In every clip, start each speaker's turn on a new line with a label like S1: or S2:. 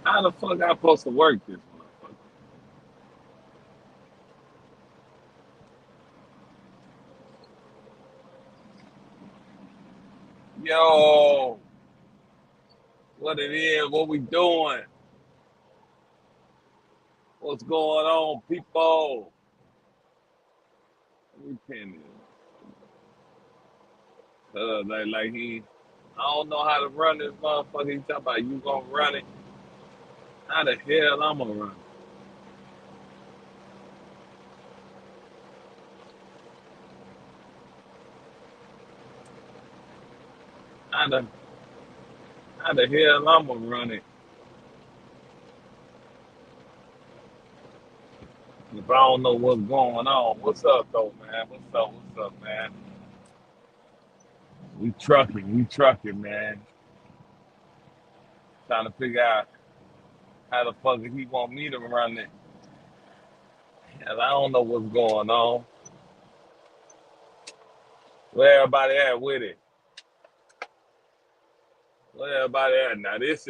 S1: How the fuck I supposed to work this motherfucker? Yo, what it is? What we doing? What's going on, people? Let me pin it. Like he, I don't know how to run this motherfucker. He talking about you gonna run it. How the hell I'm gonna run it? How the, how the hell I'm gonna run it if I don't know what's going on? What's up, though, man? What's up? What's up, man? We trucking, man. Trying to figure out how the fuck he want me to run it. And I don't know what's going on. Where everybody at with it? Where everybody at? Now this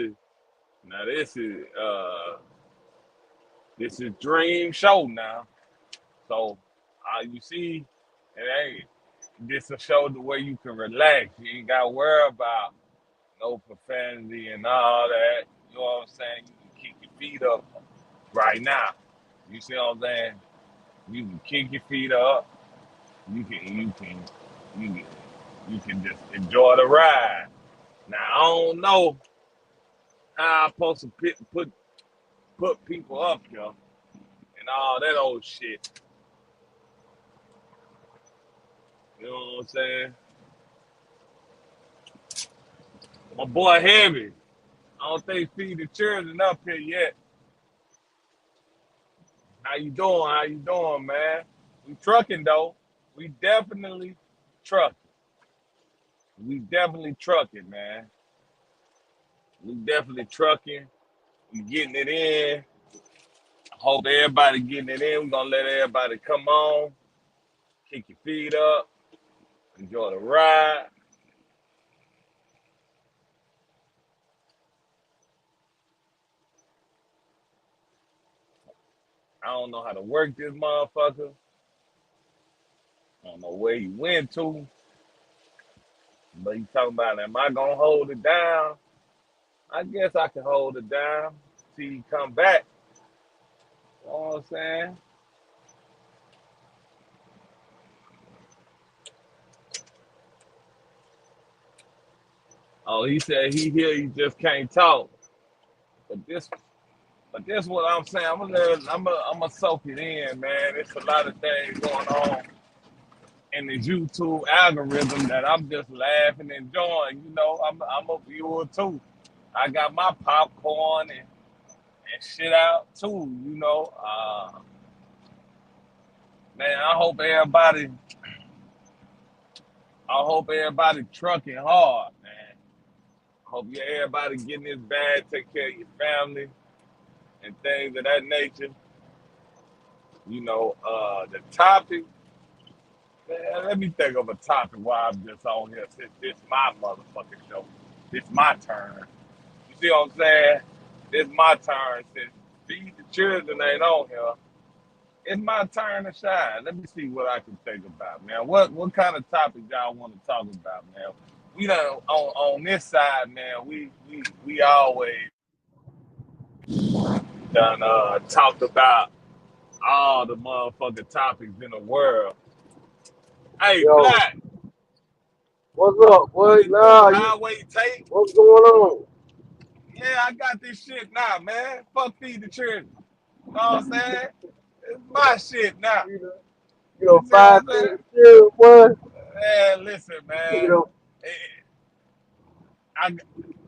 S1: is Dream Show now. So you see, it ain't this a show the way you can relax. You ain't gotta worry about no profanity and all that. You know what I'm saying? You can kick your feet up right now. You see what I'm saying? You can kick your feet up. You can you can just enjoy the ride. Now I don't know how I'm supposed to put people up here and all that old shit. You know what I'm saying? My boy Heavy. I don't think Feed the Children up here yet. How you doing? How you doing, man? We trucking though. We definitely trucking. We definitely trucking, man. We definitely trucking. We getting it in. I hope everybody getting it in. We're gonna let everybody come on, kick your feet up, enjoy the ride. I don't know how to work this motherfucker. I don't know where he went to, but he talking about, am I gonna hold it down? I guess I can hold it down till he come back. You know what I'm saying? Oh, he said he here, he just can't talk. But this what I'm saying. I'm gonna soak it in, man. It's a lot of things going on in this YouTube algorithm that I'm just laughing, and enjoying. You know, I'm a viewer too. I got my popcorn and shit out too. You know, man. I hope everybody trucking hard, man. Hope everybody getting this bag, take care of your family and things of that nature. You know, the topic. Man, let me think of a topic while I'm just on here since this my motherfucking show. This my turn. You see what I'm saying? This my turn since Feed the Children ain't on here. It's my turn to shine. Let me see what I can think about, man. What kind of topic y'all want to talk about, man? We done on this side, man. We always done talked about all the motherfucking topics in the world. Hey,
S2: Yo,
S1: Black,
S2: what's up,
S1: what
S2: boy?
S1: it do?
S2: Nah,
S1: Highway take?
S2: what's going on?
S1: Yeah, I got this shit now, man. Fuck Feed the Children. You know what I'm saying? It's my shit now.
S2: You know,
S1: You see what
S2: five
S1: I'm
S2: feet
S1: saying?
S2: of steel, boy.
S1: Man, listen,
S2: You
S1: man.
S2: know,
S1: Eh, I,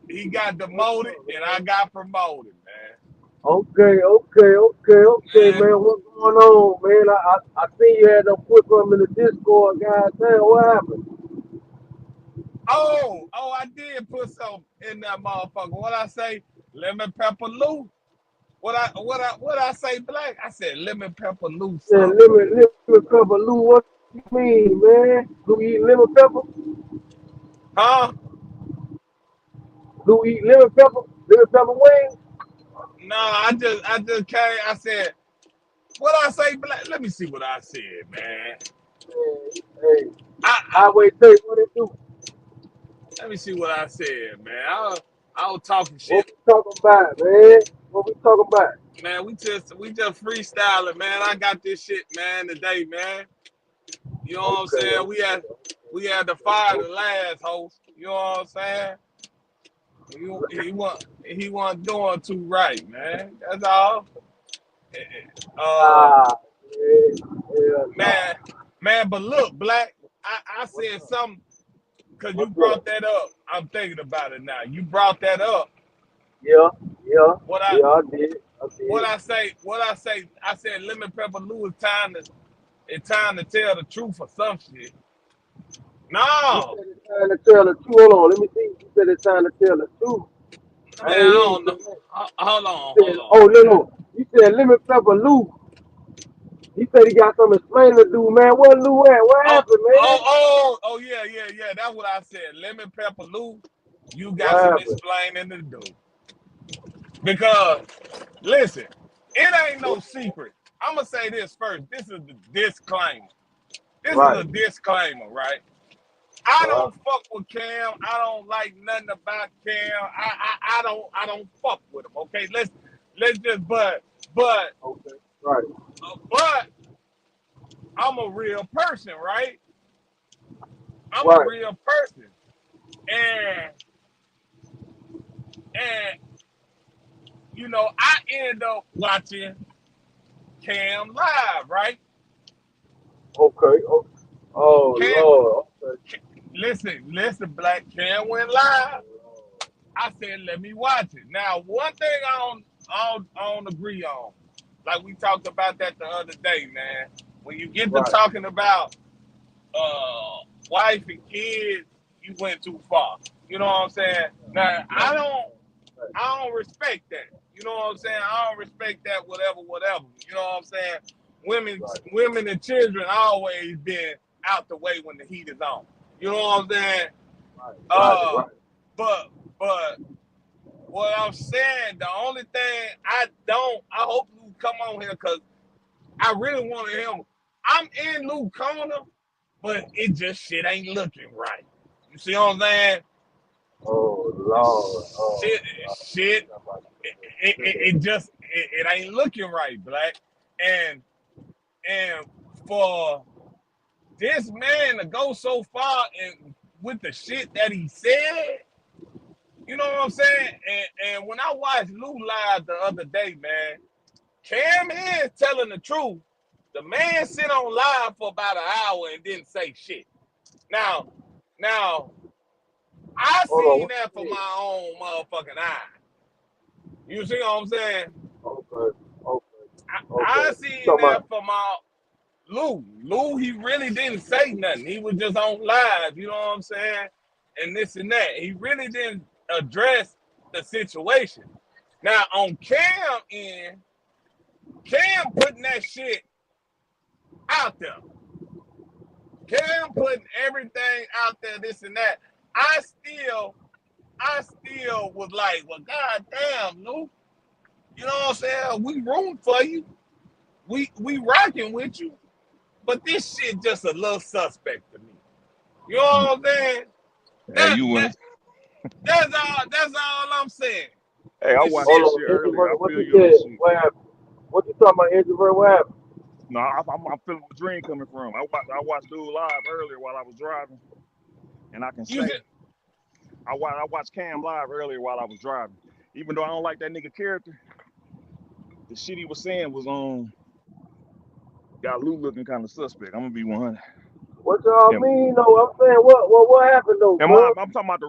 S1: he got
S2: what's
S1: demoted
S2: up,
S1: and I
S2: man?
S1: got promoted, man.
S2: Okay,
S1: Man,
S2: man. What's going on, man? I see you had them put something in the Discord, guys. Damn, what happened?
S1: I did put some in that motherfucker. What I say? Lemon pepper Lou. What I say, Black? I said lemon pepper Lou
S2: Yeah,
S1: something.
S2: lemon pepper, Lou. What you mean, man? Lou eat lemon pepper?
S1: Huh?
S2: Lou eat lemon pepper? Lemon pepper wings?
S1: No, I just came. I said, what I say, Black? Let me see what I said, man.
S2: Man, hey,
S1: I
S2: highway take what it do?
S1: let me see what I said, man. I was talking
S2: What
S1: shit,
S2: we talking about, man? What we talking about?
S1: man. We just freestyling, man. I got this shit, man, today, man. You know what I'm
S2: Okay,
S1: saying?
S2: okay,
S1: We had to
S2: okay,
S1: fire the
S2: okay.
S1: last host. You know what I'm saying? He wasn't doing too right, man. That's all. Eh, Uh,
S2: Ah, yeah, yeah, nah.
S1: man, man. But look, Black. I
S2: What's
S1: said
S2: up?
S1: something because you
S2: What's up?
S1: brought that up. I'm thinking about it now. You brought that up.
S2: Yeah, yeah,
S1: What I
S2: yeah, I
S1: what
S2: did.
S1: I say? What I say? I said Lemon Pepper Lou is time to it's time to tell the truth or some shit.
S2: You
S1: No,
S2: said it's time to tell the truth. Hold on, let me see. You said it's time to tell the truth.
S1: man.
S2: I ain't hear
S1: I
S2: you
S1: don't
S2: say
S1: know.
S2: that.
S1: Hold
S2: You
S1: on,
S2: said,
S1: hold
S2: oh,
S1: on,
S2: no,
S1: man.
S2: no. You said Lemon Pepper Lou. He said he got some explaining to do, man. Where Lou at? What
S1: Oh,
S2: happened, man?
S1: yeah, yeah, yeah. That's what I said. Lemon Pepper Lou, you
S2: What
S1: got some
S2: happened?
S1: explaining to do. Because listen, it ain't no
S2: What?
S1: secret. I'm gonna say this first. This is the disclaimer. This is
S2: Right.
S1: a disclaimer, right? I
S2: Uh-huh.
S1: don't fuck with Cam. I don't like nothing about Cam. I don't fuck with him. Okay, let's just but
S2: Okay. Right.
S1: but I'm a real person, right? I'm a
S2: Right.
S1: real person, and and I end up watching Cam live, right?
S2: Okay. Oh, oh
S1: Cam,
S2: Lord. Okay.
S1: listen, Black Cam went live. I said, let me watch it. Now, one thing I don't agree on, like we talked about that the other day, man. When you get to
S2: Right.
S1: talking about wife and kids, you went too far. You know what I'm saying? Now,
S2: Right.
S1: I don't
S2: Right.
S1: I don't respect that. You know what I'm saying? I don't respect that. Whatever. You know what I'm saying? Women,
S2: Right.
S1: women and children always been out the way when the heat is on. You know what I'm saying?
S2: Right. Right.
S1: Uh,
S2: Right.
S1: but but what I'm saying, the only thing I hope Luke come on here because I really wanted him. I'm in Luke corner, but it just shit ain't looking right. You see what I'm saying?
S2: Oh Lord. Oh
S1: Shit, shit. It ain't looking right, Black. And and for this man to go so far and with the shit that he said, you know what I'm saying? And when I watched Lou live the other day, man, Cam is telling the truth. The man sit on live for about an hour and didn't say shit. Now, now I
S2: hold on.
S1: seen
S2: What
S1: that for
S2: you
S1: my own motherfucking eye. You see what I'm saying?
S2: said? Okay. Okay.
S1: I
S2: Okay. You
S1: seen
S2: talking about?
S1: that for my Lou. Lou, he really didn't say nothing. He was just on live, you know what I'm saying? And this and that. He really didn't address the situation. Now on Cam end, Cam putting that shit out there. Cam putting everything out there, this and that. I still, I still was like, well, goddamn, Lou. You know what I'm saying? We room for you. We rocking with you. But this shit just a little suspect to me. You know what I'm saying?
S3: Hey,
S1: That
S3: you
S1: that
S3: went.
S1: that's all I'm saying.
S3: Hey, I
S1: The
S3: watched
S2: Hold
S3: that
S1: shit,
S2: on.
S3: shit earlier. I
S2: Introvert. What
S3: feel
S2: you
S3: you on that
S2: said?
S3: shit.
S2: What happened? What you talking about, introvert? What happened?
S3: No, I'm feeling where Dream coming from. I watched Dude live earlier while I was driving, and I can
S1: you
S3: say
S1: said,
S3: I watched Cam live earlier while I was driving. Even though I don't like that nigga character, the shit he was saying was got Lou looking kind of suspect. I'm gonna be 100.
S2: What y'all
S3: And,
S2: mean? No, I'm saying what happened though,
S3: and
S2: bro?
S3: I'm talking about the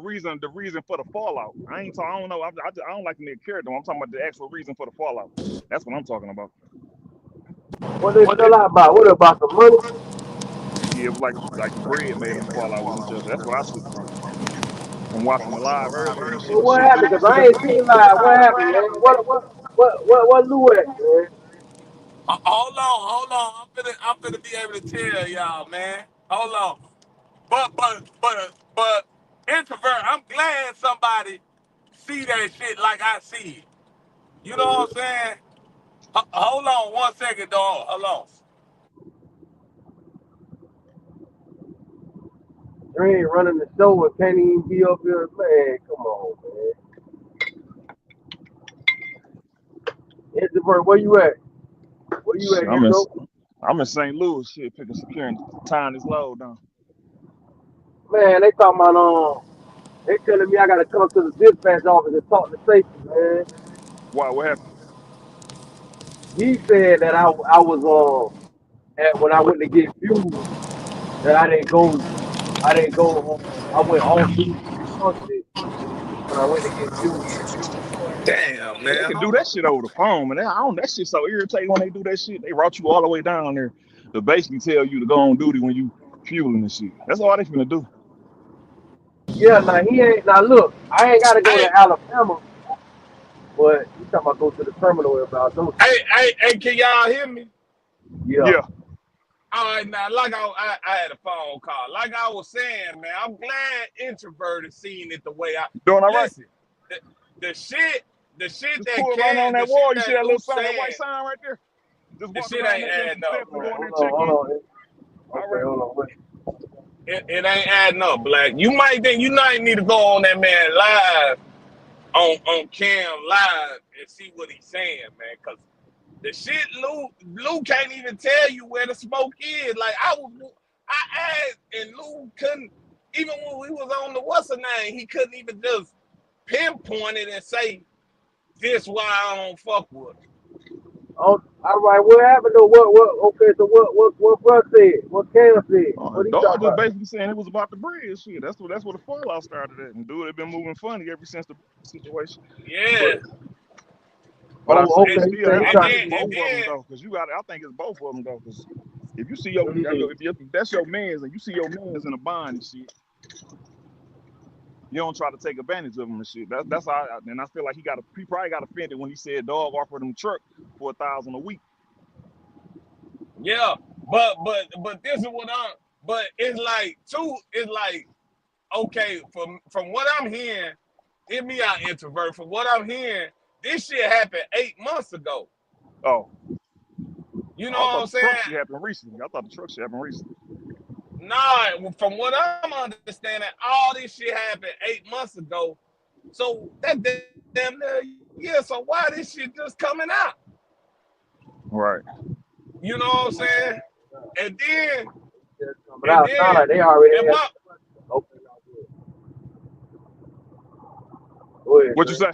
S3: reason for the fallout. I don't know. I don't like the nigga character. I'm talking about the actual reason for the fallout. That's what I'm talking about.
S2: What they
S1: what
S2: fell
S1: did
S2: out about? What about some money?
S3: Yeah, it was like the bread made them fall out with each other. That's what I took from watching the live earlier, and
S2: Well,
S3: the
S2: what
S3: shit
S2: happened?
S3: didn't.
S2: Cause I ain't seen live. What happened, man? What Lou at, man?
S1: hold on. I'm finna be able to tell y'all, man. Hold on. But introvert, I'm glad somebody see that shit like I see it. You know what I'm saying? Hold on 1 second, dog. Hold on.
S2: Dre ain't running the show and can't even be up here. Man, come on, man. Introvert, where you at? Where you at,
S3: Shit,
S2: Intro?
S3: I'm in St. Louis, shit, picking securing, tying this load down.
S2: Man, they talking about they telling me I gotta come to the dispatch office and talk to safety, man.
S3: Why? What happened?
S2: He said that I was at when I went to get fuel that I went off duty or something when I went to get fuel.
S1: Damn,
S3: They
S1: man.
S3: can do
S1: Hold
S3: that
S1: on.
S3: shit over the phone, man. That shit's so irritating when they do that shit. They route you all the way down there to basically tell you to go on duty when you fueling and shit. That's all they finna do.
S2: Yeah, now he ain't now look, I ain't gotta go to
S1: Hey,
S2: Alabama, but he talking about go to the terminal about those.
S1: hey, can y'all hear me?
S2: Yeah.
S3: Yeah.
S1: All right, now, like I had a phone call. Like I was saying, man, I'm glad introverted seen it the way I
S3: Doing all right.
S1: listen. The, the shit, the shit
S3: Just
S1: that
S3: pull right on
S1: can, the
S3: that
S1: shit
S3: wall. You see
S1: that
S3: that little
S1: Luke
S3: sign, that white
S1: saying,
S3: sign right there? Just
S1: the
S3: walk
S1: shit
S3: around
S1: ain't
S3: them
S1: adding up,
S3: steps and
S2: All
S3: go
S2: right,
S1: bro.
S3: in there and
S2: hold on,
S3: check
S2: hold
S3: in.
S2: on.
S3: All
S2: Okay,
S3: right.
S2: hold on, wait.
S1: It ain't adding up, Black. You might think you might need to go on that man live on Cam live and see what he's saying, man. Cause the shit Lou can't even tell you where the smoke is. Like I asked and Lou couldn't even when we was on the what's her name, he couldn't even just pinpoint it and say this why I don't fuck with him.
S2: Oh, all right, what happened though? Okay, so what Bruh said? What Cam said? What he
S3: Dog
S2: talking
S3: just
S2: about?
S3: basically saying it was about the bread shit. That's where the fallout started at. And dude had been moving funny ever since the situation.
S1: Yeah.
S3: But I
S2: Oh,
S3: say
S1: And,
S3: it's
S2: okay, he
S3: still,
S2: said he
S3: I
S1: and
S3: think
S2: trying
S1: then
S3: it's
S2: to
S1: and
S3: both of them
S1: then
S3: though, because I think it's both of them though, because if you see your,
S2: mm,
S3: if that's your man's and you see your man's in a bond and shit, you don't try to take advantage of him and shit. That's how, and I feel like he probably got offended when he said dog offered him truck for $1,000 a week.
S1: yeah, but this is what I'm but it's like too, it's like okay, from what I'm hearing, hear me out, introvert. From what I'm hearing, this shit happened 8 months ago.
S3: Oh,
S1: You know
S3: I
S1: what
S3: thought
S1: I'm
S3: the truck
S1: saying?
S3: shit happened recently. I thought the truck shit happened recently.
S1: Nah, from what I'm understanding, all this shit happened 8 months ago. So that damn near yeah. So why this shit just coming out?
S3: Right.
S1: You know what I'm saying? And then
S2: but
S1: and
S2: I sound
S1: then
S2: like they already
S1: and
S2: had.
S1: my
S2: Okay, go ahead,
S3: What you
S2: man.
S3: say?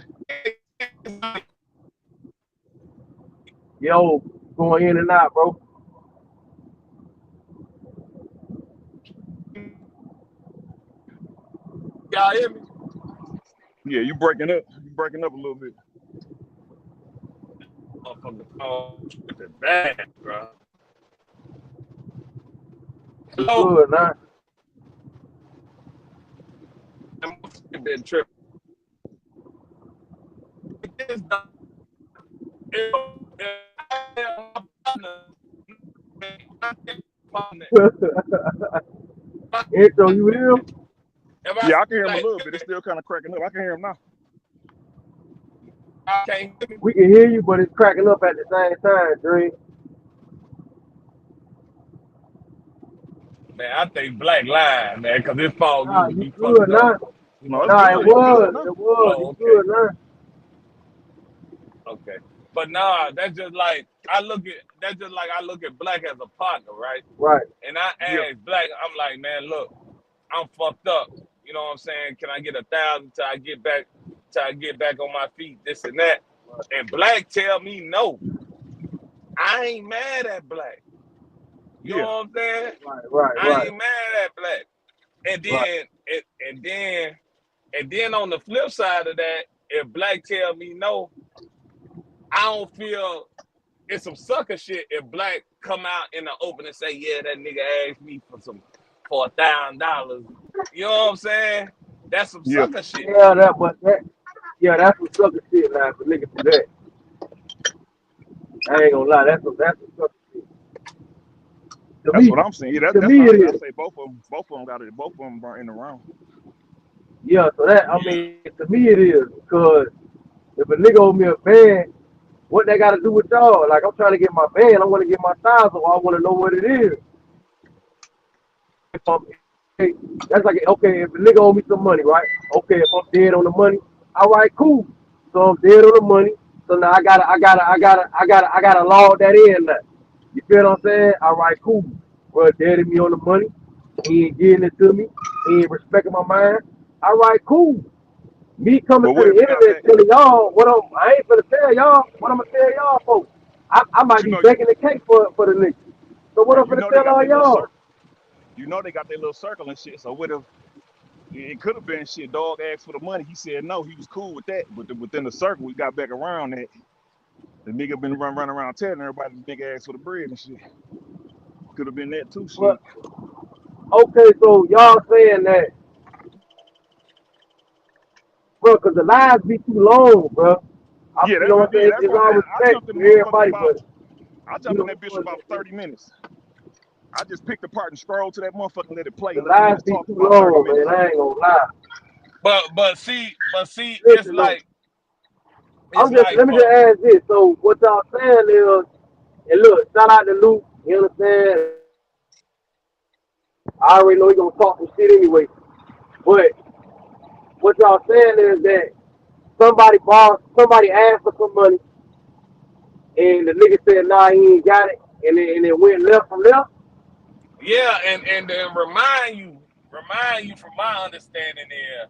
S2: Yo, going in and out, bro.
S1: y'all hear me?
S3: Yeah, you breaking up. You breaking up a little bit.
S1: Motherfucker phone tripping bad, bro.
S2: You
S1: Hello,
S2: good now?
S1: I'm been tripping. This dog, if I have my partner,
S2: Intro, you here?
S1: if I
S3: Yeah,
S1: say
S3: I can hear him a
S1: like
S3: little bit. It's still kind of cracking up. I can hear him now.
S1: I can't hear me,
S2: We can hear you, but it's cracking up at the same time, Dre.
S1: man, I think Black lying, man, because this phone
S2: Nah,
S1: used to
S2: you
S1: be
S2: good
S1: fucking up.
S2: now?
S3: No, it's
S2: Nah, it
S3: good. You good
S2: was.
S3: now?
S2: It was.
S1: Oh,
S2: You
S1: okay,
S2: good now?
S1: okay. But nah, that's just like I look at Black as a partner, right?
S2: Right.
S1: And I
S3: Yeah.
S1: asked Black, I'm like, man, look, I'm fucked up. You know what I'm saying? Can I get 1,000 till I get back on my feet, this and that? And Black tell me no. I ain't mad at Black. You know
S3: Yeah.
S1: what I'm saying?
S2: Right. Right.
S1: I
S2: Right.
S1: ain't mad at Black. And
S2: Right.
S1: then and then on the flip side of that, if Black tell me no, I don't feel it's some sucker shit if Black come out in the open and say, yeah, that nigga asked me for $1,000. You know what I'm saying? That's some
S3: Yeah.
S1: sucker shit.
S2: Yeah, yeah, that's some sucker shit now. For niggas do that, I ain't gonna lie. That's some sucker shit. To
S3: That's
S2: me,
S3: what I'm saying. Yeah,
S2: to
S3: that's
S2: me
S3: how
S2: it
S3: I
S2: is.
S3: say both of them got it. Both of them are in the round.
S2: Yeah, so that I
S1: Yeah.
S2: mean, to me it is because if a nigga owe me a band What they got to do with y'all? Like, I'm trying to get my band. I want to get my style, so I want to know what it is. If I'm, hey, that's like, okay, if a nigga owe me some money, right? Okay, if I'm dead on the money, all right, cool. So I'm dead on the money. So now I gotta log that in now. You feel what I'm saying? All right, cool. Bro, dead me on the money. He ain't getting it to me. He ain't respecting my mind. All right, cool. Me coming
S3: But
S2: to
S3: what
S2: the
S3: if he got
S2: internet
S3: that?
S2: telling y'all I ain't finna tell y'all what I'm gonna tell y'all folks. I
S3: But
S2: might
S3: you
S2: be
S3: know,
S2: baking the cake for the nigga. So what I'm
S3: you
S2: finna
S3: know they
S2: tell
S3: got
S2: all
S3: their little
S2: y'all?
S3: circle. You know they got their little circle and shit. So what if it could have been shit? Dog asked for the money. He said no. He was cool with that. But within the circle, we got back around that. The nigga been running around telling everybody the nigga asked for the bread and shit. Could have been that too,
S2: But
S3: shit.
S2: okay, so y'all saying that, bro, because the lives be too long, bro.
S3: Yeah,
S2: You
S3: that's
S2: know
S3: what
S2: what
S3: it
S2: I'm
S3: is.
S2: saying?
S3: That's
S2: It's
S3: what I'm
S2: all
S3: saying. I
S2: respect
S3: jumped in
S2: to
S3: the motherfucker
S2: everybody,
S3: about.
S2: but
S3: I
S2: you
S3: jumped in
S2: know,
S3: that bitch for about 30 minutes. I just picked apart and scrolled to that motherfucker and let it play.
S2: the
S3: Them
S2: lives
S3: niggas
S2: be
S3: talked
S2: too
S3: for about 30
S2: long, man.
S3: minutes.
S2: I ain't gonna lie.
S1: But see, it's
S2: Listen, though,
S1: it's like
S2: let me just
S1: for
S2: ask this. So what y'all saying is, and look, shout out to Luke. You understand? I already know he gonna talk some shit anyway. But what y'all saying is that somebody asked for some money, and the nigga said, nah, he ain't got it, and it went left from there.
S1: yeah, and then remind you from my understanding is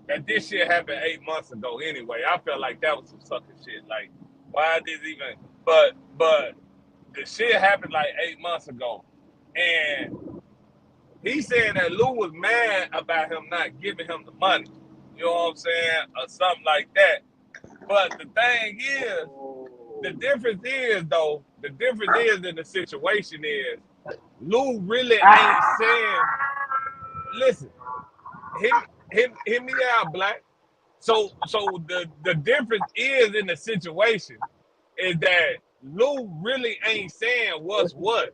S1: that this shit happened 8 months ago anyway. I felt like that was some sucker shit. Like, why this even? But the shit happened like 8 months ago, and he said that Lou was mad about him not giving him the money. You know what I'm saying, or something like that. But the thing is, the difference is in the situation is Lou really ain't saying. Listen, hear me out, Black. So the difference is in the situation is that Lou really ain't saying what's what.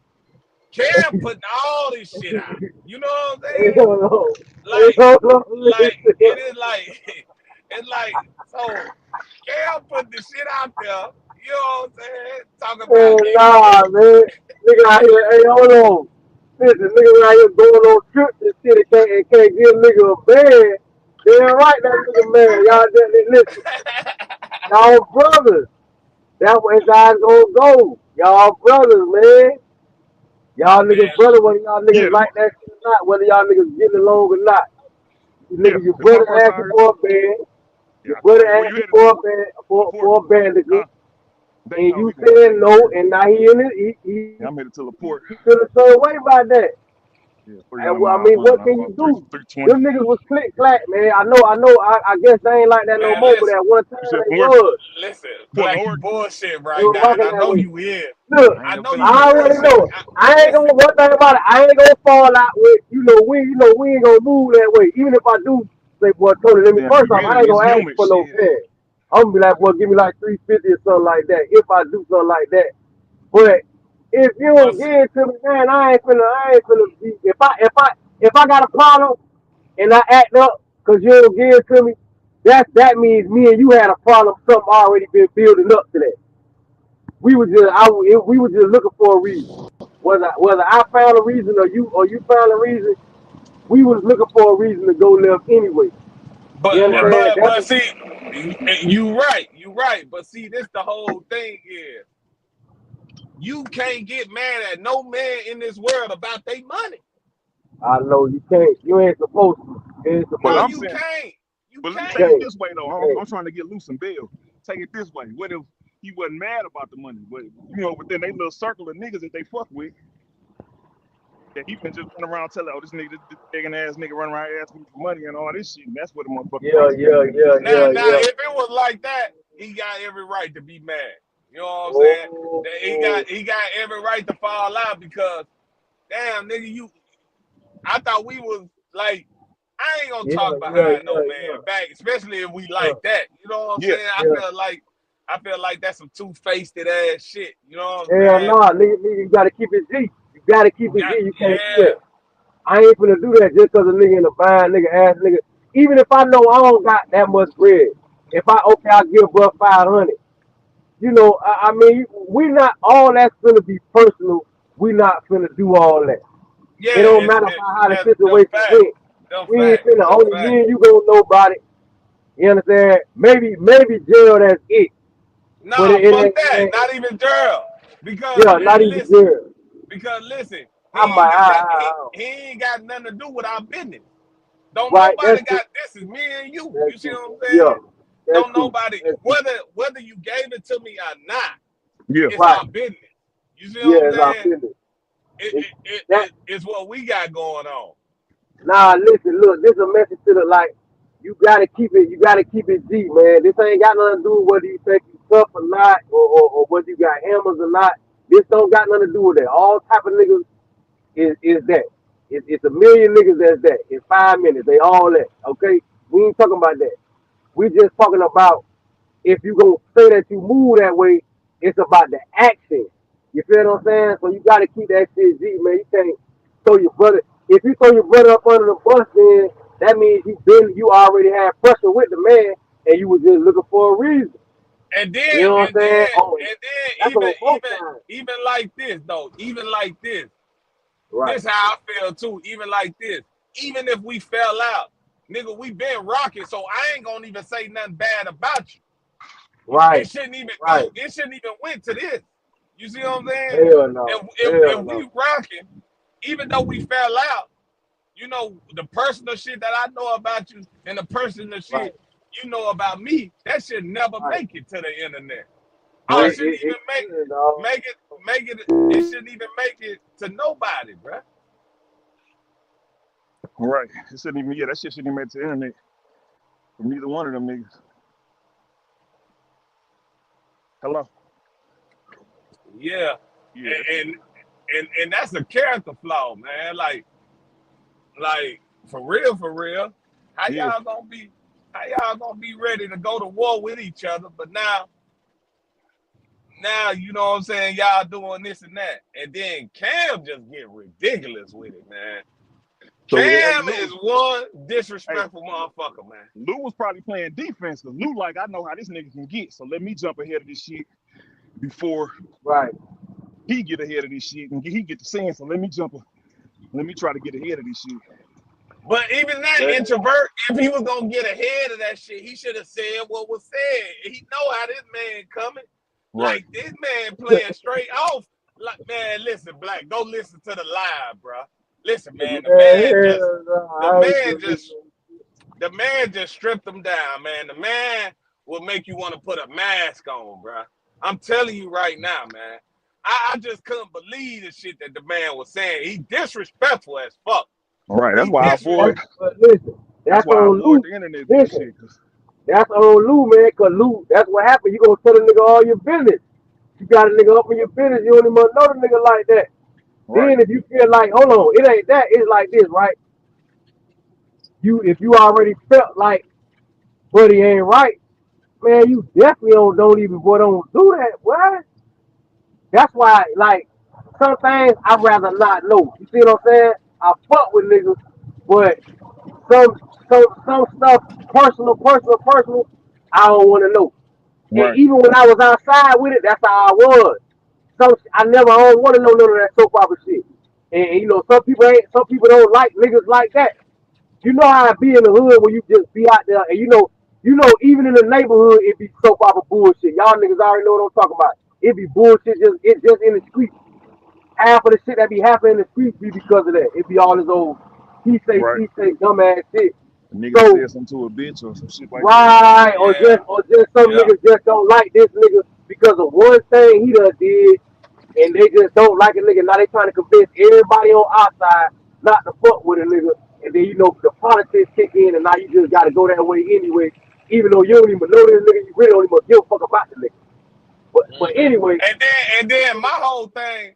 S1: Cam putting all this shit out. You know what I'm
S2: They
S1: saying?
S2: don't know. They
S1: Like,
S2: don't know.
S1: like it is like it's like so. Cam put the shit out there. You know what I'm saying? Talking about
S2: Man,
S1: nigga.
S2: nah, man. Nigga out here, hey, hold on. Listen, nigga out here going on trips and shit and can't give nigga a bed. Damn right, that nigga man. Y'all just listen. Y'all brothers. That's where guys gonna go. Y'all brothers, man. Y'all niggas
S1: Man,
S2: brother, whether y'all
S3: Yeah,
S2: niggas like that shit or not, whether y'all niggas getting along or not. You
S3: yeah.
S2: nigga, your
S3: If my
S2: brother
S3: first time
S2: asking
S3: heard,
S2: for a bed.
S3: yeah,
S2: Your
S3: I
S2: brother
S3: told you where you
S2: asking
S3: headed
S2: for a
S3: to.
S2: bed
S3: La Porte.
S2: for a bandage,
S3: Huh?
S2: and
S3: Daytona.
S2: you
S3: We going to
S2: saying
S3: Daytona.
S2: no, and now he in it.
S3: Yeah, I'm headed to La Porte.
S2: He feel the same way about that.
S3: Yeah,
S2: And
S3: 300
S2: well, I
S3: miles
S2: mean,
S3: run.
S2: what
S3: I'm
S2: can you
S3: about
S2: do?
S3: 320.
S2: Them niggas was click clack, man. I know. I guess they ain't like that no
S1: man,
S2: more, but
S1: listen,
S2: at one
S3: You
S2: time
S3: said
S2: they
S3: from where?
S2: was.
S1: listen,
S3: Portland,
S1: Black, you
S3: Oregon.
S1: bullshit
S2: They
S1: right
S2: was
S1: now, and
S2: rocking
S1: I
S2: that
S1: know
S2: way.
S1: you is.
S2: Look,
S3: I ain't
S1: I
S3: never
S1: know
S3: been to
S1: you
S2: I
S3: Oregon.
S2: already
S1: bullshit.
S2: know. I ain't
S1: Listen,
S2: gonna one thing about it. I ain't gonna fall out with we ain't gonna move that way. Even if I do say, boy, Tony, let me
S3: Damn,
S2: first
S3: you
S2: off,
S3: get
S2: I
S3: it.
S2: ain't
S3: It's
S2: gonna ask
S3: humid
S2: for no
S3: shit.
S2: bed. I'm gonna be like, boy, give me like 350 or something like that. If I do something like that, but if you don't
S1: but
S2: give it to me, man, I ain't finna be. If I got a problem and I act up because you don't give it to me, that means me and you had a problem. Something already been building up to that. We were just looking for a reason. Whether I found a reason or you found a reason, we was looking for a reason to go left anyway.
S1: but
S2: You
S3: Right.
S2: understand?
S1: but see, you right. But see, this the whole thing is you can't get mad at no man in this world about their money.
S2: I know you can't. You ain't supposed to. You ain't
S3: But
S1: No,
S2: supposed
S3: I'm
S2: to.
S1: you
S3: saying,
S1: can't. You
S3: but
S2: You
S3: take
S1: can't.
S3: it
S2: can't.
S3: this way though.
S2: You
S3: I'm
S2: can't.
S3: trying to get loose and bail. Take it this way. What if he wasn't mad about the money, but within they little circle of niggas that they fuck with, that he been just running around telling, oh, this nigga, this begging ass nigga running around asking me for money and all this shit. And that's where the motherfucking
S2: Yeah,
S3: problem
S2: yeah,
S3: came in.
S2: yeah,
S1: Now,
S2: yeah,
S1: now,
S2: yeah.
S1: if it was like that, he got every right to be mad. You know what I'm saying? That
S2: Oh,
S1: he got every right to fall out because damn nigga, I thought we was like I ain't gonna
S2: yeah,
S1: talk
S2: yeah,
S1: behind no
S2: yeah,
S1: man back, especially if we
S2: yeah,
S1: like that. You know what I'm
S3: Yeah.
S1: saying?
S2: yeah.
S1: I feel like that's some two-faced ass shit. You know what I'm
S2: Hell
S1: saying?
S2: nah, nigga, you gotta keep it G. You gotta keep it G. You can't do
S1: Yeah.
S2: that. I ain't finna do that just cause a nigga in the bind, nigga ass nigga. Even if I know I don't got that much bread, if I okay, I'll give bro 500. you know, I mean, we not all that's gonna be personal. We not finna do all that.
S1: Yeah,
S2: It don't matter how the
S1: them
S2: situation
S1: facts,
S2: went. We ain't finna
S1: them
S2: only
S1: facts.
S2: me and you gonna know about it. You understand? Maybe jail, that's it. But
S1: Nah, fuck that.
S2: it ain't
S1: Not even Gerald. Because
S2: yeah, not even
S1: listen,
S2: jail.
S1: he
S2: I
S1: ain't
S2: might
S1: got that. He ain't got nothing to do with our business. Don't
S2: right, that's
S1: nobody
S2: true.
S1: got this is me and you.
S2: That's
S1: You see
S2: true.
S1: what I'm
S2: Yeah,
S1: saying?
S2: that's
S1: Don't
S2: true.
S1: nobody
S2: That's true.
S1: whether you gave it to me or not.
S3: Yeah.
S1: It's
S2: Right.
S1: our business. You see
S2: Yeah,
S1: what I'm
S2: it's our
S1: saying?
S2: business. It's that
S1: It's what we got going on.
S2: nah, listen, look, this is a message to the like, you gotta keep it G, man. This ain't got nothing to do with whether you think you tough or not, or whether you got hammers or not. This don't got nothing to do with that. All type of niggas is that. It's a million niggas that's that. In 5 minutes, they all that. Okay? We ain't talking about that. We just talking about if you gonna say that you move that way, it's about the action. You feel what I'm saying? So you gotta keep that shit G, man. You can't throw your brother. If you throw your brother up under the bus, then that means you already had pressure with the man, and you was just looking for a reason.
S1: And then
S2: You know what
S1: and
S2: I'm saying?
S1: then
S2: Oh,
S1: and then
S2: that's on both sides.
S1: even like this though, even like this.
S2: Right,
S1: This how I feel too. Even like this. Even if we fell out, nigga, we been rocking, so I ain't gonna even say nothing bad about you.
S2: right,
S1: It shouldn't even
S2: right.
S1: go. It shouldn't even went to this. You see what I'm saying?
S2: Hell no,
S1: If
S2: hell
S1: we
S2: no.
S1: rocking, even though we fell out, you know the personal shit that I know about you and the personal
S2: Right,
S1: shit you know about me, that should never
S2: right.
S1: make it to the internet. Oh, it
S3: Right.
S1: shouldn't even
S2: It shouldn't, dog.
S1: make it make it. It shouldn't even make it to nobody, bruh.
S3: Right. It shouldn't even. Yeah, that shit shouldn't even make the internet from neither one of them niggas. Hello.
S1: Yeah,
S3: Yeah. That shit.
S1: and and that's a character flaw, man. Like for real. How
S3: Yeah.
S1: y'all gonna be? How y'all gonna be ready to go to war with each other? But now you know what I'm saying. Y'all doing this and that, and then Cam just get ridiculous with it, man.
S3: So hey,
S1: Cam is
S3: Lou.
S1: one
S3: Hey,
S1: disrespectful motherfucker, man.
S3: Lou was probably playing defense because Lou like I know how this nigga can get. So let me jump ahead of this shit before
S2: Right.
S3: he get ahead of this shit and he get the saying. So let me jump. Let me try to get ahead of this shit.
S1: But even that
S2: That,
S1: introvert, if he was gonna get ahead of that shit, he should have said what was said. He know how this man coming.
S3: Right.
S1: Like this man playing straight off. Like man, listen, Black, go listen to the live, bro. Listen, man,
S2: hell no,
S1: the
S2: I ain't
S1: man
S2: gonna
S1: just, the man just stripped him down, man. The man will make you want to put a mask on, bro. I'm telling you right now, man. I just couldn't believe the shit that the man was saying. He disrespectful as fuck.
S3: Right.
S1: He
S2: but listen,
S3: That's
S2: that's
S3: why I
S2: on
S3: avoid
S2: Lou.
S3: the internet
S2: Listen,
S3: bullshit. Cause
S2: that's on Lou, man. Cause Lou, that's what happened. You gonna tell a nigga all your business. You got a nigga up in your business. You don't even know the nigga like that.
S3: right.
S2: Then if you feel like, hold on, it ain't that. It's like this, right? If you already felt like, buddy ain't right, man, you definitely don't even boy don't do that, boy. That's why, like, some things I'd rather not know. You see what I'm saying? I fuck with niggas, but some some stuff, personal, I don't want to know. And
S3: Right.
S2: even when I was outside with it, that's how I was. I never I don't want to know none of that soap opera shit. And you know, some people don't like niggas like that. You know how it be in the hood when you just be out there and even in the neighborhood it be soap opera bullshit. Y'all niggas already know what I'm talking about. It be bullshit it's just in the streets. Half of the shit that be happening in the streets be because of that. It be all this old
S3: Right.
S2: she say dumbass shit.
S3: A nigga that
S2: So
S3: said something to a bitch or some shit like that.
S2: right,
S1: Yeah,
S2: or just some
S1: yeah.
S2: niggas just don't like this nigga because of one thing he done did, and they just don't like a nigga. Now they trying to convince everybody on our side not to fuck with a nigga, and then the politics kick in, and now you just gotta go that way anyway, even though you don't even know this nigga, you really don't even give a fuck about the nigga. But
S1: Hmm.
S2: anyway,
S1: And then my whole thing,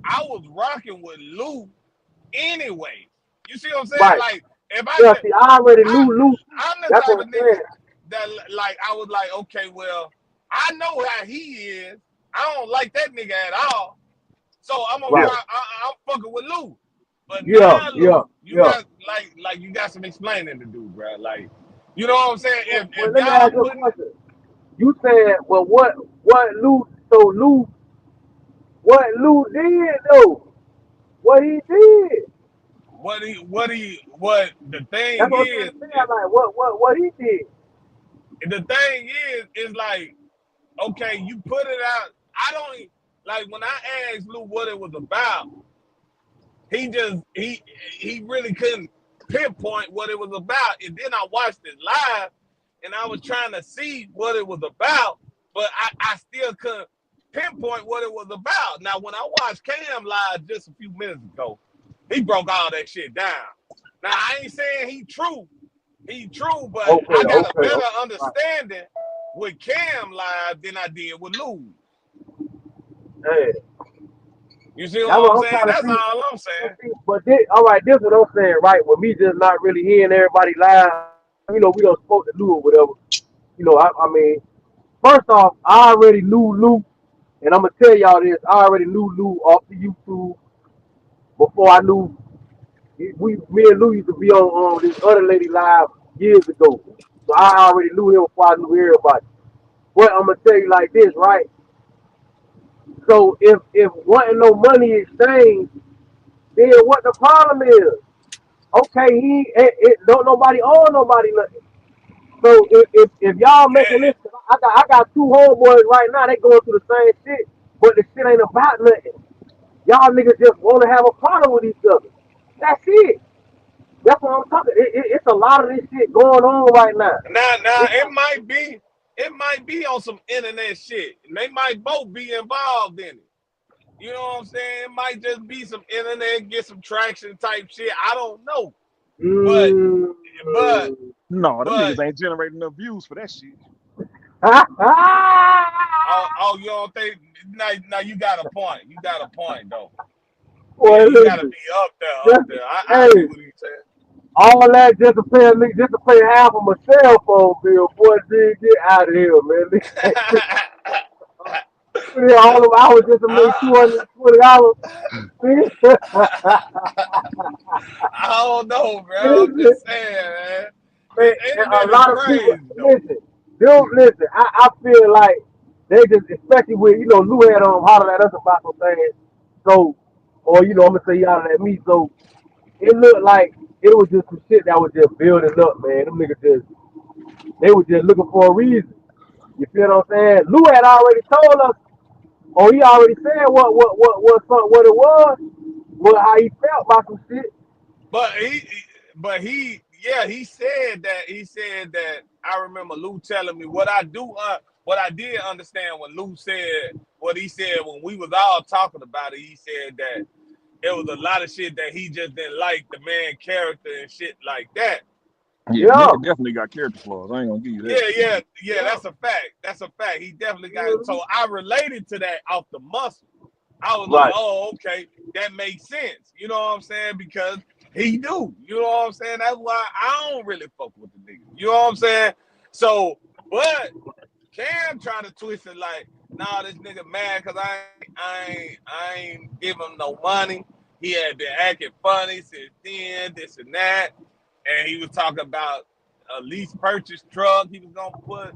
S1: I was rocking with Lou anyway. You see what I'm saying?
S2: right,
S1: Like if I
S2: yeah.
S1: could,
S2: See, I already
S1: I
S2: knew.
S1: I'm the
S2: That's
S1: type
S2: what
S1: of
S2: I'm
S1: nigga
S2: saying.
S1: that like I was like, okay, well, I know how he is. I don't like that nigga at all. So I'm gonna
S3: Yeah.
S2: Right.
S1: rock. I'm fucking with Lou. But
S2: Yeah,
S1: now,
S2: yeah,
S1: Lou, you
S2: yeah.
S1: got like you got some explaining to do, bro. Like, you know what I'm saying?
S2: Well,
S1: If
S2: let me
S1: y'all
S2: ask you a
S1: putting
S2: question. You said, well, what Lou? So what Lou did though? What he did?
S1: what the
S2: That's
S1: thing
S2: what I'm trying to say. I'm like, what he did?
S1: the thing is like, okay, you put it out. I don't like when I asked Lou what it was about. He really couldn't pinpoint what it was about. And then I watched it live, and I was trying to see what it was about, but I still couldn't pinpoint what it was about. Now, when I watched Cam live just a few minutes ago, he broke all that shit down. Now, I ain't saying he true, but
S2: Okay,
S1: I got a
S2: okay,
S1: better
S2: okay. Right.
S1: understanding with Cam live than I did with Lou.
S2: Hey,
S1: You see
S2: that's
S1: what
S2: what
S1: I'm
S2: I'm
S1: saying?
S2: trying to
S1: That's
S2: see.
S1: all I'm saying.
S2: But this, all right, this is what I'm saying, right? With me just not really hearing everybody live, you know, we don't spoke to Lou or whatever. You know, I mean, first off, I already knew Lou, and I'm gonna tell y'all this. I already knew Lou off the YouTube before I knew me and Lou used to be on this other lady live years ago. So I already knew him before I knew everybody. But I'm gonna tell you like this, right? So if wanting no money exchange, then what the problem is? Okay, don't nobody owe nobody nothing. So if y'all making this, I got two homeboys right now. They going through the same shit, but the shit ain't about nothing. Y'all niggas just want to have a problem with each other. That's it. That's what I'm talking. It's a lot of this shit going on right now.
S1: Now
S2: It's
S1: it might be on some internet shit. And they might both be involved in it. You know what I'm saying? It might just be some internet, get some traction type shit. I don't know. But
S2: mm,
S1: but
S3: No, them
S1: but
S3: niggas ain't generating enough views for that shit.
S1: you don't think now you got a point. You got a point though. Yeah,
S2: boy,
S1: he gotta
S2: listen.
S1: be up
S2: Just,
S1: there. I
S2: hey,
S1: see what he's saying.
S2: all that just to pay half of my cell phone bill. Boy, dude, get out of here, man. All of hours just to make $220.
S1: I don't know, bro. I'm just saying, man.
S2: Man, and a
S1: Internet is
S2: lot of people
S1: crazy though.
S2: listen. Don't listen. I feel like they just, especially when Lou had holler at us about some things. So, or I'm gonna say he hollered at me. So it looked like it was just some shit that was just building up, man. Them niggas they were just looking for a reason. You feel what I'm saying? Lou had already told us, or he already said what it was, what how he felt about some shit.
S1: But he said that I remember Lou telling me what I did understand when Lou said what he said when we was all talking about it. He said that it was a lot of shit that he just didn't like the man character and shit like that.
S3: Yeah,
S2: Yeah,
S3: nigga definitely got character flaws. I ain't gonna give you that.
S1: Yeah.
S2: yeah.
S1: That's a fact. That's a fact. He definitely got it. So I related to that off the muscle. I was like,
S2: Right.
S1: oh, okay, that makes sense. You know what I'm saying? Because he do. You know what I'm saying? That's why I don't really fuck with the nigga. You know what I'm saying? So, but Cam trying to twist it like, nah, this nigga mad because I ain't give him no money. He had been acting funny since then, this and that. And he was talking about a lease purchase truck he was gonna put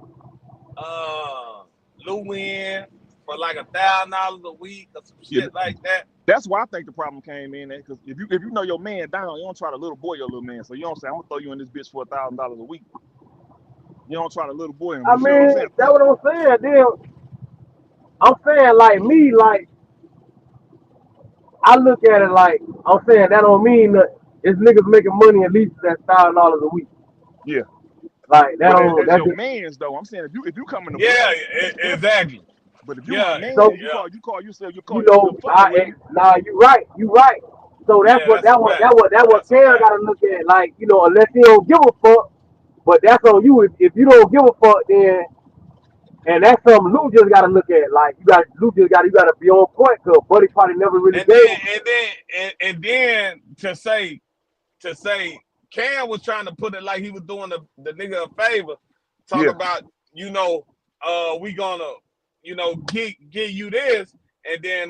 S1: Lou in for like $1,000 a week or some
S3: Yeah,
S1: shit like that.
S3: that's why I think the problem came in because if you know your man down, you don't try to little boy your little man. So you don't say I'm gonna throw you in this bitch for $1,000 a week. You don't try to little boy him.
S2: I
S3: You feel what I'm
S2: mean,
S3: saying?
S2: that's what I'm saying. Then I'm saying like me, like I look at it like I'm saying that don't mean that it's niggas making money at least that $1,000 a week.
S3: Yeah,
S2: Like that
S3: but
S2: don't
S3: as
S2: that
S3: your
S2: just
S3: man's though, I'm saying if you come in the
S1: Yeah,
S3: blood, that's different.
S1: exactly.
S3: But if you my
S1: Yeah,
S3: man,
S2: so
S3: you call yourself fucking with me.
S2: nah you right. So
S1: yeah, that's a fact.
S2: that what
S1: That's a
S2: Cam
S1: fact.
S2: gotta look at. Like unless he don't give a fuck, but that's on you. If you don't give a fuck, then and that's something Lou just gotta look at. Like you gotta be on point because Buddy probably never really
S1: And
S2: gave
S1: then
S2: him.
S1: and then to say Cam was trying to put it like he was doing the nigga a favor, talk
S3: Yeah,
S1: about, we gonna, give you this, and then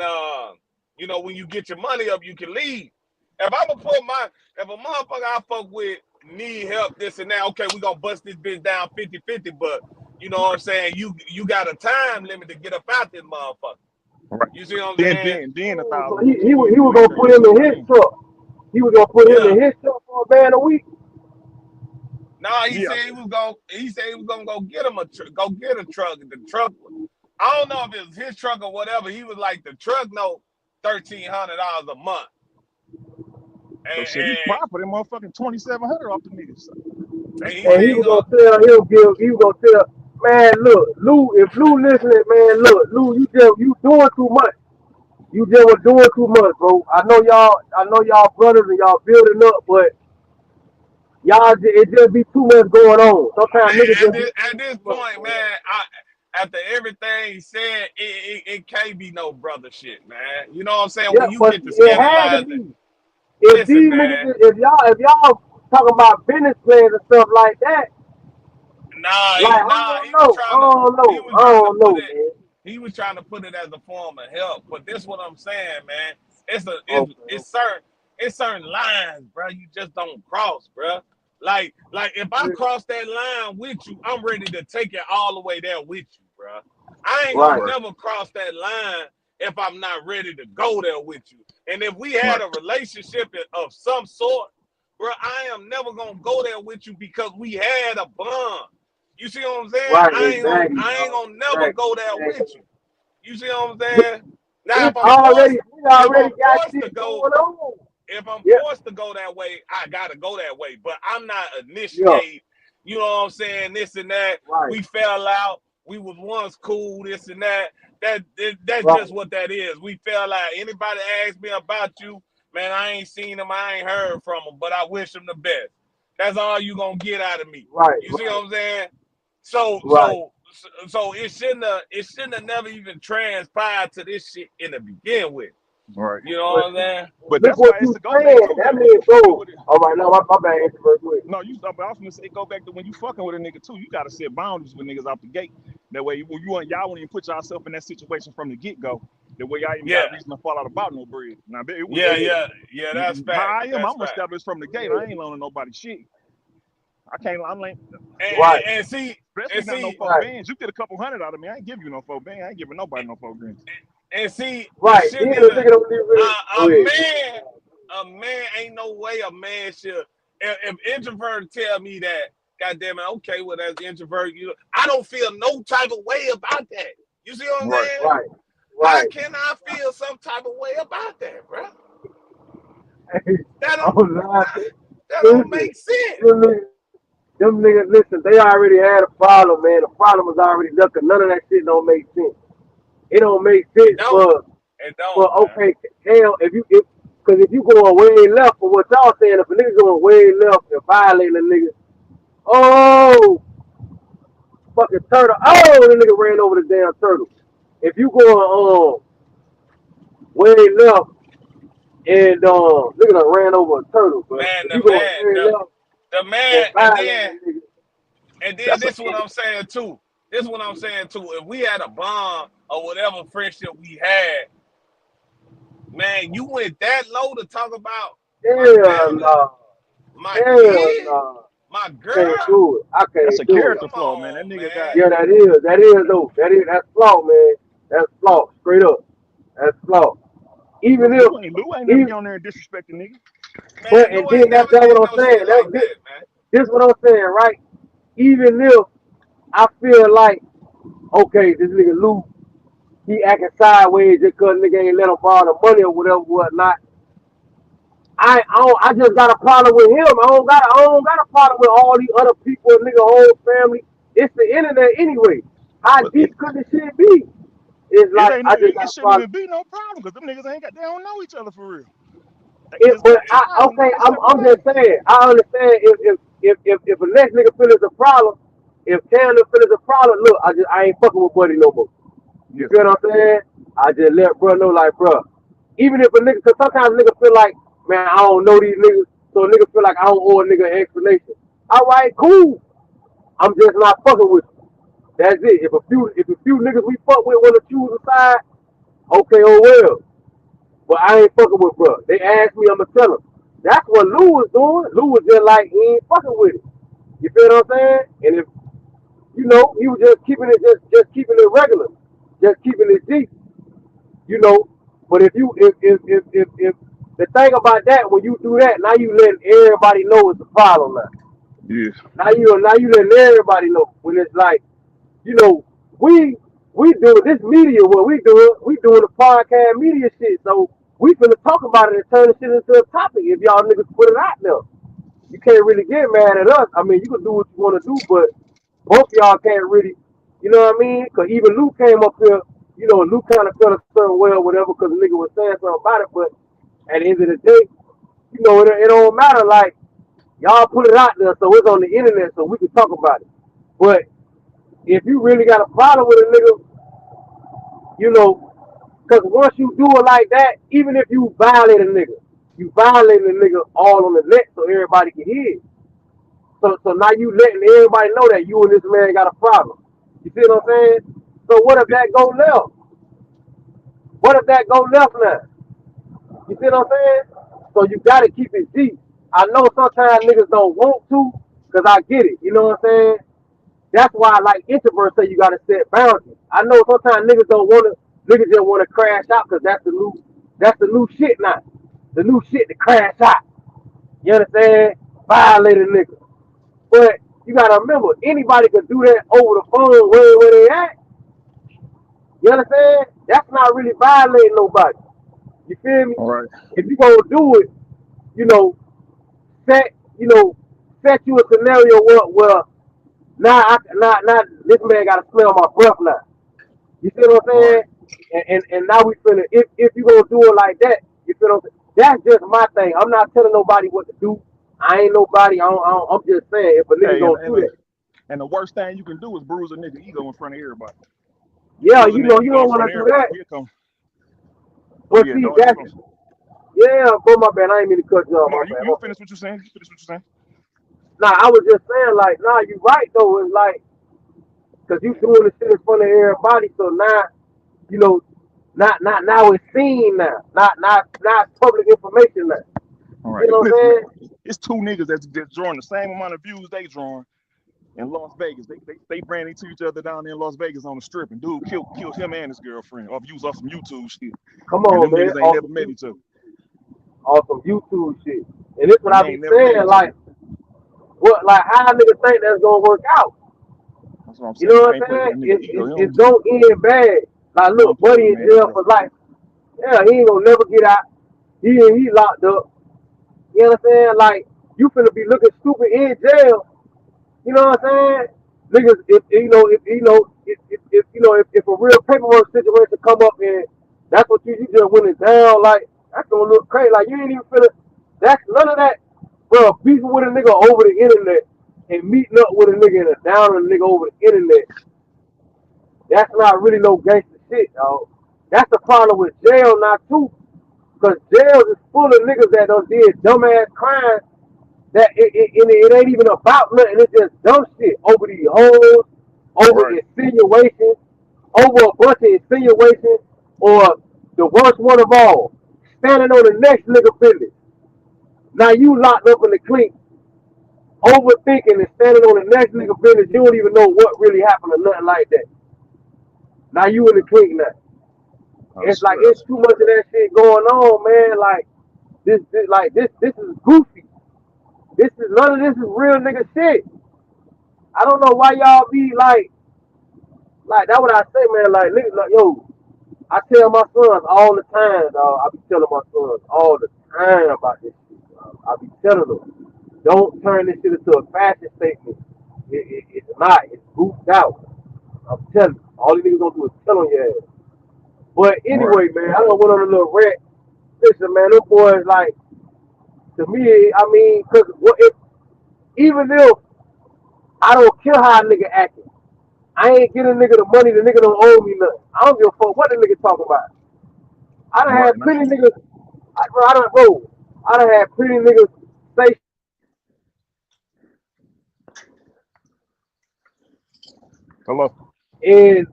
S1: when you get your money up, you can leave. If a motherfucker I fuck with need help, this and that, okay, we gonna bust this bitch down 50-50, but you know what I'm saying, you got a time limit to get up out this motherfucker.
S3: Right.
S1: You see what I'm
S3: Then
S1: saying?
S3: then a
S2: So
S3: thousand
S2: he,
S3: go
S2: he,
S3: to
S2: was-
S3: you
S2: he was
S3: before you
S2: gonna
S3: bring
S2: put
S3: that
S2: him
S3: shit
S2: in
S3: back
S2: his
S3: in.
S2: truck. He was gonna put him
S1: Yeah.
S2: in his truck for $1 a week.
S1: No, he
S3: Yeah.
S1: said he was gonna go get him go get a truck. The truck, I don't know if it was his truck or whatever. He was like, the truck no $1,300 a month.
S3: So shit, he
S1: And,
S3: probably put that motherfucking 2,700 off the niggas. That's
S1: and he
S2: And
S1: said
S3: crazy.
S2: he
S1: he
S2: was
S1: gonna,
S2: gonna tell he was gonna tell, man, look, Lou, if Lou listening, man, look, Lou, you doing too much. You just were doing too much, bro. I know y'all brothers and y'all building up, but it just be too much going on. Sometimes niggas
S1: at
S2: just be
S1: this,
S2: doing
S1: at this
S2: too much,
S1: point,
S2: man.
S1: man, after everything he said, it can't be no brother shit, man. You know what I'm saying?
S2: Yeah,
S1: When you
S2: but
S1: get to
S2: it had to
S1: scandalizing,
S2: be. If
S1: listen,
S2: these
S1: man.
S2: niggas, if y'all talking about business plans and stuff like that, like
S1: He was trying to, he was
S2: I
S1: trying to
S2: don't
S1: put
S2: know,
S1: it,
S2: man.
S1: he was trying to put it as a form of help. But this what I'm saying, man.
S2: Okay,
S1: It's certain lines, bro. You just don't cross, bro. Like if I
S2: okay.
S1: cross that line with you, I'm ready to take it all the way there with you, bro. I ain't gonna
S2: Right,
S3: Right.
S1: never cross that line if I'm not ready to go there with you. And if we had
S3: Right.
S1: a relationship of some sort, bro, I am never gonna go there with you because we had a bond. You see what I'm saying?
S2: right, exactly,
S1: I ain't
S2: dog.
S1: gonna never
S2: Exactly,
S1: go there with
S2: exactly.
S1: you. You see what I'm saying? Now
S2: We
S1: if
S2: already
S1: I'm
S2: got
S1: forced to
S2: shit going
S1: go,
S2: on.
S1: if I'm
S2: Yeah,
S1: forced to go that way, I gotta go that way. But I'm not
S2: yeah,
S1: initiate, you know what I'm saying, this and that.
S2: right,
S1: We fell out, we was once cool, this and that. That's
S2: right,
S1: just what that is. We fell out. Anybody ask me about you, man, I ain't seen him, I ain't heard from him, but I wish him the best. That's all you gonna get out of me.
S2: right,
S1: You see
S2: right,
S1: what I'm saying? So
S2: right.
S1: so so it shouldn't have never even transpired to this shit in the begin with.
S3: Right.
S1: You know
S2: But
S1: what I'm
S2: see,
S1: saying?
S3: But
S2: look
S3: that's
S2: what
S3: why it's
S2: you
S3: to go back
S2: saying.
S3: to
S2: That
S3: that when you
S2: means
S3: fucking
S2: go.
S3: with it.
S2: All right, no, my bad, introvert. Quick.
S3: No, but I was gonna say go back to when you fucking with a nigga too. You gotta set boundaries with niggas out the gate. That way, when y'all won't even put yourself in that situation from the get go. That way, y'all even got
S1: Yeah.
S3: a reason to fall out about no bread. Now,
S1: Yeah, yeah, yeah, that's
S3: how
S1: fact.
S3: I am,
S1: That's
S3: I'm
S1: fact.
S3: established from the gate.
S2: Yeah,
S3: I ain't loaning nobody shit. I can't. I'm like,
S1: And,
S2: right,
S1: and, and see,
S3: especially
S1: and
S3: not no
S1: see,
S3: four
S2: right,
S3: bands. You get a couple hundred out of me. I ain't give you no four bands. I ain't giving nobody no four bands.
S1: and see, it
S2: right. Then
S1: shouldn't
S2: the
S1: even
S2: nigga don't even
S1: a
S2: go ahead.
S1: a man ain't no way a man should if introvert tell me that, God damn it, okay, well as the introvert, I don't feel no type of way about that. You see what I'm
S3: Right.
S1: saying?
S2: Right,
S1: How
S2: right.
S1: can I feel some type of way about that, bro?
S2: Hey,
S1: That don't
S2: I'm lying.
S1: that don't
S2: Listen,
S1: make sense.
S2: them niggas, listen, they already had a problem, man. The problem was already done 'cause none of that shit don't make sense. It don't make
S1: It
S2: sense
S1: don't. It don't, man.
S2: okay, hell, because if you going way left for what y'all saying, if a nigga going way left and violating a nigga, oh, fucking turtle, oh, the nigga ran over the damn turtle. If you going way left and nigga done ran over a turtle, but
S1: Man,
S2: if you going way left
S1: the
S2: and
S1: man,
S2: violating a nigga,
S1: and then
S3: That's a
S1: this is what I'm saying too. This is what I'm saying too. If we had a bond or whatever friendship we had, man, you went that low to talk about my
S2: hell
S1: family,
S2: no,
S1: my
S2: hell
S1: kid,
S2: no,
S1: my
S2: can't
S1: girl.
S2: do it. I
S3: that's a
S2: can't do it.
S3: character
S1: Come
S3: flaw, man. That
S1: on,
S3: nigga got.
S1: man.
S2: Yeah, that is though. That's flawed, man. That's flawed, straight up. That's flawed.
S3: But
S2: Even if,
S3: Lou ain't never
S2: even,
S3: get on there and disrespect the nigga.
S2: but
S1: Man,
S2: and
S1: Lou
S2: then
S1: ain't
S2: that's
S1: never
S2: what
S1: did
S2: I'm
S1: no
S2: saying.
S1: shit like that, man.
S2: This what I'm saying, right? Even if I feel like, okay, this nigga Lou, he acting sideways just cause nigga ain't let him borrow the money or whatever, whatnot. I just got a problem with him. I don't got a problem with all these other people, nigga, whole family. It's the internet anyway. How
S3: But
S2: deep could the shit be? It's
S3: it
S2: like
S3: ain't
S2: I
S3: no.
S2: just
S3: It
S2: got a
S3: shouldn't
S2: problem.
S3: even be no problem because them niggas ain't got. They don't know each other for real. They
S2: It,
S3: just
S2: but
S3: got tired and
S2: okay,
S3: got their separate
S2: I'm just
S3: ways.
S2: saying. I understand if a next nigga feel it's a problem, if Chandler feel it's a problem, look, I ain't fucking with Buddy no more. You
S3: Yeah.
S2: feel what I'm saying? I just let bro know, like, bro, even if a nigga, cause sometimes nigga feel like, man, I don't know these niggas, so a nigga feel like I don't owe a nigga an explanation. All right, cool. I'm just not fucking with you. That's it. If a few niggas we fuck with want to choose a side, okay, oh well. But I ain't fucking with bro. They asked me, I'ma tell them. That's what Lou was doing. Lou was just like he ain't fucking with it. You feel what I'm saying? And if You know, he was just keeping it regular, just keeping it deep. You know, but if the thing about that, when you do that, now you letting everybody know it's a problem now.
S3: Yes.
S2: Now you letting everybody know when it's like, you know, we we do this media what we doing the podcast media shit. So we finna talk about it and turn the shit into a topic if y'all niggas put it out there. You can't really get mad at us. I mean, you can do what you want to do, but both of y'all can't really, you know what I mean? Because even Luke came up here, you know, Luke kind of felt a certain way or whatever because the nigga was saying something about it. But at the end of the day, you know, it don't matter. Like, y'all put it out there, so it's on the internet, so we can talk about it. But if you really got a problem with a nigga, you know, because once you do it like that, even if you violate a nigga, you violate a nigga all on the net so everybody can hear it. So now you letting everybody know that you and this man got a problem. You see what I'm saying? So what if that go left? What if that go left now? You see what I'm saying? So you gotta keep it deep. I know sometimes niggas don't want to, cause I get it. You know what I'm saying? That's why like introverts say you gotta set boundaries. I know sometimes niggas don't wanna niggas just wanna crash out cause that's the new shit now. The new shit to crash out. You understand? Violate a nigga. But you gotta remember, anybody can do that over the phone where they at. You understand? That's not really violating nobody. You feel me?
S3: All right.
S2: If you gonna do it, you know, set you know, set you a scenario where now this man gotta smell my breath now. You see what I'm
S3: All right.
S2: saying? And now we finna if you gonna do it like that, you feel what I'm saying? That's just my thing. I'm not telling nobody what to do. I ain't nobody. I'm just saying if a nigga
S3: Hey, and,
S2: gonna
S3: and
S2: do
S3: the
S2: that,
S3: and the worst thing you can do is bruise a nigga ego in front of everybody.
S2: yeah,
S3: Bruise a
S2: you know
S3: nigga
S2: you
S3: ego in
S2: don't
S3: front
S2: wanna
S3: of
S2: do
S3: everybody.
S2: that.
S3: Here come. Oh
S2: But
S3: yeah,
S2: see,
S3: no, you
S2: that's
S3: go.
S2: yeah, bro, my bad. I ain't mean to cut you off,
S3: No,
S2: my
S3: you
S2: bad.
S3: you finish what you saying. You finish what you saying.
S2: Nah, I was just saying, like, nah, you right though. It's like, cause you doing the shit in front of everybody, so now, you know, not now it's seen now, not public information now.
S3: All
S2: You
S3: right.
S2: see what I'm
S3: Listen, man.
S2: saying?
S3: It's two niggas that's drawing the same amount of views they drawing in Las Vegas. They ran into each other down there in Las Vegas on the strip, and dude killed him and his girlfriend off views off some YouTube shit.
S2: Come
S3: And
S2: on,
S3: them
S2: man,
S3: niggas ain't never met each other.
S2: awesome YouTube shit. And this what
S3: And
S2: I
S3: they
S2: be
S3: ain't never met
S2: saying,
S3: each other.
S2: like, what, like, how a nigga think that's gonna work out?
S3: That's what I'm
S2: You
S3: saying.
S2: know
S3: You
S2: what
S3: can't
S2: I'm
S3: play with
S2: saying?
S3: a nigga ego.
S2: It's gonna end bad. Like,
S3: You don't
S2: look,
S3: play
S2: buddy
S3: with a
S2: in
S3: man
S2: jail
S3: ego.
S2: for life. Yeah, he ain't gonna never get out. He locked up. You know what I'm saying? Like, you finna be looking stupid in jail. You know what I'm saying? Niggas, if you know, if you know, if a real paperwork situation come up and that's what you just went it down, like that's gonna look crazy. Like you ain't even finna. That's none of that, bro. Beefing with a nigga over the internet and meeting up with a nigga and down a nigga over the internet. That's not really no gangster shit, dog. That's the problem with jail now too, cause jails is full of niggas that done did dumbass crimes that it ain't even about nothing. It's just dumb shit over these hoes, over
S3: Right.
S2: insinuations, over a bunch of insinuations, or the worst one of all, standing on the next nigga business. Now you locked up in the clink, overthinking and standing on the next nigga business. You don't even know what really happened or nothing like that. Now you in the clink now.
S3: I
S2: It's like
S3: swear.
S2: it's too much of that shit going on, man. Like this is goofy. This is none of this is real nigga shit. I don't know why y'all be like that. What I say, man. Like niggas, like yo, I tell my sons all the time, dog. I be telling my sons all the time about this shit. Dog. I be telling them, don't turn this shit into a fashion statement. It's not. It's goofed out. I'm telling you. All these niggas gonna do is tell on your ass. But
S3: Right.
S2: anyway, man, I don't went on a little rant. Listen, man, them boys like to me. I mean, cause what if even if I don't care how a nigga acting. I ain't getting a nigga the money, the nigga don't owe me nothing. I don't give a fuck what the nigga talking about. I done
S3: Right.
S2: had
S3: Now,
S2: plenty niggas, I don't know. I done had plenty niggas say
S3: hello.
S2: and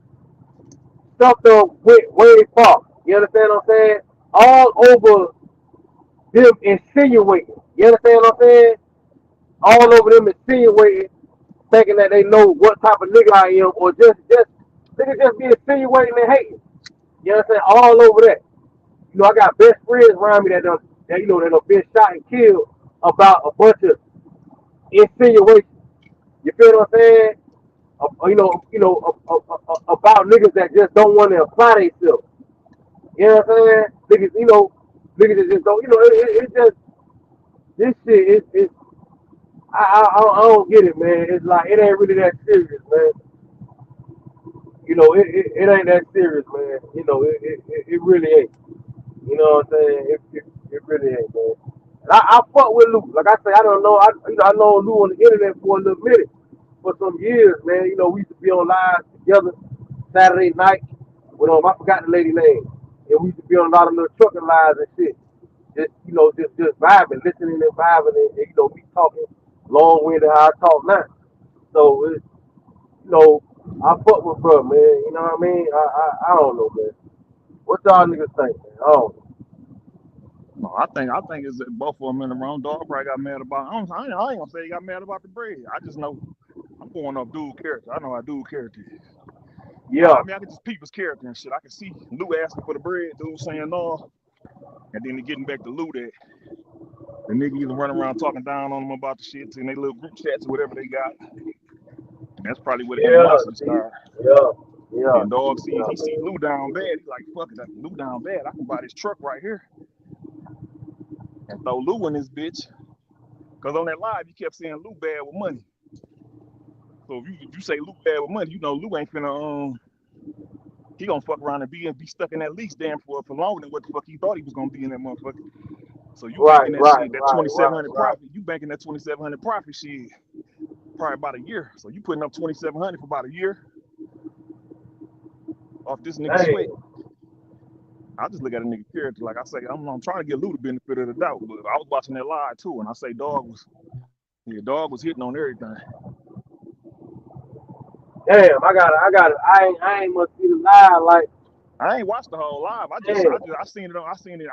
S2: stuff done went way far. You understand what I'm saying? All over them insinuating. You understand what I'm saying? All over them insinuating thinking that they know what type of nigga I am, or just niggas just be insinuating and hating. You know what I'm saying? All over that. You know, I got best friends around me that that been shot and killed about a bunch of insinuations. You feel what I'm saying? About niggas that just don't want to apply themselves. You know what I'm saying? Niggas that just don't. It's just this shit. I don't get it, man. It's like it ain't really that serious, man. It ain't that serious, man. It really ain't. You know what I'm saying? It really ain't, man. And I fuck with Lou. Like I say, I don't know. I know Lou on the internet for a little minute, for some years, man. We used to be on live together Saturday night. With I forgot the lady name. And we used to be on a lot of little trucking lives and shit. Just vibing, listening and vibing, and me talking long winded how I talk now. So it's you know, I fuck with bro, man. You know what I mean? I don't know, man. What y'all niggas think, man? I don't know.
S3: No, I think it's that both of them in the wrong. Dog probably got mad about. I ain't gonna say he got mad about the bread. I just know I'm going off dude character. I know how dude character is.
S2: Yeah,
S3: I can just peep his character and shit. I can see Lou asking for the bread, dude saying no, and then he getting back to Lou that the nigga either running around talking down on them about the shit in their little group chats or whatever they got. And that's probably where the
S2: yeah,
S3: animosity
S2: see,
S3: started.
S2: yeah,
S3: And dog
S2: yeah,
S3: he see Lou down bad. He's like, fuck it, Lou down bad. I can buy this truck right here and throw Lou in this bitch. Cause on that live you kept saying Lou bad with money. So if you say Lou bad with money, Lou ain't finna he gonna fuck around and be stuck in that lease damn for longer than what the fuck he thought he was gonna be in that motherfucker. So you banking that shit, that 2,700 profit. You banking that 2,700 profit shit probably about a year. So you putting up 2,700 for about a year off this nigga sweat. I just look at a nigga character like I say. I'm trying to get Lou the benefit of the doubt, but I was watching that live too, and I say dog was hitting on everything.
S2: Damn, I ain't must see the live like.
S3: I ain't watched the whole live. I seen it.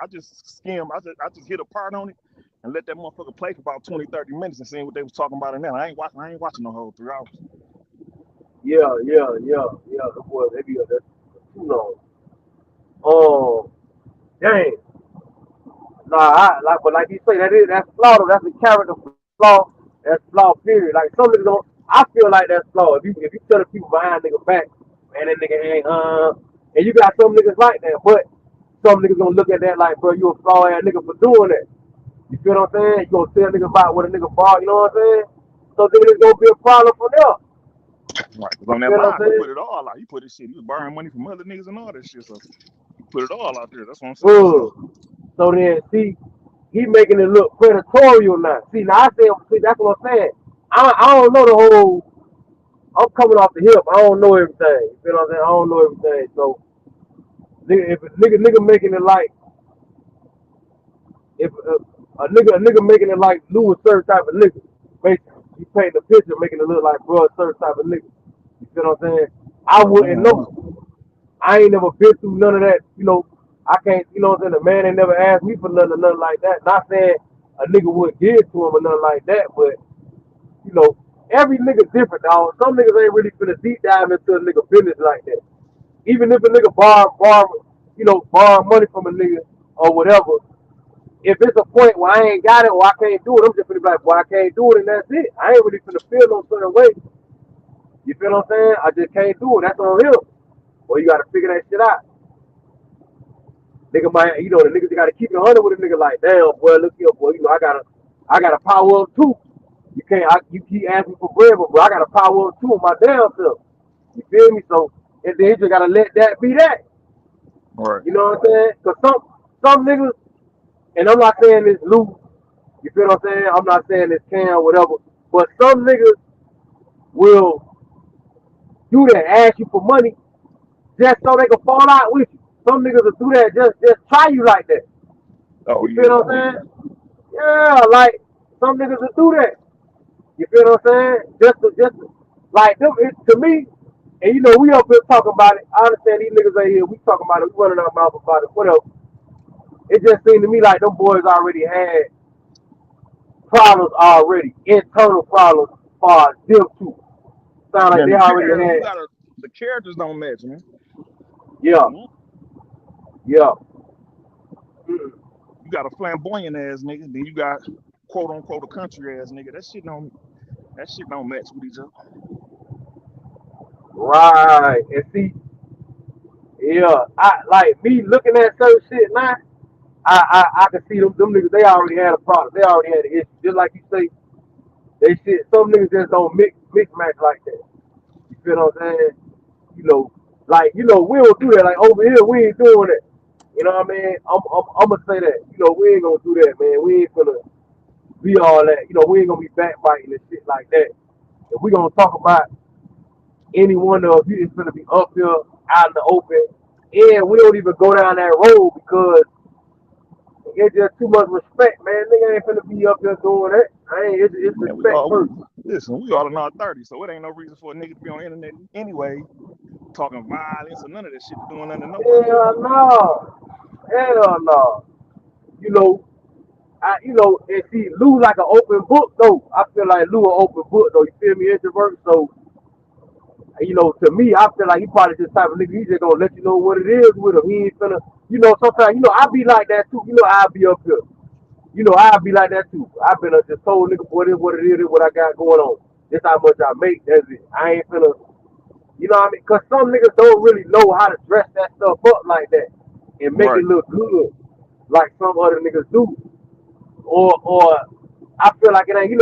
S3: I just skimmed. I just hit a part on it and let that motherfucker play for about 20, 30 minutes and seeing what they was talking about in there. I ain't watching the whole 3 hours.
S2: Yeah. The boy, maybe that's too long. Dang. But like you say, that's flawed. That's a character flaw. That's flawed. Period. Like some niggas don't. I feel like that's flawed. If you tell the people behind nigga back, man, that nigga ain't and you got some niggas like that, but some niggas gonna look at that like, bro, you a flawed ass nigga for doing that. You feel what I'm saying? You gonna tell niggas about what a nigga bought, you know what I'm saying? So then it's gonna be a problem from there.
S3: Right, because on that live, he put it all out. He put his shit. He was borrowing money from other niggas and all that shit. So he put it all out there. That's what I'm saying.
S2: So then, see, he making it look predatorial now. See, now that's what I'm saying. I don't know the whole. I'm coming off the hip. I don't know everything. You feel what I'm saying? I don't know everything. So, if a nigga making it like, if a nigga making it like Lou a certain type of nigga, basically, he painting the picture, making it look like bro a certain type of nigga. You feel what I'm saying? I wouldn't know. I ain't never been through none of that. I can't. You know what I'm saying? The man ain't never asked me for nothing like that. Not saying a nigga would give to him or nothing like that, but every nigga different, dog. Some niggas ain't really finna deep dive into a nigga business like that. Even if a nigga borrow money from a nigga or whatever, if it's a point where I ain't got it or I can't do it, I'm just finna be like, well, I can't do it and that's it. I ain't really finna feel no certain way. You feel what I'm saying? I just can't do it. That's on him. Well, you gotta figure that shit out. Nigga might, the niggas gotta keep it 100 with a nigga like, damn, boy, look here, boy, I gotta power up too. You keep asking for bread, but bro, I gotta power up too on my damn self. You feel me? So, and then you just gotta let that be that.
S3: Right.
S2: You know what I'm saying? Cause some niggas, and I'm not saying this Lou, you feel what I'm saying? I'm not saying this Cam, whatever, but some niggas will do that, ask you for money, just so they can fall out with you. Some niggas will do that, just try you like that.
S3: Oh,
S2: you feel what I'm saying? Yeah, like some niggas will do that. You feel what I'm saying? Just like them, to me, and we up here talking about it. I understand these niggas ain't here. We talking about it. We running our mouth about it. Whatever. It just seemed to me like them boys already had problems already, internal problems for them too. Sound like
S3: Man,
S2: they
S3: the
S2: already
S3: characters,
S2: had.
S3: the characters don't match, man.
S2: Yeah, yeah. Mm.
S3: You got a flamboyant ass nigga, then you got quote unquote a country ass nigga. That shit don't match with each other.
S2: Right. And see, yeah, I like me looking at certain shit now. I can see them niggas. They already had a problem. They already had an issue. Just like you say, they shit. Some niggas just don't mix match like that. You feel what I'm saying? You know, like we don't do that. Like over here, we ain't doing that. You know what I mean? I'm gonna say that. You know, we ain't gonna do that, man. We ain't gonna be all that. You know, we ain't gonna be backbiting and shit like that. If we gonna talk about any one of you, it's gonna be up here out in the open, and we don't even go down that road because it's just too much respect, man. Nigga ain't finna be up there doing that. It's
S3: Man,
S2: respect first.
S3: we all in our 30s, so it ain't no reason for a nigga to be on the internet anyway, talking violence or none of that shit, doing nothing to nobody.
S2: Hell no. Hell no. You know, and see, Lou like an open book though. I feel like Lou an open book though. You feel me, introvert? So, to me, I feel like he probably just type of nigga. He just gonna let you know what it is with him. He ain't finna, sometimes, I be like that too. I be up here. I be like that too. I've been just told nigga what it is, what I got going on. This how much I make. That's it. I ain't finna, you know what I mean? Cause some niggas don't really know how to dress that stuff up like that and make
S3: Right.
S2: it look good, like some other niggas do. Or I feel like it ain't,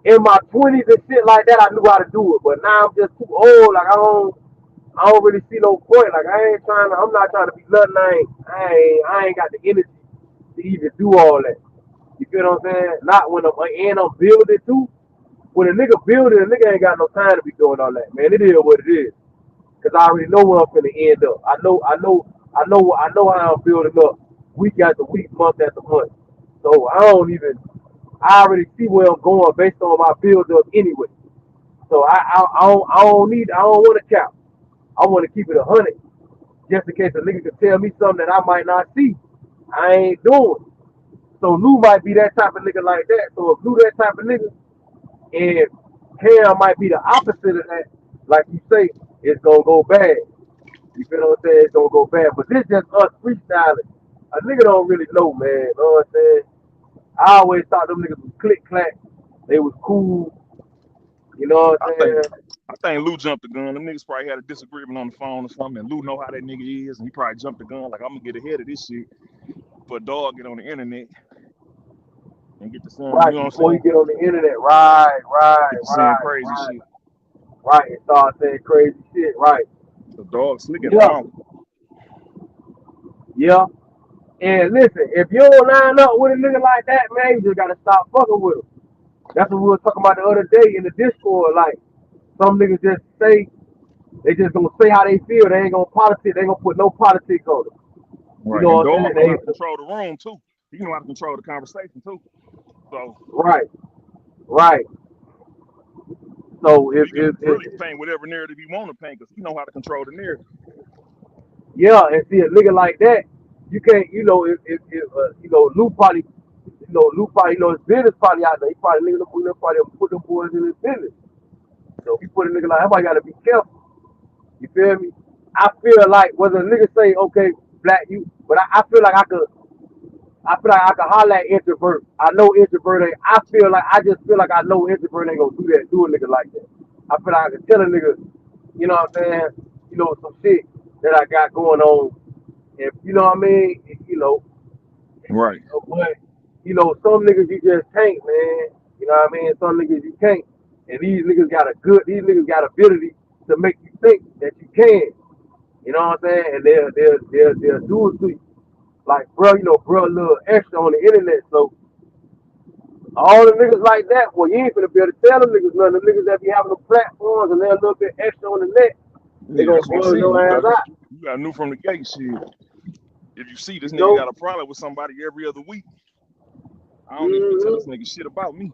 S2: in my 20s and shit like that, I knew how to do it. But now I'm just too old. Like I don't really see no point. Like I'm not trying to be nothing. I ain't got the energy to even do all that. You feel what I'm saying? Not when I'm building too. When a nigga building, a nigga ain't got no time to be doing all that, man. It is what it is. Cause I already know where I'm finna end up. I know how I'm building up week after week, month after month. So I already see where I'm going based on my build up anyway. So I don't want to cap. I want to keep it 100, just in case a nigga can tell me something that I might not see. I ain't doing. So Lou might be that type of nigga like that. So if Lou that type of nigga, and Cam might be the opposite of that, like you say, it's gonna go bad. You feel what I'm saying? It's gonna go bad. But this just us freestyling. A nigga don't really know, man. You know what I'm saying? I always thought them niggas was click clack. They was cool. You know what
S3: I
S2: I'm
S3: think
S2: saying?
S3: I think Lou jumped the gun. Them niggas probably had a disagreement on the phone or something, and Lou know how that nigga is, and he probably jumped the gun like I'm gonna get ahead of this shit for a dog get on the internet and get to saying, you
S2: Right,
S3: know what I'm
S2: before you
S3: saying?
S2: get on the internet. Right,
S3: Get
S2: right,
S3: to saying
S2: right,
S3: crazy
S2: right.
S3: shit.
S2: Right, and start saying crazy shit. Right.
S3: The dog slick at the
S2: Yeah,
S3: mouth.
S2: yeah. And listen, if you don't line up with a nigga like that, man, you just gotta stop fucking with him. That's what we were talking about the other day in the Discord. Like, some niggas just say, they just gonna say how they feel. They ain't gonna politics. They ain't gonna put no politics on it. You
S3: Right.
S2: know
S3: And
S2: what I'm
S3: dog know how
S2: saying?
S3: to control the room too. He know how to control the conversation too. So
S2: Right, right. So
S3: he can really paint whatever narrative he want to paint because he know how to control the narrative.
S2: yeah, and see a nigga like that, you can't, Lou probably, his business probably out there. He probably probably put them boys in his business. So if you put a nigga like that, I gotta be careful. You feel me? I feel like whether a nigga say, okay, black you, but I feel like I could holler at introvert. I know introvert ain't. I just feel like I know introvert ain't gonna do a nigga like that. I feel like I can tell a nigga, you know what I'm saying? Some shit that I got going on. And you know what I mean?
S3: Right.
S2: But some niggas you just can't, man. You know what I mean? Some niggas you can't. And these niggas got ability to make you think that you can. You know what I'm saying? And they'll do it to you. Like, bro, a little extra on the internet. So all the niggas like that, well, you ain't gonna be able to tell them niggas nothing. The niggas that be having the platforms and they're a little bit extra on the net, they
S3: Yeah,
S2: gonna
S3: that's what I'm
S2: blow
S3: saying.
S2: your ass out.
S3: You got new from the gate shit. If you see this
S2: You
S3: nigga
S2: know?
S3: got a problem with somebody every other week, I don't need to be telling this
S2: Mm-hmm.
S3: nigga shit about me.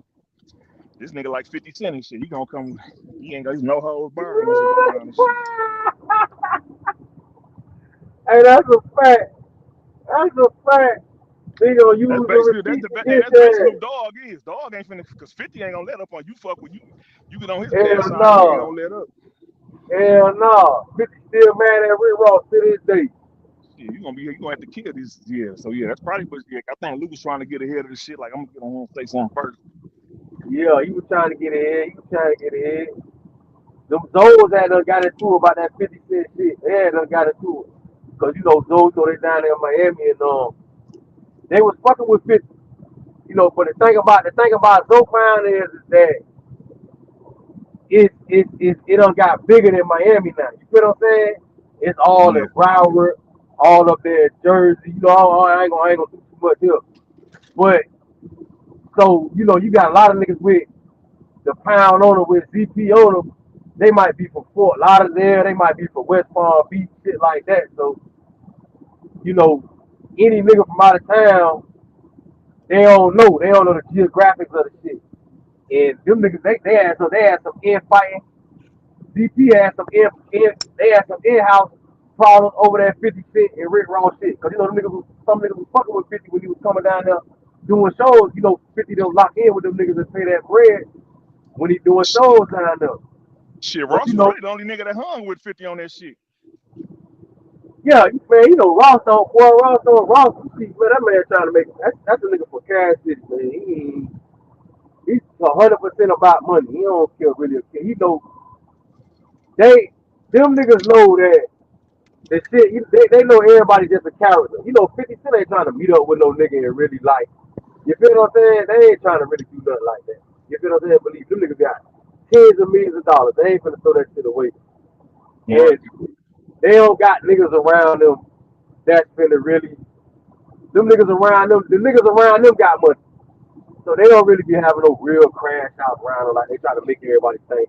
S3: This nigga like 50 Cent and shit. He gonna come. He ain't got his no holds barred on Instagram and shit.
S2: Hey, that's a fact. That's a fact. Nigga gonna use
S3: That's
S2: the
S3: basically
S2: receipt to
S3: hey,
S2: get
S3: that's basically
S2: that.
S3: who Dog is. Dog ain't finna because 50 ain't gonna let up on you. Fuck with you. You get on his bad
S2: Hell
S3: side, he ain't
S2: no.
S3: gonna let up.
S2: Hell no. 50 still mad at Rick Ross to this day.
S3: Shit, you gonna have to kill these. Yeah, so yeah, that's probably what. Yeah, I think Luke was trying to get ahead of the shit. Like I'm gonna get on him and say something first.
S2: Yeah, he was trying to get ahead. He was trying to get ahead. Them Zoes that done got into it about that 50 cent shit. They had done got into it. Cause you know Zoe, so they down there in Miami and they was fucking with 50. You know, but the thing about Zoe Crown is that it done got bigger than Miami now. You feel what I'm saying? It's all in
S3: Yeah,
S2: Broward, all up there in Jersey. You know, I ain't gonna do too much here. But so, you know, you got a lot of niggas with the pound on them, with ZP on them. They might be from Fort Lauderdale, they might be from West Palm Beach, shit like that. So, you know, any nigga from out of town, they don't know. They don't know the geographics of the shit. And them niggas, they had some infighting. DP had they had some in-house problems over that 50 Cent and Rick Ross shit. Cause you know some niggas was fucking with 50 when he was coming down there doing shows. You know, 50 them lock in with them niggas and pay that bread when he doing shows down there.
S3: shit.
S2: But
S3: Ross
S2: you
S3: was
S2: know,
S3: really the only nigga that hung with 50 on that shit.
S2: yeah, man, you know Ross, see, man, that man trying to make that's a nigga for cash shit, man. He's 100% about money. He don't care really. He know they them niggas know that the shit, they know everybody just a character. You know, 50 Cent ain't trying to meet up with no nigga and really like. You feel what I'm saying? They ain't trying to really do nothing like that. You feel what I'm saying? Believe them niggas got tens of millions of dollars. They ain't finna throw that shit away.
S3: Right.
S2: And they don't got niggas around them that's finna really. Them niggas around them, the niggas around them got money. So they don't really be having no real crash out around them like they try to make everybody think.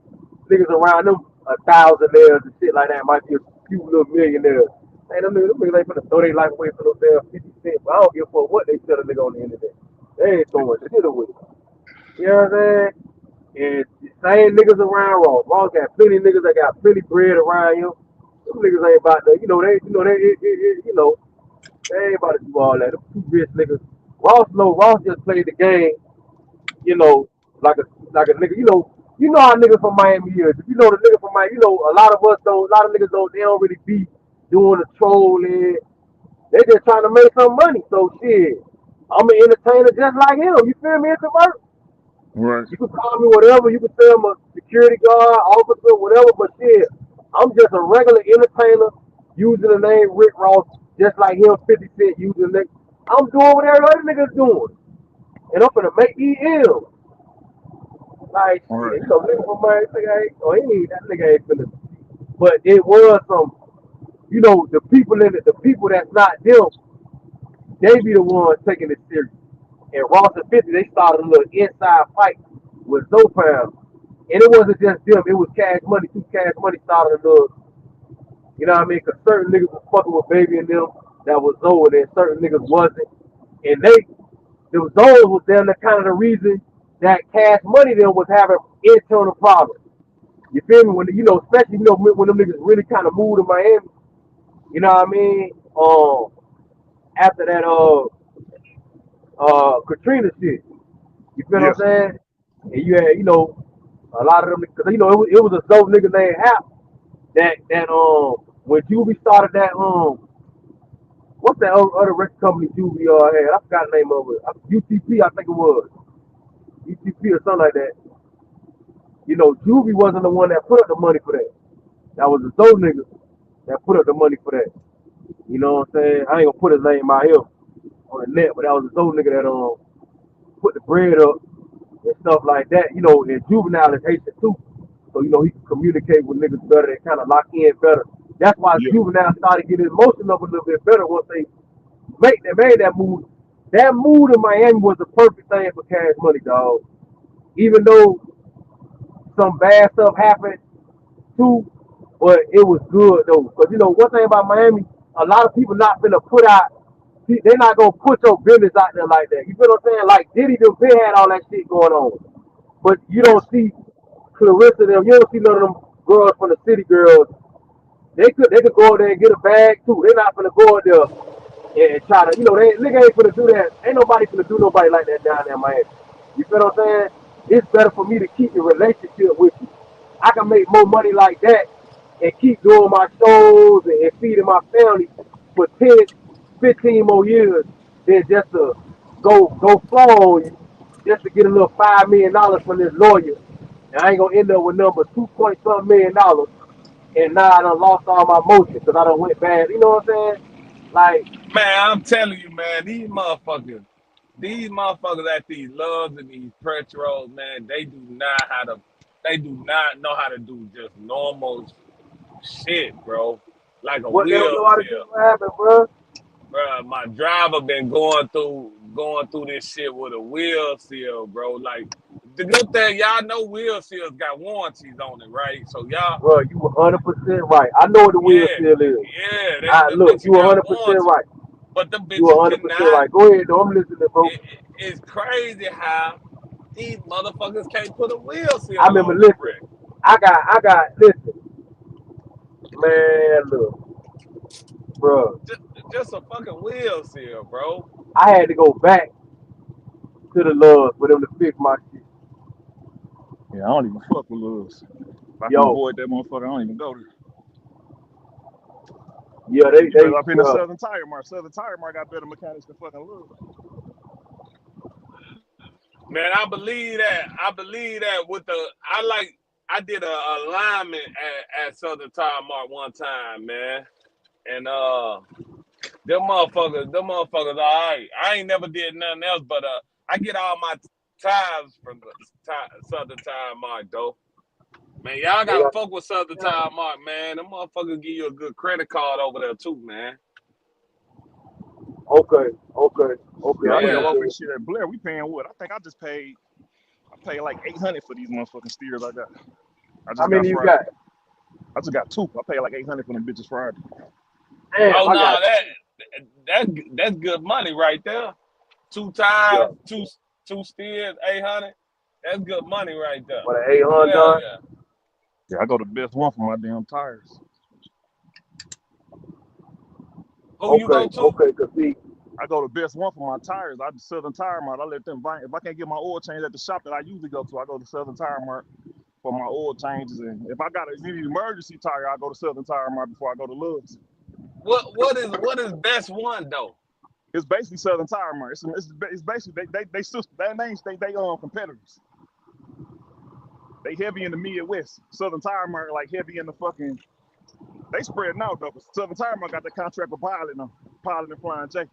S2: Niggas around them, a thousandaires and shit like that might be a few little millionaires. Hey, them niggas ain't finna throw their life away for no damn 50 cents. But I don't give a fuck what they tell a nigga on the internet. They ain't throwing shit away. You know what I'm saying? And the same niggas around Ross. Ross got plenty of niggas that got plenty bread around him. Them niggas ain't about to, they ain't about to do all that. Them two rich niggas. Ross just played the game, you know, like a nigga, you know how niggas from Miami is. If you know the nigga from Miami, you know a lot of niggas don't, they don't really be doing the trolling. They just trying to make some money. So shit, I'm an entertainer just like him. You feel me, introvert?
S3: Right.
S2: You can call me whatever. You can say I'm a security guard, officer, whatever. But shit, I'm just a regular entertainer using the name Rick Ross, just like him, 50 Cent using the name. I'm doing what every other nigga's doing. And I'm gonna make these M's. Like
S3: All
S2: shit,
S3: right.
S2: you know, nigga from my nigga ain't, oh, he ain't, that nigga ain't finna. But it was some, you know, the people in it, the people that's not them, they be the ones taking it serious. And Ross and 50, they started a little inside fight with Zopan. And it wasn't just them, it was Cash Money too. Cash Money started a little, you know what I mean? Because certain niggas was fucking with Baby and them that was Zoe, and then certain niggas wasn't. And them Zoes was them the kind of the reason that Cash Money them was having internal problems. You feel me? When especially when them niggas really kind of moved to Miami. You know what I mean? After that Katrina shit. You feel
S3: Yeah.
S2: what I'm saying? And you had a lot of them because it was a dope nigga named Hap that when Juvie started that what's that other record company Juvie had? I forgot the name of it. UTP I think it was. UTP or something like that. Juvie wasn't the one that put up the money for that. That was the dope nigga that put up the money for that. You know what I'm saying? I ain't gonna put his name out here on the net, but that was the dope nigga that put the bread up and stuff like that. And Juvenile is Haitian too. So, he can communicate with niggas better and kind of lock in better. That's why
S3: Yeah.
S2: Juvenile started getting emotion up a little bit better once they made that move. That move in Miami was the perfect thing for Cash Money, dog. Even though some bad stuff happened too, but it was good though. Because one thing about Miami, a lot of people not gonna put out. They're not gonna put your business out there like that. You feel what I'm saying? Like Diddy them been had all that shit going on, but you don't see Clarissa them. You don't see none of them girls from the city girls. They could go there and get a bag too. They're not gonna go there and try to, they nigga ain't finna do that. Ain't nobody finna do nobody like that down there in Miami. You feel what I'm saying? It's better for me to keep the relationship with you. I can make more money like that and keep doing my shows and feeding my family for 10, 15 more years than just to go fall on you just to get a little $5 million from this lawyer. And I ain't gonna end up with number 2 point something $1 million. And now I done lost all my motion because I done went bad. You know what I'm saying? Like,
S1: Man, I'm telling you, man, these motherfuckers at these loves and these petros, man, they do not know how to do just normal shit, bro. Like a
S2: what they don't
S1: wheel
S2: know how to do
S1: seal.
S2: what happened, bro.
S1: Bro, my driver been going through this shit with a wheel seal, bro. Like the good thing, y'all know wheel seals got warranties on it, right? So y'all,
S2: Bro, you 100% right. I know what the wheel
S1: yeah,
S2: seal is.
S1: yeah, them
S2: Look, you
S1: bitches got
S2: 100%
S1: warranties,
S2: right.
S1: but them
S2: You
S1: bitches
S2: 100%
S1: cannot.
S2: right. Go ahead, though. I'm listening, bro.
S1: It's crazy how these motherfuckers can't put a wheel seal
S2: I remember,
S1: on no
S2: listen.
S1: wreck.
S2: Listen, man, look, bro.
S1: Just a fucking wheel seal, bro.
S2: I had to go back to the Lord for them to fix my shit.
S3: Yeah, I don't even fuck with Loves. If I can
S2: Yo,
S3: avoid that motherfucker, I don't even go there.
S2: yeah,
S3: You better up in the
S2: yeah.
S3: Southern Tire Mart. Southern Tire Mart got better mechanics than fucking Loves.
S1: Man, I believe that. I believe that with the I did a alignment at Southern Tire Mart one time, man. And them motherfuckers all right. I ain't never did nothing else, but I get all my tires from the Southern Tire Mart though. Man, y'all
S2: They
S1: gotta
S2: got,
S1: fuck with Southern Tire Mart, man. Them motherfuckers give you a good credit card over there too, man.
S2: okay.
S3: Yeah,
S2: I
S3: I
S2: know
S3: drove
S1: Yeah.
S3: off
S2: what
S3: this shit at Blair. We paying what? I think I paid like 800 for these motherfucking steers I got. I
S2: how
S3: just got
S2: many you
S3: Friday.
S2: got?
S3: I just got two. I paid like 800 for them bitches Friday.
S1: Oh
S2: Damn, I
S1: no,
S2: got,
S1: that's good money right there. Two
S2: yeah,
S1: tires, two steers, 800. That's good money right there.
S2: what, an 800
S1: Hell
S2: done?
S1: yeah.
S3: Yeah, I go to Best One for my damn tires.
S1: Who you go to?
S2: Cause see,
S3: I go to Best One for my tires. I Southern Tire Mart. I let them buy. If I can't get my oil change at the shop that I usually go to, I go to Southern Tire Mart for my oil changes. And if I got an emergency tire, I go to Southern Tire Mart before I go to Love's.
S1: What is best one though?
S3: It's basically Southern Tire Mart. It's basically they sister. Their names they competitors. They heavy in the Midwest. Southern Tire Mart like heavy in the fucking. They spreading out though. Southern Tire Mart got the contract with Pilot now. Pilot and Flying J.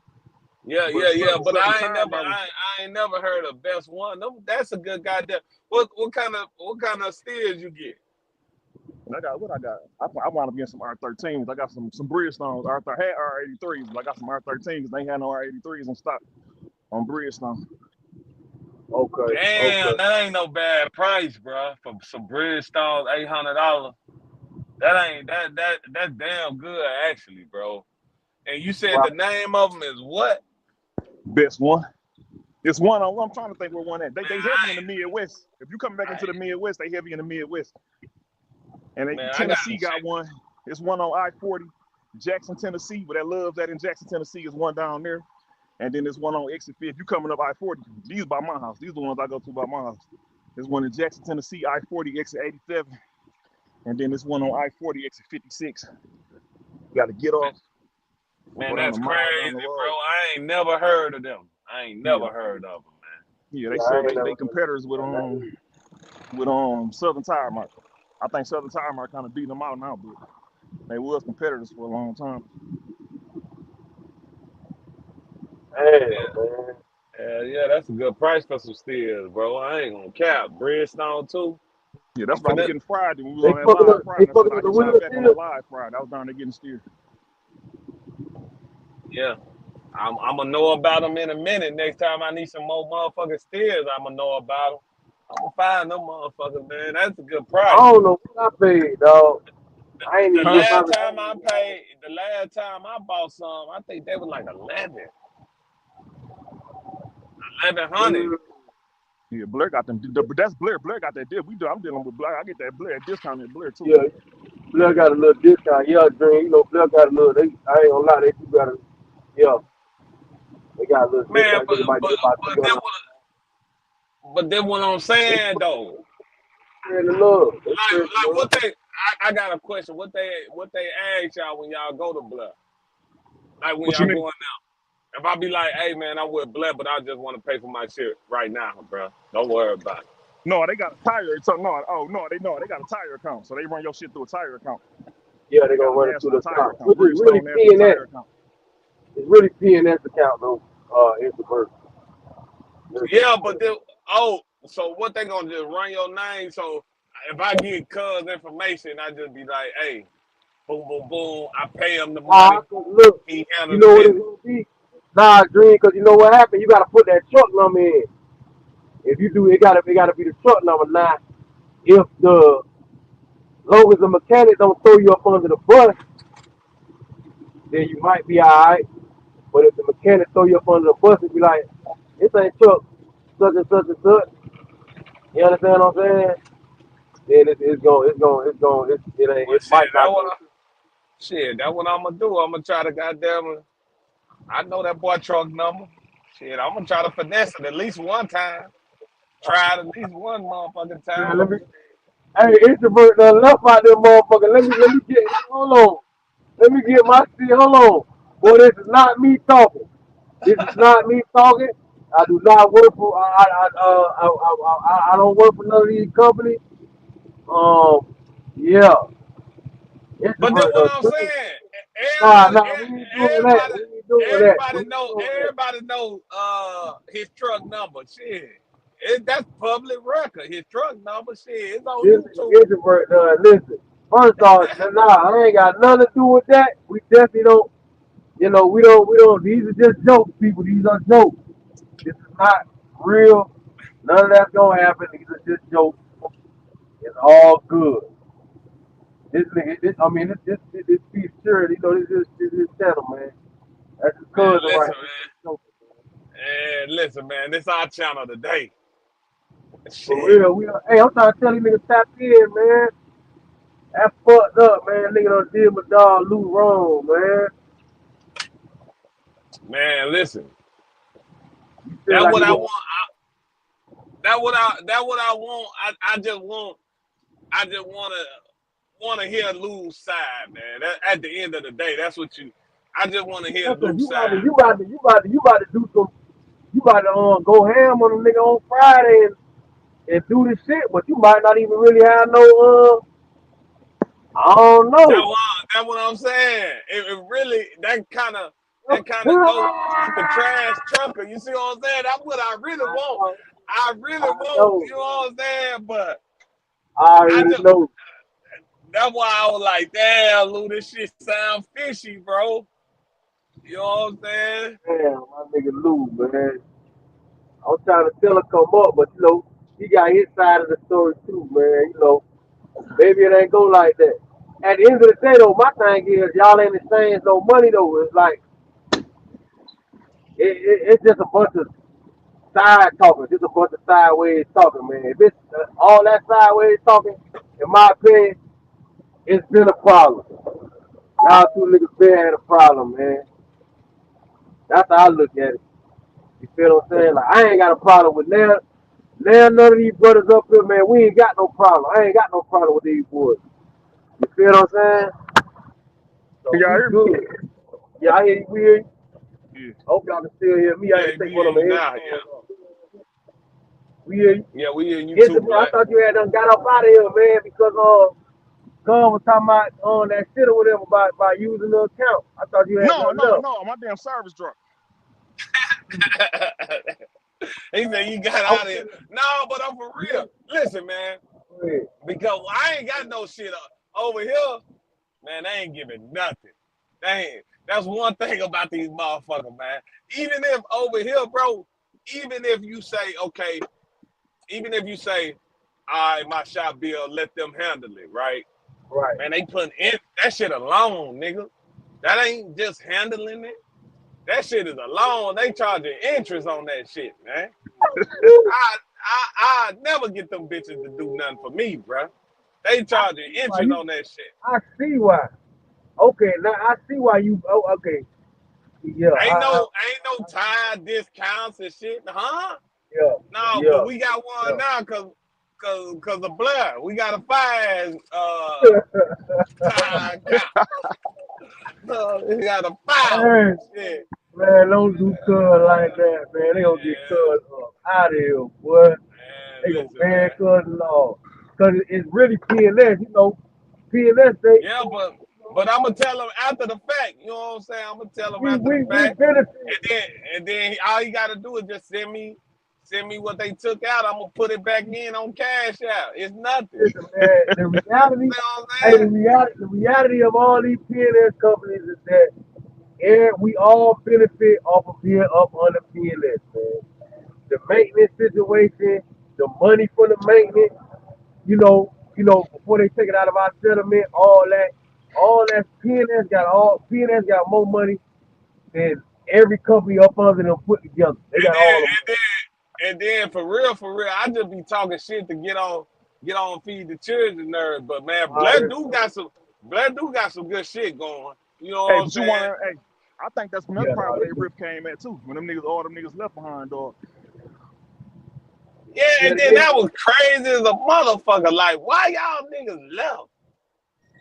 S3: But
S1: Yeah. But
S3: Southern
S1: I ain't
S3: Tire
S1: never
S3: Mart was.
S1: I ain't never heard of best one. That's a good goddamn. What kind of steers you get?
S3: And I got what I got. I wound up getting some R13s. I got some Bridgestones. I had R83s, but I got some R13s. They ain't had no R83s in stock on Bridgestone.
S1: Damn, that ain't no bad price, bro. For some Bridgestone, $800. That's damn good actually, bro. And you said
S2: right,
S1: the name of them is what?
S3: Best one. It's one on. I'm trying to think where one at. They
S1: Man,
S3: heavy in the Midwest. If you come back into the Midwest, they heavy in the Midwest. And
S1: I got
S3: Tennessee
S1: to check.
S3: got one. It's one on I-40, Jackson, Tennessee. Where that Loves that in Jackson, Tennessee is one down there. And then there's one on Exit 5. If you coming up I-40, these by my house. These are the ones I go to by my house. There's one in Jackson, Tennessee, I-40, Exit 87. And then there's one on I-40, Exit 56. You got to get off.
S1: Man,
S3: Go down
S1: that's
S3: a mile down
S1: crazy,
S3: the
S1: bro.
S3: road.
S1: I ain't never heard of them. I ain't
S3: Yeah,
S1: never heard of them, man.
S3: yeah.
S2: yeah, I ain't
S3: They
S2: never,
S3: competitors with Southern Tire Mart. I think Southern Tire Mart kind of beating them out now, but they was competitors for a long time.
S1: Yeah,
S2: man.
S1: yeah, that's a good price for some steers, bro. I ain't gonna cap. Bridgestone too.
S3: Yeah,
S1: I'm
S3: that's what I was
S1: finna,
S3: getting Friday when we was
S2: They
S3: on that
S2: fucking
S3: live
S2: up,
S3: Friday. I said I'll
S2: the
S3: hit y'all
S2: wheel
S3: back on
S2: seal.
S3: that live Friday. I was down there getting steer.
S1: yeah. I'm gonna know about them in a minute. Next time I need some more motherfucking steers, I'm gonna know about them. I'm gonna find them motherfuckers, man. That's a good
S2: I
S1: price.
S2: don't know what I paid, dog. I ain't
S1: The
S2: even
S3: Huh?
S2: get my
S1: last
S2: receipt.
S1: time I paid, the last time I bought some, I think they was like 1100.
S2: Mm,
S3: Yeah, Blair got them. But that's Blair. Blair got that deal. I'm dealing with Blair. I get that Blair discount at Blair too.
S2: yeah, Blair got a little discount. Yeah, Dream. Blair got a little. I ain't gonna lie, they do got a. Yeah. They got a little
S1: Man,
S2: discount. I think it might be about
S1: but then
S2: 300
S1: what I'm saying though,
S2: in the love. That's crazy,
S1: like
S2: bro.
S1: what I got a question. What they ask y'all when y'all go to Bluff? Like when
S3: What you
S1: y'all
S3: mean?
S1: going out. If I be like, hey man, I'm with Bluff, but I just want to pay for my shit right now, bro. Don't worry about it.
S3: No, they got a tire. So no, oh no, they got a tire account. So they run your shit through a tire account.
S2: Yeah,
S3: They
S2: they're
S3: got
S2: gonna
S3: a
S2: run it through
S3: national
S2: the
S3: tire
S2: account.
S3: account,
S2: Which is really
S3: Bridgestone National
S2: PNS.
S3: Tire account.
S2: It's really PNS account though. Introvert.
S1: Yeah, but then so what they gonna just run your name? So if I get cuz information, I just be like, hey, boom, boom, boom. I pay him the money.
S2: Look,
S1: He
S2: you
S1: handle the
S2: know what it's
S1: business.
S2: gonna be? Nah, Dream, because you know what happened? You gotta put that truck number in. If you do, it gotta be the truck number. Now, if the long as the mechanic don't throw you up under the bus, then you might be alright. But if the mechanic throw you up under the bus and be like, this ain't truck, such and such and such, you understand what I'm saying? Then
S1: Well,
S2: it might not go.
S1: that's what I'm gonna do. I'm gonna try to goddamn. I know that boy truck number. Shit, I'm gonna try to finesse it at least one time. Try it at least one motherfucking
S2: Man,
S1: time.
S2: let me. Hey, introvert done left out there, motherfucker. Let me get. Hold on. Let me get my shit. Hold on. Boy, this is not me talking. This is not me talking. I do not work for. I don't work for none of these companies. Yeah.
S1: But then
S2: Introvert
S1: what
S2: done
S1: I'm
S2: took it.
S1: saying,
S2: Nah,
S1: everybody,
S2: nah, we ain't doing that.
S1: everybody,
S2: We ain't doing that. We
S1: everybody
S2: ain't
S1: know,
S2: doing that.
S1: everybody know, his truck number. Shit, that's public record. His truck number. Shit, it's on
S2: This
S1: YouTube.
S2: introvert done. Listen. First off, nah, I ain't got nothing to do with that. We definitely don't. We don't. These are just jokes, people. These are jokes. This is not real. None of that's gonna happen. These are just jokes. It's all good. This nigga, this piece sure, this channel, man. That's his
S1: Man,
S2: cousin right
S1: listen,
S2: here.
S1: man.
S2: So,
S1: Listen, man. This our channel today.
S2: for
S1: Shit,
S2: real, hey, I'm trying to tell you niggas tap in, man. That fucked up, man. Nigga done did my dog Lou wrong, man.
S1: man. Listen.
S2: You feel
S1: That
S2: like
S1: what
S2: it
S1: I
S2: was.
S1: want. That what I want. I just wanna hear Lou's side, man. At the end of the day, that's what you. I just want to hear
S2: That's what
S1: Lou's
S2: you
S1: side,
S2: about to, you
S1: bro.
S2: about to, you about to, you about to do some. You about to go ham on a nigga on Friday and do this shit, but you might not even really have no. I don't
S1: That
S2: know.
S1: what that what I'm saying. It really that kind of goes with the trash trucker. You see what I'm saying? That's what I really want. I really
S2: I
S1: want.
S2: know.
S1: You know what I'm saying? But
S2: I
S1: I
S2: already
S1: just
S2: know.
S1: that's why I was like, damn, Lou, this shit sound fishy, bro. You know what I'm saying?
S2: Damn, my nigga Lou, man. I was trying to tell her come up, but he got his side of the story too, man. Maybe it ain't go like that. At the end of the day, though, my thing is y'all ain't exchanged no money though. It's like it's just a bunch of side talking, just a bunch of sideways talking, man. If it's all that sideways talking, in my opinion, it's been a problem. Y'all two niggas been had a problem, man. That's how I look at it. You feel what I'm saying? Like I ain't got a problem with none of these brothers up here, man. We ain't got no problem. I ain't got no problem with these boys. You feel what I'm saying? So
S3: Can y'all
S2: we
S3: hear me?
S2: good. Yeah, I hear you. We hear you.
S3: Yeah.
S2: Hope y'all can still hear me. I
S1: Yeah,
S2: had to
S1: we
S2: take one
S1: hear
S2: of my
S1: you now. Yeah,
S2: headphones off. We hear you.
S1: yeah, we hear you
S2: Yes,
S1: too,
S2: bro. I
S1: Black.
S2: thought you had done got up out of here, man, because Gun was talking about on that shit or whatever about using the account. I thought you had
S3: No,
S2: done
S3: no,
S2: left.
S3: no. My damn service dropped.
S1: He said you got
S2: I was
S1: out of here.
S2: telling
S1: No, but I'm for
S2: you,
S1: real. Listen, man,
S2: yeah.
S1: because I ain't got no shit over here. Man, they ain't giving nothing. That's one thing about these motherfuckers, man. Even if over here, bro, even if you say, okay, even if you say, all right, my shop bill, let them handle it, right?
S2: Right.
S1: Man, they putting in that shit alone, nigga. That ain't just handling it. That shit is a loan. They charging interest on that shit, man. I never get them bitches to do nothing for me, bruh. They
S2: I
S1: charging
S2: see why
S1: interest
S2: you.
S1: on that shit.
S2: I see why. Okay, now I see why you. Oh, okay. Yeah,
S1: Ain't no time discounts and shit, huh?
S2: yeah,
S1: No, but
S2: yeah,
S1: we got one
S2: yeah.
S1: now cause of Blair. We got a fire time count. We got a file.
S2: Hey,
S1: Shit.
S2: man, don't do cuz like that, man. They gonna get
S1: Yeah,
S2: cuz up out of here, boy.
S1: man,
S2: They gonna
S1: listen,
S2: ban
S1: man.
S2: cuz law. Cause it's really PNS, you know. PNS, they,
S1: Yeah, but I'm gonna tell him after the fact. You know what I'm saying? I'm gonna tell him after the
S2: we
S1: fact,
S2: benefit.
S1: and then all you gotta do is just send me what they took out. I'm gonna put it back in on Cash Out. It's nothing.
S2: Listen, man, the reality,
S1: You know what
S2: hey,
S1: I'm saying?
S2: the reality of all these PNS companies is that we all benefit off of being up under PNS, man. The maintenance situation, the money for the maintenance, before they take it out of our settlement, all that PNS got more money than every company up under them put together. They
S1: And
S2: got
S1: then
S2: all the
S1: and
S2: money.
S1: then and then for real, I just be talking shit to get on feed the children nerves. But man,
S2: I already know.
S1: Blair do got some good shit going. You know
S3: Hey,
S1: what I'm
S3: but you
S1: saying?
S3: wanna hey, I think that's another
S2: Yeah,
S3: part
S2: no,
S3: where
S2: they
S3: they
S2: do.
S3: rip came at too. When all them niggas left behind, dog.
S1: Yeah,
S2: Say it
S1: and then
S2: again.
S1: that was crazy as a motherfucker. Like, why y'all niggas left?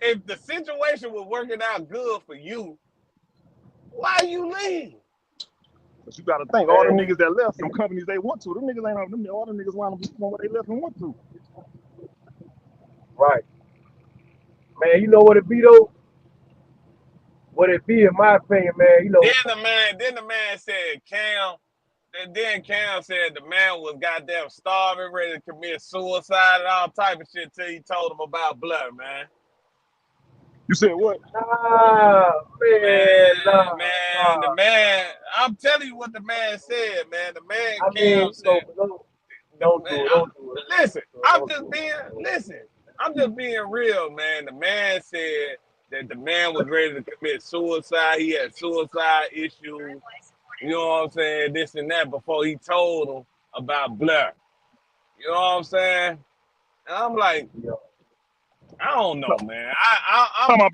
S1: If the situation was working out good for you, why you leave?
S3: But you gotta think, all them
S2: Man,
S3: niggas that left, them companies they went to, them niggas ain't on them, all them niggas line up what they left and went to.
S2: right. Man, you know what it be though? What it be in my opinion, man,
S1: Then the man said Cam. And then Cam said the man was goddamn starving, ready to commit suicide and all type of shit till he told him about blood, man.
S3: You said what?
S2: nah, man,
S1: Man,
S2: nah,
S1: man, the
S2: nah.
S1: man. I'm telling you what the man said, man. The man
S2: I
S1: Cam
S2: mean,
S1: said the
S2: don't
S1: man.
S2: do it, don't do it,
S1: Listen,
S2: don't do it.
S1: listen. I'm just being real, man. The man said that the man was ready to commit suicide. He had suicide issues. You know what I'm saying? This and that before he told him about Blair. You know what I'm saying? And I'm like,
S2: Yeah.
S1: I don't know,
S3: No,
S1: man. I'm
S3: talking about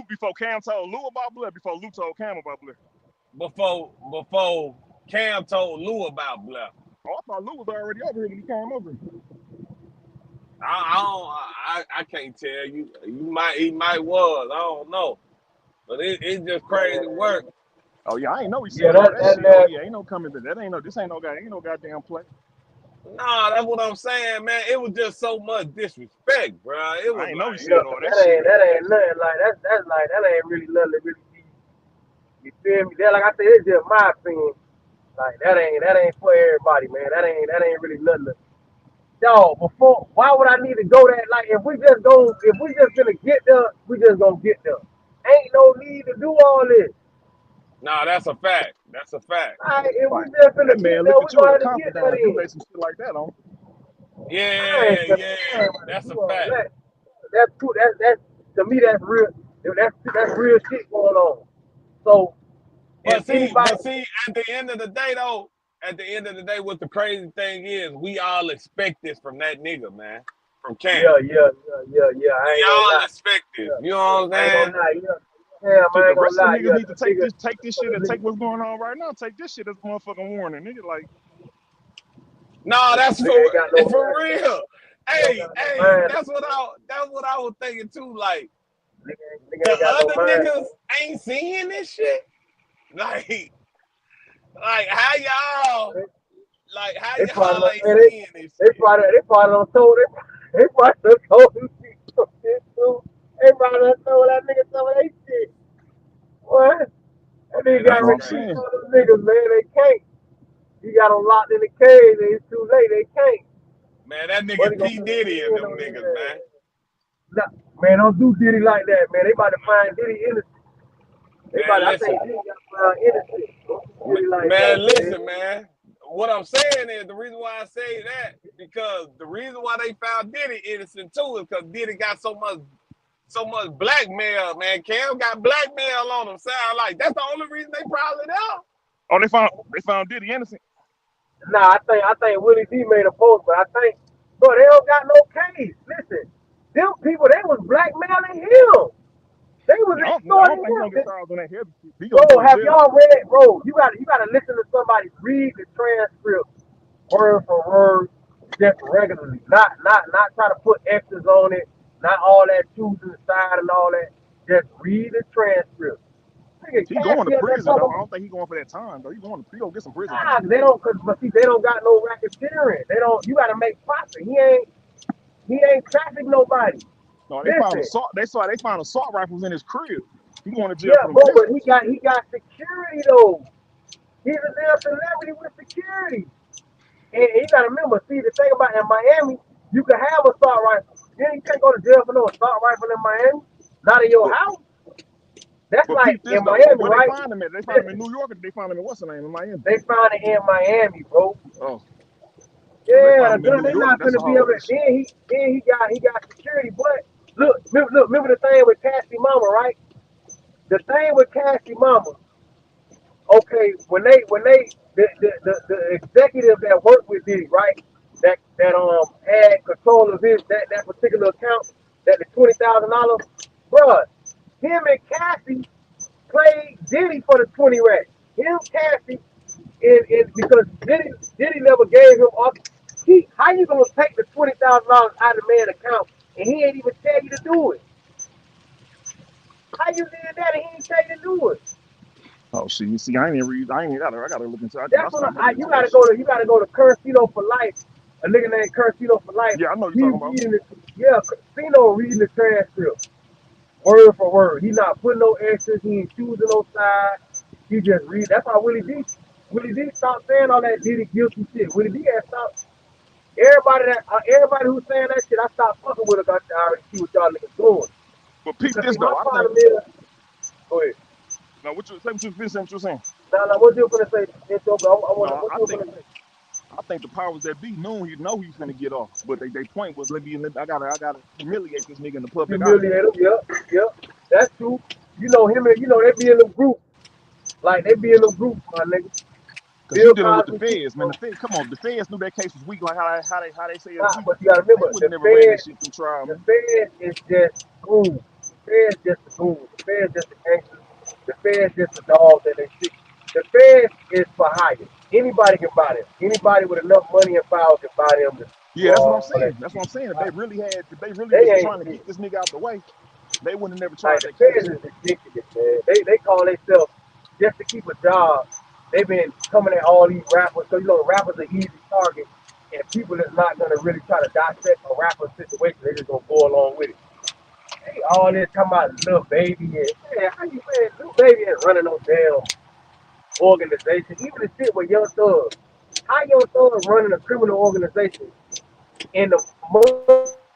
S3: before Cam told Lou about Blair, before Lou told Cam about Blair.
S1: before Cam told Lou about Blair.
S3: Oh, I thought Lou was already over here when he came over.
S1: I can't tell you. He might was. I don't know. But it's just crazy work.
S3: Oh yeah, I ain't know he
S2: Yeah,
S3: said all that shit. Oh
S2: that
S3: yeah, ain't no coming to that. Ain't no this ain't no guy, ain't no goddamn play.
S1: Nah, that's what I'm saying, man. It was just so much disrespect, bro. It
S3: I
S1: was
S3: ain't know he
S1: like,
S2: yeah,
S3: said all that
S2: that
S3: shit.
S2: ain't nothing like that's like that ain't really nothing to really be. You feel me? That like I said, it's just my opinion. Like that ain't for everybody, man. That ain't really nothing. Yo, before why would I need to go there? Like if we just gonna get there, we just gonna get there. Ain't no need to do all this.
S1: nah, that's a fact. That's a fact.
S2: Like if we
S3: Right.
S2: just gonna
S3: That
S2: get
S3: man,
S2: there,
S3: look
S2: we
S3: at you with
S2: gonna
S3: a
S2: have to get there
S3: confidant if you
S2: then.
S3: lay some shit like that on.
S2: I ain't
S1: Yeah,
S2: gonna,
S1: yeah,
S2: I ain't gonna
S1: that's
S2: do
S1: a
S2: all
S1: fact.
S2: that. That's true. That's to me. That's real. That's real shit going on. So if anybody,
S1: But see, at the end of the day, what the crazy thing is, we all expect this from that nigga, man, from Cam.
S2: yeah. I
S1: We
S2: ain't gonna
S1: all
S2: lie.
S1: expect this.
S2: Yeah,
S1: You know what
S2: I ain't
S1: I'm
S2: gonna
S1: saying?
S2: lie. Yeah,
S3: Shit,
S2: I
S3: the
S2: ain't gonna
S3: rest of
S2: lie.
S3: the niggas
S2: Yeah,
S3: need to
S2: the nigga,
S3: take this shit and take what's going on right now. Take this shit as a motherfucking warning, nigga. Like,
S1: No,
S2: nigga ain't got no
S1: that's for
S2: mind.
S1: real.
S2: Nigga ain't
S1: Hey,
S2: got no
S1: hey,
S2: mind.
S1: that's what I was thinking too. Like
S2: Nigga
S1: the
S2: ain't got no
S1: other
S2: mind.
S1: niggas ain't seeing this shit. Like, how y'all, how
S2: They probably
S1: y'all
S2: done,
S1: ain't
S2: man,
S1: seeing this shit?
S2: they probably done told they probably done told him some shit too. They probably done told that nigga some of they shit. What? That nigga
S1: Man,
S3: that's
S2: got
S1: that's
S3: what I'm
S2: receipts
S1: crazy.
S3: saying.
S2: on them niggas, man. They can't. He got them locked in the cage and it's too late. They can't.
S1: Man, that
S2: What
S1: nigga
S2: he gonna
S1: P
S2: put
S1: Diddy and
S2: in
S1: them
S2: on his
S1: niggas, man.
S2: ass? Nah, man, don't do Diddy like that, man. They about to find Diddy innocent.
S1: Man,
S2: I think
S1: listen,
S2: Diddy got found innocent. Don't do Diddy like that,
S1: man,
S2: man.
S1: listen, man. What I'm saying is the reason why I say that because the reason why they found Diddy innocent too is because Diddy got so much blackmail, man. Cam got blackmail on him. Sound like that's the only reason they probably there.
S3: Oh, they found Diddy innocent.
S2: Nah, I think Willie D made a post, but I think, bro, they don't got no case. Listen, them people, they was blackmailing him. They was
S3: don't
S2: No,
S3: think he's gonna get trials on that heavy shit. He gonna
S2: bro,
S3: go to
S2: have
S3: jail.
S2: y'all read, bro? You gotta listen to somebody read the transcript word for word, just regularly. Not try to put X's on it. Not all that choosing the side and all that. Just read the transcript. Nigga,
S3: He going to
S2: Cassie up there
S3: prison though.
S2: talking.
S3: I don't think he going for that time though. He gonna get some prison
S2: Nah,
S3: time.
S2: they don't, but see, they don't got no racketeering. They don't. You gotta make profit. He ain't traffic nobody.
S3: No, they found
S2: Listen,
S3: assault rifles in his crib. He going to jail
S2: yeah,
S3: for them
S2: bro, but
S3: pistols.
S2: he got security though. He's a damn celebrity with security. And you gotta remember, see the thing about in Miami, you can have a assault rifle. Then you can't go to jail for no assault rifle in Miami. Not in your
S3: But
S2: house. That's
S3: but peep
S2: like
S3: this
S2: in
S3: though.
S2: Miami,
S3: Where they
S2: right?
S3: find him at? They find him in New York or did they find him in what's the name in Miami?
S2: They found it in Miami, bro.
S3: Oh, so they
S2: Yeah,
S3: found him in New
S2: they
S3: York.
S2: not
S3: That's a
S2: gonna be able
S3: whole
S2: to.
S3: other shit.
S2: Then he got security. But look, remember the thing with Cassie Mama, right? The thing with Cassie Mama. Okay, when the executive that worked with Diddy, right? That had control of that particular account, that the $20,000, bruh, him and Cassie played Diddy for the 20 racks. Him, Cassie, because Diddy never gave him up. How you gonna take the $20,000 out of the man's account and he ain't even tell you to do it? How you did that and he ain't tell you to do it?
S3: Oh shit, you see, I ain't even read. I gotta look into. I
S2: That's
S3: stopped
S2: what
S3: looking
S2: you
S3: into that
S2: gotta
S3: shit.
S2: go to Curcino for life. A nigga named Curcino for life.
S3: Yeah, I know what
S2: He
S3: you're talking about.
S2: reading Curcino reading the transcript word for word. He not putting no X's. He ain't choosing no side. He just read. That's why Willie D stopped saying all that Diddy guilty shit. Willie D had stopped. Everybody who's saying that shit, I stopped fucking with it. I already see what y'all niggas doing.
S3: But peep
S2: Because
S3: this
S2: see, my
S3: though. I think.
S2: problem is, go ahead.
S3: No, what you saying?
S2: Now, what you gonna say? It's okay.
S3: No,
S2: What you gonna say?
S3: I think the powers that be knew he's gonna get off, but they point was I gotta humiliate this nigga in the public eye.
S2: Humiliate him. Yep. That's true. Him and they be in them groups. Like they be in them groups, my nigga.
S3: Cause you
S2: Bill
S3: dealing with the
S2: Cosby too,
S3: feds, man.
S2: bro.
S3: The feds, come on, the feds knew that case was weak, like how they say it's
S2: Nah,
S3: weak.
S2: but you gotta
S3: They
S2: remember,
S3: would have never ran that shit through trial,
S2: the
S3: man.
S2: Fed is just goons. The Fed's just a goon. The Fed's just a gangster. The Fed's just a dog that they see. The Fed is for hire. Anybody can buy them. Anybody with enough money and power can buy them to
S3: Yeah,
S2: do
S3: that's what I'm
S2: all that
S3: saying. That's what
S2: shit.
S3: I'm saying. If they really
S2: They
S3: was
S2: ain't
S3: trying to
S2: shit.
S3: get this nigga out the way, they wouldn't have never
S2: Like
S3: tried
S2: the
S3: that case.
S2: Feds is ridiculous, man. They call themselves just to keep a job. They've been coming at all these rappers. So rappers are easy target, and people that's not gonna really try to dissect a rapper situation. They just gonna go along with it. Hey, all this talking about Lil Baby and man, how you saying Lil Baby ain't running no damn organization? Even the shit with Young Thug. How Young Thug running a criminal organization and the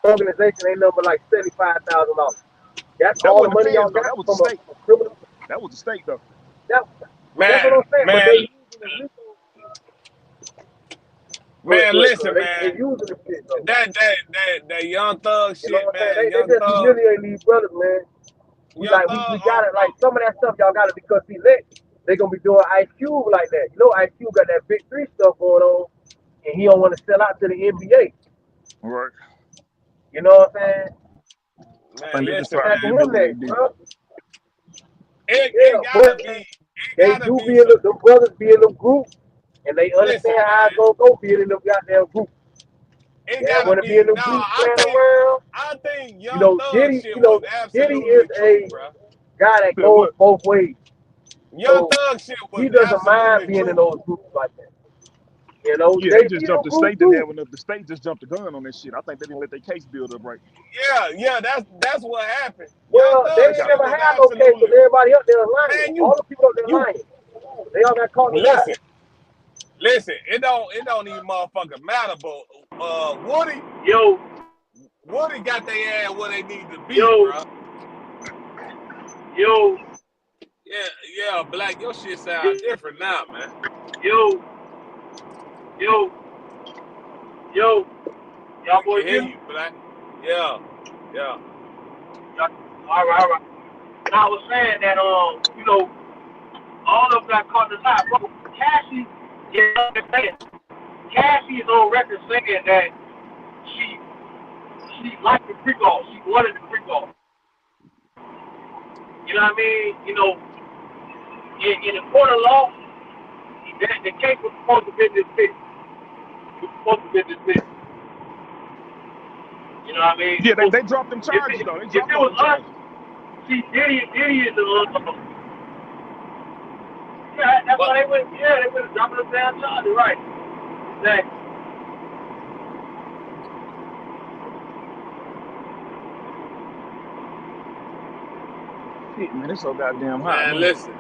S2: organization ain't number like $75,000. That's
S3: That
S2: all the
S3: wasn't the
S2: money y'all
S3: feds though.
S2: got
S3: That was the
S2: from
S3: state.
S2: a criminal.
S3: That was the state though.
S2: That, that's what
S1: Man,
S2: I'm saying. But
S1: man,
S2: they using the RICO.
S1: man,
S2: Go ahead,
S1: listen,
S2: cuz. They
S1: man.
S2: using the shit though.
S1: That young thug
S2: You know
S1: shit,
S2: what I'm saying?
S1: man.
S2: They
S1: Young
S2: just
S1: thug,
S2: humiliating these brothers, man.
S1: young
S2: We
S1: thug
S2: got it. Like some of that stuff y'all got it because he lit. They gonna be doing Ice Cube like that. Ice Cube got that Big 3 stuff going on, and he don't want to sell out to the NBA.
S3: Right.
S2: You know what I'm saying?
S3: I
S1: man,
S3: think they just
S1: listen,
S3: tried to
S2: After
S1: man.
S2: him
S3: humiliate
S2: next,
S3: D.
S2: bro.
S1: It
S2: Yeah,
S1: gotta
S2: but
S1: be, it
S2: they
S1: gotta
S2: do
S1: be
S2: be in
S1: some.
S2: the brothers be in them groups, and they
S1: Listen,
S2: understand how it's
S1: man.
S2: gonna go being in them goddamn groups.
S1: It
S2: They don't
S1: gotta
S2: want to be in
S1: be.
S2: them
S1: Nah,
S2: groups playing around.
S1: I think Young Thug
S2: Diddy,
S1: shit was
S2: Diddy is
S1: absolutely true,
S2: a
S1: bro.
S2: guy that
S3: Said
S2: goes
S3: what?
S2: both ways.
S1: Young
S2: So
S1: Thug shit was
S2: he doesn't mind
S1: absolutely
S2: being in
S1: true.
S2: those groups like that.
S3: Yeah, they
S2: Jay Z
S3: just
S2: in
S3: jumped.
S2: those
S3: The
S2: groups
S3: state didn't
S2: too.
S3: have enough. The state just jumped the gun on that shit. I think they didn't let their case build up right.
S1: Yeah, that's what happened. Young
S2: Well, they
S1: Thug
S2: ain't
S3: Got
S1: shit
S2: never
S1: was
S2: had no case
S1: absolutely,
S2: because everybody up there is lying.
S1: man.
S2: All the people up there
S1: You
S2: lying. They all got caught and got.
S1: listen, listen. It don't even motherfucking matter. But
S2: Yo,
S1: Woody got their ass where they need to be,
S2: yo,
S1: bro.
S2: yo,
S1: Yeah, Black. Your shit sound different now, man.
S2: yo, yo, yo. Y'all
S1: We
S2: boys
S1: can hear
S2: hear me?
S1: you, Black. Yeah, yeah.
S2: All right. Now I was saying that all of them got caught in the lie. Bro, Cassie, Cassie is on record saying that she liked the freak off. She wanted the freak off. You know what I mean? You know, in the court of law, the case was supposed to be dismissed. It was supposed to be dismissed. You know what I mean?
S3: Yeah, they dropped them
S2: If
S3: charges
S2: it,
S3: though. They
S2: if
S3: dropped
S2: it
S3: all
S2: was
S3: them
S2: us,
S3: charges.
S2: see, Diddy is the yeah, that's
S1: But
S2: why they went. Yeah, they went dropping us down charges, right? Exactly.
S3: Shit, man, it's so goddamn hot,
S1: man,
S3: man.
S1: listen,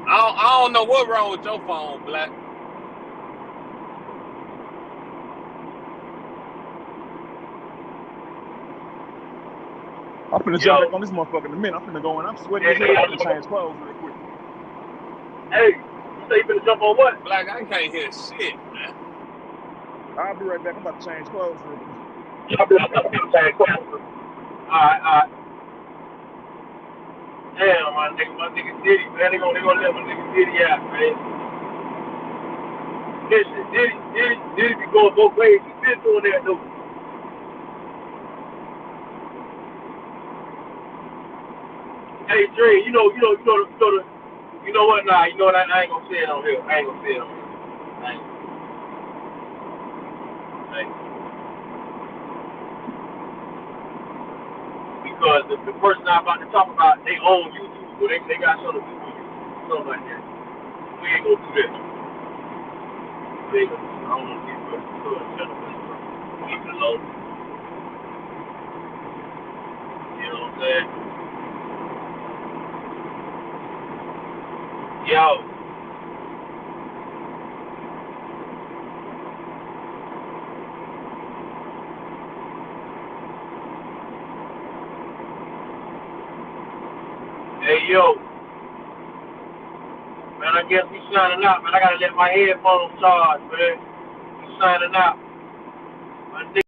S1: I don't know what wrong with your phone, Black.
S3: I'm finna jump
S2: Yo,
S3: back on this motherfucker in a minute. I'm finna go in. I'm sweating
S2: yeah,
S3: as hell. I'm finna change clothes real quick.
S2: hey, you say you finna jump on what?
S1: Black, I can't hear shit, man.
S3: I'll be right back. I'm about to change clothes real quick.
S2: Y'all been saying questions. Alright. Damn, my nigga Diddy, man, they gonna let my nigga Diddy out, man. Listen, Diddy be going both ways. He been doing that though. Hey, Dre, you know what? Nah, you know what? I ain't gonna say it on here. I ain't gonna say it on here. I ain't. Because the person I'm about to talk about, they own YouTube, so they got something to do with YouTube, something like that. We ain't gonna do that. We ain't gonna do that. I don't know if these questions are gentlemen, leave it alone. You know what I'm saying? Yo, hey, yo, man, I guess we signing out, man. I gotta let my headphones charge, man. We signing out. My nigga.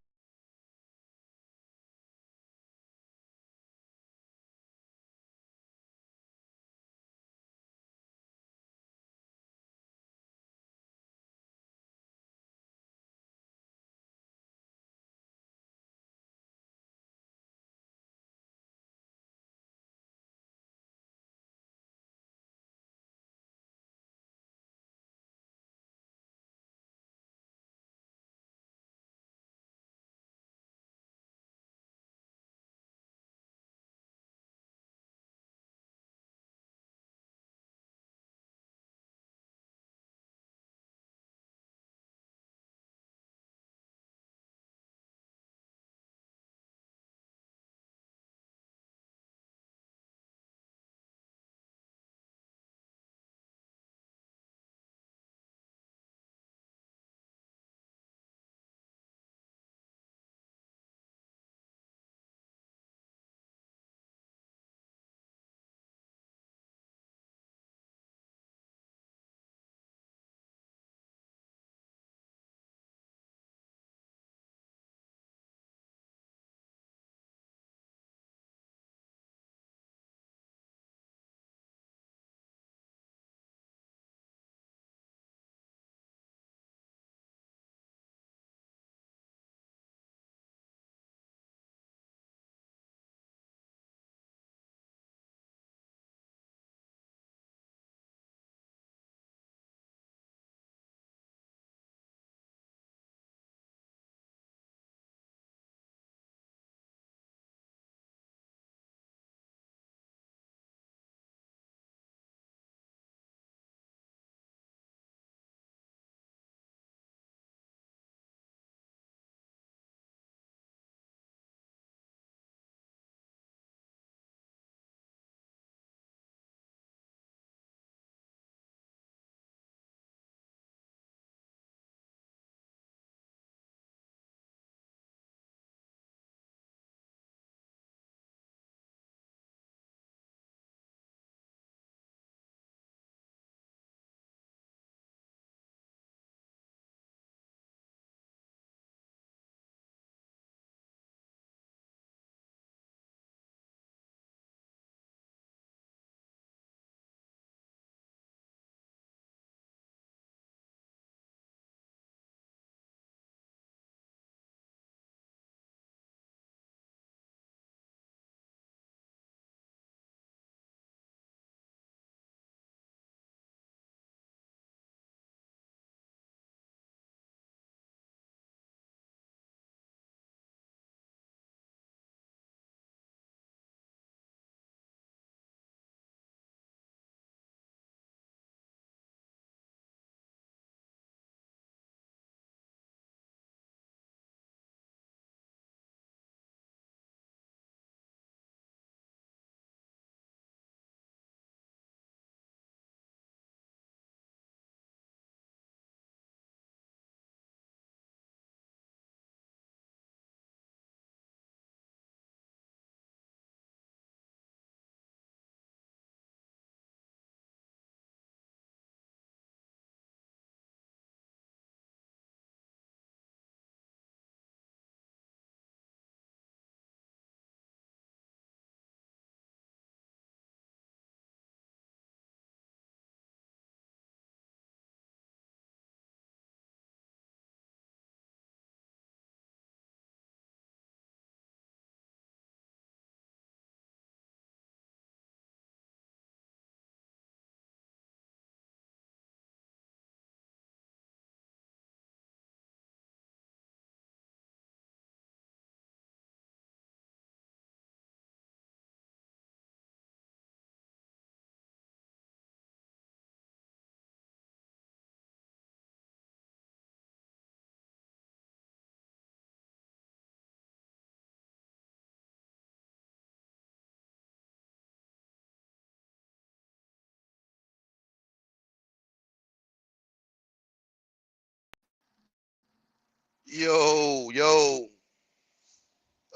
S4: Yo,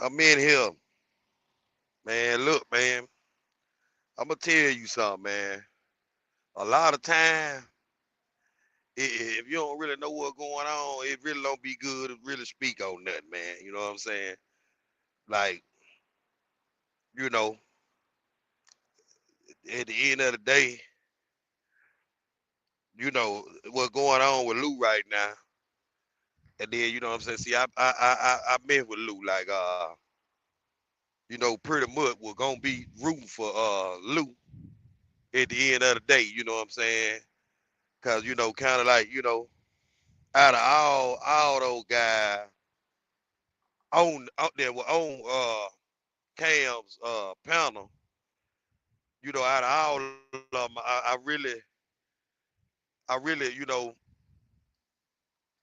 S4: I'm in here, man. Look, man, I'm gonna tell you something, man. A lot of time, if you don't really know what's going on, it really don't be good to really speak on nothing, man. You know what I'm saying? Like, you know, at the end of the day, you know what's going on with Lou right now, and then you know what I'm saying. See, I met with Lou, like, you know, pretty much we're gonna be rooting for Lou at the end of the day. You know what I'm saying? Cause you know, kind of like, you know, out of all those guys on out there were on Cam's panel, you know, out of all of them, I really, you know,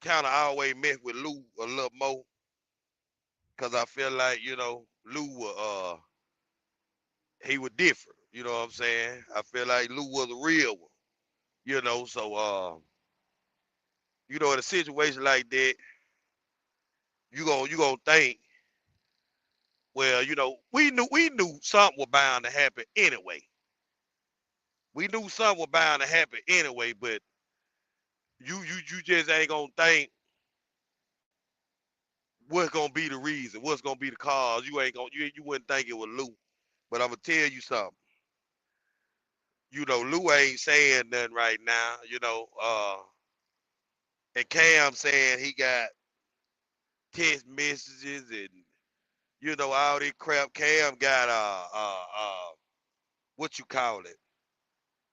S4: kind of always met with Lou a little more, cause I feel like, you know, Lou he was different. You know what I'm saying? I feel like Lou was a real one. You know, so you know, in a situation like that, you gonna think, well, you know, we knew something was bound to happen anyway. We knew something was bound to happen anyway, but you just ain't gonna think what's gonna be the reason, what's gonna be the cause. You ain't gonna you wouldn't think it was Lou. But I'm gonna tell you something. You know, Lou ain't saying nothing right now, you know, and Cam saying he got text messages and you know all this crap. Cam got what you call it?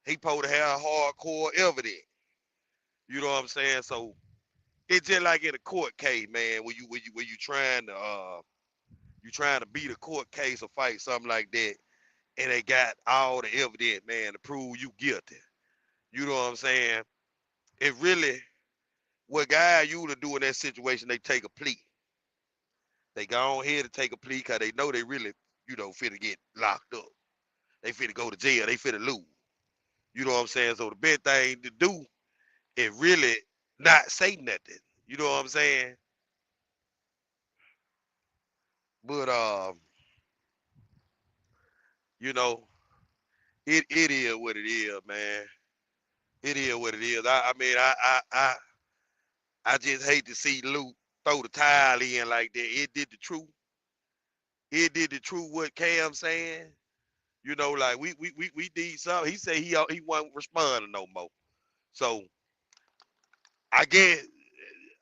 S4: He supposed to have hardcore evidence. You know what I'm saying? So it's just like in a court case, man, when you trying to beat a court case or fight something like that, and they got all the evidence, man, to prove you guilty. You know what I'm saying? It really what guy you to do in that situation, they take a plea. They go on here to take a plea because they know they really, you know, finna get locked up. They finna go to jail. They finna lose. You know what I'm saying? So the best thing to do is really not say nothing. You know what I'm saying? But you know, it is what it is, man. It is what it is. I mean, I just hate to see Luke throw the towel in like that. It did the truth. It did the truth. What Cam saying? You know, like we need something. He said he wasn't responding no more. So I guess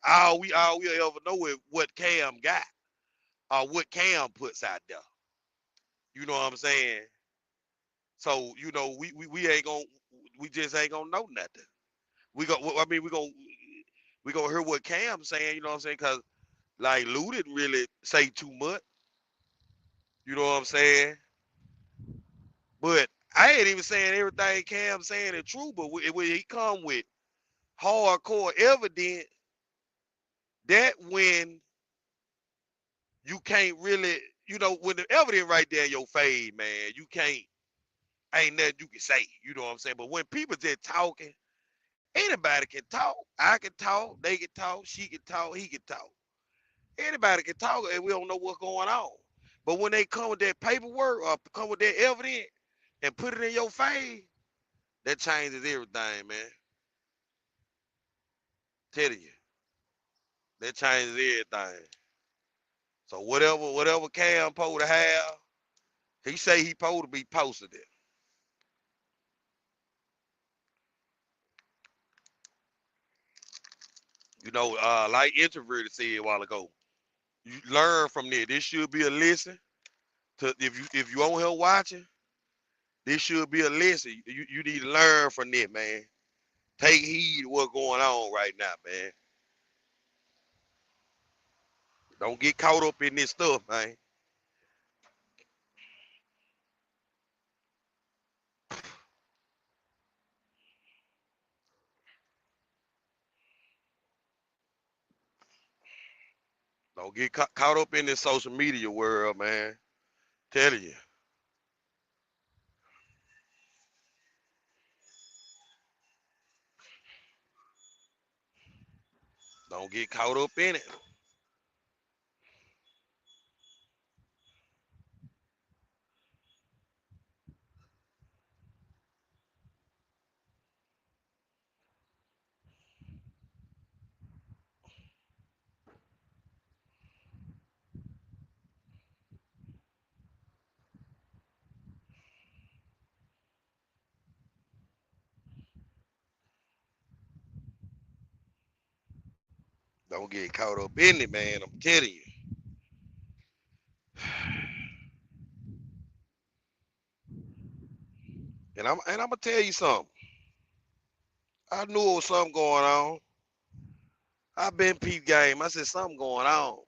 S4: all we ever know is what Cam got or what Cam puts out there. You know what I'm saying? So you know we ain't gonna we just ain't gonna know nothing. We go. I mean we gonna hear what Cam's saying. You know what I'm saying? Cause like Lou didn't really say too much. You know what I'm saying? But I ain't even saying everything Cam saying is true. But when he come with hardcore evidence, that when you can't really, you know, when the evidence right there in your face, man, you can't, ain't nothing you can say. You know what I'm saying? But when people just talking, anybody can talk. I can talk. They can talk. She can talk. He can talk. Anybody can talk, and we don't know what's going on. But when they come with that paperwork or come with that evidence and put it in your face, that changes everything, man. Telling you, that changes everything. So whatever Cam supposed to have, he say he supposed to be posted it. You know, like introverted said a while ago, you learn from this. This should be a lesson to if you on here watching. This should be a lesson. You need to learn from this, man. Take heed to what's going on right now, man. Don't get caught up in this stuff, man. Don't get caught up in this social media world, man. Telling you, don't get caught up in it. Don't get caught up in it, man. I'm telling you. And I'm gonna tell you something. I knew there was something going on. I been peep game. I said something going on.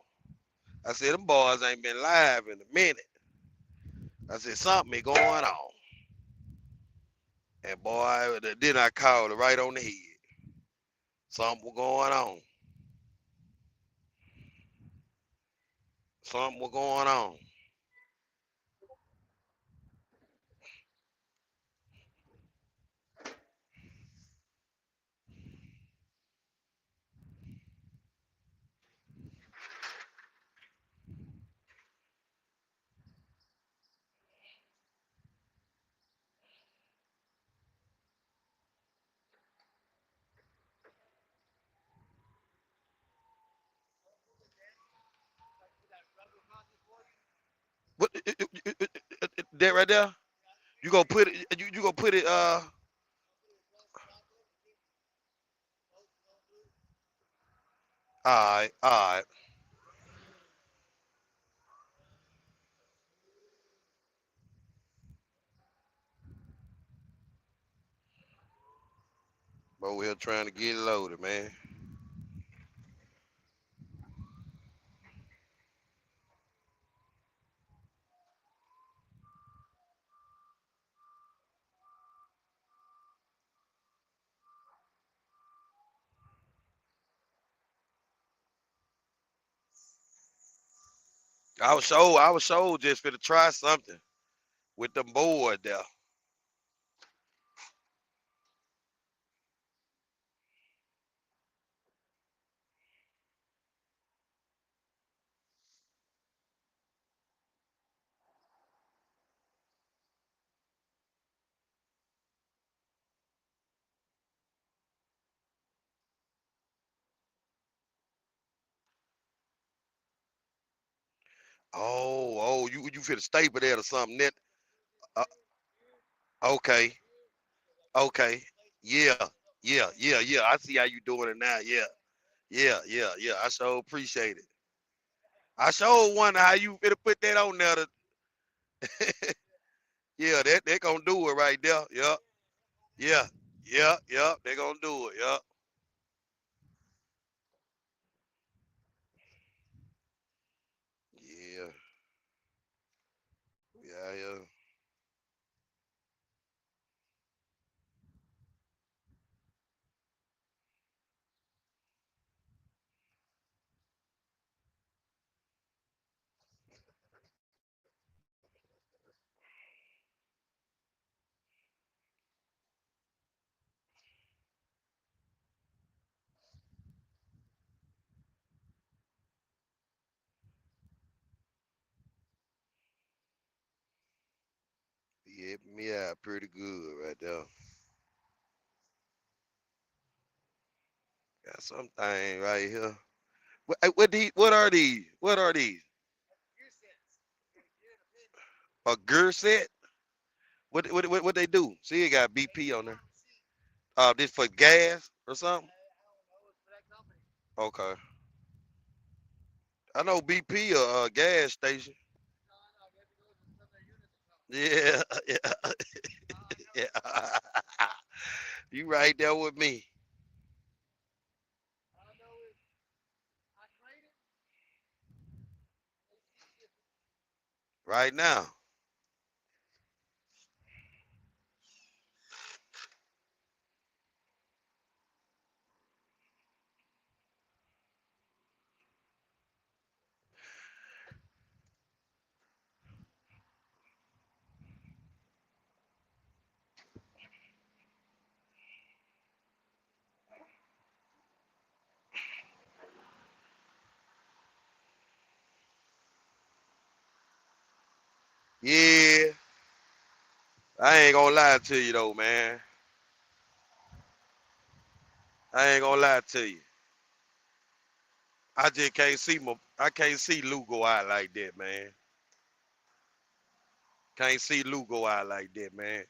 S4: I said them boys ain't been live in a minute. I said something is going on. And boy, then I called it right on the head. Something was going on. Something was going on. What that right there? You gonna put it? You gonna put it? All right, all right. But we're trying to get it loaded, man. I was sure just for to try something with the board there. You fit a staple there or something. That uh, okay, okay, yeah, yeah. I see how you doing it now. Yeah. I sure appreciate it. I sure wonder how you finna put that on there. Yeah, they gonna do it right there. Yeah, yeah. They gonna do it. Yeah, yeah. Yeah, me out pretty good right there. Got something right here. What are these? What are these? A gear set? What they do? See, it got BP on there. This for gas or something? Okay. I know BP a gas station. Yeah, yeah, yeah. You right there with me right now. Yeah, I ain't gonna lie to you though, man. I ain't gonna lie to you. I just can't see I can't see Lou go out like that, man. Can't see Lou go out like that, man.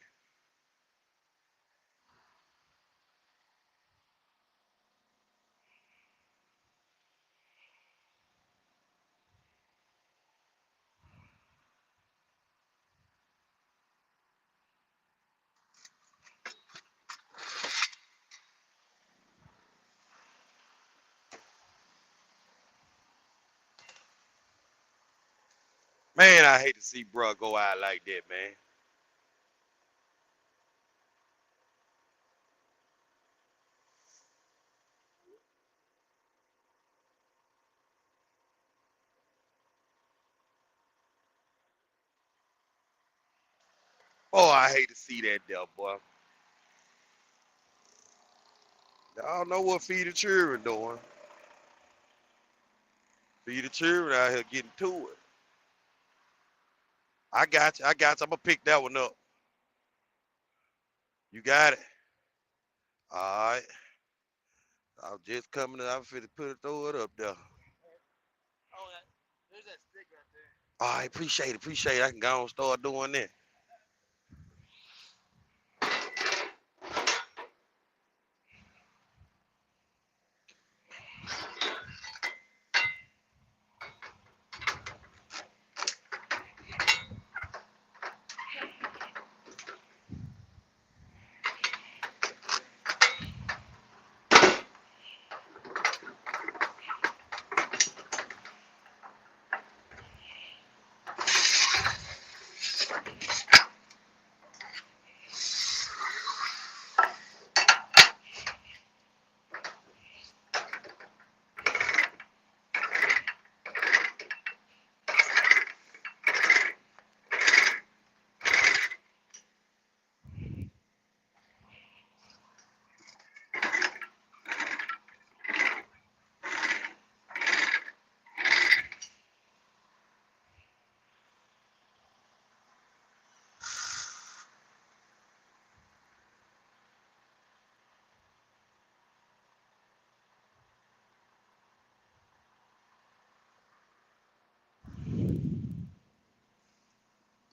S4: Man, I hate to see bro go out like that, man. Oh, I hate to see that there, boy. Y'all know what Feed the Children doing. Feed the Children out here getting to it. I got you. I'm gonna pick that one up. You got it. All right. I'm just coming. I'm finna throw it up there. All right, appreciate it. I can go and start doing that.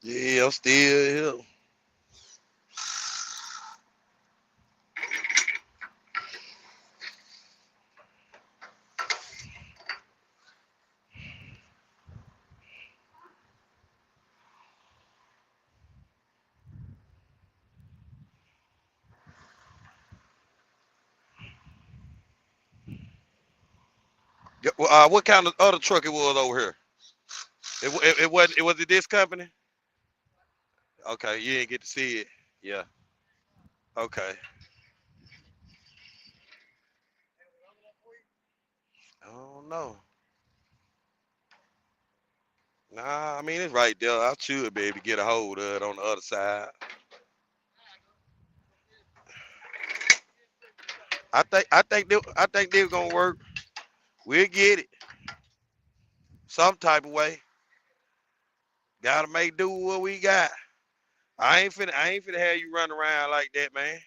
S4: Yeah, I'm still here. What kind of other truck it was over here? It was it this company? Okay, you didn't get to see it. Yeah. Okay. I don't know. Nah, I mean it's right there. I should be able to get a hold of it on the other side. I think they're gonna work. We'll get it some type of way. Gotta make do with what we got. I ain't finna have you run around like that, man.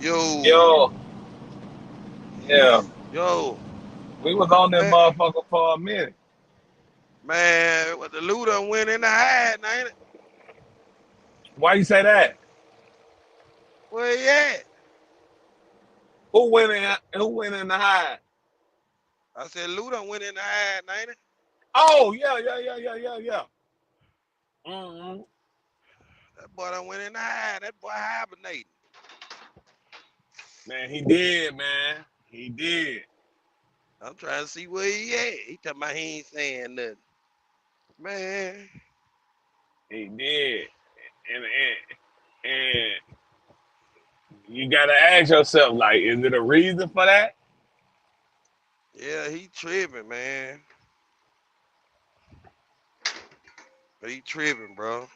S4: Yo,
S1: Yo, yeah,
S4: yo,
S1: we was on that
S4: man,
S1: motherfucker for a minute.
S4: man, what the loot done went in the hide, ain't it?
S1: Why you say that?
S4: Where he at?
S1: Who went in the hide?
S4: I said loot done went in the hide, ain't it?
S1: Oh, yeah. Mm-hmm.
S4: That boy done went in the hide. That boy hibernating.
S1: Man, he did, man. He did.
S4: I'm trying to see where he at. He talking about he ain't saying nothing. Man,
S1: He did. And you gotta ask yourself, like, is it a reason for that?
S4: yeah, he tripping, man. He tripping, bro.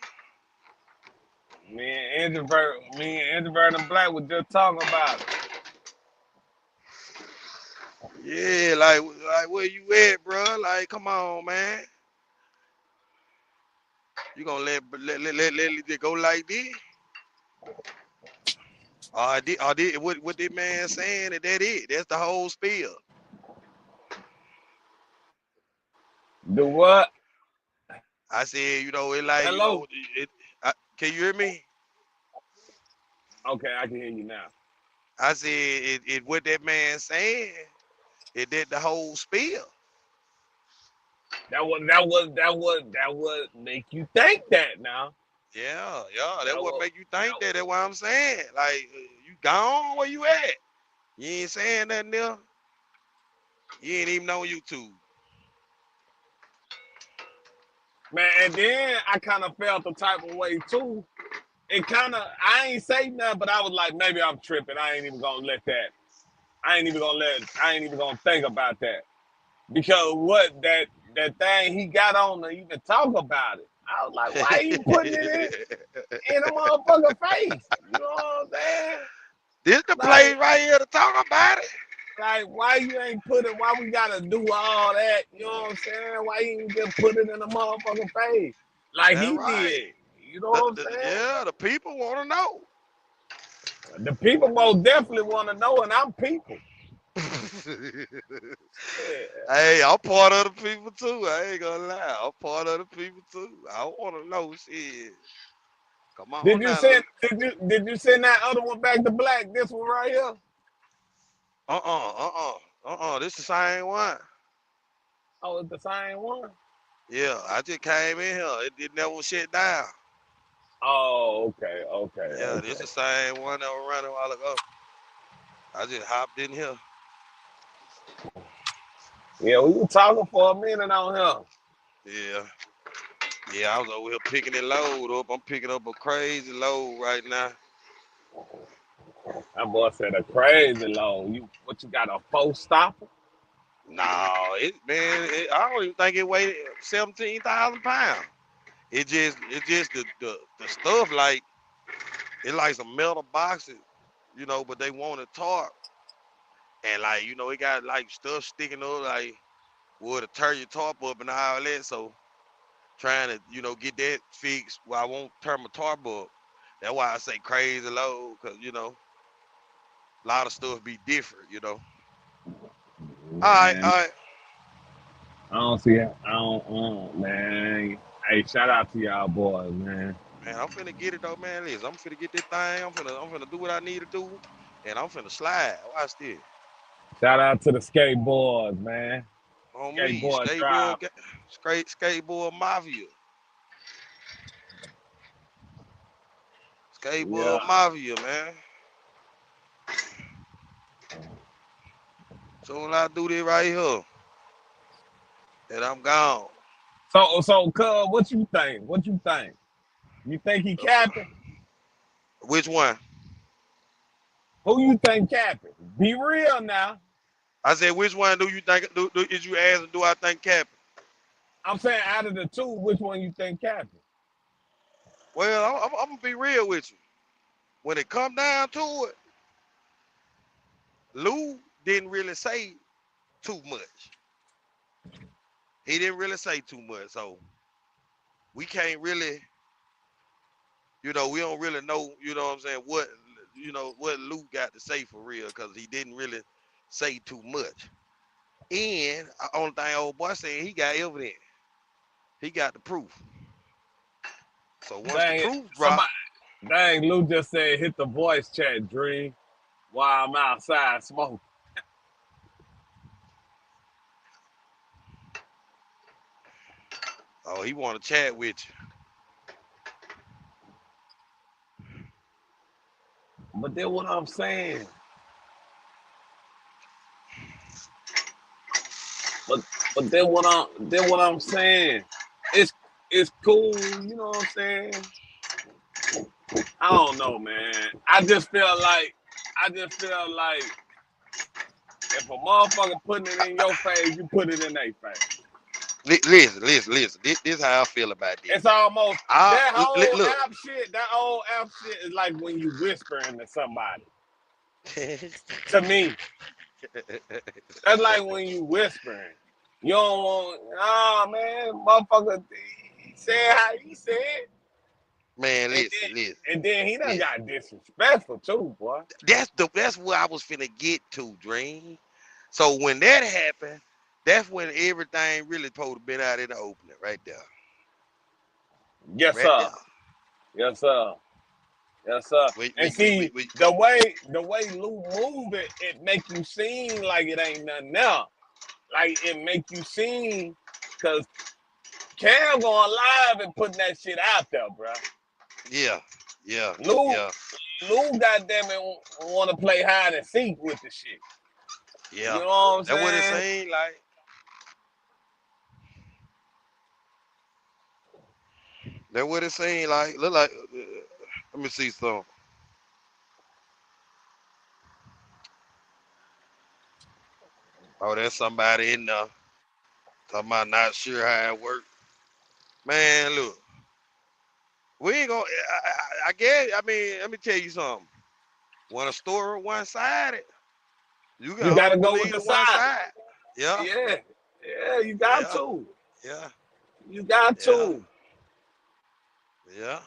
S1: Me and introvert and black were just talking about it.
S4: Yeah, like where you at, bro? Like, come on, man. You gonna let it go like this? What this man saying that it? That's the whole spiel.
S1: Do what?
S4: I said, it like,
S1: Hello.
S4: can you hear me?
S1: Okay, I can hear you now.
S4: I said it what that man saying. It did the whole spiel.
S1: That would make you think that now.
S4: Yeah, that
S1: That
S4: what
S1: was
S4: make you think that. That's what I'm saying. Like you gone where you at? You ain't saying nothing there. You ain't even on YouTube.
S1: man. And then I kind of felt the type of way too. It kind of I ain't say nothing, but I was like, maybe I'm tripping. I ain't even gonna let that. I ain't even gonna let. I ain't even gonna think about that because what that thing he got on to even talk about it. I was like, why you putting it in a motherfucker face? You know what I'm saying?
S4: This the place
S1: Like,
S4: right here to talk about it.
S1: like why you ain't put it? Why we gotta do all that? You know what I'm saying? Why you ain't just put it in a motherfucker face like
S4: That's
S1: he
S4: right.
S1: did? You know what I'm saying?
S4: Yeah, the people want to know.
S1: The people most definitely want to know, and I'm people. Yeah.
S4: Hey, I'm part of the people too. I ain't gonna lie. I'm part of the people too. I want to know shit. Come
S1: Did
S4: on
S1: you
S4: now,
S1: send?
S4: Luke.
S1: Did you send that other one back to black? This one right here.
S4: This the same one.
S1: Oh, it's the same one.
S4: Yeah, I just came in here. It never shut down.
S1: Oh, okay, okay,
S4: Yeah, this
S1: okay.
S4: the same one that was running a while ago. I just hopped in here.
S1: Yeah, we were talking for a minute on here.
S4: Yeah. Yeah, I was over here picking it load up. I'm picking up a crazy load right now.
S1: That boy said a crazy load. You got a four stopper?
S4: No, I don't even think it weighed 17,000 pounds. It just the stuff like it like some metal boxes, but they want it tarp. And like, it got like stuff sticking up like would to tear your tarp up and all that. So trying to, get that fixed where I won't tear my tarp up. That's why I say crazy low, because a lot of stuff be different. All right,
S1: Man,
S4: all right.
S1: I don't see it. I don't, man. Hey, shout out to y'all boys, man.
S4: Man, I'm finna get it though, man. Listen, I'm finna get this thing. I'm finna do what I need to do, and I'm finna slide. Watch this.
S1: Shout out to the skateboards, man.
S4: On me,
S1: Skateboard drive.
S4: skateboard mafia,
S1: Yeah.
S4: skateboard mafia, man. So when I do this right here, then I'm gone.
S1: So, cuz, what you think? What you think? You think he capping?
S4: Which one?
S1: Who you think capping? Be real now.
S4: I said, which one do you think? Is you asking? Do I think Cap?
S1: I'm saying out of the two, which one you think capping?
S4: Well, I'm gonna be real with you. When it come down to it, Lou didn't really say too much. He didn't really say too much, so we can't really, we don't really know, what I'm saying, what Lou got to say for real, because he didn't really say too much. And only thing old boy said, he got evidence. He got the proof. So once the
S1: Dang,
S4: proof drop,
S1: somebody, dang, Lou just said hit the voice chat, Dream, while I'm outside smoking.
S4: oh, he want to chat with you.
S1: But then what I'm saying, but then what I'm saying, it's it's cool, you know what I'm saying? I don't know, man. I just feel like if a motherfucker putting it in your face, you put it in their face.
S4: Listen. This is how I feel about this.
S1: It's almost
S4: I
S1: that whole
S4: look.
S1: app shit. That old app shit is like when you whispering to somebody. To me, that's like when you whispering. You don't want, man, motherfucker. He said how he said,
S4: Man,
S1: and
S4: listen, listen,
S1: then he done
S4: listen.
S1: got disrespectful too, boy.
S4: That's what I was finna get to, Dream. So when that happened, that's when everything really supposed to been out in the opening, right there,
S1: Yes,
S4: right
S1: sir.
S4: there.
S1: Yes, sir. Yes, sir.
S4: We
S1: And
S4: we we we,
S1: see
S4: we
S1: the way Lou move it, it make you seem like it ain't nothing now. Like it make you seem, cause Cam going live and putting that shit out there, bro.
S4: yeah, yeah,
S1: Lou,
S4: yeah,
S1: Lou, goddamn it, want to play hide and seek with the shit. You
S4: yeah.
S1: know what I'm
S4: That's what it
S1: saying?
S4: seemed like. That's what it seemed like. Look like. Let me see some. Oh, there's somebody in there talking about not sure how it works. Man, look, we ain't gonna. I guess. I mean, let me tell you something. When a story one sided, you can
S1: You gotta
S4: only
S1: go with
S4: believe
S1: the
S4: the one
S1: side.
S4: side. Yeah,
S1: Yeah, yeah, you got
S4: yeah,
S1: to.
S4: yeah,
S1: You got
S4: yeah,
S1: to.
S4: yeah,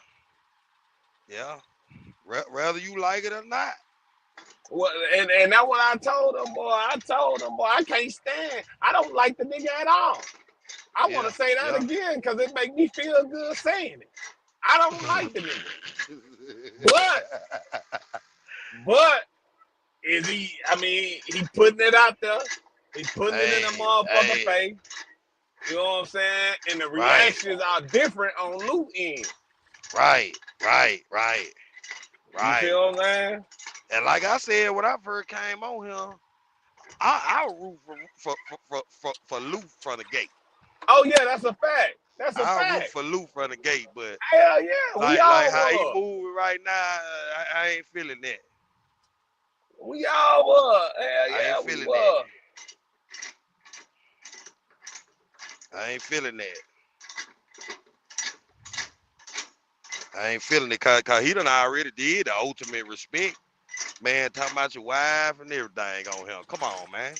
S4: yeah. Whether you like it or not.
S1: Well, and that's what I told him, boy. I told him, boy, I can't stand. I don't like the nigga at all. I want
S4: Yeah,
S1: to say that
S4: yeah.
S1: again because it make me feel good saying it. I don't like the nigga, but is he? I mean, he putting it out there. He putting it in a
S4: Hey,
S1: motherfucker
S4: hey,
S1: face. You know what I'm saying? And the
S4: right,
S1: reactions are different on Luke end.
S4: right, right, right,
S1: You
S4: right.
S1: feel what I'm saying?
S4: And like I said, when I first came on here, I root for Lou from the gate.
S1: Oh yeah, that's a fact. That's a
S4: I root
S1: fact.
S4: for Lou from the gate, but
S1: Hell yeah, we
S4: like
S1: all
S4: how he
S1: were.
S4: moving right now, I ain't feeling that.
S1: We all were. Hell
S4: I ain't
S1: yeah, we
S4: feeling that.
S1: were.
S4: I ain't feeling that. I ain't feeling it cause he done already did the ultimate respect. Man, talking about your wife and everything on him. Come on, man.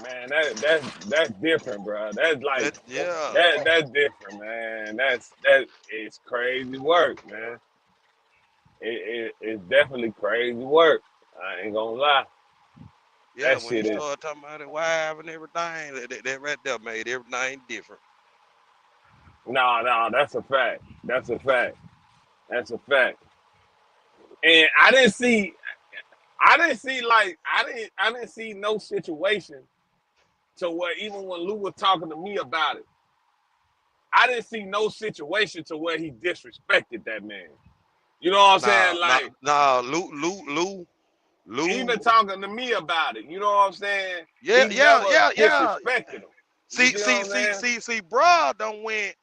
S1: Man, that's different, bro. That's like
S4: Yeah.
S1: that's different, man. That is crazy work, man. It's definitely crazy work. I ain't gonna lie.
S4: Yeah,
S1: That
S4: when you
S1: shit is
S4: start talking about his wife and everything, that right there made everything different.
S1: no, that's a fact. That's a fact. That's a fact. And I didn't see like I didn't see no situation to where even when Lou was talking to me about it, I didn't see no situation to where he disrespected that man. You know what I'm saying? Like
S4: Lou.
S1: even talking to me about it, you know what I'm saying?
S4: Yeah,
S1: He
S4: yeah,
S1: never
S4: yeah, yeah.
S1: disrespected him. You
S4: See,
S1: see what
S4: see,
S1: I'm
S4: see,
S1: saying?
S4: see, see, bro, done went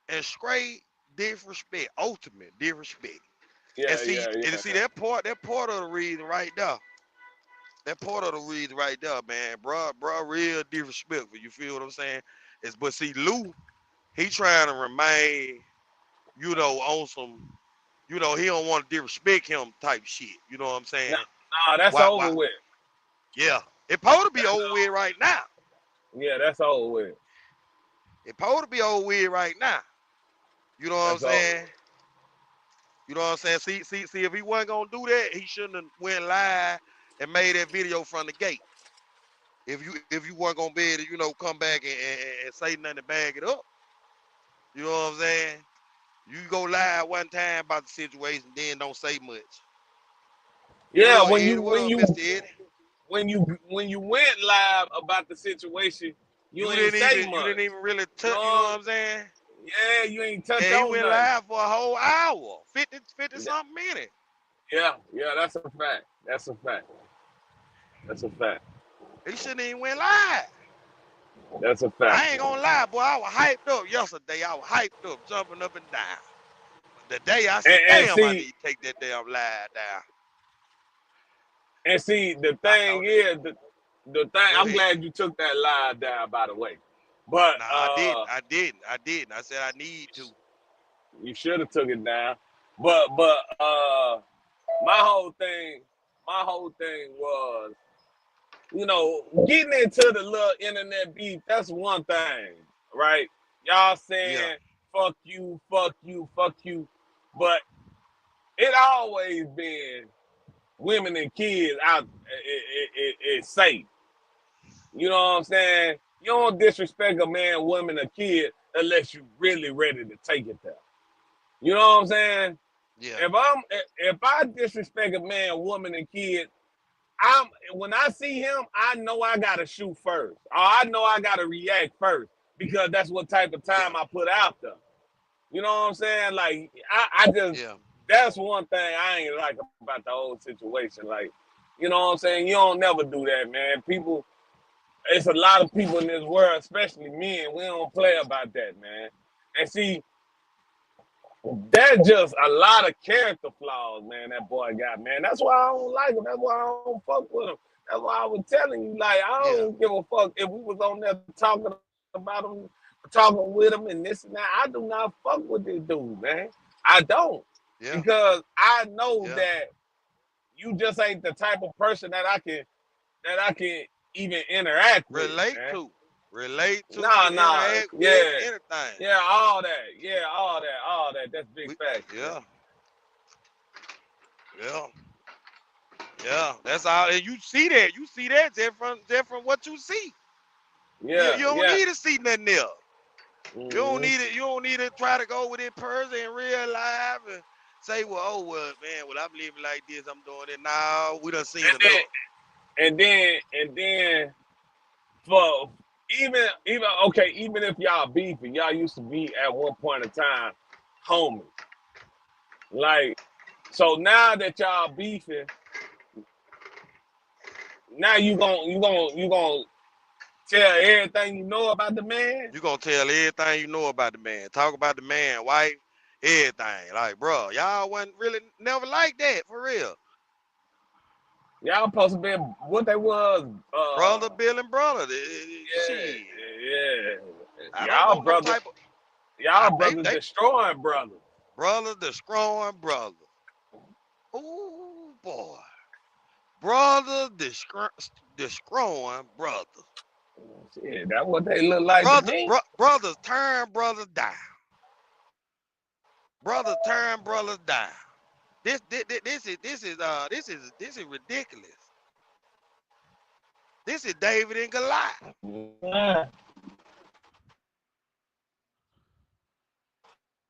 S4: and straight disrespect, ultimate disrespect.
S1: Yeah, yeah,
S4: And
S1: yeah.
S4: see that part of the reason right there. That part of the reason right there, man, bro, real disrespectful. You feel what I'm saying? But see, Lou, he trying to remain, on some, he don't want to disrespect him type shit. You know what I'm
S1: No,
S4: saying?
S1: no, that's
S4: Why, why?
S1: over with.
S4: Yeah, it supposed to be
S1: That's
S4: over with right now.
S1: yeah, that's over with.
S4: It supposed to be over with right now. You know what I'm
S1: That's over
S4: saying? You know what I'm saying? See, if he wasn't gonna do that, he shouldn't have went live and made that video from the gate. If you weren't gonna be able to, come back and say nothing to bag it up, you know what I'm saying? You go live one time about the situation, then don't say much. What
S1: Yeah,
S4: up, Eddie? What up, Mr. Eddie?
S1: when you went live about the situation, you
S4: You
S1: ain't
S4: didn't
S1: say
S4: even you
S1: much.
S4: didn't even really
S1: You
S4: touch, you know
S1: know?
S4: what I'm saying?
S1: Yeah, you ain't touch
S4: And he
S1: on
S4: went
S1: nothing.
S4: live for a whole hour, 50 something minutes.
S1: Yeah, yeah, that's a fact. That's a fact. That's a fact.
S4: He shouldn't even went live.
S1: That's a fact.
S4: I ain't gonna lie, boy. I was hyped up yesterday. I was hyped up, jumping up and down. But the day I said,
S1: And
S4: damn, I
S1: see,
S4: need to take that damn live down.
S1: the
S4: I
S1: thing
S4: thought that.
S1: is, the thing.
S4: Go
S1: I'm
S4: ahead.
S1: glad you took that live down, by the way. But
S4: Nah, I didn't. I said I need to.
S1: you should have took it down. But my whole thing, my whole thing was, getting into the little internet beef. That's one thing, right? Y'all
S4: Yeah,
S1: saying fuck you, fuck you, fuck you, but it always been women and kids out. It's safe. You know what I'm saying? You don't disrespect a man, woman, or kid unless you really ready to take it there. You know what I'm saying?
S4: Yeah.
S1: If I disrespect a man, woman, and kid, when I see him, I know I gotta shoot first, or I know I gotta react first because that's what type of
S4: Yeah.
S1: time I put out there. You know what I'm saying? Like I just
S4: Yeah.
S1: that's one thing I ain't like about the whole situation. Like, you know what I'm saying? You don't never do that, man. People, it's a lot of people in this world, especially men. We don't play about that, man. And see, that's just a lot of character flaws, man. That boy got, man. That's why I don't like him. That's why I don't fuck with him. That's why I was telling you, like, I
S4: Yeah.
S1: don't give a fuck if we was on there talking about him, talking with him, and this and that. I do not fuck with this dude, man. I don't,
S4: Yeah.
S1: because I know
S4: Yeah.
S1: that you just ain't the type of person that I can even interact with,
S4: Relate
S1: man.
S4: to. Relate to,
S1: Nah, nah,
S4: interact with,
S1: yeah,
S4: anything.
S1: yeah, all that, yeah, all that. That's big
S4: We,
S1: facts, man.
S4: yeah. Yeah. Yeah. That's all. And you see that. You see that just from what you see. You
S1: Yeah,
S4: don't
S1: yeah.
S4: need to see nothing else. You don't
S1: Mm-hmm.
S4: need it. You don't need to try to go with it person in real life and say, well, oh well, man, well I'm living like this, I'm doing it. Now we done seen
S1: And then
S4: enough.
S1: and then for even okay, even if y'all beefing, y'all used to be at one point in time homies. Like, so now that y'all beefing, now you gonna tell everything you know about the man.
S4: You gonna tell everything you know about the man. Talk about the man, wife, everything. Like, bro, y'all wasn't really never like that for real.
S1: Y'all supposed to be what they was.
S4: Brother, Bill, and brother. Shit.
S1: Yeah,
S4: I
S1: yeah.
S4: don't
S1: Y'all
S4: know no
S1: brother,
S4: type of.
S1: y'all
S4: They
S1: brothers
S4: they
S1: destroying brothers.
S4: brother, destroying brother. Oh boy, brother, destroying brother.
S1: Shit, that's what they look like to me.
S4: Brothers turn brothers down. Brothers turn brothers down. This is ridiculous. This is David and Goliath.
S1: Yeah.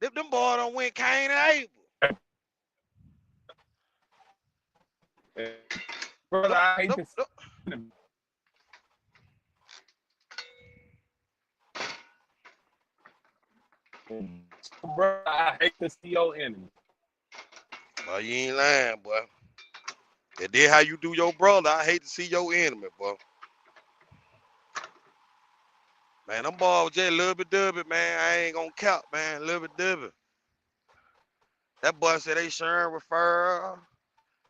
S4: Them boys don't win Cain and
S1: Brother,
S4: Abel.
S1: I hate
S4: Them,
S1: to
S4: them,
S1: see them. Brother, I hate to see your enemy.
S4: boy, you ain't lying, boy. And then how you do your brother, I hate to see your enemy, boy. Man, them boys was just a little bit dubby, man. I ain't gonna count, man. A little bit dubby. That boy said they sharing referral,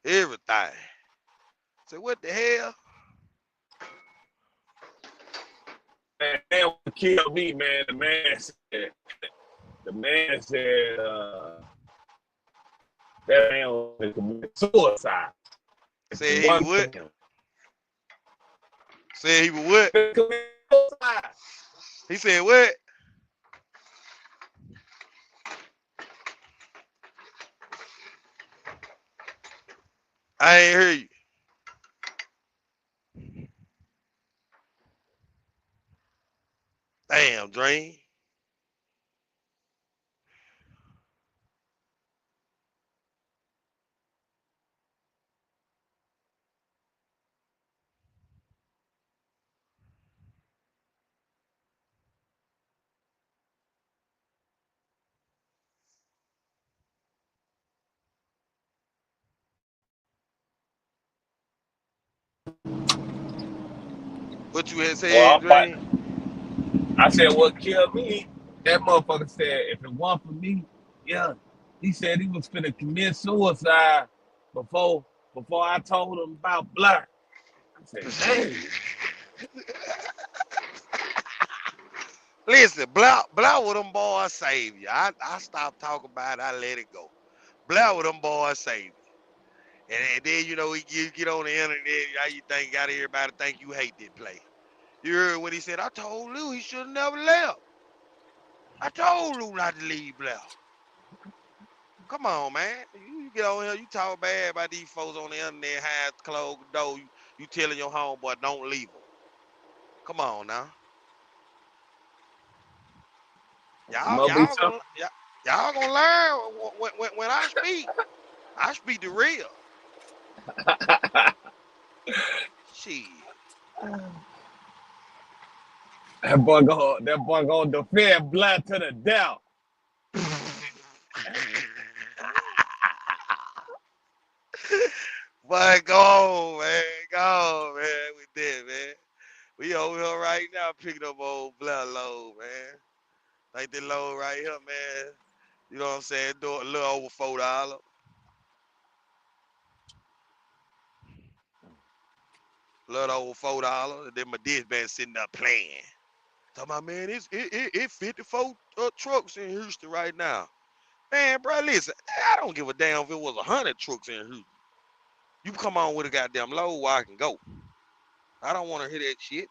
S4: everything. Said, what the hell?
S1: Man, they would kill me, man. The man said, that man was commit suicide.
S4: Said he was
S1: One
S4: what?
S1: for him.
S4: Said he was what?
S1: Commit suicide.
S4: He said what? I ain't hear you. Damn, Drain. What you had
S1: Well,
S4: said,
S1: I'm fighting.
S4: Drain?
S1: I said, what killed me? That motherfucker said, if it weren't for me, yeah. He said he was finna commit suicide before before I told him about Black. I said, dang.
S4: Listen, Blah with them boys save you. I stopped talking about it, I let it go. Blah with them boys save you. And then, you get on the internet, how you think, got everybody think you hate this play. You heard when he said, I told Lou he should have never left. I told Lou not to leave Blah. Come on, man. You get on here, you talk bad about these folks on the internet, hide closed door. You telling your homeboy don't leave them. Come on now.
S1: It's gonna be tough.
S4: Y'all gonna learn when I speak. I speak the real. Shit.
S1: That boy gonna defend Black to the death.
S4: But go on, man. Go on, man. We did, man. We over here right now picking up old blood load, man. Like the load right here, man. You know what I'm saying? Do a little over $4. A little over $4. And then my dispatch sitting there playing. Talking about, man, it 54 trucks in Houston right now. Man, bro, listen, I don't give a damn if it was 100 trucks in Houston. You come on with a goddamn load where I can go. I don't want to hear that shit.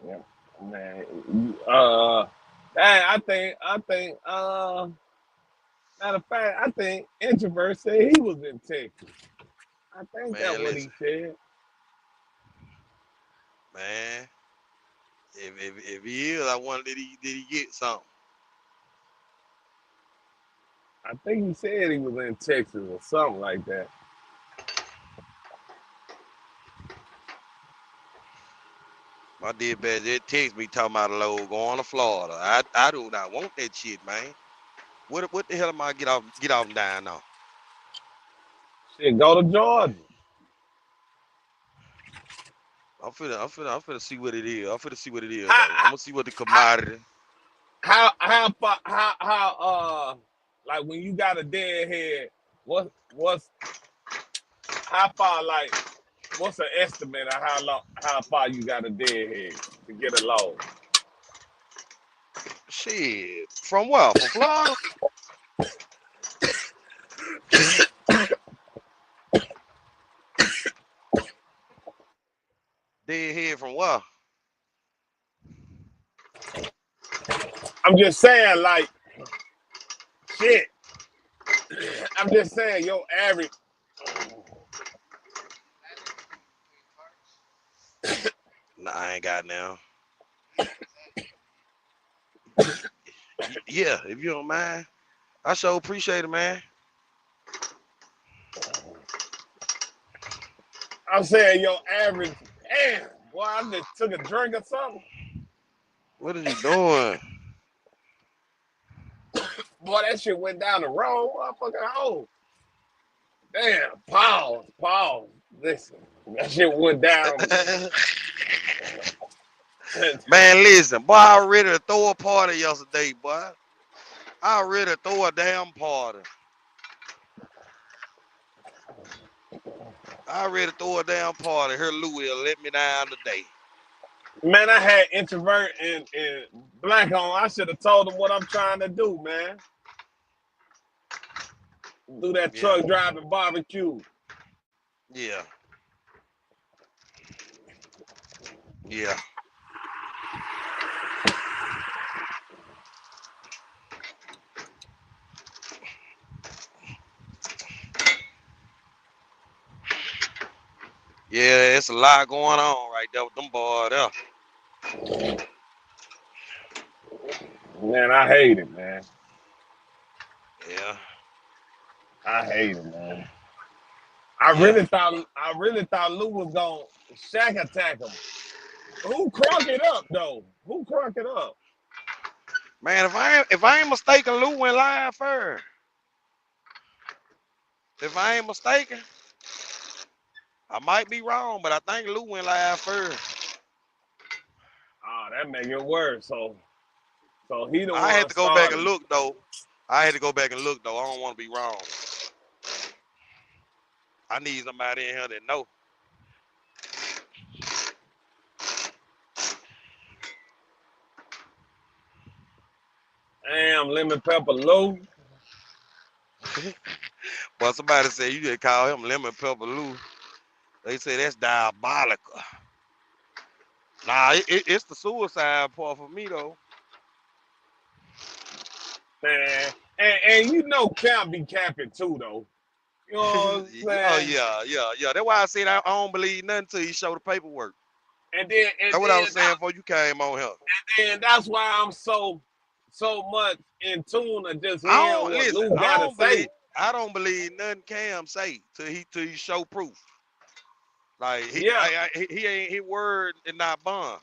S1: Yeah, man. I think, matter of fact, I think Introvert said he was in Texas. I think that's
S4: Man,
S1: what
S4: listen,
S1: he said.
S4: man. If he is, I wonder did he get something?
S1: I think he said he was in Texas or something like that.
S4: My dear bad, they text me talking about a load going to Florida. I do not want that shit, man. What the hell am I get off and down now?
S1: Shit, go to Georgia.
S4: I'm finna see what it is. I'm finna see what it is though. I'm
S1: How
S4: gonna see what the commodity.
S1: how like when you got a dead head, what's how far like what's an estimate of how far you got a dead head to get a load?
S4: Shit. From where? From Florida? Dead head from where?
S1: I'm just saying, like, shit. I'm just saying, your average.
S4: Nah, I ain't got now. Yeah, if you don't mind. I sure appreciate it, man.
S1: I'm saying your average. Damn, boy, I just took a drink or something.
S4: What is he doing?
S1: Boy, that shit went down the wrong motherfucking hole. Damn, pause. Listen, that shit went down.
S4: Man, listen, boy, I ready to throw a party yesterday, boy. I ready to throw a damn party. I ready to throw a damn party. Here, Louis let me down today.
S1: Man, I had Introvert and Black on. I should have told him what I'm trying to do, man. Do that
S4: Yeah.
S1: truck driving barbecue.
S4: Yeah. Yeah. Yeah, it's a lot going on right there with them boys there.
S1: Man, I hate it, man.
S4: Yeah.
S1: I hate it, man. I
S4: Yeah.
S1: really thought Lou was gonna shack attack him. Who crunk it up though? Who crunk it up?
S4: Man, if I ain't mistaken, Lou went live first. If I ain't mistaken, I might be wrong, but I think Lou went live first.
S1: Oh, that make it worse. So he the
S4: I had
S1: one
S4: to go back and
S1: started.
S4: look though. I don't want to be wrong. I need somebody in here that know.
S1: Damn, lemon pepper Lou.
S4: But somebody said you just call him Lemon Pepper Lou. They say that's diabolical. Nah, it's the suicide part for me though.
S1: Man, and you know Cap be capping too though. You know what I'm
S4: Oh
S1: saying?
S4: yeah. That's why I said I don't believe nothing till you show the paperwork.
S1: And then
S4: That's what I was saying before you came on here.
S1: and that's why I'm so so much in tune of just
S4: I
S1: hearing
S4: don't
S1: what
S4: listen.
S1: Lou gotta say.
S4: I don't believe nothing Cam say till he show proof. Like
S1: Yeah,
S4: he ain't his word and not bond.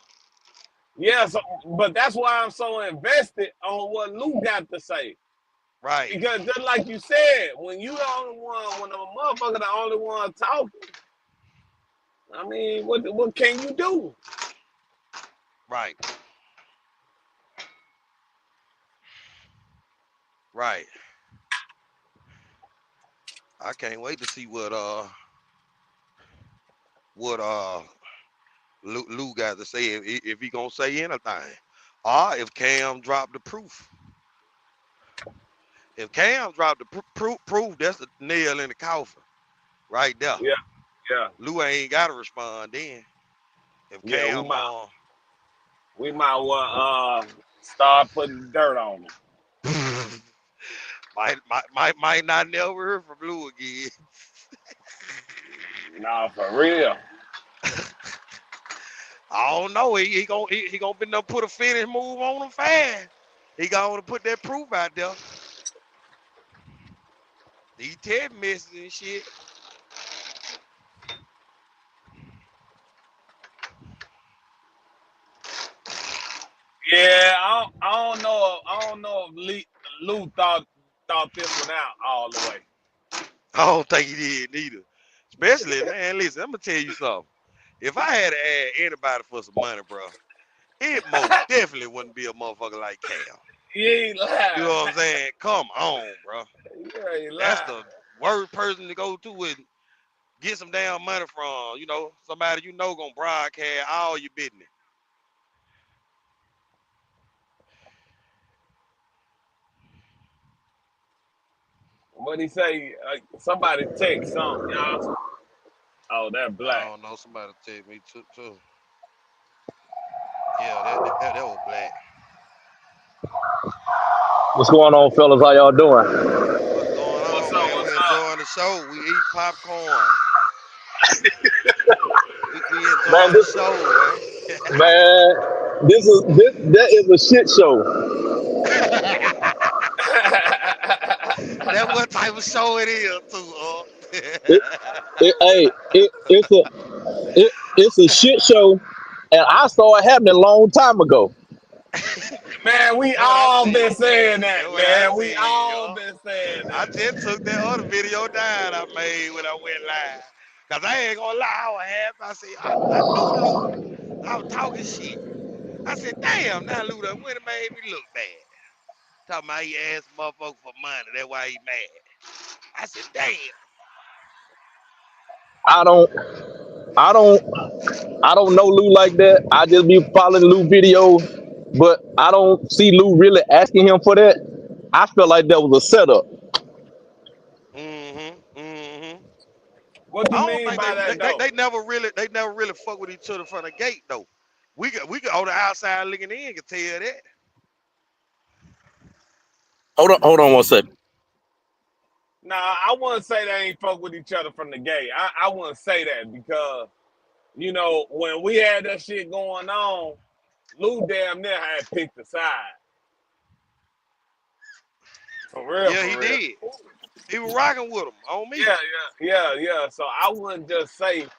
S1: yeah. So, but that's why I'm so invested on what Lou got to say.
S4: Right,
S1: Because just like you said, when you the only one, when a motherfucker the only one talking, I mean, what can you do?
S4: right, right. I can't wait to see what Lou got to say if he gonna say anything, or if Cam dropped the proof. If Cam dropped the proof, that's the nail in the coffin right there.
S1: Yeah, yeah,
S4: Lou ain't gotta respond then. If
S1: yeah.
S4: Cam
S1: We might well start putting dirt on them.
S4: might not never hear from Lou again.
S1: Nah, for real.
S4: I don't know. He gonna be enough put a finish move on him fast. He gonna put that proof out there. These Ted misses and shit.
S1: Yeah, I don't know. I don't know if Lou thought this one out all the way.
S4: I don't think he did neither. Especially, man, listen, I'm gonna tell you something. If I had to add anybody for some money, bro, it most definitely wouldn't be a motherfucker like Cam.
S1: He ain't
S4: You know
S1: lying.
S4: what I'm saying? Come on, bro.
S1: Yeah, he
S4: That's
S1: lying.
S4: the worst person to go to and get some damn money from. You know, somebody you know gonna broadcast all your business.
S1: What he say? Somebody text something, y'all. Oh, that
S4: I
S1: black.
S4: don't know. Somebody text me too. Yeah, that was black.
S2: What's going on, fellas? How y'all doing?
S4: What's going
S1: What's
S4: on,
S1: up?
S4: man?
S1: What's
S4: We
S1: up?
S4: enjoying the show. We eat popcorn. We
S2: Man,
S4: enjoying the
S2: this
S4: show, man.
S2: man, this that is a shit show.
S4: That what type of show it is, too.
S2: It, hey, it's a shit show, and I saw it happening a long time ago.
S1: Man, we
S4: That's what I
S1: all
S4: said.
S1: been saying
S4: That's
S1: that,
S4: what I
S1: man. We
S4: said,
S1: all
S4: yo.
S1: been saying
S4: I
S1: that.
S4: just took that other video down I made when I went live. Cause I ain't gonna lie, I was happy. I said, I knew Lou. I was talking shit. I said, damn, now Lou done went and made me look bad. Talking about he asked motherfucker for money. That's why he mad. I said, damn.
S2: I don't, I don't, I don't know Lou like that. I just be following Lou videos, but I don't see Lou really asking him for that. I feel like that was a setup.
S4: Mm-hmm. Mm-hmm.
S1: What you
S4: I don't
S1: mean
S4: think
S1: by that, though?
S4: they never really fuck with each other from the gate though. We got on the outside looking in can tell that.
S2: Hold on one second.
S1: Nah, I wouldn't say they ain't fuck with each other from the gate. I wouldn't say that because, when we had that shit going on, Lou damn near had picked a side. For real,
S4: Yeah,
S1: for
S4: he
S1: real.
S4: did. He was rocking with him on me.
S1: Yeah, yeah. So I wouldn't just say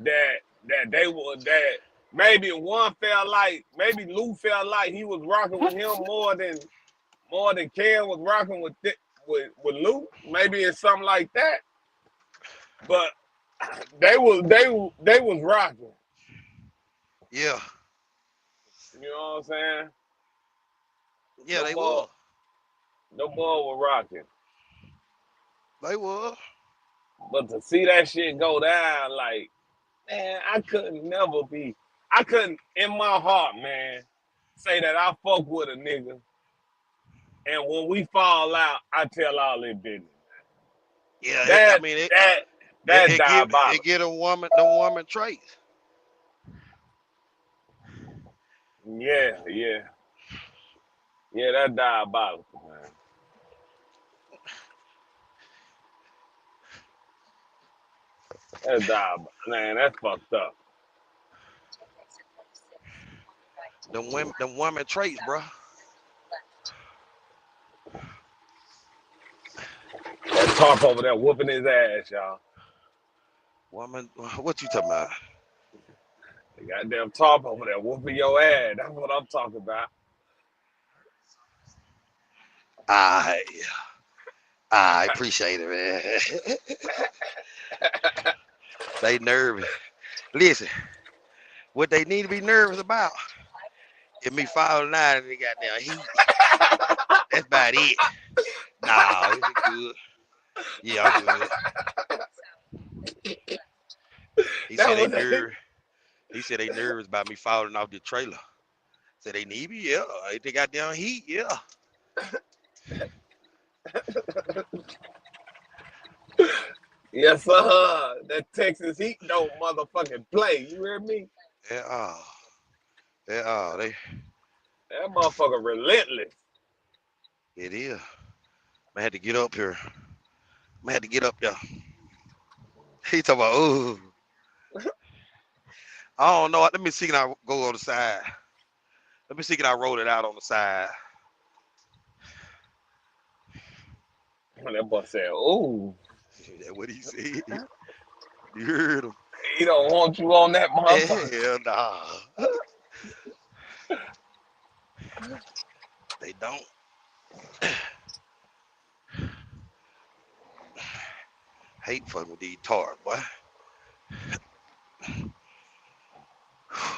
S1: that they were that maybe maybe Lou felt like he was rocking with him more than Ken was rocking with Lou. Maybe it's something like that. But they was rocking.
S4: Yeah.
S1: You know what I'm saying?
S4: Yeah,
S1: No
S4: they
S1: more,
S4: were.
S1: no more were rocking.
S4: They were.
S1: But to see that shit go down, like, man, I couldn't in my heart, man, say that I fuck with a nigga, and when we fall out, I tell all their business.
S4: Yeah, I
S1: That
S4: mean
S1: that that
S4: it
S1: diabolical.
S4: get a woman the woman traits.
S1: Yeah, yeah, yeah. That diabolical, man. That's diabolical, man. That's fucked up.
S4: Them women traits, bro.
S1: Tarp over there whooping his ass, y'all.
S4: Woman, what you talking about?
S1: The goddamn Tarp over there whooping your ass. That's what I'm talking about.
S4: I appreciate it, man. They nervous. Listen, what they need to be nervous about is me falling out and they got down heat. That's about it. Nah, it's good. Yeah, I'm good. He
S1: That's
S4: said they
S1: what they.
S4: nervous. He said they nervous about me falling off the trailer. Said they need me, yeah. They got down heat, yeah.
S1: Yes, sir. That Texas Heat don't motherfucking play. You hear me?
S4: Yeah, they
S1: That motherfucker relentless.
S4: it is. I had to get up here. I had to get up there. He talking about, oh, I don't know. Let me see, can I go on the side? Let me see, can I roll it out on the side?
S1: That boy said, "Ooh,
S4: That's what he said. You heard him.
S1: he don't want you on that motherfucker."
S4: Hell nah. They don't. Hate fucking with these tarps, boy.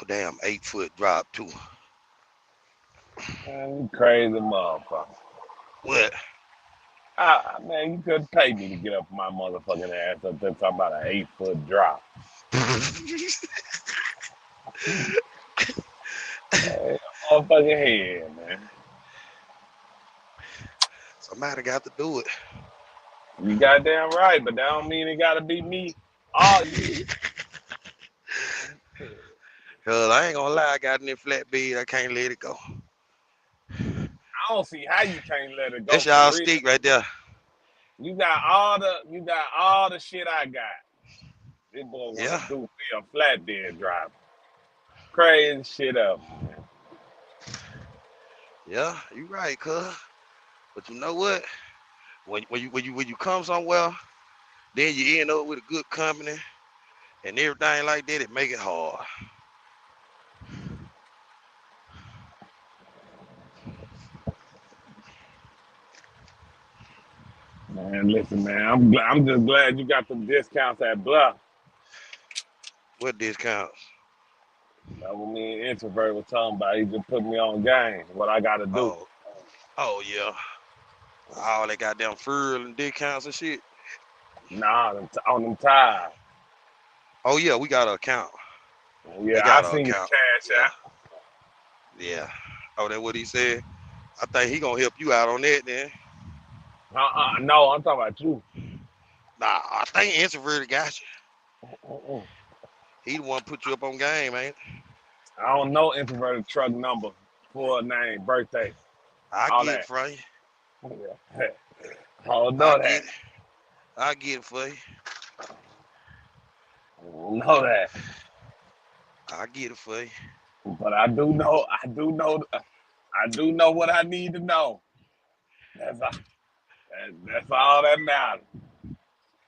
S4: Damn, 8-foot drop too.
S1: Man, you crazy motherfucker.
S4: What?
S1: Man, you couldn't pay me to get up my motherfucking ass up there talking about an 8-foot drop. Hey, motherfucking head, man.
S4: Somebody got to do it.
S1: You goddamn right, but that don't mean it gotta be me. Oh, you.
S4: Cause I ain't gonna lie, I got in that flatbed, I can't let it go.
S1: I don't see how you can't let it go.
S4: That's
S1: For
S4: y'all
S1: real.
S4: stick right there.
S1: You got all the shit I got. This boy wanna
S4: Yeah.
S1: do me a flatbed driver. Crazy shit up, man.
S4: Yeah, you right, cuz. But you know what? When you come somewhere, then you end up with a good company and everything like that, it make it hard.
S1: Man, listen, man. I'm just glad you got some discounts at Bluff.
S4: What discounts?
S1: That's what me and Introvert was talking about. He just put me on game. What I gotta do.
S4: Oh yeah. All that goddamn fuel and discounts and shit.
S1: Nah, on them tires.
S4: Oh yeah, we got an account. They
S1: Yeah, I
S4: got an
S1: seen the
S4: account.
S1: cash
S4: Yeah.
S1: out.
S4: Yeah. Oh, that's what he said. I think he gonna help you out on that then.
S1: No, I'm talking about you.
S4: Nah, I think Introverted got you.
S1: Mm-mm.
S4: He the one put you up on game, man.
S1: I don't know Introverted truck number, full name, birthday,
S4: I
S1: all
S4: get it
S1: that.
S4: from you.
S1: Yeah. I don't
S4: I
S1: know
S4: get
S1: that.
S4: it. I get it for you.
S1: I don't know that.
S4: I get it for you.
S1: But I do know what I need to know. That's all that matters.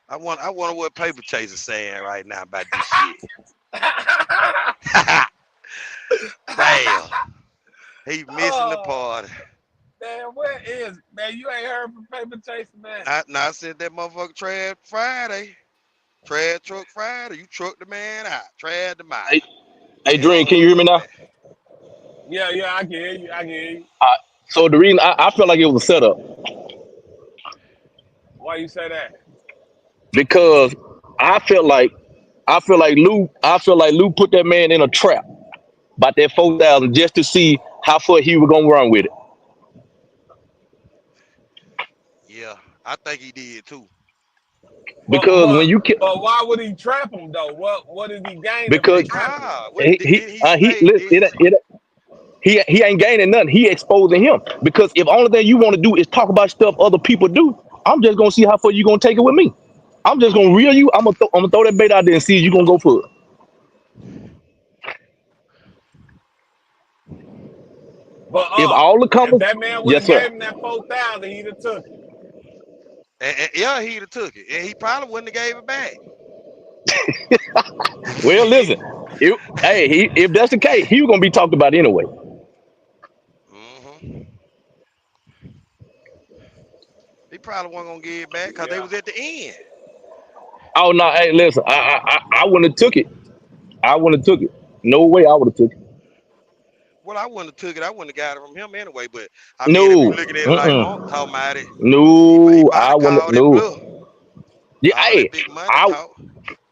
S4: I wonder what Paper Chase is saying right now about this shit. Damn. He missing the party.
S1: Man, where is man? You ain't heard from Paper Chaser, man.
S4: I said that motherfucker Trad Friday. Trad truck Friday. You truck the man out. Trad the mile.
S2: Hey,
S4: He
S2: Dream,
S4: don't
S2: can
S4: want
S2: you
S4: to
S2: hear me
S4: go
S2: now?
S4: back.
S1: Yeah, I can hear you. I can hear you.
S2: So the reason I felt like it was a setup
S1: Why you say that?
S2: because I felt like I feel like Lou put that man in a trap about that 4,000 just to see how far he was gonna run with it.
S4: Yeah, I think he did too.
S1: But
S2: Because
S1: but
S2: when you
S1: but why would he trap him though? What is he gaining
S2: because
S1: from trapping him?
S4: Because what did he
S2: he
S4: say?
S2: listen, he ain't gaining nothing. He exposing him because if only thing you want to do is talk about stuff other people do, I'm just gonna see how far you gonna take it with me. I'm just gonna reel you. I'm gonna throw that bait out there and see if you gonna go for it.
S1: But
S2: If all the
S1: if
S2: comments,
S1: that man would
S2: yes
S1: have
S2: sir.
S1: gave him that 4,000, he'd have took it.
S4: And yeah, he'd have took it, and he probably wouldn't have gave it back.
S5: Well, listen, if that's the case, he was gonna be talked about anyway.
S4: hmm He probably wasn't gonna give it back because they
S1: Yeah.
S4: was at the end.
S5: Oh no, hey, listen, I wouldn't have took it. I wouldn't have took it. No way, I would have took it.
S4: Well, I wouldn't have took it. I wouldn't have got it from him anyway. But I mean, if you
S5: No,
S4: looking at it like Unc
S5: mm-mm.
S4: talking about it, he
S5: No,
S4: might
S5: I
S4: have
S5: wouldn't.
S4: called it
S5: No,
S4: bluff.
S5: yeah,
S4: All that
S5: hey,
S4: big money
S5: I
S4: talk.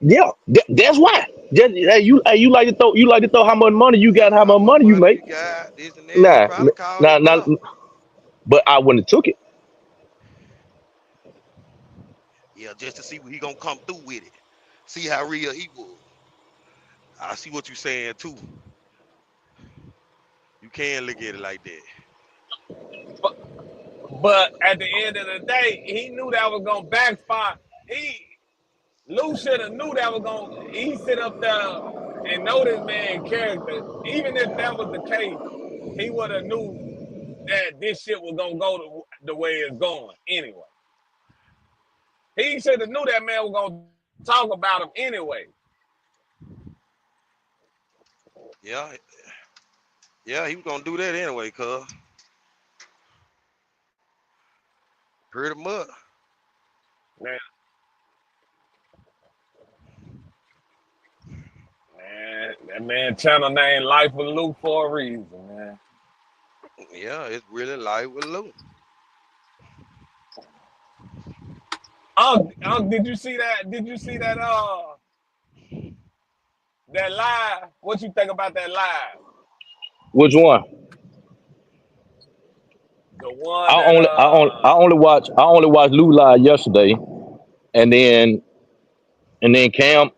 S5: yeah, that's why. Just, you like to throw how much money you
S4: Yeah,
S5: got, how
S4: how
S5: much
S4: much
S5: money you
S4: money
S5: make.
S4: you got? This and that. He
S5: Nah,
S4: probably called
S5: nah,
S4: it
S5: nah.
S4: bluff.
S5: But I wouldn't have took it.
S4: Yeah, just to see what he gonna come through with it. See how real he was. I see what you saying too. You can look at it like that.
S1: But but at the end of the day, he knew that was gonna backfire. Lou should have knew that was gonna. He sit up there and know this man character. Even if that was the case, he would have knew that this shit was gonna go the way it's going anyway. He should have knew that man was gonna talk about him anyway.
S4: Yeah, yeah, he was gonna do that anyway, cuz pretty much.
S1: Man, man, that man channel name Life with Luke for a reason, man.
S4: Yeah, it's really life with Lou.
S1: Did you see that? Did you see that? That live. What you think about that live?
S5: Which one?
S1: The one that
S5: I only watched Lou live yesterday, and then and Cam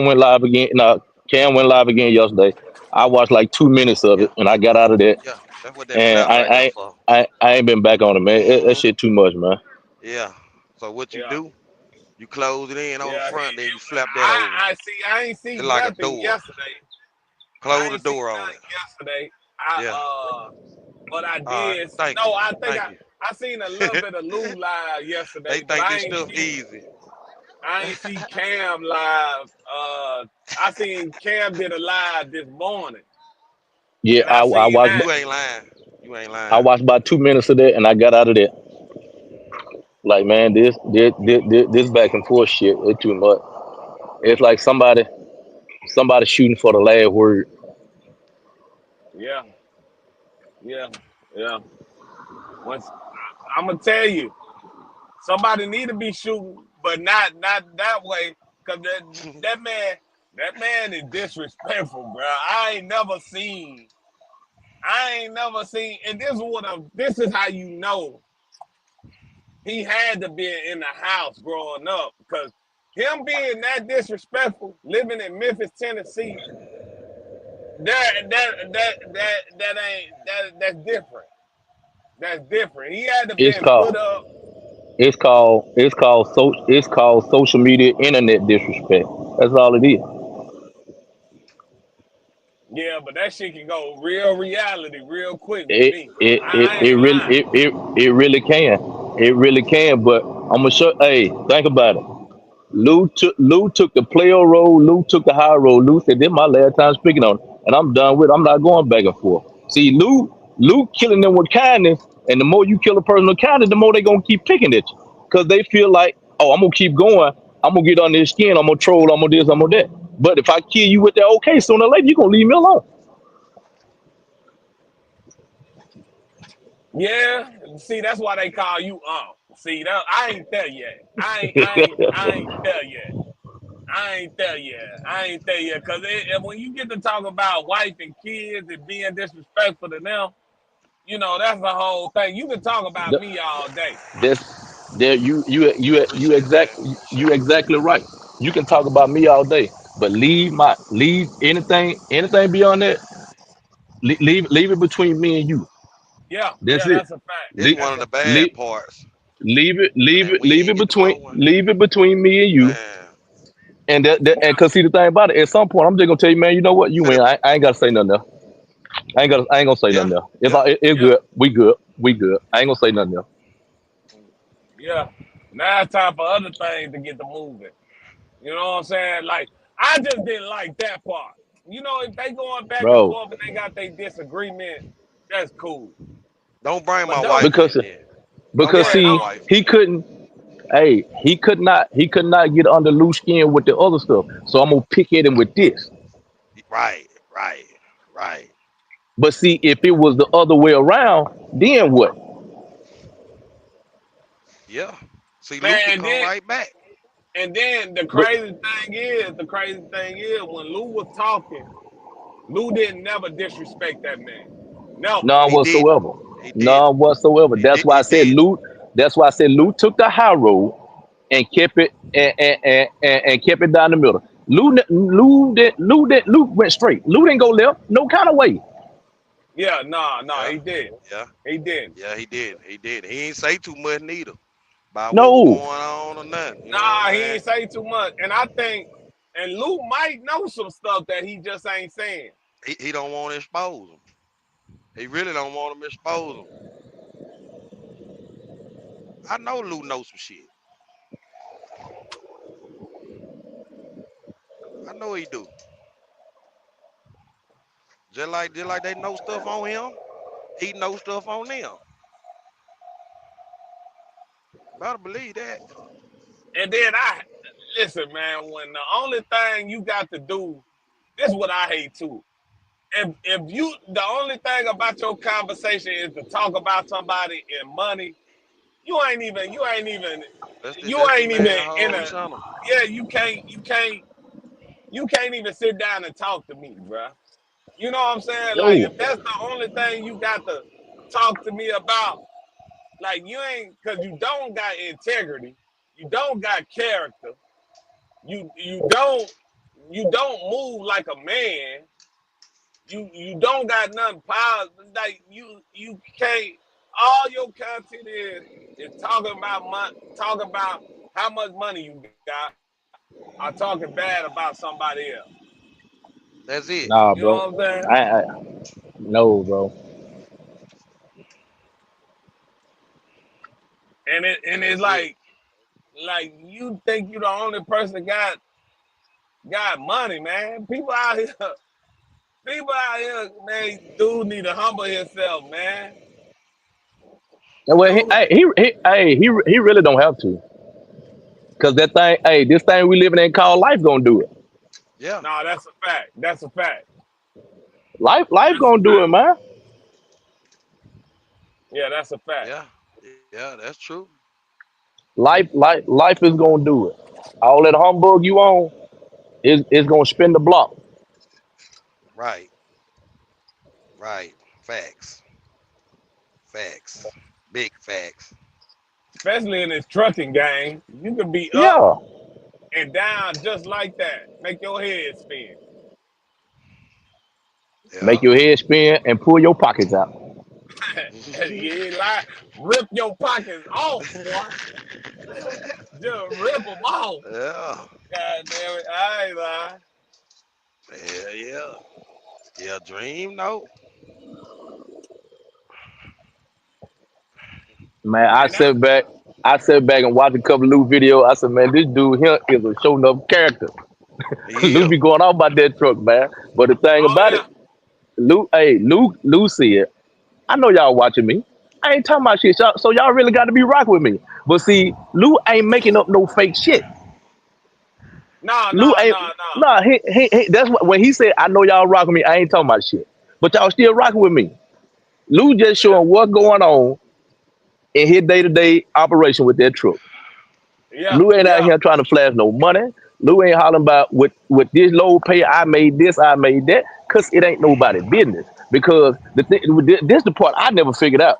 S5: went live again. No, Cam went live again yesterday. I watched like 2 minutes of
S4: Yeah,
S5: it, and I got out of that.
S4: yeah, that's what that
S5: And
S4: flap right there for.
S5: I ain't been back on it, man. That
S4: hmm
S5: shit too much, man.
S4: Yeah. So what you
S1: yeah.
S4: do? You close it in on the
S1: Yeah,
S4: front, then you flap that over.
S1: I see. I ain't
S4: It's
S1: see
S4: like a
S1: nothing
S4: door.
S1: yesterday.
S4: Close
S1: I
S4: the
S1: ain't seen
S4: door on
S1: nothing
S4: it.
S1: yesterday.
S4: Yeah.
S1: But I
S4: All right.
S1: did.
S4: Thank
S1: No,
S4: you.
S1: I think
S4: Thank you.
S1: I seen a little bit of Lou live
S4: They
S1: yesterday, but
S4: think this stuff easy.
S1: I ain't see Cam live. I seen Cam did a live this morning,
S5: Yeah,
S1: and I
S4: Yeah,
S1: seen
S5: watched
S1: that.
S4: you ain't lying. You ain't
S5: I
S4: lying.
S5: watched about 2 minutes of that, and I got out of that. Like, man, this back and forth shit, it's too much. It's like somebody shooting for the last word.
S1: Yeah, yeah, yeah. Once I'm gonna tell you, somebody need to be shooting, but not that way, cause that man is disrespectful, bro. I ain't never seen, and this is how you know he had to be in the house growing up, because him being that disrespectful, living in Memphis, Tennessee, that's different. That's different. He had to
S5: It's
S1: been put
S5: called
S1: up.
S5: it's called social media internet disrespect. That's all it is.
S1: Yeah, but that shit can go real reality real quick with
S5: It
S1: me.
S5: it it,
S1: I
S5: it
S1: ain't
S5: really
S1: lying.
S5: it really can. It really can. But I'm gonna show. Hey, think about it. Lou took the player role. Lou took the high role. Lou said, "This my last time speaking on it, and I'm done with it. I'm not going back and forth." See, Lou killing them with kindness, and the more you kill a person with kindness, the more they gonna keep picking at you, because they feel like, "Oh, I'm gonna keep going. I'm gonna get under his skin. I'm gonna troll. I'm gonna this. I'm gonna that." But if I kill you with that, okay, sooner or later you gonna leave me alone.
S1: Yeah, see, that's why they call you See, that I ain't there yet. I ain't there yet. I ain't there yet. I ain't there yet. Cause when you get to talk about wife and kids and being disrespectful to them, that's the whole thing. You can talk about me all day.
S5: That's there.
S4: Appreciate it, man.
S5: You exactly right. You can talk about me all day, but leave anything beyond that. Leave it between me and you.
S1: Yeah,
S5: That's
S1: yeah,
S5: it.
S1: that's a fact.
S4: It's
S5: Leave
S4: one
S1: That's
S4: of
S1: a
S4: the
S1: fact.
S5: leave
S4: bad parts, man. We
S5: leave
S4: ain't
S5: it
S4: get the flowing,
S5: between me and you.
S4: man.
S5: And cause see the thing about it, at some point I'm just gonna tell you, man. You know what? You
S4: Finna,
S5: win. I ain't gotta say nothing else. I ain't gonna say
S4: yeah,
S5: nothing else.
S4: yeah.
S5: It's
S1: Yeah,
S5: good. We good. I ain't gonna say nothing else.
S1: Yeah. Now it's time for other things to get the moving. You know what I'm saying? Like, I just didn't like that part. You know, if they going back and
S5: bro.
S1: forth and they got their disagreement, that's cool.
S4: Don't bring
S1: But
S4: my
S1: don't,
S4: wife
S5: Because
S4: in there. Don't
S5: because
S1: yeah,
S4: bring my
S5: see,
S1: don't,
S4: wife
S5: he
S4: in there.
S5: couldn't. Hey, he could not get under loose skin with the other stuff. So I'm gonna pick at him with this.
S4: Right, right, right.
S5: But see, if it was the other way around, then what?
S4: Yeah. See,
S1: man.
S4: Luke could come right back.
S1: And then
S5: But
S1: the crazy thing is, when Lou was talking, Lou didn't never disrespect that man. Never.
S5: none
S4: He didn't.
S5: whatsoever.
S4: He didn't.
S5: None whatsoever.
S4: He
S5: That's
S4: did.
S5: why I
S4: He
S5: said
S4: didn't.
S5: Luke. That's why I said Luke took the high road and kept it and kept it down the middle. Luke went straight. Luke didn't go left. No kind of way.
S1: Yeah, nah,
S4: Yeah.
S1: he did.
S4: Yeah.
S1: He did.
S4: Yeah. He did. He did. He ain't say too much neither about what was
S5: No.
S4: going on or nothing. You know what I'm
S1: Nah, he
S4: saying?
S1: ain't say too much. And I think, and Lou might know some stuff that he just ain't saying.
S4: He don't want to expose him. He really don't want him to expose him. I know Lou knows some shit. I know he do. Just like they know stuff on him, he knows stuff on them. Better believe that.
S1: And then listen, man, when the only thing you got to do, this is what I hate too. If you the only thing about your conversation is to talk about somebody and money, you ain't even you
S4: That's the
S1: ain't even
S4: man
S1: in
S4: hard
S1: a
S4: center.
S1: yeah, you can't even sit down and talk to me, bruh. You know what I'm saying? Like
S5: Yo.
S1: if that's the only thing you got to talk to me about, like you ain't cause you don't got integrity, you don't got character, you don't move like a man, you don't got nothing positive. Like you can't. All your content is talking about talking about how much money you got, or talking bad about somebody else.
S4: That's it.
S1: You know
S5: Nah,
S1: what I'm
S5: bro.
S1: saying?
S5: I no, bro.
S1: And it's
S4: That's it.
S1: like you think you the only person that got money, man. People out here, man. Dude need to humble himself, man.
S5: Well,
S1: Dude,
S5: he really don't have to, cause that thing, this thing we living in called life gonna do it.
S4: Yeah.
S1: no, that's a fact. That's a fact.
S5: Life
S1: That's a
S5: gonna do it,
S1: fact.
S5: man.
S1: Yeah, that's a fact.
S4: Yeah. Yeah. That's true.
S5: Life is gonna do it. All that humbug you on is gonna spin the block.
S4: Right. Right. Facts. Facts. Big facts.
S1: Especially in this trucking game, you can be up
S5: Yeah,
S1: and down just like that. Make your head spin.
S5: make
S4: Yeah.
S5: your head spin and pull your pockets out.
S1: You ain't lie. Rip your pockets off, boy. Just rip them off.
S4: Yeah.
S1: God damn it. I ain't lying.
S4: Yeah. Yeah. Yeah. Dream. No.
S5: Man,
S1: And that's
S5: I sat back and watched a couple of Lou videos. I said, man, this dude here is a show enough character.
S4: He
S5: Lou
S4: is.
S5: be going off about that truck, man. But the thing
S1: oh
S5: about
S1: yeah.
S5: it, Lou said, I know y'all watching me. I ain't talking about shit, so y'all really got to be rocking with me. But see, Lou ain't making up no fake shit.
S1: No,
S5: Lou
S1: no,
S5: ain't,
S1: no, no.
S5: nah, that's what, when he said, I know y'all rocking me, I ain't talking about shit. But y'all still rocking with me. Lou just
S1: Yeah.
S5: showing what going on in his day-to-day operation with that truck.
S1: Yeah.
S5: Lou ain't out
S1: Yeah.
S5: here trying to flash no money. Lou ain't hollering about with this low pay, I made this, I made that, because it ain't nobody business. Because this the part I never figured out.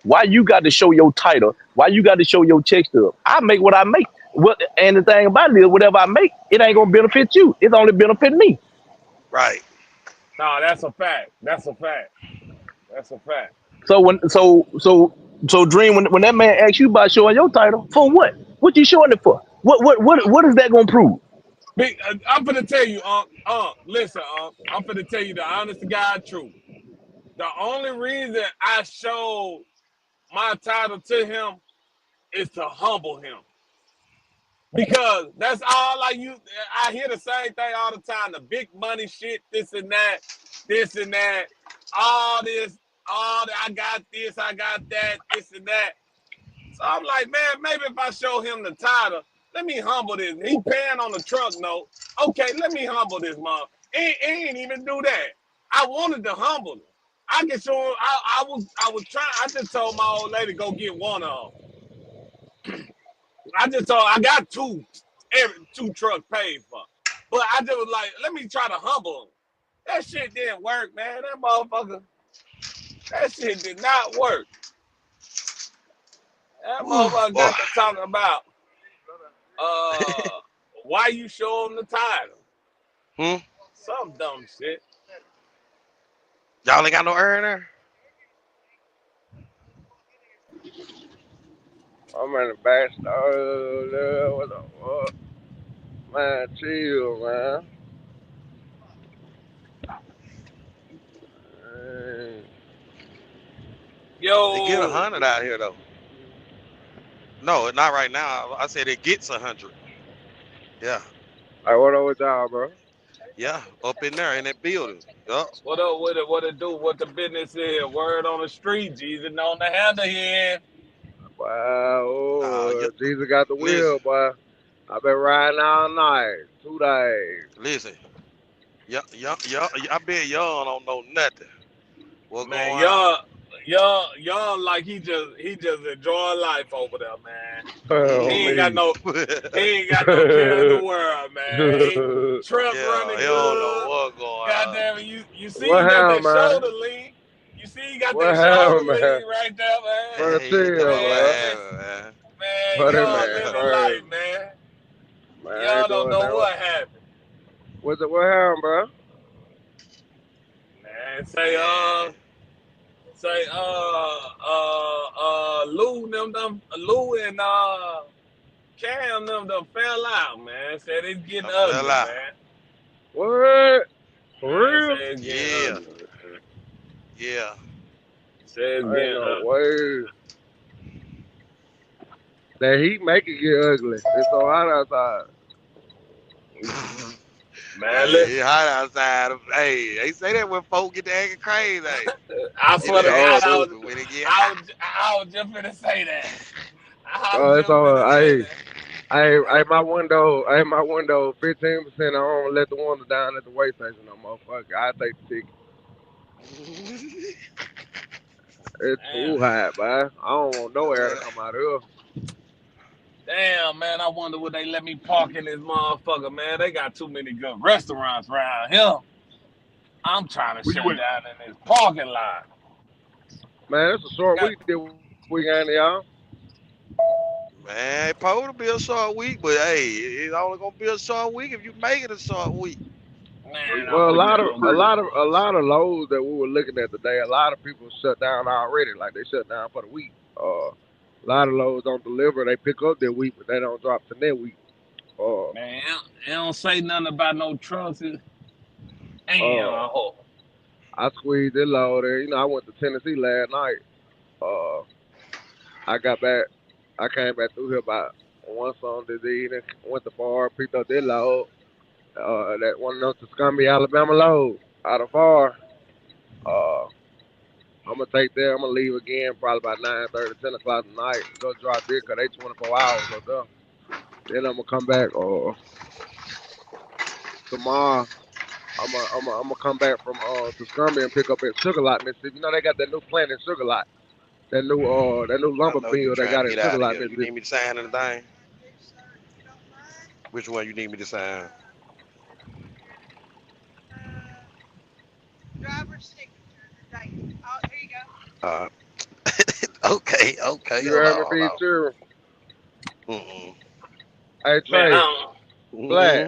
S5: Why you got to show your title? Why you got to show your check stub? I make what I make. What and the thing about it is, whatever I make, it ain't gonna benefit you. It's only benefit me.
S4: Right.
S1: No, that's a fact. That's a fact. That's a fact.
S5: So Dream, when that man asks you about showing your title, for what? What you showing it for? What is that gonna prove?
S1: I'm gonna tell you, listen, I'm gonna tell you the honest to God truth. The only reason I showed my title to him is to humble him. Because that's all I hear the same thing all the time. The big money shit, this and that, all this, all that. I got this, I got that, this and that. So I'm like, man, maybe if I show him the title, let me humble this. He paying on the trunk note. Okay, let me humble this mom. He ain't even do that. I wanted to humble him. I can show him. I was trying. I just told my old lady go get one of them. I got two trucks paid for. But I just was like, let me try to humble him. That shit didn't work, man. That motherfucker, that shit did not work. That motherfucker got to talking about why you show him the title. Some dumb shit.
S4: Y'all ain't got no earner.
S2: I'm in the back store. What the fuck? Man, chill, man.
S1: Yo.
S4: They get 100 out here though. No, not right now. I said it gets 100. Yeah.
S2: Hey, what up with y'all, bro?
S4: Yeah, up in there in that building. Yup.
S1: What up with it? What it do? What the business is? Word on the street, Jesus on the handle here.
S2: Wow, Jesus got the wheel, boy. I've been riding all night, 2 days.
S4: Listen, I bet y'all don't know nothing. What
S1: man,
S4: going on?
S1: y'all like he just enjoying life over there, man. He ain't got no care in the world, man. Truck running
S4: He
S1: good.
S4: don't know what going
S1: Goddamn,
S4: on.
S1: you see he got that shoulder lean. You see he got that shoulder lean right there, man.
S2: Bro,
S1: man, y'all living life, man. Y'all don't know what happened.
S2: What happened, bro?
S1: Man, Lou and Cam them fell out, man. Said it's getting ugly, man.
S2: What? For real?
S4: Yeah. Yeah.
S1: Said it's getting ugly.
S2: Way. That heat make it get ugly. It's so hot outside.
S1: Man,
S4: it's hot outside. Hey, they say that when folks get to acting crazy.
S1: I swear to God, I was just finna say that.
S2: Hey, my window, 15%. I don't let the window down at the weigh station no more. Fuck it, I take the ticket. It's too hot, man. I don't want no air to come out of here.
S1: Damn, man, I wonder would they let me park in this motherfucker, man. They got too many good restaurants around here. I'm trying to shut down in this parking lot.
S2: Man, it's a short week this weekend, y'all.
S4: Man, it's supposed to be a short week, but hey, it's only gonna be a short week if you make it a short week.
S1: Man,
S2: well, a lot of loads that we were looking at today, a lot of people shut down already. Like they shut down for the week. A lot of loads don't deliver. They pick up their week, but they don't drop to their week.
S1: Man, it don't say nothing about no trucks.
S2: I squeezed it load there. You know, I went to Tennessee last night. I came back through here about one song this evening. Went to bar, picked up that load. That one of those Tuscany, Alabama load out of far. I'm gonna take that. I'm gonna leave again probably about 9:30, 10 o'clock tonight. Go drop this because they 24 hours up there. Then I'm gonna come back tomorrow. I'm gonna come back from Tuscany and pick up at Sugar Lot, Mississippi. You know they got that new plant in Sugar Lot. That new lumber mill they got in Sugar Lot, Mississippi.
S4: You need me to sign anything? Which one you need me to sign?
S6: Driver's signature. Oh, here you go.
S4: Okay.
S2: You heard me, too. Hey, Trey. Black.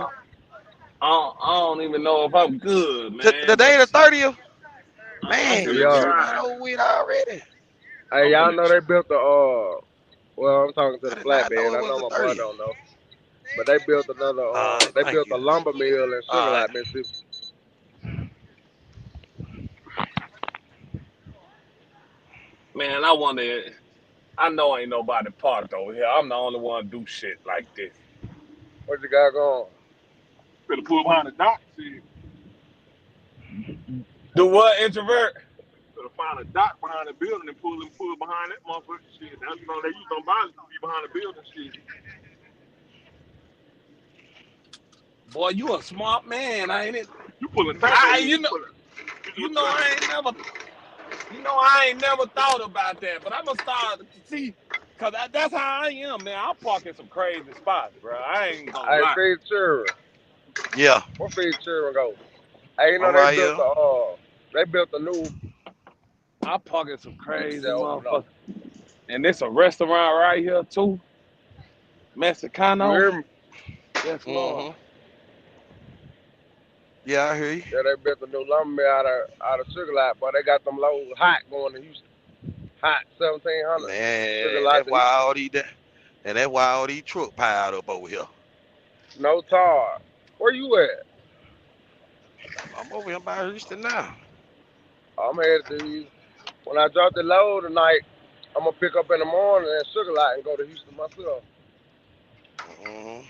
S1: I don't even know if I'm good, man.
S4: The day the 30th? Man, you're right over it already.
S2: Hey, y'all know they built the well, I'm talking to the flatbed. I know my boy don't know. But they built another they built a lumber mill in Sugar Lot, Mississippi.
S1: Man, I wonder I know ain't nobody parked over here. I'm the only one do shit like this.
S2: What you got going?
S3: Better pull behind the dock. See,
S1: Do what, introvert?
S3: better find a dock behind the building and pull behind that motherfucker. Shit, now you know they use them bodies to be behind the building. Shit,
S1: Boy, you a smart man, ain't it?
S3: you pulling tight though.
S1: I,
S3: You
S1: you know,
S3: pulling.
S1: you know, I ain't never thought about that, but I'm gonna start to see, cause that's how I am, man. I'll park in some crazy spots, bro. I ain't gonna
S2: I
S1: lie.
S2: feed children.
S4: Yeah,
S2: What feed children go? Hey, you know
S4: I'm right here.
S2: they built a new
S1: I park in some crazy
S2: that open up.
S1: motherfuckers, and it's a restaurant right here too,
S2: You
S1: Mexicano.
S2: hear me?
S1: Yes, Lord.
S4: Mm-hmm. Yeah, I hear you.
S2: Yeah, they built a new lumber mill out of Sugar Lot, but they got them loads hot going to Houston. Hot 1700 Sugar
S4: Man,
S2: Lot
S4: that's
S2: to
S4: why
S2: Houston.
S4: that's why all these truck piled up over here.
S2: No tar. Where you at?
S4: I'm over here by Houston now.
S2: I'm headed to Houston. When I drop the load tonight, I'm gonna pick up in the morning at Sugar Lot and go to Houston myself.
S4: Mm-hmm.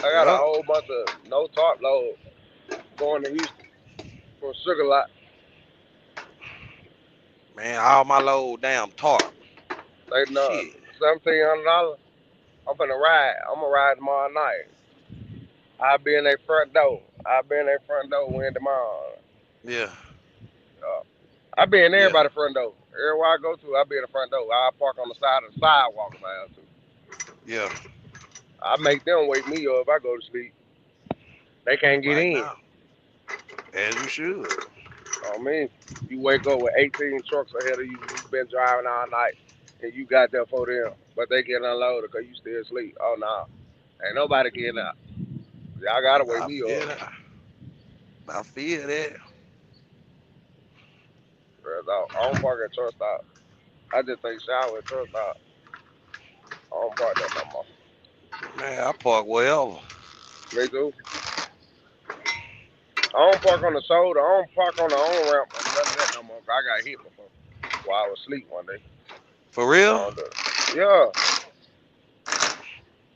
S2: I got a
S4: Yep.
S2: whole bunch of no top loads going to Houston from Sugar Lot.
S4: Man, all my load damn tarp.
S2: They done
S4: Shit.
S2: $1,700. I'm finna ride. I'm gonna ride tomorrow night. I'll be in their front door. I'll be in their front door when tomorrow.
S4: Yeah.
S2: Uh, I be in
S4: Yeah.
S2: everybody's front door. Everywhere I go to, I be in the front door. I park on the side of the sidewalk if I have to.
S4: Yeah.
S2: I make them wake me up if I go to sleep. They can't get
S4: Right
S2: in.
S4: now. As you should.
S2: I mean, you wake up with 18 trucks ahead of you. You've been driving all night, and you got there for them, but they get unloaded because you still asleep. Oh no, ain't nobody getting up. Y'all gotta wake
S4: I
S2: me
S4: feel
S2: up.
S4: that. I feel that.
S2: 'Cause I don't park at truck stop. I just take shower at truck stop. I don't park there no more.
S4: Man, I park wherever.
S2: Me too. I don't park on the shoulder. I don't park on the on ramp or none of that no more. 'Cause I got hit before while I was asleep one day.
S4: For
S2: I
S4: real?
S2: don't do it. Yeah,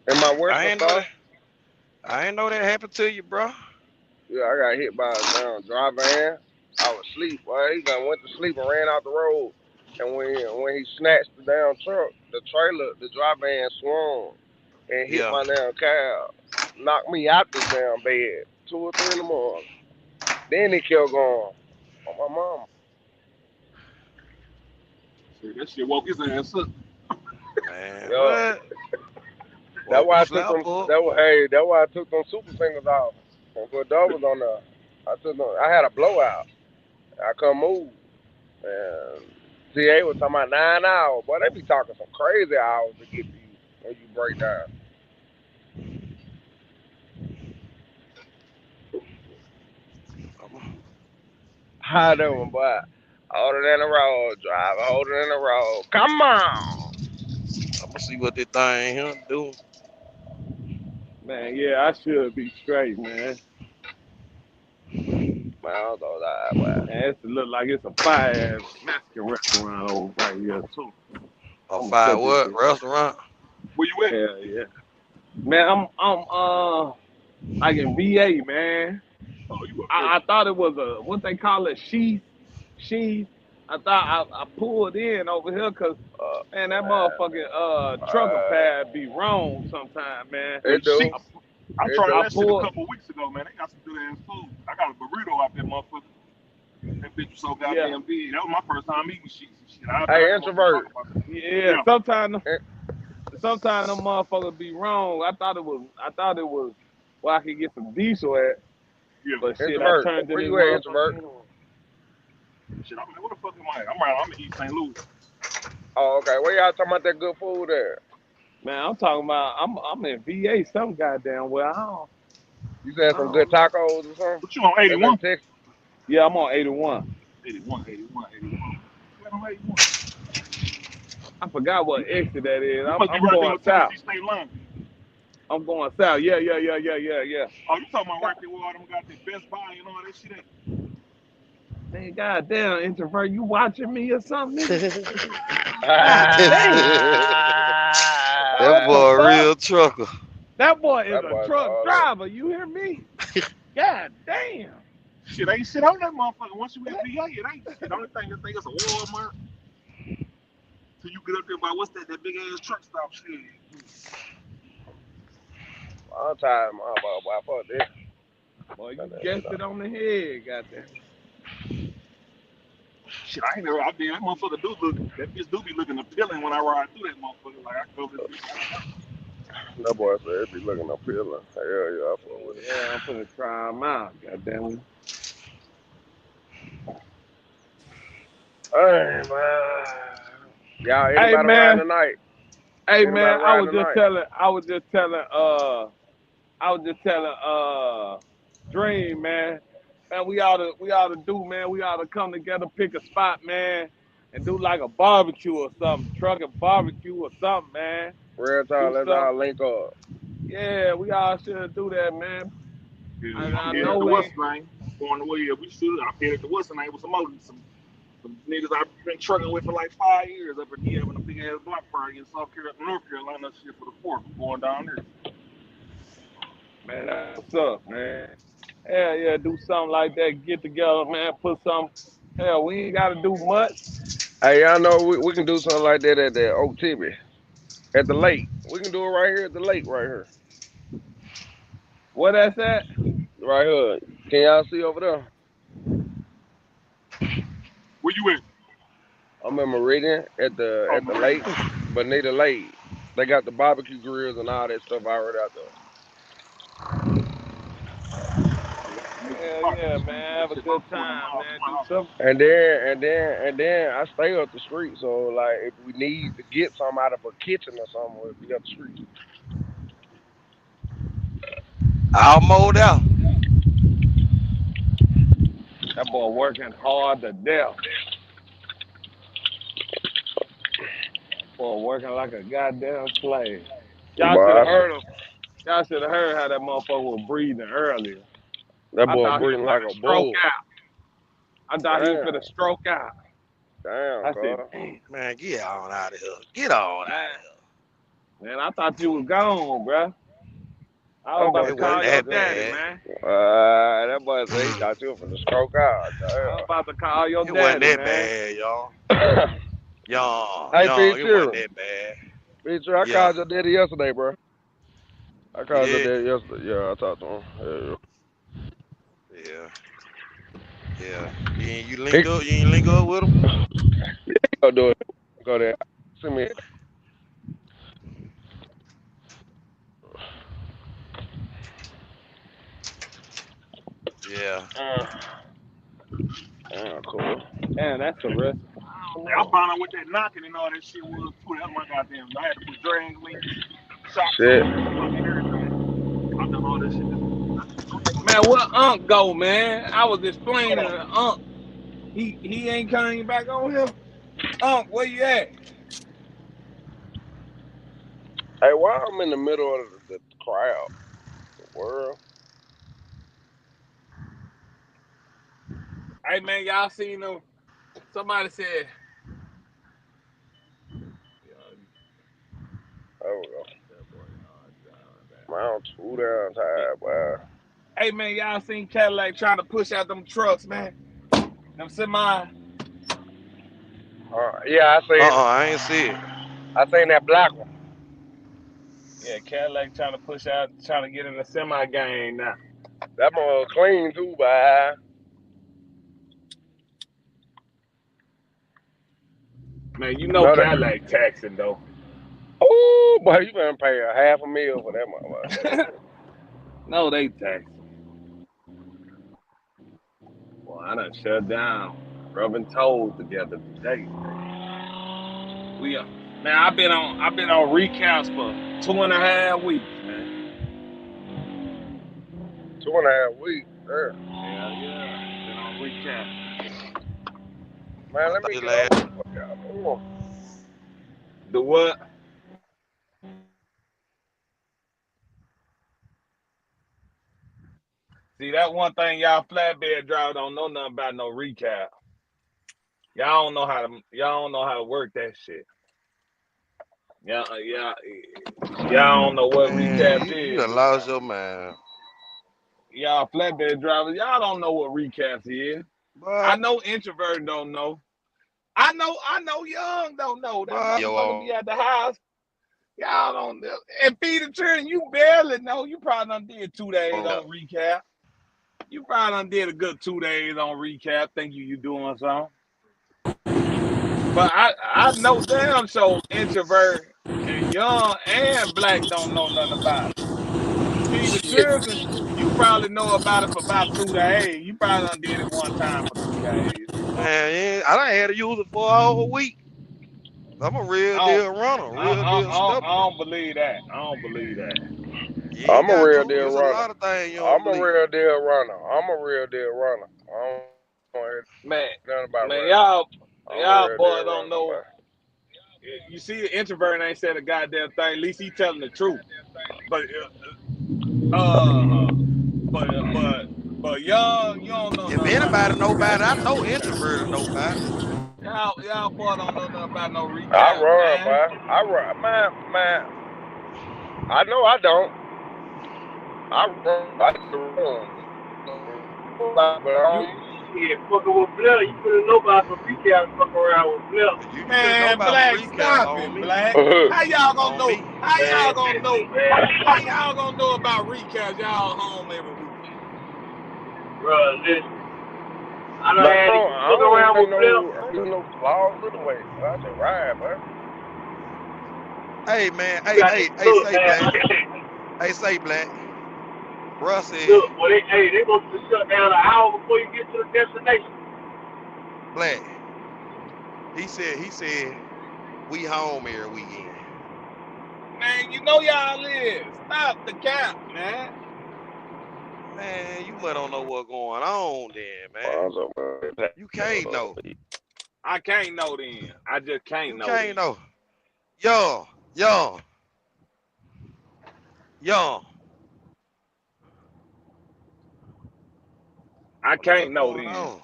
S2: in my
S4: I
S2: Western
S4: ain't know that.
S2: Star.
S4: I ain't know that happened to you, bro.
S2: Yeah, I got hit by a damn dry van. I was asleep. Well, he done went to sleep and ran out the road. And when he snatched the damn truck, the trailer, the dry van swung and hit
S4: Yeah.
S2: my damn cab. Knocked me out the damn bed. 2 or 3 in the morning. Then he kept going. On my mama.
S3: shit, that shit woke his ass up.
S4: Man,
S2: Yeah.
S4: what?
S2: That's
S4: Woke a
S2: why I took
S4: slap
S2: them.
S4: up.
S2: That's why I took them super singles off and put doubles on there. I took them. I had a blowout. I couldn't move. And TA was talking about 9 hours. Boy, they be talking some crazy hours to get to you when you break down.
S4: I'm
S2: How them, boy? Older than the road, drive older than the road. Come on.
S4: gonna see what this thing here do.
S1: Man, yeah, I should be straight, man.
S2: Man, I don't know that, boy.
S1: And it look like it's a fire ass Mexican restaurant over right here too.
S4: A
S1: I'm gonna
S4: fire
S1: cut this
S4: what?
S1: bitch.
S4: Restaurant?
S3: Where you at?
S1: Hell yeah. Man, I'm like in VA, man.
S3: Oh, you up there?
S1: I thought it was a what they call it, sheath. I thought I pulled in over here because man, that motherfucking trucker pad be wrong sometime, man.
S3: Hey,
S2: It do.
S3: sheets. I
S2: It
S3: tried
S2: do.
S1: I
S3: that shit a
S1: pulled,
S3: couple of weeks ago, man. They got some good ass food. I got a burrito out there, motherfucker. That bitch was so
S1: yeah,
S3: goddamn big. That was my first time eating sheets and shit. I
S2: Hey,
S3: ain't gonna talk
S2: introvert.
S3: about that.
S1: yeah.
S3: Yeah.
S1: Sometimes them motherfuckers be wrong. I thought it was where I could get some diesel at,
S3: Yeah.
S1: but shit, I
S2: Introvert.
S1: turned to
S2: Where
S1: this
S2: you at, introvert?
S1: motherfucker.
S3: Shit, I'm like, what the fuck am I? I'm in East St. Louis.
S2: Oh, okay. Where y'all talking about that good food there?
S1: Man, I'm talking about I'm in VA some goddamn well.
S2: You said
S1: I
S2: some good
S1: don't know.
S2: tacos or something?
S3: What you on
S2: That's in
S3: 81?
S2: Texas.
S1: Yeah, I'm on 81.
S3: 81. What on 81?
S1: I forgot what
S3: You,
S1: exit that is.
S3: you must be
S1: I'm
S3: right there
S1: going
S3: on
S1: south.
S3: Tennessee State line.
S1: I'm going south. Yeah.
S3: Oh, you talking about right there where all them got their Best Buy and all that shit at?
S1: Man, goddamn introvert, you watching me or something, nigga? God damn.
S4: That
S1: What the
S4: boy a
S1: fuck?
S4: real trucker.
S1: That boy is
S2: That
S1: a
S2: boy's
S1: truck
S2: all up.
S1: driver. You hear me? God damn.
S3: Shit, ain't shit on that motherfucker. Once you hit VA, it ain't shit. The only thing is a Walmart. Till you get up there by what's that big ass truck stop shit.
S2: I'm tired of my boy. Fuck this.
S1: Boy, you
S2: Got that shit
S1: guessed
S2: up.
S1: it on the head, goddamn.
S3: Shit, I ain't never. I mean, that motherfucker do look. That bitch do be looking appealing when I ride through that motherfucker. Like I go this bitch.
S2: That boy said it be looking appealing. Hell yeah, I fuck with it.
S1: Yeah, I'm finna try him out, goddamn.
S2: Hey man. Y'all
S1: Hey
S2: anybody riding
S1: man,
S2: tonight?
S1: hey
S2: Anybody
S1: man, I
S2: riding
S1: was just
S2: tonight?
S1: telling, Dream, man. Man, we ought to do, man. We ought to come together, pick a spot, man, and do like a barbecue or something, truck and barbecue or something, man.
S2: Real
S1: Do
S2: talk, let's all
S1: something.
S2: link up.
S1: Yeah, we all should do that, man.
S3: Yeah, I'm
S1: I
S3: headed
S1: know
S3: to
S1: we.
S3: what's name. Going the way we should. I'm headed to what's name with some niggas I've been trucking with for like 5 years up in here having a big ass block party in North Carolina shit for the fourth. Going down there.
S1: Man, what's up, man? Hell yeah, do something like that. Get together, man. Put some. Hell, we ain't got to do much.
S2: Hey, y'all know we can do something like that at the Oak Tippy. At the lake. We can do it right here at the lake right here.
S1: What that's at?
S2: Right here. Can y'all see over there?
S3: Where you at?
S2: I'm in Meridian
S3: Oh,
S2: at the lake.
S3: Marine.
S2: Bonita Lake. They got the barbecue grills and all that stuff already out there.
S3: Yeah, that's a moving
S1: Hell
S3: spot.
S1: yeah,
S3: Shit,
S1: man.
S3: that
S1: Have a
S3: shit
S1: good
S3: about 20
S1: time,
S3: miles
S1: man.
S3: from my
S1: Do
S3: house.
S1: something.
S2: And then I stay up the street, so like if we need to get something out of a kitchen or something, we'll be up the street.
S4: All mowed out.
S1: That boy working hard to death. Boy working like a goddamn slave. Y'all should have
S2: Boy,
S1: heard him. Y'all should have heard how that motherfucker was breathing earlier.
S2: that
S1: I
S2: boy
S1: thought he
S2: breathing
S1: was
S2: like
S1: finna
S2: a
S1: stroke
S2: bull.
S1: out. I thought he was
S2: Damn,
S1: finna stroke out.
S2: damn,
S1: I said,
S2: cuz.
S1: damn.
S4: Man, get on out of here. Get on out of
S1: Man, I thought you was gone, bruh. I was
S2: That
S1: about
S2: boy
S1: to
S4: here. It
S2: said he
S1: call
S4: wasn't
S1: your
S2: thought
S4: that
S2: you were
S1: daddy,
S4: bad.
S1: man.
S2: that boy said he thought you were finna stroke out.
S1: I was about to call your
S4: It wasn't
S1: daddy,
S4: that
S1: man.
S4: bad, y'all.
S2: Damn. Hey,
S4: It wasn't
S2: Picture.
S4: that bad.
S2: Picture, I
S4: Yeah,
S2: called your daddy yesterday, bro. I
S4: you
S2: called your
S4: did.
S2: daddy yesterday. Yeah, I talked to him. Yeah.
S4: Yeah, yeah. You
S2: He
S4: link up. You ain't link up with him.
S2: go do it. Go there. Send me.
S4: Yeah.
S2: Cool.
S1: Man, that's a risk. I don't
S3: I
S1: know.
S3: found out what that knocking and all that shit was too. That's my goddamn. I had to put drag links, shocks
S2: Shit.
S3: on, fucking everything. I've done all this shit this week.
S1: Man, where Unc go, man? I was explaining to Unc. He ain't coming back on here. Unc, where you at?
S2: Hey, why I'm in the middle of the crowd? The world.
S1: Hey man, y'all seen them? Somebody said,
S2: There we go. Man, I'm too damn tired, boy.
S1: hey man, y'all seen Cadillac trying to push out them trucks, man? Them semi.
S2: Yeah,
S4: I ain't see it.
S2: I seen that black one.
S1: Yeah, Cadillac trying to push out, trying to get in the semi game now.
S2: That one clean too, boy.
S1: Man, you know
S2: No, that.
S1: Cadillac taxing though.
S2: Oh, boy, you better pay a $500,000 for that motherfucker.
S1: No, they taxing. Well, I done shut down, rubbing toes together today. We man, I've been on recounts for 2.5 weeks, man.
S2: 2.5 weeks.
S1: Hell yeah, been on recount.
S2: Man,
S4: I
S2: let
S4: thought
S2: me
S4: this
S2: get on
S4: last.
S2: what the fuck y'all doing.
S1: The what? See, that one thing y'all flatbed drivers don't know nothing about no recap. Y'all don't know how to work that shit. Y'all don't know what
S4: Man,
S1: recaps
S4: you
S1: is.
S4: done lost your mind.
S1: Y'all flatbed drivers, y'all don't know what recaps is. I
S4: But
S1: know introvert don't know. I know young don't know. That
S4: yo,
S1: motherfucker be at the house. Y'all don't know. And feed the children, you barely know. You probably done did 2 days on recap. You probably done did a good 2 days on recap. Think you doing something. But I know damn sure introvert and young and black don't know nothing about it. Feed the
S4: shit.
S1: children, you probably know about it for about 2 days. You probably done did it one time for 2 days.
S4: Man, yeah, I done had to use it for a whole week. I'm a real
S1: I don't,
S4: deal runner, real
S1: I,
S4: deal
S1: I, I
S4: stepper.
S1: don't believe that. I don't believe that.
S4: You ain't
S7: I'm a
S4: got
S7: real
S4: to.
S7: deal
S4: It's a
S7: runner.
S4: lot of things you don't
S7: I'm a
S4: believe.
S7: real deal runner. I'm a real deal runner. I don't hear
S1: Man,
S7: nothing about
S1: man,
S7: running. I'm a
S1: y'all
S7: real
S1: boy
S7: deal
S1: don't
S7: runner,
S1: know. You see, the introvert ain't said a goddamn thing. At least he telling the truth. But uh, but young, you don't know
S4: If
S1: nothing about no
S4: anybody know
S1: recap,
S4: about it, I
S1: man.
S4: know introverted know about it.
S1: Y'all boy don't know nothing about no
S7: I
S1: recap,
S7: run,
S1: man.
S7: boy. I run, man. I know I don't. I run. I just run. But I
S1: You
S7: don't.
S2: Yeah, fucking with Blair, you couldn't know about some recap fuck around with Blair.
S4: You better know
S1: man,
S4: about some
S1: black,
S4: recap
S1: stop
S4: on
S1: it,
S4: me.
S1: black. How y'all gonna
S4: On
S1: know?
S4: me.
S1: How
S2: Man,
S1: y'all gonna know?
S2: man,
S1: How y'all gonna know about recaps? Y'all home every weekend.
S2: bro, listen. I done
S7: But
S2: had to
S7: I
S2: fuck around with Blair.
S7: don't do no flaws anyway. So I just ride, man.
S4: Hey man,
S2: You got to
S4: hey,
S2: look,
S4: say
S2: man.
S4: black. Hey, say black. Russ said,
S2: Look, well, they supposed to shut down an hour before you get to the destination.
S4: black. He said, we home every weekend.
S1: Man, you know y'all is. Stop the cap, man.
S4: Man, you must don't know what's going on then, man. You can't know.
S1: I can't know then. I just can't
S4: You
S1: know
S4: can't
S1: then.
S4: know. Yo, yo, yo.
S1: I can't
S4: What's
S1: know
S4: going
S1: then.
S4: on?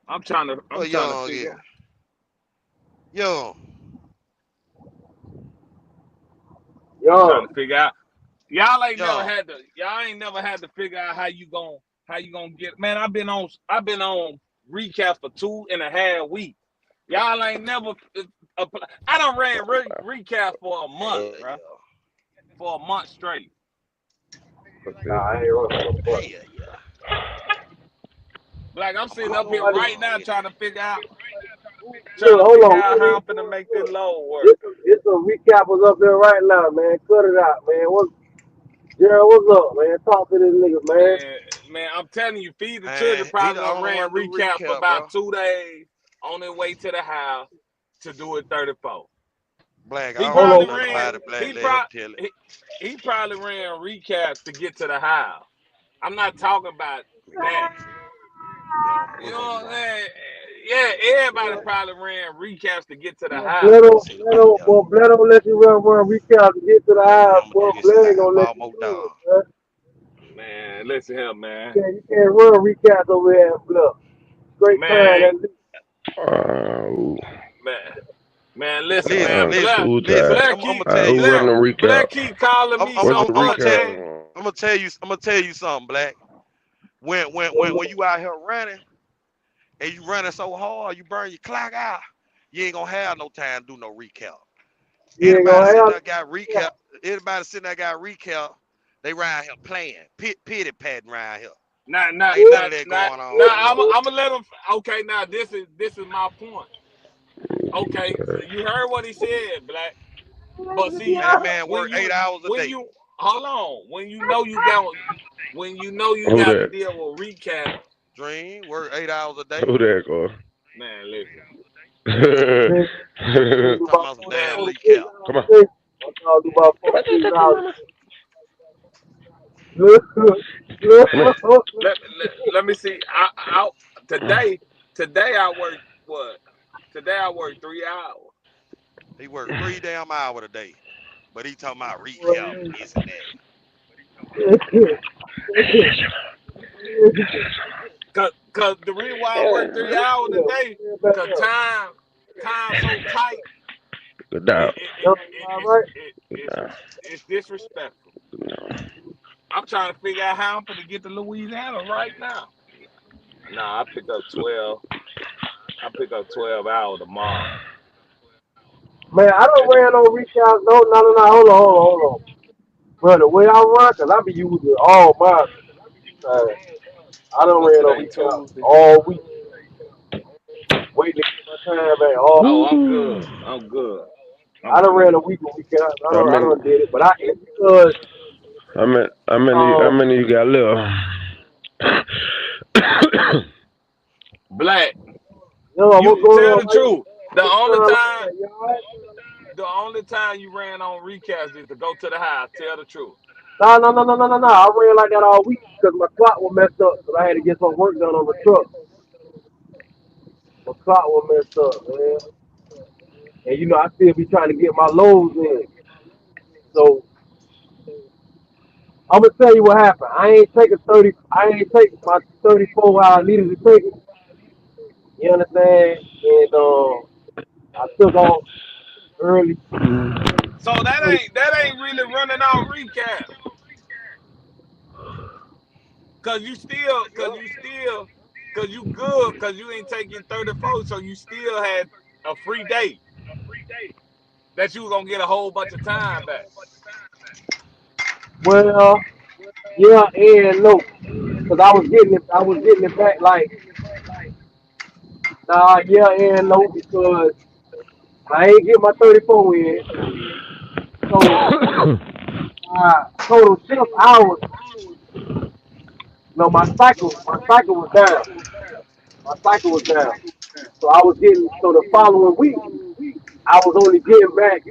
S1: I'm trying
S4: What
S1: to
S4: young
S1: figure.
S4: is? Yo,
S1: I'm trying
S2: Yo,
S1: to figure out. Y'all ain't
S4: yo.
S1: never had to figure out how you gonna get. Man, I've been on recap for 2.5 weeks. Y'all ain't never. I done ran recap for a month,
S4: Hell
S1: bro.
S4: yeah.
S1: For a month straight.
S2: nah, I ain't running no
S4: Hell
S2: fuck.
S4: yeah.
S1: Like I'm
S4: I'm
S1: sitting up here
S2: Nobody.
S1: right
S4: along
S1: now
S4: with it.
S1: trying to figure out
S2: Look, hold on.
S1: how I'm finna make this load work.
S2: It's a recappers up there right now, man. Cut it out, man. Gerald, what's up, man? Talk to this nigga, man.
S1: Man, I'm telling you, Feed the Children
S4: Man, he
S1: probably
S4: the
S1: done
S4: only
S1: ran
S4: one do
S1: recap for
S4: recap,
S1: about
S4: bro.
S1: 2 days on their way to the house to do it 34.
S4: Black,
S1: He
S4: I don't
S2: Hold
S4: know
S1: probably
S2: on.
S4: nothing
S1: ran.
S4: about it, Black.
S1: He
S4: Let him
S1: probably
S4: tell it.
S1: he probably ran recaps to get to the house. I'm not talking about that.
S4: Young
S1: You know
S4: pussy
S1: what I'm
S4: drunk.
S1: saying? Yeah, everybody probably ran recaps to get to the house.
S2: Blair
S4: Let me see the back there.
S2: don't let you run recap to get to the
S4: Hey,
S2: house,
S4: I'm gonna
S2: boy.
S4: do this
S2: Blair ain't
S4: side.
S2: gonna let you
S4: Almost
S2: do
S4: done.
S2: it, man.
S1: Man, listen here, man.
S2: You can't run recaps over here at Blair. Straight crying
S1: Man,
S2: that nigga.
S1: man, listen,
S4: Listen,
S1: man.
S4: listen,
S7: School
S4: listen.
S7: time.
S1: Blair
S4: I'm gonna
S1: keep
S4: tell you
S7: Who running
S1: Blair
S7: the
S4: something.
S1: Blair
S7: recap?
S1: keep calling me
S7: What's the
S1: so much, man.
S7: recap?
S4: I'm gonna tell you something, Black. When you out here running and you running so hard, you burn your clock out. You ain't gonna have no time to do no recap.
S2: You ain't gonna have
S4: Anybody sitting there got recap, they around here playing. Pity patting around here. Ain't none of that going on for real.
S1: I'm gonna let him. Okay, now this is my point. Okay, so you heard what he said, Black. But see,
S4: Man, that man
S1: when
S4: work 8 hours a day.
S1: you hold on, when you know you
S7: Who
S1: got to
S7: that?
S1: deal with recap,
S4: Dream, work 8 hours a day.
S7: Who that, go?
S1: man. Listen,
S4: Talking about some
S1: man.
S4: damn recap.
S7: Come on.
S2: I'm talking about 46 hours. Look, look,
S1: Man,
S2: look.
S1: let me see. Today I worked what? Today I worked 3 hours.
S4: He worked 3 damn hours a day. But he talking about recap and this and that.
S1: Cause the reason why I work 3 hours a day, cause time so tight,
S7: Good dog.
S1: it's disrespectful. I'm trying to figure out how I'm gonna get to Louisiana right now. Nah, I pick up 12. I pick up 12 hours tomorrow.
S2: Man, I don't ran no recaps. No. Hold on. Bro, the way I run, cause I be using all my time. I don't
S1: What's
S2: ran no
S1: today?
S2: recaps
S1: Tuesday.
S2: all week. Waiting to get my time back all
S1: Oh,
S2: week.
S1: I'm good. I'm good.
S2: I
S1: I'm
S2: done ran
S1: good.
S2: a week of recaps.
S7: How
S2: I
S7: many?
S2: done did it, but it's because
S7: How many you got left?
S1: Black.
S2: what's
S1: You
S2: going
S1: tell
S2: on?
S1: the
S2: Why you
S1: truth. The only
S2: like
S1: time,
S2: that? You all right?
S1: the only time you ran on recaps is to go to the house. Tell the truth.
S2: No. I ran like that all week because my clock was messed up. Cause I had to get some work done on the truck. My clock was messed up, man. And I still be trying to get my loads in. So I'm gonna tell you what happened. I ain't take my 34 hour I needed to take it. You understand? And I took off early.
S1: So that ain't really running out recap. Cause you good, cause you ain't taking 34, so you still had a free day that you was gonna get a whole bunch of time back.
S2: Well, yeah and no, cause I was getting it back like yeah and no because I ain't get my 34 in. So total shift hours. No, my cycle was down. My cycle was down. So the following week I was only getting back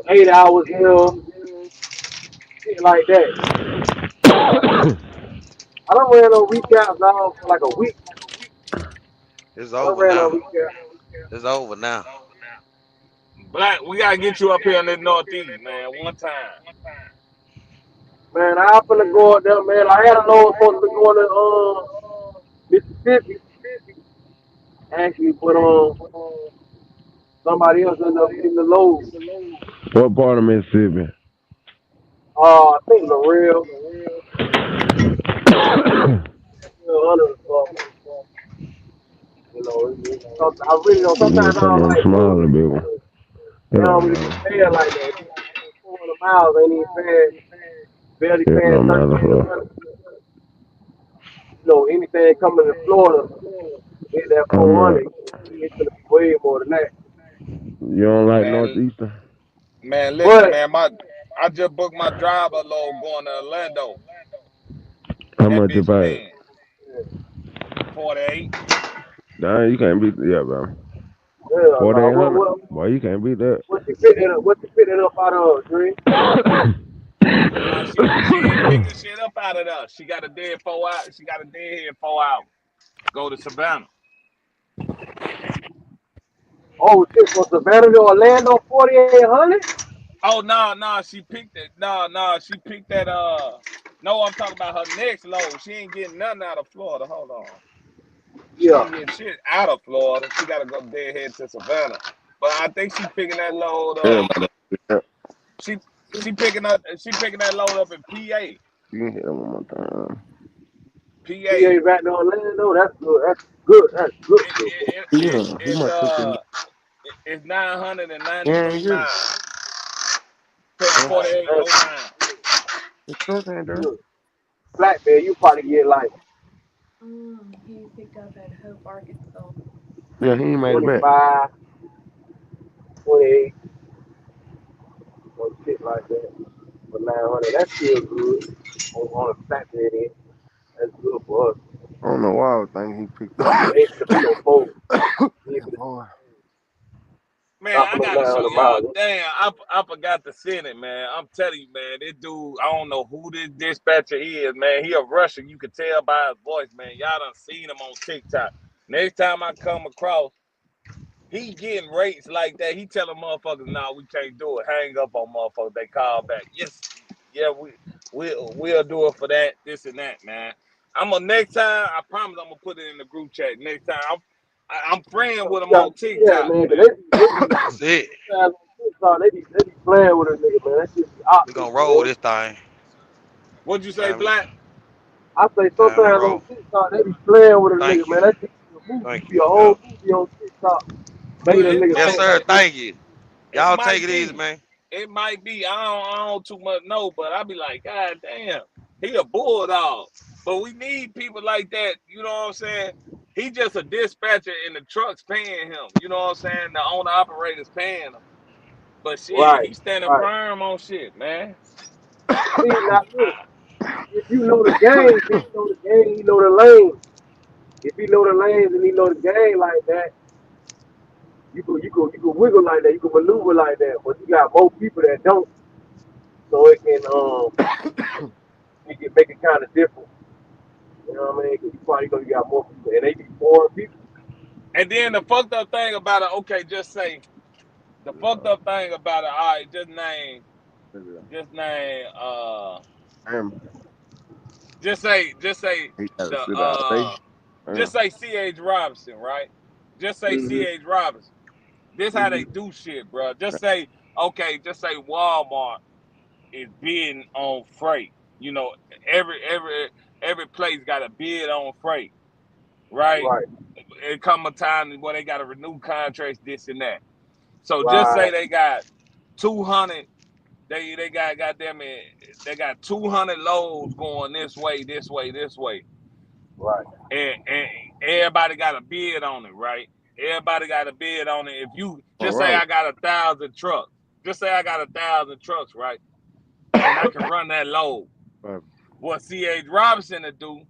S2: 8 hours here, shit like that. I don't ran no recaps now for like a week.
S4: It's
S2: I don't
S4: over
S2: ran no
S4: now.
S2: recaps.
S4: It's over now.
S1: Black, we gotta get you up here in the Northeast, man. One time.
S2: Man, I finna go up there, man. I had a load supposed to be going to Mississippi, actually, but somebody else ended up getting the load.
S7: What part of Mississippi?
S2: I think Lareal, Hunter or something. I really don't.
S7: Yeah,
S2: Sometimes I
S7: some
S2: don't
S7: of them
S2: like
S7: smaller
S2: moving
S7: big one.
S2: because
S7: It
S2: they don't
S7: don't
S2: really be
S7: matter.
S2: fair like that. 400 miles ain't even fair. Barely
S7: It
S2: paying
S7: don't matter
S2: 1,300. Anything coming to Florida, hit that
S7: I'm
S2: 400. It's gonna be way more than that.
S7: you don't like
S1: Man,
S7: Northeastern?
S1: listen,
S2: But
S1: man, I just booked my driver load going to Orlando.
S7: How
S1: That
S7: much you
S1: bitch was
S7: pay?
S1: in 48.
S7: Nah, you can't beat bro.
S2: yeah, no,
S7: 4,800. Boy, you can't beat that.
S2: what you picking up? What you picking up out of, Dre?
S1: No, she ain't picking shit up out of there. She got a dead 4 hours. She got a dead head 4 hours. Go to Savannah.
S2: Oh shit, from Savannah to Orlando, 4,800.
S1: Oh no, she picked it. No, she picked that no, I'm talking about her next load. She ain't getting nothing out of Florida. Hold on. She
S2: Yeah.
S1: ain't getting shit out of Florida. She gotta go deadhead to Savannah. But I think she picking that load up.
S7: Everybody yeah.
S1: She picking that load up in PA.
S7: You can hit them one more time.
S1: PA.
S2: PA back to Orlando. That's good. That's good. That's good.
S1: It,
S2: Good.
S1: it, it,
S7: Yeah, he
S1: it's
S7: might cook it.
S1: it's 993
S7: Yeah.
S1: miles. Paying
S7: Yeah.
S1: 48.09.
S7: The truck ain't there.
S2: Good. Flatbed, you probably get like
S7: Yeah, he ain't made it back.
S2: 25, 28, or shit like that. For 900, that's still good on a flatbed end. That's good for us.
S7: I don't know why I was thinking he picked
S2: You
S7: up.
S2: ain't finna put no phone. You ain't
S7: That
S2: finna
S7: boy.
S1: Man,
S2: stop
S1: I
S2: for no
S1: gotta show
S2: 900
S1: y'all.
S2: miles.
S1: Damn, I forgot to send it, man. I'm telling you, man. This dude, I don't know who this dispatcher is, man. He a Russian. You can tell by his voice, man. Y'all done seen him on TikTok. Next time I come across, he getting rates like that. He telling motherfuckers, "Nah, we can't do it. Hang up on motherfuckers. They call back. Yes, yeah, we'll do it for that, this and that, man." Next time. I promise I'm gonna put it in the group chat. Next time, I'm praying with them
S2: Yeah,
S1: on
S2: yeah,
S1: TikTok,
S2: man. 'Cause
S1: man.
S2: they be
S4: That's it.
S2: sometimes on TikTok, they be playing with a nigga, man. That shit be
S4: We
S2: optics,
S4: gonna roll
S2: man.
S4: this thing.
S1: What'd you say,
S4: Time,
S1: Black?
S2: I say
S4: time to
S2: sometimes on
S4: roll.
S2: TikTok they be playing with a nigga,
S4: Thank you.
S2: man. That shit be a movie,
S4: Thank
S2: be
S4: you.
S2: a
S4: Yeah.
S2: whole movie on TikTok,
S1: Well,
S2: making a nigga
S4: Yes,
S2: think
S4: sir.
S2: like this.
S4: Thank you.
S1: it
S4: Y'all take
S1: might
S4: it easy,
S1: be.
S4: man.
S1: It might be. I don't too much know, but I be like, God damn, he a bulldog. But we need people like that. You know what I'm saying? He just a dispatcher and the truck's paying him. You know what I'm saying? The owner operator's paying him. But shit,
S2: Right,
S1: he standing
S2: right.
S1: firm on shit, man.
S2: See, now look,
S1: I,
S2: if you know the game, if you know the game, you know the lane. If you know the lanes and you know the game like that, you can wiggle like that, you can maneuver like that. But you got more people that don't, so it can make it kind of different. You know what I mean? 'Cause you probably know you got more people, and they be more people.
S1: and then the fucked up thing about it, okay, just say the fucked up thing about it, all right, just name just say the just say C.H. Robinson, right? Just say
S2: Mm-hmm.
S1: C.H. Robinson. This how they
S2: Mm-hmm.
S1: do shit, bro. Just say Walmart is bidding on freight. You know, every every every place got a bid on freight, right?
S2: Right,
S1: It come a time where they got to renew contracts, this and that. So just say
S2: right,
S1: they got 200. They got goddamn it. They got 200 loads going this way, this way, this way,
S2: right.
S1: and everybody got a bid on it, right? Everybody got a bid on it. If you just say I got 1,000 trucks, just say I got 1,000 trucks, right? And I can run that load. What C.H. Robinson to do?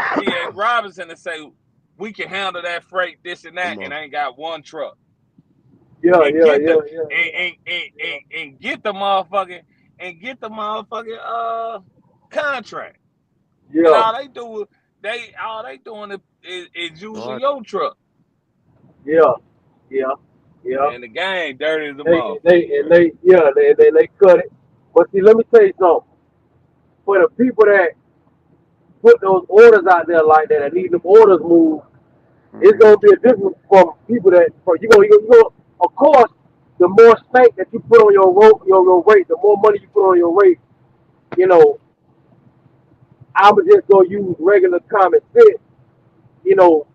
S1: C.H. Robinson to say we can handle that freight, this and that, and I ain't got one truck.
S2: Yeah,
S1: And
S2: yeah,
S1: get
S2: yeah,
S1: the
S2: yeah,
S1: and get the motherfucking contract. And
S2: yeah,
S1: all they doing is using your truck.
S2: yeah, yeah, yeah.
S1: Man, the game dirty as a
S2: They
S1: motherfucker, bro.
S2: yeah, they cut it. But see, let me tell you something. For the people that put those orders out there like that and need them orders moved, it's gonna be a difference from people that for you gonna of course the more stank that you put on your rate, the more money you put on your rate, you know, I would just go use regular common sense,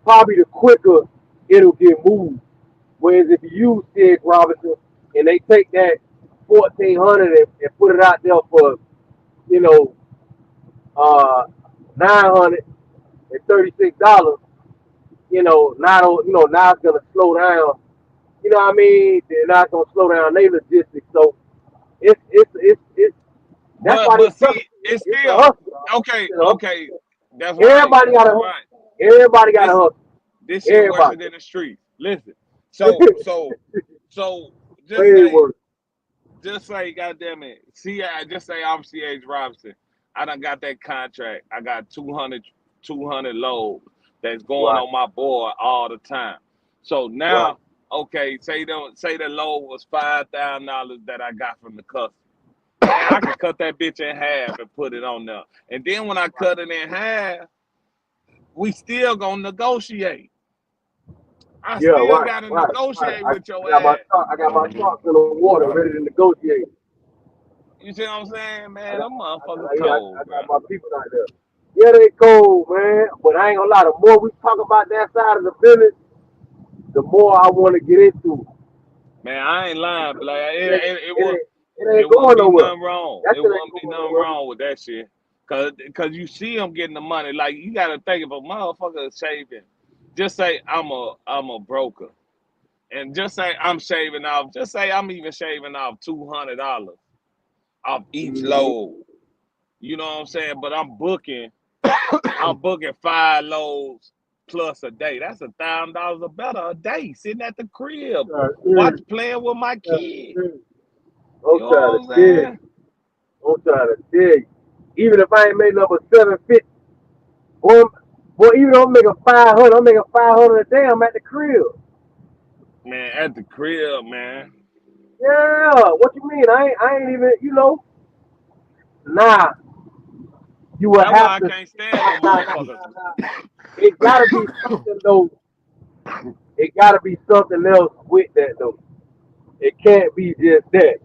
S2: probably the quicker it'll get moved. Whereas if you use Sig Robinson and they take that 1,400 and put it out there for, you know, 936 dollars, now it's gonna slow down. You know what I mean? They're not gonna slow down their logistics. So it's that's why they
S1: But
S2: tell
S1: see, it's
S2: it's a
S1: still
S2: hustle. Dog.
S1: okay.
S2: It's a hustle.
S1: Okay, that's right.
S2: Everybody got a
S1: That's
S2: hustle.
S1: right.
S2: Everybody got a
S1: This
S2: hustle.
S1: this shit worse
S2: Everybody.
S1: than the streets. Listen, so just
S2: Way
S1: say
S2: worse.
S1: goddamn it. Just say I'm C.H. Robinson. I done got that contract. I got 200 loads that's going
S2: Right.
S1: on my board all the time. So
S2: Right.
S1: now, okay, say the load was $5,000 that I got from the customer. Man, I can cut that bitch in half and put it on there. And then when I
S2: Right.
S1: cut it in half, we still gonna negotiate. I
S2: Yeah.
S1: still
S2: Right.
S1: gotta
S2: Right. Right.
S1: negotiate with your ass.
S2: I got my sharks in the water ready to negotiate.
S1: You see what I'm saying,
S2: I
S1: man?
S2: got
S1: Them
S2: I got
S1: motherfuckers
S2: yeah,
S1: cold,
S2: I
S1: bro.
S2: got my people out there. Yeah, they cold, man. But I ain't gonna lie. The more we talk about that side of the business, the more I want to get into it.
S1: Man, I ain't lying, but like
S2: It ain't, it
S1: it
S2: ain't
S1: wouldn't
S2: going
S1: be
S2: nowhere.
S1: nothing wrong.
S2: That
S1: It
S2: shit ain't
S1: wouldn't be
S2: going
S1: nothing
S2: nowhere.
S1: wrong with that shit. Cause you see them getting the money. Like you gotta think if a motherfucker is shaving, just say I'm a broker. And just say I'm shaving off, just say I'm even shaving off $200 off each
S2: Mm-hmm.
S1: load. You know what I'm saying? But I'm booking 5 loads plus a day. That's $1,000 or better a day sitting at the crib, playing with my kid.
S2: I'm
S1: You know
S2: trying to
S1: what I'm
S2: dig.
S1: saying?
S2: I'm trying to dig. Even if I ain't made number 750, boy, even though I'm making 500, I'm making 500 a day. I'm at the crib.
S1: Man, at the crib, man.
S2: Yeah, what you mean? I ain't even, nah. You will
S1: That's why
S2: have
S1: I
S2: to.
S1: can't stand them
S2: Nah,
S1: motherfuckers.
S2: it gotta be something though. It gotta be something else with that though. It can't be just that.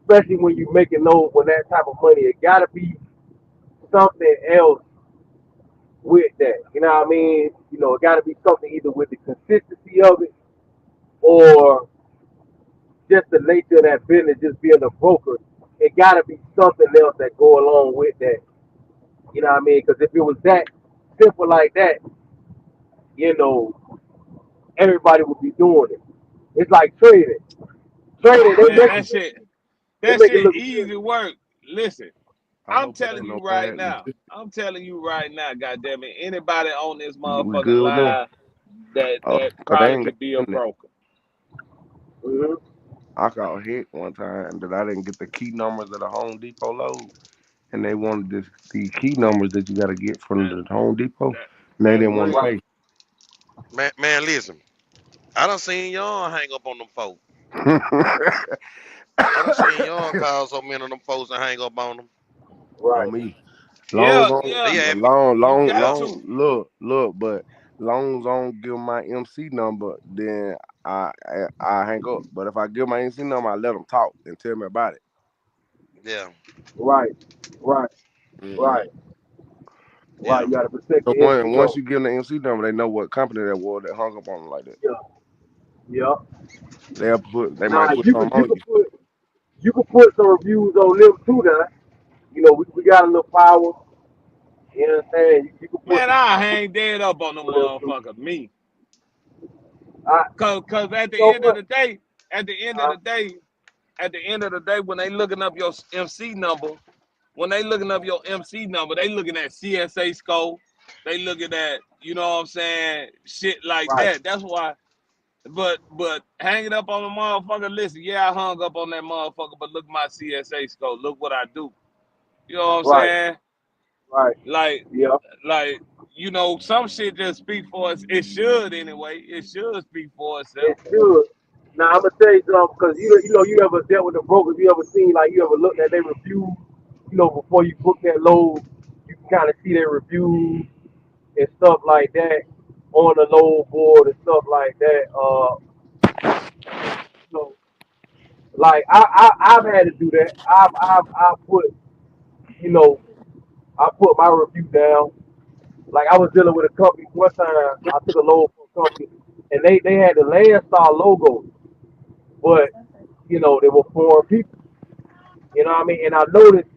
S2: Especially when you making those when that type of money. It gotta be something else with that. You know what I mean? You know, it gotta be something either with the consistency of it or just the nature of that business, just being a broker. It gotta be something else that go along with that. You know what I mean? Because if it was that simple like that, you know, everybody would be doing it. It's like trading. Trading,
S1: Man,
S2: they
S1: that
S2: make it
S1: shit
S2: look
S1: easy
S2: good.
S1: work. Listen,
S7: I
S1: I'm
S7: hope it
S1: telling
S7: ain't no
S1: you right
S7: bad.
S1: now. I'm telling you right now, goddamn it. Anybody on this
S7: We
S1: motherfucking
S7: good with them.
S1: line that
S7: Cause they
S1: probably
S7: ain't got
S1: could be a
S7: internet.
S1: broker.
S2: Hmm.
S7: I got hit one time that I didn't get the key numbers of the Home Depot load, and they wanted the key numbers that you got to get from
S1: That,
S7: the Home Depot,
S1: that
S7: and they
S1: that's
S7: didn't want to
S1: real.
S2: Right.
S7: pay.
S4: Man, listen. I done seen y'all hang up on them folks. I done seen y'all call so many of them folks and hang up on them.
S7: On
S2: Right.
S7: me. Long
S1: Yeah,
S7: on
S1: yeah.
S4: They had me.
S1: You got to.
S7: but long as I don't give my MC number, then I hang up. But if I give my MC number, I let them talk and tell me about it.
S4: Yeah,
S2: Right. Right.
S7: Yeah.
S2: Right. Right.
S4: yeah.
S2: You gotta protect
S7: So
S2: your
S7: once
S2: info.
S7: you give them the MC number, they know what company that was that hung up on them like that.
S2: Yeah. Yeah.
S7: They
S2: Now
S7: might put
S2: you could
S7: something on you.
S2: you could put some reviews on them too now. You know, we got a little power. You know what I'm saying? You can put
S1: Man,
S2: some
S1: I
S2: reviews
S1: hang dead up on them
S2: on them too.
S1: motherfuckers. Me.
S2: I,
S1: Cause at
S2: you know
S1: the end of
S2: what?
S1: the day, at the end of
S2: Uh,
S1: the day, at the end of the day, when they looking up your MC number, when they looking up your MC number, they looking at CSA score. They looking at, you know what I'm saying, shit like
S2: right.
S1: that. That's why. But hanging up on the motherfucker, listen, yeah, I hung up on that motherfucker, but look at my CSA score. Look what I do. You know what I'm
S2: Right.
S1: saying?
S2: Right.
S1: Like,
S2: Yeah.
S1: like, some shit just speak for us. It should anyway. It should speak for
S2: It
S1: itself.
S2: should. Now I'm gonna tell you something because you ever dealt with the brokers, you ever seen like you ever looked at their reviews, before you book that load, you can kind of see their reviews and stuff like that on the load board and stuff like that. So like I've had to do that. I've put you know I put my review down. Like I was dealing with a company one time. I took a load for a company and they had the Landstar logo, but they were foreign people. You know what I mean? And I noticed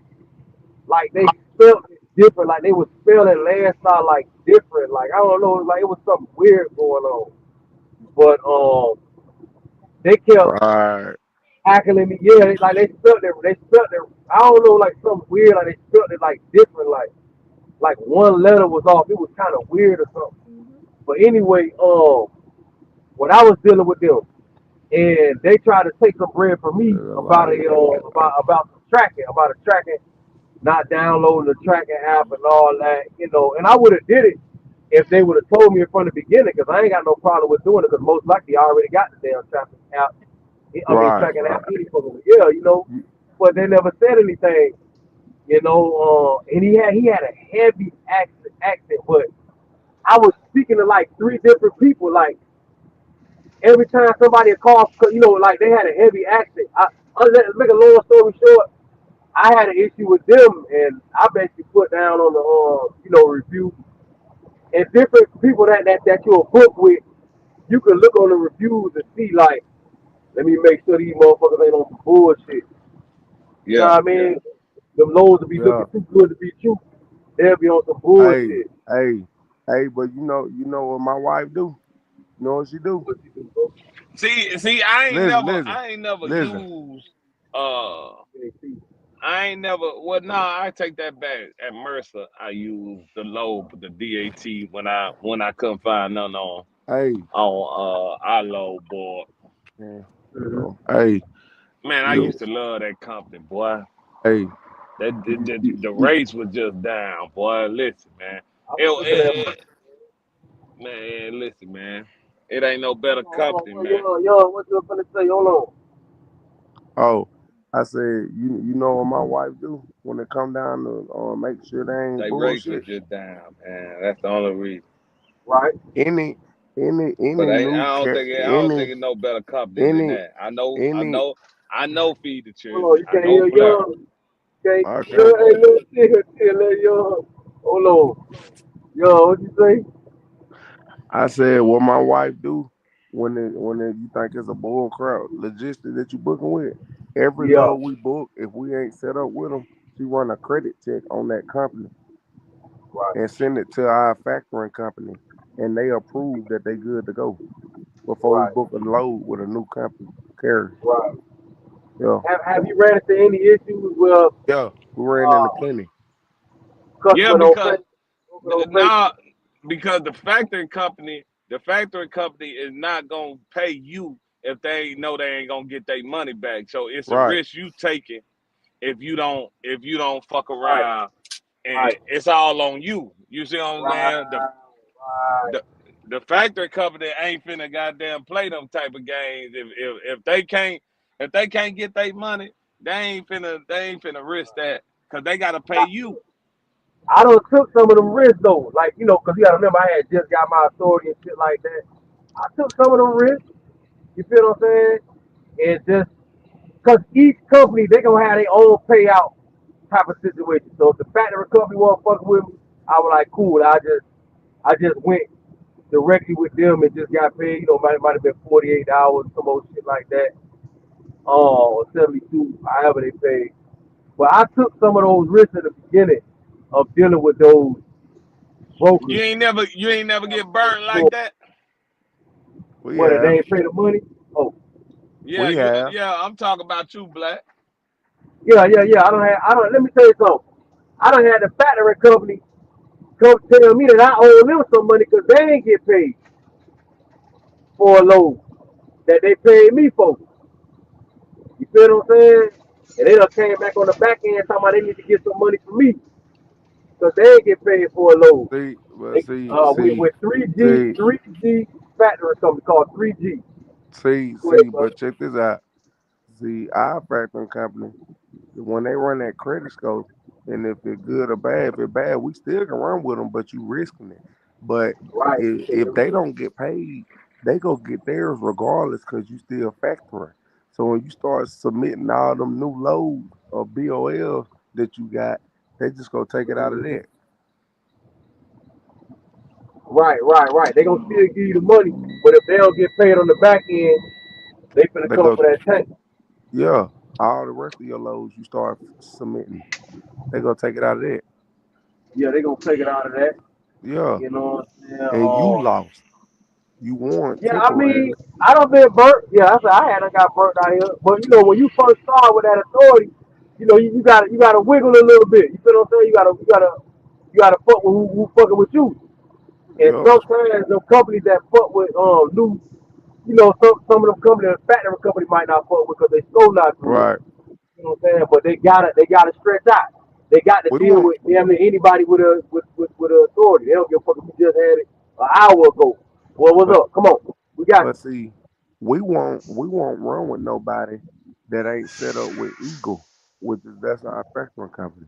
S2: like they spelled it different. Like they were spelling Landstar like different. Like I don't know, like it was something weird going on. But they kept
S7: Right.
S2: hackling me. Yeah, they spelled it. They spelled it. I don't know, like something weird. Like they spelled it like different. Like one letter was off. It was kind of weird or something. But anyway, when I was dealing with them, and they tried to take some bread from me about
S7: Like,
S2: about a tracking, not downloading the tracking app and all that, and I would have did it if they would have told me from the beginning, because I ain't got no problem with doing it, because most likely I already got the damn tracking app. I mean,
S7: right,
S2: tracking app
S7: right.
S2: anyway. Yeah, but they never said anything, and he had a heavy accent, but I was speaking to like three different people, like every time somebody would call, like they had a heavy accent. Let's make a long story short, I had an issue with them, and I basically put down on the review. And different people that you'll book with, you can look on the reviews and see like, let me make sure these motherfuckers ain't on some bullshit. You know
S1: Yeah.
S2: what I mean? Them loads will be
S7: Yeah.
S2: looking too good to be true. They'll be on some
S7: Hey,
S2: bullshit.
S7: hey, hey, but you know what my wife do? You know what she do?
S2: What you do, bro?
S1: See, I ain't
S7: Listen,
S1: never,
S7: listen,
S1: I ain't never
S7: listen.
S1: used. Uh,
S2: Yeah, see.
S1: I ain't never. Well, nah, I take that back. At Mercer, I used the load, the DAT when I couldn't find none
S7: Hey,
S1: on our load board.
S7: yeah,
S2: Mhm.
S7: hey,
S1: Man, I
S7: the,
S1: used to love that company, boy.
S7: hey,
S1: The race was just down, boy. Listen, man.
S2: I was looking at
S1: It, man, listen, man. It ain't no better
S2: hold on,
S1: company,
S2: hold on,
S1: man.
S2: yo, what you gonna say? Hold on.
S7: oh.
S8: I said, you know what my wife do when it come down to make sure they ain't
S1: They rate you
S8: bullshit.
S1: just down, man. That's the only reason.
S2: Right.
S8: Any
S1: But
S8: any
S1: I
S8: new
S1: don't
S8: cat
S1: think I don't think it's no better company than
S8: any
S1: that.
S8: any
S1: I know Feed the
S2: Hold on,
S1: Children.
S2: you
S1: I
S2: can't
S1: know
S2: hear
S1: Flair.
S2: young. Can't
S8: okay.
S2: look, hey, look, let young. Hold on. Yo, what you say?
S8: I said what my wife do when you think it's a bull crap logistic that you booking with. Every
S2: Yeah.
S8: load we book, if we ain't set up with them, she run a credit check on that company
S2: Right.
S8: and send it to our factoring company, and they approve that they good to go before we
S2: Right.
S8: book a load with a new company carrier.
S2: Right.
S8: Yeah,
S2: Have you ran into any issues with
S8: yeah. We ran into
S2: uh
S8: plenty.
S1: Yeah,
S2: customer don't pay?
S1: because
S2: Customer don't pay?
S1: now because the factoring company is not gonna pay you if they know they ain't gonna get their money back. So it's a
S8: Right.
S1: risk you taking if you don't fuck
S2: Right.
S1: around, and
S2: Right.
S1: it's all on you. You see what I'm saying? The
S2: Right. Right.
S1: the the factory company ain't finna goddamn play them type of games. If they can't get their money, they ain't finna risk that because they gotta pay you.
S2: I done took some of them risks though, like cause you gotta remember I had just got my authority and shit like that. I took some of them risks. You feel what I'm saying? And just cause each company they gonna have their own payout type of situation. So if the factory company wasn't fucking with me, I was like, cool. I just went directly with them and just got paid. Might have been 48 hours, some old shit like that. Or 72, however they paid. But I took some of those risks in the beginning of dealing with those
S1: You
S2: brokers.
S1: ain't never you ain't never get burned like that.
S8: We
S2: What, if they
S8: have.
S2: ain't pay the money? Oh,
S1: Yeah,
S8: We
S1: you
S8: have.
S1: yeah. I'm talking about you, Black.
S2: yeah, yeah, yeah. Let me tell you something. I don't have the factory company come tell me that I owe them some money because they ain't get paid for a load that they paid me for. You feel what I'm saying? And they done came back on the back end talking about they need to get some money from me because they ain't get paid for a load.
S8: See, well,
S2: They,
S8: see, see,
S2: with 3G,
S8: see,
S2: 3G factory company called 3G. Go ahead, bro.
S8: but check this out. See, our factoring company, when they run that credit score, and if it's good or bad, if it's bad, we still can run with them, but you risking it. But
S2: Right. Take
S8: if
S2: the
S8: they
S2: risk.
S8: don't get paid, they go get theirs regardless because you still factoring. So when you start submitting all them new loads or BOLs that you got, they just go take it out of that.
S2: Right. They gonna still give you the money, but if they don't get paid on the back end, they finna
S8: They
S2: come
S8: go,
S2: for that tank.
S8: yeah, all the rest of your loads you start submitting, they go take it out of that.
S2: Yeah, they gonna take it out of that.
S8: Yeah,
S2: You know what I'm saying?
S8: and you lost. You won
S2: Yeah, I
S8: temporary.
S2: mean, I done been burnt. Yeah, I hadn't got burnt out here. But when you first start with that authority, you gotta wiggle a little bit. You feel what I'm saying? You gotta fuck with who fucking with you. And
S8: Yep,
S2: sometimes the companies that fuck with new, some of them companies, the factory company might not fuck with because they so not good.
S8: right.
S2: You know what I'm saying? But they gotta stretch out. They got to
S8: We
S2: deal
S8: won't.
S2: with damn near anybody with a authority. They don't give a fuck if you just had it an hour ago. Well, what's
S8: But
S2: up? Come on, we got
S8: but see, we won't run with nobody that ain't set up with Eagle, which is that's our factoring company.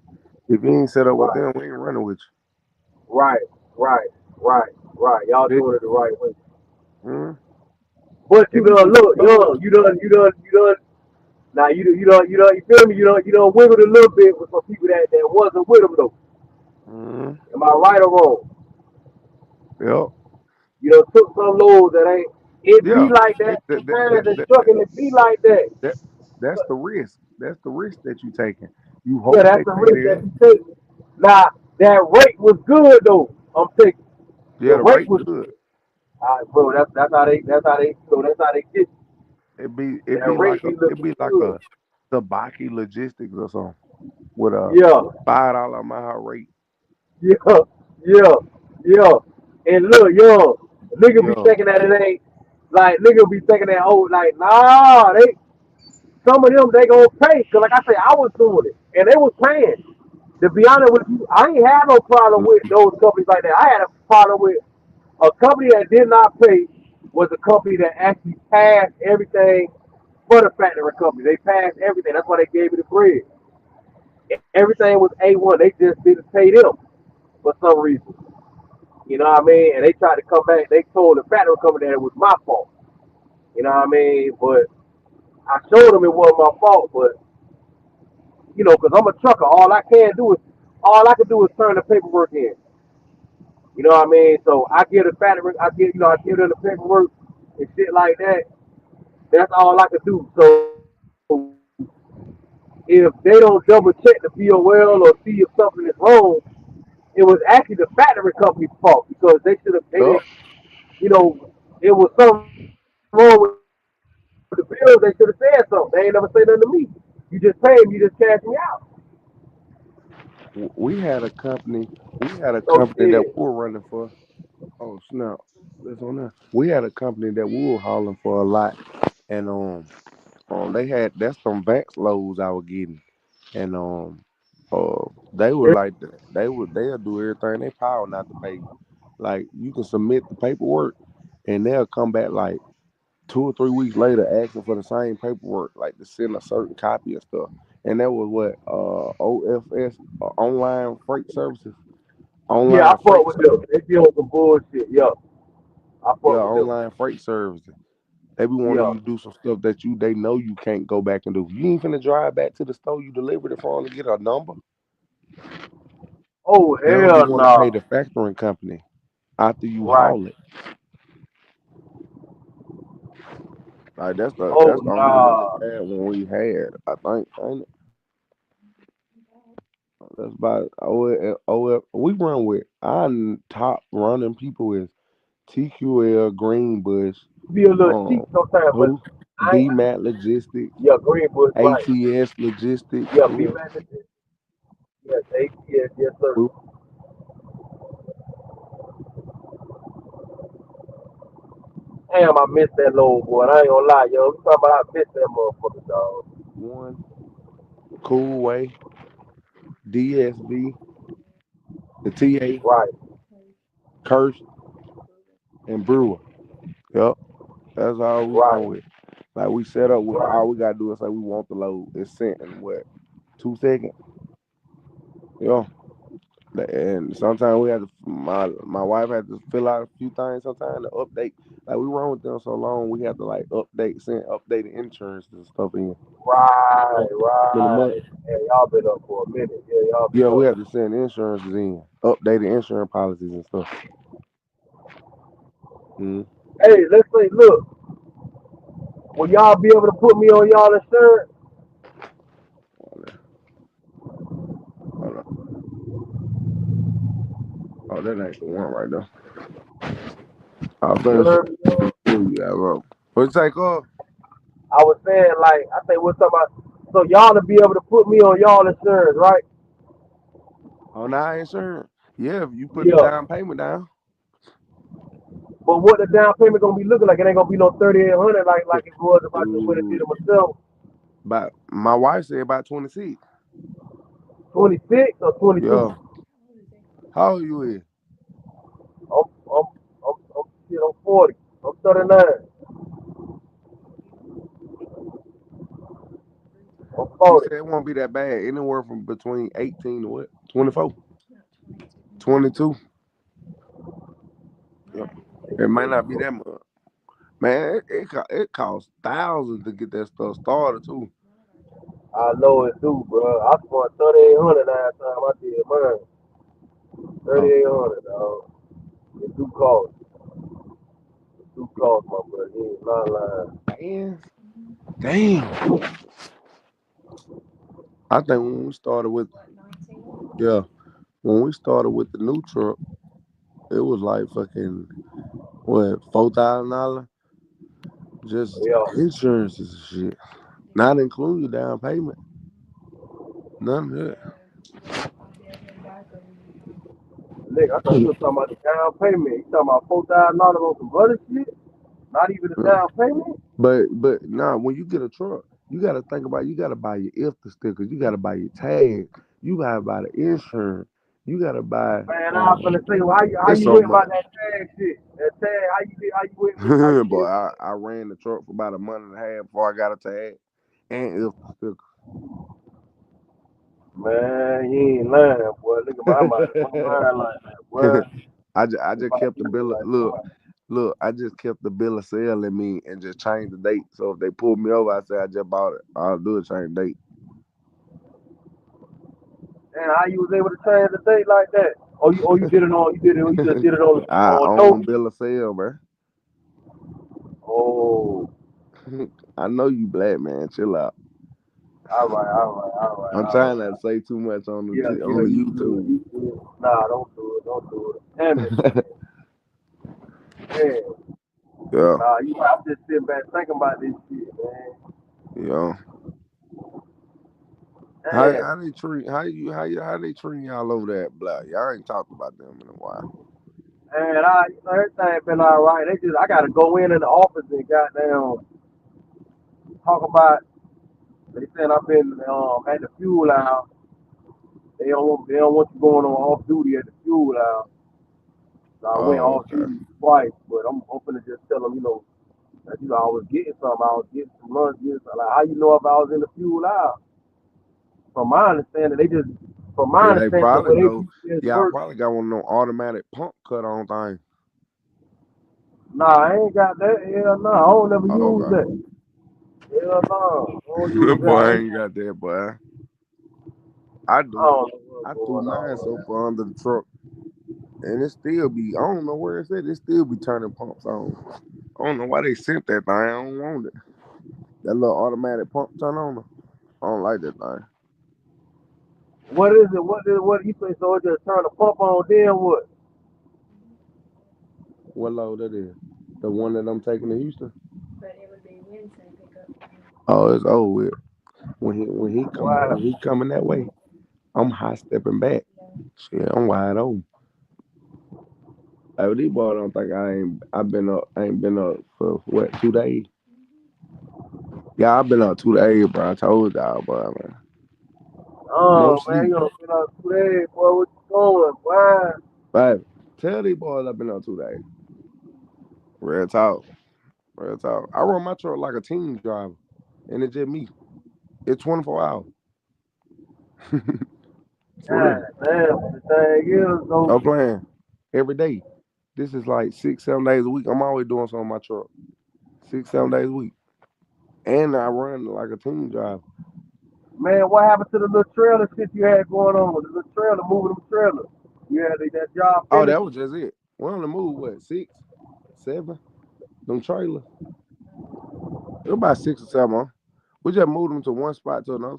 S8: If you ain't set up
S2: you.
S8: with
S2: Right,
S8: them, we ain't running with
S2: right, right, right. Y'all
S8: you.
S2: doing it the right way.
S8: Mm,
S2: But you
S8: even
S2: done
S8: with
S2: look,
S8: loads,
S2: you done. Now you feel me? You done wiggled a little bit with some people that wasn't with them though.
S8: mm,
S2: Am I right or wrong?
S8: yep,
S2: You done took some loads that ain't. It be
S8: yeah.
S2: like that
S8: It, that, that,
S2: sometimes
S8: that,
S2: in
S8: that, that,
S2: trucking. It be like that.
S8: that- that's the risk. That's the risk that you taking. You
S2: Yeah,
S8: hope
S2: that's
S8: they
S2: the
S8: pay
S2: risk that
S8: theirs.
S2: you take. Now, that rate was good though. I'm taking. The
S8: Yeah, the
S2: rate
S8: rate
S2: was,
S8: good.
S2: bro. That's how they get you.
S8: It
S2: That
S8: be
S2: rate
S8: like
S2: be looking good.
S8: a Sabaki Logistics or something with a
S2: Yeah,
S8: $5 mile rate.
S2: yeah, yeah, yeah. And look, yo, nigga be
S8: Yo,
S2: thinking that it ain't like nigga be thinking that like nah. Some of them they gonna pay. Cause like I said, I was doing it and they was paying. To be honest with you, I ain't had no problem with those companies like that. I had a problem with a company that did not pay was a company that actually passed everything for the factory company. They passed everything. That's why they gave me the bread. Everything was A1. They just didn't pay them for some reason. You know what I mean? And they tried to come back. They told the factory company that it was my fault. You know what I mean? But I showed them it wasn't my fault. But because I'm a trucker, all I can do is turn the paperwork in. You know what I mean? So I give the factory, I give them the paperwork and shit like that. That's all I can do. So if they don't double check the POL or see if something is wrong, it was actually the factory company's fault because they didn't,
S8: Yup.
S2: you know, it was something wrong with the bills. They should have said something. They ain't never say nothing to me. You just pay me, you just cash me out.
S8: We had a company. We had a
S2: So
S8: company
S2: shit.
S8: that we were running for. Oh snap! That's on there. We had a company that we were hauling for a lot, and they had that's some Vax loads I was getting, and they were like they'll do everything they power not to pay you. Like you can submit the paperwork, and they'll come back like 2 or 3 weeks later asking for the same paperwork, like to send a certain copy and stuff. And that was what OFS, online freight services,
S2: Yeah, I
S8: online
S2: fuck
S8: freight
S2: with them.
S8: service.
S2: They deal with some bullshit. Yeah, I
S8: Yeah,
S2: fuck with them.
S8: online freight services. They be wanting
S2: Yeah.
S8: you to do some stuff that they know you can't go back and do. You ain't finna drive back to the store you delivered it from to get a number.
S2: Oh
S8: They don't be
S2: hell
S8: want to pay
S2: no.
S8: the factoring company after you
S2: Right.
S8: haul it. Like
S2: Oh
S8: that's the only really
S2: no.
S8: bad one we had. I think ain't it? That's about we run with our top running people is TQL Greenbush,
S2: Be a little cheap
S8: um
S2: sometimes, but
S8: who
S2: I
S8: B Mat Logistics,
S2: yeah, Greenwood, right.
S8: ATS Logistics.
S2: Yeah, be
S8: Yeah.
S2: mad at this. Yes, ATS, yes sir.
S8: We,
S2: Damn, I missed that load, boy. I ain't gonna lie, yo. You talking about I missed that motherfucker, dog.
S8: one Cool Way, DSB, the TA,
S2: Right.
S8: Curse, and Brewer. Yep. That's all we
S2: Right.
S8: run with. Like we set up with
S2: Right.
S8: all we gotta do is say we want the load. It's sent in what 2 seconds. Yeah. And sometimes we had to my wife had to fill out a few things sometimes to update. Like we run with them so long we have to like update the insurance and stuff in.
S2: Right.
S8: In a month.
S2: Right. Yeah, y'all been up for a minute. Yeah, y'all been
S8: Yeah, we
S2: up.
S8: have to send insurances in, update the insurance policies and stuff. Mm-hmm.
S2: Hey, let's say, look, will y'all be able to put me on y'all insurance?
S8: Hold on. Oh, that ain't the one right there. I
S2: You
S8: think
S2: heard me?
S8: yeah, bro. What you take off?
S2: I was saying, like, I think we're talking about, so y'all to be able to put me on y'all insurance, right?
S8: On our insurance? Yeah, if you put the
S2: Yeah.
S8: down payment down.
S2: But what the down payment gonna be looking like? It ain't gonna be no 3,800 like it was if I just would have did
S8: Ooh,
S2: it myself.
S8: but my wife said about 26.
S2: 26 or 22?
S8: Yeah. How old you is?
S2: I'm, I'm, shit, I'm 40. I'm 39. I'm
S8: She
S2: 40.
S8: said it won't be that bad. Anywhere from between 18 to what? 24? 22? Yeah. It might not be that much. Man, it costs thousands to get that stuff started too.
S2: I know it do, bro. I spent 3,800 last time I did mine.
S8: Oh,
S2: 3,800, dog. It do cost. It do cost, my brother. You ain't not lying.
S8: man. Damn. I think when we started with yeah, when we started with the new truck, it was like fucking what $4,000 just
S2: Yeah.
S8: insurances and shit, not including down payment. None of that.
S2: Nigga, I thought you were talking about the down payment. You talking about $4,000 on some other shit? Not even the
S8: Uh,
S2: down payment?
S8: but nah, when you get a truck, you got to think about you got to buy your IFTA stickers, you got to buy your tags, you got to buy the insurance. You gotta buy.
S2: Man, I was gonna say, well, how
S8: It's
S2: you
S8: so
S2: went
S8: much.
S2: about that tag shit? That tag, how you went with, how you
S8: Boy,
S2: did?
S8: I ran the truck for about a month and a half before I got a tag. And if the
S2: Man, you ain't lying, boy. Look at my mind. My mind like that, boy.
S8: I
S2: If
S8: just
S2: I
S8: kept the
S2: do it
S8: bill of,
S2: like
S8: look, I just kept the bill of sale in me and just changed the date. So if they pull me over, I say I just bought it. All I'll do is change the date.
S2: and how you was able to change the date like that? You did it on, you just did it
S8: I
S2: on
S8: own
S2: dope.
S8: bill of sale, bro.
S2: Oh,
S8: I know you black, man. Chill out.
S2: all
S8: I'm trying
S2: right.
S8: not to say too much on
S2: Yeah,
S8: on the
S2: you good,
S8: YouTube.
S2: you good. Nah, don't do it. Damn it, man.
S8: Yeah,
S2: Nah, I'm just sitting back thinking about this shit, man.
S8: yeah. How
S2: Damn.
S8: they treat how they treat y'all over there at Black? Y'all ain't talked about them in a while.
S2: And everything been all right. I gotta go in the office and goddamn talk about. They saying I've been at the fuel house. They don't want you going on off duty at the fuel house. So I went
S8: Oh,
S2: off
S8: okay.
S2: duty twice, but I'm hoping to just tell them, that I was getting something. I was getting some lunch. Like, how you know if I was in the fuel house? From my understanding,
S8: Yeah, they
S2: the
S8: probably
S2: way they
S8: go.
S2: keep this
S8: Y'all
S2: work.
S8: probably got one of them automatic pump cut on thing.
S2: Nah, I ain't got that. Hell no, I don't never
S8: Oh,
S2: use
S8: okay.
S2: that. Hell no, I don't use that.
S8: Boy, I ain't got that, boy. I
S2: I
S8: do.
S2: don't know
S8: I
S2: what's
S8: threw
S2: going
S8: mine
S2: on.
S8: so far under the truck, and it still be. I don't know where it's at. It still be turning pumps on. I don't know why they sent that thing. I don't want it. That little automatic pump turn on. I don't like that thing.
S2: What is it? What you say? So it just turn the pump on, then what?
S8: What load that is? The one that I'm taking to Houston. Oh, it's over with.
S2: Why?
S8: When he coming that way, I'm high stepping back. Shit, I'm wide open. Like these boys don't think I ain't been up for what 2 days. Yeah, I've been up 2 days, bro. I told y'all, bro, man. No
S2: Oh man,
S8: sleep.
S2: you gonna sit out today, boy? What you doing? Why?
S8: Right. Tell these boys I've been up 2 days. Real talk. Real talk. I run my truck like a team driver. And it's just me. It's 24 hours. For
S2: God
S8: real.
S2: damn. The thing is, though,
S8: No playing. Every day. This is like 6, 7 days a week. I'm always doing something on my truck. 6, 7 days a week. And I run like a team driver.
S2: man, what happened to the little trailer shit you had going on? The little trailer, moving them trailers. You had that job
S8: Oh,
S2: finished.
S8: that was just it. We're on the move, what, 6, 7? Them trailers. It was about 6 or 7, huh? We just moved them to one spot to another.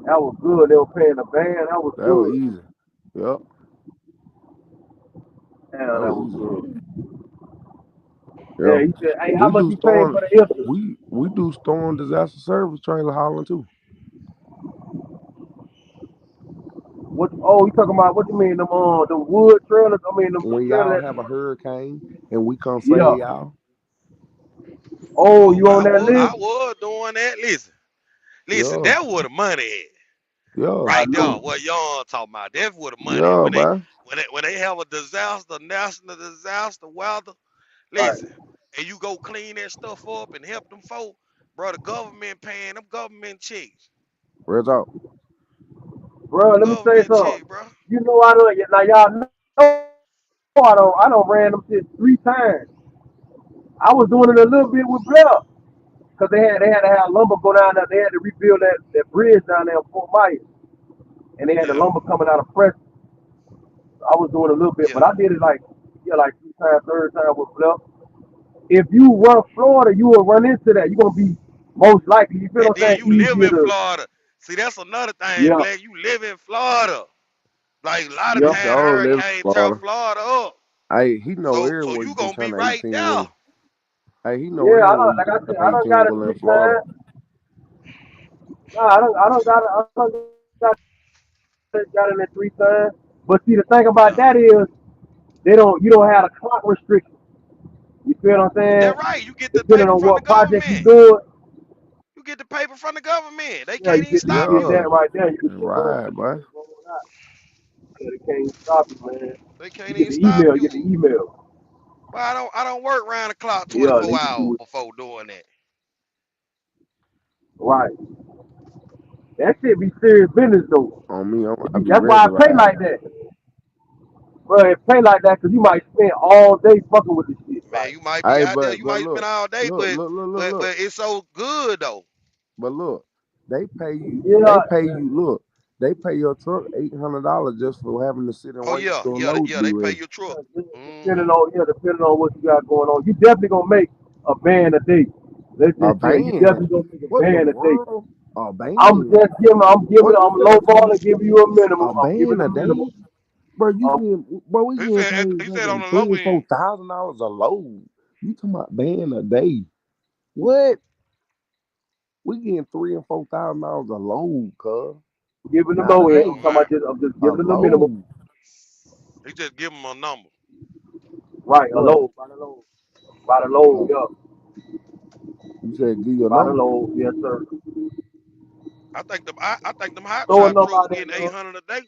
S2: That was good. They were paying the band. That was
S8: That was
S2: good.
S8: easy. Yep.
S2: Damn,
S8: That
S2: that
S8: was
S2: was
S8: easy.
S2: good. Yeah,
S8: Yeah.
S2: he said, hey, how
S8: We
S2: much
S8: do
S2: you paying
S8: storm
S2: for the Ilsa?
S8: we do storm disaster service trailer hauling too.
S2: What? Oh, you talking about what you mean? Them wood trailers? I mean, them
S8: When y'all
S2: trailers
S8: have a
S2: that.
S8: hurricane and we come
S2: Yeah.
S8: save y'all.
S2: Oh,
S4: Oh,
S2: you on that
S4: I
S2: list?
S4: was doing that. Listen,
S8: Yeah.
S4: that where the money at.
S8: Yeah.
S2: I
S4: Right there,
S2: know.
S4: what y'all talking about. That's where the money at.
S8: Yeah, bro.
S4: When they have a disaster, national disaster, weather,
S2: Right.
S4: listen, and you go clean that stuff up and help them folk, bro, the government paying them government checks.
S8: Real talk.
S2: Bro, let me say
S4: Government
S2: something.
S4: check, bro.
S2: You know I don't. Now y'all know I don't ran them shit 3 times. I was doing it a little bit with Blair. Cause they had to have lumber go down there. They had to rebuild that bridge down there in Fort Myers, and they had the
S4: Yeah,
S2: lumber coming out of press. I was doing a little bit, but
S4: yeah.
S2: I did it like 2 times, third time with Bluff. If you run Florida, you will run into that. You're gonna be most likely. You feel
S4: And
S2: what I'm
S4: then
S2: saying?
S4: you live
S2: Easier
S4: in
S2: to.
S4: Florida. See, that's another thing,
S2: Yeah,
S4: Black. You live in Florida. Like a lot of
S2: yeah.
S8: We
S4: time
S8: sure live in
S4: hurricane tear
S8: Florida.
S4: Florida up.
S8: Hey, he know
S4: So
S8: everywhere
S4: you
S8: you can
S4: gonna be
S8: turn
S4: right
S8: an 18
S4: there.
S8: wheeler. Hey, he know
S2: Yeah, I
S8: everywhere
S2: don't.
S8: you
S2: Like
S8: can
S2: I
S8: turn
S2: said, I
S8: an
S2: don't
S8: 18
S2: got it
S8: wheeler in
S2: three
S8: Florida.
S2: times. No, I don't got it 3 times. But see, the thing about
S4: Yeah.
S2: that is you don't have a clock restriction. You feel what I'm saying?
S4: That's right. You get the
S2: Depending
S4: paper
S2: on
S4: from the
S2: what project you
S4: government.
S2: doing,
S4: You get the paper from the government. They
S2: yeah,
S4: can't even stop
S2: you get
S4: you.
S8: Yeah.
S2: that right there. You can do
S8: Right, boy.
S2: Yeah, they can't stop you, man.
S4: They
S2: You
S4: can't
S2: get
S4: even
S2: the
S4: stop
S2: email, you get the
S4: you.
S2: email.
S4: Well, I don't work round the clock
S2: Yeah,
S4: 24
S2: they can
S4: hours
S2: do it.
S4: before doing that.
S2: Right. That shit be serious business though.
S8: On me, I be
S2: That's
S8: ready
S2: why I
S8: to
S2: pay
S8: ride.
S2: like that. Bro, it pay like that because you might spend all day fucking with this shit.
S4: Man,
S2: Like,
S4: you might be
S8: Hey,
S4: out there,
S8: but
S4: you might spend
S8: look,
S4: all day,
S8: look,
S4: but
S8: look, look, look,
S4: but
S8: look.
S4: but it's so good though.
S8: But look, they pay you.
S2: yeah,
S8: They pay you. Look, they pay your truck $800 just for having to sit and
S4: Oh
S8: wait
S4: yeah,
S8: for a
S4: yeah,
S8: load to
S4: yeah.
S8: be
S4: They pay
S8: ready.
S4: your truck.
S2: depending
S4: Hmm.
S2: on depending on what you got going on, you definitely gonna make a band a day. Let's
S8: A
S2: just say you
S8: van?
S2: definitely gonna make a
S8: What the
S2: band a day.
S8: world? A
S2: I'm
S8: van?
S2: just giving,
S8: Boy, you
S2: I'm low
S8: finna
S2: balling, giving you a minimum.
S8: a
S2: I'm giving
S8: band
S2: a
S8: a
S2: minimum.
S8: day? Bro, you
S2: Um,
S8: getting, boy, we
S4: He
S8: getting
S4: said
S8: paid
S4: he said on
S8: fucking
S4: the
S8: three
S4: low
S8: and four
S4: end.
S8: thousand dollars a load. You talking about band a day? What? We getting $3,000 and $4,000 a load, cuz.
S2: giving the
S8: Not a
S2: low end.
S4: Oh
S2: I'm
S8: day.
S2: talking
S4: man,
S2: about I'm just
S8: A
S2: giving them the minimum.
S8: load.
S4: he just give him a number.
S2: Right, a
S8: What?
S2: load, by the load,
S8: Oh,
S2: yeah,
S8: you said give your
S2: by the
S8: number?
S2: load, yes sir.
S4: I think them hot
S2: Throw a
S4: top
S2: number
S4: trucks
S2: out there,
S4: getting
S2: yo.
S4: 800 a day.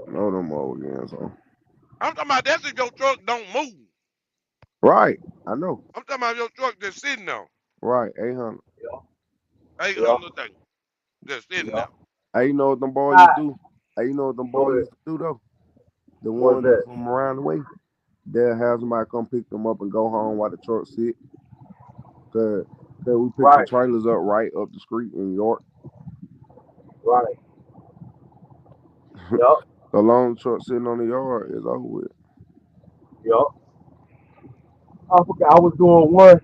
S8: No, no more again, so.
S4: I'm talking about that's if your truck don't move.
S8: Right. I know.
S4: I'm talking about your truck just sitting there.
S8: Right. 800.
S2: Yeah, yeah,
S4: 800 a day. Just sitting
S2: yeah.
S4: there.
S8: Hey, you know what them boys used
S2: Ah,
S8: to do? Hey, you know what them
S2: go
S8: boys
S2: ahead.
S8: used to do though? The
S2: What's
S8: ones that
S2: that?
S8: from around the way, they'll have somebody come pick them up and go home while the truck sit. Cause we pick the
S2: Right,
S8: trailers up right up the street in York.
S2: right. Yep,
S8: So long the truck sitting on the yard is over with.
S2: yep. I forgot I was doing one.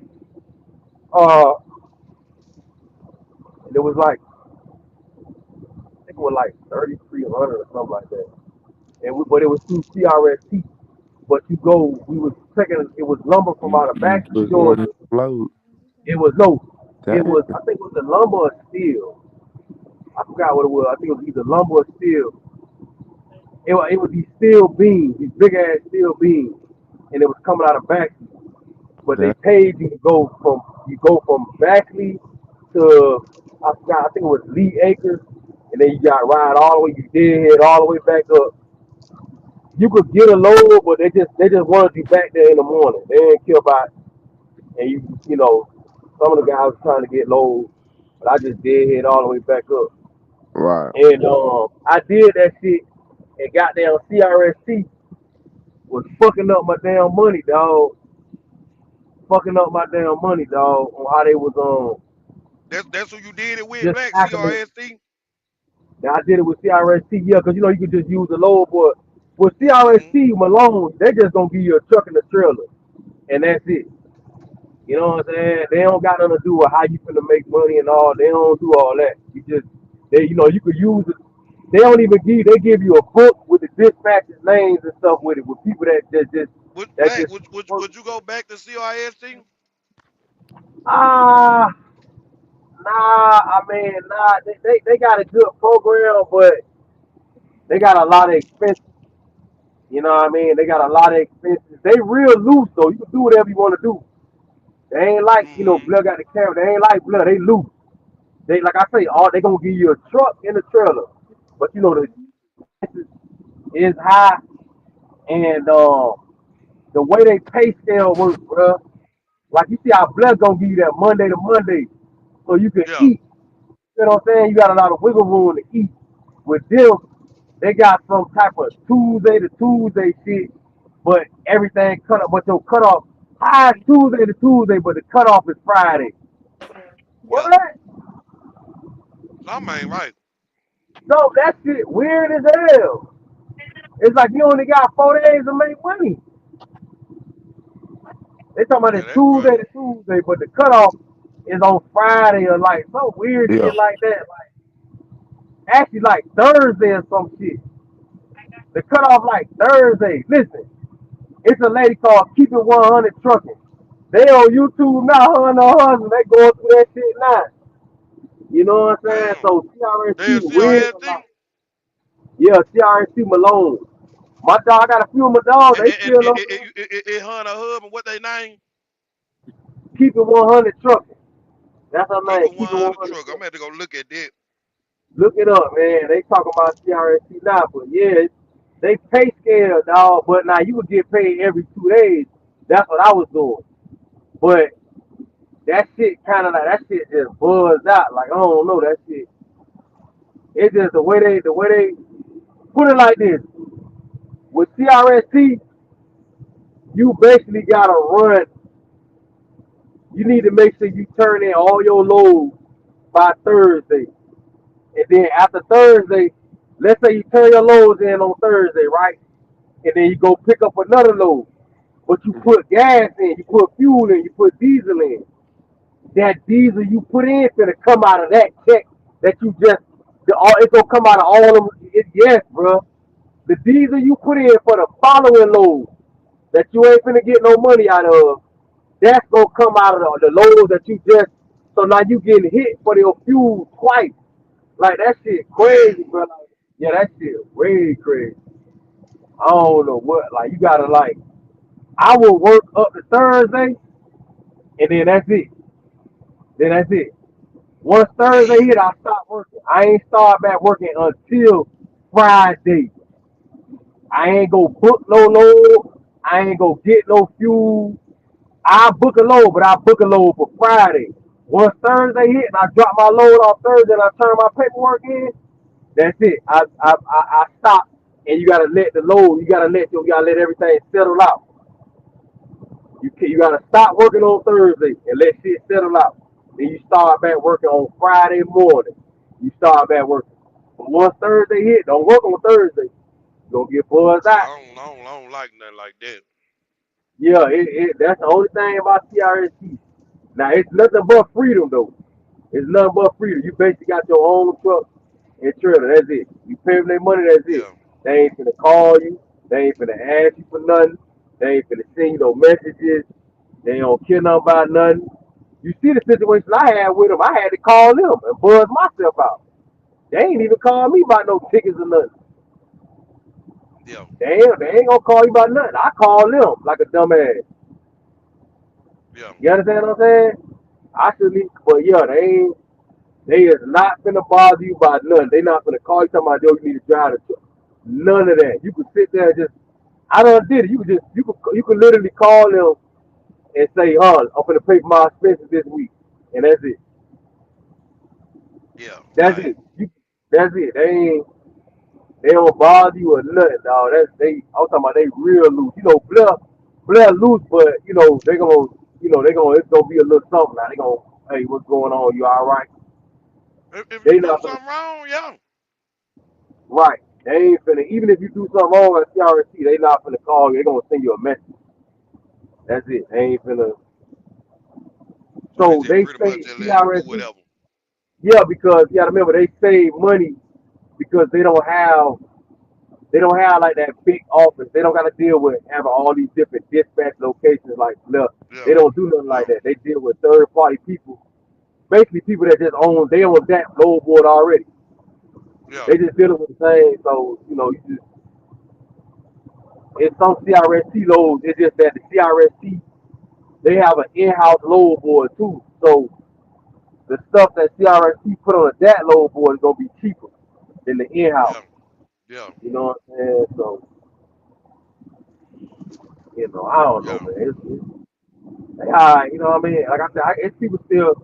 S2: Uh, and it was like I think it was like 3,300 or something like that. But it was through CRST. But we was taking it was lumber from out of
S8: You
S2: Baxter,
S8: put one in
S2: Georgia.
S8: the load.
S2: It was no, it
S8: Damn.
S2: was I think it was the lumber or steel. I forgot what it was. I think it was either lumber or steel. It was these steel beams, these big ass steel beams, and it was coming out of Baxter. But they
S8: Damn.
S2: paid you go from Baxley to I forgot I think it was Lee Acres, and then you got to ride all the way you deadhead all the way back up. You could get a load, but they just wanted you back there in the morning. They didn't care about and you know some of the guys was trying to get low, but I just deadhead all the way back up.
S8: Right.
S2: And I did that shit and got down CRST was fucking up my damn money, dog. Fucking up my damn money, dog, on how they was
S4: That's who you did it with,
S2: just
S4: Black
S2: calculating.
S4: CRST.
S2: Now I did it with CRST, yeah, because you could just use the load, but with
S4: Hmm.
S2: CRST Malone, they just gonna give you a truck and a trailer, and that's it. You know what I'm saying? They don't got nothing to do with how you finna make money and all. They don't do all that. You could use it. They don't even they give you a book with the dispatchers' names and stuff with it, with people
S4: Would
S2: that
S4: Black
S2: just
S4: would, would
S2: work.
S4: would you go back to CRST?
S2: Ah, I mean, they got a good program, but they got a lot of expenses. You know what I mean? They got a lot of expenses. They real loose though. You can do whatever you want to do. They ain't like
S4: Hmm.
S2: Blood got the camera. They ain't like Blood. They loose. They like I say, all they gonna give you a truck and a trailer, but the expenses is high, and the way they pay scale works, bro. Like you see how Blood gonna give you that Monday to Monday, so you can
S4: Yeah.
S2: eat. You know what I'm saying? You got a lot of wiggle room to eat. With them, they got some type of Tuesday to Tuesday shit, but everything cut up. But your cutoff high Tuesday to Tuesday, but the cutoff is Friday.
S4: Yeah.
S2: What?
S4: Some ain't right.
S2: So that shit weird as hell. It's like you only got 4 days to make money. They talking about
S4: Yeah,
S2: it's
S4: that's
S2: Tuesday
S4: crazy.
S2: to Tuesday, but the cutoff is on Friday or like some weird
S8: Yeah.
S2: shit like that. Like actually like Thursday or some shit. The cutoff like Thursday. Listen, it's a lady called Keep It 100 Trucking. They on YouTube now, her and her husband. They going through that shit now. You know what I'm saying?
S4: Damn.
S2: So
S4: They a
S2: CRST weird a
S4: CRST?
S2: lot. Yeah, CRST Malone. My dog, I got a few of my dogs.
S4: And,
S2: They
S4: and,
S2: still
S4: and,
S2: on
S4: and, and, and, and her and her husband, what they name?
S2: Keep It 100 Trucking. That's her
S4: Keep
S2: name.
S4: it
S2: Keep It
S4: 100
S2: 100
S4: truck. I'm gonna
S2: Trucking.
S4: have to go look at that.
S2: Look it up, man. They talking about CRST now, but yeah, they pay scale, dog. But now you would get paid every 2 days. That's what I was doing. But that shit kind of like that shit just buzzed out. Like I don't know that shit. It's just the way they put it like this. With CRST, you basically gotta run. You need to make sure you turn in all your loads by Thursday. And then after Thursday, let's say you turn your loads in on Thursday, right? And then you go pick up another load. But you put gas in, you put fuel in, you put diesel in. That diesel you put in gonna come out of that check that you just, it's gonna come out of all of them. Yes, bro. The diesel you put in for the following load that you ain't finna get no money out of, that's gonna come out of the load that you just, so now you getting hit for your fuel twice. Like that shit
S4: Yeah.
S2: crazy, bro. Like, yeah, that shit way crazy. I don't know what, like you gotta like, I will work up to Thursday and then that's it. Then that's it. Once Thursday
S4: Damn.
S2: hit, I stop working. I ain't start back working until Friday. I ain't go book no load. I ain't go get no fuel. I book a load, but I book a load for Friday. Once Thursday hit and I drop my load off Thursday and I turn my paperwork in, that's it. I stop and you gotta let the load, you gotta let everything settle out. You gotta stop working on Thursday and let shit settle out. Then you start back working on Friday morning. You start back working. But once Thursday hit, don't work on Thursday. You gonna get buzzed
S4: Yeah,
S2: out.
S4: I don't like nothing like that.
S2: Yeah, that's the only thing about TRST. Now it's nothing but freedom though. It's nothing but freedom. You basically got your own truck and trailer. That's it. You pay them their money. That's it.
S4: Yeah.
S2: They ain't finna call you. They ain't finna ask you for nothing. They ain't finna send you no messages. They don't care nothing about nothing. You see the situation I had with them. I had to call them and buzz myself out. They ain't even call me about no tickets or nothing.
S4: Yeah.
S2: Damn, they ain't gonna call you about nothing. I call them like a dumbass.
S4: Yeah.
S2: You understand what I'm saying? I should leave, but yeah, they is not gonna bother you about nothing. They not gonna call you talking about yo, you need to drive the truck. None of that. You could sit there and just I done did it. You could literally call them and say, I'm gonna pay for my expenses this week. And that's it.
S4: Yeah.
S2: That's
S4: Right.
S2: it. That's it. They don't bother you or nothing, dog. I'm talking about they real loose. Blair loose, but it's gonna be a little something now. They gonna, hey, what's going on? You all right?
S4: If you
S2: They
S4: do
S2: not gonna,
S4: something wrong, yeah.
S2: right. They ain't finna, even if you do something wrong at CRC, they not finna call you. They gonna send you a message. That's it. They ain't finna.
S4: So they
S2: So
S4: just
S2: they
S4: pretty much
S2: say
S4: just let you do
S2: CRSC,
S4: whatever.
S2: yeah, because you gotta remember they save money because they don't have like that big office. They don't got to deal with having all these different dispatch locations. Like, look,
S4: Yeah.
S2: they don't do nothing like
S4: Yeah.
S2: that. They deal with third party people, basically people that just own that load board already.
S4: Yeah.
S2: They just dealing with the same. So it's some CRST loads. It's just that the CRST they have an in-house load board too. So the stuff that CRST put on that load board is gonna be cheaper than the in-house.
S4: Yeah. Yeah.
S2: You know what I'm saying? So I don't know,
S4: Yeah.
S2: man. You know what I mean? Like I said, it's people still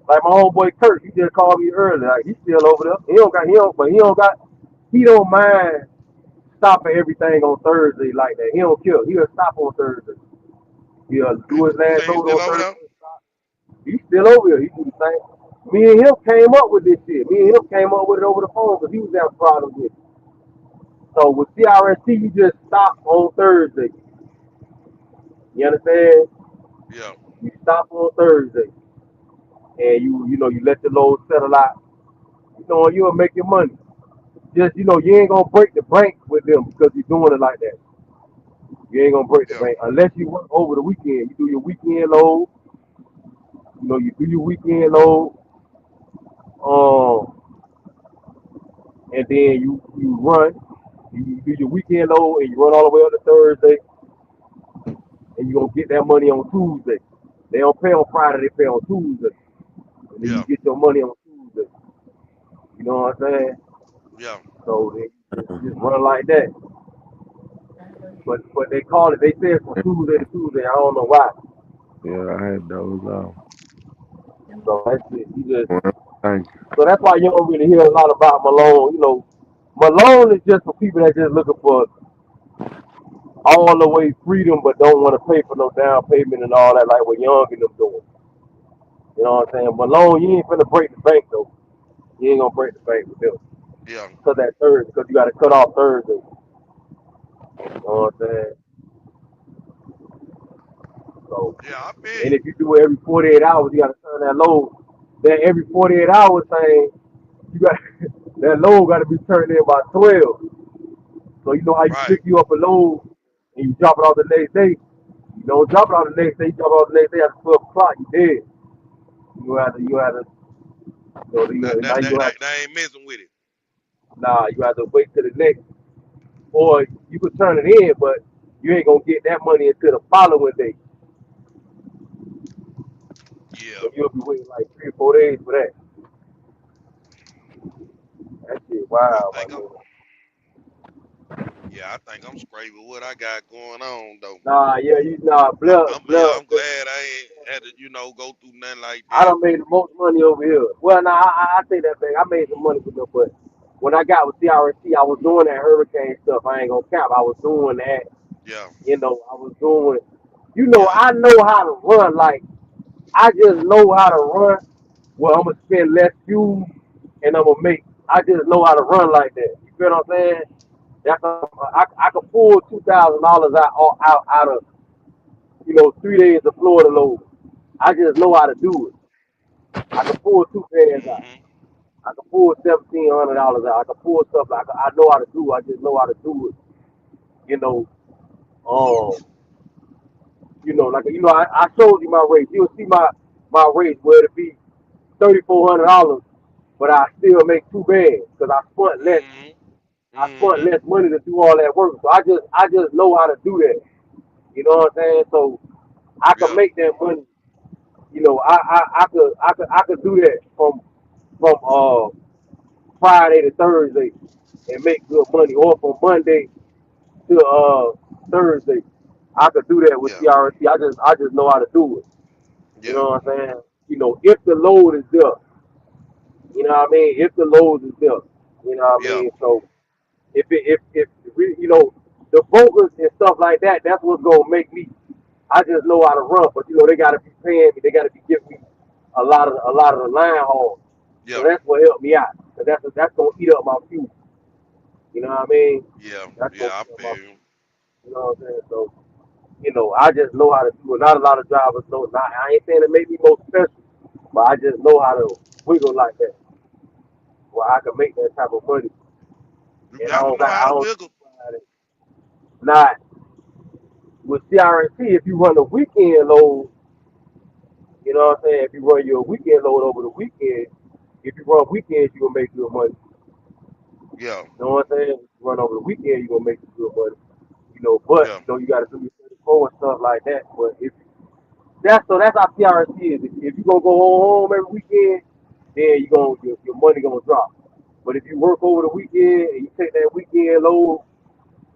S2: like my homeboy Kurt. He just called me earlier. Like he's still over there. He don't mind stopping everything on Thursday like that. He don't care. He'll stop on Thursday. He'll do his
S4: You
S2: last
S4: say he's
S2: load
S4: still
S2: on
S4: over there?
S2: Thursday. He's still over here. He do the same. Me and him came up with this shit. Me and him came up with it over the phone because he was having problems with it. So with CRST, you just stop on Thursday. You understand?
S4: Yeah.
S2: You stop on Thursday, and you let the load settle out. You'll make your money. Just you ain't gonna break the bank with them because you're doing it like that. You ain't gonna break the
S4: Yeah.
S2: bank unless you work over the weekend. You do your weekend load. You do your weekend load, um, and then you run. You do your weekend load and you run all the way up to Thursday, and you gonna get that money on Tuesday. They don't pay on Friday. They pay on Tuesday, and then you
S4: Yeah.
S2: get your money on Tuesday. You know what I'm saying?
S4: Yeah.
S2: So they just run like that. But they call it. They say it's from Tuesday to Tuesday. I don't know why.
S8: Yeah, I had those off.
S2: So that's it. He just
S8: Well, thank
S2: so that's why you don't really hear a lot about Malone. You know, Malone is just for people that just looking for all the way freedom, but don't want to pay for no down payment and all that, like what Young and them doing. You know what I'm saying? Malone, you ain't finna break the bank though. You ain't gonna break the bank with them.
S4: Yeah.
S2: Cause that Thursday, because you got to cut off Thursday. You know what I'm saying? So,
S4: Yeah, I feel
S2: and
S4: you.
S2: if you do it every 48 hours, you got to turn that load. That every 48 hours thing, you got that load got to be turned in by 12. So you know how you
S4: Right.
S2: pick you up a load and you drop it off the next day. You don't drop it off the next day. You drop it off the next day at 12 o'clock. You dead. You have to, now you gonna have
S4: That ain't messing with it.
S2: nah. You have to wait till the next, or you could turn it in, but you ain't gonna get that money until the following day.
S4: Yeah.
S2: So you'll be waiting like 3 or 4 days for that. That shit
S4: I
S2: wild, my
S4: think I'm
S2: nigga.
S4: yeah, I think I'm straight with what I got going on though.
S2: Nah, yeah,
S4: Yeah, I'm glad I ain't had to, go through nothing like
S2: I
S4: that.
S2: done made the most money over here. Well, nah, I take that back. I made some money with them, but when I got with CRC, I was doing that hurricane stuff. I ain't gonna cap. I was doing that.
S4: Yeah.
S2: I was doing.
S4: Yeah.
S2: I know how to run. Like I just know how to run. Well, I'm gonna spend less fuel, and I'm gonna make. I just know how to run like that. You feel what I'm saying? I could pull $2,000 out of 3 days of Florida load. I just know how to do it. I can pull two bands out.
S4: Mhm.
S2: I can pull $1,700 out. I can pull stuff like I know how to do. I just know how to do it. You know, um, I showed you my race. You'll see my race where it be $3,400, but I still make two bands because I spent less.
S4: Mhm.
S2: I spent
S4: Mhm.
S2: less money to do all that work. So I just know how to do that. You know what I'm saying? So I can
S4: Yeah.
S2: make that money. I could do that from Friday to Thursday and make good money, or from Monday to Thursday. I could do that with
S4: Yeah.
S2: CRC. I just know how to do it. You
S4: Yeah.
S2: know what I'm saying? If the load is there, you know what I mean. If the load is there, you know what I
S4: Yeah.
S2: mean. So if the brokers and stuff like that, that's what's gonna make me. I just know how to run, but they gotta be paying me. They gotta be giving me a lot of the line haul. So
S4: Yeah.
S2: that's what helped me out. 'Cause that's gonna eat up my fuel. You know what I mean?
S4: Yeah.
S2: That's
S4: Yeah.
S2: gonna
S4: I
S2: eat up my
S4: feel
S2: fuel.
S4: you.
S2: You know what I'm saying? So I just know how to do it. Not a lot of drivers know. Not, I ain't saying it make me more special, but I just know how to wiggle like that, where I can make that type of money,
S4: You
S2: and
S4: got to know
S2: I
S4: how to
S2: don't
S4: wiggle.
S2: not with CRNC. If you run the weekend load, you know what I'm saying. If you run your weekend load over the weekend, if you run weekends, you gonna make good money.
S4: Yeah.
S2: You know what I'm saying? If you run over the weekend, you gonna make some good money. But
S4: Yeah.
S2: you gotta do your 34 and stuff like that. But if that's how PRC is. If you gonna go home every weekend, then your money gonna drop. But if you work over the weekend and you take that weekend load,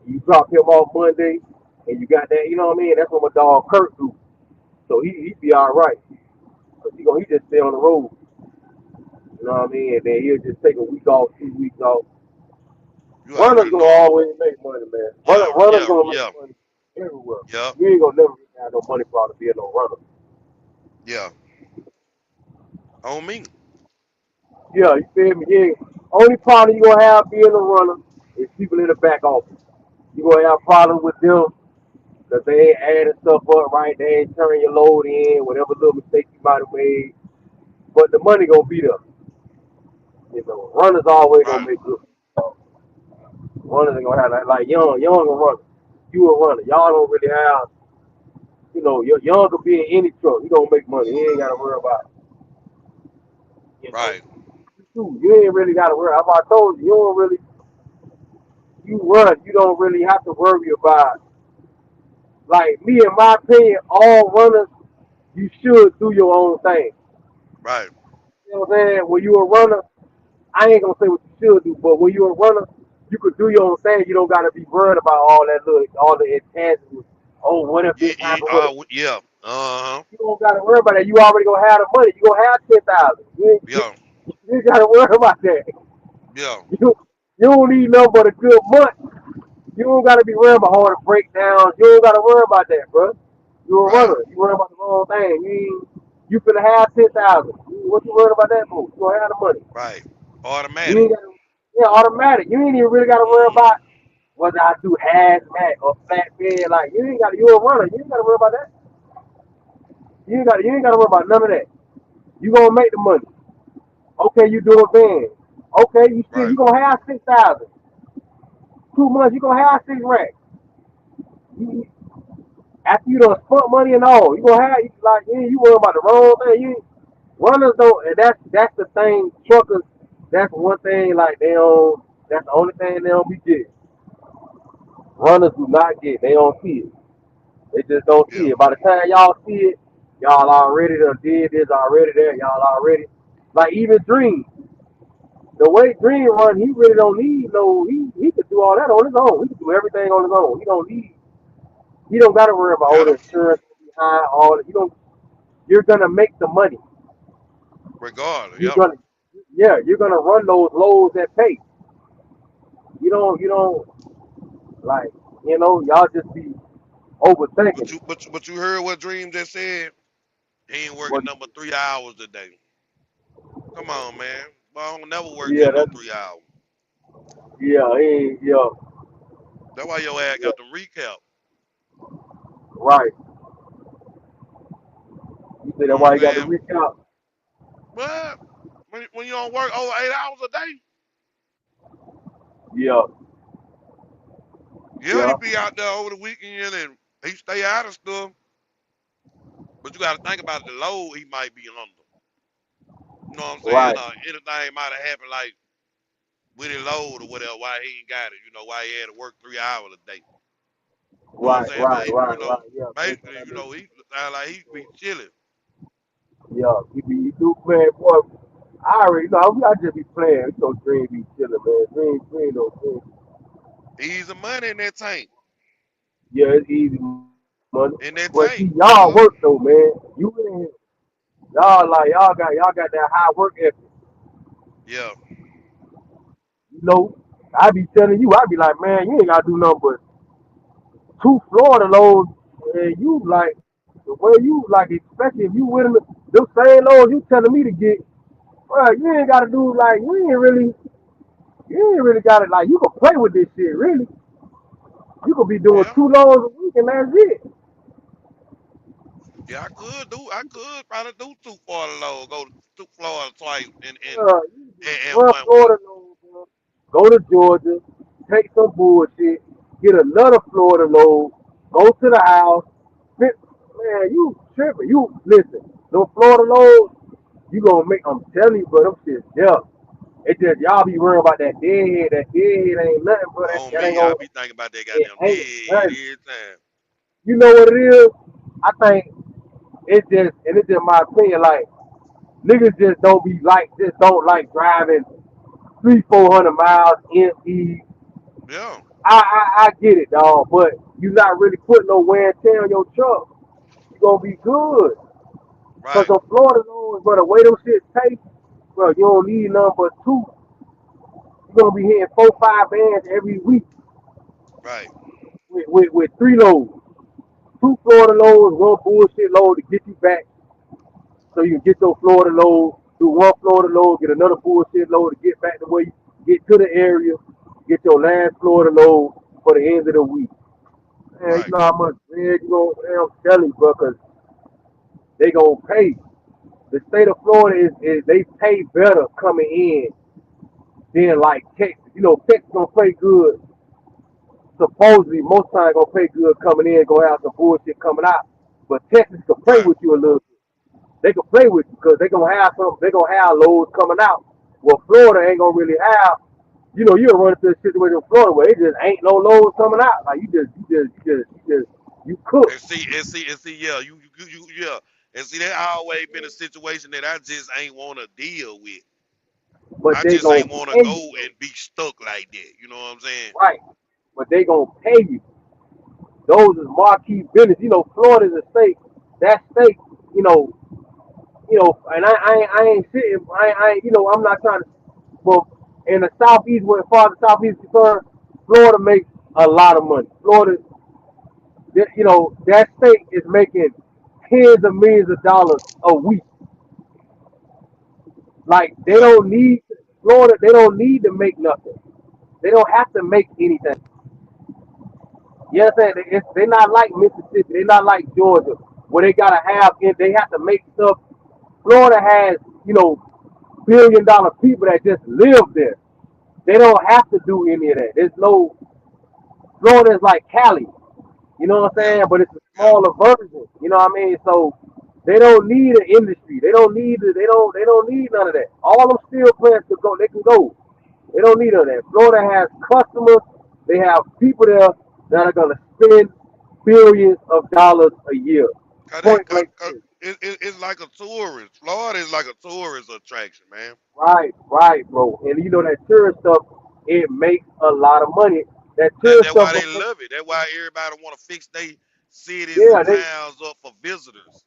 S2: and you drop him off Monday, and you got that, you know what I mean? That's what my dog Kurt do. So he be all right. Cause he just stay on the road. You know what I mean? And then he'll just take a week off, 2 weeks off.
S4: You
S2: Runners
S4: already
S2: gonna
S4: know.
S2: always make money, man.
S4: Yeah.
S2: Runners
S4: Yeah.
S2: gonna make
S4: Yeah.
S2: money everywhere.
S4: Yeah.
S2: You ain't gonna never have no money problem being no runner.
S4: Yeah. On me.
S2: Yeah, you feel me? Yeah. Only problem you gonna have being a runner is people in the back office. You gonna have problems with them because they ain't adding stuff up right. They ain't turning your load in, whatever little mistake you might have made. But the money gonna be there. Runners always gonna
S4: Right.
S2: make good. Runners ain't gonna have that. Like young a runner. You a runner. Y'all don't really have. Young could be in any truck. He gonna make money. He ain't gotta worry about. You know,
S4: Right.
S2: you ain't really gotta worry. As I told you, you don't really. You run. You don't really have to worry about. Like me, in my opinion, all runners, you should do your own thing.
S4: Right.
S2: You know what I'm saying? When you a runner, I ain't gonna say what you should do, but when you're a runner, you could do your own thing. You don't gotta be worried about all the intangibles. Oh, what if this happened? What if
S4: Yeah. Uh-huh.
S2: you don't gotta worry about that? You already gonna have the money. You gonna have 10,000.
S4: Yeah.
S2: You ain't gotta worry about that.
S4: Yeah.
S2: You don't need nothing but a good month. You don't gotta be worried about all the breakdowns. You don't gotta worry about that, bro. You're a
S4: Right.
S2: runner. You worry about the wrong thing. You finna have 10,000. What you worried about that for? You gonna have the money.
S4: Right.
S2: You
S4: Automatic.
S2: ain't gotta, yeah, automatic. You ain't even really gotta worry
S4: Mm-hmm.
S2: about whether I do hazmat or flat bed. Like you ain't gotta. You're a runner. You ain't gotta worry about that. You ain't gotta worry about none of that. You gonna make the money. Okay, you do a van. Okay,
S4: Right.
S2: you gonna have 6,000. 2 months you gonna have 6 racks. You, after you done spent money and all, you gonna have like you worry about the wrong thing. Runners don't, and that's the thing. Truckers, that's one thing. Like they don't. That's the only thing they don't be getting. Runners do not get. They don't see it. They just don't see
S4: Yeah.
S2: it. By the time y'all see it, y'all already done did this already there. Y'all already like even Dream. The way Dream run, he really don't need no. He could do all that on his own. He could do everything on his own. He don't need. He don't got to worry about all
S4: Got
S2: the
S4: him.
S2: insurance behind all. You don't. You're gonna make the money.
S4: Regardless.
S2: You're
S4: Yep.
S2: gonna. Yeah, you're gonna run those loads at pace. You don't like. Y'all just be overthinking it.
S4: But you heard what Dream just said? He ain't working
S2: But
S4: number 3 hours a day. Come on, man. But I don't never work
S2: yeah,
S4: that no 3 hours.
S2: yeah,
S4: That's why your ass
S2: yeah,
S4: got them recap.
S2: right. You say
S4: You
S2: that's
S4: know what
S2: why
S4: I'm
S2: you got to
S4: saying?
S2: reach out.
S4: But when you don't work over 8 hours a day,
S2: Yeah,
S4: yeah,
S2: yeah,
S4: he be out there over the weekend and he stay out of stuff. But you got to think about the load he might be under. You know what I'm saying?
S2: right,
S4: Anything might have happened like with his load or whatever, why he ain't got it. Why he had to work 3 hours a day. You know what I'm
S2: right,
S4: saying? But
S2: right, right, right. Yeah, based on
S4: basically,
S2: that business.
S4: he sound like he be chilling.
S2: Yeah, you do play, boy. I already know. I just be playing. So Dream be chilling, man. Dream, though. Dream.
S4: Easy money in that tank.
S2: Yeah, it's easy money. But
S4: In
S2: see,
S4: that tank.
S2: y'all work though, man. You in y'all got that high work ethic.
S4: Yeah.
S2: I be telling you, I be like, man, you ain't gotta do nothing but 2 Florida loads, and you like the way you like, especially if you with them same loads you telling me to get, bro. You ain't gotta do like you ain't really gotta like you can play with this shit really. You could be doing
S4: Yeah.
S2: 2 loads a week and that's it.
S4: Yeah, I could probably do 240 load, go to Florida twice
S2: You just
S4: in
S2: run
S4: one week.
S2: Florida load, bro. Go to Georgia, take some bullshit, get another Florida load, go to the house. Man, you tripping. You listen, those Florida loads, you gonna make. I'm telling you, bro, them shit, yeah. It's just y'all be worrying about that deadhead. That deadhead ain't nothing, bro.
S4: On
S2: That ain't
S4: me, I
S2: gonna.
S4: be thinking about that
S2: It
S4: goddamn
S2: ain't
S4: dead
S2: nothing.
S4: every time.
S2: You know what it is? I think it's just my opinion. Like niggas just don't like driving 300-400 miles empty.
S4: Yeah.
S2: I get it, dog, but you not really putting no wear and tear on your truck. You gonna be good. Cause
S4: Right.
S2: the Florida loans, bro, the way them shit taste, bro, you don't need none but two. You gonna be hitting 4-5 bands every week
S4: Right.
S2: with 3 loads. 2 Florida loads, one bullshit load to get you back so you can get your Florida load, do one Florida load, get another bullshit load to get back to where you get to the area, get your last Florida load for the end of the week. Man, you
S4: Right.
S2: know how much bread you gonna, man, I'm telling you, bro, cause they gonna pay. The state of Florida is they pay better coming in than like Texas. Texas gonna pay good. Supposedly, most times gonna pay good coming in, gonna have some bullshit coming out. But Texas can play
S4: Right.
S2: with you a little bit. They can play with you because they gonna have some. They gonna have loads coming out. Well, Florida ain't gonna really have. You'll run into a situation in Florida where it just ain't no loads coming out. Like you cook.
S4: And see, yeah, yeah. And see, that always been a situation that I just ain't want to deal with.
S2: but
S4: I
S2: they
S4: just
S2: gonna
S4: ain't want to
S2: pay
S4: go
S2: you,
S4: and be stuck like that. You know what I'm saying?
S2: right? But they gonna pay you. Those is marquee business. Florida's a state. That state, you know, and I ain't sitting. I'm not trying to. But in the southeast, where far the southeast is concerned, Florida makes a lot of money. Florida, that state is making tens of millions of dollars a week. Like they
S4: Right.
S2: don't need Florida. They don't need to make nothing. They don't have to make anything. You understand? They're not like Mississippi. They're not like Georgia, where they gotta have. They have to make stuff. Florida has, billion-dollar people that just live there. They don't have to do any of that. There's no. Florida is like Cali. You know what I'm
S4: Yeah.
S2: saying? But it's a
S4: Yeah.
S2: smaller version. You know what I mean? So they don't need an industry. They don't need it. They don't need none of that. All them steel plants can go. They can go. They don't need none of that. Florida has customers. They have people there that are gonna spend billions of dollars a year.
S4: Cause they,
S2: Point
S4: cause,
S2: blank.
S4: cause it's like a tourist. Florida is like a tourist attraction, man.
S2: Right, right, bro. And that tourist stuff, it makes a lot of money. That tourist
S4: That's
S2: stuff
S4: why
S2: gonna
S4: they
S2: make,
S4: love it. That's why everybody want to fix their cities and
S2: yeah,
S4: towns up for visitors.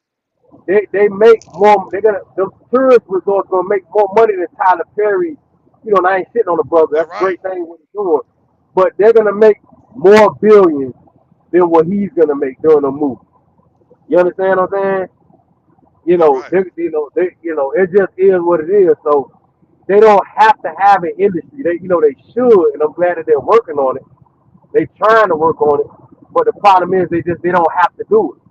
S2: they make more. They're gonna the tourist resorts gonna make more money than Tyler Perry. And I ain't shitting on the brother.
S4: That's
S2: That's a
S4: right.
S2: great thing what he's doing. But they're gonna make more billions than what he's gonna make during the movie. You understand what I'm saying?
S4: That's right.
S2: It just is what it is. So they don't have to have an industry. They should, and I'm glad that they're working on it. They trying to work on it, but the problem is they don't have to do it.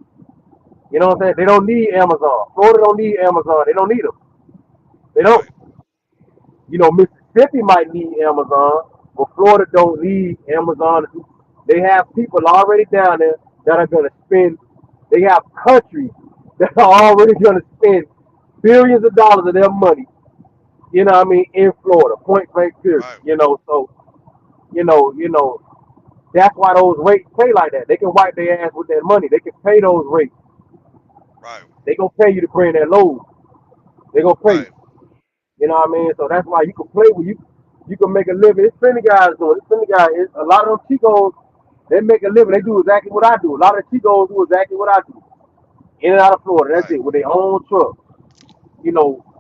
S2: You know what I'm saying? They don't need Amazon. Florida don't need Amazon. They don't need them. They don't.
S4: Right.
S2: Mississippi might need Amazon, but Florida don't need Amazon. They have people already down there that are gonna spend. They have countries that are already gonna spend billions of dollars of their money. You know what I mean? In Florida, point blank period.
S4: Right.
S2: So you know, you know, that's why those rates pay like that. They can wipe their ass with that money. They can pay those rates.
S4: Right.
S2: They gonna pay you to bring that load. They gonna pay
S4: Right.
S2: you. You know what I mean? So that's why you can play with you. You can make a living. It's plenty guys doing. It's plenty guys. A lot of them Chicos, they make a living. They do exactly what I do. A lot of the Chicos do exactly what I do. In and out of Florida. That's
S4: Right.
S2: it. With their own truck.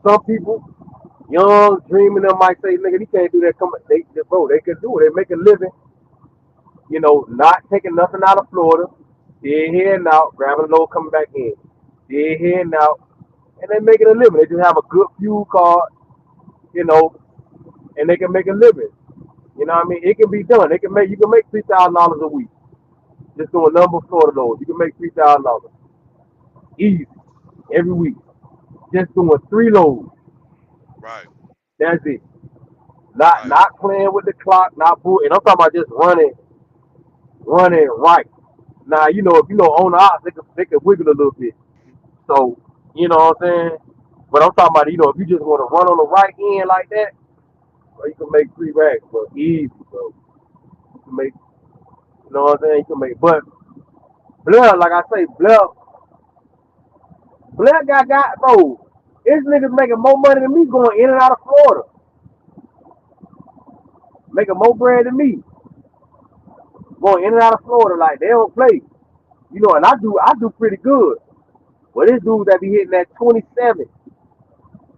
S2: Some people, young, dreaming, them might say, nigga, he can't do that. Bro, they can do it. They make a living. Not taking nothing out of Florida. They're heading out, grabbing a load, coming back in. They're heading out, and they making a living. They just have a good fuel card, you know, and they can make a living. You know what I mean? It can be done. You can make $3,000 a week just doing number of Florida loads. You can make $3,000 easy every week just doing 3 loads.
S4: Right.
S2: That's it. Not
S4: Right.
S2: not playing with the clock, not bull. And I'm talking about just running right. Now if on the ops, they can wiggle a little bit. So what I'm saying. But I'm talking about if you just want to run on the right end like that, bro, you can make 3 racks, bro, easy, bro. You can make, what I'm saying. You can make, but Blair, like I say, Blair got bro. This nigga's making more money than me going in and out of Florida, making more bread than me going in and out of Florida. Like they don't play, and I do pretty good. But this dude that be hitting that 27,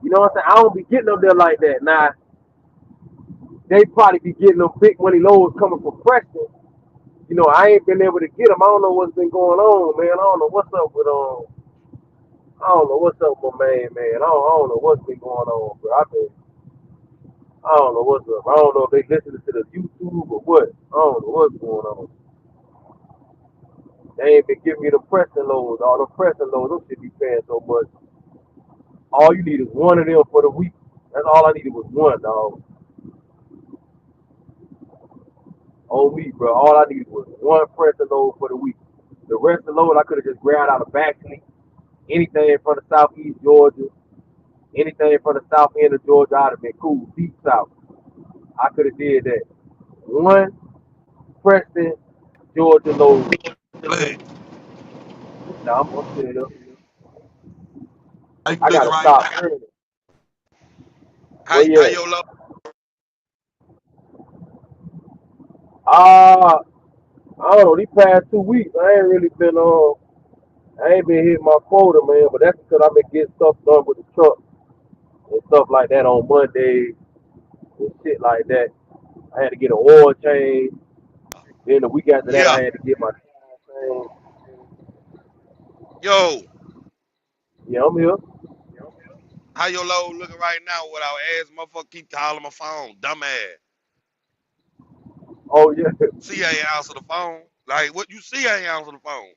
S2: you know what I'm saying? I don't be getting up there like that. Now they probably be getting them big money loads coming from Preston. I ain't been able to get them. I don't know what's been going on, man. I don't know what's up with I don't know what's up with my man. I don't know what's been going on, bro. I don't know what's up. I don't know if they listening to the YouTube or what. I don't know what's going on. They ain't been giving me the pressing loads. All the pressing loads, them shit be paying so much. All you need is one of them for the week. That's all I needed was one, dog. On me, bro. All I needed was one pressing load for the week. The rest of the load I could have just grabbed out of Baxley. Anything from the southeast Georgia, anything from the south end of Georgia, I'd have been cool. Deep south. I could have did that. One Preston, Georgia load.
S9: Hey,
S2: Now I'm still.
S9: how you
S2: I
S9: looking
S2: gotta
S9: right
S2: stop
S9: now?
S2: early. Where
S4: How
S2: you at?
S4: your low?
S2: Uh, I don't know. These past 2 weeks, I ain't really been I ain't been hitting my quota, man. But that's because I've been getting stuff done with the truck and stuff like that on Monday and shit like that. I had to get an oil change. Then the week after that,
S4: Yeah.
S2: I had to get my tire change.
S4: Yo,
S2: Yeah, I'm here.
S4: how your low looking right now without ass motherfucker keep calling my phone? Dumbass.
S2: Oh yeah,
S4: See, I ain't answer the phone. Like, what you see, I ain't answer the phone.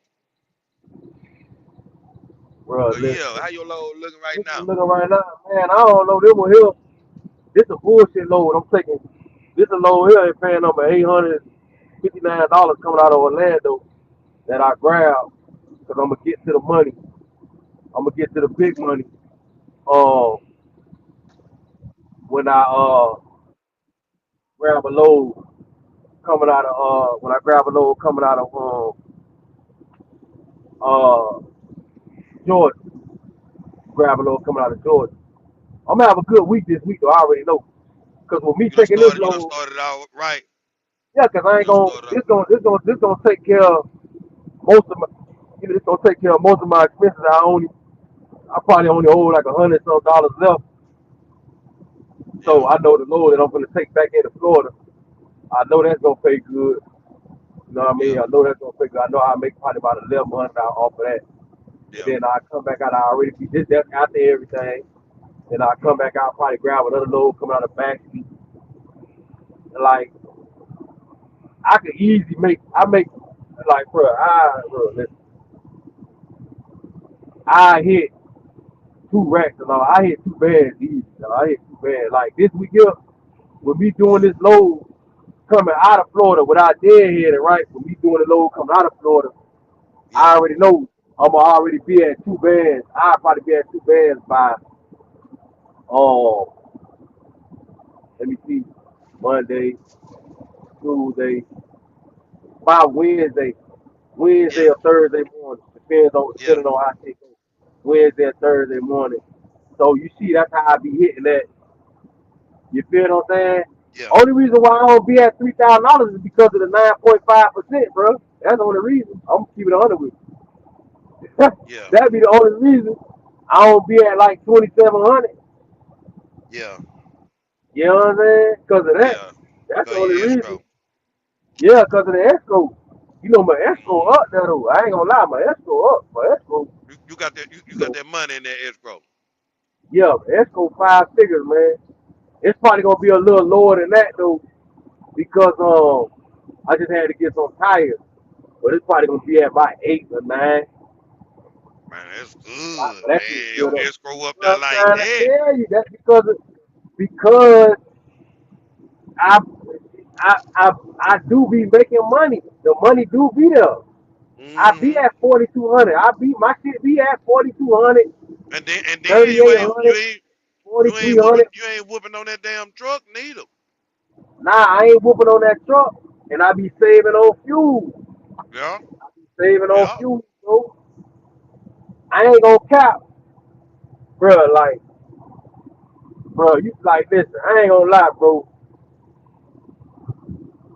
S2: bro.
S4: But
S2: Listen,
S4: yeah, how your low looking right
S2: this is
S4: now?
S2: looking right now, man. I don't know. This one here, this a bullshit load. I'm taking this a load here and paying number $859 coming out of Orlando that I grabbed because I'm gonna get to the money. I'm gonna get to the big money. Um, when I grab a load coming out of when I grab a load coming out of Georgia, grab a load coming out of Georgia. I'm gonna have a good week this week, though. I already know. Cause with me taking this
S4: You done
S2: load,
S4: started out right.
S2: yeah, cause I
S4: You
S2: ain't
S4: done
S2: gonna.
S4: started out.
S2: This gonna take care of most of my. It's gonna take care of most of my expenses. I probably only owe like $100 left.
S4: Yeah,
S2: So I know the load that I'm gonna take back into Florida. I know that's gonna pay good. You know what I
S4: yeah,
S2: mean? I know that's gonna pay good. I know I make probably about 1,100 off of that. And
S4: yeah,
S2: then I come back out. I already be this that's after everything. Then I come back out, probably grab another load coming out of the back seat. Like I could easily make. I make like listen, I hit 2 racks and all. I hit 2 bands easy. I hit 2 bands. Like this week here, with me doing
S4: yeah,
S2: this load coming out of Florida without deadheading, right? With me doing the load coming out of Florida,
S4: yeah,
S2: I already know I'm gonna already be at 2 bands. I'll probably be at 2 bands by oh, let me see, Monday, Tuesday, by Wednesday
S4: yeah,
S2: or Thursday morning.
S4: yeah,
S2: Depending on how things go. Wednesday or Thursday morning. So you see, that's how I be hitting that. You feel what I'm saying?
S4: yeah,
S2: Only reason why I don't be at $3,000 is because of the 9.5%, bro. That's the only reason. I'm keeping it 100 with you.
S4: yeah,
S2: That'd be the only reason I don't be at like 2,700.
S4: yeah,
S2: You know what I'm saying? Because of that.
S4: yeah.
S2: That's the
S4: Cause
S2: only
S4: you
S2: reason.
S4: escrow.
S2: Yeah, because of the escrow. You know, my escrow
S4: Mm.
S2: up there, though. I ain't gonna lie, my escrow up. My escrow,
S4: You got that you
S2: you
S4: got
S2: know,
S4: that money in that escrow.
S2: yeah, escrow 5 figures, man. It's probably gonna be a little lower than that, though, because I just had to get some tires. But it's probably gonna be at about 8 or 9.
S4: Man, that's
S2: But
S4: good,
S2: that shit's
S4: man. Your
S2: good up.
S4: escrow up
S2: You know
S4: there
S2: what
S4: like
S2: I'm trying to
S4: that.
S2: tell you? That's because I I do be making money. The money do be there. I be
S4: Mm-hmm.
S2: at 4,200. I be my shit be at 4,200,
S4: And then
S2: thirty-eight hundred,
S4: you
S2: forty-three
S4: ain't
S2: hundred.
S4: whooping on that damn truck neither.
S2: Nah, I ain't whooping on that truck, and I be saving on fuel.
S4: Yeah,
S2: Saving on
S4: yeah,
S2: fuel, bro. I ain't gonna cap, bro. Like, bro, you like listen. I ain't gonna lie, bro.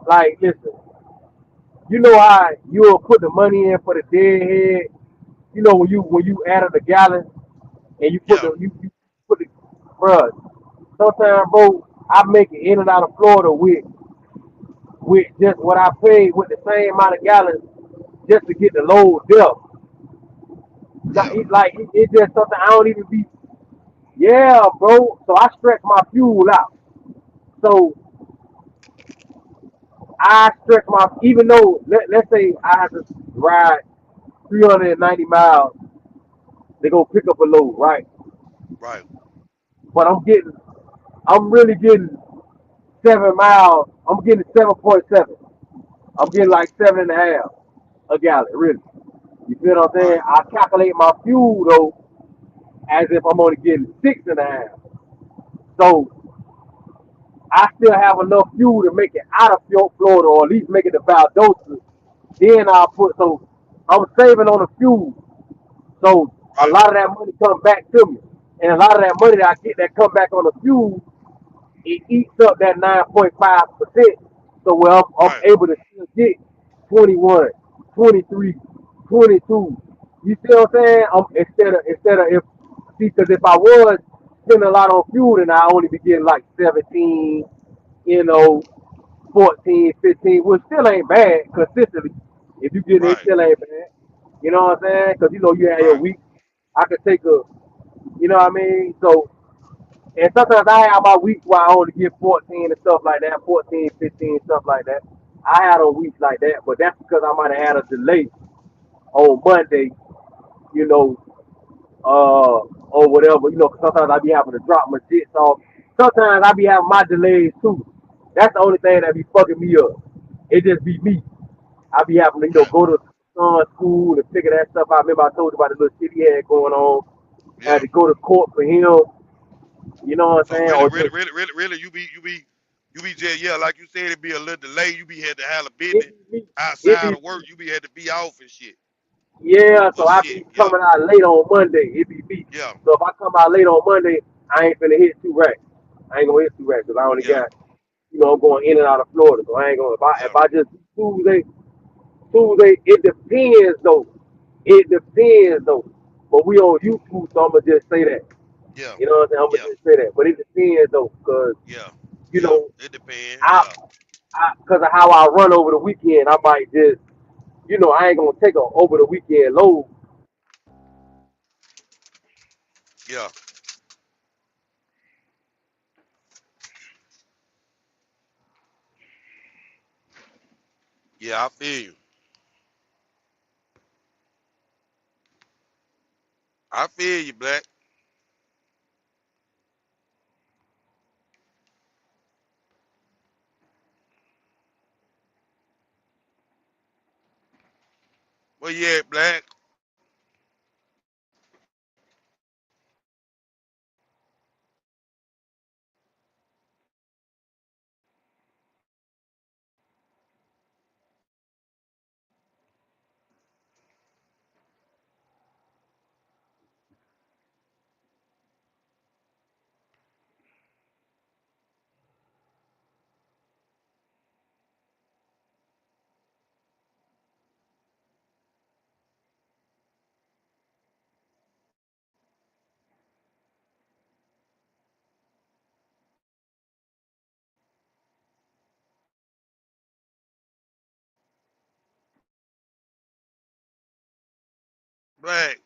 S2: Like, listen. You know how you'll put the money in for the deadhead. You know when you added a gallon and you put
S4: yeah,
S2: you put the bro. Sometimes, bro, I make it in and out of Florida with just what I paid with the same amount of gallons just to get the load there.
S4: yeah,
S2: It's just something I don't even be. Yeah, bro. So I stretch my fuel out. So I stretch my even though let's say I have to ride 390 miles to go pick up a load, right?
S4: right.
S2: But I'm really getting 7 miles. I'm getting 7.7. I'm getting like 7.5 a gallon, really. You feel what I'm saying?
S4: Right.
S2: I calculate my fuel though as if I'm only getting 6.5. So I still have enough fuel to make it out of Florida or at least make it to Valdosta. Then I'll so I'm saving on the fuel. So a
S4: Right.
S2: lot of that money comes back to me. And a lot of that money that I get that come back on the fuel, it eats up that 9.5%. So where I'm
S4: Right,
S2: able to still get 21, 23, 22. You see what I'm saying? Instead of if see, because if I was spending a lot on fuel, then I only be getting like 17, you know, 14, 15, which still ain't bad consistently. If you get it, it
S4: right,
S2: still ain't bad. You know what I'm saying? Because you know you have your
S4: right.
S2: week. I could take a, you know what I mean? So, and sometimes I have my weeks where I only get 14 and stuff like that, 14, 15, stuff like that. I had on weeks like that, but that's because I might have had a delay on Monday, you know, or whatever, you know, 'cause sometimes I be having to drop my shit off. Sometimes I be having my delays too. That's the only thing that be fucking me up. It just be me. I be having to,
S4: Yeah,
S2: go to son's school and figure that stuff out. Remember I told you about the little shit he had going on. I had
S4: yeah.
S2: to go to court for him, you know what I'm
S4: So
S2: saying?
S4: really,
S2: Or
S4: really,
S2: just,
S4: really, really, really, you be just yeah, like you said, it be a little delay. You be had to have a
S2: it
S4: business
S2: be me. It
S4: outside
S2: be
S4: of work. You be had to be off and shit.
S2: Yeah,
S4: Well,
S2: so I
S4: shit,
S2: be
S4: yeah,
S2: coming out late on Monday. It be me.
S4: yeah,
S2: So if I come out late on Monday, I ain't finna hit 2 racks. I ain't gonna hit 2 racks because I only
S4: yeah,
S2: got, I'm going in and out of Florida. So I ain't gonna,
S4: yeah,
S2: if I just do Tuesday, it depends though. It depends though. But we on YouTube, so I'm gonna just say that.
S4: yeah,
S2: You know what I'm saying? I'm
S4: yeah,
S2: gonna just say that. But it depends though, cause,
S4: yeah,
S2: you
S4: yeah.
S2: know,
S4: It depends.
S2: I,
S4: Yeah,
S2: cause of how I run over the weekend, I might just, I ain't gonna take a over the weekend load.
S4: yeah, yeah. I feel you. I feel you, Black. Well, yeah, Black. Black.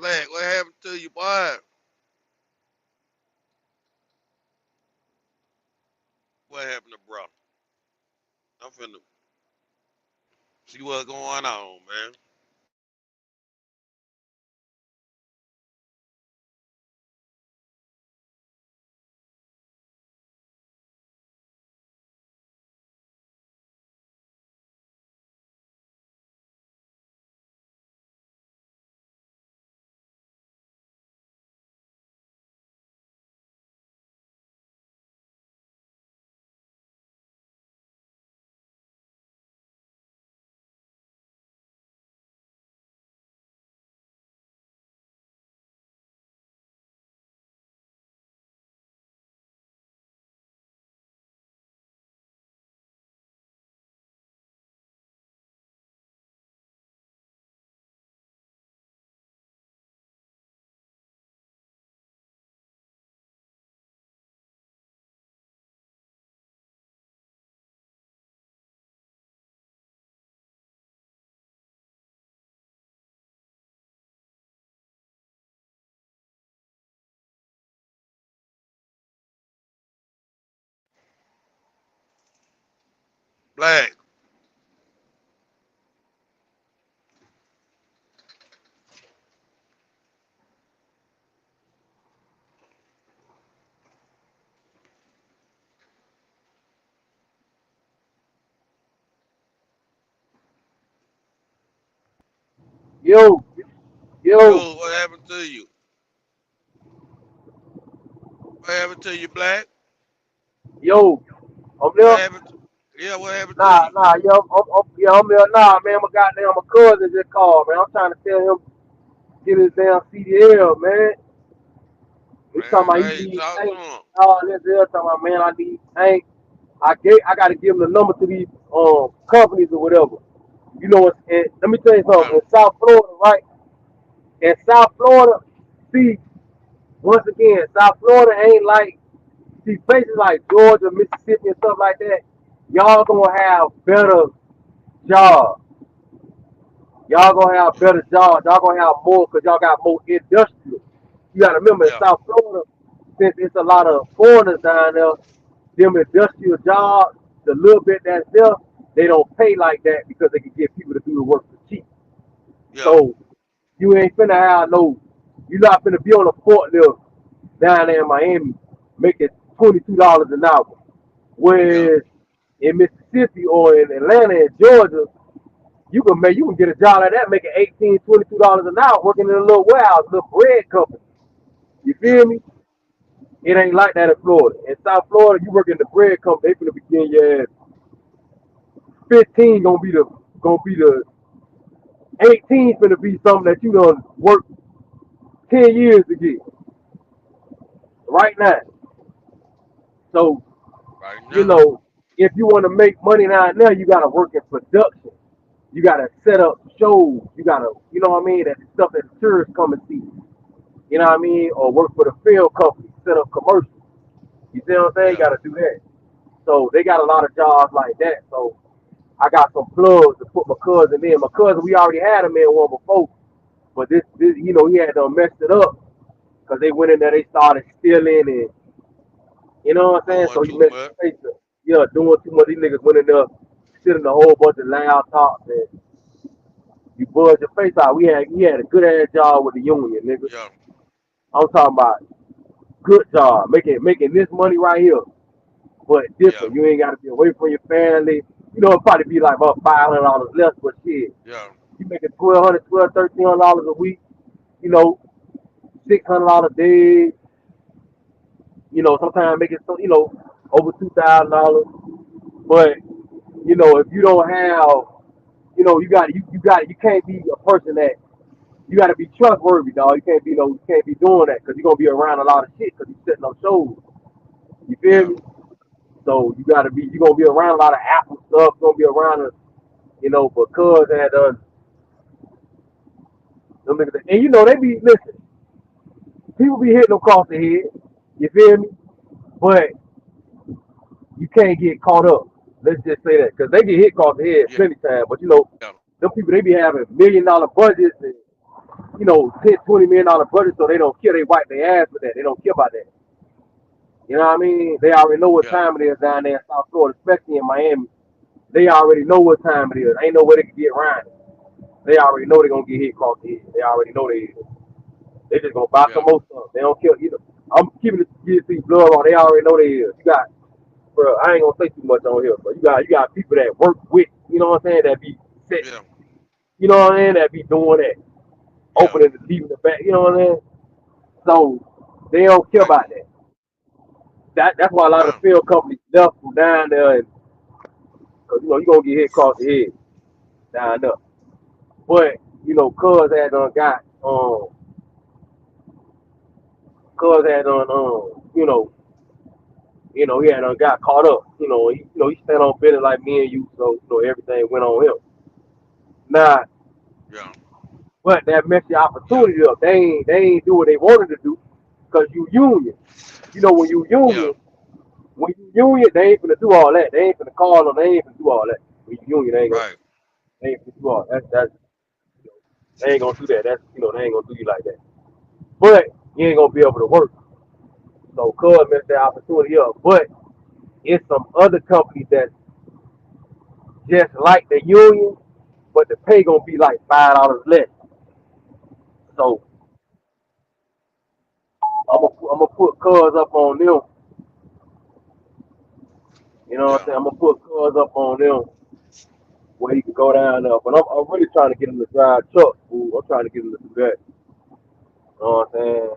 S4: Black, what happened to you, boy? What happened to bro? I'm finna see what's going on, man. Black,
S2: Yo, yo,
S4: yo, what happened to you? What happened to you, Black?
S2: yo. I'm
S4: What
S2: there.
S4: happened? Yeah, what happened to
S2: Nah,
S4: you?
S2: nah, yo, I'm there. Nah, man, my goddamn, my cousin just called, man. I'm trying to tell him get his damn CDL, man. He talking
S4: Man,
S2: about he
S4: hey,
S2: need
S4: talk to
S2: tank.
S4: him.
S2: Oh, this there talking about, man, I need tank. I gotta give him the number to these companies or whatever. You know what? And let me tell you
S4: Yeah,
S2: something. In South Florida, right? In South Florida, see, once again, South Florida ain't like see places like Georgia, Mississippi, and stuff like that. Y'all gonna have better jobs. Y'all gonna have
S4: yeah,
S2: better jobs. Y'all gonna have more because y'all got more industrial. You gotta remember in
S4: yeah,
S2: South Florida, since it's a lot of foreigners down there, them industrial jobs, the little bit that's there, they don't pay like that because they can get people to do the work for cheap.
S4: yeah,
S2: So you ain't finna have no, you not finna be on a forklift down there in Miami making $22 an hour.
S4: yeah,
S2: Whereas in Mississippi or in Atlanta and Georgia, you can get a job like that making $18, $22 an hour working in a little warehouse, a little bread company. You
S4: yeah,
S2: feel me? It ain't like that in Florida. In South Florida, you work in the bread company, they finna begin your ass 15 gonna be the 18 finna be something that you done work 10 years to get right now. So,
S4: right
S2: you
S4: now.
S2: know, if you wanna make money down there, you gotta work in production. You gotta set up shows. You gotta, you know what I mean? That stuff that the tourists come and see. You know what I mean? Or work for the film company, set up commercials. You see what I'm saying? You
S4: Yeah,
S2: gotta do that. So they got a lot of jobs like that. So I got some plugs to put my cousin in. My cousin, we already had him in one before, but this he had to messed it up because they went in there, they started stealing, and you know what I'm saying.
S4: doing
S2: So he
S4: too
S2: messed
S4: much.
S2: his face up. Yeah, doing too much. These niggas went in there, stealing a whole bunch of loud talks, and you buzz your face out. He had a good ass job with the union, nigga.
S4: Yeah,
S2: I'm talking about good job, making this money right here, but
S4: yeah,
S2: different. You ain't got to be away from your family. You know, it'll probably be like about $500 less, but shit,
S4: yeah,
S2: you making $1,200, $1,300 a week. You know, $600 days. You know, sometimes making over $2,000. But if you don't have, you can't be a person that you got to be trustworthy, dog. You can't be doing that because you're gonna be around a lot of shit because you're setting up shows. You feel
S4: yeah,
S2: me? So you're gonna be around a lot of Apple stuff. You're gonna be around, because at them niggas, and they be listen. People be hitting them across the head. You feel me? But you can't get caught up. Let's just say that because they get hit across the head
S4: yeah,
S2: plenty times. But
S4: yeah,
S2: them people they be having $1 million budgets and $10, $20 million budget, so they don't care. They wipe their ass with that. They don't care about that. You know what I mean? They already know what
S4: Yeah.
S2: time it is down there in South Florida, especially in Miami. They already know what time it is. Ain't no way they can get around it. They already know they're gonna get hit across the head. They already know they is. They just gonna buy some
S4: Yeah.
S2: more stuff. They don't care. I'm keeping it GSC blood on. They already know they is. You got, bro. I ain't gonna say too much on here, but you got people that work with. You know what I'm saying? That be set.
S4: Yeah.
S2: You know what I'm saying? That be doing that,
S4: Yeah.
S2: opening and leaving the back. You know what I'm saying? So they don't care
S4: Right.
S2: about that. That's why a lot of
S4: Right.
S2: the field companies left from down there, and cause you gonna get hit across the head down there. But Cuz had done got Cuz had done he had done got caught up. He stand on business like me and you, so everything went on him. Now,
S4: Yeah.
S2: but that messed the
S4: Yeah.
S2: opportunity up. They ain't do what they wanted to do, cause you union. When you
S4: Yeah.
S2: union, they ain't finna do all that. They ain't finna call them. They ain't finna do all that. When you union,
S4: Right.
S2: they ain't finna do all that. You know, they ain't gonna do that. They ain't gonna do you like that. But you ain't gonna be able to work. So Cuz messed that opportunity up. But it's some other companies that just like the union, but the pay gonna be like $5 less. So I'm gonna put Cuz up on them. You know what I'm
S4: Yeah.
S2: saying? I'm gonna put Cuz up on them where he can go down there. But I'm really trying to get him to drive truck. Fool. I'm trying to get him to do that. You know what I'm saying?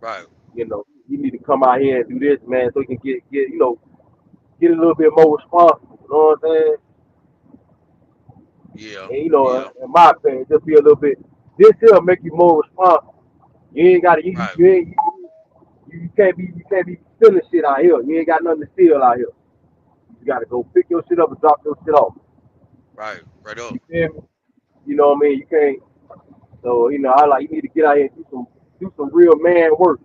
S4: Right.
S2: You need to come out here and do this, man, so he can get a little bit more responsible. You know what I'm saying?
S4: Yeah.
S2: And
S4: Yeah.
S2: in my opinion, just be a little bit. This here make you more responsible. You ain't got to.
S4: Right.
S2: You can't be stealing shit out here. You ain't got nothing to steal out here. You got to go pick your shit up and drop your shit off.
S4: Right. Right
S2: You
S4: up.
S2: feel me? You know what I mean? You can't. So you need to get out here and do some real man work.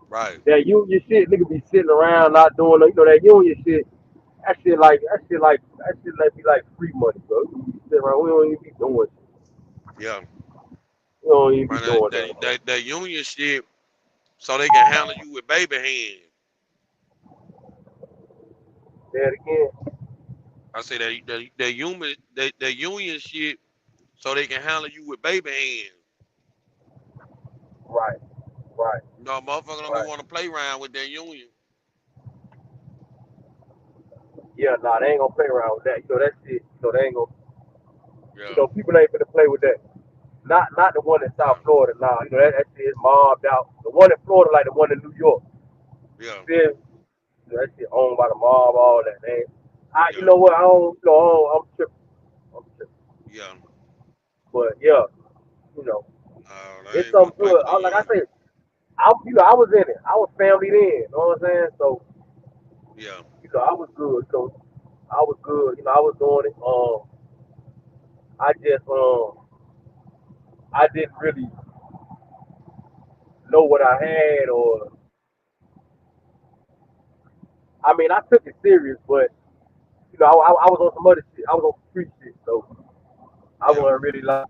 S4: Right.
S2: That union shit, nigga be sitting around not doing. That union shit. That shit like be like free money, bro. You be sitting around. We don't even be doing shit.
S4: Yeah.
S2: We don't even be
S4: Man, that,
S2: doing
S4: that,
S2: that, bro.
S4: that, that union shit, so they can handle you with baby hands.
S2: Say it again.
S4: I say that union shit, so they can handle you with baby hands.
S2: Right, right,
S4: No, motherfucker don't be
S2: right.
S4: want to play around with that union.
S2: Yeah, nah, they ain't gonna play around with that. That shit. They ain't gonna.
S4: Yeah.
S2: People ain't gonna play with that. Not the one in South
S4: Yeah.
S2: Florida. Nah, that shit is mobbed out. The one in Florida, like the one in New York. You
S4: Yeah.
S2: feel me? That shit owned by the mob, all that. Man. You
S4: Yeah.
S2: know what? I don't. I'm tripping. I'm tripping.
S4: Yeah.
S2: But yeah, you know,
S4: No, they
S2: it's
S4: ain't
S2: something
S4: want to play
S2: good.
S4: with the
S2: Like I
S4: union.
S2: said, I was in it. I was family then. You know what I'm saying? So
S4: Yeah.
S2: I was good. So I was good. I was doing it. I just I didn't really know what I had, or I mean, I took it serious, but I was on some other shit. I was on some street shit, so I
S4: Yeah.
S2: wasn't really like,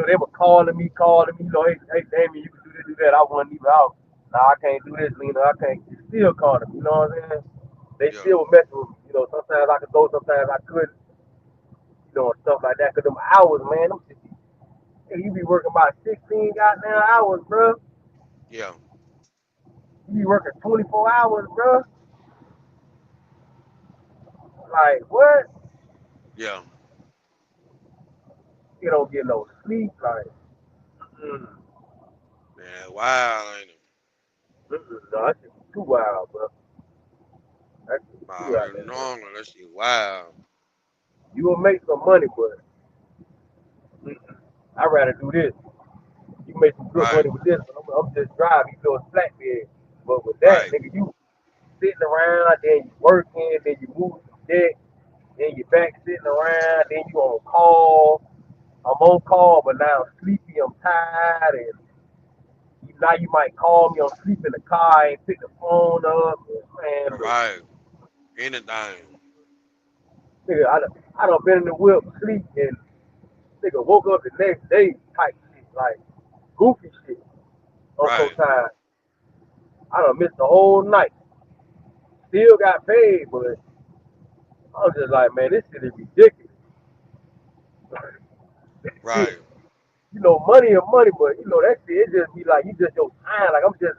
S2: they were calling me, hey, Damien, you can do this, do that. I wasn't even out. Nah, I can't do this, I can't. Still calling me, you know what I'm saying? They
S4: Yeah.
S2: still were messing with me. Sometimes I could go, sometimes I couldn't, and stuff like that. Cause them hours, man, hey, you be working about 16 goddamn hours, bro.
S4: Yeah.
S2: You be working 24 hours, bro. Like, what?
S4: Yeah.
S2: You don't get no sleep, like, mm,
S4: Man, wow, ain't it?
S2: no, that shit too wild, bro. That shit too
S4: Nah,
S2: out there, man.
S4: normal. That shit wow.
S2: You will make some money, but I'd rather do this. You make some good
S4: Right.
S2: money with this, but I'm just driving. You feel flatbed. But with that,
S4: Right.
S2: nigga, you sitting around, then you working, then you move some deck, then you back sitting around, then you on call. I'm on call, but now I'm sleepy, I'm tired, and now you might call me, I'm sleeping in the car, I ain't pick the phone up. Man, look,
S4: Right. Anything.
S2: nigga, I done been in the whip, sleep, and nigga woke up the next day type shit, like goofy shit. I'm so
S4: Right.
S2: tired. I done missed the whole night. Still got paid, but I'm just like, man, this shit is ridiculous. That shit,
S4: Right.
S2: money and money, but that shit, it just be like, you just your time. Like, I'm just,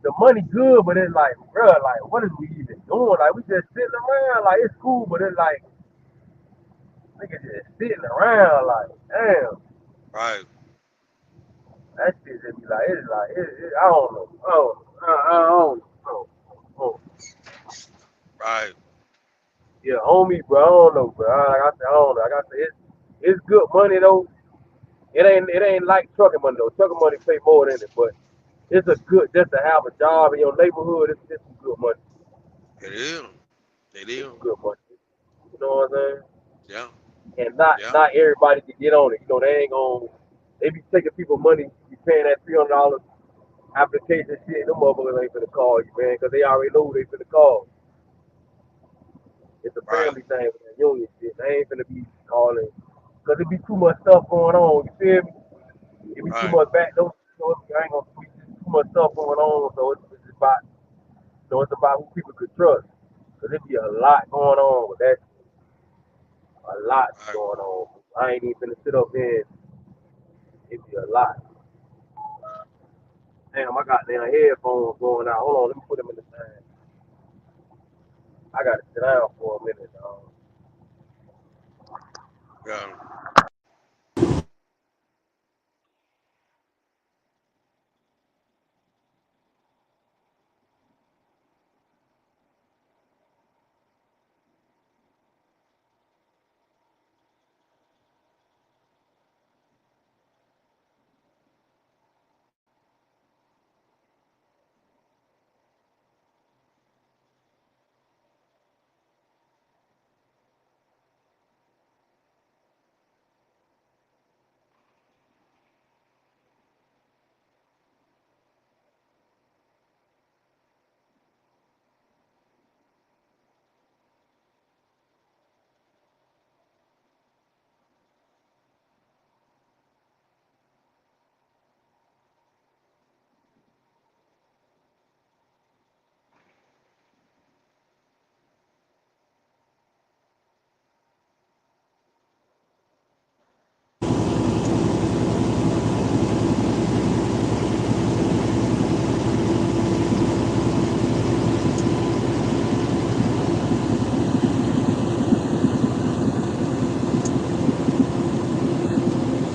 S2: the money good, but it's like, bro, like, what is we even doing? Like, we just sitting around, like, it's cool, but it's like, nigga just sitting around, like, damn.
S4: Right.
S2: That shit just be like, I don't know. I don't know.
S4: Right.
S2: Yeah, homie, bro, I don't know, bro. Like I said, I don't know. Like I said, it's good money though. It ain't like trucking money though. Trucking money pay more than it, but it's a good just to have a job in your neighborhood. It's some good money.
S4: It is. It
S2: It's
S4: is.
S2: some good money. You know what I'm saying?
S4: Yeah.
S2: And not
S4: Yeah.
S2: not everybody can get on it. They ain't gonna. They be taking people money. You paying that $300 application shit. Them motherfuckers ain't finna call you, man, because they already know who they finna call. It's a
S4: Right.
S2: family thing with that union shit. They ain't finna be calling. Because it be too much stuff going on. You feel me? It be too
S4: Right.
S2: much back. Those, I ain't gonna speak. Too much stuff going on. So it's about, it's about who people could trust. Because it be a lot going on with that. A lot be
S4: Right.
S2: going on. I ain't even finna sit up there. It be a lot. Damn, I got damn headphones going out. Hold on, let me put them in the thing. I gotta sit down for a minute, dog.
S4: Yeah.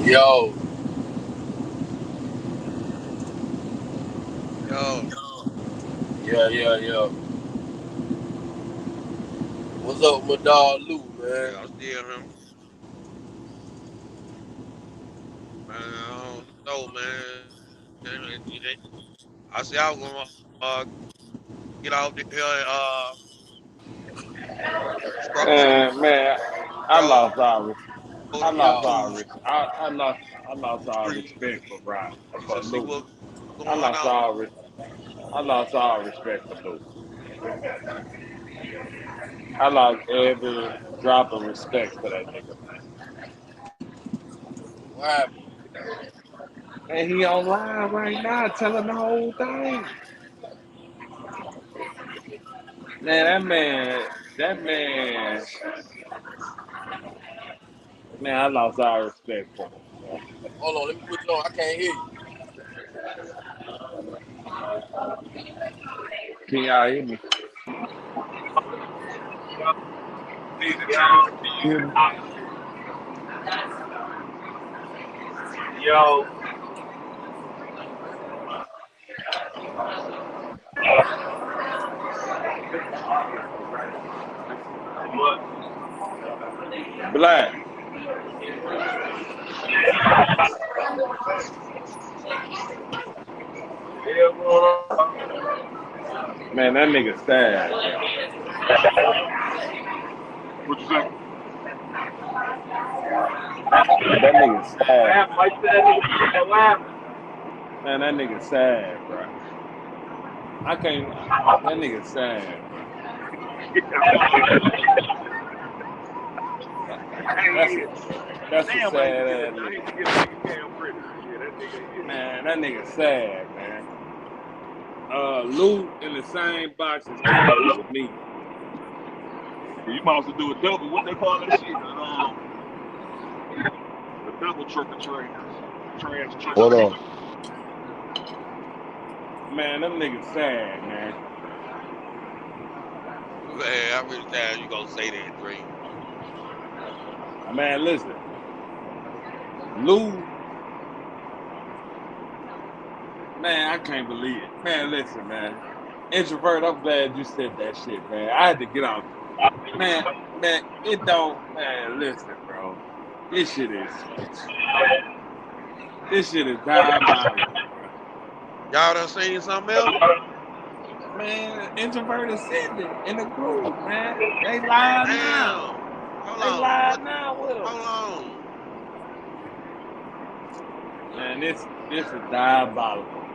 S9: Yo,
S4: Yo.
S9: yeah. What's up with my dog Lou,
S4: Yeah.
S9: man?
S4: I still him. Man, I don't know, man. I see I was gonna get out there and stroll
S1: Man, I lost all res- I
S4: the
S1: lost
S9: Yo,
S1: all
S4: YouTube
S1: res- I lost all
S4: stream
S1: respect for Brian for
S4: and see
S1: Luke.
S4: what's
S1: I
S4: going
S1: lost
S4: on.
S1: all res- I lost all respect for Luke. I lost every drop of respect for that nigga, man.
S9: what happened?
S1: And he online right now telling the whole thing. Man, man, I lost all respect for him. Man.
S9: Hold on, let me put you on. I can't hear you.
S1: Can y'all hear me?
S2: Yo,
S1: Can you hear me?
S2: yo, what?
S1: Black.
S2: The hell going on?
S1: Man, that nigga sad, bro.
S3: What you say?
S1: That nigga
S2: What
S1: sad.
S2: happened? Why you said that nigga? What happened?
S1: Man, that nigga sad, bro. I can't. That nigga sad, bro. That's
S3: Hey,
S1: That's a
S3: Damn, I hate to
S1: sad
S3: get
S1: ass
S3: it. I hate
S1: nigga.
S3: to get a nigga Cam credit. Yeah, that nigga. Yeah.
S1: Man, that nigga sad, man. Lou in the same box as Cam to me.
S3: You might also do a double. What they call that shit? A double trick or trash. Trash trick.
S8: What up?
S1: Man, them niggas sad, man.
S4: Man, how many times you gonna say that, Dre?
S1: Man, listen. Lou, man, I can't believe it. Man, listen, man. Introvert, I'm glad you said that shit, man. I had to get out. Man, it don't, man, listen, bro. This shit is diabolical, bro.
S4: Y'all done seen something else?
S1: Man, Introvert said it in the group, man. They live
S4: Damn.
S1: now.
S4: Hold
S1: They
S4: on.
S1: live now with us.
S4: Hold on.
S1: Man, this is diabolical.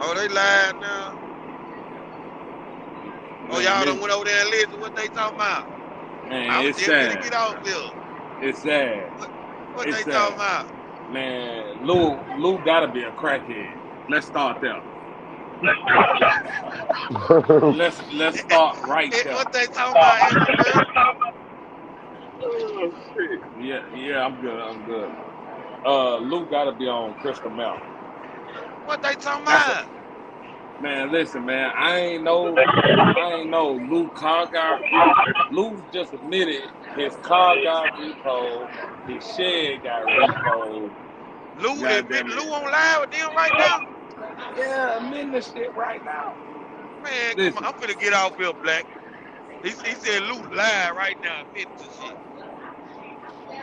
S4: Oh, they live now. Oh,
S1: Man,
S4: y'all
S1: this,
S4: done went over there and listened what they talking about.
S1: man,
S4: I was
S1: it's
S4: just gonna
S1: sad.
S4: get off here.
S1: It's sad.
S4: What
S1: It's
S4: they
S1: sad.
S4: talking about?
S1: Man, Lou gotta be a crackhead. Let's start there. Let's start right there.
S4: What they talking about, introvert?
S3: Oh shit.
S1: Yeah, I'm good. Lou gotta be on Crystal Meth.
S4: What they talking
S1: That's
S4: about?
S1: Man, listen, man. I ain't know Lou car got Lou just admitted his car got repoed, his shed got repoed.
S4: Lou
S1: Goddamn it.
S4: Lou on live with them right now?
S1: Yeah, admitting the shit right now.
S4: Man,
S1: Listen.
S4: come on. I'm finna get off here, Black. He said Lou live right now, admitting to shit.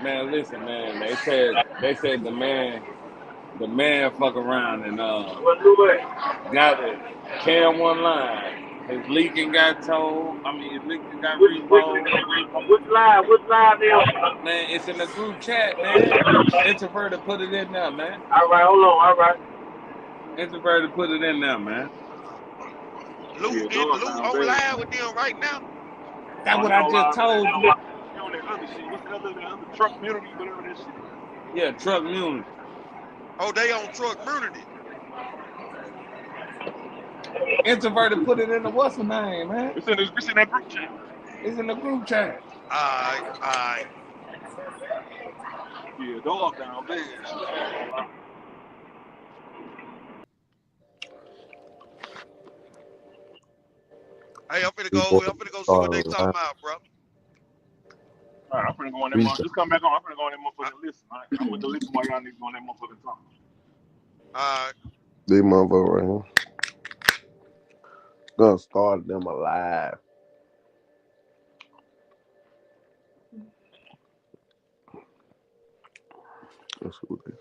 S1: Man, listen, man. They said the man fuck around and got it. Cam one line. His leaking got told. His leaking got repoed.
S2: Which line now?
S1: Man, it's in the group chat, man. Introverted put it in there, man.
S2: All right, hold on. All right.
S1: Introverted put it in there, man.
S4: Lou on live with them right now.
S1: That's what I just told you.
S3: On that other shit. What's the other truck community, whatever that shit?
S1: Yeah, truck community.
S4: Oh, they on truck community.
S1: Introverted put it in the what's the name, man?
S3: It's in that group chat.
S1: It's in the group chat.
S4: All right.
S3: Yeah, dog down bad.
S4: Hey, I'm finna go see what they talking about, bro.
S3: All right, I'm finna go on that motherfucker. Just come back on. I'm finna go on that motherfucker and listen. All right? I'm with the listen while y'all niggas go on that motherfucking talk.
S4: All right.
S8: These motherfuckers right here. Gonna start them alive. Let's see what they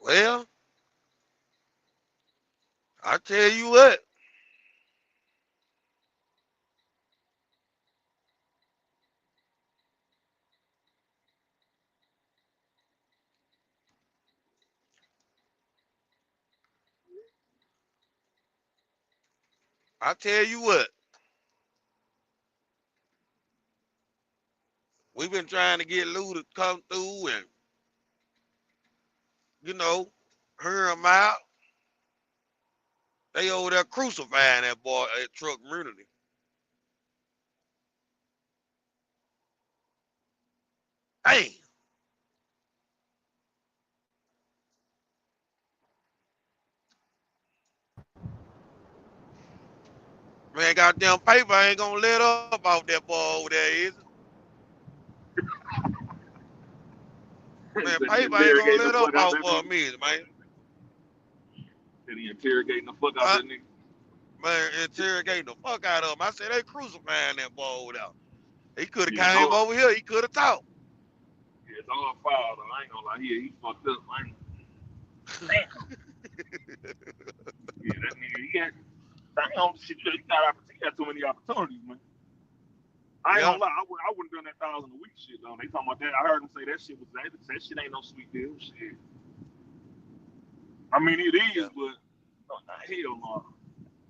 S4: Well, I tell you what. I tell you what. We've been trying to get Lou to come through and, you know, hear him out. They over there crucifying that boy at Truck Community. Damn. Man, goddamn paper ain't gonna let up off that boy over there, is it? Man,
S3: Said he
S4: paper ain't gonna
S3: interrogating the
S4: let up
S3: fuck out
S4: off
S3: that
S4: for a
S3: nigga.
S4: minute, man.
S3: Said he interrogating the fuck out
S4: Uh,
S3: that nigga.
S4: man, interrogating the fuck out of him. I said they crucifying that boy over there. He could have
S3: Yeah, it's
S4: came
S3: hard.
S4: over here. He could have talked.
S3: Yeah, it's hard foul though. I ain't gonna lie. Yeah, he fucked up. I ain't. Damn. Yeah, that nigga. He had. Damn, shit. He got too many opportunities, man. I ain't
S4: Yeah,
S3: gonna lie. I wouldn't done that 1,000 a week shit though. They talking about that. I heard him say that shit was that shit ain't no sweet deal. Shit. I mean it is,
S4: yeah,
S3: but no, nah, hell no.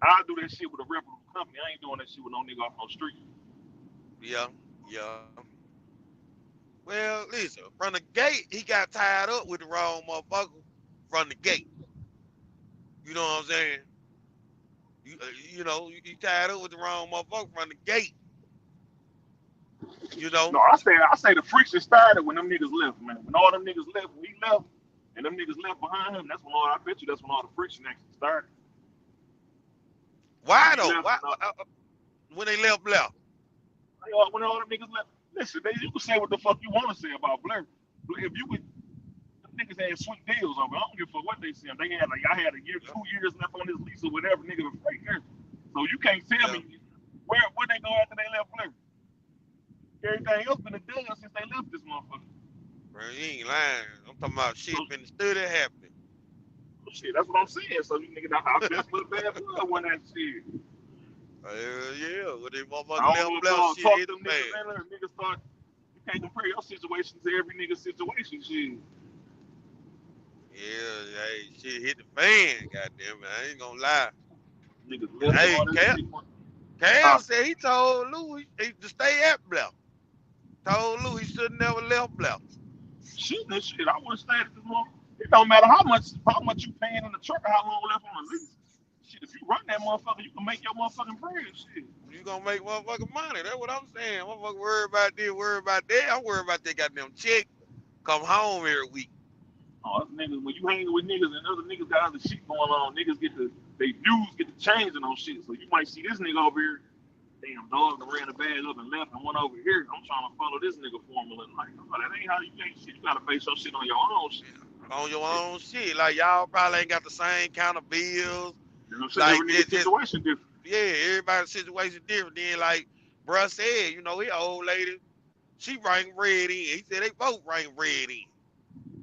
S3: I'll do that shit with a reputable company. I ain't doing that shit with no nigga off no street.
S4: yeah, yeah. Well, listen, from the gate, he got tied up with the wrong motherfucker from the gate. You know what I'm saying? You know, you tied up with the wrong motherfucker from the gate. You know?
S3: No, I say the friction started when them niggas left, man. When all them niggas left, when he left, and them niggas left behind him, that's when all I bet you that's when all the friction actually started. When
S4: Why
S3: he
S4: though?
S3: left,
S4: Why, when they left?
S3: when all them niggas left, listen, you can say what the fuck you want to say about Blair. But if you would, them niggas had sweet deals over. I don't give a fuck what they said. They had like I had a year,
S4: Yeah,
S3: 2 years left on this lease or whatever, nigga was right there. So you can't tell
S4: yeah.
S3: me where they go after they left Blair. Everything else been done since they left this motherfucker.
S4: Bro, you ain't lying. I'm talking about
S3: So
S4: shit been study happening.
S3: shit, that's what I'm saying. So you niggas, I best put bad blood when that shit.
S4: Yeah, when they
S3: I
S4: motherfucker
S3: don't know
S4: left
S3: if y'all
S4: shit
S3: talk
S4: hit
S3: to
S4: the
S3: them niggas,
S4: fan.
S3: man. Niggas start, you can't compare your situation to every nigga's situation. Shit.
S4: Yeah, hey, shit hit the fan, goddamn it. I ain't gonna lie.
S3: Niggas left and
S4: Hey,
S3: all that shit.
S4: Cam
S3: Huh?
S4: said he told Lou to stay at Bluff. Told Lou he should never left Bluff.
S3: Shit, that shit. I would have stayed at this moment. It don't matter how much you paying in the truck or how long left on the lease. Shit, if you run that motherfucker, you can make your motherfucking bread. Shit.
S4: You gonna make motherfucking money. That's what I'm saying. Motherfucker worry about this, worry about that. I'm worried about that goddamn check. Come home every week.
S3: Oh, that's niggas, when you hanging with niggas and other niggas got other shit going on, niggas they views get the changing on shit. So you might see this nigga over here, damn dog, and ran the bag up and left and went over here. I'm trying to follow this nigga formula. Like, oh, that ain't how you think shit. You gotta base your shit on your own shit.
S4: On your own shit. Like y'all probably ain't got the same kind of bills.
S3: You know what I'm saying?
S4: Like
S3: Every nigga situation different.
S4: yeah, everybody's situation different. Then like bruh said, you know, his old lady, she bring bread in. He said they both bring bread in.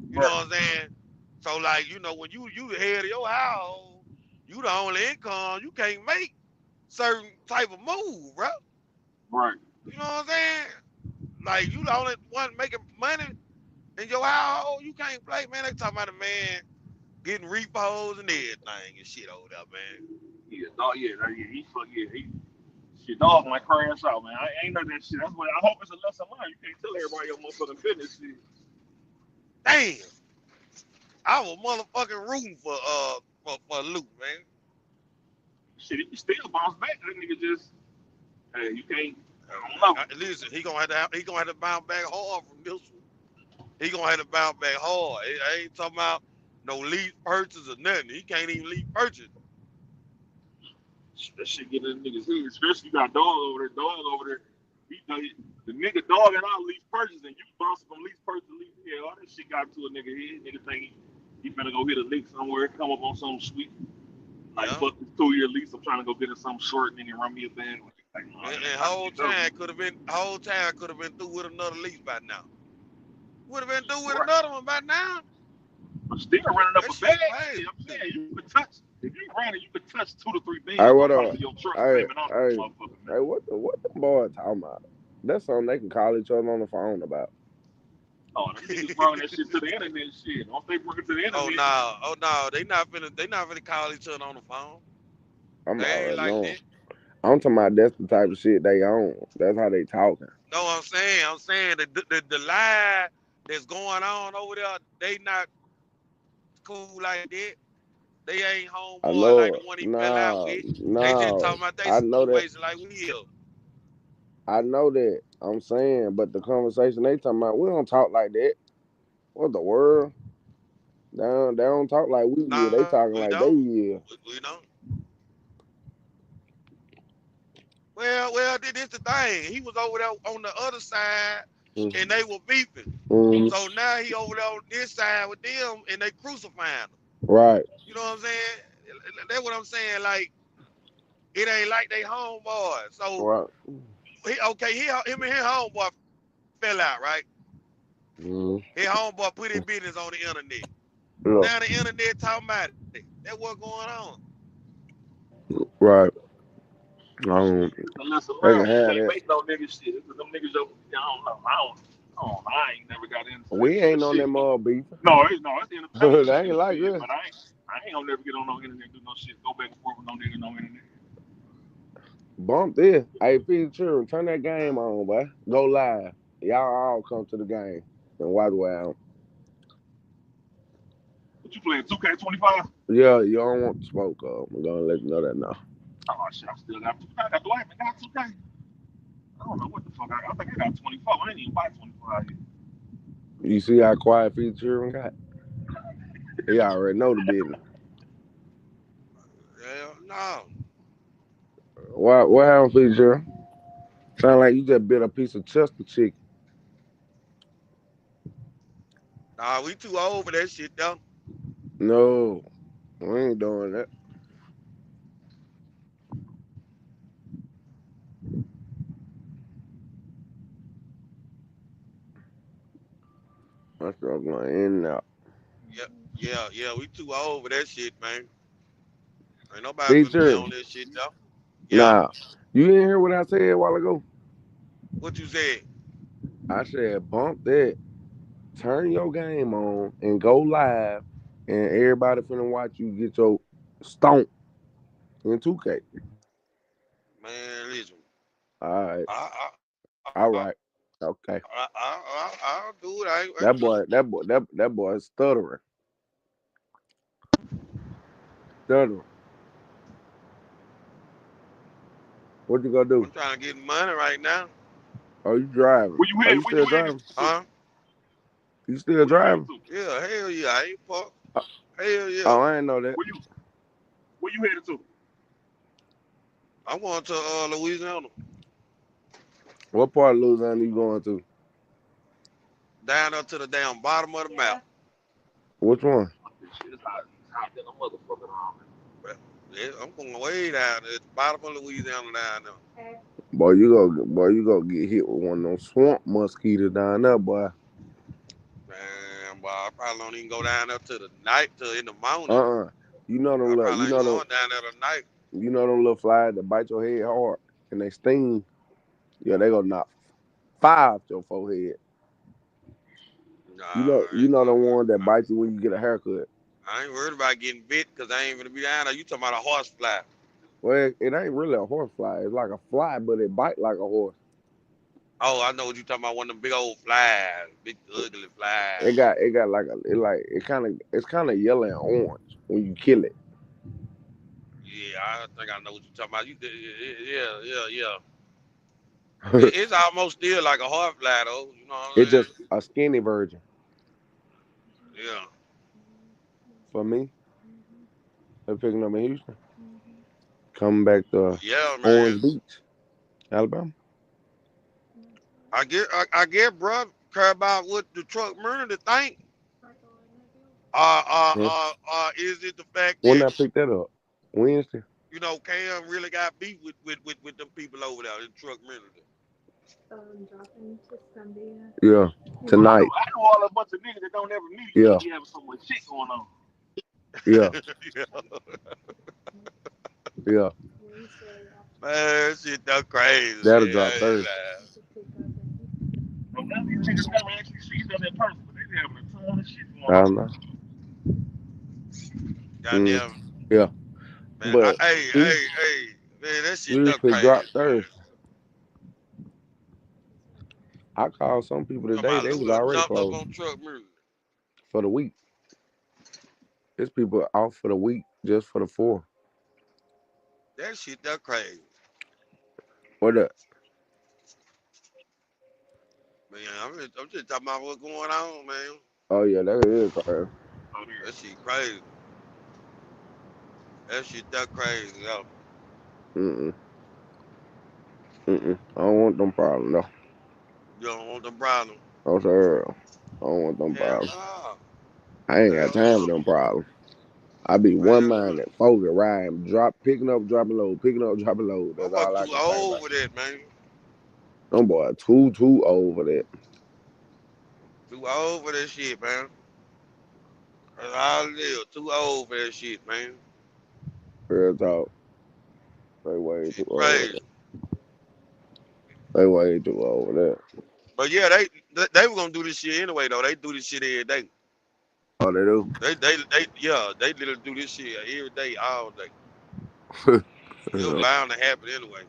S4: You know
S3: Right.
S4: what I'm saying? So like, you know, when you the head of your household, you the only income, you can't make certain type of move, bro.
S3: Right.
S4: You know what I'm saying? Like you the only one making money in your household, you can't play, man. They talking about a man getting repos and everything and shit over there, man.
S3: Yeah, dog, he fuck, shit, dog might crash out, man. I ain't know that shit. That's why I hope it's a lesson learned. You can't tell everybody your motherfucking business shit.
S4: Damn, I was motherfucking rooting for Luke, man.
S3: Shit, he can still bounce back. That nigga just, hey, you can't, I don't know.
S4: Listen, he gonna have to bounce back hard from this one. He gonna have to bounce back hard. I ain't talking about no lease purchase or nothing. He can't even lease purchase.
S3: That shit get in the niggas' head. Especially you got dog over there. Dog over there. The nigga dog and I lease purchase and you bouncing from lease purchase to lease. Yeah, all that shit got to a nigga head. Nigga think he finna go hit a lick somewhere, come up on something sweet. Like,
S4: Yeah.
S3: fuck this 2 year lease. I'm trying to go get in something short, nigga, run me a bag. Like, no, that
S4: And
S3: ain't how shit go.
S4: whole time could have been through with another lease by now. Would have been through with
S3: Right.
S4: another one by now.
S3: But still running up
S4: That
S3: a
S4: shit
S3: bag.
S4: crazy.
S3: Shit, I'm saying you could touch. If you ran it, you could touch 2 to 3
S8: Hey,
S3: bands
S8: what
S3: on
S8: up?
S3: top of your truck
S8: Hey,
S3: claiming on
S8: hey,
S3: this motherfucker, man.
S8: hey, what the boy talking about? That's something they can call each other on the phone about.
S3: Oh, them niggas bring that shit to the internet. Shit, once they bring it to the
S4: Oh
S3: internet,
S4: no, oh no, they not finna call each other on the phone.
S8: I'm
S4: They ain't
S8: already
S4: like
S8: knowing.
S4: that.
S8: I'm talking about that's the type of shit they own. That's how they talking.
S4: No, I'm saying the lie that's going on over there, they not cool like that. They ain't
S8: I
S4: homeboy
S8: know
S4: like the
S8: it.
S4: one he fell out
S8: Nah,
S4: with. They just
S8: nah.
S4: talking about their
S8: I know that.
S4: situation like we is.
S8: I know that. I'm saying, but the conversation they talking about, we don't talk like that. What the world? They don't talk like we is. They
S4: Nah,
S8: talking
S4: we
S8: like they
S4: don't.
S8: is.
S4: We don't. Well, this the thing. He was over there on the other side, and they were beefing.
S8: Mm-hmm.
S4: So now he over there on this side with them, and they crucifying him.
S8: Right.
S4: You know what I'm saying? That's what I'm saying. Like it ain't like they homeboy. So
S8: Right.
S4: him and his homeboy fell out, right?
S8: Mm-hmm.
S4: His homeboy put his business on the internet.
S8: Look.
S4: Now the internet talking about it. That's what's going on.
S8: Right.
S3: unless a
S8: They can
S3: round, you
S8: have
S3: can't
S8: that.
S3: make no nigga shit. Cause them niggas over, I don't know. I ain't never got into that
S8: We
S3: sort of
S8: ain't on
S3: shit.
S8: them all beef.
S3: No, it's entertainment,
S8: They ain't
S3: you
S8: like
S3: feel?
S8: us.
S3: But I ain't gonna never get on no internet and do no shit. Go back and forth with no nigga no internet.
S8: Bump this. Hey, feature, turn that game on, boy. Go live. Y'all all come to the game and watch well.
S3: What you playing? 2K25?
S8: Yeah, you don't want to smoke up. I'm gonna let you know that now.
S3: Oh shit, I still got 2K. Do I even got 2K? I don't know what the fuck. I think I got 24. I ain't even buy 25 yet.
S8: You see how quiet feature got? He already know the business.
S4: Hell no.
S8: What happened, feature? Sound like you just bit a piece of Chester chicken.
S4: Nah, we too old for that shit though.
S8: No, we ain't doing that. That's what I'm going in now.
S4: Yeah. We too old for that shit, man. Ain't nobody finna be
S8: Feature.
S4: on this shit though. Yeah.
S8: Nah, you didn't hear what I said a while ago?
S4: What you said?
S8: I said bump that. Turn your game on and go live, and everybody finna watch you get your stomp in 2K.
S4: Man, listen.
S8: All right,
S4: I
S8: all right, okay.
S4: I'll do it. I ain't,
S8: That boy is stuttering, stuttering. What you gonna do?
S4: I'm trying to get money right now.
S8: Are you driving?
S3: Where you
S8: Are
S3: headed?
S8: you
S3: Where you
S8: still
S3: headed
S8: driving?
S3: to?
S4: Huh?
S8: You still
S3: Where you headed
S8: driving?
S3: to?
S4: Yeah, hell yeah. I ain't fuck.
S8: Uh,
S4: Hell yeah.
S8: oh, I ain't know that.
S3: Where you headed to?
S4: I'm going to Louisiana.
S8: What part of Louisiana you going to?
S4: Down up to the damn bottom of the map.
S8: Which one?
S3: This shit is hot than a motherfucker around here.
S4: Well, yeah, I'm going way down there at the bottom of Louisiana down there.
S8: Boy, you gonna get hit with one of those swamp mosquitoes down there, boy.
S4: Man, boy, I probably don't even go down there to the night, till in the morning.
S8: Uh-uh. You know them
S4: I
S8: little,
S4: probably ain't going down there tonight.
S8: you know them little flies that bite your head hard and they sting. Yeah, they gonna knock five your forehead.
S4: Nah,
S8: You know the one that bites you when you get a haircut.
S4: I ain't worried about getting bit because I ain't gonna be down there. You talking about a horse fly?
S8: Well, it ain't really a horse fly. It's like a fly, but it bite like a horse.
S4: Oh, I know what you talking about. One of them big old flies, big ugly flies.
S8: It got like it's kind of yellow and orange when you kill it.
S4: Yeah, I think I know what you talking about. Yeah. It's almost still like a horse fly though. You know what
S8: It's
S4: I'm
S8: just a skinny version
S4: saying? Yeah.
S8: for me. They're picking up in Houston, coming back to
S4: Yeah, man.
S8: Orange Beach, Alabama.
S4: I get, bro, care about what the truck murder think.
S8: Yeah.
S4: Is it the fact
S8: When
S4: that
S8: I picked that up, Wednesday.
S4: Cam really got beat with them people over there in truck murder?
S8: Yeah, tonight.
S3: I know all a bunch of niggas that don't ever meet each
S8: Yeah,
S3: other. Be having so much shit going on.
S8: yeah,
S4: Yeah.
S8: yeah.
S4: Man, shit that crazy,
S8: That'll
S4: man.
S8: drop
S4: I ain't
S8: Thursday.
S4: lying.
S3: So none of these niggas never actually see each other in person, but they be having a ton of shit going
S8: I
S3: on.
S8: don't know.
S4: Goddamn,
S8: Yeah,
S4: man.
S8: but
S4: Hey, man, that shit that
S8: usually
S4: crazy,
S8: drop
S4: man.
S8: Thursday. I called some people
S4: Talking
S8: today.
S4: about
S8: They
S4: Lou
S8: was
S4: done
S8: already
S4: jumped up
S8: closed
S4: on truck music.
S8: for the week. There's people off for the week just for the 4th.
S4: That shit that crazy.
S8: What up?
S4: Man, I'm just talking about what's going on, man.
S8: Oh yeah, that is crazy.
S3: So there.
S4: That shit crazy. That shit that crazy, yo.
S8: Mm-mm. Mm-mm. I don't want them problems though.
S4: You don't want them problems.
S8: Oh sir. I don't want them
S4: Hell
S8: problems.
S4: no.
S8: I ain't got
S4: Hell
S8: time for
S4: no.
S8: them problems. I be one
S4: Hell no.
S8: minded, focused, riding, picking up, dropping load, picking up, dropping load. That's all
S4: Motherfucker
S8: I
S4: too
S8: can think about.
S4: old for that, man.
S8: Them boy too old for that.
S4: Too old for that shit, man. That's all it is. Too old for that shit, man.
S8: Real talk. They way too
S4: Shit
S8: old for
S4: crazy.
S8: that. They way too old for that.
S4: But yeah, they were gonna do this shit anyway though. They do this shit every day.
S8: Oh, they do?
S4: They literally do this shit every day, all day. It was
S8: Yeah,
S4: bound to happen anyway.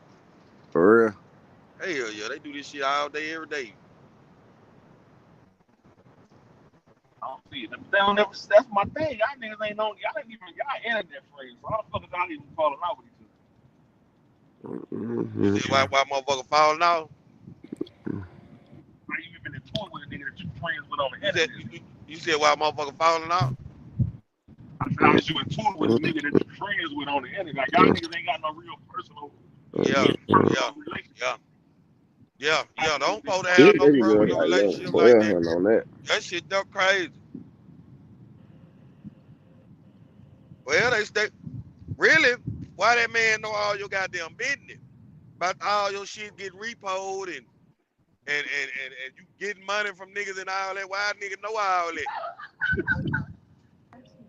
S8: for real.
S4: Hell yeah, they do this shit all day, every day.
S3: I don't see it. They don't ever. That's my thing. Y'all niggas ain't know. Y'all ain't even. Y'all internet friends. So how the fuck is y'all even falling out with each other?
S4: You see why
S8: Mm-hmm.
S4: motherfucker falling off?
S3: How you even in tour with a nigga that you friends with on the
S4: You said
S3: internet?
S4: you said why motherfucker falling off?
S3: I said, how is you in tour with a nigga that you friends with on the internet? Like y'all niggas ain't got no real
S4: Yeah, yeah,
S3: relationship.
S4: yeah, yeah. Don't supposed to
S8: This
S4: have no
S8: nigga
S4: personal
S8: just like, yo,
S4: relationship like
S8: boy,
S4: that.
S8: on that.
S4: That shit done crazy. Well, they stay really. Why that man know all your goddamn business about all your shit getting repoed and you getting money from niggas and all that? Why nigga know all that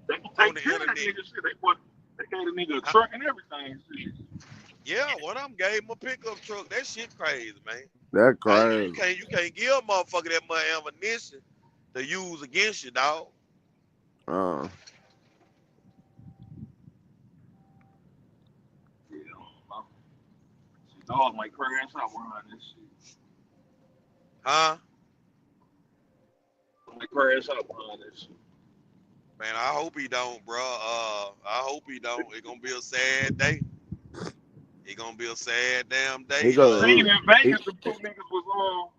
S3: They can
S4: on
S3: take
S4: the
S3: care of that
S4: internet?
S3: nigga shit. They gave the nigga a truck and everything. Shit.
S4: Yeah, one of them gave him a pickup truck. That shit crazy, man.
S8: That
S4: Now,
S8: crazy.
S4: you can't give a motherfucker that much ammunition to use against you, dog.
S8: Uh,
S3: Yeah. Dog might crash out behind this shit.
S4: Huh?
S3: Might crash out behind this shit.
S4: Man, I hope he don't, bro. I hope he don't. It's gonna be a sad day. It's gonna be a sad damn
S8: he
S4: day.
S8: go,
S3: Seen in
S8: he,
S3: Vegas, the two niggas was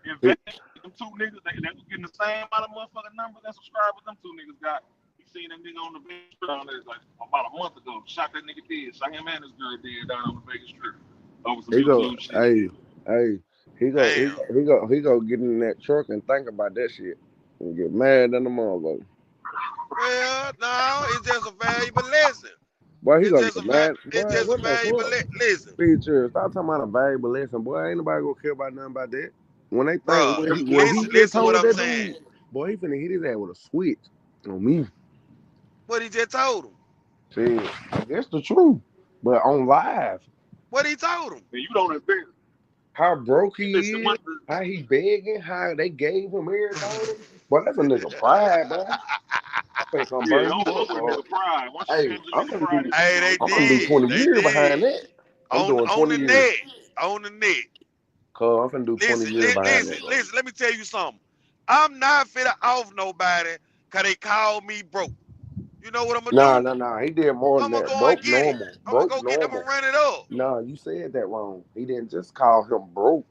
S3: in
S8: he,
S3: Vegas, them two niggas, they was getting the same amount of motherfucking numbers and subscribers them two niggas got. You seen that nigga on the Vegas Strip down there like about a month ago. Shot that nigga dead. Shot him and his girl dead down on the Vegas Strip over some
S8: he go,
S3: YouTube shit.
S8: hey,
S4: Damn.
S8: he go get in that truck and think about that shit and get mad at the motherfucker.
S4: Well, no, it's just a valuable lesson.
S8: Boy, he
S4: It's
S8: gonna
S4: just a
S8: get mad.
S4: it's
S8: Boy,
S4: just a
S8: what the
S4: valuable
S8: fuck?
S4: lesson,
S8: Feature, stop talking about a valuable lesson. Boy, ain't nobody gonna care about nothing about that. When they think,
S4: bro.
S8: when he
S4: Listen,
S8: just
S4: listen what
S8: told
S4: I'm
S8: that
S4: saying.
S8: dude, boy, he finna hit his ass with a switch on me.
S4: What he just told him.
S8: See, that's the truth. But on live,
S4: What he told him.
S3: And you don't admit it.
S8: how broke
S3: He
S8: he
S3: said so
S8: is,
S3: much.
S8: how he begging, how they gave him everything. Boy, that's a nigga pride, boy. I'm finna come
S3: Yeah,
S8: burn
S3: I
S8: you
S3: don't
S8: up,
S3: fuck with a
S8: boy.
S3: nigga pride. Once you
S8: Hey,
S3: change a nigga pride, that shit
S4: Hey,
S3: gonna
S8: I'm finna do
S3: explode.
S8: 20
S4: they
S8: years
S4: did
S8: behind that. I'm doing
S4: on
S8: 20
S4: the
S8: years.
S4: net, on the net.
S8: Cause I'm finna do 20
S4: Listen,
S8: years behind that, bro.
S4: listen. Let me tell you something. I'm not finna off nobody cause they call me broke. You know what I'm gonna do?
S8: Nah. He did more than
S4: I'm gonna
S8: that.
S4: go and get it. I'm gonna
S8: Broke
S4: go get them
S8: normal.
S4: and run it up.
S8: Nah, you said that wrong. He didn't just call him broke.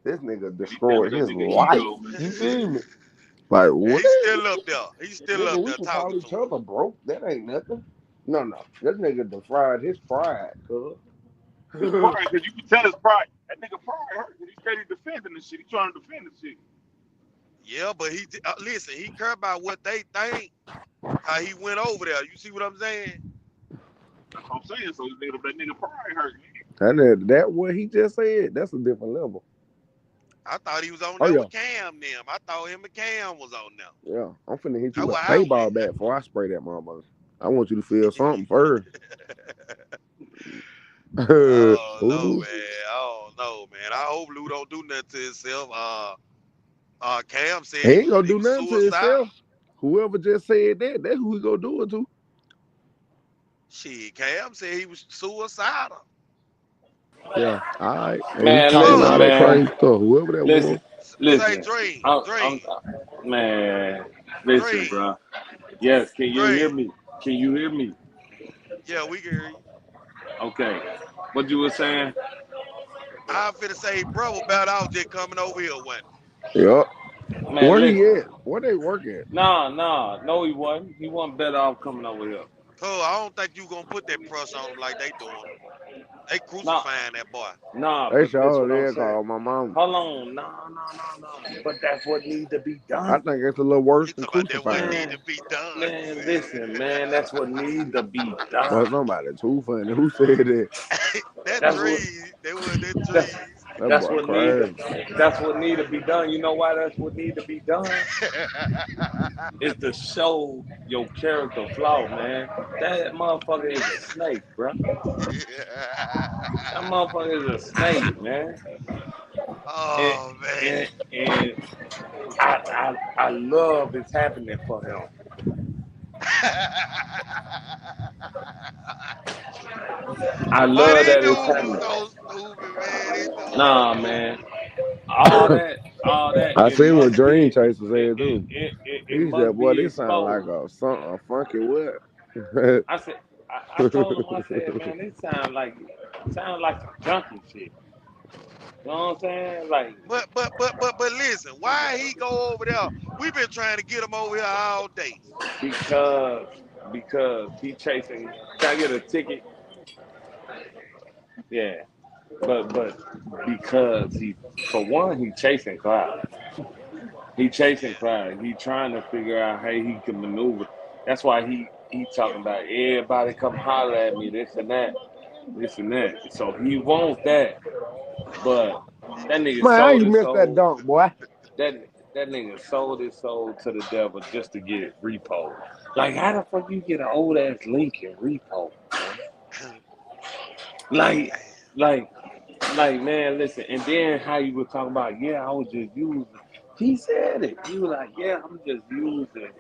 S8: This nigga
S3: And he damaged
S8: destroyed
S3: that
S8: his
S3: nigga
S8: life.
S3: ego, man.
S8: You feel me? Like
S4: Yeah,
S8: what?
S4: he's still up there. He's still
S8: Nigga,
S4: up
S8: we
S4: there
S8: can call
S4: talking to
S8: each
S4: him.
S8: other broke. That ain't nothing. No. This nigga defraud his pride, cuz.
S3: His pride, because you can tell his pride. That nigga pride hurt. He's steady defending this shit. He's trying to defend this shit.
S4: Yeah, but listen. He care about what they think. How he went over there. You see what I'm saying?
S3: That's what I'm saying. So that nigga pride hurt.
S8: That what he just said. That's a different level.
S4: I thought he was on
S8: Oh
S4: there
S8: yeah,
S4: with Cam them. I thought him and Cam was on there.
S8: yeah. I'm finna hit you
S4: That's
S8: with
S4: why
S8: a
S4: I
S8: paintball
S4: went.
S8: bat before I spray that motherfucker. I want you to feel something first.
S4: Oh no,
S8: Ooh.
S4: man. Oh no, man. I hope Lou don't do nothing to himself. Cam said
S8: He
S4: he
S8: ain't
S4: was
S8: gonna do nothing to
S4: suicidal.
S8: himself. Whoever just said that, that's who he gonna do it to.
S4: Shit, Cam said he was suicidal.
S8: Yeah, all right. And he
S1: Man,
S8: talking
S1: listen,
S8: all
S4: But
S8: that
S1: man.
S8: crazy stuff. Whoever that was.
S1: Listen,
S4: say
S1: listen. I'm man. Listen,
S4: Dream,
S1: bro. Yes, can you hear
S4: Dream.
S1: me? Can you hear me?
S4: Yeah, we can hear you.
S1: Okay. What you were saying?
S4: I'm finna say, brother, about I was just coming over here one.
S8: Yup.
S1: Man,
S8: Where he
S1: listen.
S8: at? Where they work at?
S1: Nah. No, he wasn't. He wasn't better off coming over here.
S4: Cause I don't think you gonna put that pressure on him like they doing. They
S1: Nah,
S4: crucifying that boy.
S8: They
S1: but this
S8: sure
S1: what I'm
S8: did
S1: saying.
S8: call my mom.
S1: Hold on. No. But that's what needs to be
S8: I
S1: done.
S8: think it's a little worse
S4: He
S8: than
S4: talking about that what
S8: crucifying.
S4: need to
S1: Man,
S4: be done.
S1: man, listen, man. That's what needs to be
S8: Or
S1: done.
S8: somebody too funny. Who said that?
S4: That
S1: That's what
S4: trees, they were that
S1: that's
S4: trees.
S8: That
S1: that's
S8: boy
S1: what need
S8: crazy.
S1: that's what need to be done. You know why that's what need to be done? Is to show your character flaw, man. That motherfucker is a snake, bro. That motherfucker is a snake, man. And
S4: Oh man.
S1: and I love it's happening for him. I
S4: But
S1: love
S4: this
S1: that it's
S4: dude was
S1: happening.
S4: so stupid, man. This dude was so
S1: Nah,
S4: stupid.
S1: man. All that,
S8: I
S1: it
S8: seen what
S1: must
S8: Dream
S1: be,
S8: Chaser said too.
S1: it
S8: He said,
S1: must
S8: boy,
S1: be
S8: this sound like
S1: exposed.
S8: a funky what?
S1: I said, I told him, I said, man, this sound like some junkie shit. You know what I'm saying? Like,
S4: But listen, why he go over there? We've been trying to get him over here all day.
S1: because, because he chasing, can I get a ticket? Yeah. But because for one, he chasing cloud. He chasing
S4: Yeah.
S1: cloud. He trying to figure out how he can maneuver. That's why he talking about everybody come holler at me, this and that, this and that. So he wants that, but that nigga
S8: Man, how
S1: sold
S8: you
S1: his
S8: missed that
S1: soul.
S8: dunk, boy?
S1: That nigga sold his soul to the devil just to get it repo. Like how the fuck you get an old ass Lincoln repo? Like, like, man, listen. And then how you were talking about, yeah, I was just using. He said it. He was like, yeah, I'm just using.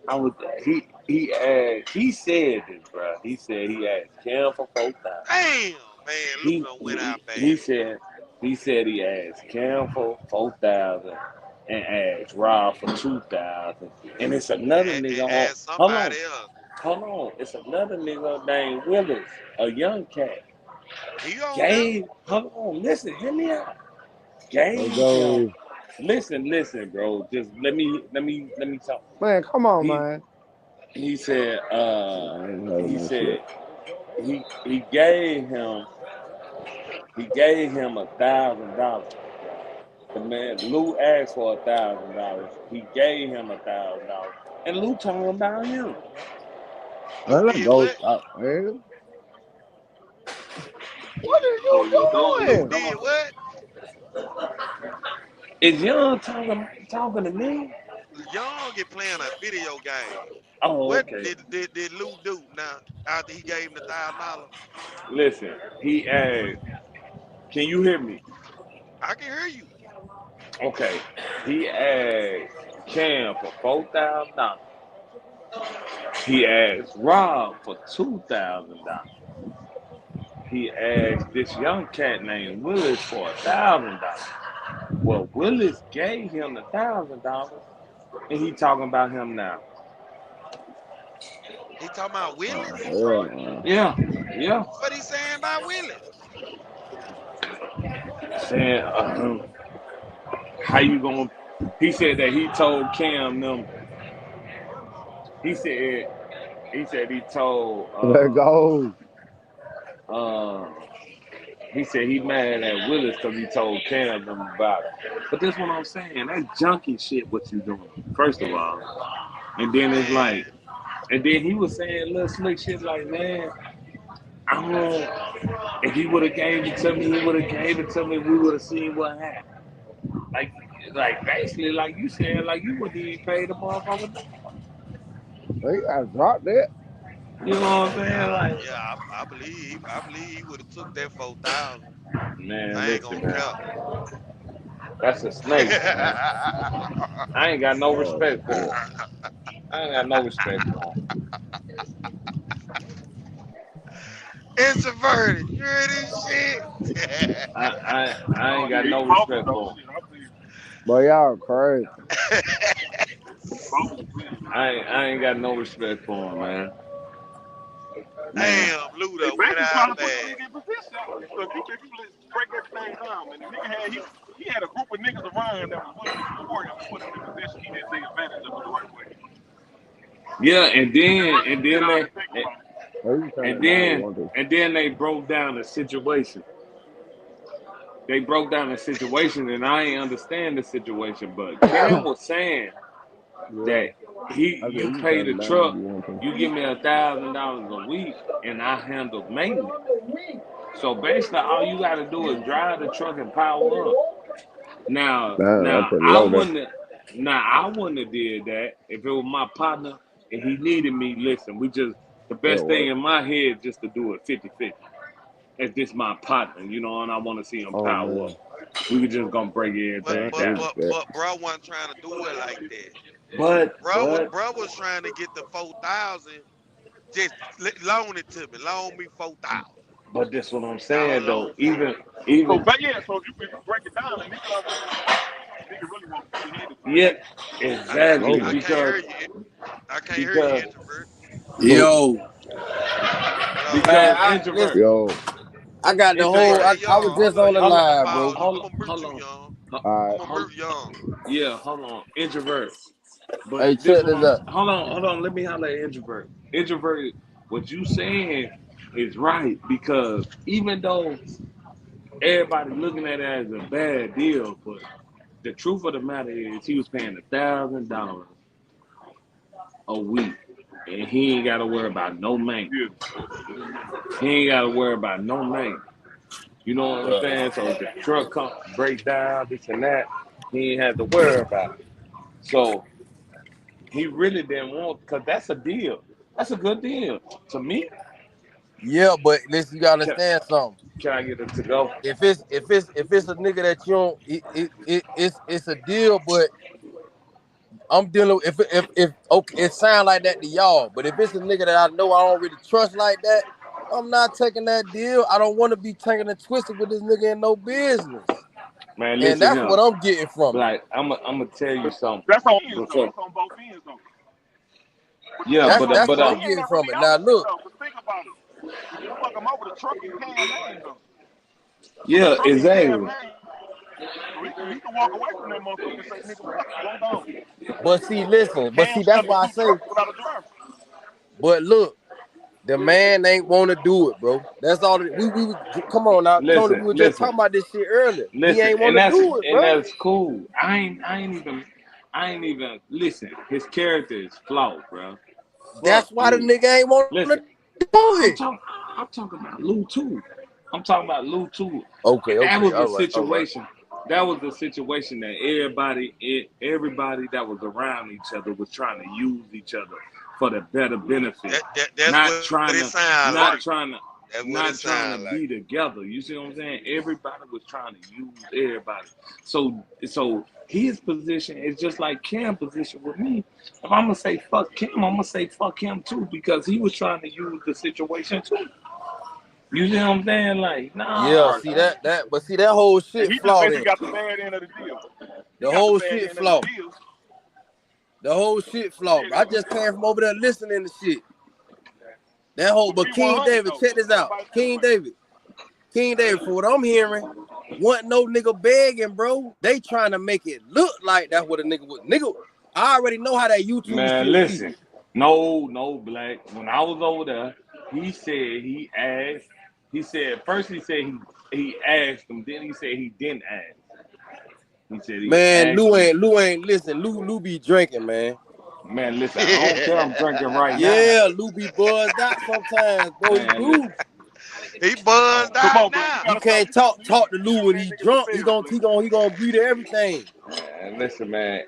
S1: I was. He said this, bro. He said he asked Cam for 4,000.
S4: Damn, man, Lou
S1: He
S4: done went
S1: he,
S4: out bad.
S1: he said he asked Cam for 4,000 and asked Rob for 2,000. And it's another nigga on.
S4: And
S1: Hold on,
S4: somebody else.
S1: hold on. It's another nigga named Willis, a young cat.
S4: He on there.
S1: Hold on, listen, hear me out.
S8: Let's
S1: Gave him,
S8: go.
S1: listen, bro. Just let me talk.
S8: Man, come on,
S1: He
S8: man.
S1: he said,
S8: I ain't heard
S1: he
S8: no shit.
S1: said he gave him $1,000. The man Lou asked for $1,000. He gave him $1,000, and Lou talking about him.
S4: Lou
S8: Man, let's
S4: did
S8: go
S4: what?
S8: stop, man. What are you
S4: Lou
S8: doing?
S4: did what?
S1: Is Young talking to me?
S4: Young get playing a video game.
S1: Oh,
S4: What
S1: okay.
S4: did Lou do now after he gave him the $1,000?
S1: Listen, he asked. Can you hear me?
S4: I can hear you.
S1: Okay. He asked Cam for $4,000. He asked Rob for $2,000. He asked this young cat named Willis for $1,000. Well, Willis gave him $1,000, and he talking about him now.
S4: He talking about Willis?
S8: Hell no.
S1: Yeah.
S4: What he saying about Willis?
S1: Saying, how you gonna? He said that he told Cam them. He said he told.
S8: Let's go.
S1: He said he mad at Willis because he told Cam them about it. But that's what I'm saying. That junkie shit. What you doing? First of all, and then it's
S4: Man,
S1: like, and then he was saying little slick shit like, man, I don't. If he would have gave it to me, he would have gave it to me. We would have seen what happened. like basically, like you said, like you wouldn't even pay the motherfucker.
S8: Hey, I dropped that.
S1: You know what I'm saying? Like,
S4: Yeah, I believe he would have took that 4,000.
S1: man,
S4: I ain't
S1: listen,
S4: gonna
S1: man,
S4: count.
S1: that's a snake, man. I ain't got no
S8: Oh
S1: respect for
S8: shit.
S1: him. I ain't got no respect for him.
S4: Introverted. You hear this shit?
S1: I
S3: Oh
S1: ain't
S3: yeah,
S1: got
S3: he
S1: no
S3: bogus
S1: respect
S3: though.
S1: for him.
S3: Shit, I believe
S8: But y'all crazy.
S3: he bogus. Please.
S1: I ain't got no respect for him, man. Man,
S4: Damn,
S3: They
S4: Luda went
S3: basically trying
S4: out
S3: to put the
S4: bad.
S3: nigga in position. So if you break everything down, man, the nigga he had a group of niggas around him that was willing to support him and put him in position. He didn't take advantage of it the right way.
S1: yeah,
S3: And when you sit down and think
S1: and,
S3: about it,
S8: Oh, you turn
S1: and
S8: that down
S1: then
S8: one day.
S1: and then they broke down the situation. They broke down the situation, and I ain't understand the situation. But Cam was saying
S8: Yeah.
S1: that
S8: I said
S1: you
S8: you
S1: pay
S8: turn
S1: the
S8: it down if
S1: truck,
S8: you want to.
S1: you give me $1,000 a week, and I handle maintenance. So basically, all you got to do is drive the truck and power up. Now,
S8: Damn, that's
S1: now
S8: pretty
S1: I
S8: low there.
S1: wouldn't. I wouldn't have did that if it was my partner and he needed me. Listen, the
S8: Yeah,
S1: best thing
S8: what?
S1: in my head just to do it 50-50. If this my partner, and I want to see him
S8: Oh
S1: power
S8: man.
S1: up, we could just gonna break
S4: But
S8: Yeah, I
S1: everything
S4: but
S8: can
S1: down.
S8: with
S4: but
S8: that.
S4: but bro wasn't trying to do it like that.
S1: But
S4: Bro was trying to get the 4,000. Just loan it to me. Loan me 4,000.
S1: that's what I'm
S4: That
S1: saying
S4: was
S1: though.
S4: all.
S3: so
S1: Even
S3: but yeah, so if you break it down, a nigga don't really want to put his head in the game.
S1: yeah,
S8: No.
S1: exactly
S4: I can't hear
S1: because
S4: you. I can't hear you,
S1: because
S4: introvert.
S9: Yo,
S4: Yo,
S9: man,
S1: because
S9: I
S1: introvert
S9: listen.
S8: Yo.
S9: I got the
S4: hey,
S9: whole.
S1: introvert.
S4: hey,
S9: I was
S4: young.
S9: just on the
S1: Hold on,
S4: I'm gonna
S9: live, bro.
S4: pause. I'm
S1: hold
S4: gonna
S1: hold
S4: mute you,
S1: on.
S4: young.
S8: Alright.
S4: I'm gonna
S1: Hold,
S4: mute young.
S1: yeah, hold on, introvert. But
S9: Hey,
S1: this
S9: check
S1: what
S9: this
S1: I'm.
S9: out.
S1: Hold on. Let me holler at introvert. Introvert. What you saying is right because even though everybody looking at it as a bad deal, but the truth of the matter is he was paying $1,000 a week, and he ain't got to worry about no maintenance.
S3: Yeah.
S1: He ain't got to worry about no maintenance. You know what I'm
S9: Right.
S1: saying? So if the truck come break down, this and that, he ain't had to worry about it. So he really didn't want because that's a deal. That's a good deal to me.
S9: Yeah, but listen, you gotta
S1: Can,
S9: understand something.
S1: can I get it to go?
S9: If it's a nigga that you don't, it's a deal. But I'm dealing with if okay, it sound like that to y'all. But if it's a nigga that I know I don't really trust like that, I'm not taking that deal. I don't want to be taking and twisted with this nigga in no business.
S1: Man,
S9: And
S1: listen
S9: that's
S1: here.
S9: what I'm getting from it.
S1: Like I'm gonna tell you
S3: But
S1: something.
S3: that's on ends though.
S1: Before,
S3: That's on both ends though. But you
S1: yeah,
S3: think
S9: That's
S3: about it,
S9: that's
S1: but
S9: what
S3: he
S9: I'm
S3: ain't
S9: getting
S3: never
S9: from
S3: really
S9: it.
S3: owned
S9: Now
S3: the shit
S9: look,
S3: though. But think about it. You fuck him over the truck in Cam name though. So the
S1: yeah,
S3: truck in Cam
S1: exactly.
S3: name. So he can walk away from that motherfucker and say, nigga, fuck you, I'm gone.
S9: but
S3: Cam
S9: see, that's
S3: selling
S9: why I
S3: two
S9: say,
S3: trucks without a driver.
S9: but look, the man ain't want to do it, bro. That's all. We come on now, Tony. We
S1: Listen,
S9: were just
S1: listen,
S9: talking about this shit earlier. He
S1: listen,
S9: ain't want to do it, bro.
S1: that's cool. I ain't even listen. His character is flawed, bro. Fuck
S9: That's why the
S1: Lou.
S9: nigga ain't want
S1: Listen,
S9: to do
S1: I'm
S9: it.
S1: talking. I'm talking about Lou too. I'm talking about Lou too.
S9: Okay,
S1: That
S9: okay,
S1: was the
S9: all right, all right.
S1: situation. That was the situation that everybody that was around each other was trying to use each other for the better benefit,
S4: That's
S1: not
S4: what
S1: trying
S4: it
S1: to,
S4: sound
S1: not
S3: Right.
S4: like.
S1: trying to,
S4: That's what it
S1: not trying to
S4: sound like.
S1: be together. You see what I'm saying? Everybody was trying to use everybody. So his position is just like Cam's position with me. If I'm gonna say fuck Cam, I'm gonna say fuck him too because he was trying to use the situation too. You see what I'm saying? Like,
S9: Yeah,
S1: nah,
S3: Right.
S9: see
S1: man.
S9: that whole
S3: And
S9: shit
S3: he just
S9: flawed
S3: basically
S9: in.
S3: got the bad end of the deal. He
S9: The
S3: got the
S9: whole
S3: bad
S9: shit
S3: end of the
S9: flawed.
S3: deal.
S9: The whole shit flawed, bro. I just came from over there listening to shit. That whole,
S3: But
S9: but
S3: be
S9: King
S3: 100
S9: David,
S3: though.
S9: check this out.
S3: Everybody feel the way.
S9: King David, for what I'm hearing, wasn't no nigga begging, bro. They trying to make it look like that's what a nigga was. Nigga, I already know how that YouTube
S1: Man,
S9: shit be.
S1: listen. No, Black. When I was over there, he said he asked. He said first he said he asked him, then he said he didn't ask. He said he
S9: Man,
S1: asked him.
S9: Lou ain't listen. Lou be drinking, man.
S1: Man, listen, I don't care. I'm drinking right now.
S9: Yeah, Lou be buzzed out sometimes, bro. He
S1: Man, listen.
S9: do.
S4: He buzzed
S3: Come
S4: out
S3: on, bro. You
S4: now.
S3: gotta
S9: You can't
S3: stop.
S9: talk to Lou when
S3: That
S9: he
S3: nigga
S9: drunk.
S3: for
S9: He
S3: fair,
S9: gonna agree to everything.
S1: Man, listen, man.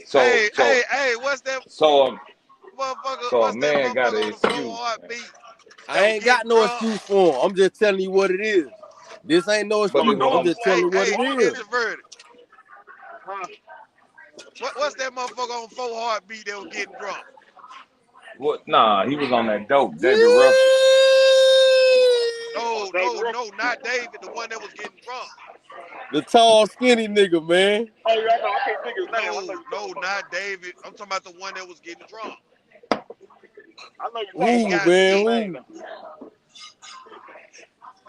S1: So
S4: Hey,
S1: so
S4: hey, hey, what's that
S1: so
S4: motherfucker?
S1: so a
S4: What's that
S1: man got
S4: motherfucker
S1: an
S4: on the 4
S1: excuse, man.
S4: heartbeat
S9: I
S4: that was
S9: ain't
S4: getting
S9: got no
S4: drunk?
S9: excuse for him. I'm just telling you what it is. This ain't no
S1: But
S9: excuse.
S1: what
S9: I'm
S1: I'm
S9: just telling
S4: Hey,
S9: you what
S4: hey,
S9: it is.
S4: introverted.
S3: Huh?
S4: What's that motherfucker on 4 heartbeat that was getting drunk?
S1: what? Nah, he was on that dope, David Ruffin.
S4: No,
S3: Dave
S4: no,
S3: Ruffin.
S4: no, not David, the one that was getting drunk.
S9: The tall, skinny nigga, man.
S3: Oh yeah, I know. I can't think of his name. I know
S4: No,
S3: you're
S4: no,
S3: talking about.
S4: not David. I'm talking about the one that was getting drunk.
S3: I know you're
S4: He
S3: talking
S4: ain't
S9: Who,
S3: about. I
S4: got
S3: can't think of
S9: man?
S3: his
S4: he,
S3: name
S9: Who?
S3: though.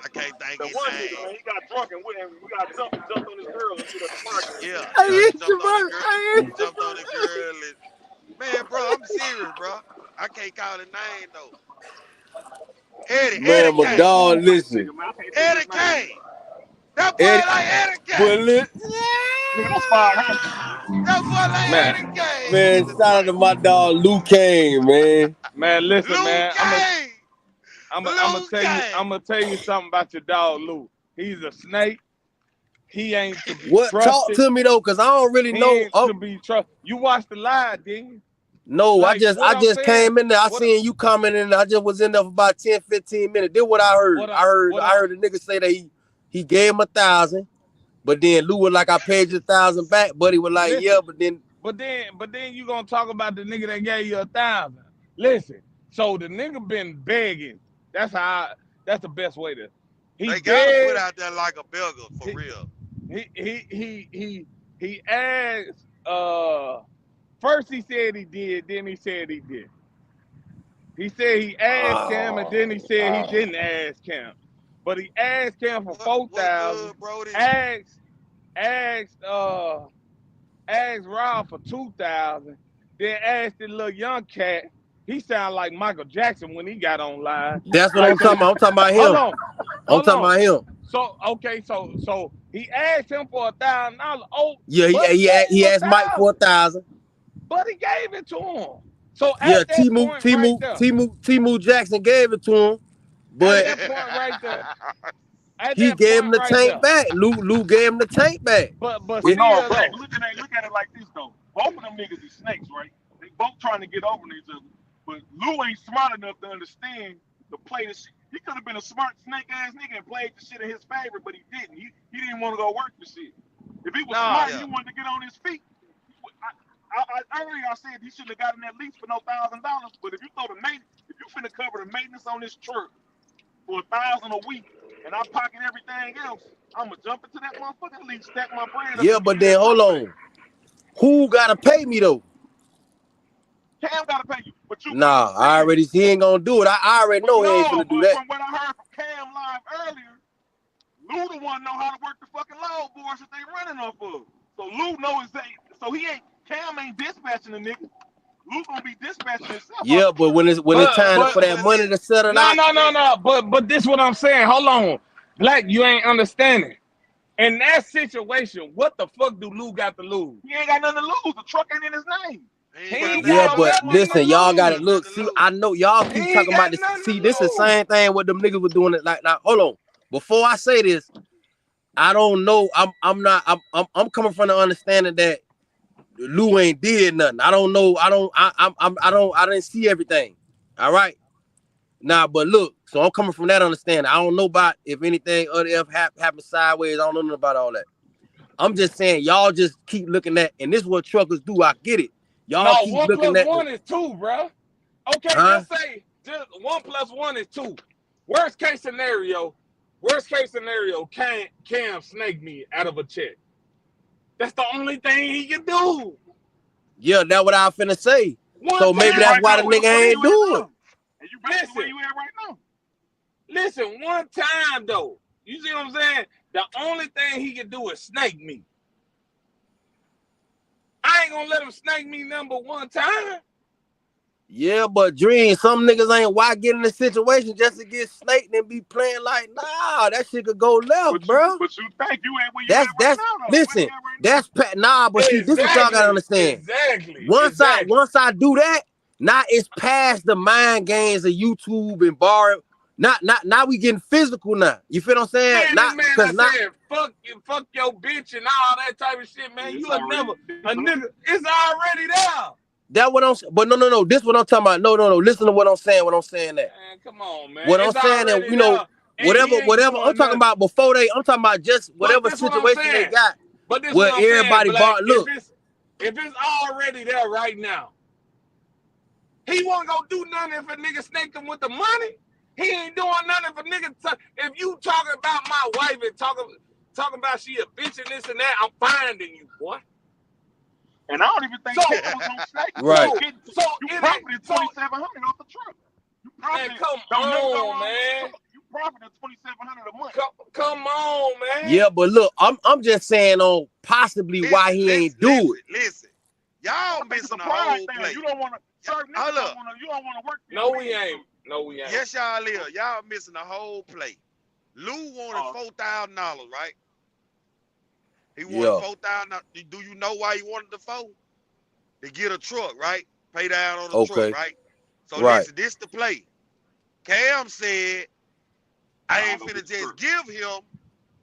S4: I can't think
S3: The
S4: his
S3: one nigga,
S4: name.
S3: man, he got drunk and we got jumped on his girl and shit at the parking lot.
S4: Yeah, yeah,
S9: I
S4: he
S9: ain't
S4: jumped on the
S9: your
S4: girl.
S9: I
S4: He jumped on the girl and man, bro, I'm serious, bro. I can't call his name though. Eddie
S9: Man, my
S3: He a
S4: Kane.
S9: dog,
S3: smooth face
S9: listen.
S3: nigga, man. I can't think of
S4: Eddie
S3: his name though.
S4: Kane. That boy
S9: Eddie,
S4: like Eddie
S9: but
S4: Kane.
S3: Nigga, that's 500.
S4: That boy like
S1: Man,
S4: Eddie Kane
S9: man,
S4: in the
S9: shout out to
S4: drink.
S9: my dog, Luke Kane, man.
S1: man, listen,
S4: Luke
S1: man.
S4: Kane.
S1: I'm
S4: Luke Kane.
S1: gonna tell you something about your dog, Lou. He's a snake. He ain't to be
S9: What? Talk
S1: trusted.
S9: to me though, cause I don't really
S1: He
S9: know.
S1: ain't to be trusted. You watched the live, didn't you?
S9: No, I
S1: Like
S9: just
S1: what I'm saying.
S9: came in there. I
S1: What
S9: seen you commenting. I just was in there for about 10, 15 minutes. This what I heard.
S1: what I-
S9: I
S1: what
S9: heard a nigga say that he gave him 1,000, but then Lou was like, I paid you 1,000 back. Buddy was like, yeah,
S1: listen.
S9: but then
S1: But then you gonna talk about the nigga that gave you 1,000. Listen. So the nigga been begging. That's the best way to. He
S4: They gotta put
S1: begged.
S4: out there like a beggar for real.
S1: He asked. First he said he did. Then he said he did. He said he asked Cam, and then he said he didn't ask Cam. But he asked Cam for
S4: What
S1: 4,000.
S4: good, Brody?
S1: Asked Rob for 2,000. Then asked the little young cat. He sounded like Michael Jackson when he got on live.
S9: that's what
S1: Like
S9: I'm talking about. I'm talking about him.
S1: hold on.
S9: I'm talking about him.
S1: So okay, so he asked him for $1,000. Oh,
S9: Yeah,
S1: but
S9: he asked Mike for 1,000.
S1: but he gave it to him. So
S9: Yeah,
S1: at that point right there,
S9: Timu Jackson gave it to him,
S1: at
S9: but
S1: that point right there, at
S9: he
S1: that
S9: gave him
S1: point
S9: the
S1: right
S9: tank
S1: there.
S9: back. Lou gave him the tank back.
S1: But
S3: But
S1: still
S3: no, bro,
S1: though,
S3: look at it like this though. Both of them niggas is snakes, right? They both trying to get over on each other. But Lou ain't smart enough to understand the play the shit. He could have been a smart snake ass nigga and played the shit in his favor, but he didn't. He didn't want to go work the shit. If he was
S1: nah,
S3: smart,
S4: Yeah.
S3: he wanted to get on his feet. Earlier I said he shouldn't have gotten that lease for no $1,000. But if you throw the maintenance, if you finna cover the maintenance on this truck for $1,000 a week, and I pocket everything else, I'ma jump into that motherfucking lease, stack my bread up,
S9: Yeah,
S3: and
S9: but
S3: give you
S9: then
S3: that
S9: hold
S3: truck back.
S9: on. Who gotta pay me though?
S3: Cam gotta pay you, but you
S9: Nah, I
S3: saying
S9: already he ain't gonna do it. I already
S3: but
S9: know he ain't
S3: no,
S9: finna do
S3: but
S9: that.
S3: from what I heard from Cam live earlier, Lou the one know how to work the fucking load boards that they running off of. So Lou knows that. So Cam ain't dispatching the nigga. Lou gonna be dispatching himself off
S9: Yeah,
S3: the
S9: but
S3: truck.
S9: when it's time for that
S4: But
S9: money to settle
S1: no,
S9: out,
S1: no, no,
S4: listen,
S1: no. But this what I'm saying. Hold on, Black, you ain't understanding. In that situation, what the fuck do Lou got to lose?
S3: He ain't got nothing to lose. The truck ain't in his name.
S4: he
S1: He
S4: ain't got
S1: ain't
S9: yeah,
S1: got
S4: nothing to
S9: but
S4: lose.
S1: nothing to
S9: listen, y'all
S4: He ain't
S9: gotta
S4: got
S1: lose.
S9: look.
S4: nothing to
S9: See,
S4: lose.
S9: I know y'all
S1: He
S9: keep
S1: ain't
S9: talking about
S1: got
S9: this.
S1: nothing
S9: See,
S1: to
S9: this is the
S1: lose.
S9: same thing what them niggas was doing it like now. Hold on. Before I say this, I don't know. I'm coming from the understanding that Lou ain't did nothing. I don't know. I didn't see everything. All right. Nah, but look, so I'm coming from that understanding. I don't know about if anything other F happened sideways. I don't know nothing about all that. I'm just saying, y'all just keep looking at, and this is what truckers do. I get it. Y'all
S1: No,
S9: keep
S1: 1
S9: looking
S1: +
S9: at
S1: 1 is 2, bro. Okay,
S9: huh?
S1: just say 1 + 1 is 2. Worst case scenario, Cam snake me out of a check. That's the only thing he can do.
S9: Yeah, that's what I finna say.
S1: One
S9: So
S3: So
S9: maybe
S3: then
S9: that's
S1: time
S3: right
S9: why
S3: now,
S9: the
S3: so
S9: nigga
S3: then
S9: ain't
S3: you at
S9: do it.
S3: now. And you back to where
S1: listen,
S3: you at right now.
S1: listen, one time though. You see what I'm saying? The only thing he can do is snake me. I ain't gonna let him snake me number one time.
S9: Yeah, but Dream, some niggas ain't why get in the situation just to get snaked and be playing like, nah, that shit could go left, bro.
S3: But you think you at where you at right
S9: That's
S3: now though. Where they
S9: listen,
S3: at right now?
S9: that's nah, but see, this what y'all gotta understand.
S1: Exactly.
S9: Once I do that, now it's past the mind games of YouTube and borrow. Now we getting physical now. You feel what I'm saying?
S1: Man,
S9: Not
S1: this
S9: because
S1: man, I
S9: not
S1: said, fuck your bitch and all that type of shit, man. You are never a nigga. It's already there.
S9: that what I'm. But no. This what I'm talking about. No. Listen to what I'm saying. What I'm saying that.
S1: Man, come on, man.
S9: What
S1: It's
S9: I'm saying that
S1: already
S9: you know
S1: there, and he ain't
S9: whatever
S1: doing
S9: I'm talking
S1: nothing.
S9: about before they. I'm talking about just whatever
S1: But this what I'm
S9: situation they
S1: saying.
S9: got.
S1: But this
S9: Where
S1: what I'm saying,
S9: everybody
S1: Black.
S9: bought. Look,
S1: If it's already there right now, he wasn't gonna do nothing if a nigga snaked him with the money. He ain't doing nothing if a nigga. If you talking about my wife and talking about she a bitch and this and that, I'm finding you, boy.
S3: And I don't even think
S1: So-
S3: Cam was gonna snake.
S9: Right.
S3: So you profited $2,700 off the truck. You profited.
S1: Man, come
S3: don't never go
S1: on,
S3: wrong with the
S1: man.
S3: truck. You profited $2,700 a month.
S1: Come on, man.
S9: yeah, but look, I'm just saying on possibly why he ain't do it.
S4: Listen, y'all missing the
S3: pride
S4: whole
S3: thing.
S4: play.
S3: You don't want to. Certain niggas
S4: Hold up.
S3: you don't want to work.
S1: No, we ain't. No, we ain't.
S4: Yes, y'all is. Y'all missing the whole play. Lou wanted $4,000, right? He wanted $4,000. Do you know why he wanted the $4,000? To get a truck, right? Pay down on the truck, right? So listen, this the play. Cam said, I ain't finna just give him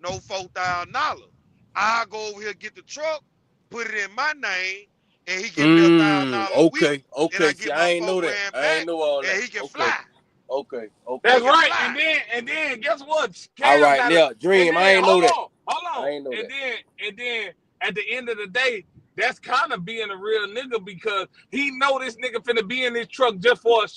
S4: no $4,000. I'll go over here, get the truck, put it in my name, and he give me $1,000 a week.
S9: Okay.
S4: I
S9: See, I ain't know that. I ain't know all that.
S4: And he can fly.
S9: Okay.
S1: That's right. And then guess what?
S9: All right, now, Dream. I ain't know that.
S1: Hold on.
S9: I ain't know that.
S1: And then at the end of the day, that's kind of being a real nigga because he know this nigga finna be in this truck just for a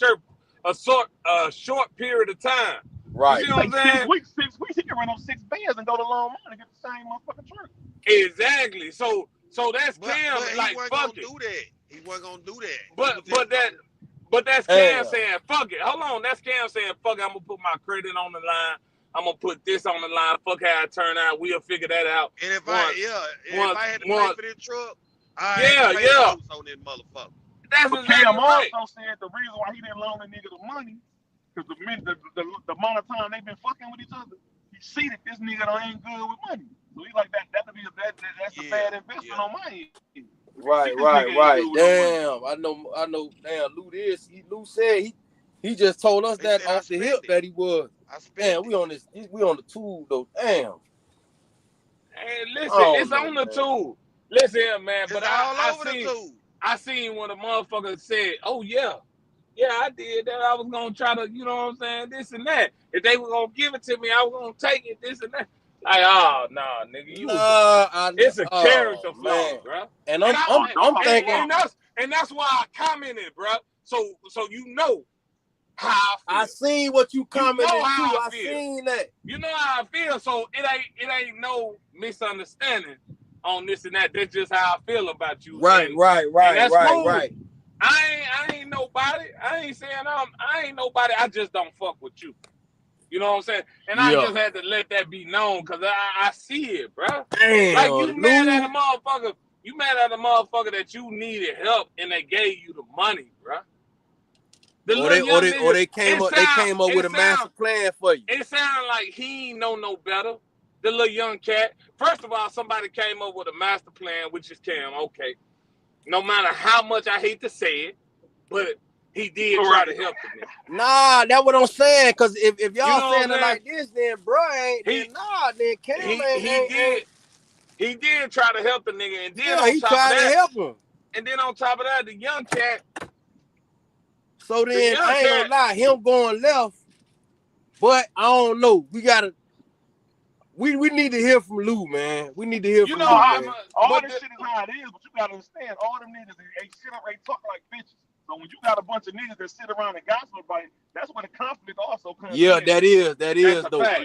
S1: short period of time.
S9: Right.
S1: You see what I'm saying?
S3: 6 weeks, he can run up 6 bands and go to Long Island and get the same motherfucking truck.
S1: Exactly. So that's Cam.
S4: But
S1: like,
S4: he wasn't
S1: fuck
S4: gonna
S1: it.
S4: do that. He wasn't gonna do that.
S1: But that's Cam saying, fuck it. Hold on. That's Cam saying, fuck it. I'm going to put my credit on the line. I'm going to put this on the line. Fuck how it turn out. We'll figure that out.
S4: And if I had to pay for this truck, I had to pay on this motherfucker.
S1: That's
S3: but
S1: exactly
S3: Cam
S1: right.
S3: also said the reason why he didn't loan the nigga the money, because the amount of time they've been fucking with each other, he see that this nigga ain't good with money. So he's like, that's a bad investment on my end.
S9: Right. Damn, I know. Damn, Lou said he just told us that off the hip that he was. Damn, we on the tool though. Damn.
S1: Hey, listen, it's on the tool. Listen here, man. But I seen when a motherfucker said, "Oh yeah, I did that. I was gonna try to, you know what I'm saying, this and that. If they were gonna give it to me, I was gonna take it, this and that." Like, oh nah, nigga, it's a character flaw, bro.
S9: And I'm thinking,
S1: and that's why I commented, bro. So you know how I feel.
S9: I seen what you commented too. I
S1: feel.
S9: Seen that.
S1: You know how I feel. So it ain't no misunderstanding on this and that. That's just how I feel about you.
S9: Right.
S1: That's cool. I ain't nobody. I ain't saying I ain't nobody. I just don't fuck with you. You know what I'm saying? And I just had to let that be known because I see it, bro.
S9: Damn,
S1: like you mad at a motherfucker. You mad at a motherfucker that you needed help and they gave you the money, bro.
S9: They came up with a master plan for you.
S1: It sounded like he ain't know no better. The little young cat. First of all, somebody came up with a master plan, which is Cam. Okay. No matter how much I hate to say it, but he did try to help the nigga.
S9: Nah, that's what I'm saying. Cause if y'all saying it like this, then bro then Cam ain't.
S1: He did try to help the nigga, and then
S9: he tried to help him.
S1: And then on top of that, the young cat.
S9: So then I ain't gonna lie, him going left, but I don't know. We need to hear from Lou, man. We need to hear from Lou.
S3: All this shit is how it is, but you gotta understand, all them niggas they talk like bitches. So when you got a bunch of niggas that sit around and gossip about it, that's where the conflict also comes in.
S9: Yeah, that is though. That is though.
S3: I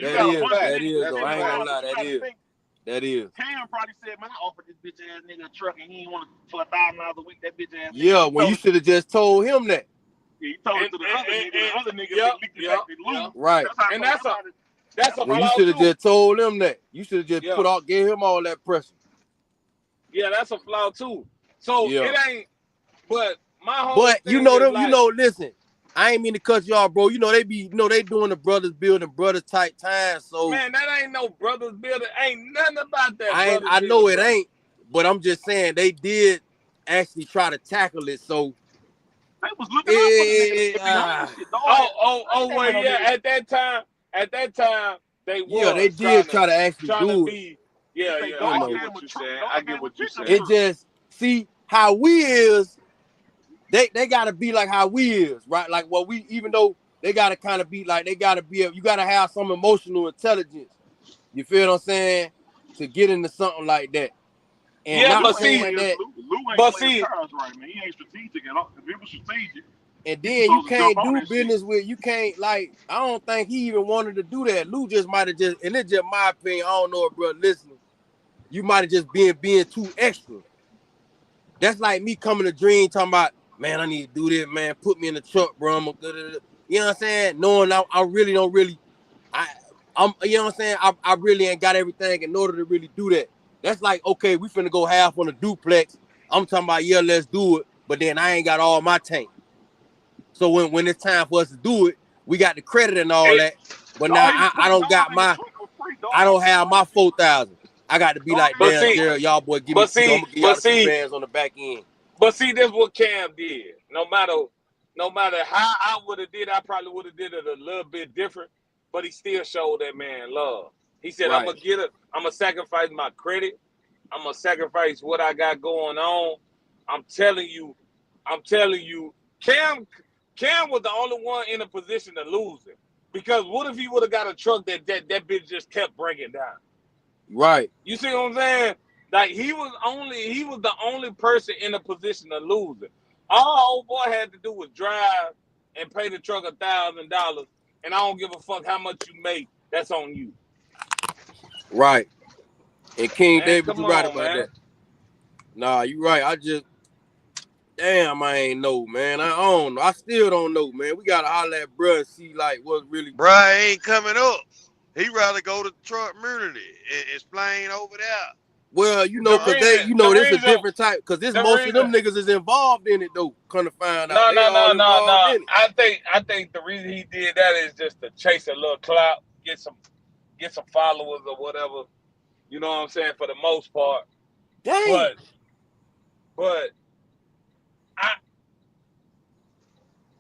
S9: ain't gonna lie, that is.
S3: Cam probably said, man, I offered this bitch ass nigga a truck and he ain't want it for $1,000 a week. That bitch ass.
S9: Yeah, when you should have just told him that.
S3: Yeah, he told it to the other nigga. The other nigga
S9: right.
S1: And that's a
S9: when you should have just told him that. You should have just gave him all that pressure.
S1: Yeah, that's a flaw too. So it ain't. But my whole.
S9: But you know them. Like, listen. I ain't mean to cut you off, bro. You know they doing the brothers building brothers type time. So
S1: man, that ain't no brothers building. Ain't nothing about that.
S9: I know it ain't, but I'm just saying they did actually try to tackle it. So
S3: They was looking out for the nigga to be
S9: Yeah,
S3: honest. Shit, dog.
S1: Well, yeah. At that time, they
S9: yeah, they
S1: was trying
S9: did try to actually
S1: to
S9: do it.
S1: be. Yeah,
S3: Say
S1: yeah.
S3: dog
S1: I
S9: know.
S1: get
S3: game
S1: what
S3: with
S1: you
S3: Trump.
S1: saying.
S3: Dog
S1: I
S3: game
S1: get
S3: with
S1: what you
S3: Trump.
S1: saying.
S9: It just see how we is. They gotta be like how we is, right? Like what we, even though they gotta kind of be like, they gotta be. You gotta have some emotional intelligence. You feel what I'm saying? To get into something like that, and
S1: Yeah,
S9: not
S1: but
S3: Lou ain't
S1: see,
S9: saying
S3: playing.
S9: that.
S3: Lou ain't
S1: but
S3: playing
S1: see,
S3: cards right, man. He ain't strategic at all. If it was strategic,
S9: And
S3: he was
S9: then you
S3: supposed to jump
S9: can't
S3: on
S9: do
S3: that shit.
S9: business with, you can't, like, I don't think he even wanted to do that. Lou just might have just, and it's just my opinion, I don't know if bro listening, you might have just being too extra. That's like me coming to Dream talking about, man, I need to do this, man, put me in the truck, bro. You know what I'm saying? Knowing I really don't really, I'm you know what I'm saying? I really ain't got everything in order to really do that. That's like, okay, we finna go half on a duplex. I'm talking about, yeah, let's do it, but then I ain't got all my tank. So when it's time for us to do it, we got the credit and all
S1: it,
S9: that. But
S3: Dog,
S9: now
S3: he was
S9: I
S3: putting
S9: don't
S3: dog
S9: got
S3: in the
S9: my,
S3: truck for free. Dog
S9: I
S3: ain't
S9: don't
S3: paying
S9: have
S3: for
S9: my
S3: that shit.
S9: 4,000. I got to be
S3: Dog
S9: like,
S3: ain't
S1: but
S9: damn,
S3: paying
S1: see,
S3: for
S9: Gerald,
S3: that
S9: y'all
S3: shit.
S9: boy, give me 2. I'm gonna give y'all the 2 bands on the back end.
S1: But see, that's what Cam did. No matter how I would have did, I probably would have did it a little bit different. But he still showed that man love. He said, "I'm
S9: Right.
S1: gonna get it. I'm gonna sacrifice my credit. I'm gonna sacrifice what I got going on. I'm telling you, Cam was the only one in a position to lose it. Because what if he would have got a truck that bitch just kept breaking down?
S9: Right.
S1: You see what I'm saying? Like he was the only person in a position to lose it. All old boy had to do was drive and pay the truck $1,000, and I don't give a fuck how much you make. That's on you.
S9: Right. And King
S1: Man,
S9: David,
S1: come
S9: you right
S1: on,
S9: about
S1: man.
S9: that. Nah, you right. Damn, I ain't know, man. I don't know. I still don't know, man. We gotta holler at bruh and see like what's really.
S4: Bruh ain't coming up. He rather go to the truck community and explain over there.
S9: Well, you know,
S1: The
S9: cause they,
S1: reason,
S9: this a different type. Cause this
S1: the
S9: most of
S1: reason.
S9: them niggas is involved in it though. Kind of find out
S1: No.
S9: they all involved in it.
S1: I think the reason he did that is just to chase a little clout, get some followers or whatever. You know what I'm saying? For the most part.
S9: Damn.
S1: But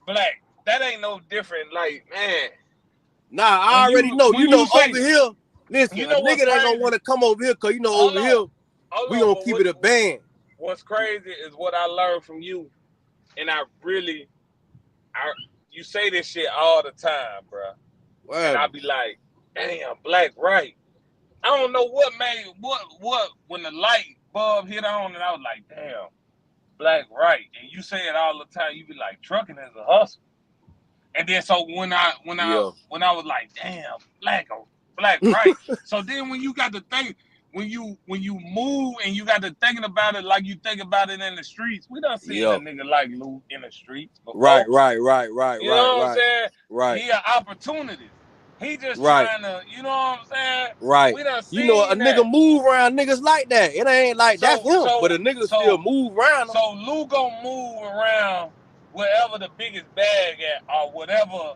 S1: Black, that ain't no different. Like, man.
S9: Nah, I already know.
S1: When
S9: You know,
S1: say,
S9: over here, listen,
S1: you
S9: a
S1: know
S9: nigga
S1: what's
S9: ain't
S1: crazy?
S9: gonna want to come over here because, you know, over here, we gonna keep it a band.
S1: What's crazy is what I learned from you, and you say this shit all the time, bro.
S9: Wow.
S1: And I be like, damn, Black, right. I don't know what made, when the light bulb hit on, and I was like, damn, Black, right. And you say it all the time. You be like, trucking is a hustle. And then so when I was like, damn, Black, right. So then when you got to think, when you move and you got to thinking about it like you think about it in the streets, we done seen a nigga like Lou in the streets before.
S9: Right.
S1: You know what I'm saying?
S9: Right.
S1: He an opportunity. He just
S9: Right.
S1: trying to, you know what I'm saying?
S9: Right.
S1: We done seen
S9: You know, a
S1: that.
S9: nigga move around niggas like that. It ain't like that's him, but a nigga still move around him.
S1: So Lou gonna move around wherever the biggest bag at or whatever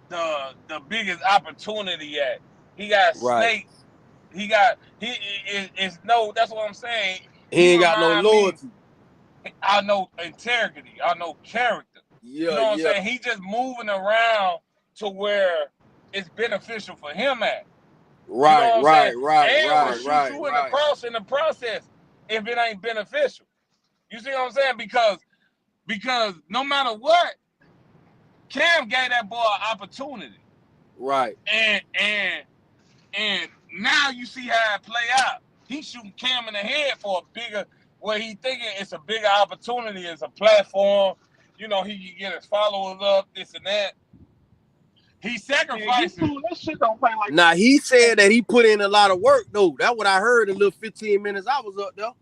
S1: the biggest opportunity at. He got snakes. That's what I'm saying.
S9: He ain't got no loyalty.
S1: I know integrity. I know character.
S9: Yeah,
S1: you know what I'm saying? He just moving around to where it's beneficial for him at.
S9: Right,
S1: you know
S9: right.
S1: And shoot you in the process if it ain't beneficial. You see what I'm saying? Because no matter what, Cam gave that boy an opportunity.
S9: Right.
S1: And now you see how it play out. He's shooting Cam in the head for a bigger, where he thinking it's a bigger opportunity, it's a platform. You know, he can get his followers up, this and that. He sacrificing.
S3: Yeah, that shit don't play like
S9: Now, he said that he put in a lot of work, though. That's what I heard in the little 15 minutes I was up there.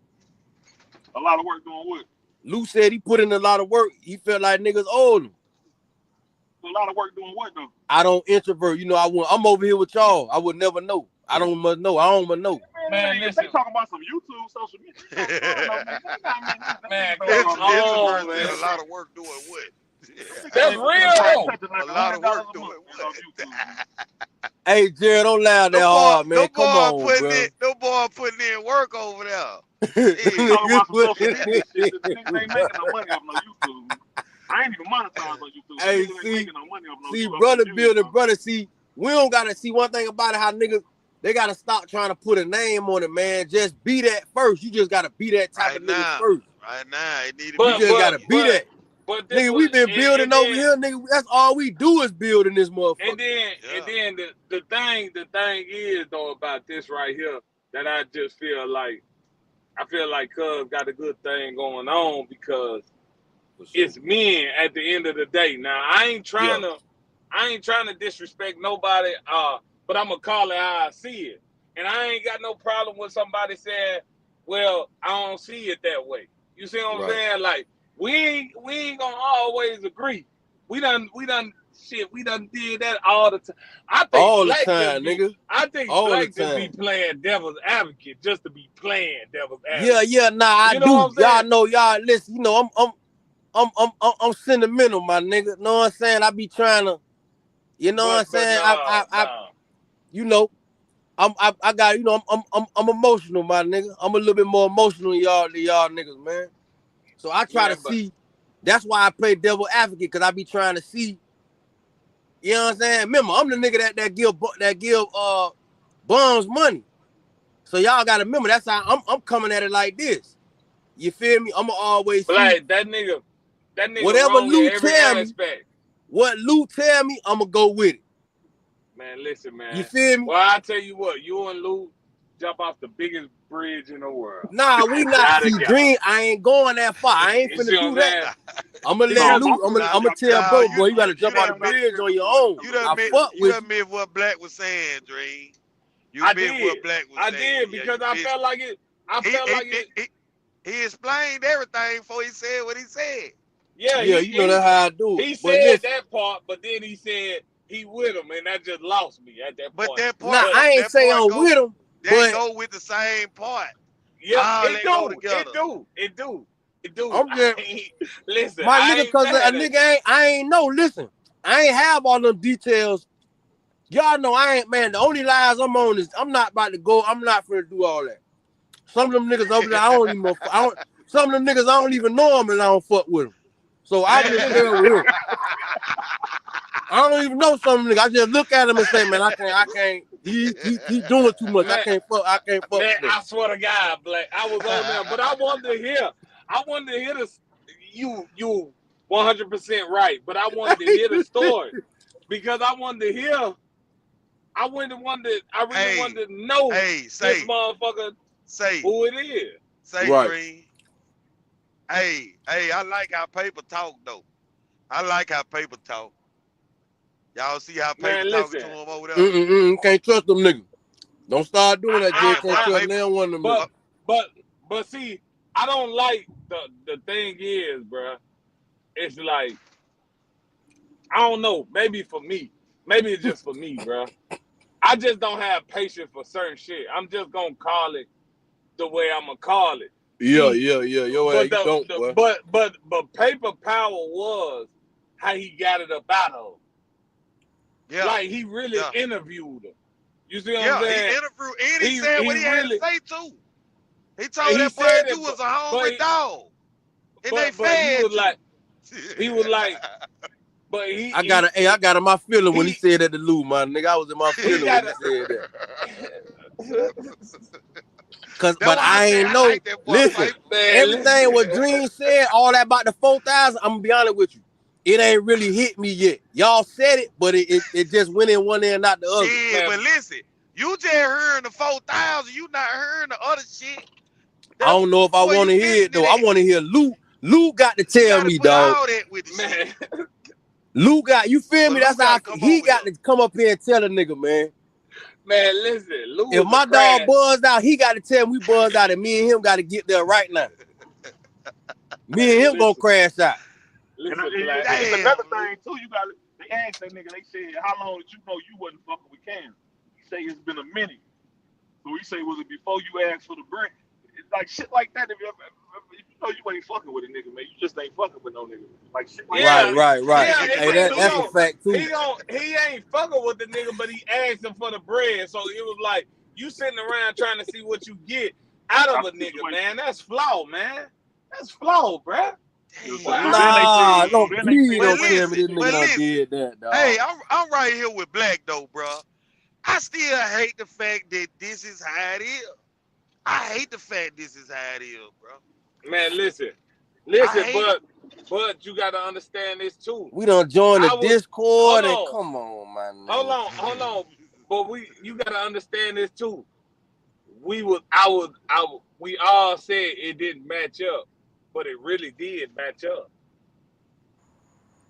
S3: A lot of work doing what?
S9: Lou said he put in a lot of work. He felt like niggas owed him.
S3: A lot of work doing what, though?
S9: I don't introvert. You know, I'm over here with y'all. I would never know. I don't must know. I don't must know.
S3: Man, listen. They talking about some YouTube, social media.
S4: Man, a lot of work doing what?
S1: That's real, though.
S4: A lot of work doing what?
S9: Hey, Jared, don't laugh that hard, man. Come on, bro.
S4: No boy putting in work over there.
S3: Talking about some social media shit. They making no money off no YouTube. I ain't even monetized on YouTube.
S9: Hey,
S3: Niggas ain't
S9: see,
S3: making no money off no
S9: see,
S3: YouTube.
S9: brother building, brother. See, we don't gotta see one thing about it. How niggas they gotta stop trying to put a name on it, man. Just be that first. You just gotta be that type
S4: Right
S9: of nigga
S4: now.
S9: first.
S4: Right now, it need to
S9: You
S1: But
S4: be
S9: just gotta
S4: me.
S9: be that.
S1: but this
S9: Nigga,
S1: was
S9: we been building
S1: and
S9: over
S1: then
S9: here, nigga. That's all we do is build in this motherfucker.
S1: and then
S4: Yeah.
S1: the thing is though about this right here that I just feel like Cuz got a good thing going on because it's men at the end of the day. Now I ain't trying to disrespect nobody, but I'm gonna call it how I see it. And I ain't got no problem with somebody saying, well, I don't see it that way. You see what I'm
S9: Right.
S1: saying? Like we ain't gonna always agree. We done did that all the time. I think
S9: All the
S1: Black
S9: time, nigga.
S1: I think
S9: All
S1: Black
S9: the
S1: just be
S9: time.
S1: playing devil's advocate just to be playing devil's advocate.
S9: Yeah, nah, I
S1: You know
S9: do.
S1: what I'm saying?
S9: Y'all know, y'all listen. You know, I'm sentimental, my nigga. Know what I'm saying? I be trying to, you know what I'm saying? I you know, I got, you know, I'm emotional, my nigga. I'm a little bit more emotional than y'all niggas, man. So I try to see. That's why I play devil advocate, because I be trying to see. You know what I'm saying? Remember, I'm the nigga that give bums money. So y'all gotta remember, that's how I'm coming at it like this. You feel me? I'ma always
S1: Black,
S9: see
S1: that nigga
S9: whatever
S1: wrong
S9: Lou
S1: in every
S9: tell
S1: aspect.
S9: me. What Lou tell me, I'ma go with it.
S1: Man, listen, man.
S9: You feel me?
S1: Well, I tell you what, you and Lou jump off the biggest bridge in the world.
S9: Nah, we not see Dream. I ain't going that far. I ain't
S1: You
S9: finna
S1: see what
S9: do
S1: I'm
S9: that.
S1: saying?
S9: I'ma let Lou. I'ma tell bro, boy, you gotta jump off the bridge on your own.
S4: You
S9: I
S4: done
S9: fuck with you.
S4: missed what Black was saying, Dream.
S1: I
S4: missed
S1: did.
S4: what Black was
S1: I
S4: saying.
S1: did because I felt like it.
S4: He explained everything before he said what he said.
S1: Yeah,
S9: you know that's how I do it.
S1: He
S9: But
S1: said
S9: listen,
S1: that part, but then he said he with him, and that just lost me at that point.
S4: But that part,
S9: nah, I ain't saying I'm with him,
S4: they
S9: but
S4: go with the same part.
S1: yeah,
S4: All they go together.
S1: It do.
S9: I'm just
S1: listen,
S9: my
S1: I
S9: nigga,
S1: ain't
S9: cause
S1: mad
S9: a
S1: at
S9: nigga I ain't know. Listen, I ain't have all them details. Y'all know I ain't, man. The only lies I'm on is I'm not about to go. I'm not finna do all that. Some of them niggas over there, I don't even. Some of them niggas I don't even know them, and I don't fuck with them. So I just tell with him. I don't even know some of them niggas. I just look at him and say, man, I can't. He doing too much.
S1: Man,
S9: I can't fuck.
S1: Man,
S9: with him.
S1: I swear to God, Black, I was on there, but I wanted to hear this. You 100% right, but I wanted to hear the story because I wanted to hear. I really wanted to know this motherfucker who it is.
S4: Right. Dream. Hey, I like how paper talk though. I like how paper talk. Y'all see how paper talking to him over there?
S9: Can't trust them niggas. Don't start doing that, Jay. Can't trust them one of them niggas.
S1: But see, I don't like the thing is, bro. It's like I don't know. Maybe for me, maybe it's just for me, bro. I just don't have patience for certain shit. I'm just gonna call it the way I'm gonna call it.
S9: Yeah. Yo,
S1: but
S9: you don't, boy.
S1: But paper power was how he got it up out of him. Yeah. Like he really interviewed him. You see what I'm saying?
S4: He interviewed and he said what he had to say too. He told that boy you was a hungry dog. And they fed
S1: he was like, but he
S9: I got in my feeling when he said that to Lou, my nigga. I was in my feeling when he said that. But I ain't know. Listen, everything what Dream said, all that about the 4,000, I'm gonna be honest with you. It ain't really hit me yet. Y'all said it, but it just went in one ear and not the other.
S4: Yeah, but listen, you just hearing the 4,000, you not hearing the other shit.
S9: I don't know if I want to hear it though. I want to hear Lou. Lou got to tell me, dog.
S4: All that with the
S1: man.
S9: Lou got, you feel me? That's how he got to come up here and tell a nigga, man.
S1: Man, listen, Lou.
S9: If my dog buzzed out, he got to tell me we buzzed out, and me and him got to get there right now. Me and him gonna crash out.
S3: Listen, it's another thing too. You got they asked that nigga. They said, "How long did you know you wasn't fucking with Cam?" He say it's been a minute. So he say, "Was it before you asked for the brick?" It's like shit like that. If you know you ain't fucking with a nigga, man, you just ain't fucking with no nigga. Like shit like that.
S9: Right.
S1: Yeah,
S9: hey, that's a fact too.
S1: He ain't fucking with the nigga, but he asked him for the bread. So it was like you sitting around trying to see what you get out of a nigga, man. That's flaw, man. That's flaw, bruh.
S4: Damn.
S3: Then they
S9: Nah,
S3: said,
S9: no,
S3: then they
S9: please
S3: said
S4: But
S9: don't
S3: Black.
S9: tell me
S4: listen,
S9: this
S4: but
S9: nigga done
S4: listen.
S9: did that,
S4: Hey,
S9: dog.
S4: I'm right here with Black though, bro. I still hate the fact that this is how it is. I hate the fact this is how it is, bro.
S1: Man, listen,
S4: I hate it.
S1: but you gotta understand this too.
S9: We done joined the
S1: I was
S9: Discord and
S1: hold
S9: come on, my
S1: hold
S9: nigga.
S1: hold on. But you gotta understand this too. We all said it didn't match up, but it really did match up.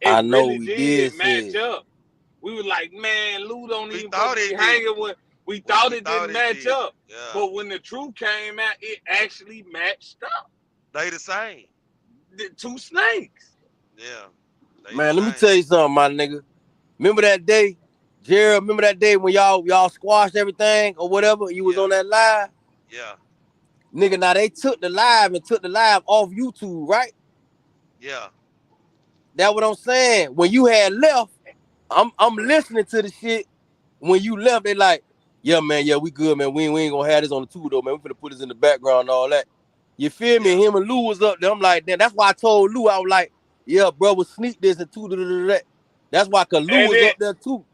S9: I
S1: It
S9: know
S1: really
S9: we
S1: did
S9: did
S1: match
S9: say.
S1: up. We were like, man, Lou don't
S4: We
S1: even supposed
S4: thought
S1: to be
S4: it did.
S1: hanging with. We thought
S4: We
S1: it
S4: thought
S1: didn't
S4: it
S1: match
S4: did.
S1: up,
S4: Yeah.
S1: but when the truth came out, it actually matched up.
S4: They the same.
S1: The two snakes.
S4: Yeah. They
S9: Man,
S4: the
S9: let me
S4: same.
S9: tell you something, my nigga. Remember that day, Jared? Remember that day when y'all squashed everything or whatever? You was
S4: Yeah.
S9: on that live,
S4: Yeah.
S9: nigga. Now they took the live off YouTube, right?
S4: Yeah.
S9: That's what I'm saying. When you had left, I'm listening to the shit. When you left, they like, yeah, man, yeah, we good, man. We ain't gonna have this on the tour though, man. We finna put this in the background and all that. You feel me?
S4: Yeah.
S9: And him and Lou was up there. I'm like, that's why I told Lou, I was like, yeah, bro, we'll sneak this and two that. That's why, cause Lou
S1: And
S9: was
S1: then
S9: up there too.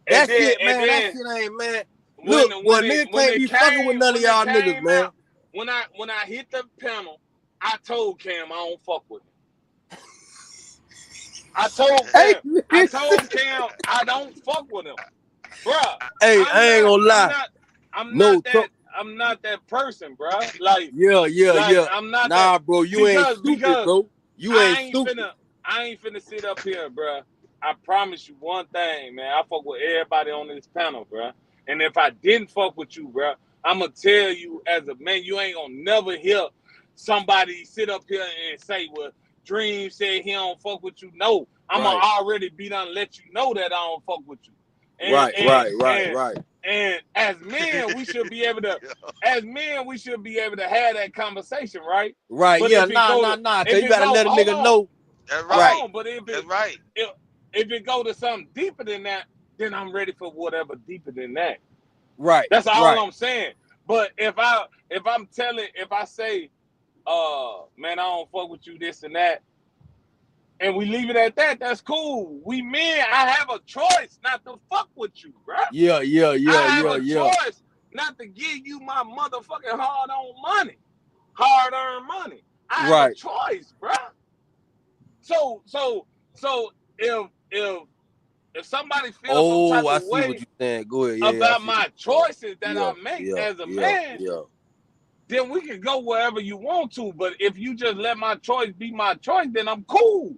S1: and
S9: That
S1: then
S9: shit,
S1: and
S9: man, that
S1: then
S9: shit ain't, man.
S1: when
S9: Look, boy,
S1: when it
S9: nigga
S1: when
S9: can't
S1: it
S9: be fucking with
S1: came
S9: none of
S1: when it
S9: y'all niggas,
S1: came
S9: man.
S1: out, when I hit the panel, I told Cam I don't fuck with him. I told
S9: Hey,
S1: Cam I don't fuck with him. Bruh,
S9: hey, I ain't gonna lie. No,
S1: I'm not that person, bruh. Like
S9: yeah.
S1: I'm not
S9: Nah,
S1: that
S9: bro, you ain't stupid,
S1: because
S9: bro. You ain't stupid.
S1: I ain't finna sit up here, bruh. I promise you one thing, man. I fuck with everybody on this panel, bruh. And if I didn't fuck with you, bruh, I'ma tell you as a man, you ain't gonna never hear somebody sit up here and say, well, Dream said he don't fuck with you. No, I'ma
S9: Right.
S1: already be done let you know that I don't fuck with you.
S9: Right.
S1: And as men, we should be able to have that conversation, right?
S9: Right,
S1: But
S9: yeah,
S1: if it go to
S9: cause you gotta let a nigga know.
S4: That's
S1: hold
S4: right.
S1: on, but
S4: That's right.
S1: if it go to something deeper than that, then I'm ready for whatever deeper than that.
S9: Right.
S1: That's all
S9: Right.
S1: I'm saying. But if I say, man, I don't fuck with you, this and that, and we leave it at that, that's cool. We men, I have a choice not to fuck with you, bro.
S9: Yeah.
S1: I have a choice not to give you my motherfucking hard-earned money. I have a choice, bro. So if somebody feels some type
S9: I
S1: of
S9: see
S1: way
S9: what you're saying. Go ahead.
S1: about my choices that I make
S9: Yeah.
S1: as a man, then we can go wherever you want to. But if you just let my choice be my choice, then I'm cool.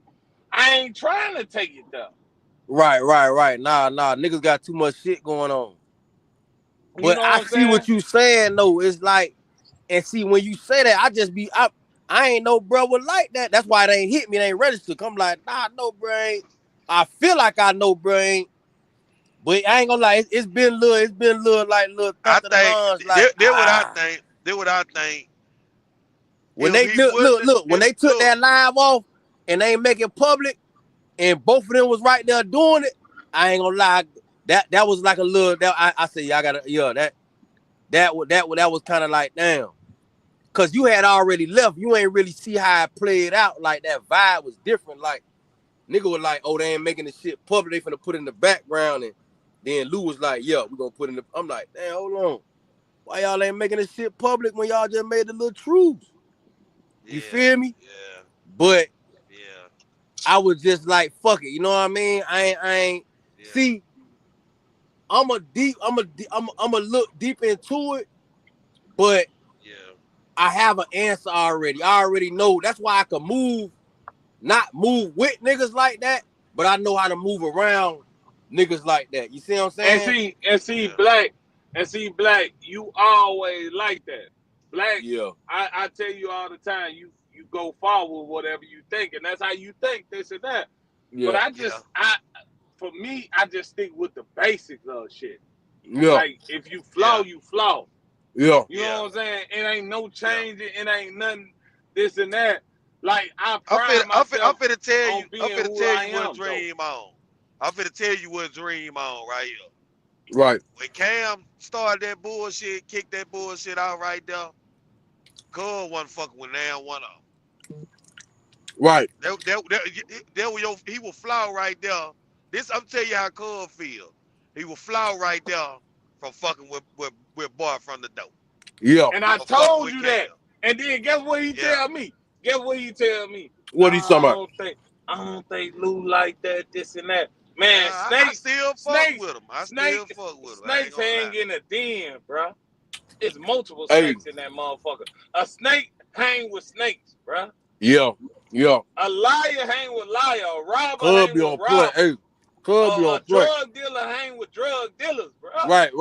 S1: I ain't trying to take it there.
S9: Right. Nah. Niggas got too much shit going on.
S1: You
S9: But
S1: know
S9: I
S1: what I'm
S9: see
S1: saying?
S9: what you saying though. It's like, and see when you say that, I ain't no brother like that. That's why it ain't hit me. It ain't registered. I'm like, nah, no, bro, ain't. I feel like I know, bro, ain't. But I ain't gonna lie, it's been little like little
S4: I
S9: thumping
S4: think
S9: the like
S4: what I think. That what I think.
S9: when
S4: If
S9: they
S4: he wouldn't,
S9: look when they took that live off and they make it public and both of them was right there doing it, I ain't gonna lie, that was like a little that I said y'all gotta that was kind of like damn. Cause you had already left, you ain't really see how it played out. Like that vibe was different. Like nigga was like, oh, they ain't making the shit public, they finna put it in the background. And then Lou was like, yeah, we gonna put it in the. I'm like, damn, hold on. Why y'all ain't making this shit public when y'all just made the little truce? You feel me?
S4: Yeah.
S9: But
S4: Yeah.
S9: I was just like, fuck it. You know what I mean? I ain't
S4: Yeah.
S9: see. I'm a look deep into it, but I have an answer already. I already know. That's why I can not move with niggas like that, but I know how to move around niggas like that. You see what I'm saying?
S1: And see, Black, you always like that. Black,
S9: yeah.
S1: I tell you all the time, you go forward with whatever you think, and that's how you think, this and that.
S9: Yeah.
S1: But for me, I just stick with the basics of shit.
S9: Yeah.
S1: Like if you flaw, you flaw.
S9: Yeah.
S1: You know what I'm saying? It ain't no changing. It ain't nothing. This and that. Like I'm finna
S4: tell you
S1: what
S4: what Dream on. I'm finna tell you what Dream on right here.
S9: Right.
S4: When Cam started that bullshit, kicked that bullshit out right there, Cub wasn't fucking with now one of them.
S9: Right.
S4: He will fly right there. This I'm telling you how Cub feel. He will fly right there from fucking with boy from the door.
S9: Yeah.
S1: And I
S4: From fucking
S1: told
S4: with
S1: you
S4: Cam.
S1: that. And then guess what he
S4: Yeah.
S1: tell me? Guess what he tell me?
S9: What he talking about?
S1: I don't think Lou like that, this and that. Man,
S4: I still fuck with him. I still fuck with him.
S1: Snakes hang in a den, bro. It's multiple
S9: Hey.
S1: snakes in that motherfucker. A snake hang with snakes, bro.
S9: Yeah. Yeah.
S1: A liar hang with liar. A robber
S9: Cub
S1: hang
S9: be
S1: with
S9: on point.
S1: robber.
S9: Hey. Cub be
S1: A
S9: on point.
S1: drug dealer hang with drug dealers, bro.
S9: Right.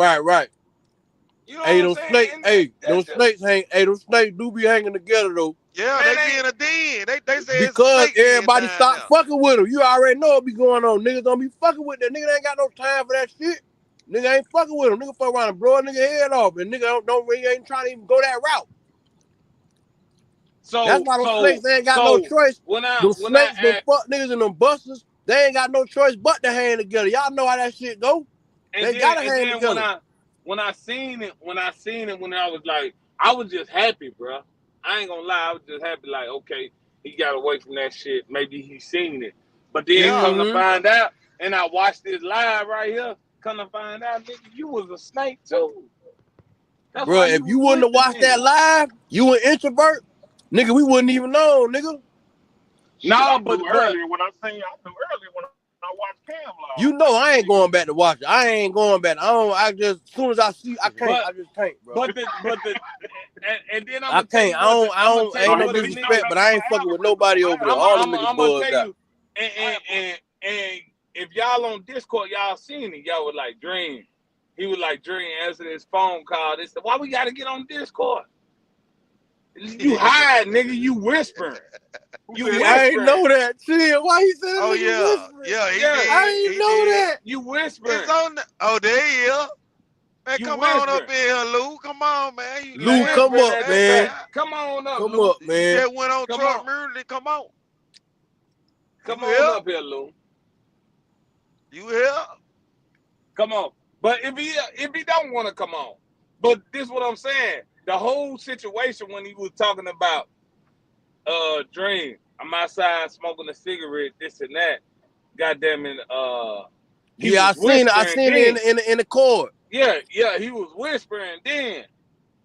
S1: You know
S9: Hey,
S1: what
S9: those
S1: I'm
S9: snakes.
S1: saying?
S9: Hey, those snakes hang. Hey, those snakes do be hanging together though.
S4: Yeah,
S1: Man,
S4: they be in a den. They say
S9: Because
S4: it's a snake
S9: everybody
S4: down
S9: stop
S4: there.
S9: fucking with them. You already know what be going on. Niggas don't be fucking with that. Niggas ain't got no time for that shit. Nigga ain't fucking with them. Nigga fuck around and blow a nigga head off. And nigga don't really ain't trying to even go that route.
S1: So
S9: that's why those snakes ain't got no choice. Those snakes, them fuck niggas and them busters, they ain't got no choice but to hang together. Y'all know how that shit go. They gotta hang together.
S1: When I seen it, when I was like, I was just happy, bro. I ain't gonna lie, I was just happy, like, okay, he got away from that shit. Maybe he seen it. But then come to find out, and I watched this live right here, come to find out, nigga, you was a snake too. That's
S9: bro, if you wouldn't have watched that live, you an introvert, nigga, we wouldn't even know, nigga.
S1: No, but
S3: earlier when I seen I knew earlier when I watched Cam live.
S9: You know I ain't going back to watch it. I ain't going back. I just as soon as I see I can't. I just can't, bro.
S1: And then
S9: I can't. I ain't no disrespect, but I ain't fucking with nobody over there. All them niggas buzzed out.
S1: And if y'all on Discord, y'all seen it, y'all was like, Dream. He was like, Dream answered his phone call. They said, why we gotta get on Discord? You hide, nigga. You whispering.
S9: I ain't know that. Chill. Why he said that?
S4: Oh
S9: yeah.
S4: He did.
S9: I didn't know that.
S1: You whispering.
S4: It's on there he is. Man, come on up in here, Lou. Come on, man.
S9: Lou, come up, man.
S1: Come on up,
S9: Come
S1: Lou.
S9: up, man.
S4: You just went on truck Merely. Come on.
S1: Come on up here, Lou.
S4: You here? Come
S1: on. But if he don't want to come on. But this is what I'm saying. The whole situation when he was talking about Dream, I'm outside smoking a cigarette, this and that. Goddamn it,
S9: I seen it in the court.
S1: Yeah, he was whispering then.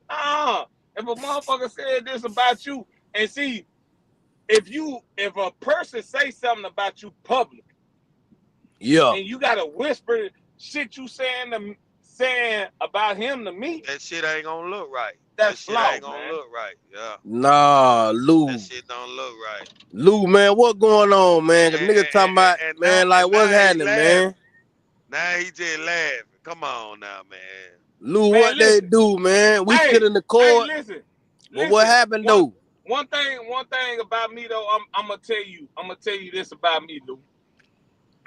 S1: If a motherfucker said this about you, and see, if a person say something about you public, and you gotta whisper shit you saying about him to me,
S4: that shit ain't gonna look right.
S1: That
S4: shit ain't gonna look right. Yeah.
S9: Nah, Lou.
S4: That shit don't look right.
S9: Lou, man, what going on, man? The nigga talking about, man, like what's happening, man?
S4: Now he just laughing. Come on now, man.
S9: Lou, what they do, man? We sit in the court.
S1: Listen,
S9: what happened though?
S1: One thing about me though, I'm gonna tell you this about me, Lou.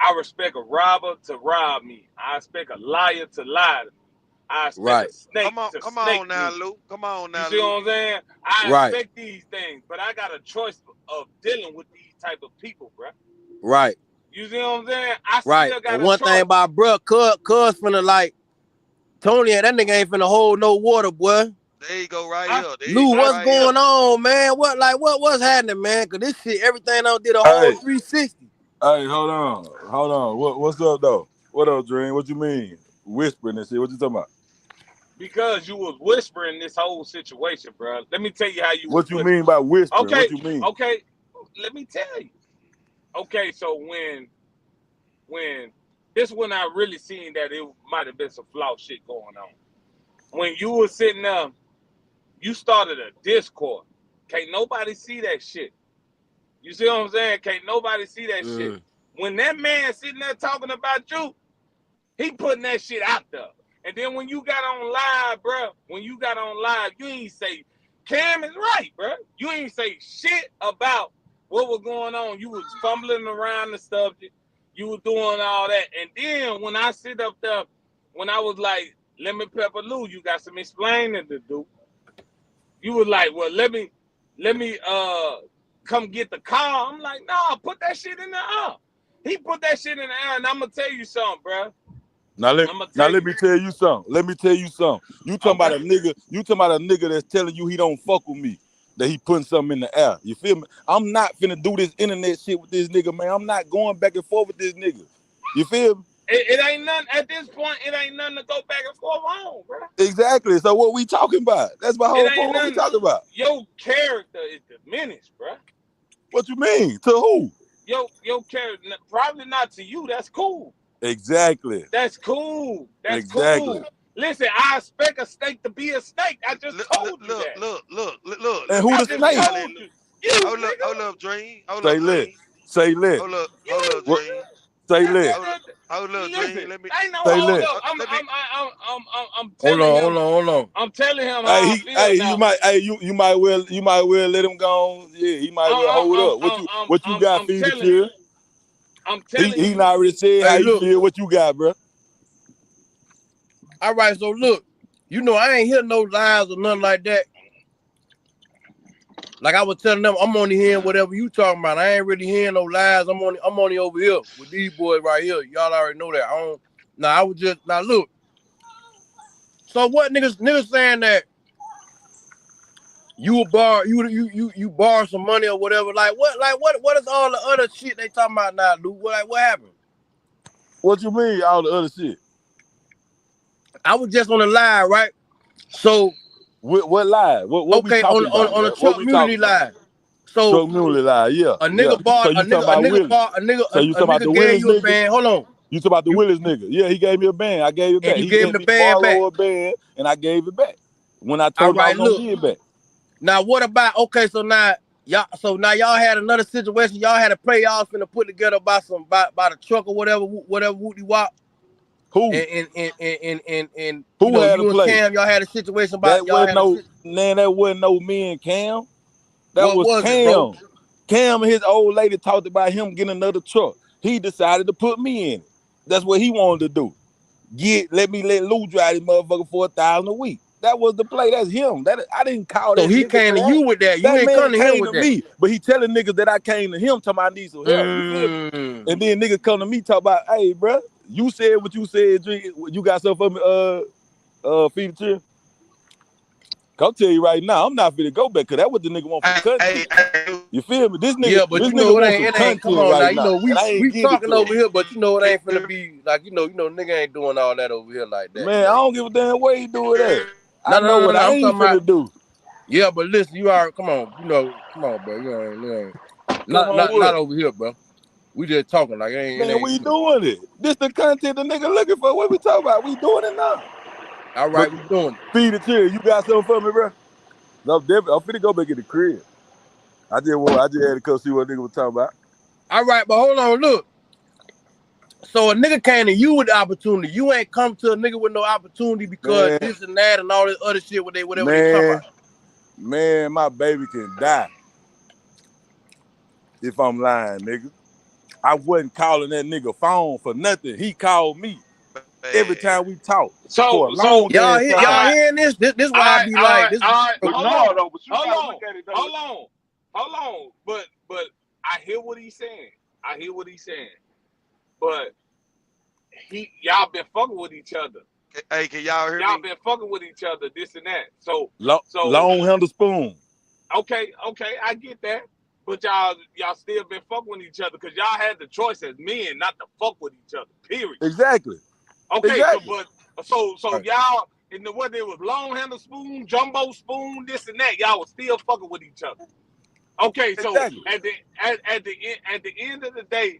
S1: I respect a robber to rob me. I expect a liar to lie to me. I expect a snake to
S4: come
S1: snake
S4: on now,
S1: me.
S4: Lou. Come on now,
S1: you see
S4: Lou.
S1: what I'm saying? I expect these things, but I got a choice of dealing with these type of people, bro.
S9: Right.
S1: You see what I'm saying? I still got
S9: and
S1: a
S9: one
S1: choice.
S9: thing about bro, cuz finna like Tony, that nigga ain't finna hold no water, boy.
S4: There you go, right here.
S9: Lou, what's going on, man? What's happening, man? Cause this shit, everything I did a whole 360.
S10: Hey, hold on. What's up though? What up, Dream? What you mean? Whispering and shit. What you talking about?
S1: Because you was whispering this whole situation, bro. Let me tell you how you.
S10: What you mean by whispering?
S1: Okay.
S10: What you mean?
S1: Okay. Let me tell you. Okay, so when I really seen that it might have been some flaw shit going on. When you were sitting there, you started a Discord. Can't nobody see that shit. You see what I'm saying? Can't nobody see that shit. When that man sitting there talking about you, he putting that shit out there. And then when you got on live, bro, you ain't say, Cam is right, bro. You ain't say shit about what was going on. You was fumbling around the subject. You was doing all that. And then when I sit up there, when I was like, Lemon Pepper Lou, you got some explaining to do. You was like, well, let me come get the car. I'm like, nah, put that shit in the air. He put that shit in the air, and I'm gonna tell you something, bro.
S10: Now let me tell you something. You talking about a nigga? You talking about a nigga that's telling you he don't fuck with me? that he putting something in the air. You feel me? I'm not finna do this internet shit with this nigga, man. I'm not going back and forth with this nigga. You feel me?
S1: It ain't nothing at this point. It ain't nothing to go back and forth on, bro.
S10: Exactly. So what we talking about? That's my whole
S1: It ain't
S10: point. What we
S1: nothing.
S10: talking about?
S1: Your character is diminished, bro.
S10: What you mean? To who?
S1: Your character, probably not to you. That's cool.
S10: Exactly.
S1: That's cool. That's
S10: Exactly.
S1: cool. Listen, I expect a steak to be a steak. I just told you that.
S4: Look.
S10: And who
S1: I
S10: the
S1: just
S10: snake?
S1: told you.
S4: Hold up, Dream.
S10: Say lit. Say lit.
S4: Hold up,
S10: What-
S4: Dream.
S10: Say lit.
S4: Hold up, Dream. Let me.
S1: Ain't no
S10: Say
S1: hold
S10: lit.
S1: up. I'm
S9: Hold
S1: telling
S9: on,
S1: him.
S9: hold on.
S1: I'm telling him how I feel now.
S10: You might well let him go on. Yeah, he might well hold up. What you got, Feed the Chill?
S1: I'm telling
S10: He
S1: you.
S10: already said
S9: Hey,
S10: how you
S9: look.
S10: feel. What you got, bro?
S9: All right, so look, you know I ain't hear no lies or nothing like that. Like I was telling them, I'm only hearing whatever you talking about. I ain't really hearing no lies. I'm only over here with these boys right here. Y'all already know that. I was just look. So what niggas saying that you borrow some money or whatever? Like what is all the other shit they talking about now, Luke? What happened?
S10: What you mean, all the other shit?
S9: I was just on the live, right? So
S10: what lie? What
S9: okay,
S10: we talking about?
S9: on a Truck Community live. So
S10: Truck Community live, yeah.
S9: a nigga bought
S10: So you talking about Willis? So you talking about the
S9: gave
S10: Willis
S9: you a
S10: nigga?
S9: band. Hold on.
S10: You talking about the Willis nigga? Yeah, he gave me a band. I gave it back.
S9: And you
S10: He
S9: gave
S10: gave
S9: him the
S10: me
S9: band
S10: borrow a band, and I gave it back when I told him I was gonna give it back.
S9: Now what about so now y'all had another situation. Y'all had a play y'all finna put together by the truck or whatever Woody Wop.
S10: Who?
S9: And
S10: who had
S9: you
S10: a play?
S9: And Cam, y'all had a situation about
S10: that wasn't no me and Cam. That
S9: what
S10: was
S9: Cam.
S10: It, bro? Cam and his old lady talked about him getting another truck. He decided to put me in it. That's what he wanted to do. Let Lou drive this motherfucker for $1,000 a week. That was the play. That's him. I didn't call that.
S9: So he
S10: nigga
S9: came to
S10: that.
S9: you with that. You
S10: that
S9: ain't
S10: man
S9: come to him
S10: came
S9: with
S10: to me, but he telling niggas that I came to him talking about I need some help. You feel me? And then niggas come to me talk about, hey, bro, you said what you said. You got something for me? Feed the Chill. I'll tell you right now, I'm not finna go back because that's what the nigga want for content. You feel me? This nigga,
S9: but
S10: this
S9: you know
S10: nigga
S9: it
S10: want
S9: ain't.
S10: some
S9: It ain't. Come
S10: content
S9: on
S10: right
S9: now.
S10: now.
S9: You know we talking over here, but you know it ain't finna be like you know nigga ain't doing all that over here like that.
S10: Man, I don't give a damn what he doing that.
S9: I know what
S10: I ain't finna do.
S9: Yeah, but listen, you are come on, come on, bro. You ain't not over here, bro. We just talking like
S10: man, we doing it. This the content the nigga looking for. What we talking about? We doing it now.
S9: All right, we doing it.
S10: Feed the Chill. You got something for me, bro? No, definitely. I'm finna go back in the crib. I just had to come see what nigga was talking about.
S9: All right, but hold on, look. So a nigga came to you with the opportunity. You ain't come to a nigga with no opportunity because this and that and all this other shit whatever they talking about.
S10: Man, my baby can die if I'm lying, nigga. I wasn't calling that nigga phone for nothing. He called me every time we talk. For a long
S9: y'all hearing this? This why I be like this.
S1: Hold on. But I hear what he's saying. But y'all been fucking with each other.
S4: Hey, can y'all hear me?
S1: Y'all been fucking with each other, this and that. So
S10: long handle spoon.
S1: Okay, I get that. But y'all still been fucking with each other because y'all had the choice as men not to fuck with each other. Period.
S10: Exactly.
S1: Okay,
S10: exactly.
S1: so y'all whether it was long handle spoon, jumbo spoon, this and that, y'all was still fucking with each other. Okay, so exactly. at the end of the day,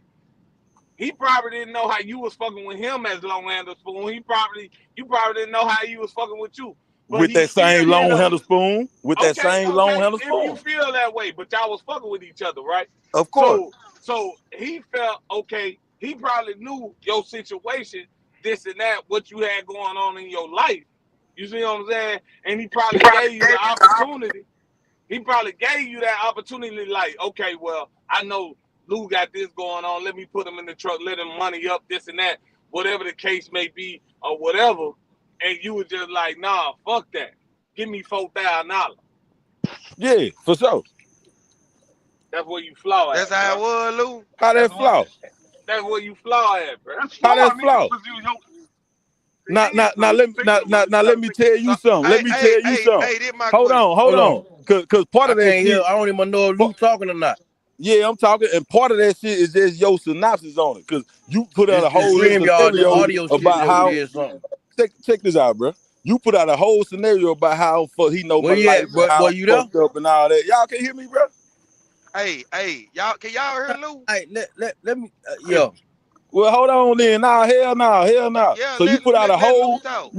S1: he probably didn't know how you was fucking with him as long handle spoon. You probably didn't know how he was fucking with you. But
S10: with that same long handle spoon. With that same long handle spoon.
S1: If you feel that way, but y'all was fucking with each other, right?
S10: Of course.
S1: So he felt okay. He probably knew your situation, this and that, what you had going on in your life. You see what I'm saying? And he probably gave you the opportunity. He probably gave you that opportunity, like, okay, well, I know Lou got this going on. Let me put him in the truck, let him money up, this and that, whatever the case may be, or whatever. And you were just like, nah, fuck that. Give me $4,000.
S10: Yeah, for sure.
S1: That's where you flaw at.
S4: That's how it was, Lou.
S10: How that flaw?
S1: That's where you flaw at, bro.
S10: How that flaw? Now let me tell you something. Let me tell you something. Hold on. cause part
S9: I
S10: of that
S9: can't hear.
S10: shit.
S9: I don't even know if Luke talking or not.
S10: Yeah, I'm talking, and part of that shit is just your synopsis on it, cause you put out a
S9: It's
S10: whole
S9: StreamYard. The
S10: scenario
S9: audio shit
S10: about
S9: never
S10: how.
S9: did something.
S10: Check this out, bro. You put out a whole scenario about how he know my
S9: Where you
S10: life
S9: at,
S10: and
S9: bro?
S10: how
S9: Boy,
S10: I'm
S9: you there?
S10: fucked up and all that. Y'all can hear me, bro?
S4: Hey, y'all, can y'all hear Lou?
S9: Hey, let me. Yo,
S10: Well, hold on then. Nah, hell no.
S4: Yeah,
S10: So you put out a
S4: let Lou
S10: whole
S4: talk.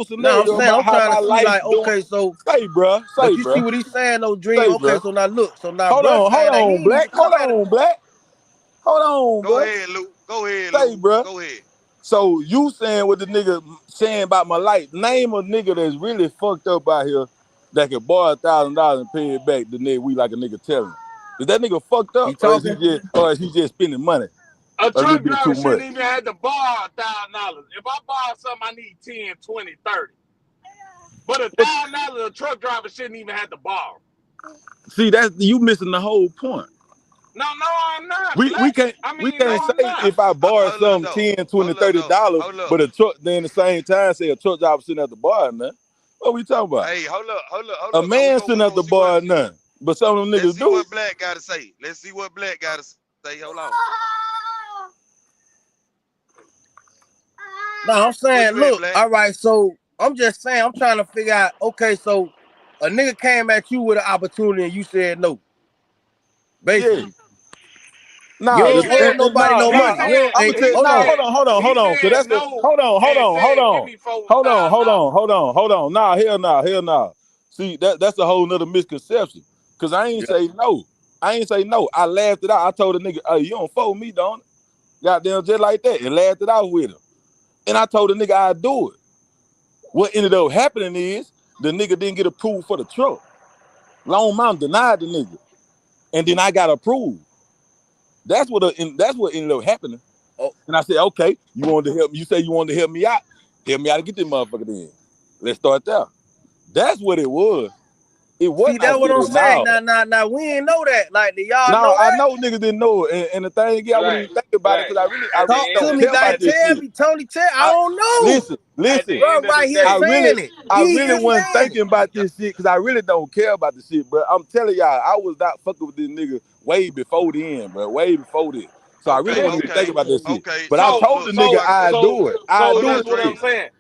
S10: scenario
S9: I'm saying
S10: about
S9: I'm
S10: how
S9: trying
S10: my
S9: to see
S10: life
S9: like,
S10: doing.
S9: okay, so
S10: Say, bro.
S9: but you see what he's saying though, Dream.
S10: Say,
S9: Okay,
S10: bro.
S9: so now look, so now
S10: Hold
S9: bruh saying that he
S10: on,
S9: ain't
S10: Black.
S9: even come at it.
S10: Hold on,
S4: Go
S10: bro.
S4: ahead, Lou. Go ahead,
S10: Say,
S4: Lou.
S10: bro.
S4: Go ahead.
S10: So you saying what the nigga saying about my life? Name a nigga that's really fucked up out here that can borrow $1,000 and pay it back the next week like a nigga telling. Is that nigga fucked up,
S9: He talking?
S10: or is he just spending money
S1: A
S10: a little
S1: truck
S10: bit
S1: driver
S10: too
S1: shouldn't
S10: much?
S1: even have to borrow $1,000. If I borrow something, I need 10, 20, 30. But $1,000, a truck driver shouldn't even have to borrow.
S10: See, that's you missing the whole point.
S1: No, I'm not.
S10: We can't
S1: I'm
S10: say
S1: not.
S10: if I borrow
S4: Hold up,
S10: some
S4: though.
S10: 10, 20,
S4: Hold up, though.
S10: $30,
S4: Hold up.
S10: but a truck then at the same time say a truck driver shouldn't have to borrow nothing. What we talking about?
S4: Hey, hold up.
S10: A
S4: 'cause
S10: man shouldn't have to
S4: see what
S10: borrow nothing, but some of them
S4: let's
S10: niggas
S4: see
S10: do.
S4: what Black got to say. Let's see what Black got to say. Hold on.
S9: No, I'm
S4: Where
S9: saying,
S4: you at,
S9: look,
S4: Black?
S9: all right, so I'm just saying, I'm trying to figure out, okay, so a nigga came at you with an opportunity and you said no. Basically.
S10: Yeah. Nah,
S9: You
S1: He
S9: ain't owe nobody no
S1: he
S9: money. You
S1: said,
S9: ain't
S10: I'm
S9: ain't
S10: gonna tell you.
S1: he
S9: hold
S10: Nah,
S9: on.
S1: said,
S10: hold on. So that's the
S1: no
S10: hold
S1: and
S10: on.
S1: said, give me $4,000.
S10: Hold on. Nah, hell nah. See, that's a whole nother misconception. Cause I ain't say no. I laughed it out. I told the nigga, hey, you don't fuck with me, don't it? Goddamn, just like that, and laughed it out with him. And I told the nigga I'd do it. What ended up happening is the nigga didn't get approved for the truck. Long Mountain denied the nigga, and then I got approved. That's what ended up happening.
S9: Oh,
S10: And I said, okay, you wanted to help me. You say you wanted to help me out. Help me out to get this motherfucker in. Let's start there. That's what it was. It
S9: see,
S10: wasn't I
S9: that's what I'm
S10: said
S9: saying.
S10: no.
S9: Now, we ain't know that. Like, do y'all
S10: No,
S9: know
S10: I
S9: that?
S10: know niggas didn't know it. And the thing is, I wouldn't even think about it
S1: Black.
S10: because I
S1: At the
S10: really
S9: Talk
S1: end
S10: don't
S9: to
S1: of
S9: me,
S1: the
S10: care
S9: like,
S10: about
S1: day,
S10: this
S9: tell
S10: shit.
S9: me, Tony, I
S10: I
S9: don't know.
S1: at the
S10: listen.
S9: Bro,
S1: end of the
S9: right here
S10: I
S1: day,
S9: saying it.
S10: really
S9: He
S10: wasn't
S9: saying it.
S10: thinking about this shit because I really don't care about the shit, bro. I'm telling y'all, I was not fucking with this nigga way before then, bro. Way before this. So I really wasn't even thinking about that shit. But I
S4: So
S10: told
S4: look,
S10: the nigga I
S1: so
S10: do it. I
S4: hold
S10: do
S1: this
S10: the
S1: is
S4: up,
S1: what I'm
S10: shit.
S4: Dream.
S1: saying.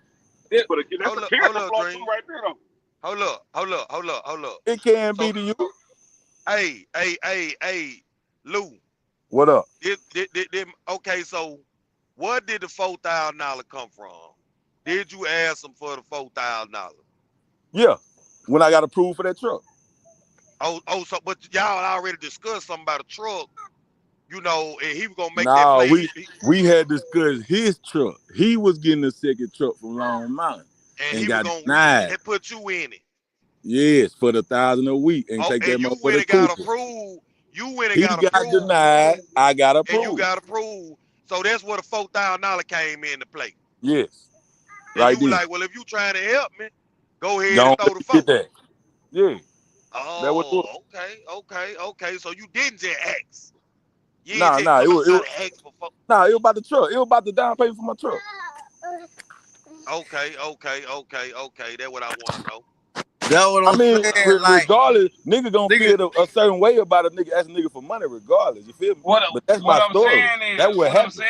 S3: That's a
S4: Hold
S3: camera
S4: up,
S3: flaw too,
S4: Dream.
S3: right there, though.
S4: Hold up.
S10: It can
S4: So,
S10: be to you.
S4: hey, Lou.
S10: What up?
S4: Okay, so where did the $4,000 come from? Did you ask them for the $4,000?
S10: Yeah. When I got approved for that truck.
S4: So but y'all already discussed something about a truck, and he was gonna make that
S10: Nah,
S4: play.
S10: we had discussed his truck. He was getting a second truck from Long Mountain
S4: And
S10: and
S4: he was
S10: got
S4: gonna
S10: denied.
S4: put you in it.
S10: Yes, for the $1,000 a week and
S4: Oh,
S10: take that
S4: and you went
S10: motherfucker
S4: and got
S10: Cooper.
S4: approved. You went and
S10: He
S4: got
S10: got
S4: approved,
S10: denied. I got
S4: and you
S10: approved.
S4: got approved. So that's where the $4,000 came into play.
S10: Yes.
S4: And
S10: Right
S4: you were
S10: then.
S4: like, well, if you trying to help me, go ahead
S10: Go
S4: and
S10: on,
S4: throw
S10: let
S4: the
S10: me get
S4: $4,000.
S10: that. Yeah. That was it.
S4: Oh, okay. So you didn't just ask. You ain't
S10: Nah,
S4: just come outside and ask for $4,000.
S10: it was about the truck. It was about the down payment for my truck.
S4: Okay. That's what I want to know.
S9: That's what
S10: I
S9: I'm
S10: mean,
S9: saying. Like,
S10: regardless, nigga gonna
S9: nigga,
S10: feel a certain way about a nigga asking nigga for money regardless. You feel me?
S1: What
S10: But that's
S1: what
S10: my
S1: I'm
S10: story.
S1: saying is,
S10: That's what happened.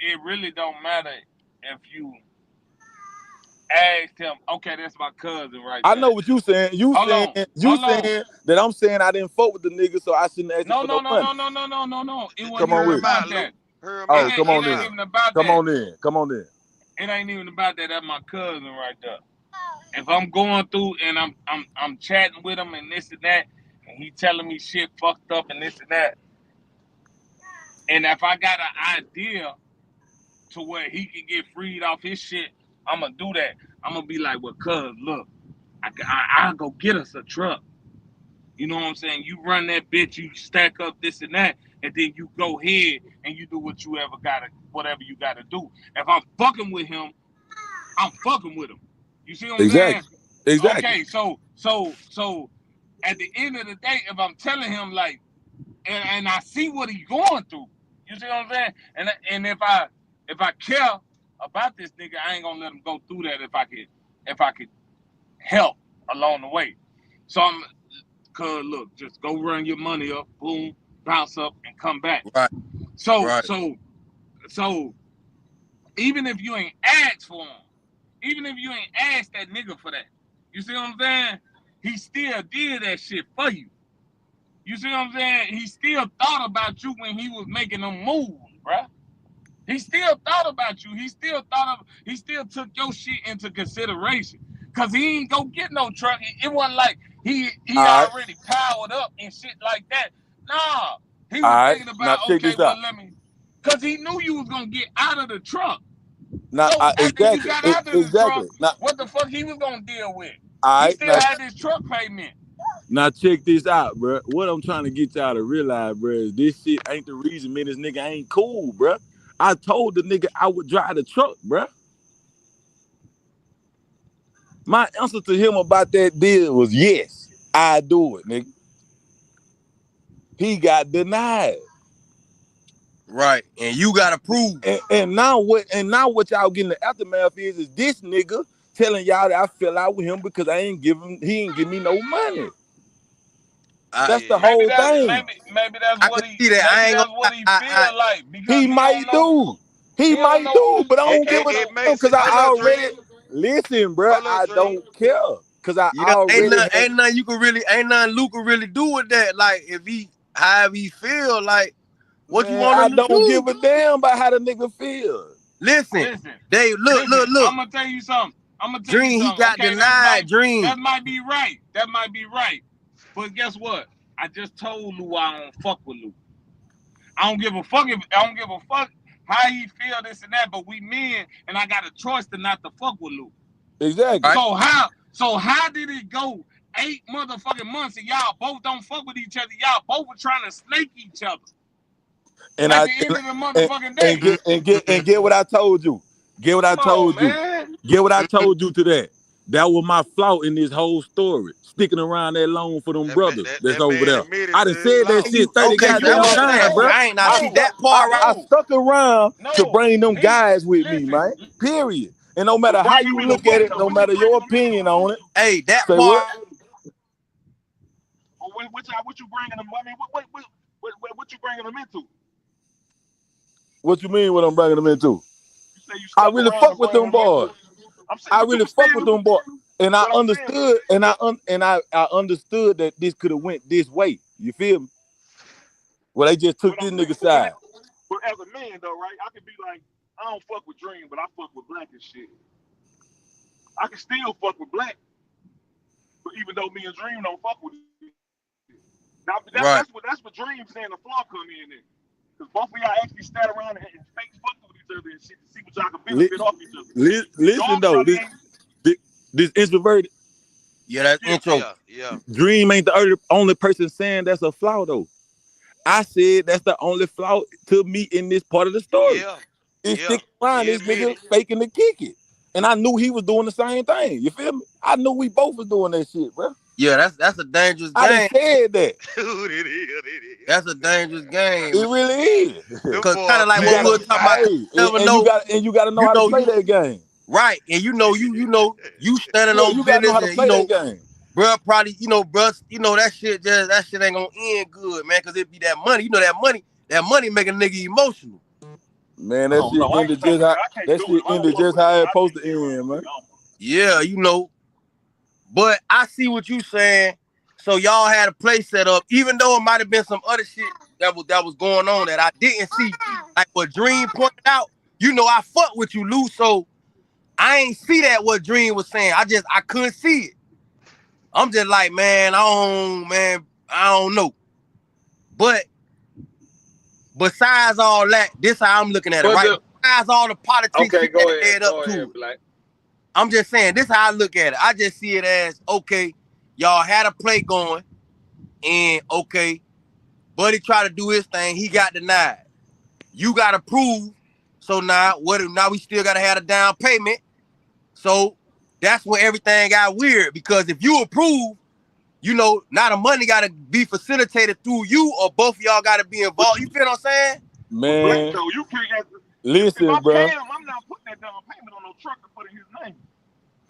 S1: it really don't matter if you asked him. Okay, that's my cousin right
S10: I
S1: there.
S10: know what you saying. You
S1: Hold
S10: saying
S1: on, hold on.
S10: that I'm saying I didn't fuck with the nigga, so I shouldn't ask him
S1: No,
S10: for
S1: no,
S10: no
S1: no,
S10: money.
S1: no, no, no, no, no, no. It
S4: Just
S10: Come
S1: wasn't
S10: on
S1: even
S4: hear him
S10: with it.
S1: about
S4: out,
S1: that.
S4: Lou. Hear him
S10: Oh,
S4: out.
S1: It
S10: come on
S1: ain't
S10: in.
S1: even about
S10: Come
S1: that.
S10: on in. Come on in.
S1: It ain't even about that. That's my cousin right there. If I'm going through and I'm chatting with him and this and that, and he telling me shit fucked up and this and that, and if I got an idea to where he can get freed off his shit, I'm gonna do that. I'm gonna be like, well, cuz, look, I'll go get us a truck. You know what I'm saying? You run that bitch, you stack up this and that, and then you go ahead and you do whatever you gotta do. If I'm fucking with him, I'm fucking with him. You see what I'm saying?
S10: Exactly.
S1: Okay, so at the end of the day, if I'm telling him like, and I see what he's going through, you see what I'm saying? And if I care about this nigga, I ain't gonna let him go through that if I could help along the way.
S11: So I'm, cause look, just go run your money up, boom, bounce up, and come back.
S9: Right.
S11: So
S9: Right.
S11: so even if you ain't asked for him, even if you ain't asked that nigga for that, you see what I'm saying? He still did that shit for you. You see what I'm saying? He still thought about you when he was making them moves, bruh. He still thought about you. He still took your shit into consideration. Cause he ain't go get no truck. It wasn't like he
S10: All right.
S11: already powered up and shit like that. Nah. He
S10: All
S11: was
S10: right.
S11: thinking
S10: Now
S11: about,
S10: check
S11: okay,
S10: this
S11: well,
S10: out.
S11: cause he knew you was gonna get out of the truck.
S10: Now
S11: So after he
S10: exactly.
S11: got out of the
S10: Exactly.
S11: truck,
S10: Now,
S11: what the fuck he was gonna deal with?
S10: all
S11: He
S10: right.
S11: still had his truck payment.
S10: Now check this out, bro. What I'm trying to get y'all to realize, bro, is this shit ain't the reason me and this nigga ain't cool, bro. I told the nigga I would drive the truck, bro. My answer to him about that deal was yes, I do it, nigga. He got denied.
S9: Right. And you gotta prove.
S10: And now what y'all getting the aftermath is this nigga telling y'all that I fell out with him because he ain't give me no money. That's the whole thing.
S11: Maybe that's what he
S9: see that. I ain't
S11: that's what he feel like because
S10: he might do. He might do, but I don't give a damn because I already listen, bro. I don't care because I already
S9: ain't nothing Luke can really do with that. Like if however he feel, like what you want him to do?
S10: I don't give a damn about how the nigga feel.
S9: Listen, Dave, look.
S11: I'm gonna tell you something.
S9: Dream, he got denied. Dream.
S11: That might be right. But guess what? I just told Lou I don't fuck with Lou. I don't give a fuck how he feel this and that, but we men and I got a choice to not to fuck with Lou.
S10: Exactly.
S11: Right? So how did it go 8 motherfucking months and y'all both don't fuck with each other? Y'all both were trying to snake each other.
S10: And
S11: at the end of the motherfucking day.
S10: And get what I told you. Get what I told you. Get what I told you to that. That was my flaw in this whole story. Sticking around that long for them brothers that's over there. I done said that shit 30 goddamn times, bro.
S9: I ain't not see that part right.
S10: I stuck around to bring them guys with me, man. Period. And no matter how you look at it, no matter your opinion on it.
S9: Hey, that
S10: part.
S3: What you bringing them? I mean, what you bringing them into?
S10: What you mean? What I'm bringing them into? I really fuck with them boys. I really fuck with them boys, and I understood, and I understood that this could have went this way. You feel me? Well, they just took this nigga side.
S3: But as a man, though, right? I could be like, I don't fuck with Dream, but I fuck with Black and shit. I can still fuck with Black, but even though me and Dream don't fuck with it. Now, that's what Dream saying the flaw come in there. Because both of y'all actually sat around and fake fuck with each other and shit to see what y'all can benefit off each other.
S10: Listen though, this introverted.
S9: Yeah, that's intro.
S4: Yeah.
S10: Dream ain't the only person saying that's a flaw though. I said that's the only flaw to me in this part of the story.
S4: Yeah.
S10: It's sticking around this nigga faking to kick it. And I knew he was doing the same thing. You feel me? I knew we both was doing that shit, bro.
S9: Yeah, that's a dangerous game.
S10: I done said that.
S4: Dude, it is.
S9: That's a dangerous game.
S10: It really is.
S9: Because kind of like what we were talking about.
S10: You gotta know how to play that game.
S9: Right. And you standing on
S10: you gotta know how to play that game.
S9: Bro, probably, that shit ain't gonna end good, man, because it be that money. You know that money make a nigga emotional.
S10: Man, that shit ended just how it supposed to end, man.
S9: Yeah, But I see what you saying. So y'all had a play set up, even though it might have been some other shit that was going on that I didn't see. Like what Dream pointed out, I fuck with you, Lou. So I ain't see that what Dream was saying. I couldn't see it. I'm just like, man, I don't know. But besides all that, this how I'm looking at it, right? Besides all the politics that add up to it. I'm just saying, this is how I look at it. I just see it as, okay, y'all had a play going, and okay, Buddy tried to do his thing, he got denied. You got to prove, so now we still got to have a down payment. So that's when everything got weird, because if you approve, now the money got to be facilitated through you, or both of y'all got to be involved. You feel what I'm saying?
S10: Man,
S3: so you can't have to,
S10: listen, bro.
S3: I'm not putting that down payment on no truck to put in his name.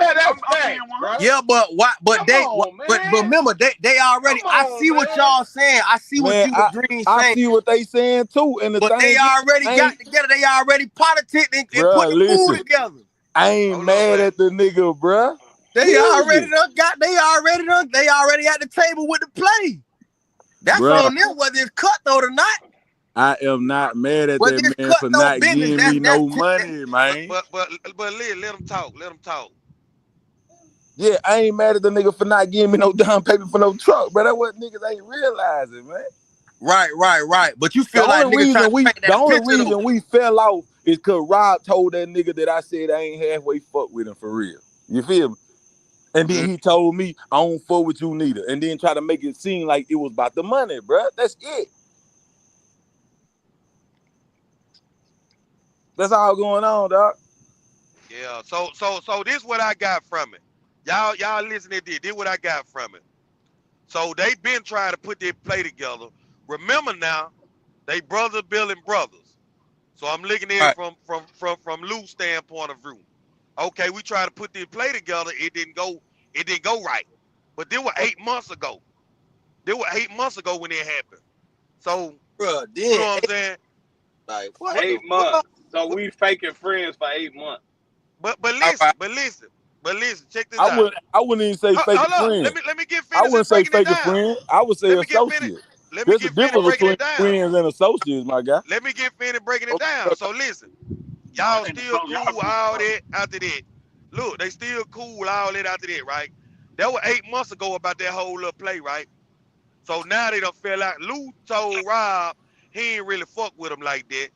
S11: Man, that's facts, bro.
S1: bro.
S9: Yeah, but why? But
S1: Come
S9: they,
S1: on,
S9: but
S1: man.
S9: remember, they already.
S1: Come
S9: I
S1: on,
S9: see what
S1: man.
S9: y'all saying. I see what
S10: Man,
S9: you and Green
S10: I
S9: saying.
S10: see what they saying too. And the
S9: But
S10: thing
S9: they
S10: is,
S9: already
S10: I
S9: got
S10: ain't,
S9: together. They already politicking and put
S10: bruh,
S9: the food
S10: listen,
S9: together.
S10: I ain't
S4: Hold up,
S10: mad
S4: man.
S10: at the nigga, bruh.
S9: They already
S10: Period.
S9: done got. They already at the table with the play. That's
S10: Bruh,
S9: on them whether it's cutthroat or not.
S10: I am not mad at
S9: Whether
S10: that
S9: it's
S10: man for
S9: cutthroat
S10: not
S9: business,
S10: giving me no
S9: that's
S10: money, man.
S4: But let them talk. Let them talk.
S10: Yeah, I ain't mad at the nigga for not giving me no down payment for no truck, but that's what niggas ain't realizing, man.
S9: right. But you
S10: The
S9: feel like
S10: only
S9: niggas trying
S10: reason
S9: to paint that picture though.
S10: we fell off is cause Rob told that nigga that I said I ain't halfway fuck with him for real. You feel me? And then he told me I don't fuck with you neither. And then try to make it seem like it was about the money, bruh. That's it. That's all going on, dog.
S4: Yeah. So this what I got from it. Y'all listen to this. This what I got from it. So they been trying to put their play together. Remember now, they brother building brothers. So I'm looking at it from Lou's standpoint of view. Okay, we try to put this play together. It didn't go right. But they were 8 months ago. They were 8 months ago when it happened. So
S9: Bruh,
S4: you know what I'm saying?
S9: like what
S1: 8
S9: the
S1: months.
S9: fuck?
S1: So we faking friends for 8 months.
S4: But
S9: All right.
S4: listen, check this out.
S10: I wouldn't even say fake
S4: Hold
S10: a
S4: up.
S10: friend.
S4: Let me get
S10: I
S4: finished
S10: wouldn't
S4: and
S10: say
S4: breaking it
S10: fake a
S4: down.
S10: friend. I would say
S4: Let me get finished.
S10: associate.
S4: Let me
S10: There's a
S4: get finished
S10: difference
S4: breaking
S10: between
S4: it down.
S10: friends and associates, my guy.
S4: Let me get finished breaking it down. So listen, y'all still cool all that after that. Look, they still cool all that after that, right? That was 8 months ago about that whole little play, right? So now they done fell out. Lou told Rob he ain't really fuck with him like that.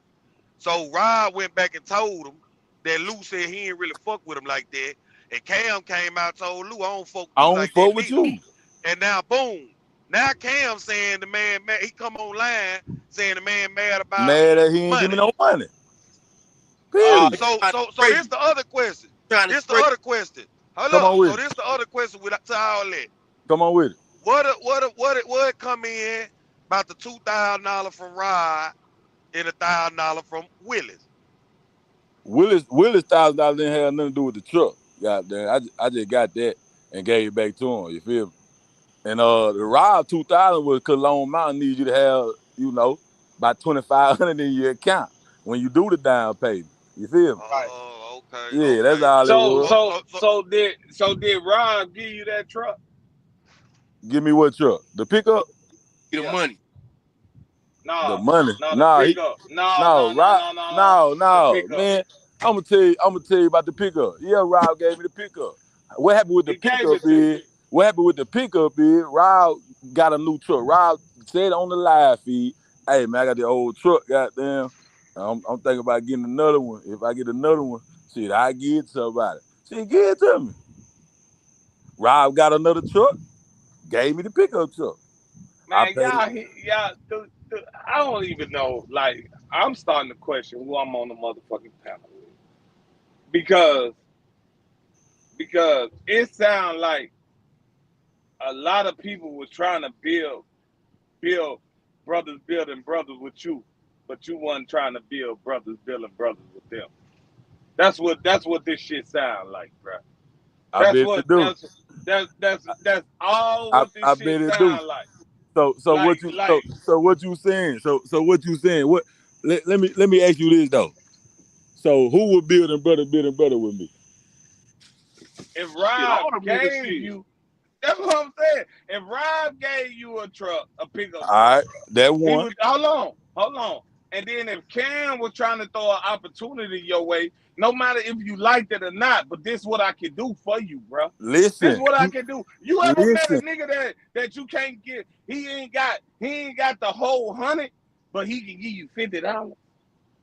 S4: So Rob went back and told him that Lou said he ain't really fuck with him like that. And Cam came out and told Lou, I don't fuck with
S10: I
S4: you
S10: don't
S4: like that
S10: fuck with
S4: neither.
S10: you.
S4: And now, boom. Now Cam saying the man mad. He come online saying the man mad about
S10: Mad that he ain't give me
S4: money.
S10: no money. Period.
S4: So this the other question. This the other question. Hold
S10: Come
S4: up.
S10: on with
S4: So
S10: it.
S4: this the other question to all that.
S10: Come on with it.
S4: What come in about the $2,000 from Rod and $1,000 from Willis?
S10: Willis $1,000 didn't have nothing to do with the truck. Goddamn, I just got that and gave it back to him. You feel me? And the Rob 2,000 was because Long Mountain needs you to have, about 2,500 in your account when you do the down payment. You feel me?
S4: Oh, okay,
S10: Yeah, that's
S4: okay.
S10: all it was.
S1: So did Rob give you that truck?
S10: Give me what truck? The pickup?
S9: The money.
S10: The
S1: No,
S10: money.
S1: the
S10: Nah,
S1: pickup.
S10: no, Rob,
S1: The
S10: no,
S1: pickup.
S10: man. I'm gonna tell you about the pickup. Yeah, Rob gave me the pickup. What happened with the
S1: He gave
S10: pickup
S1: it to you.
S10: is Rob got a new truck. Rob said on the live feed, hey man, I got the old truck, goddamn. I'm thinking about getting another one. If I get another one, shit, I give it to somebody. Shit, give it to me. Rob got another truck, gave me the pickup truck. I
S1: Man,
S10: paid.
S1: I don't even know. Like, I'm starting to question who I'm on the motherfucking panel with. Because it sounds like a lot of people were trying to build brothers building brothers with you, but you wasn't trying to build brothers building brothers with them. That's what this shit sound like, bro.
S10: I bet it do.
S1: That's all what this
S10: I
S1: shit
S10: bet it do.
S1: sound like.
S10: So what you saying? So what you saying? What let me ask you this though. So who would building brother with me?
S1: If Rob gave you, that's what I'm saying. If Rob gave you a pickup truck,
S10: All right, that one.
S1: Hold on. And then if Cam was trying to throw an opportunity your way, no matter if you liked it or not, but this is what I can do for you, bro.
S10: Listen.
S1: This is what I can do. You ever met a nigga that you can't get? He ain't got the whole 100, but he can give you $50.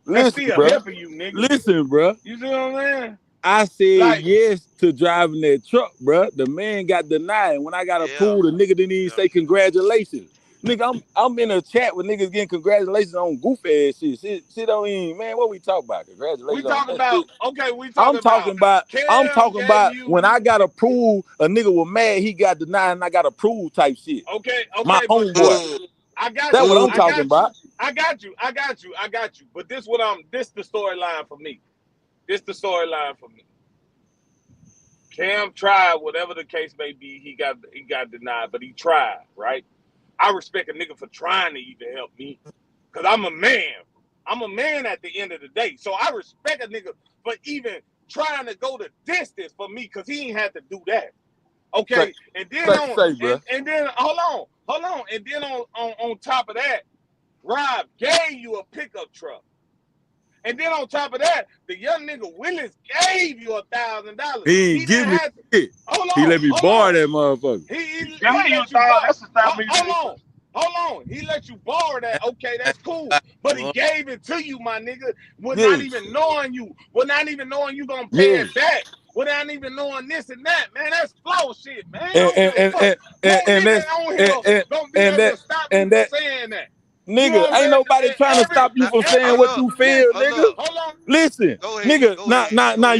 S1: That's still helping you, nigga.
S10: Listen, bro.
S1: You see what I'm saying?
S10: I said yes to driving that truck, bro. The man got denied. When I got approved, the nigga didn't even say congratulations. Nigga, I'm in a chat with niggas getting congratulations on goofy ass shit. Shit don't even, man, what we talk about? Congratulations.
S1: We talking about,
S10: I'm talking about when I got approved, a nigga was mad he got denied and I got approved type shit.
S1: Okay,
S10: my homeboy.
S1: I got
S10: That's
S1: you.
S10: what I'm talking about.
S1: I got you. But this the storyline for me. Cam tried, whatever the case may be. He got denied, but he tried, right? I respect a nigga for trying to even help me, cause I'm a man. I'm a man at the end of the day, so I respect a nigga for even trying to go the distance for me, cause he ain't had to do that. Okay, and then and then hold on, and then on top of that, Rob gave you a pickup truck. And then on top of that, the young nigga Willis gave you $1,000.
S10: He didn't give me shit. He let me borrow that motherfucker.
S1: He let you borrow. Hold on. He let you borrow that. Okay, that's cool. But he gave it to you, my nigga, without even knowing you. Without even knowing you gonna pay it back. Without even knowing this and that, man. That's flow shit, man. And that saying that.
S10: Nigga, ain't nobody trying to stop you from saying what you feel, nigga.
S1: Hold on.
S10: Listen, nigga, now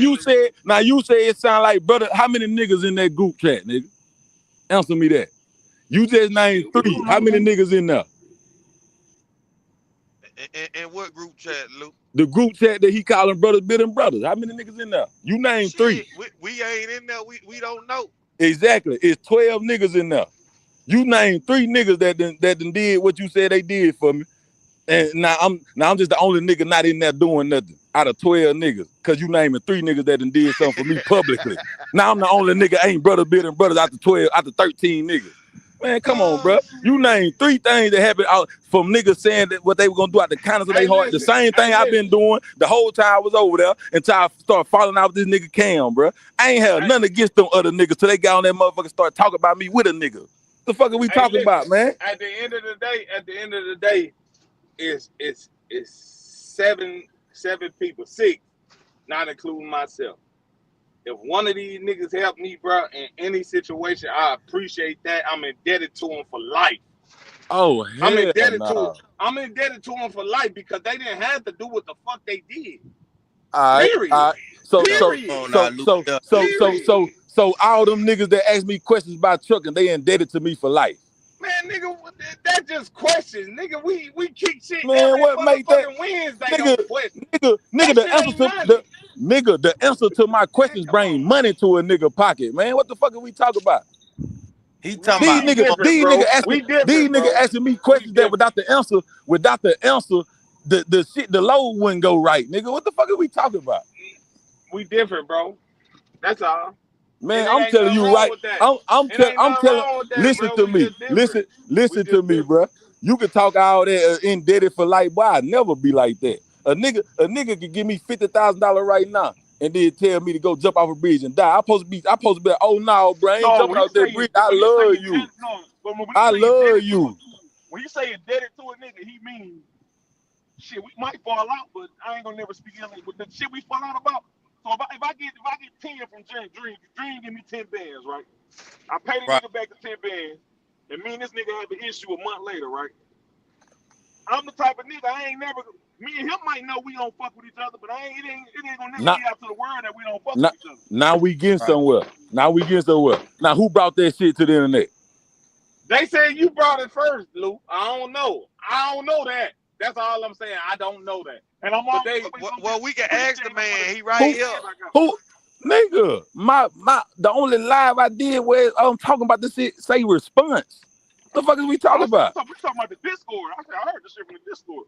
S10: you said it sound like, brother, how many niggas in that group chat, nigga? Answer me that. You just named 3. How many niggas in there?
S4: And what group chat, Luke?
S10: The group chat that he calling brothers, bidding brothers. How many niggas in there? You named 3.
S4: We ain't in there. We don't know.
S10: Exactly. It's 12 niggas in there. You named 3 niggas that done did what you said they did for me. And now I'm just the only nigga not in there doing nothing out of 12 niggas. Cause you naming 3 niggas that done did something for me publicly. Now I'm the only nigga ain't brother bidding brothers out the 13 niggas. Man, come on, bro. You named 3 things that happened out from niggas saying that what they were gonna do out the kindness of their heart. The same thing I've been doing the whole time I was over there until I started falling out with this nigga Cam, bro. I ain't had nothing against them other niggas till they got on that motherfucker start talking about me with a nigga. The fuck are we talking about, man?
S1: At the end of the day, it's 7 people, 6, not including myself. If one of these niggas help me, bro, in any situation, I appreciate that. I'm indebted to him for life.
S10: Oh, hell
S1: I'm indebted to him for life because they didn't have to do what the fuck they did. Period.
S10: So all them niggas that ask me questions about trucking, they indebted to me for life.
S1: Man, nigga, that's just questions. Nigga, we kick shit.
S10: Man, what make that
S1: Wednesday
S10: nigga, the answer to my questions bring money to a nigga pocket, man. What the fuck are we talking about?
S9: He talking
S10: these niggas asking me questions that without the answer, the load wouldn't go right, nigga. What the fuck are we talking about?
S1: We different, bro. That's all.
S10: Man, I'm telling you right. I'm telling. Listen to me. Listen to me, bro. You can talk all that indebted for life, boy. I'd never be like that. A nigga could give me $50,000 right now and then tell me to go jump off a bridge and die. I'm supposed to be like, oh no, bro, I ain't jumping off that bridge. I love you. I love you.
S3: When you say indebted to a nigga, he means shit. We might fall out, but I ain't gonna never speak ill. But the shit we fall out about. So if I get 10 from Dream give me 10 bands, right? I pay the nigga back the 10 bands, and me and this nigga have an issue a month later, right? I'm the type of nigga me and him might know we don't fuck with each other, but it ain't gonna never get out to the world that we don't fuck with each other.
S10: Now we getting somewhere. Now who brought that shit to the internet?
S1: They said you brought it first, Luke. I don't know that. That's all I'm saying. I don't know that. And I'm on.
S4: Well, we can ask the man. He right here.
S10: Who, nigga? The only live I did was I'm talking about this shit. Say response. What the fuck is we talking about?
S3: We talking about the Discord. I heard this shit from the Discord.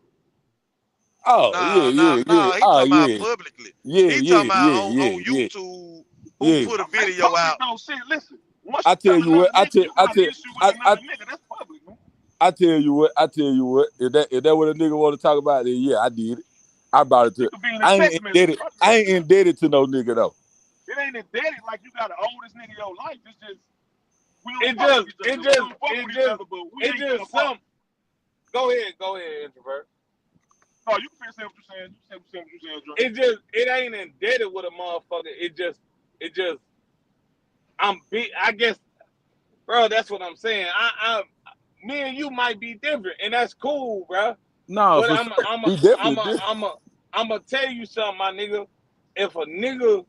S10: Oh,
S4: yeah. He talking about publicly. He talking about on YouTube. Who put a video out?
S3: No shit. Listen.
S10: I tell you what. I tell you what. If that what a nigga want to talk about, then yeah, I did it. I brought it to. I ain't indebted to no nigga though.
S3: It ain't indebted like you gotta owe this nigga your life. It's just
S1: some. Go ahead, introvert.
S3: Oh, you can say what you're saying.
S1: It ain't indebted with a motherfucker. It just. I guess, bro. That's what I'm saying. Me and you might be different, and that's cool, bro.
S10: No,
S1: but I'm gonna tell you something, my nigga. If a nigga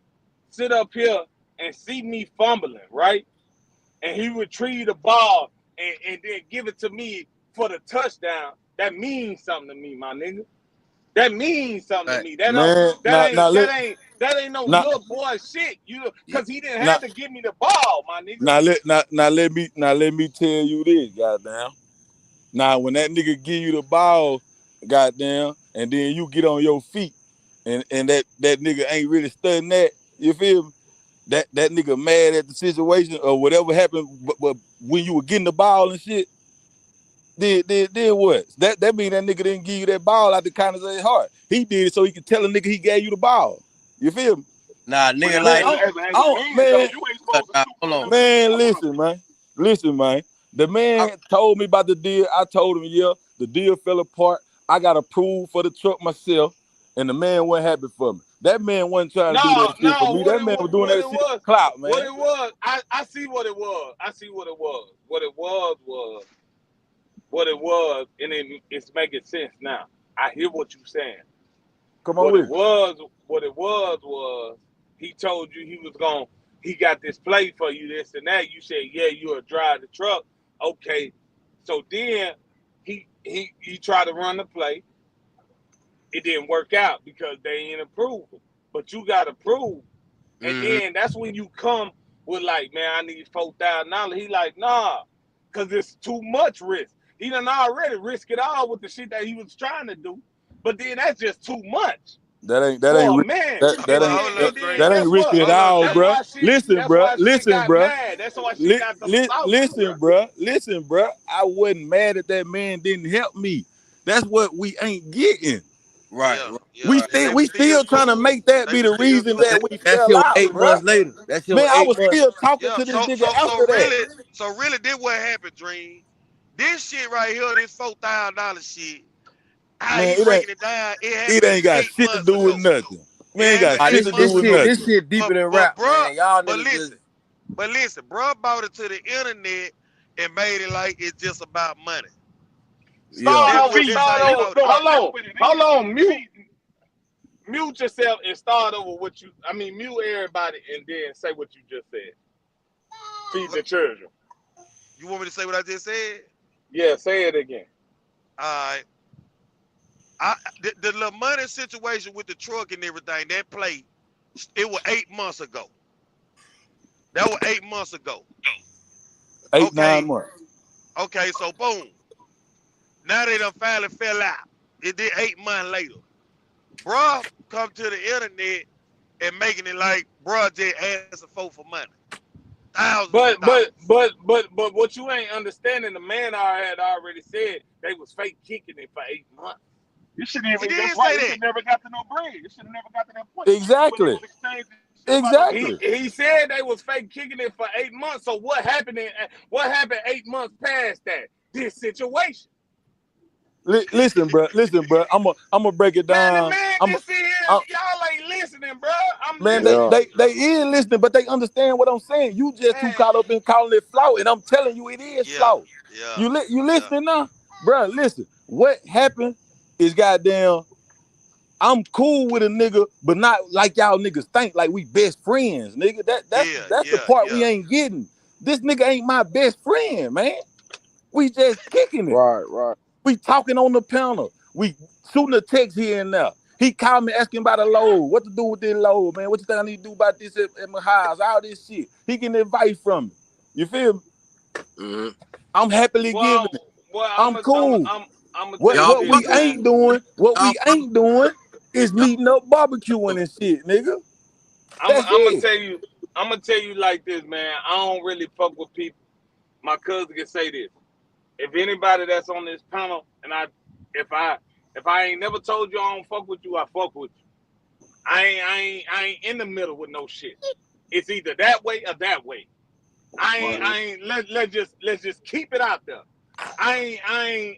S1: sit up here and see me fumbling, right, and he retrieve the ball and then give it to me for the touchdown, that means something to me, my nigga. That means something to me. That That ain't no
S10: Now,
S1: little boy shit. Cause he didn't
S10: now,
S1: have to give me the ball, my nigga.
S10: let me tell you this, goddamn. Now, when that nigga give you the ball, goddamn, and then you get on your feet, and that nigga ain't really studying that, you feel me? That nigga mad at the situation or whatever happened, but when you were getting the ball and shit, then what? That mean that nigga didn't give you that ball out the kindness of his heart. He did it so he could tell a nigga he gave you the ball. You feel me?
S9: Nah,
S3: But
S9: nigga,
S10: Man,
S9: like,
S3: as
S10: man,
S3: a man, you ain't supposed to stoop
S9: hold
S3: on
S9: on.
S3: nothing.
S10: man, listen, man. The man told me about the deal. I told him, yeah, the deal fell apart. I got approved for the truck myself, and the man wasn't happy for me. That man wasn't trying to do that shit for me. That man was doing that shit for clout, man.
S1: What it was, I see what it was. What it was, and it's making sense now. I hear what you're saying.
S10: Come on with it.
S1: What it was, he told you he got this play for you, this and that. You said, yeah, you'll drive the truck. Okay. So then he tried to run the play. It didn't work out because they ain't approved. But you got approved. And then that's when you come with like, man, I need $4,000. He like, nah, because it's too much risk. He done already risked it all with the shit that he was trying to do. But then that's just too much.
S10: That ain't risky at all, bro. Listen, bro.
S1: That's why she got the
S10: Listen, bro. I wasn't mad at that man didn't help me. That's what we ain't getting.
S9: Right.
S10: We still trying to make that be the reason that we fell out,
S9: 8
S10: bro.
S9: months later. That shit
S10: Man, I was
S9: was 8 months.
S10: still talking to this nigga after that.
S4: So really, this what happened, Dream. This shit right here, this $4,000 shit.
S10: Man,
S4: He breaking it down.
S10: It ain't got shit to do with nothing. Man, ain't got shit to do with nothing.
S9: This shit deeper than rap, man. Y'all niggas
S4: But listen, bro brought it to the internet and made it like it's just about money.
S1: Hold on, mute yourself and start over mute everybody and then say what you just said. Feed the children.
S4: You want me to say what I just said?
S1: Yeah, say it again.
S4: All right. The little money situation with the truck and everything, that play, it was 8 months ago. That was 8 months ago.
S10: 9 months.
S4: Okay, so boom. Now they done finally fell out. It did 8 months later. Bruh come to the internet and making it like bruh just asking for money.
S1: But what you ain't understanding, the man had already said they was fake kicking it for 8 months.
S3: You shouldn't even that's right. It should never got to no bread. It should have never got to that point.
S10: Exactly.
S1: He said they was fake kicking it for 8 months. So what happened 8 months past that? This situation.
S10: Listen, bro. I'm gonna break it down.
S1: Y'all ain't listening, bro.
S10: They is listening, but they understand what I'm saying. You just too caught up in calling it flaw, and I'm telling you it is flaw. You listening now, bro? Listen, what happened is goddamn. I'm cool with a nigga, but not like y'all niggas think like we best friends, nigga. That's the part we ain't getting. This nigga ain't my best friend, man. We just kicking it.
S2: Right.
S10: We talking on the panel. We shooting a text here and there. He called me asking about a load. What to do with this load, man? What you think I need to do about this at my house? All this shit. He getting advice from me. You feel me? I'm happily giving it. I'm cool. What we ain't doing is meeting up barbecuing and shit, nigga.
S1: I'm gonna tell you like this, man. I don't really fuck with people. My cousin can say this. If anybody that's on this panel, and if I ain't never told you I don't fuck with you, I fuck with you. I ain't in the middle with no shit. It's either that way or that way. Let's just keep it out there. I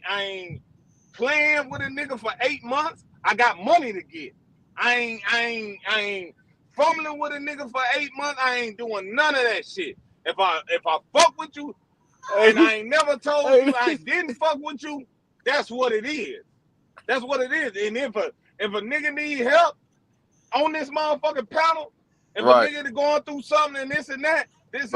S1: ain't playing with a nigga for 8 months. I got money to get. I ain't fumbling with a nigga for 8 months. I ain't doing none of that shit. If I fuck with you, and I ain't never told you I didn't fuck with you, that's what it is. That's what it is. And if a nigga need help on this motherfucking panel, if a nigga going through something and this and that, if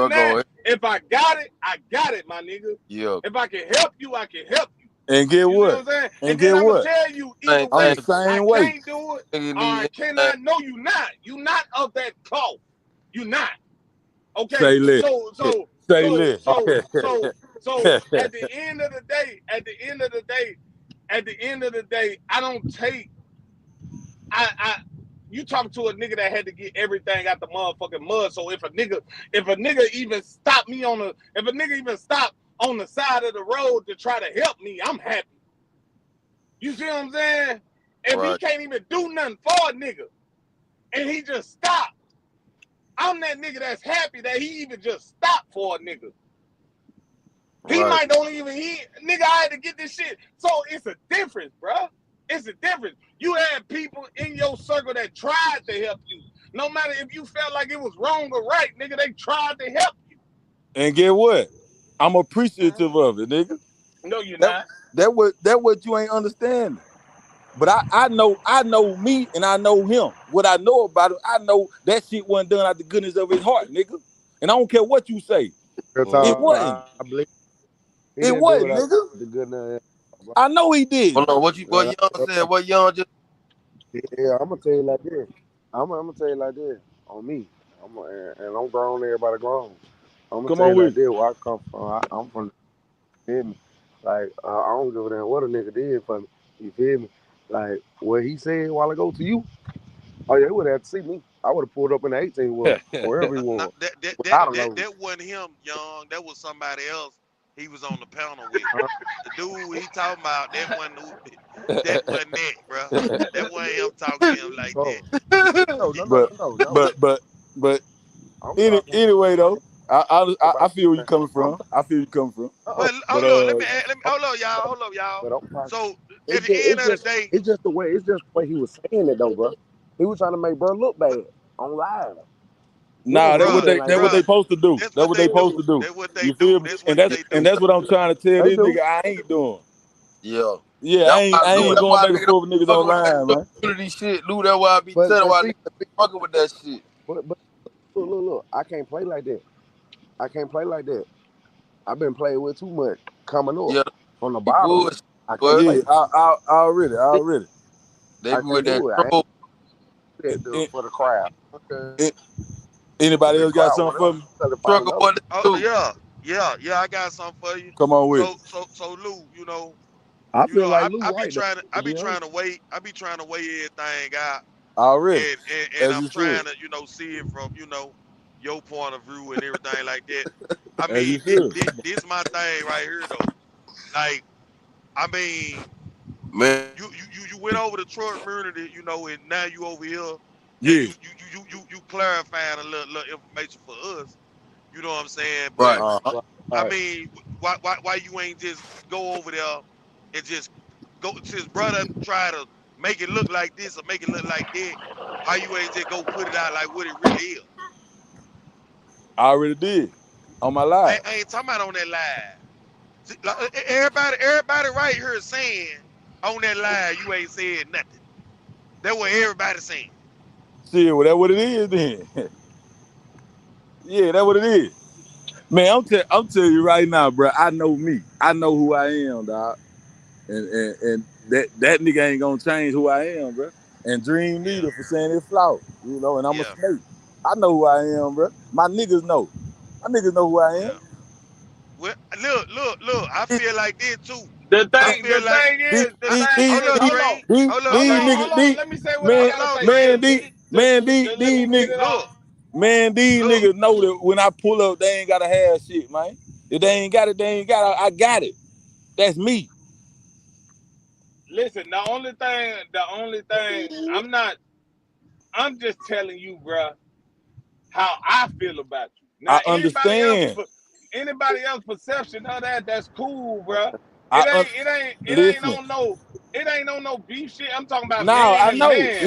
S1: I got it, I got it, my nigga.
S10: Yeah.
S1: If I can help you, I can help you.
S10: And get
S1: You see what
S10: what?
S1: I'm saying?
S10: And
S1: And
S10: get
S1: then I'm gonna
S10: what?
S1: tell you either
S9: Same
S10: I'm
S1: way,
S10: the
S9: thing.
S1: I
S10: same way.
S1: can't do it
S9: Nigga
S1: or
S9: need
S1: I
S9: everything.
S1: cannot. No, you not. You not of that cloth. You not. Okay.
S10: Say less.
S1: So
S10: Say less.
S1: at the end of the day, I don't take. You talk to a nigga that had to get everything out the motherfucking mud. So if a nigga even stop me on the side of the road to try to help me, I'm happy. You see what I'm saying? If he can't even do nothing for a nigga, and he just stopped, I'm that nigga that's happy that he even just stopped for a nigga. He might don't even nigga, I had to get this shit. So it's a difference, bruh. It's a difference. You had people in your circle that tried to help you. No matter if you felt like it was wrong or right, nigga, they tried to help you.
S10: And get what? I'm appreciative of it, nigga.
S1: No, you're not.
S10: That what you ain't understanding. But I know me and I know him. What I know about him, I know that shit wasn't done out the goodness of his heart, nigga. And I don't care what you say. It wasn't.
S8: I believe he
S10: It
S8: didn't do
S10: wasn't,
S8: it out
S10: nigga.
S8: the goodness.
S10: I know he did.
S9: Hold on, what Young said? What Young just?
S8: Yeah, I'm gonna tell you like this. I'm gonna tell you like this. On me, and I'm grown. Everybody grown. I'm gonna tell you like this. Where I come from, I'm from. Feel me? Like I don't give a damn what a nigga did for me. You feel me? Like what he said a while ago to you. Oh yeah, he would have to see me. I would have pulled up in the 18 wheeler, wherever he was.
S4: That wasn't him, Young. That was somebody else. He was on the panel with. The dude he talking about, that wasn't that, bro. That wasn't him talking to him like that.
S10: But anyway though, I feel where you coming from. I feel you coming from.
S4: Well, hold on, hold up, y'all. So at the end of the day,
S8: it's just the way he was saying it though, bro. He was trying to make bro look bad on live.
S10: Nah, that's what they supposed to do. That's what they supposed to do.
S4: That's what they
S10: you feel
S4: do.
S10: me? And that's what I'm trying to tell this nigga I ain't doing.
S9: Yeah.
S10: I ain't going back and forth with niggas online, man.
S9: Community shit, Lou. That's why I be telling why niggas be fucking with that shit.
S8: But look, I can't play like that. I've been playing with too much coming up from the bottom. I
S10: already.
S9: They be with that troll.
S8: For the crowd. Okay.
S10: Anybody else got something for me?
S4: Yeah, I got something for you.
S10: Come on with.
S4: So Lou, you know,
S8: I feel like Lou
S4: I be
S8: right.
S4: I be trying to weigh everything out.
S10: Already.
S4: And I'm trying to, see it from, your point of view and everything like that. I mean, this my thing right here though. Like, I mean,
S9: man,
S4: you went over the truck community, and now you over here.
S10: Yeah.
S4: You clarifying a little information for us. You know what I'm saying?
S9: But
S4: I mean, why you ain't just go over there and just go, since brother try to make it look like this or make it look like that? Why you ain't just go put it out like what it really is?
S10: I already did on my live.
S4: I ain't talking about on that live. Like, everybody right here is saying on that live you ain't said nothing. That's what everybody's saying.
S10: See, well, that's what it is then. Yeah, that's what it is. Man, I'm telling you right now, bro. I know me. I know who I am, dog. And that nigga ain't gonna change who I am, bro. And Dream Leader for saying it's flawed, and I'm a snake. I know who I am, bro. My niggas know. My niggas know who I am.
S4: Yeah. Well, look. I feel like this too.
S1: The thing is, hold on. Let me say what I gotta say.
S10: These niggas know that when I pull up, they ain't gotta have shit, man. If they ain't got it, they ain't got it. I got it. That's me.
S1: Listen, the only thing, I'm just telling you, bro, how I feel about you. Now,
S10: I understand.
S1: Anybody else perception of that's cool, bro. It ain't on no beef shit. I'm talking about man.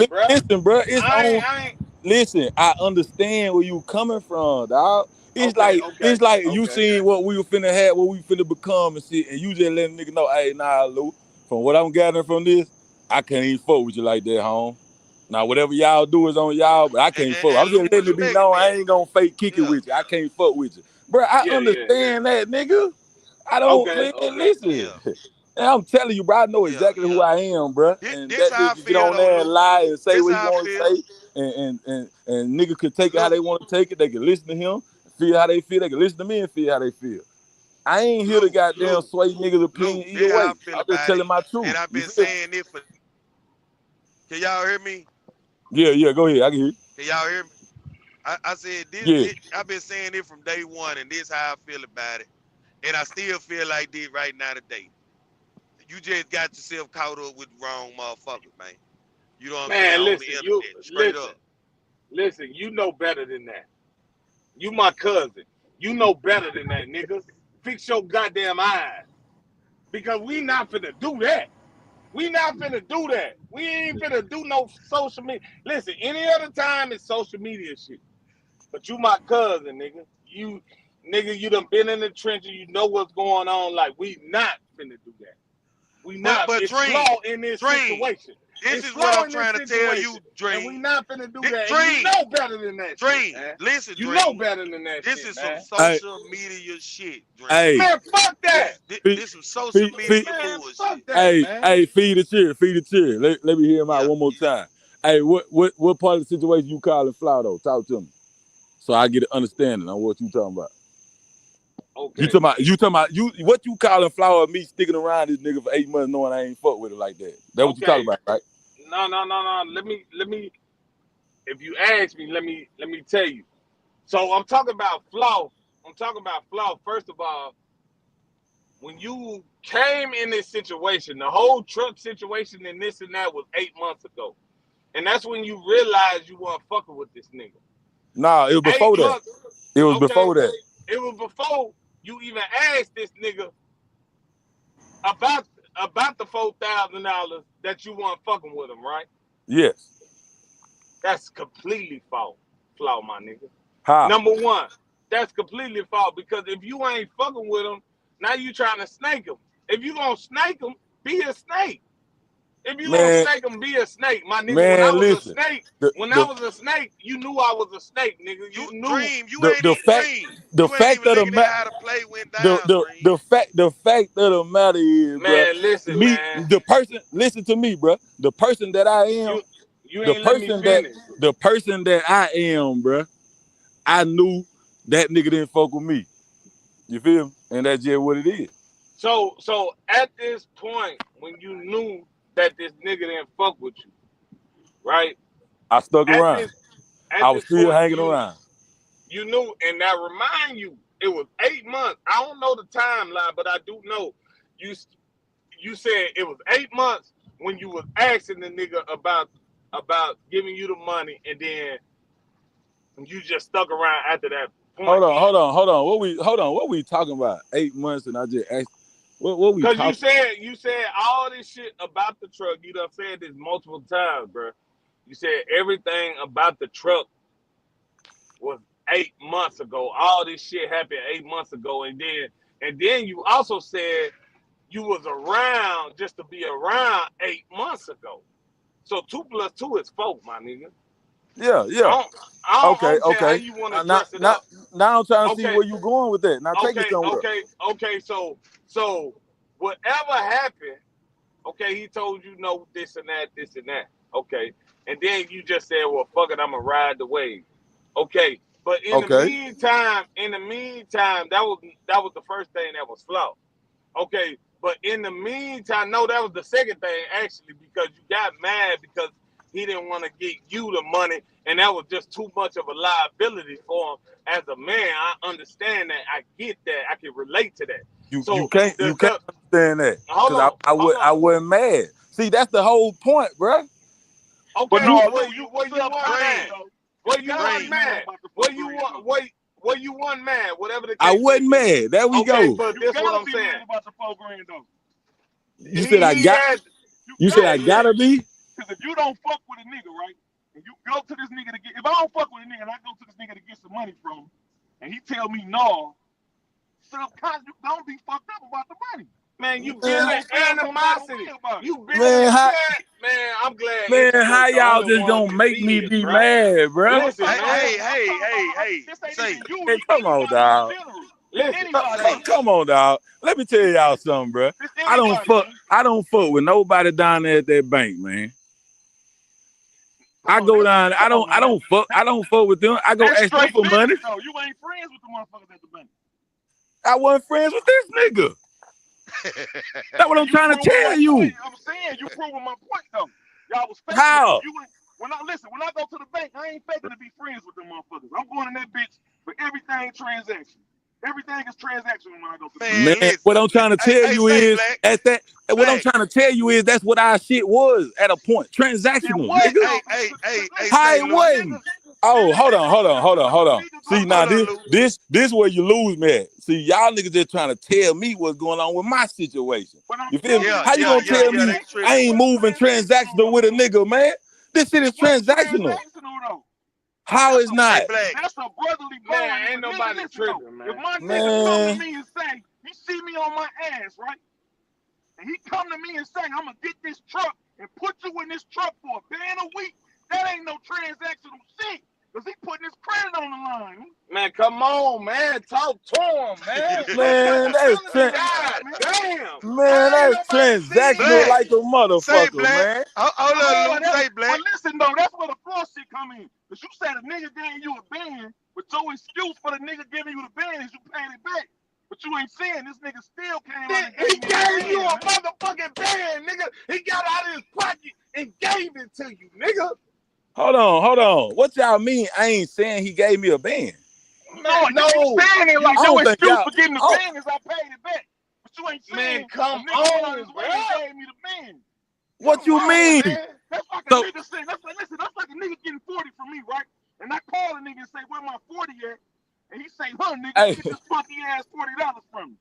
S1: Bro.
S10: Listen, bro, listen, I understand where you coming from, dog. It's like you seen what we were finna have, what we finna become and shit, and you just letting nigga know, hey, nah, Lou, from what I'm gathering from this, I can't even fuck with you like that, home. Now, whatever y'all do is on y'all, but I can't fuck. I'm just letting it be known I ain't gonna fake kick it with you. I can't fuck with you. Bro, I understand that, nigga. I don't, listen. And I'm telling you, bro, I know
S4: Yeah,
S10: exactly who
S4: yeah.
S10: I am, bro.
S4: This,
S10: And
S4: this
S10: that
S4: how I
S10: bitch can get
S4: feel
S10: on
S4: though,
S10: there and
S4: Luke.
S10: lie and say
S4: This
S10: what he
S4: how I
S10: want to
S4: feel.
S10: say. And nigga could take it how
S4: Luke,
S10: they want to take it. They can listen to him, feel how they feel. They can listen to me and feel how they feel. I ain't here to goddamn
S4: Luke,
S10: sway niggas' opinion
S4: this
S10: either
S4: how I
S10: way.
S4: feel
S10: I'm just
S4: about it.
S10: telling my truth.
S4: And I've
S10: You
S4: been
S10: feel me?
S4: saying it for. Can y'all hear me?
S10: Yeah, go ahead. I can hear you.
S4: Can y'all hear me? I said this.
S10: Yeah.
S4: I've been saying it from day one, and this how I feel about it. And I still feel like this right now today. You just got yourself caught up with the wrong motherfuckers, man. You know what I'm saying?
S1: Man,
S4: On the
S1: listen,
S4: internet, straight up.
S1: listen, you know better than that. You my cousin. You know better than that, niggas. Fix your goddamn eyes. Because we not finna do that. We not finna do that. We ain't finna do no social media. Listen, any other time it's social media shit. But you my cousin, nigga. You done been in the trenches. You know what's going on. Like, we not finna do that. We not.
S4: But
S1: It's
S4: Dream,
S1: flaw in this situation.
S4: this
S1: It's
S4: is what
S1: flaw
S4: I'm
S1: in
S4: trying to
S1: this
S4: tell
S1: situation.
S4: you, Dream.
S1: And we not finna do that.
S4: Dream,
S1: And you know better than that
S4: Dream,
S1: shit, man.
S4: listen,
S1: You
S4: Dream.
S1: know better than that
S4: This
S1: shit,
S4: is
S1: man.
S4: some social media shit, Dream.
S10: Hey,
S1: Man, fuck that.
S4: This some social media
S1: Man,
S4: bullshit.
S1: fuck that, man.
S10: hey, feed the cheer. Let me hear him out
S4: Yeah.
S10: one more time. Hey, what part of the situation you calling flaw though? Talk to me, so I get an understanding on what you talking about.
S1: Okay.
S10: You talking about what you calling flaw of me sticking around this nigga for 8 months knowing I ain't fuck with it like that. That's what you talking about, right?
S1: No. Let me. If you ask me, let me tell you. So I'm talking about flaw. First of all, when you came in this situation, the whole truck situation and this and that was 8 months ago, and that's when you realized you weren't fucking with this nigga.
S10: Nah, it was before that. It was before that.
S1: It was before you even asked this nigga about the $4,000 that you weren't fucking with him, right?
S10: Yes.
S1: That's completely flaw, my nigga.
S10: How?
S1: Number one, that's completely false because if you ain't fucking with him, now you trying to snake him. If you gonna snake him, be a snake. If you gonna snake him, be a snake, my nigga.
S10: Man,
S1: when I was
S10: listen,
S1: a snake, I was a snake, you knew I was a snake, nigga. You knew.
S4: Dream, you ain't even looking at how the play went down, Dream.
S10: the fact of the matter is,
S1: man,
S10: bro.
S1: listen, man.
S10: The person, listen to me, bro. The person that I am,
S1: you ain't let me finish.
S10: The person that I am, bro. I knew that nigga didn't fuck with me. You feel me? And that's just what it is.
S1: So at this point, when you knew that this nigga didn't fuck with you, right?
S10: I stuck around. I was still hanging around.
S1: You knew, and that remind you, it was 8 months. I don't know the timeline, but I do know you said it was 8 months when you was asking the nigga about giving you the money, and then you just stuck around after that point.
S10: Hold on. What we talking about? 8 months, and I just asked. What we talking?
S1: Because you said all this shit about the truck. You done said this multiple times, bro. You said everything about the truck was 8 months ago. All this shit happened 8 months ago, and then you also said you was around just to be around 8 months ago. So 2 + 2 is 4, my nigga.
S10: Yeah.
S1: Okay. How you want to dress it up?
S10: Now I'm trying to see where you going with that. Now take it somewhere.
S1: Okay. So whatever happened, okay, he told you no, this and that. Okay. And then you just said, well, fuck it, I'm gonna ride the wave. Okay. But in the meantime, that was the first thing that was flawed. Okay. But in the meantime, no, that was the second thing, actually, because you got mad because he didn't want to get you the money, and that was just too much of a liability for him as a man. I understand that. I get that. I can relate to that. You can't
S10: understand that because I wasn't mad. See, that's the whole point, bro.
S1: Okay, but you weren't mad. Whatever the case.
S10: I wasn't mad. There we go.
S1: But this what I'm saying.
S7: About the $4,000 though.
S10: You said I gotta be.
S7: Because if you don't fuck with a nigga, right, and you go to this nigga to get, if I don't fuck with a nigga and I go to this nigga to get some money from him, and he tell me no, subconsciously you don't be fucked up about the money.
S1: Man, you building animosity. You building man, I'm glad.
S10: Man, how y'all just gonna make me be mad, bro?
S1: Listen,
S4: hey,
S10: come on, dog.
S7: It's anybody.
S4: Hey,
S10: Come on, dog. Let me tell y'all something, bro.
S7: It's anybody, man.
S10: I don't fuck with nobody down there at that bank, man. I
S7: Come
S10: go
S7: on,
S10: down. I don't fuck with them. I go
S7: that's
S10: ask them
S7: straight
S10: for money.
S7: business, though. You ain't friends with the motherfuckers at the bank.
S10: I wasn't friends with this nigga. That's what I'm trying to
S7: proving
S10: tell
S7: my
S10: you.
S7: point. I'm saying you proving my point, though. Y'all was faking
S10: How?
S7: it. When I go to the bank, I ain't faking to be friends with them motherfuckers. I'm going in that bitch for everything transaction. Everything is transaction when I go to the bank.
S4: man,
S10: Man,
S4: listen.
S10: what I'm trying to tell
S4: Hey,
S10: you
S4: say
S10: is
S4: Black.
S10: at that. What I'm
S4: Black.
S10: trying to tell you is that's what our shit was at a point.
S7: It
S10: Transactional,
S7: was,
S10: nigga.
S4: Hey,
S10: How
S4: say
S10: it
S4: Lou.
S10: wasn't? Oh, hold on. See, now
S4: Hold on, Lou.
S10: this where you lose me at. See, y'all niggas just trying to tell me what's going on with my situation. You feel me?
S4: Yeah,
S10: How you gonna tell me
S4: they tripping.
S10: I ain't moving transactional with a nigga, man? This shit is transactional. How is not?
S4: Hey, Black.
S7: That's a brotherly bond.
S1: Man, ain't nobody tripping,
S7: If
S1: man.
S7: my nigga come
S10: Man.
S7: to me and say, he see me on my ass, right? And he come to me and say, I'm gonna get this truck and put you in this truck for $1 a week, that ain't no transactional shit. Cause he putting his credit on the line.
S1: Man, come on, man. Talk to him, man.
S10: Man, that's
S1: Damn.
S10: man, that's transactional
S4: Black.
S10: like a
S4: Say
S10: motherfucker,
S4: Black.
S10: man.
S4: Hold on, Lou. Say Black.
S7: But listen though, that's where the floor shit come in. Cause you said a nigga gave you a band, but your excuse for the nigga giving you the band is you paying it back. But you ain't saying this nigga still came out and
S1: He gave you a
S7: man.
S1: motherfucking band, nigga. He got out of his pocket and gave it to you, nigga.
S10: Hold on. What y'all mean? I ain't saying he gave me a band.
S7: No, you saying it like
S10: I
S7: your
S10: don't think
S7: excuse
S10: y'all-
S7: for getting the
S10: oh.
S7: band is I paid it back. But you ain't saying
S1: Man, come
S7: a nigga went
S1: on,
S7: his way
S1: bro.
S7: and gave me the band.
S10: What you
S1: Come on,
S10: mean?
S1: man.
S7: That's like a
S10: So-
S7: nigga saying, that's like a nigga getting 40 from me, right? And I call a nigga and say, where my 40 at? And he say, huh, nigga,
S10: Hey.
S7: get this funky ass $40 from me.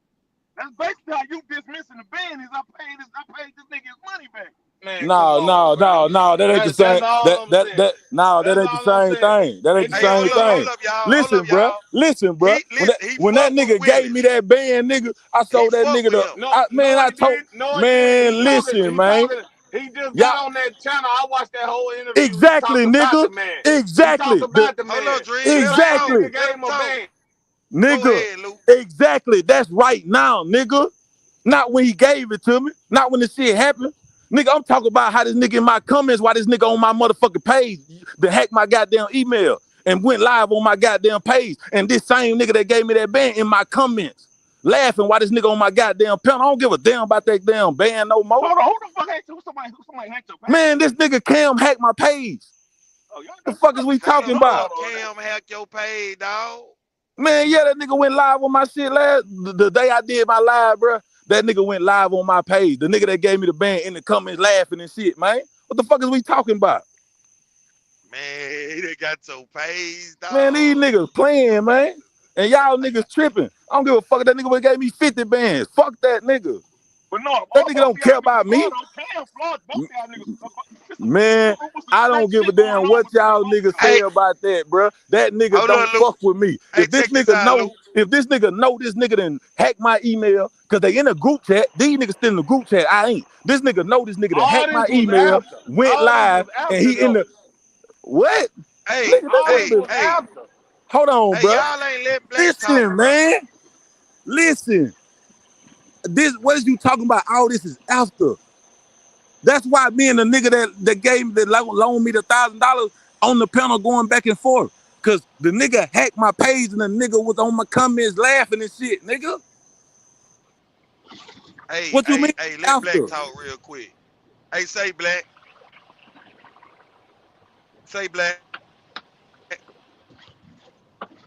S7: That's basically how you dismissing the band is I paid this nigga his money back.
S1: Man,
S10: No, that ain't the same.
S1: That's all I'm saying.
S10: That ain't
S1: That's
S10: the
S1: all I'm
S10: same
S1: saying.
S10: thing. That ain't the
S4: Hey,
S10: same
S4: hold
S10: thing.
S4: up, y'all.
S10: Listen, bruh. Listen, bruh.
S4: He
S10: When that
S4: fucked with
S10: nigga gave
S4: Willie.
S10: me that band, nigga, I sold that
S4: fucked
S10: nigga
S4: with
S10: the.
S4: him.
S1: No,
S10: I
S1: he
S10: told.
S1: didn't. No, he
S10: Man,
S1: didn't.
S10: listen, man.
S1: He just
S10: Y'all-
S1: got on that channel. I watched that whole interview.
S10: Exactly,
S1: He talked about
S10: nigga.
S1: the man.
S10: Exactly.
S1: He talked about the
S4: Hold
S1: man.
S4: on, Dream.
S10: Exactly.
S1: Nigga gave him a band.
S4: Go
S10: Nigga.
S4: ahead, Lou.
S10: Exactly. That's right now, nigga. Not when he gave it to me. Not when the shit happened. Nigga, I'm talking about how this nigga in my comments, why this nigga on my motherfucking page that hacked my goddamn email and went live on my goddamn page. And this same nigga that gave me that band in my comments, laughing why this nigga on my goddamn panel. I don't give a damn about that damn band no more.
S7: Hold on, who the fuck hacked you? Somebody hacked your page?
S10: Man, this nigga Cam hacked my page.
S7: Oh, y'all
S10: The fuck is we talking about?
S4: Cam hack your page, dog.
S10: Man, yeah, that nigga went live on my shit the day I did my live, bro. That nigga went live on my page. The nigga that gave me the band in the comments laughing and shit, man. What the fuck is we talking about?
S4: Man, they got your page, dog.
S10: Man, these niggas playing, man. And y'all niggas tripping. I don't give a fuck if that nigga would've gave me 50 bands. Fuck that nigga.
S7: But no,
S10: That nigga don't care about me. Man, I don't give a damn what y'all niggas say about that, bro. That nigga
S4: Hold
S10: don't
S4: on, Lou.
S10: fuck with me.
S4: Hey,
S10: If this
S4: check this
S10: nigga
S4: out,
S10: know,
S4: Lou.
S10: if this nigga know this nigga done hack my email, cause they in a group chat, these niggas still in the group chat. I ain't. This nigga know this nigga done hack my email, went live, and he in the what?
S4: Hey,
S10: Nigga,
S4: hey.
S10: Hold on,
S4: Hey,
S10: bro.
S4: y'all ain't let Black
S10: Listen,
S4: talk,
S10: man. Listen. This, what is you talking about? All this is after. That's why me and the nigga that loaned me the $1,000 on the panel going back and forth. Cause the nigga hacked my page and the nigga was on my comments laughing and shit, nigga.
S4: Hey,
S10: What you mean
S4: Hey, let
S10: after?
S4: Black talk real quick. Hey, say Black. Say Black.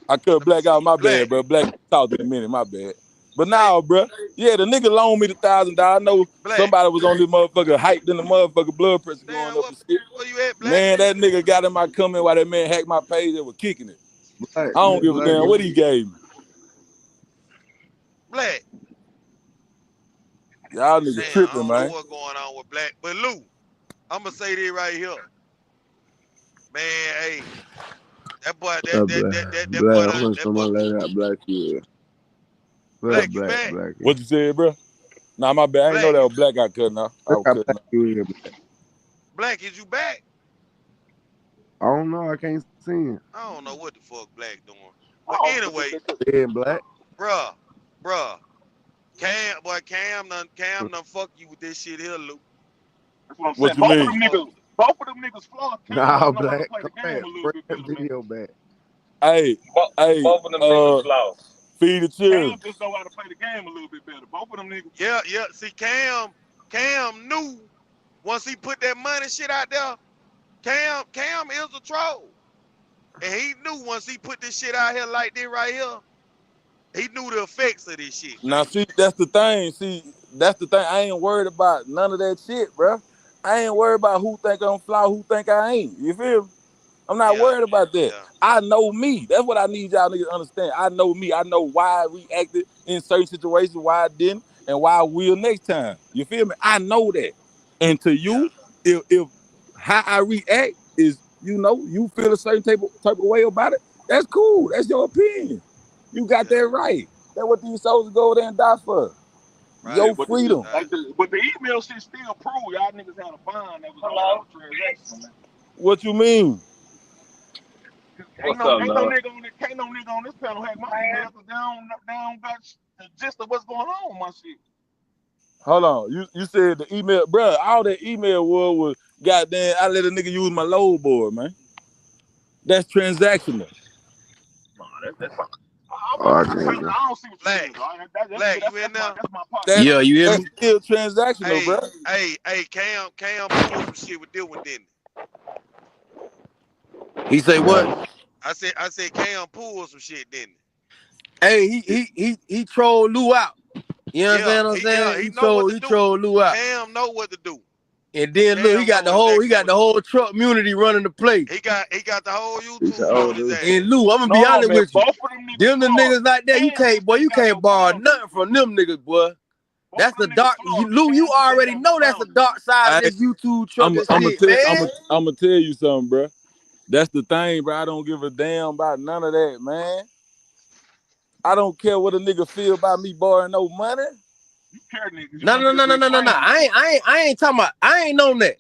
S10: I cut Black out, my
S4: Black.
S10: bad, bro. Black talk in a minute, my bad. But now, bro, yeah, the nigga loaned me the $1,000. I know
S4: Black.
S10: somebody was on this motherfucker hyped in the motherfucker blood pressure
S4: Damn,
S10: going up and shit.
S4: where you at, Black?
S10: Man, that nigga got in my comment while that man hacked my page and was kicking it.
S8: Black,
S10: I don't give a damn what he gave me.
S4: Black.
S10: Y'all niggas
S4: Damn, I
S10: tripping,
S4: don't
S10: man.
S4: know what's going on with Black. But Lou, I'ma say this right here. Man, hey. That boy,
S8: Black, I'm gonna let that Black you.
S4: Black, you back?
S8: Black.
S10: What you said, bro? Nah, my bad. I ain't know that was Black I cut now. I was cutting
S8: Black
S10: out.
S8: you in, Black.
S4: Black, is you back?
S8: I don't know. I can't see him.
S4: I don't know what the fuck Black doing. But anyway,
S8: Dead Black.
S4: bruh, bruh. Cam done fuck you with this shit here, Luke.
S7: That's what I'm
S10: What
S7: saying.
S10: you
S7: Both
S10: mean?
S7: of them niggas flawed. Cam
S8: Nah,
S7: must know how to
S8: Black,
S7: play the
S8: come
S7: game
S8: back.
S7: a little
S8: Bring
S7: bit
S8: that
S7: better, man.
S8: video back.
S10: Hey, hey,
S1: Both of them niggas flawed.
S10: feed the children.
S7: Cam just know how to play the game a little bit better. Both of them niggas.
S4: Yeah. See, Cam knew once he put that money shit out there. Cam is a troll, and he knew once he put this shit out here like this right here, he knew the effects of this shit.
S10: Now, see, that's the thing. I ain't worried about none of that shit, bro. I ain't worried about who think I'm flawed, who think I ain't. You feel me? I'm not worried about that.
S4: Yeah.
S10: I know me. That's what I need y'all niggas to understand. I know me. I know why I reacted in certain situations, why I didn't, and why I will next time. You feel me? I know that. And to you, if how I react is, you feel a certain type of way about it, that's cool. That's your opinion. You got that right. That's what these soldiers go there and die for.
S4: Right.
S10: Your freedom.
S7: But the email shit still prove y'all niggas had a bond that was on the transaction, man.
S10: What you mean?
S7: Ain't no nigga on this panel hack my email because they don't got the gist of what's going on with my shit.
S10: Hold on. You said the email, bro. All that email was goddamn. I let a nigga use my load board, man. That's transactional.
S7: I don't see what you're saying.
S4: Black, you in there?
S7: That's my part.
S9: Yeah, you hear me?
S10: Still transactional, bro.
S4: Hey, Cam pulled some shit with this one, didn't
S9: He say what?
S4: I said Cam pulled some shit, didn't
S9: Hey, he trolled Lou out. You understand what I'm saying? He trolled Lou out.
S4: Cam know what to do.
S9: And then look, he got the whole truck community running the play.
S4: He got the whole YouTube on his ass.
S9: And Lou, I'm gonna be honest with you. Them the niggas like that, you can't borrow nothing from them niggas, boy. That's the dark. Lou, you already know that's the dark side of this YouTube truck shit,
S10: I'm gonna tell you something, bro. That's the thing, bro. I don't give a damn about none of that, man. I don't care what a nigga feel about me borrowing no money.
S7: You care, niggas.
S9: No. I ain't talking about. I ain't on that.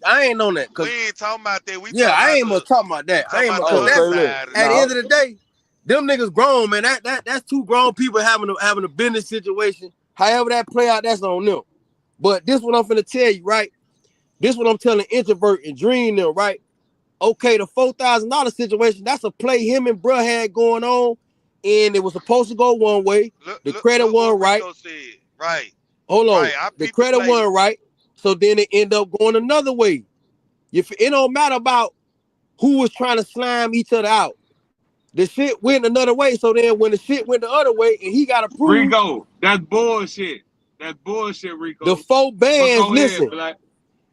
S9: I ain't on that.
S4: We ain't talking about that.
S9: I ain't gonna talk about that. I ain't gonna talk about that. At the end of the day, them niggas grown, man. That's two grown people having a business situation. However that play out, that's on them. But this what I'm finna tell you, right? This what I'm telling Introvert and Dream them, right? Okay, the $4,000 situation, that's a play him and bruh had going on, and it was supposed to go one way. The credit wasn't right.
S4: Right.
S9: Hold on. The credit wasn't right. So then it ended up going another way. It don't matter about who was trying to slime each other out. The shit went another way. So then when the shit went the other way and he got approved.
S11: Rico, that's bullshit. That's bullshit, Rico.
S9: The 4 bands,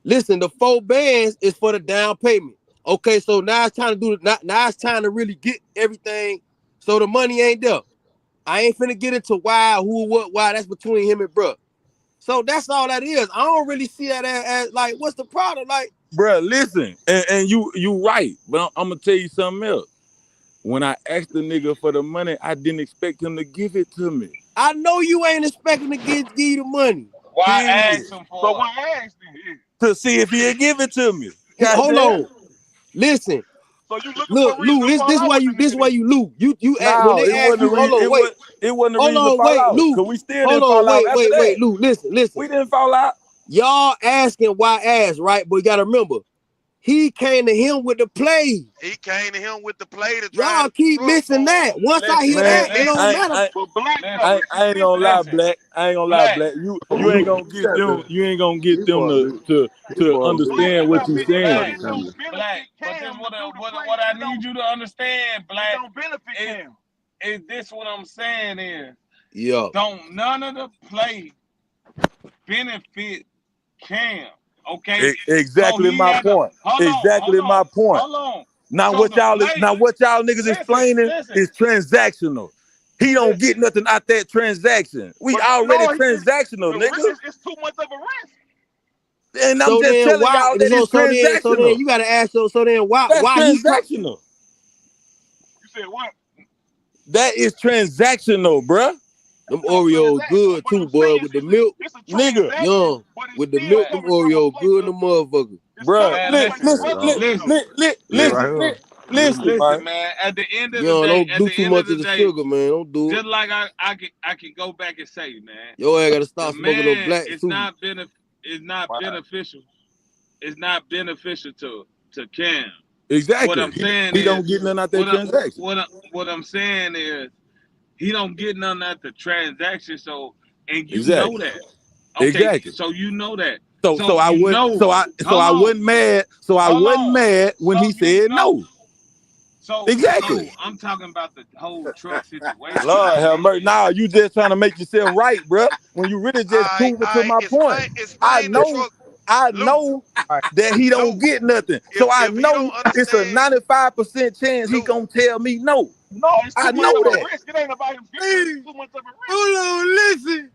S9: listen, the 4 bands is for the down payment. Okay, so now it's time to now it's time to really get everything. So the money ain't there. I ain't finna get into why, who, what, why. That's between him and bruh. So that's all that is. I don't really see that as like, what's the problem? Like,
S10: bruh, listen, and you right, but I'm gonna tell you something else. When I asked the nigga for the money, I didn't expect him to give it to me.
S9: I know you ain't expecting to give you the money.
S11: Why ask him for?
S7: So why ask him?
S10: To see if he'll give it to me.
S9: Hold on. Listen.
S7: So you
S9: look, Lou, this why you Lou. You ask when they ask you, hold on, wait.
S10: It wasn't a reason to fall out.
S9: Lou.
S10: Cause we still didn't fall out after that.
S9: Wait, Lou, listen.
S10: We didn't fall out.
S9: Y'all asking why ask, right? But you gotta remember, he came to him with the play.
S4: He came to him with the play to
S9: drive. Y'all keep missing that. Once I hear that, it don't matter.
S10: I ain't gonna lie, Black. I ain't gonna lie, Black. You ain't gonna get them. You ain't gonna get them to understand what you're saying.
S11: Black. But then what I need you to understand, Black, is this what I'm saying is, don't none of the play benefit Cam. Okay.
S10: Exactly my point. Exactly my point.
S11: Hold on.
S10: Now what y'all niggas explaining is transactional. He don't get nothing out that transaction. We already transactional, nigga.
S7: It's too much of a risk.
S10: And I'm just telling y'all that it's transactional.
S9: So then you gotta ask. So then why
S10: transactional?
S7: You said what?
S10: That is transactional, bruh.
S9: Them Oreos good too, boy, with the milk.
S10: Nigga,
S9: young. With the milk, them Oreos good, the motherfucker.
S10: Bruh, listen. Listen,
S11: Listen,
S10: man.
S11: man. At the end of the
S9: Yo,
S11: day,
S9: don't
S11: at
S9: do
S11: the
S9: too
S11: end
S9: much
S11: of the
S9: of the
S11: day,
S9: sugar, man. Don't do it.
S11: just like I can go back and say, man,
S9: Your ass gotta
S11: the
S9: stop smoking no
S11: man
S9: black
S11: is
S9: too.
S11: not
S10: Wow.
S11: beneficial. It's not beneficial to Cam.
S10: Exactly.
S11: What I'm saying
S10: He
S11: is,
S10: don't get none out that transaction.
S11: what I'm saying is, he don't get none at the transaction. So, and you
S10: Exactly.
S11: know that. Okay,
S10: Exactly.
S11: so you know that.
S10: So I
S11: you
S10: wouldn't.
S11: know.
S10: So I
S11: Hold on.
S10: wasn't mad. So I
S11: Hold
S10: wasn't
S11: on.
S10: mad when
S11: So
S10: he
S11: you
S10: said
S11: know.
S10: no.
S11: So
S10: Exactly.
S11: no, I'm talking about the whole truck situation.
S10: Lord have mercy. Now you just trying to make yourself right, bro. When you really just proving to my point. I
S4: Explain the
S10: know.
S4: truck.
S10: I
S4: Luke,
S10: know that he don't
S4: Luke,
S10: get nothing. So I
S4: if he
S10: know
S4: don't
S10: it's a
S4: understand,
S10: 95% chance he
S4: Luke,
S10: gonna tell me no.
S7: No, it's
S10: I
S7: too much
S10: know
S7: of a
S10: that.
S7: risk. It ain't about him getting it. It's too much of a risk.
S9: Hold on, listen.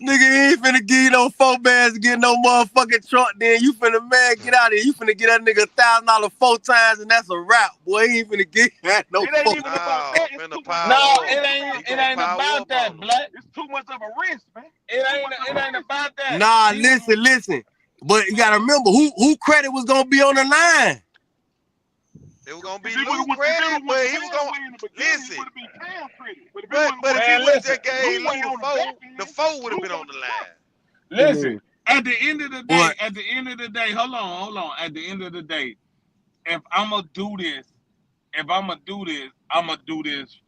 S9: Nigga, he ain't finna give you no 4 bands to get no motherfucking truck. Then you finna, man, get out of here. You finna get that nigga $1,000 4 times, and that's a wrap, boy. He ain't finna get that no
S7: It ain't
S9: 4.
S7: even about that. It's too much
S11: No,
S7: of a risk.
S11: it ain't about that, Black.
S7: It's too much of a risk, man.
S11: It ain't about that.
S9: Nah, listen. But you gotta remember who credit was gonna be on the line.
S4: It was gonna be Luke credit, but he was gonna listen. But if he would have just gave Luke the 4 would have been on the line.
S11: Listen, at the end of the day, hold on. At the end of the day, if I'ma do this, I'ma do this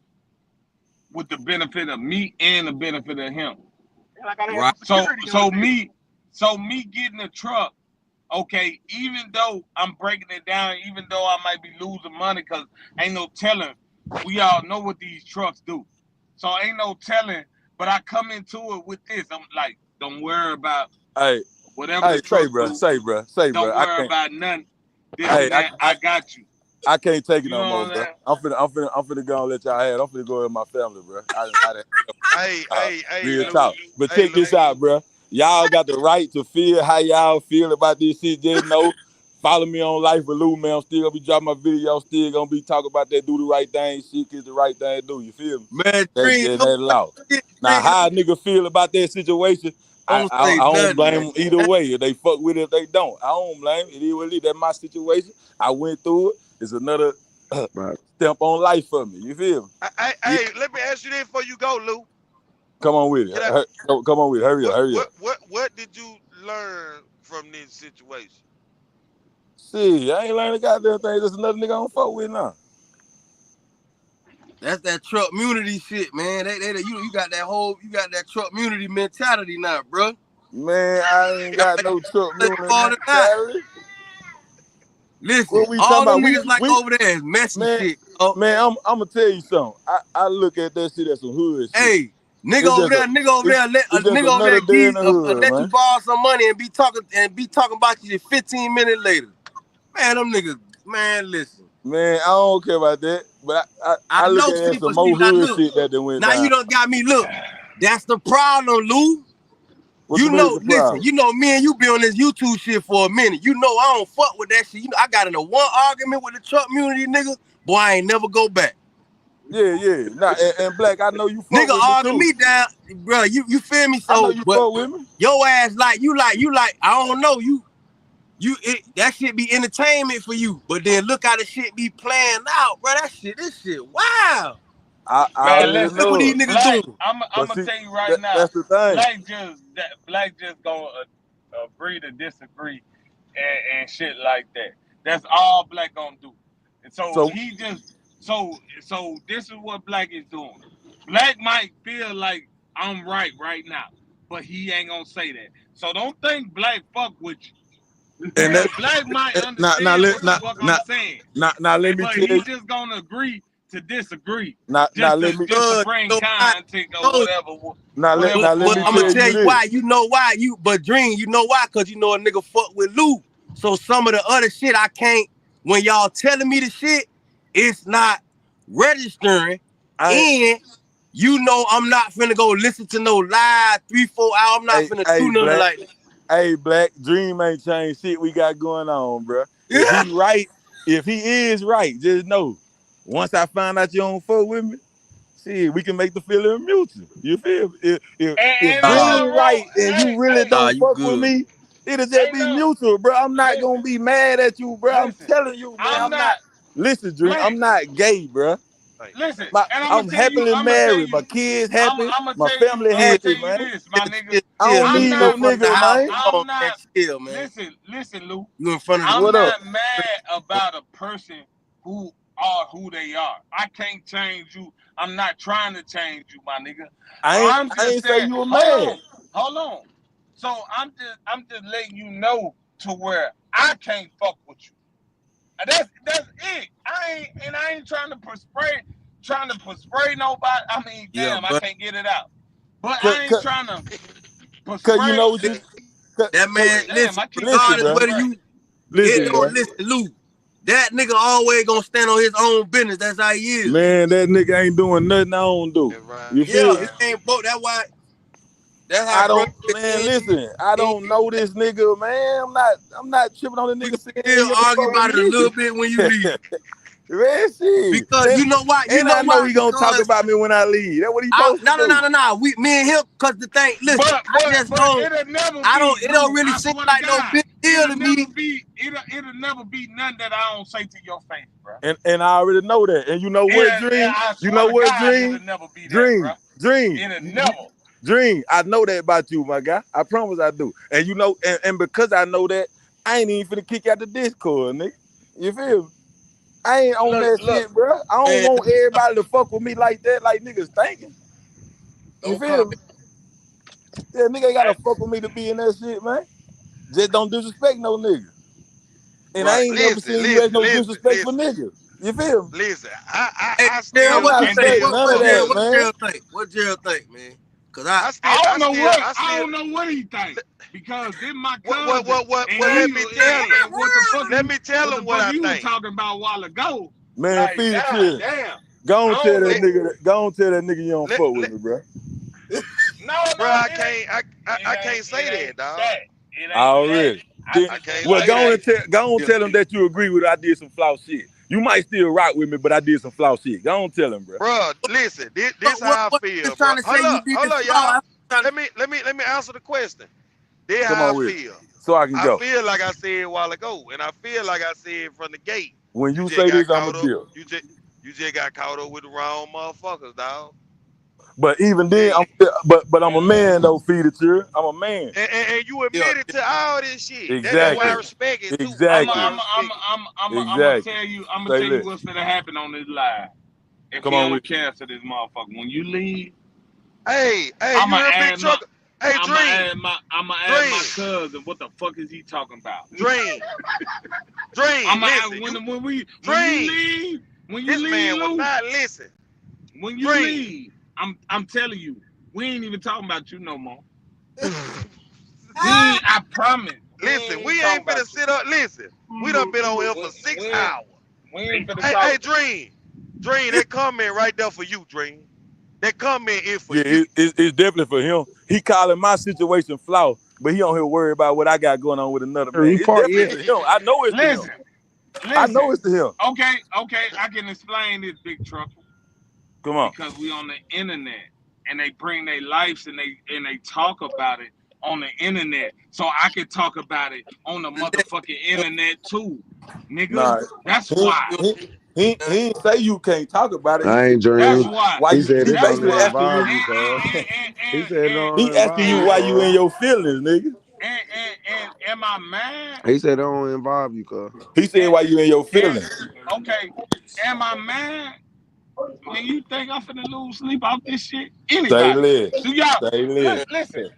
S11: with the benefit of me and the benefit of him.
S9: Right.
S11: So me getting a truck, okay, even though I'm breaking it down, even though I might be losing money, because ain't no telling. We all know what these trucks do. So ain't no telling, but I come into it with this. I'm like, don't worry about whatever the truck do.
S10: Say, bro.
S11: Don't worry about nothing. This and that, I got you.
S10: I can't take it
S11: You
S10: no
S11: know
S10: more,
S11: what
S10: bro.
S11: I'm
S10: I'm finna go and let y'all have it. I'm finna go with my family, bro.
S4: Hey,
S10: Real
S4: Luke.
S10: talk. But check this out, bro. Y'all got the right to feel how y'all feel about this shit. Just know, follow me on Life with Lou, man. I'm still gonna be dropping my video. Still gonna be talking about that do the right thing. Shit is the right thing to do. You feel me?
S9: Man,
S10: That's law. Now, how a nigga feel about that situation, I don't blame them either way. If they fuck with it, if they don't. I don't blame it. It is what it is. That's my situation. I went through it. It's another stamp on life for me. You feel me?
S4: Hey, let me ask you this before you go, Lou.
S10: Come on with it. Come on with it. Hurry up.
S4: What did you learn from this situation?
S10: See, I ain't learned a goddamn thing. Just another nigga I don't fuck with now.
S9: That's that truck community shit, man. You got that truck community mentality now, bro.
S10: Man, I ain't got no truck community mentality.
S9: Listen, all them niggas over there is messy shit.
S10: Man, I'm gonna tell you something. I look at that shit as some hood shit.
S9: Hey, nigga over there, let you borrow some money and be talking about you 15 minutes later. Man, them niggas, man, listen.
S10: Man, I don't care about that, but I look at it as some more hood shit that they went down.
S9: Now you done got me, look. That's the problem, Lou. You know, listen, you know me and you be on this YouTube shit for a minute. You know I don't fuck with that shit. You know, I got into one argument with the truck community nigga, boy, I ain't never go back.
S10: Yeah. Nah, and Black, I know you fuck
S9: nigga
S10: with
S9: arguing me down, bro. You feel me? So
S10: I know you fuck with me.
S9: Your ass like, I don't know, that shit be entertainment for you. But then look how the shit be playing out, bro. This shit, wow.
S10: Man,
S11: listen,
S9: look what these niggas doing.
S11: I'm gonna tell you right now.
S10: That's the thing.
S11: Black just gonna agree to disagree and shit like that. That's all Black gonna do. And so he just so this is what Black is doing. Black might feel like I'm right now, but he ain't gonna say that. So don't think Black fuck with you. And Black might understand what the fuck I'm saying.
S10: Now let me tell you.
S11: But he's just gonna agree to disagree.
S10: Now let me
S11: just to bring content or whatever.
S9: I'm gonna tell you why. You know why? But Dream, you know why? Cause you know a nigga fuck with Lou. So some of the other shit I can't. When y'all telling me the shit, it's not registering. And you know I'm not finna go listen to no live 3-4 hours. I'm not finna do nothing like that.
S10: Hey, Black, Dream ain't changed shit we got going on, bro. If he right, if he is right, just know. Once I find out you don't fuck with me, see, we can make the feeling mutual. You feel me? If Dream right and you really don't fuck with me, it'll just be mutual, bro. I'm not gonna be mad at you, bro. I'm telling you, man. I'm not. Listen, Dream,
S11: Man.
S10: I'm not gay, bruh.
S11: Listen,
S10: My,
S11: and
S10: I'm happily married. My kids happy. My family happy, man.
S11: this, my nigga.
S10: I don't
S11: I'm
S10: need
S11: not-
S10: no nigga, man.
S11: I'm not.
S9: Chill, man.
S11: Listen, Lou.
S9: You in front of
S11: I'm
S10: What
S11: not
S10: up?
S11: mad about a person who are who they are. I can't change you. I'm not trying to change you, my nigga.
S10: I
S11: I'm
S10: ain't
S11: just
S10: say
S11: saying,
S10: you were mad.
S11: Hold on. So I'm just letting you know to where I can't fuck with you. And that's it. I ain't trying to persuade nobody. I mean, damn, I can't get it out. But I ain't trying to persuade.
S10: Cause you know what you.
S9: That man,
S11: Damn, I
S9: listen,
S11: can't
S9: regardless
S10: bro.
S9: whether you
S10: Listen, bro.
S9: listen, Lou. That nigga always gonna stand on his own business. That's how he is.
S10: Man, that nigga ain't doing nothing I don't do. You feel me?
S9: It ain't both. That's why. That's how
S10: I don't, man. Listen, I don't know this nigga, man. I'm not tripping on the nigga.
S9: Still argue about it a little bit when you leave.
S10: Man, shit.
S9: Because you know why? You
S10: and
S9: know
S10: I know
S9: why?
S10: he gonna talk about me when I leave. That's what he supposed to do.
S9: No. Me and him, cause the thing. Listen, I just don't. It don't really seem like no big deal to me.
S11: It'll never be nothing that I don't say to your face, bro.
S10: And I already know that. And you know what, Dream? You know what, Dream? Dream.
S11: It'll never.
S10: Dream, I know that about you, my guy. I promise I do. And you know, and because I know that, I ain't even finna kick out the Discord, nigga. You feel me? I ain't on that shit, bro. I don't want everybody to fuck with me like that, like niggas thinking. You feel me? Yeah, nigga ain't gotta fuck with me to be in that shit, man. Just don't disrespect no nigga. And I ain't never seen you as no disrespectful nigga. You feel me?
S4: Listen, I still
S10: I'm not saying none of that, man.
S9: What Gerald think, man? Cause
S11: I don't know what he think because this my cousin.
S4: Let me tell him what I think.
S11: You were talking about a while ago.
S10: Man,
S11: like,
S10: feed
S11: God,
S10: it.
S11: damn.
S10: Go on tell that nigga you don't fuck with me, bro.
S11: No,
S4: bro, I can't say that, dog.
S10: Already. Well, go on tell him that you agree with it. I did some flaw shit. You might still rock with me, but I did some flaw shit. Go on tell him, bro.
S4: Bro, listen, this how I feel, bro. Hold up, y'all. Let me answer the question. This how I feel.
S10: So I can go.
S4: I feel like I said a while ago, and I feel like I said from the gate.
S10: When you say this, I'm a deal.
S4: You just got caught up with the wrong motherfuckers, dog.
S10: But even then, but I'm a man though, feed it to I'm a man.
S4: And you admitted to all this shit.
S10: Exactly.
S4: That's why I respect it too.
S10: Exactly.
S11: I'm gonna tell you what's gonna happen on this live. If you don't cancel this motherfucker, when you leave,
S4: hey, I'm
S11: you heard
S4: Big Trucker. Hey, Dream.
S11: I'm gonna add my cousin. What the fuck is he talking about?
S4: Dream.
S11: When you leave,
S4: man
S11: Lou,
S4: will not listen.
S11: When you leave, I'm telling you, we ain't even talking about you no more. I promise.
S4: Listen, we ain't finna sit up. Listen, we done been on here for 6 hours.
S11: We ain't finna talk.
S4: Hey, Dream, that comment right there for you, Dream. That comment is for you.
S10: It's definitely for him. He calling my situation flaw, but he don't here worry about what I got going on with another man. It's definitely to him. I know it's to him. I know it's to him.
S11: Okay, I can explain this, Big Trucker.
S10: Come on.
S11: Because we on the internet, and they bring their lives and they talk about it on the internet, so I can talk about it on the motherfucking internet too, nigga. Nah, that's why.
S10: He ain't say you can't talk about it.
S8: I ain't
S11: That's
S8: dreaming.
S11: why.
S8: He said it don't involve
S11: you,
S8: you, He said
S10: he asking you why you in your feelings, nigga.
S11: And am I mad?
S8: He said it don't involve you, cuz.
S10: He said why you in your feelings.
S11: Okay, am I mad? Man, you think I'm finna lose sleep off this shit? Anybody? Do y'all listen?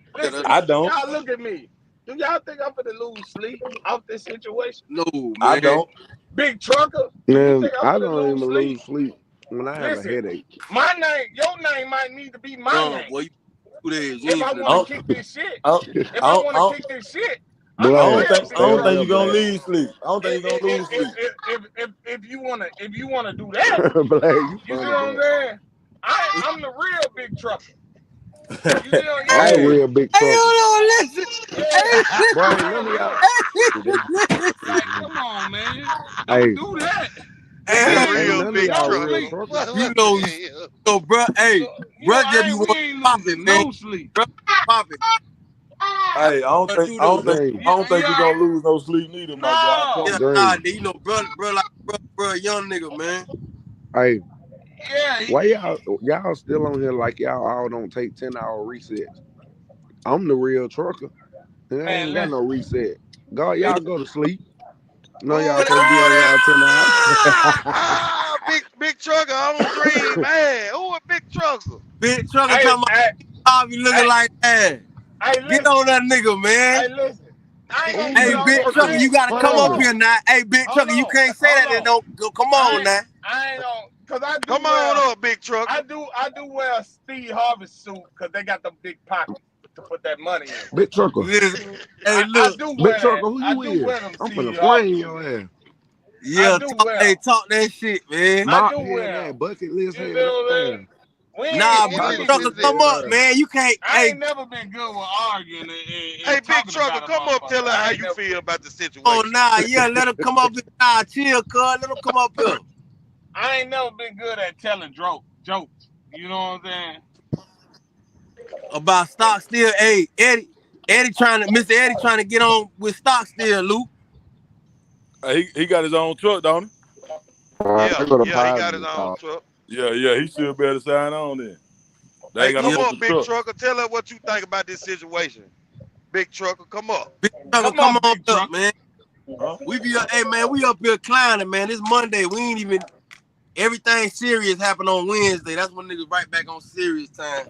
S10: I don't.
S11: Y'all look at me. Do y'all think I'm finna lose sleep off this situation?
S9: No, man.
S10: I don't.
S11: Big Trucker.
S8: Man, I don't even lose sleep when I have a headache.
S11: My name, your name might need to be my name.
S9: Boy,
S11: if I want to kick this shit, I don't think
S10: you're gonna lose sleep. I don't think you're gonna lose sleep.
S11: If you wanna do that, you see what I'm saying? I'm the real Big Trucker. You see what
S8: I'm a real big trucker.
S9: Hey, hold on, listen.
S8: Boy, none of y'all.
S11: Like, come on, man.
S8: Hey.
S11: Don't do that.
S4: Hey, real big trucker.
S9: You know, bro. Hey, bro, just be want to pop it, man.
S11: No sleep.
S9: Bro, pop it.
S10: Hey, I don't
S9: What
S10: think
S9: do though?
S8: Dre,
S10: I don't think you're gonna lose no sleep neither, my guy.
S11: No.
S9: Yeah,
S8: Dre.
S9: nah, you know, bro, like bro, young nigga, man.
S8: Hey,
S11: Yeah.
S8: why y'all still on here like y'all all don't take 10-hour resets? I'm the real trucker, and I
S11: Man,
S8: ain't got no
S11: listen.
S8: reset. God,
S9: Hey,
S8: y'all go to sleep. No, y'all
S4: Ooh,
S8: can't be on y'all 10 hours.
S4: big trucker on dream, man. Who a big trucker?
S9: big trucker
S11: Hey,
S9: talking
S11: hey,
S9: about you looking
S11: hey,
S9: like that.
S11: hey,
S9: Get
S11: listen.
S9: on that nigga, man.
S11: Hey, listen. I ain't gonna
S8: Who
S11: get
S9: Hey,
S8: big
S11: on
S9: big
S11: that
S9: trucker,
S8: trucker?
S11: shit.
S9: you gotta
S8: Hold
S9: come up
S8: on.
S9: here now. Hey, big
S11: Hold
S9: trucker, you
S11: on.
S9: can't say
S11: Hold
S9: that and
S11: on.
S9: don't go. Come on now.
S11: I ain't on, cause I do
S4: Come
S11: wear,
S4: on up, big trucker.
S11: I do wear a Steve Harvey suit, cause they got them big pockets to put that money in.
S8: Big trucker.
S9: Listen, hey,
S11: I
S9: look,
S11: do
S8: Big
S11: wear that.
S8: trucker, who
S11: I
S8: you
S11: do
S8: is?
S11: wear them
S8: I'm
S11: Steve
S8: finna
S11: Harvey
S8: flame
S11: suits.
S8: your ass.
S11: I
S9: yeah,
S11: do wear them.
S9: talk that shit, man.
S11: I
S8: Mop
S11: do
S8: head
S11: wear
S8: ass,
S11: them.
S8: bucket list
S11: You
S8: head
S11: feel me?
S8: ass,
S9: Nah,
S11: We
S9: big
S11: never
S8: pocket
S9: trucker,
S8: pussy
S11: been.
S9: come up,
S8: head ass.
S9: man. You can't.
S11: I
S9: Hey,
S11: ain't never been good with arguing
S4: Hey,
S11: and
S4: big
S11: talking
S4: trucker,
S11: about a
S4: come up,
S11: motherfucker.
S4: tell her how
S11: I ain't
S4: you
S11: never.
S4: feel about the
S9: oh
S4: situation.
S9: nah, yeah, let him come up here. Nah, chill, cuz. Let him come up here.
S11: I ain't never been good at telling jokes. You know what I'm saying?
S9: About stock still. Hey, Mr. Eddie trying to get on with stock still, Luke.
S10: He got his own truck, don't he?
S8: I
S4: Yeah,
S8: go to
S4: he got his
S8: positive
S4: own
S8: talk.
S4: truck.
S10: Yeah, he should be able to sign on then. They
S4: Hey,
S10: ain't got no
S4: come
S9: Yeah,
S10: more
S4: up, big
S10: truck.
S4: trucker. Tell her what you think about this situation. Big trucker, come up.
S9: big trucker,
S11: Come
S9: come
S11: on,
S9: on
S11: big
S9: up,
S11: truck.
S9: man.
S10: Huh?
S9: Hey man, we up here climbing, man. It's Monday. We ain't even everything serious happened on Wednesday. That's when niggas right back on serious time.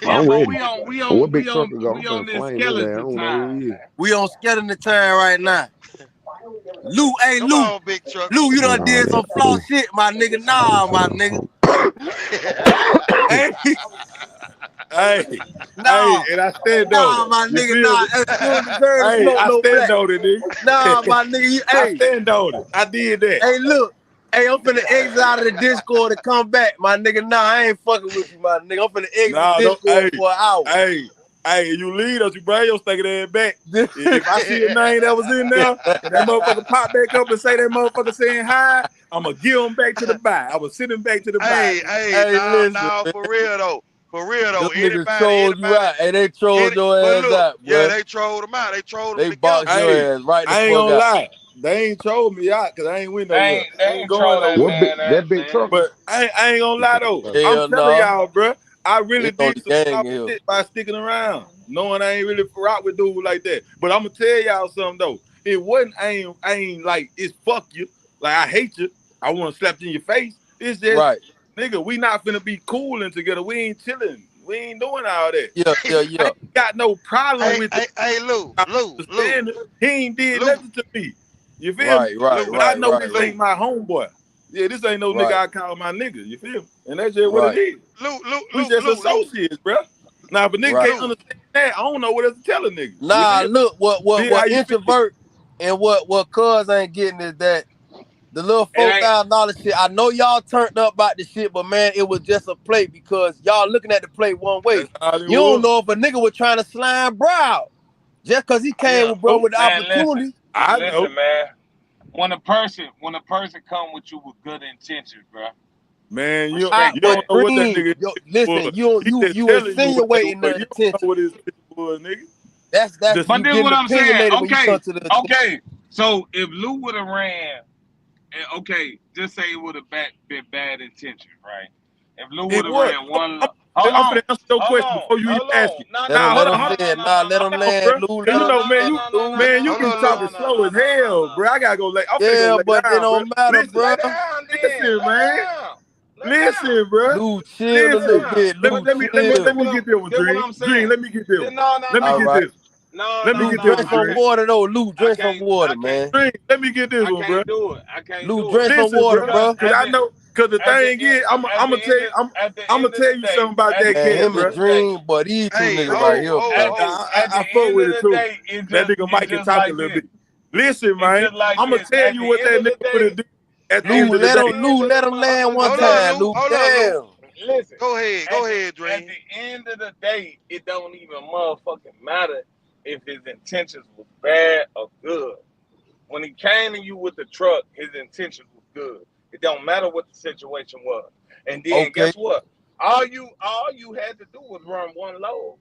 S11: Yeah,
S8: I'm
S11: but
S8: ready.
S11: we on we
S8: But what
S11: on
S8: big
S11: we on
S8: trucker go? I'm
S11: we on
S8: finna
S11: this
S8: flame his ass. I
S11: skeleton
S8: don't know who
S11: time.
S8: he is.
S9: We on scattering the time right now. Lou, hey
S4: Come
S9: Lou.
S4: on, big trucker.
S9: Lou, you done
S8: Nah,
S9: did some
S8: that
S9: floss
S8: cool.
S9: shit, my nigga. Nah, my nigga. Hey,
S10: Hey,
S9: nah,
S10: and I stand on
S9: nah,
S10: it.
S9: my
S10: You
S9: nigga,
S10: feel
S9: nah.
S10: me?
S9: Hey, you don't deserve to
S10: Hey,
S9: smoke
S10: I
S9: no
S10: stand
S9: black.
S10: on it,
S9: Nah,
S10: nigga.
S9: my nigga,
S10: I
S9: hey,
S10: stand on it. I did that.
S9: hey, look. Hey, I'm finna exit out of the Discord and come back, my nigga. Nah, I ain't fucking with you, my nigga. I'm finna exit
S10: Nah, don't.
S9: Discord for an hour.
S10: Hey, you lead us. You bring your stinking ass back. If I see a name that was in there and that motherfucker pop back up and say that motherfucker saying hi, I'm gonna give him back to the bye. I was sitting back to the bye.
S4: hey,
S9: Hey,
S4: now,
S9: listen, man.
S4: for real though. For real
S9: Them
S4: though.
S9: niggas trolled you out. Hey, they trolled your
S4: But
S9: ass
S4: look,
S9: out,
S4: yeah,
S9: boy.
S4: they trolled him out. They trolled him
S9: They
S4: together.
S9: boxed your
S10: Hey,
S9: ass right the
S10: I ain't
S9: fuck
S10: gonna
S9: out.
S10: lie. They ain't trolled me out because I ain't went nowhere.
S11: They
S10: I ain't
S11: ain't
S10: going
S11: troll that
S8: What
S10: nowhere.
S8: big
S11: man
S8: that
S11: out,
S8: big
S11: man.
S8: trucker?
S10: But I ain't gonna lie though. I'm
S9: Hell
S10: telling
S9: no.
S10: y'all, bro. I really
S9: It's only
S10: did some
S9: gang
S10: soft
S9: here.
S10: shit by sticking around, knowing I ain't really rock with dudes like that. But I'm gonna tell y'all something though. It wasn't. I ain't like it's fuck you. Like I hate you. I want to slap you in your face. It's just
S9: Right.
S10: nigga. We not finna be cooling together. We ain't chilling. We ain't doing all that. I
S9: Yeah.
S10: ain't got no problem with the
S4: Hey, Lou.
S10: understanding. He ain't did
S4: Lou,
S10: nothing to me. You feel me?
S9: Right.
S4: Lou,
S10: But I know this
S4: Lou,
S10: ain't my homeboy. Yeah, this ain't no nigga
S9: Right.
S10: I call my nigga. You feel me? And that's just what it
S9: Right.
S10: is. We just
S4: Lou,
S10: associates, bro. Now, if a nigga
S9: Right.
S10: can't
S4: Lou.
S10: understand that, I don't know what else to tell a nigga. You
S9: Nah,
S10: feel?
S9: look,
S10: Feel how
S9: what
S10: you feel?
S9: introvert and what cuz ain't getting is that the little
S11: It ain't.
S9: $4,000 shit. I know y'all turned up about the shit, but man, it was just a play because y'all looking at the play one way.
S10: That's all it
S9: You don't
S10: was.
S9: know if a nigga was trying to slime bro out. Just cause he came
S4: Yeah.
S9: with bro
S10: Oh,
S9: with the
S11: Man,
S9: opportunity.
S10: I know.
S11: listen, man. When a person come with you with good intentions, bro,
S10: Man, you
S11: respect
S10: don't
S11: that.
S10: know what that
S9: Dream.
S10: nigga
S9: Yo,
S10: was.
S9: listen,
S10: He just
S9: you
S10: telling you what they
S9: insinuating
S10: was.
S9: the
S10: You don't know
S9: intention.
S10: what his was, nigga.
S9: That's
S10: Just
S11: But
S9: you
S11: this is
S9: getting
S11: what I'm saying.
S9: opinionated when you come to the attention.
S11: Okay. So if Lou would have ran, okay, just say it would have been bad intention, right? If Lou would
S10: it
S11: have
S10: was.
S11: ran one,
S10: I'm finna answer your question before you even
S11: hold
S10: ask
S11: on.
S10: it.
S11: No,
S9: Let
S11: no,
S10: Now,
S9: him
S11: no,
S9: let
S11: no,
S9: him
S11: hold
S9: say
S11: on,
S9: it.
S11: no,
S9: Nah,
S11: no,
S9: let
S11: no,
S9: him
S11: no.
S9: land,
S10: bro.
S9: Lou.
S10: Cause
S9: Let
S10: you
S9: him
S10: know,
S9: land, Lou.
S10: man, you
S4: Hold
S10: can
S4: on,
S10: talk
S4: Lou.
S10: as slow as hell, bro. I gotta go lay. I'm finna go
S9: Yeah,
S10: lay
S9: but it
S10: down, bro.
S9: don't matter,
S10: Listen,
S11: Lay
S9: bro.
S11: down then.
S10: listen,
S11: Lay
S10: man.
S11: down. Lay down.
S10: Listen, bro.
S9: Lou, chill a
S11: Lay
S9: little
S10: Listen.
S11: down.
S9: bit. Lou,
S11: But
S10: Let
S11: this
S9: chill.
S10: me
S11: what I'm
S10: get this one,
S11: this what
S10: Dream.
S11: I'm
S10: Dream,
S11: saying.
S10: let me get this one.
S11: No, no,
S10: Let me
S9: All
S11: no.
S10: get
S9: right.
S10: this.
S11: No,
S10: Let me
S11: no,
S9: Lou,
S10: get
S11: no.
S10: this
S9: drink
S10: one,
S11: I
S9: some
S10: Dream.
S11: can't.
S9: water though. Lou,
S11: I
S9: drink some
S11: can't.
S9: water,
S11: I can't.
S9: man.
S10: Dream, let me get this
S11: I
S10: one, bro.
S11: can't do it. I can't
S9: Lou,
S11: do it.
S9: drink some
S10: Listen,
S9: water,
S10: bro.
S11: Because
S9: bro.
S10: Cause I know. Cause the
S11: at the
S10: thing is, I'm gonna tell you.
S11: at the
S10: I'm gonna
S11: end of
S10: tell
S11: the
S10: you
S11: day,
S10: something about
S11: at
S10: that
S11: the
S9: Man,
S10: cat,
S11: end
S9: him
S11: of
S9: and
S10: bro.
S11: the day,
S9: Dream, but these two
S4: Hey,
S9: niggas right here,
S11: at
S9: bro.
S11: the at the
S10: I fuck
S11: end
S10: with
S11: of
S10: it
S11: the
S10: too.
S11: day,
S10: That nigga
S11: it's
S10: Mike can
S11: just
S10: talk a
S11: like
S10: little
S11: this.
S10: bit. Listen,
S11: It's
S10: man.
S11: just like
S10: I'm gonna
S11: this.
S10: tell
S11: At
S10: you
S11: the
S10: what
S11: end
S10: that
S11: of the
S10: nigga finna
S11: day,
S10: do at the
S11: at
S10: end
S9: Lou,
S10: of the
S11: the
S9: let
S10: day.
S9: him,
S11: end
S9: Lou,
S11: of
S9: let
S11: the
S9: him land one
S11: motherfucking
S4: hold on,
S11: day,
S9: time,
S4: Lou.
S9: Lou.
S4: Hold on, Lou.
S9: Damn.
S11: listen.
S4: Go ahead. Go ahead,
S11: At
S4: Dream.
S11: the end of the day, it don't even motherfucking matter if his intentions was bad or good. When he came to you with the truck, his intentions was good. It don't matter what the situation was. And then
S9: Okay.
S11: guess what? All you had to do was run one load.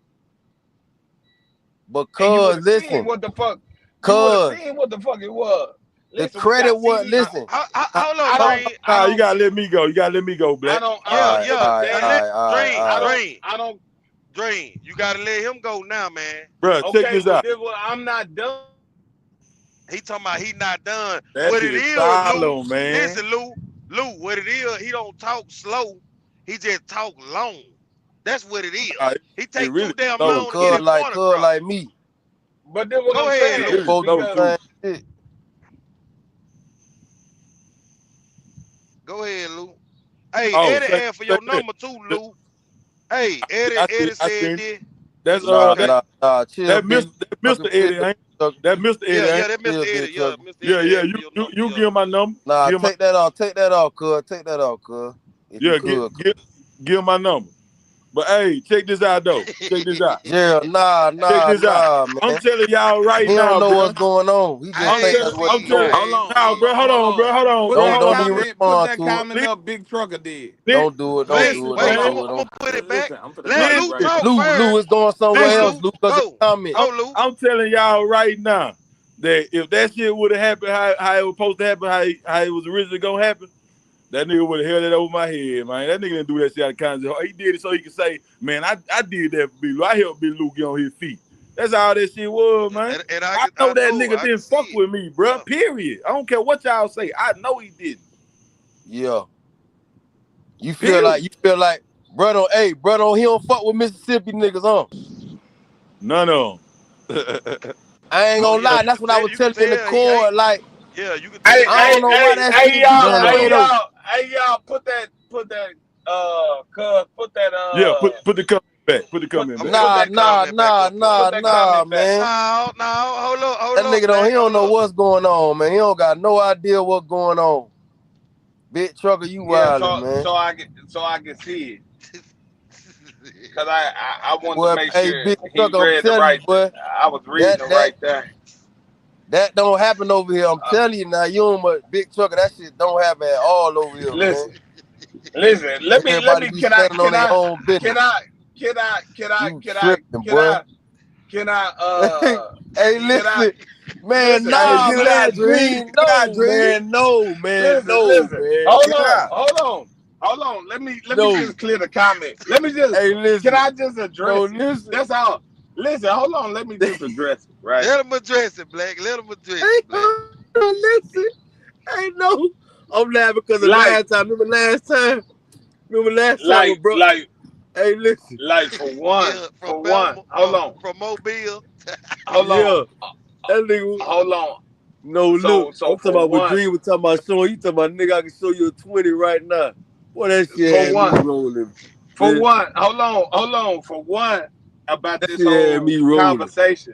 S9: But
S1: and you would
S9: cuz,
S1: have seen
S9: listen,
S1: what the fuck. You would
S9: cuz,
S1: have seen what the fuck it was.
S9: the
S1: Listen, we
S9: credit
S1: got
S9: was,
S1: CDs.
S9: listen.
S4: Hold on,
S1: I don't.
S4: Dream.
S1: I
S10: Nah, you
S1: don't.
S10: gotta let me go. You gotta let me go, Black.
S4: Yeah,
S1: give a damn.
S4: Dream.
S1: I don't.
S4: Dream. You gotta let him go now, man.
S10: Bro, check
S1: Okay,
S10: this
S1: but
S10: out.
S1: this what I'm not done.
S4: He talking about he not done.
S10: That
S4: What
S10: shit
S4: it
S10: is
S4: is,
S10: shallow,
S4: Lou.
S10: man.
S4: Listen, Lou, what it is, he don't talk slow. He just talk long. That's what it is. He take
S10: really
S4: too damn
S10: slow.
S4: long to get his point across.
S9: Like me.
S1: But then what
S4: Go
S1: I'm
S4: ahead,
S1: saying
S9: They
S1: is
S9: both do the
S1: because
S9: same shit.
S4: Go ahead, Lou. Hey,
S10: Oh,
S4: Eddie
S10: say-
S4: asked for
S10: say
S4: your
S10: that.
S4: number too, Lou. Hey, Eddie
S10: I
S4: said
S10: seen-
S4: this.
S10: That's
S4: Okay.
S9: Chill,
S10: that
S9: bitch.
S10: Mr. Eddie, ain't that Mr. Eddie?
S4: Yeah,
S10: ain't?
S4: that Mr. Eddie. Yeah, Mr.
S10: Yeah,
S4: Eddie
S10: yeah.
S4: asked for your number.
S10: You give him my number.
S9: Nah,
S10: Give him
S9: take that off. Take that off, cuz. Take that off, cuz. If
S10: Yeah,
S9: you could.
S10: give him my number. But hey, check this out though. Check this out.
S9: Gerald, nah,
S10: Check this out.
S9: man.
S10: I'm telling y'all right
S9: He
S10: now,
S9: don't know
S10: bro.
S9: what's going on. He just think that's what
S10: I'm
S9: he
S10: telling.
S9: doing.
S10: Nah, bro. Hold on, bro. Hold on.
S11: Put
S10: Bro,
S11: that
S10: hold on.
S9: even
S11: comment. Put
S9: respond
S11: that
S9: to it.
S11: comment up. Big Trucker did.
S9: Don't do it. Don't
S4: Wait,
S9: do it.
S4: I'm
S9: Don't do it.
S4: gonna put it back.
S11: Listen, I'm finna
S4: Let
S11: call
S4: Lou
S11: you right
S4: talk
S11: now.
S4: first.
S9: Lou is going somewhere
S4: Listen,
S9: else. Lou, because of the comment.
S4: Go, Lou.
S10: I'm telling y'all right now that if that shit would have happened how it was supposed to happen, how it was originally gonna happen, that nigga would have held it over my head, man. That nigga didn't do that shit out of kindness. He did it so he could say, man, I did that for Big Lou. I helped Big Lou get on his feet. That's all that shit was, man.
S4: And
S10: I know that nigga didn't fuck with me, bro. Period. I don't care what y'all say. I know he didn't.
S9: Yeah. You feel like, brother, he don't fuck with Mississippi niggas, huh?
S10: None of
S9: I ain't gonna lie. That's what I was telling in the core. Like,
S4: yeah, you can tell.
S9: I don't know why that shit be
S1: y'all,
S9: done away though.
S1: hey y'all, put that, put that,
S10: yeah, put the comment back. Put the comment back.
S9: Nah, man.
S4: No, hold on.
S9: That nigga he don't know what's going on, man. He don't got no idea what's going on. Big Trucker, you wildin', man.
S1: So I can see it. Cause I wanted to make
S9: hey,
S1: sure
S9: Big
S1: he
S9: Trucker,
S1: read the right. I was reading the right thing.
S9: That don't happen over here. I'm telling you now. You don't, Big Trucker. That shit don't happen at all over here,
S1: listen,
S9: man.
S1: Listen. Let me. Can I?
S9: Hey, listen, man.
S1: Listen,
S9: nah,
S1: get
S9: man.
S1: Dream.
S9: No, man.
S1: Listen.
S9: Man.
S1: Hold on. Let me just clear the comment. Let me just.
S9: Hey, listen.
S1: Can I just address it?
S9: Listen.
S1: That's all. Listen, hold on. Let me just address it. Right.
S4: Let him address it, Black. Let him address it, Black.
S9: Listen. Hey, no. I'm laughing because of last time. Remember last time, bro. Hey, listen.
S1: Like for one. Hold on.
S4: From Mobile.
S1: Hold on.
S9: That nigga.
S1: Hold on.
S9: No, look.
S1: So
S9: I'm talking about what Dream was talking about showing. You talking about, nigga, I can show you a 20 right now. What that shit had me rolling.
S1: For one, hold on. For one, about
S9: that
S1: this whole
S9: whole
S1: conversation,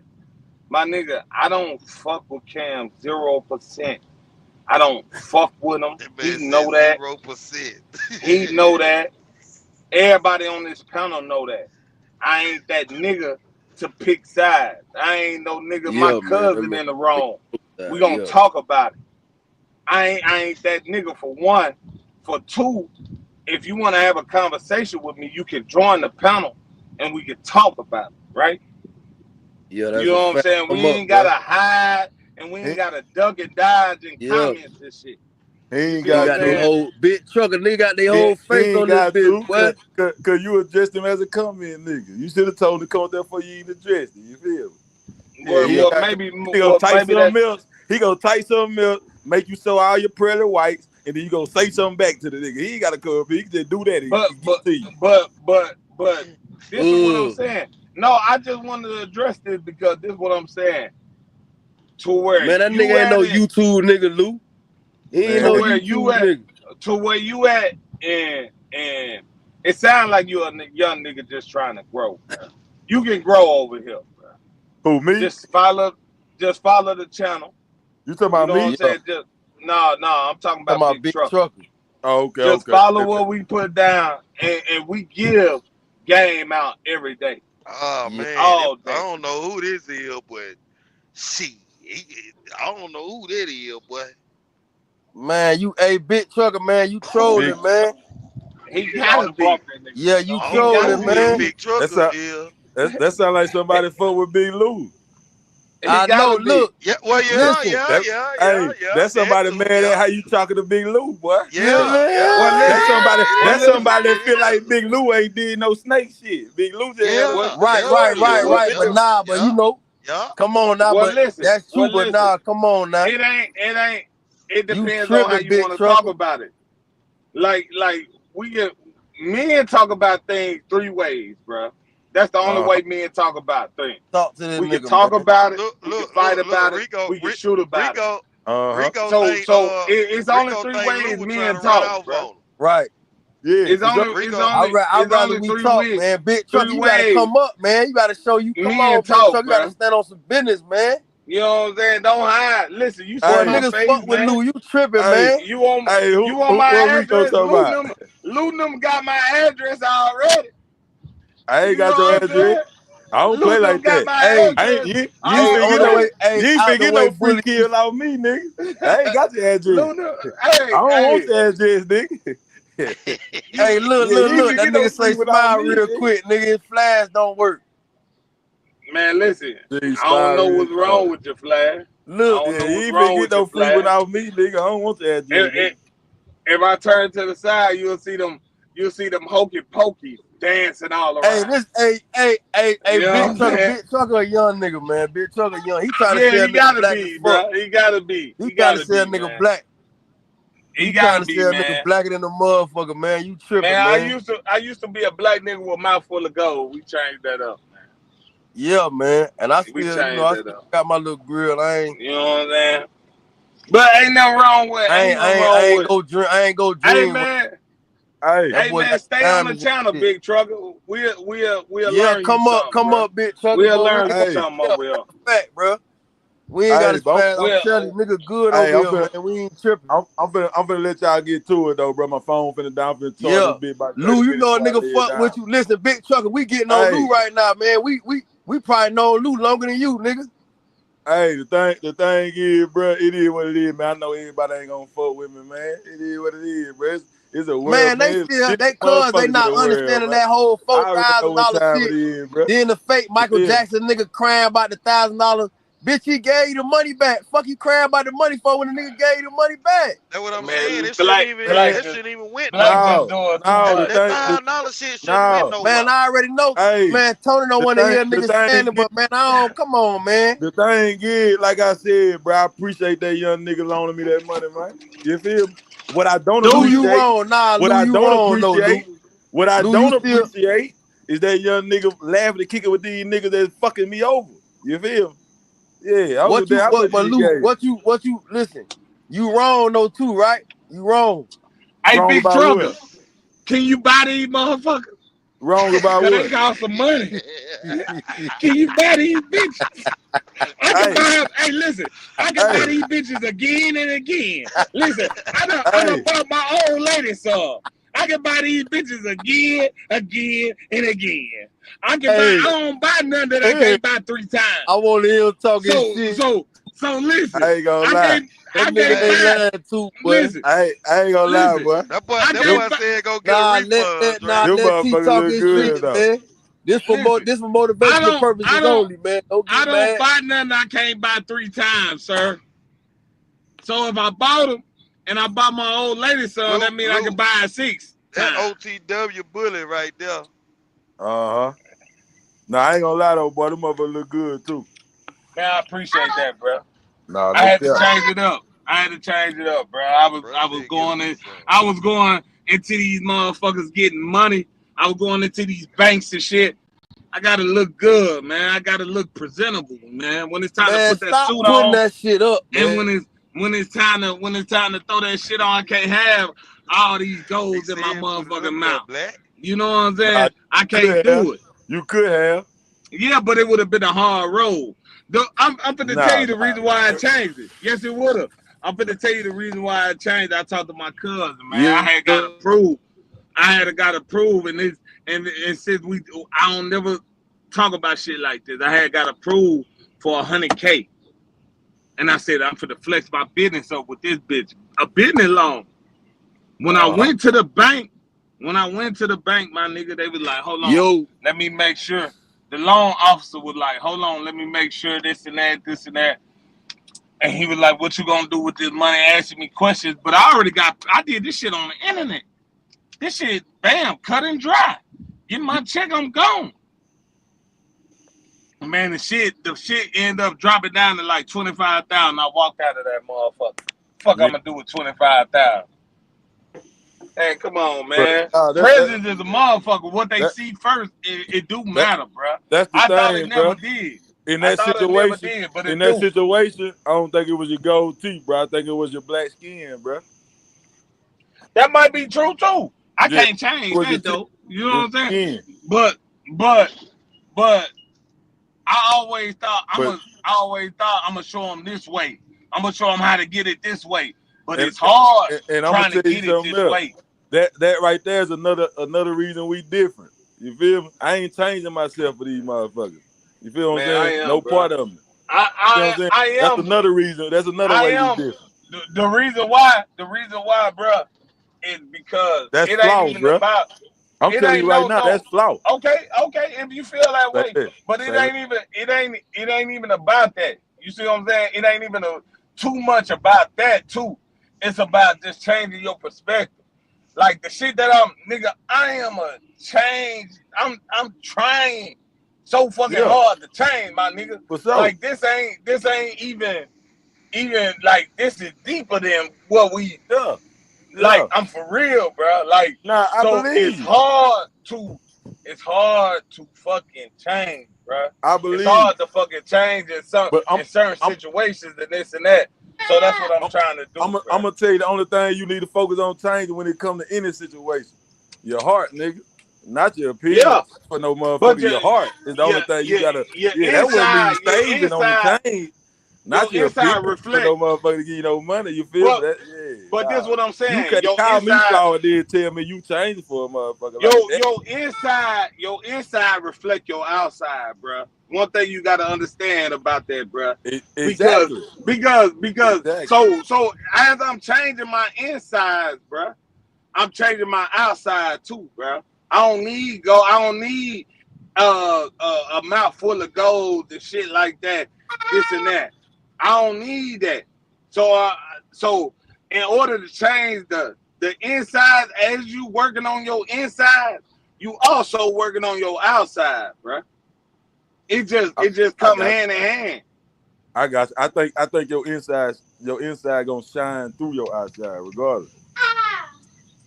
S1: my nigga, I don't fuck with Cam 0%. I don't fuck with him. He know that.
S4: 0%.
S1: He know that. Everybody on this panel know that. I ain't that nigga to pick sides. I ain't no nigga. My cousin in the wrong. We gonna talk about it. I ain't that nigga for one. For two, if you want to have a conversation with me, you can join the panel and we can talk about it, right?
S9: Yeah, that's
S1: you know what I'm saying? We ain't gotta hide and we ain't gotta duck and dodge and comments and shit.
S10: He ain't
S9: got the whole Big Trucker. Nigga got their whole face on this bitch, boy.
S10: Cause you addressed him as a comment, nigga. You should have told him to come there for you even addressed it. You feel me?
S1: Well, maybe
S10: he gonna type something else. He gonna type something else, make you show all your pearly whites, and then you gonna say something back to the nigga. He ain't gotta come up. He can just do that.
S1: But this is what I'm saying. No, I just wanted to address this because this is what I'm saying. To where
S9: man, that nigga ain't no YouTube nigga, Lou. He ain't no YouTube nigga.
S1: To where you at, and it sounds like you a young nigga just trying to grow. Bro. You can grow over here, bro.
S10: Who, me?
S1: Just follow the channel.
S10: You talking about me?
S1: I'm saying? Just no, I'm talking about Big Trucker.
S10: Oh, okay.
S1: Just follow what we put down, and we give game out every day.
S4: Oh man,
S1: all day.
S4: I don't know who this is, but I don't know who that is, boy.
S9: Man, Big Trucker, man, you trolling, man.
S1: He gotta be.
S9: Yeah, you trolling, man.
S4: Big Trucker is.
S10: That sound like somebody fuck with Big Lou.
S1: He
S9: I know.
S1: gotta be.
S9: Look,
S4: Yeah, well,
S9: listen.
S10: That's somebody
S4: too,
S10: mad at how you talking to Big Lou, boy.
S4: Yeah,
S1: Well,
S10: That's
S1: listen.
S10: somebody.
S1: Well,
S10: That's
S1: listen.
S10: somebody that feel like Big Lou ain't did no snake shit. Big Lou just had a
S1: Well,
S9: Right.
S1: well,
S9: But
S1: listen.
S9: nah, but you know,
S4: Yeah.
S9: come on now,
S1: Well,
S9: but
S1: listen.
S9: that's true.
S1: Well,
S9: But
S1: listen.
S9: nah, come on now.
S1: It ain't. It
S9: You
S1: depends on how
S9: tripping,
S1: you
S9: big
S1: want to talk
S9: trucker.
S1: about it. Like men talk about things 3 ways, bro. That's the only way men talk about things.
S9: Talk to this
S1: We can
S9: nigga,
S1: talk
S9: man.
S1: about it.
S4: Look,
S1: We can
S4: look,
S1: fight
S4: look,
S1: about
S4: look,
S1: it.
S4: Rico,
S1: We can shoot about it.
S4: Rico
S1: So
S4: think,
S1: it's only
S4: Rico
S1: 3
S4: think Lou
S1: ways
S4: was
S1: men
S4: trying to run
S1: talk,
S4: off
S1: bro.
S4: on him.
S9: Right.
S10: Yeah,
S1: It's
S10: for sure.
S1: only
S4: Rico,
S9: I'd rather we
S1: 3
S9: talk,
S1: ways.
S9: man. Big
S1: 3
S9: trucker, you gotta
S1: ways
S9: come up, man. You gotta show you. Come
S1: men
S9: on, big
S1: talk,
S9: trucker. You gotta
S1: bro.
S9: stand on some business, man.
S1: You know what I'm saying? Don't hide. Listen, you see
S9: Boy,
S10: Hey,
S1: my
S9: niggas
S1: face,
S9: fuck with
S1: man.
S9: Lou. You tripping,
S10: hey,
S9: man.
S1: You want
S10: hey,
S1: you want my
S10: what Rico
S1: address?
S10: talking about?
S1: Lou them got my address already.
S10: I ain't
S1: You
S10: got
S1: know
S10: your
S1: what I'm
S10: address.
S1: saying?
S10: I don't
S1: Lou
S10: play
S1: them
S10: like
S1: got
S10: that.
S1: my
S9: Hey,
S10: I ain't
S1: address
S10: you ain't
S9: hey,
S10: finna
S9: on
S10: get
S9: the
S10: no
S9: way, hey,
S10: you ain't
S9: out
S10: finna
S9: the
S10: get
S9: way,
S10: no free
S9: bully.
S10: kill off me, nigga. I ain't got your address.
S1: Lou them,
S10: I don't want
S1: hey,
S10: your address, nigga.
S9: Hey, look.
S10: You ain't
S9: That
S10: get no
S9: nigga
S10: free
S9: say
S10: without
S9: smile
S10: me,
S9: real
S10: nigga.
S9: quick, nigga. His flash don't work.
S1: man, listen.
S10: Gee,
S1: I don't know
S10: smile
S1: what's
S10: real
S1: wrong with your flash. I
S9: Look,
S1: don't
S10: Yeah,
S1: know
S10: you
S1: what's
S10: ain't finna
S1: wrong
S10: get
S1: with
S10: no
S1: your
S10: free
S1: flash.
S10: without me, nigga. I don't want your address, nigga.
S1: If I turn to the side, you'll see them hokey pokey dancing all
S9: hey,
S1: around.
S9: this, hey,
S1: You know what I'm saying?
S9: big trucker, a young nigga, man. Big trucker, young. He trying to
S1: Yeah,
S9: sell
S1: he
S9: nigga
S1: gotta
S9: black
S1: be,
S9: as fuck.
S1: bro. He gotta be.
S9: He
S1: He
S9: trying to
S1: gotta
S9: sell
S1: be,
S9: nigga
S1: man.
S9: black.
S1: He
S9: He
S1: gotta
S9: trying to
S1: be,
S9: sell
S1: man.
S9: nigga blacker than the motherfucker, man. You tripping,
S1: Man,
S9: man.
S1: I used to be a black nigga with a mouth full of gold. We changed that up, man.
S9: Yeah, man. And I
S1: We
S9: still,
S1: changed
S9: I
S1: that
S9: still
S1: up.
S9: got my little grill.
S1: You know what I'm saying? But ain't nothing wrong with.
S9: I ain't go dream. I ain't go
S1: Hey
S9: dream.
S1: man,
S10: Hey,
S9: That
S1: hey
S9: boy
S1: man,
S9: got
S1: stay on
S9: time
S1: the
S9: in his
S1: channel,
S9: shit.
S1: big trucker. We'll
S9: Yeah,
S1: learn you something,
S9: come
S1: bro.
S9: up, big trucker.
S1: We'll
S9: Boy,
S1: learn
S9: we
S1: you
S10: hey,
S1: something
S9: yeah,
S1: over here.
S9: fact, bro. We ain't
S10: hey,
S9: got to spaz. I'm
S1: We'll,
S9: telling you, nigga, good
S10: hey,
S9: over here, man. We ain't tripping.
S10: I'm finna let y'all get to it though, bro. My phone finna down. I'm finna charge
S9: Yeah,
S10: this bit about 30
S9: Lou, you
S10: minutes
S9: know a
S10: before I
S9: nigga
S10: lay it
S9: fuck with
S10: down.
S9: you. Listen, big trucker, we getting on
S10: Hey,
S9: Lou right now, man. We probably know Lou longer than you, nigga.
S10: hey, the thing is, bro, it is what it is, man. I know everybody ain't gonna fuck with me, man. It is what it is, bro. It's a world,
S9: Man,
S10: man. It's
S9: they
S10: different
S9: cuz they
S10: motherfuckers in
S9: not
S10: the world,
S9: understanding
S10: man.
S9: that whole
S10: I already know what
S9: $4,000
S10: time
S9: shit.
S10: it is, bro.
S9: Then the fake
S10: You
S9: Michael
S10: feel me?
S9: Jackson nigga crying about the $1,000. Bitch, he gave you the money back. Fuck you crying about the money for when the nigga gave you the money back.
S4: That's what I'm saying.
S1: man,
S4: It shouldn't
S1: black
S4: even went
S1: just
S4: nowhere.
S1: doing too
S10: No,
S1: much.
S4: That $1,000 shit shouldn't went
S10: no.
S4: nowhere.
S9: Man, I already know.
S10: Hey,
S9: Man, Tony don't want to hear
S10: the
S9: niggas standing,
S10: thing,
S9: but man, I don't. Come on, man.
S10: the thing is, like I said, bro, I appreciate that young nigga loaning me that money, man. You feel me? What I don't
S1: Do
S9: Lou,
S1: you?
S9: you
S10: appreciate,
S9: wrong. Nah,
S10: what
S9: Lou,
S10: I
S9: you
S10: don't
S9: wrong, though, Lou.
S10: appreciate, what I
S9: Lou, you
S10: don't
S9: still.
S10: appreciate is that young nigga laughing and kicking with these niggas that's fucking me over. You feel me? Yeah, I was there. How much
S9: But
S10: you
S9: Lou,
S10: gave?
S9: what you, listen, you wrong, though, too, right? You wrong.
S1: Hey,
S10: Wrong
S1: big
S10: about
S1: trucker,
S10: what?
S1: can you buy these motherfuckers?
S10: Wrong about
S1: Cause they
S10: what?
S1: cost some money. Can you buy these bitches? I can
S10: Hey,
S1: buy them. Hey, listen, I can buy
S10: hey,
S1: these bitches again and again. Listen, I done
S10: hey,
S1: bought my old lady some. I can buy these bitches again, and again. I
S9: Hey,
S1: don't buy none that I can't buy 3 times.
S9: I want to hear him talking shit.
S1: So listen,
S10: I ain't gonna
S1: I
S10: lie.
S1: can't
S9: That nigga ain't
S1: buy.
S9: lying, too, boy.
S1: Listen,
S10: I ain't gonna lie, boy.
S4: That boy
S1: I can't buy.
S4: said go get a
S9: Nah,
S4: refund, Dre.
S9: let T
S10: Them
S9: talk
S10: motherfuckers look
S9: his shit,
S10: good though.
S9: man. This for
S1: Listen,
S9: motivational purposes only, man. Don't
S1: I
S9: get
S1: don't
S9: mad.
S1: buy nothing I can't buy 3 times, sir. So if I bought them and I bought my old lady some, that means I can buy it 6
S4: That
S1: times.
S4: OTW bullet right there.
S10: Uh-huh. Nah, I ain't gonna lie though, boy. Them motherfuckers look good too.
S1: Man, I appreciate that, bro.
S10: Nah,
S1: I
S10: no
S1: had to
S10: cap.
S1: change it up. bro. I was going into these motherfuckers getting money. I was going into these banks and shit. I gotta look good, man. I gotta look presentable, man. When it's time to
S9: Man,
S1: put that
S9: stop
S1: suit
S9: putting
S1: on,
S9: that shit up,
S1: and
S9: man.
S1: when it's time to throw that shit on, I can't have all these
S4: He
S1: golds in my
S4: said put it up
S1: motherfucking
S4: there,
S1: mouth.
S4: black.
S1: You know what I'm saying?
S10: Nah,
S1: I can't do it.
S10: You could have.
S1: Yeah, but it would have been a hard road. I'm finna tell you the reason why I
S10: Nah.
S1: changed it. Yes, it would have. I'm finna tell you the reason why I changed. I talked to my cousin, man.
S9: Yeah.
S1: I had got approved. And since I don't never talk about shit like this. I had got approved for $100K. And I said, I'm finna flex my business up with this bitch. A business loan. When I went to the bank, my nigga, they was like, hold on,
S9: Yo,
S1: let me make sure
S11: the loan officer was like, hold on, let me make sure this and that, this and that. And he was like, what you gonna do with this money? Asking me questions. But I did this shit on the internet. This shit, bam, cut and dry. Get my check, I'm gone. Man, the shit ended up dropping down to like 25,000. I walked out of that motherfucker. Fuck, I'm gonna do with 25,000. Hey, come on, man. President is a motherfucker. What they see first, it do matter, bro.
S10: That's the
S11: I
S10: thing,
S11: thought it never
S10: bro.
S11: did.
S10: In that situation,
S11: but
S10: in that situation, I don't think it was your gold teeth, bro. I think it was your black skin, bro.
S11: That might be true too. I can't change that though. You know what I'm saying? But I always thought I'm gonna show them this way. I'm gonna show them how to get it this way. But it's hard
S10: and I'm
S11: trying
S10: gonna
S11: to
S10: tell you
S11: get it
S10: something
S11: this
S10: else.
S11: way.
S10: That right there is another reason we different. You feel me? I ain't changing myself for these motherfuckers. You feel what I'm saying? No part of them.
S11: I am.
S10: That's another reason. That's another way we different.
S11: The reason why, bro, is because
S10: that's
S11: it
S10: flaw,
S11: ain't even
S10: bro.
S11: about.
S10: I'm telling you right now, that's flaw.
S11: Okay, if you feel that way, but it ain't even about that. You see what I'm saying? It ain't even too much about that too. It's about just changing your perspective. Like the shit that I am a change. I'm trying so fucking hard to change, my nigga. Like this ain't even like this is deeper than what we do. Like I'm for real, bro. Like
S10: I believe
S11: it's hard to fucking change, bro.
S10: I believe
S11: it's hard to fucking change in certain situations and this and that. So that's what I'm trying to do.
S10: I'm gonna tell you the only thing you need to focus on changing when it comes to any situation. Your heart, nigga. Not your opinion for no motherfucker. Your heart is the only thing you gotta. That wouldn't mean staging on the change. Not your opinion for no motherfucker to give you no money. You feel that? Yeah.
S11: But this what I'm saying.
S10: You can't call me flawed and then tell me you changing for a motherfucker.
S11: Your inside reflect your outside, bro. One thing you gotta understand about that, bro.
S10: Exactly.
S11: Because so as I'm changing my insides, bro, I'm changing my outside too, bro. I don't need a mouth full of gold and shit like that, this and that. I don't need that. So in order to change the inside, as you working on your inside, you also working on your outside, bro. It just come hand in hand.
S10: I got you. I think your inside gonna shine through your outside regardless.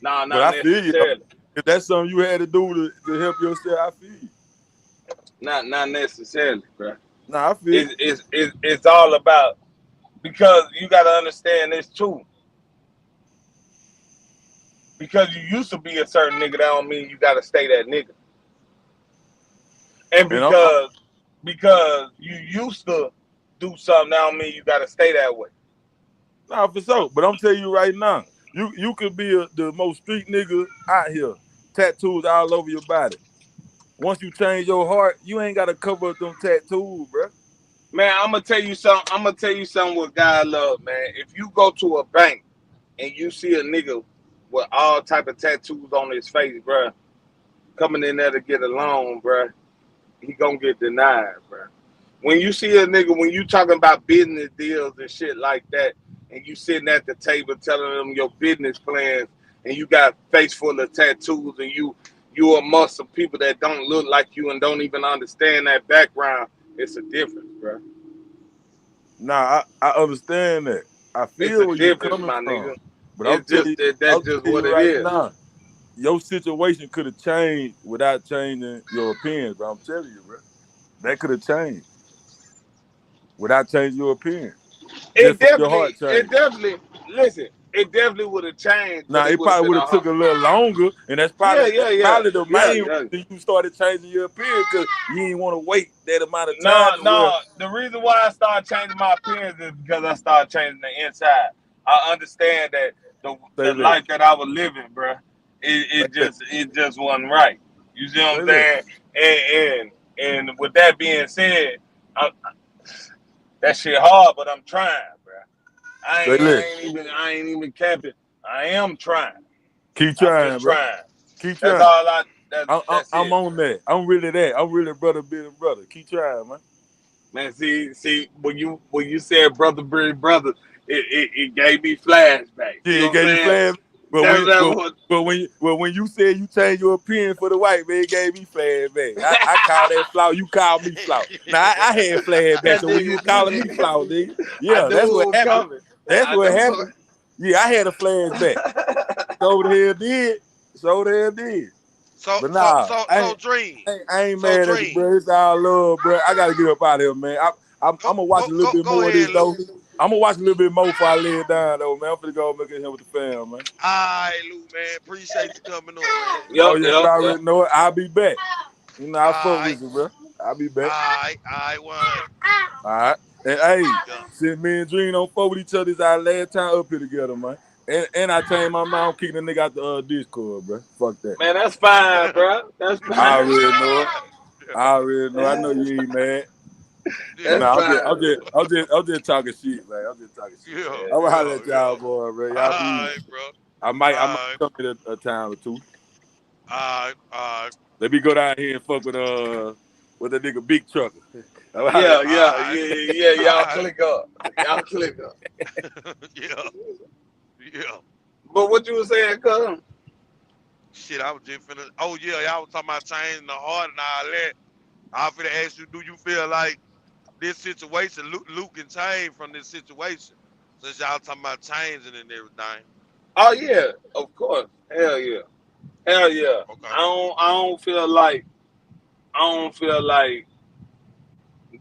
S11: Nah,
S10: but I feel you. If that's something you had to do to help yourself, I feel you.
S11: Not necessarily, bro.
S10: Nah, I feel
S11: it's all about, because you gotta understand this too. Because you used to be a certain nigga, that don't mean you gotta stay that nigga. And because you used to do something, that don't mean you gotta stay that way.
S10: Nah, for sure. But I'm telling you right now, you could be the most street nigga out here, tattoos all over your body. Once you change your heart, you ain't gotta cover up them tattoos, bro.
S11: Man, I'm gonna tell you something what God love, man. If you go to a bank and you see a nigga with all type of tattoos on his face, bro, coming in there to get a loan, bro, he gonna get denied, bro. When you see a nigga, when you talking about business deals and shit like that, and you sitting at the table telling them your business plans, and you got face full of tattoos, and you amongst some people that don't look like you and don't even understand that background, it's a difference, bro.
S10: Nah, I understand that. I feel where you're coming from. Nigga. But that's just what it is. Now, your situation could have changed without changing your opinions, bro. I'm telling you, bro. That could have changed without changing your opinions.
S11: It definitely would have changed.
S10: Nah, it probably would have took a little longer, and that's probably the main reason you started changing your appearance, because you didn't want to wait that amount of time.
S11: No. The reason why I started changing my appearance is because I started changing the inside. I understand that the life that I was living, bro, it just wasn't right. You see what I'm saying? And with that being said, that shit hard, but I'm trying, bro. I ain't even capping. I am trying.
S10: Keep trying, bro.
S11: Trying.
S10: Keep trying.
S1: That's
S10: I'm
S1: it.
S10: on that. I'm really that. I'm really brother being brother. Keep trying, man.
S1: Man, see, when you said brother being brother, it gave me flashbacks.
S10: Yeah,
S1: You know
S10: it
S1: what I'm
S10: gave you
S1: saying?
S10: flash. But when you said you changed your opinion for the white man, it gave me flashback. I call that flaw. You call me flaw. Now I had flashbacks. So when you were calling me flaw, nigga,
S1: I
S10: yeah,
S1: knew
S10: that's
S1: it
S10: what
S1: was
S10: happened.
S1: coming.
S10: That's
S1: I
S10: what
S1: knew
S10: happened. Yeah, I had a flashback. So the hell did. So the hell did.
S4: So
S10: But nah,
S4: Dream.
S10: I ain't
S4: So
S10: mad at you,
S4: Dream.
S10: bro. It's all love, bro. I gotta get up out of here, man. I'm gonna watch a little bit
S4: Go
S10: more of
S4: ahead,
S10: this, though.
S4: Luke.
S10: I'm gonna watch a little bit more before I lay it down, though, man. I'm finna go make it here with the fam, man.
S4: All right, Luke, man. Appreciate you coming on, man.
S10: Oh, yeah, you already know it. I'll be back. You know, I fuck
S4: Alright.
S10: with you, bro. I'll be back.
S4: One.
S10: All right. And hey,
S4: Yeah.
S10: since me and Dream don't fuck with each other, it's our last time up here together, man. And I changed my mind, I'm kicking the nigga out the Discord, bro. Fuck that.
S1: Man, that's fine, bro. That's fine.
S10: I already know it. I already know. I know you ain't mad.
S1: That's
S10: No,
S1: fine.
S10: I'm just talking shit, man. I'm just talking shit.
S4: Yeah.
S10: I'm gonna holler at y'all, boy, bro. Y'all be
S4: Alright,
S10: easy.
S4: bro.
S10: I might come in a time or two.
S4: Alright.
S10: Let me go down here and fuck with the nigga Big Trucker.
S1: Yeah. Y'all
S4: Alright.
S1: click up. Y'all click up.
S4: Yeah.
S1: But what you was saying, cuz?
S4: Shit, I was just finna. Oh yeah, y'all was talking about changing the heart and all that. I was finna ask you, do you feel like this situation, Luke can change from this situation? Since y'all talking about changing and everything.
S1: Oh yeah, of course. Hell yeah.
S4: Okay.
S1: I don't feel like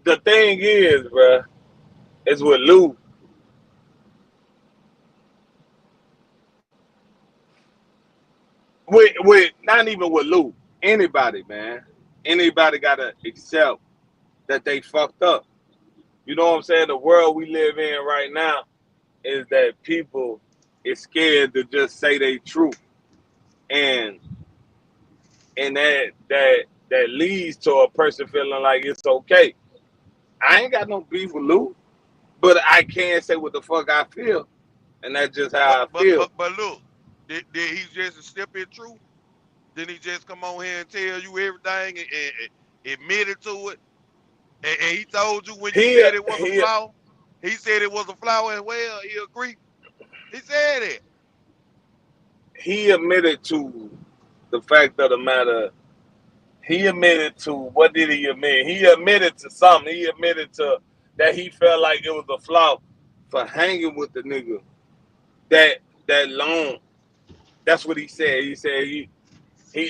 S1: the thing is, bruh, is with Luke. With not even with Luke, anybody, man. Anybody gotta accept that they fucked up. You know what I'm saying? The world we live in right now is that people is scared to just say they truth. And that leads to a person feeling like it's okay. I ain't got no beef with Luke, but I can't say what the fuck I feel. And that's just how I feel.
S4: But look, did he just step in truth? Didn't he just come on here and tell you everything and admitted to it? And he told you when you said it was a flaw? He said it was a flaw as well. He agreed. He said it.
S1: He admitted to the fact of the matter. He admitted to, what did he admit? He admitted to something. He admitted to that he felt like it was a flaw for hanging with the nigga that long. That's what he said. He said he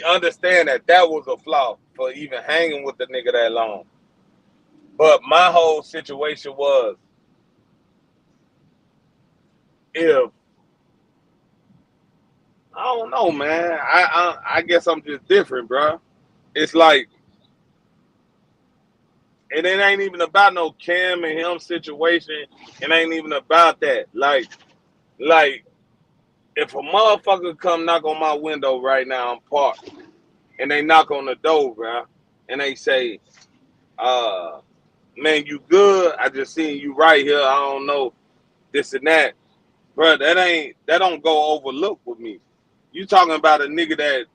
S1: understand that was a flaw for even hanging with the nigga that long. But my whole situation was, if I don't know, man. I guess I'm just different, bro. It's like, and it ain't even about no Cam and him situation. It ain't even about that. Like if a motherfucker come knock on my window right now, I'm parked, and they knock on the door, bro, and they say, man, you good? I just seen you right here. I don't know this and that, bro. That don't go overlooked with me. You talking about a nigga that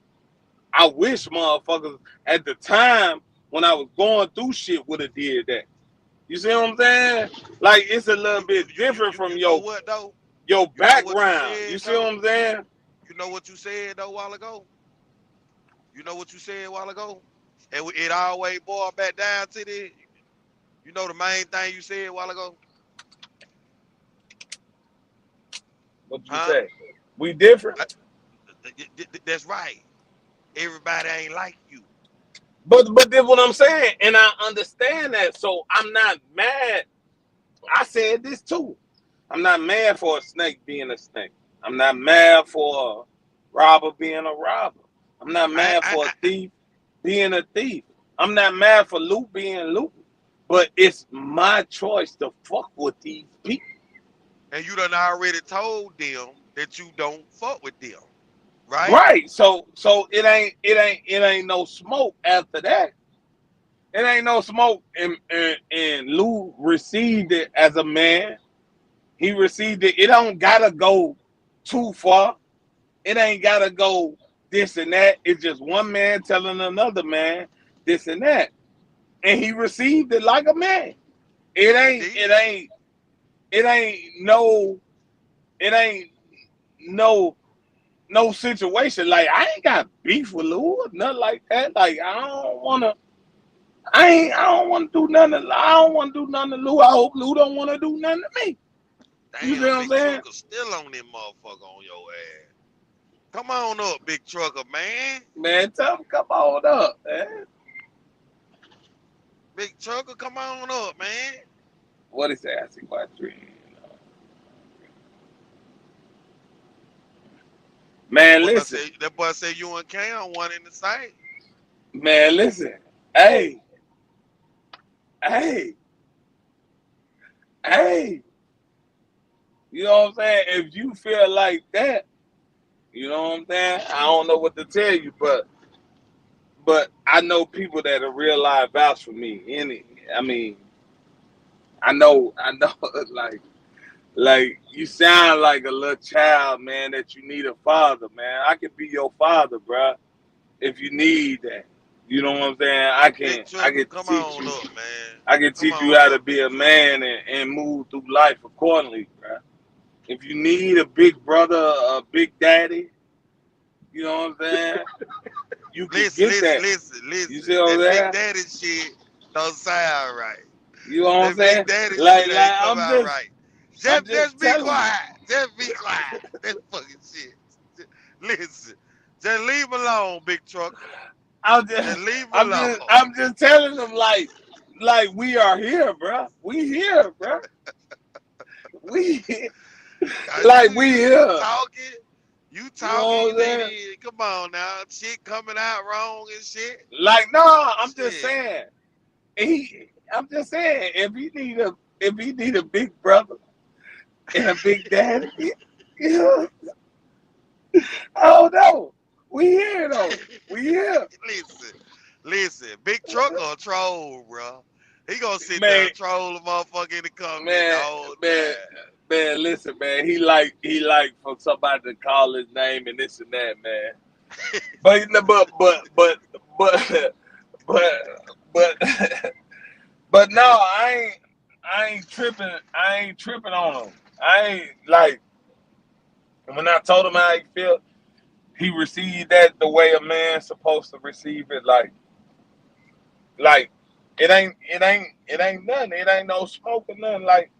S1: I wish motherfuckers at the time when I was going through shit would have did that. You see what I'm saying? Like, it's a little bit different from your background. You see what I'm saying?
S4: You know what you said though a while ago? You know what you said a while ago? And it always boiled back down to the, you know the main thing you said a while ago?
S1: What you say? We different.
S4: That's right. Everybody ain't like you.
S1: But that's what I'm saying, and I understand that. So I'm not mad. I said this too. I'm not mad for a snake being a snake. I'm not mad for a robber being a robber. I'm not mad for a thief being a thief. I'm not mad for Luke being Luke. But it's my choice to fuck with these people.
S4: And you done already told them that you don't fuck with them. Right?
S1: Right. So it ain't no smoke after that. It ain't no smoke. And Lou received it as a man. He received it. It don't gotta go too far. It ain't gotta go this and that. It's just one man telling another man this and that. And he received it like a man. It ain't
S4: Indeed.
S1: it ain't it ain't no it ain't no situation. Like I ain't got beef with Lou or nothing like that. Like I don't wanna do nothing. I don't want to do nothing to Lou. I hope Lou don't want to do nothing to me. You see what
S4: Damn,
S1: I'm
S4: Big
S1: saying?
S4: Trucker still on them motherfucker on your ass. Come on up, Big Trucker, man.
S1: Man, tell him come on up, man.
S4: Big Trucker, come on up, man.
S1: What is that? I see my dream. Man, listen.
S4: That boy say you and Cam one in the same.
S1: Man, listen. Hey. You know what I'm saying? If you feel like that, you know what I'm saying? I don't know what to tell you, but I know people that are real live vouch for me. I mean, I know, like you sound like a little child, man, that you need a father, man. I can be your father, bro, if you need that. You know what I'm saying? I can teach you.
S4: Up, man.
S1: I can teach you how to be a man and move through life accordingly, bro. If you need a big brother, a big daddy, you know what I'm saying? You can get that.
S4: Listen.
S1: You see what I'm saying?
S4: Big daddy shit don't sound right.
S1: You know what I'm saying?
S4: Big daddy
S1: like
S4: shit ain't come out right. Just be quiet. Just be quiet. That fucking shit. Listen. Just leave him alone, Big Trucker. Just leave him alone.
S1: I'm just telling them like we are here, bro. We here, bro. We here. Like we here.
S4: You talking, come on now. Shit coming out wrong and shit.
S1: Like, no, I'm just saying. I'm just saying, if he need a big brother and a big daddy, you know, I don't know. We here though. We here.
S4: Listen. Big Trucker a troll, bro. He gonna sit there and troll the motherfucker in the comment.
S1: Man, listen, man. He like for somebody to call his name and this and that, man. But no, I ain't tripping. I ain't tripping on him. I ain't like when I told him how he felt. He received that the way a man's supposed to receive it. Like it ain't nothing. It ain't no smoke or nothing. Like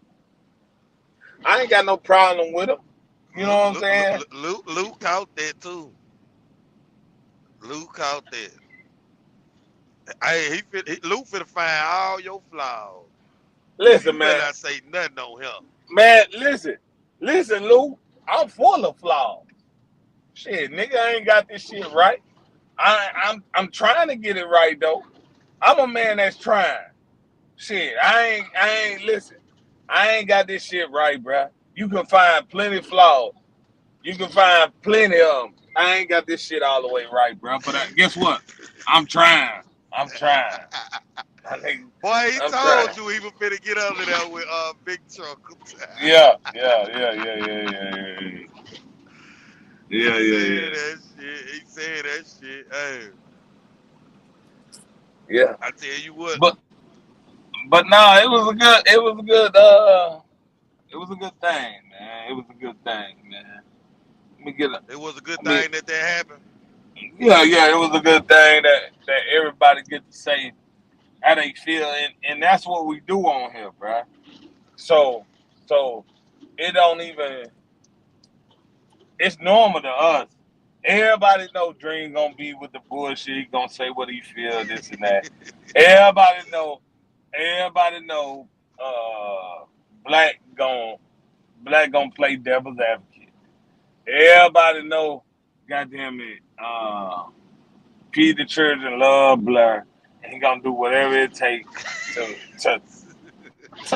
S1: I ain't got no problem with him. You know what I'm saying?
S4: Luke caught that too. Luke caught that. Hey, Luke finna find all your flaws.
S1: Listen,
S4: you
S1: man.
S4: better not say nothing on him.
S1: Man, listen, Luke. I'm full of flaws. Shit, nigga, I ain't got this shit right. I'm trying to get it right though. I'm a man that's trying. Shit, I ain't listen. I ain't got this shit right, bruh. You can find plenty of flaws. You can find plenty of them. I ain't got this shit all the way right, bruh. But guess what? I'm trying.
S4: Boy, he told you he was finna get under there with Big Trucker.
S1: Yeah.
S4: He said that shit. Hey.
S1: Yeah.
S4: I tell you what.
S1: But no, it was a good thing, man. It was a good thing, man.
S4: It was a good thing that happened.
S1: Yeah, it was a good thing that everybody get to say how they feel, and that's what we do on here, bro. So it don't even. It's normal to us. Everybody know Dream gonna be with the bullshit. He gonna say what he feel, this and that. Everybody know. Black gonna play devil's advocate. Everybody know. Goddamn it. Peter Children love Blur. And he gonna do whatever it takes to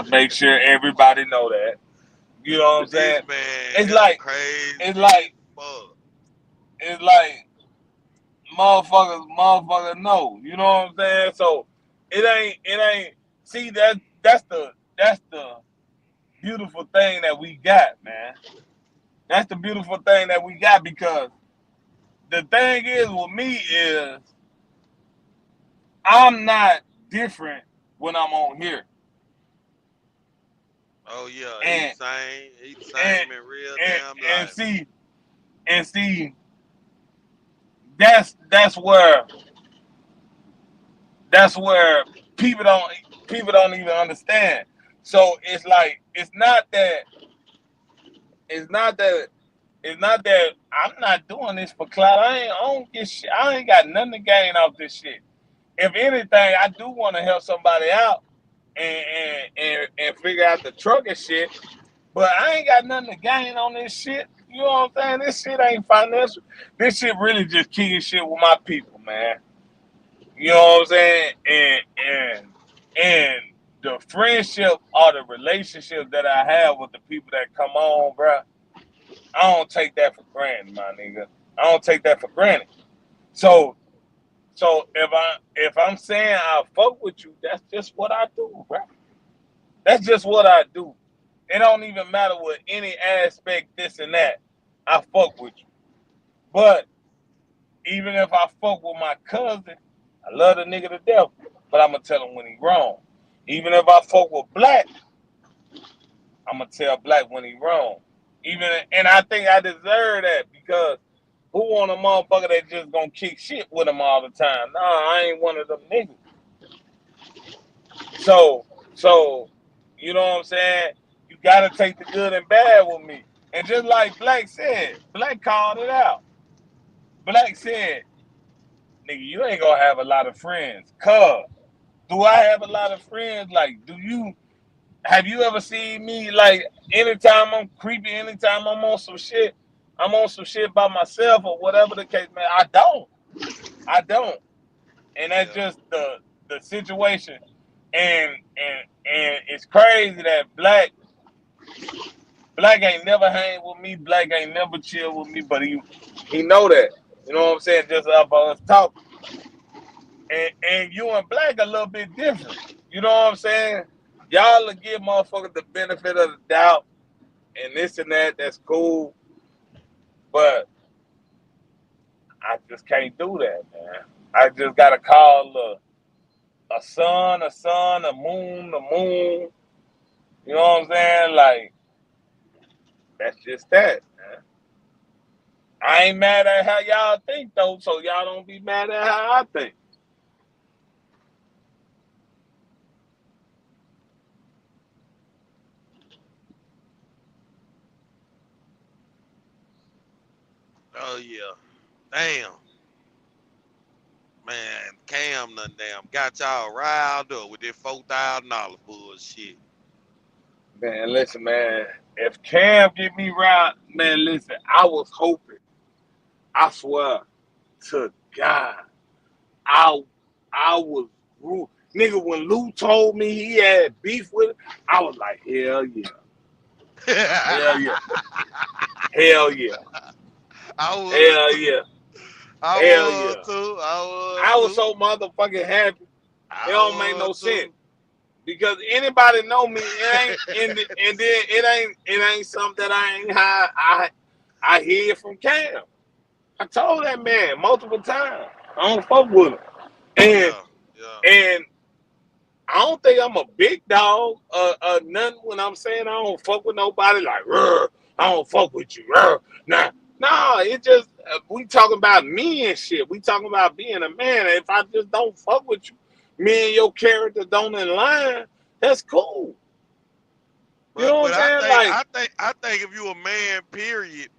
S1: make sure everybody know that. You know what I'm saying? It's like motherfuckers know. You know what I'm saying? So it ain't see that's the beautiful thing that we got, man. That's the beautiful thing that we got because
S11: the thing is with me is I'm not different when I'm on here.
S4: Oh yeah,
S11: And
S4: he's the same. He's the
S11: and
S4: same in real
S11: and,
S4: damn
S11: and
S4: life.
S11: see that's where people don't even understand. So it's like it's not that I'm not doing this for clout. I don't get shit. I ain't got nothing to gain off this shit. If anything, I do want to help somebody out and figure out the truck and shit. But I ain't got nothing to gain on this shit. You know what I'm saying? This shit ain't financial. This shit really just kicking shit with my people, man. You know what I'm saying? And the friendship or the relationship that I have with the people that come on, bro, I don't take that for granted, my nigga. I don't take that for granted. So if I'm saying I fuck with you, that's just what I do, bro. That's just what I do. It don't even matter with any aspect, this and that. I fuck with you. But even if I fuck with my cousin, I love the nigga to death, but I'm gonna tell him when he wrong. Even if I fuck with Black, I'm gonna tell Black when he wrong. And I think I deserve that because who want a motherfucker that just gonna kick shit with him all the time? Nah, I ain't one of them niggas. So you know what I'm saying? You gotta take the good and bad with me. And just like Black said, Black called it out. Black said, nigga, you ain't gonna have a lot of friends. Cuz, do I have a lot of friends? Like, have you ever seen me, like, anytime I'm creepy, anytime I'm on some shit by myself or whatever the case, man, I don't. And that's
S4: Yeah.
S11: just the situation. And it's crazy that Black ain't never hang with me. Black ain't never chill with me, but he know that. You know what I'm saying? Just up us talking. And you and Black a little bit different. You know what I'm saying? Y'all will give motherfuckers the benefit of the doubt and this and that. That's cool. But I just can't do that, man. I just gotta call a sun, a moon, a moon. You know what I'm saying? Like, that's just that, man. I ain't mad at how y'all think though, so y'all don't be mad at how I think.
S4: Oh yeah. Damn. Man, Cam done damn got y'all riled up with that $4,000 bullshit.
S11: Man, listen, man. If Cam get me right, man, listen, I was hoping. I swear to God, I was rude. Nigga, when Lou told me he had beef with it, I was like, hell yeah. Hell yeah. Hell yeah.
S4: I was
S11: Hell
S4: too.
S11: yeah.
S4: I
S11: Hell
S4: was
S11: yeah.
S4: too. I was
S11: I was
S4: too.
S11: so motherfucking happy. It
S4: I
S11: don't make
S4: was
S11: no sense.
S4: too.
S11: Because anybody know me, it ain't and then it ain't something that I hear from Cam. I told that man multiple times. I don't fuck with him. And
S4: Yeah. Yeah.
S11: and I don't think I'm a big dog nothing when I'm saying I don't fuck with nobody like I don't fuck with you. Nah, it just we talking about me and shit. We talking about being a man. If I just don't fuck with you, me and your character don't in line, that's cool. You know what
S4: But
S11: I'm saying? Like,
S4: I think if you a man, period,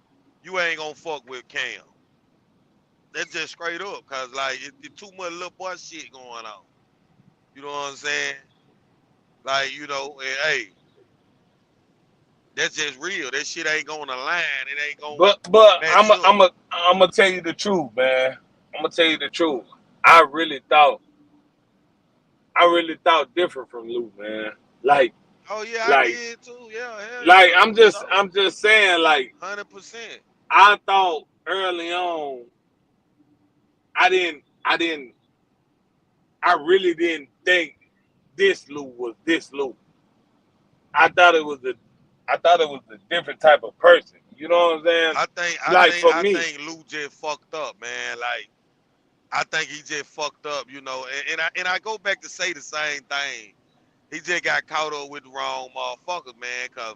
S4: you ain't gonna fuck with Cam. That's just straight up, cause like it's too much little boy shit going on. You know what I'm saying? Like, and hey, that's just real. That shit ain't gonna align. It ain't gonna
S11: but
S4: match up.
S11: I'm gonna tell you the truth, man. I'm gonna tell you the truth. I really different from Lou, man. Like,
S4: Oh yeah, I
S11: like,
S4: did too. Yeah, hell
S11: like
S4: yeah, for sure.
S11: I'm just saying, like,
S4: 100%.
S11: I thought early on, I didn't, I really didn't think this Lou was this Lou. I thought it was a different type of person.
S1: You know what I'm saying?
S4: I
S1: Like for me,
S4: think Lou just fucked up, man. Like I think he just fucked up, you know. And I go back to say the same thing. He just got caught up with the wrong motherfuckers, man. Cause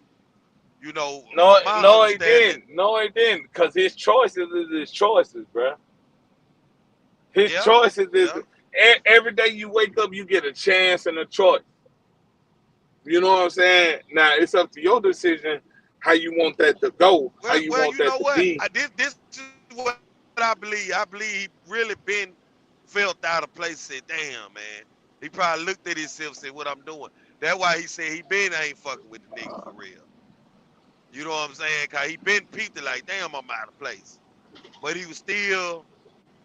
S4: you know,
S1: no,
S4: from my
S1: no, he
S4: understanding,
S1: didn't. No, he didn't. Cause his choices is his choices, bro. His
S4: yeah,
S1: choices is
S4: yeah.
S1: every day you wake up, you get a chance and a choice. You know what I'm saying? Now it's up to your decision how you want that to go, how you
S4: Well,
S1: want
S4: you know
S1: that to
S4: what?
S1: be.
S4: This is what I believe. I believe he really been felt out of place. Said, "Damn, man." He probably looked at himself, said, "What I'm doing." That's why he said he been ain't fucking with the nigga for real. You know what I'm saying? Cause he been peeped like, "Damn, I'm out of place." But he was still,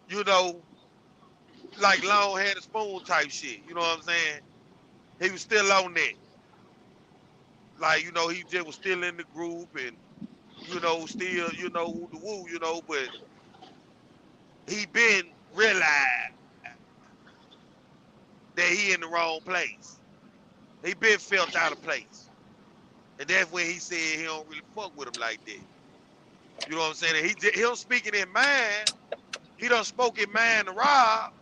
S4: you know, like long had a spoon type shit. You know what I'm saying? He was still on that. Like, you know, he just was still in the group and, you know, still, you know, woo the woo, you know, but he been realized that he in the wrong place. He been felt out of place. And that's when he said he don't really fuck with him like that. You know what I'm saying? And he don't speak it in mind. He done spoke in mind to Rob,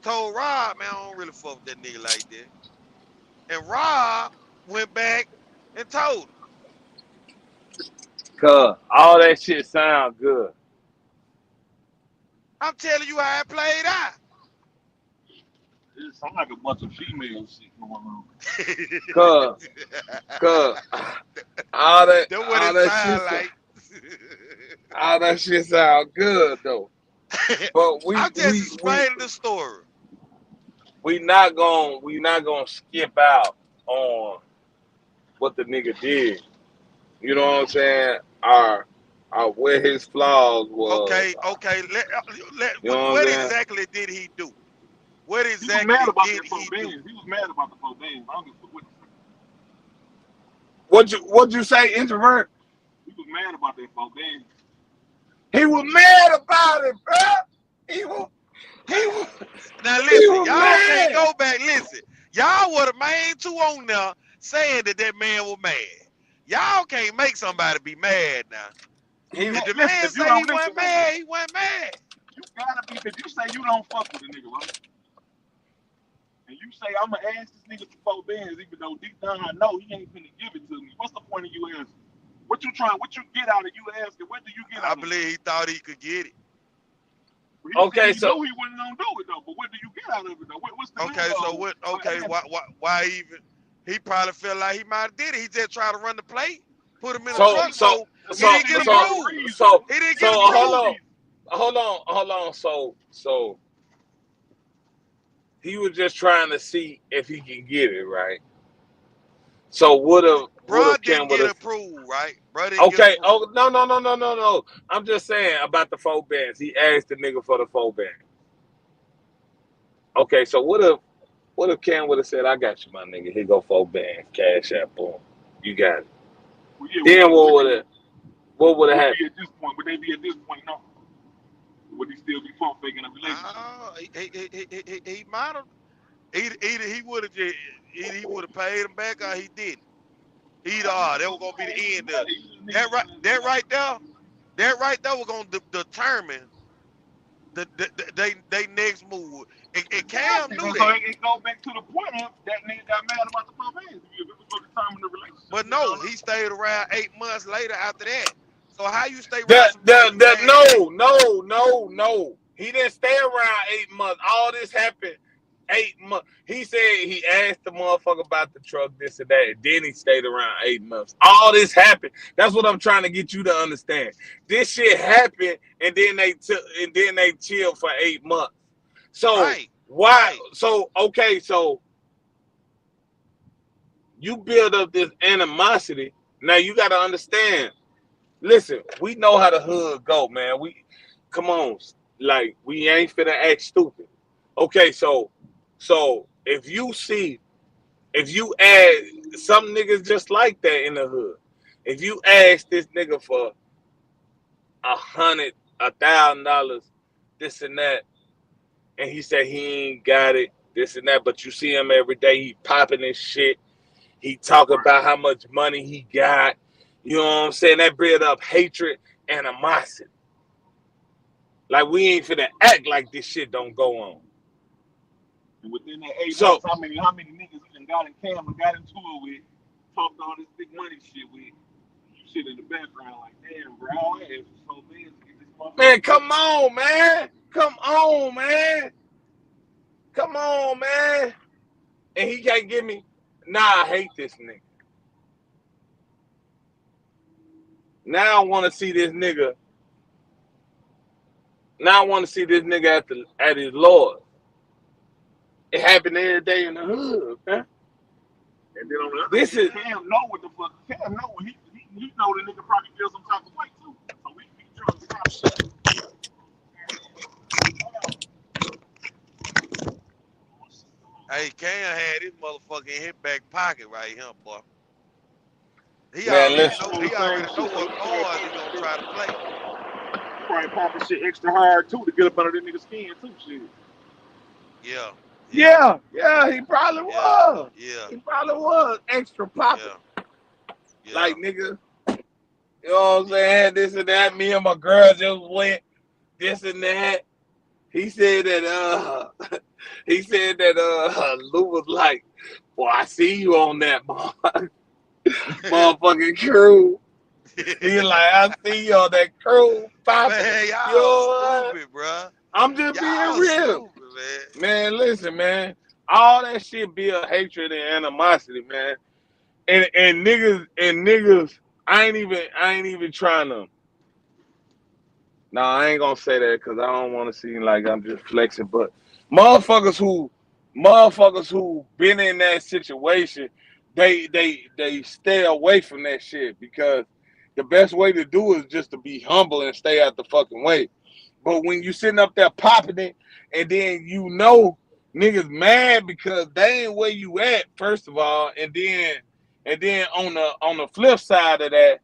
S4: told Rob, man, I don't really fuck with that nigga like that. And Rob went back and told him.
S1: Cause all that shit sound good.
S4: I'm telling you how it played out.
S7: It sounds like a bunch of female shit going on.
S1: Cause all that
S4: That's what
S1: all
S4: it
S1: that shit
S4: sound like.
S1: all that shit sound good though. But
S4: I'm just explaining the story.
S1: we not gonna skip out on what the nigga did. You know what I'm saying? Our where his flaws was.
S4: Okay.
S1: You know what I'm
S4: What
S1: saying?
S4: exactly did he do? What
S7: He was
S4: exactly
S7: mad about
S4: did
S7: that 4
S4: he do?
S7: bands. He was mad about the 4 bands. I don't give a fuck what
S1: What'd you say, introvert?
S7: he was mad about that 4 bands.
S1: He was mad about it, bro. He was
S4: Now
S1: he
S4: listen,
S1: was
S4: y'all can't
S1: mad.
S4: go back. Listen, y'all were the main two on there saying that man was mad. Y'all can't make somebody be mad now. If the
S7: Listen,
S4: man
S7: if you
S4: say he
S7: don't listen,
S4: wasn't mad, he wasn't mad.
S7: you gotta be. If you say you don't fuck with a nigga, right? And you say I'm gonna ask this nigga for 4 bands, even though deep down I know he ain't finna give it to me. What's the point of you asking? What you get out of you asking? What do you get
S4: I
S7: out of it?
S4: believe he thought he could get it.
S1: Okay,
S7: He
S1: so
S7: knew he wasn't gonna do it though. But what do you get out of it though? What's the
S4: Okay, so what? Okay, why even? He probably felt like he might have did it. He just tried to run the plate, put him in a truck, so he didn't get approved. He didn't get approved.
S1: hold on. So he was just trying to see if he can get it, right? So
S4: Bruh
S1: Ken
S4: didn't
S1: would
S4: get
S1: have.
S4: approved, right? Bruh didn't get
S1: Okay.
S4: approved.
S1: Oh no. I'm just saying about the 4 bands. He asked the nigga for the 4 bands. Okay, so what if Ken would have said, "I got you, my nigga. Here go 4 bands, cash app, boom, you got it."
S7: Well, yeah,
S1: Then what would have happened?
S7: At this point, would they be at this point? No. Would he still be pump faking a relationship?
S4: He might have. Either he would have just he would have paid him back or he didn't. Either or, that was gonna be the end of it. That right there was gonna determine they next move. And Cam knew
S7: So
S4: that.
S7: it go back to the point of that nigga got mad about the 4 bands. If it was gonna determine the relationship.
S4: But no, he stayed around 8 months later after that. So how you stay around somebody?
S1: No. He didn't stay around 8 months. All this happened 8 months. He said he asked the motherfucker about the truck, this and that. And then he stayed around 8 months. All this happened. That's what I'm trying to get you to understand. This shit happened, and then they chilled for 8 months. So
S4: right.
S1: why?
S4: Right.
S1: So okay. So you build up this animosity. Now you got to understand. Listen, we know how the hood go, man. Come on, like we ain't finna act stupid. Okay, so if you add some niggas just like that in the hood, if you ask this nigga for $100, $1,000, this and that, and he said he ain't got it, this and that, but you see him every day, he popping his shit, he talking about how much money he got. You know what I'm saying? That bred up hatred, animosity. Like we ain't finna act like this shit don't go on.
S7: And within that 8
S1: So
S7: months, how many niggas you done got in Cam and got into it with, talked all this big money shit with? You sit in the background like, damn, bro, I asked for so bad to get this motherfucker.
S1: man, come on, man. Come on, man. Come on, man. And he can't give me, nah, I hate this nigga. Now I want to see this nigga. Now I want to see this nigga at his Lord. It happened every day in the hood, man.
S7: And then on the other
S1: This
S7: hand,
S1: is
S7: Cam know what the fuck. Cam know he know the nigga probably feel some type of way too. So he trying to stop shit.
S4: Hey, Cam had his motherfucker in his back pocket right here, boy. He
S1: man.
S4: already
S1: Listen,
S4: know. He already know what cards he gonna try to play.
S7: Probably popping shit extra hard too to get up under the nigga's skin too, shit.
S4: Yeah.
S1: yeah, he probably was.
S4: Yeah.
S1: He probably was extra popping.
S4: Yeah.
S1: Like nigga, you know what I'm saying? This and that. Me and my girl just went this and that. He said that Lou was like, "Boy, I see you on that motherfucking crew." He like, "I see you on that crew popping."
S4: Man, y'all
S1: You know
S4: stupid, bro.
S1: I'm just
S4: Y'all
S1: being real.
S4: stupid,
S1: Man, listen, man. All that shit build hatred and animosity, man. And niggas, I ain't even trying to. No, I ain't gonna say that because I don't want to seem like I'm just flexing. But motherfuckers who been in that situation, they stay away from that shit because the best way to do is just to be humble and stay out the fucking way. But when you sitting up there popping it, and then you know niggas mad because they ain't where you at, first of all, and then on the flip side of that,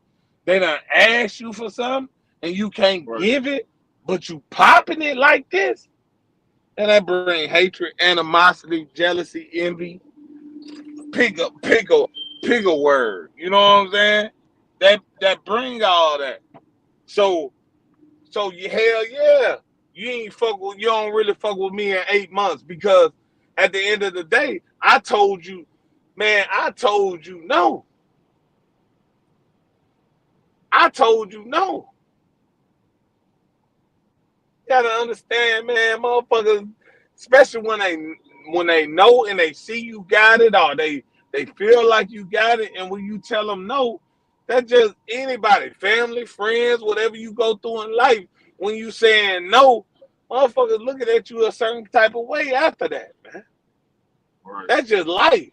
S1: they done ask you for something and you can't give it, but you popping it like this, and that bring hatred, animosity, jealousy, envy. Pick a word. You know what I'm saying? That bring all that. So you hell yeah. You don't really fuck with me in 8 months because at the end of the day, I told you no. I told you no. You gotta understand, man, motherfuckers, especially when they know and they see you got it or they feel like you got it, and when you tell them no, that's just anybody, family, friends, whatever you go through in life. When you saying no, motherfuckers looking at you a certain type of way after that, man.
S7: Right.
S1: That's just life.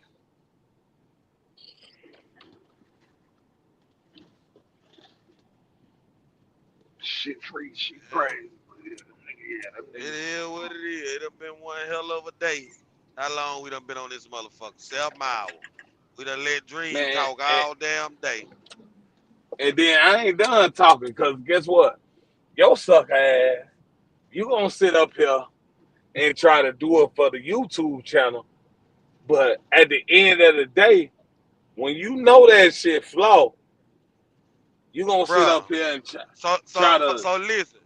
S7: Shit free, shit crazy.
S4: It is what it is. It done been one hell of a day. How long we done been on this motherfucker? 7 hours. We done let Dream talk all damn day.
S1: And then I ain't done talking because guess what? Your sucker ass, you gonna sit up here and try to do it for the YouTube channel. But at the end of the day, when you know that shit flaw, you gonna sit up here and try to.
S4: So listen.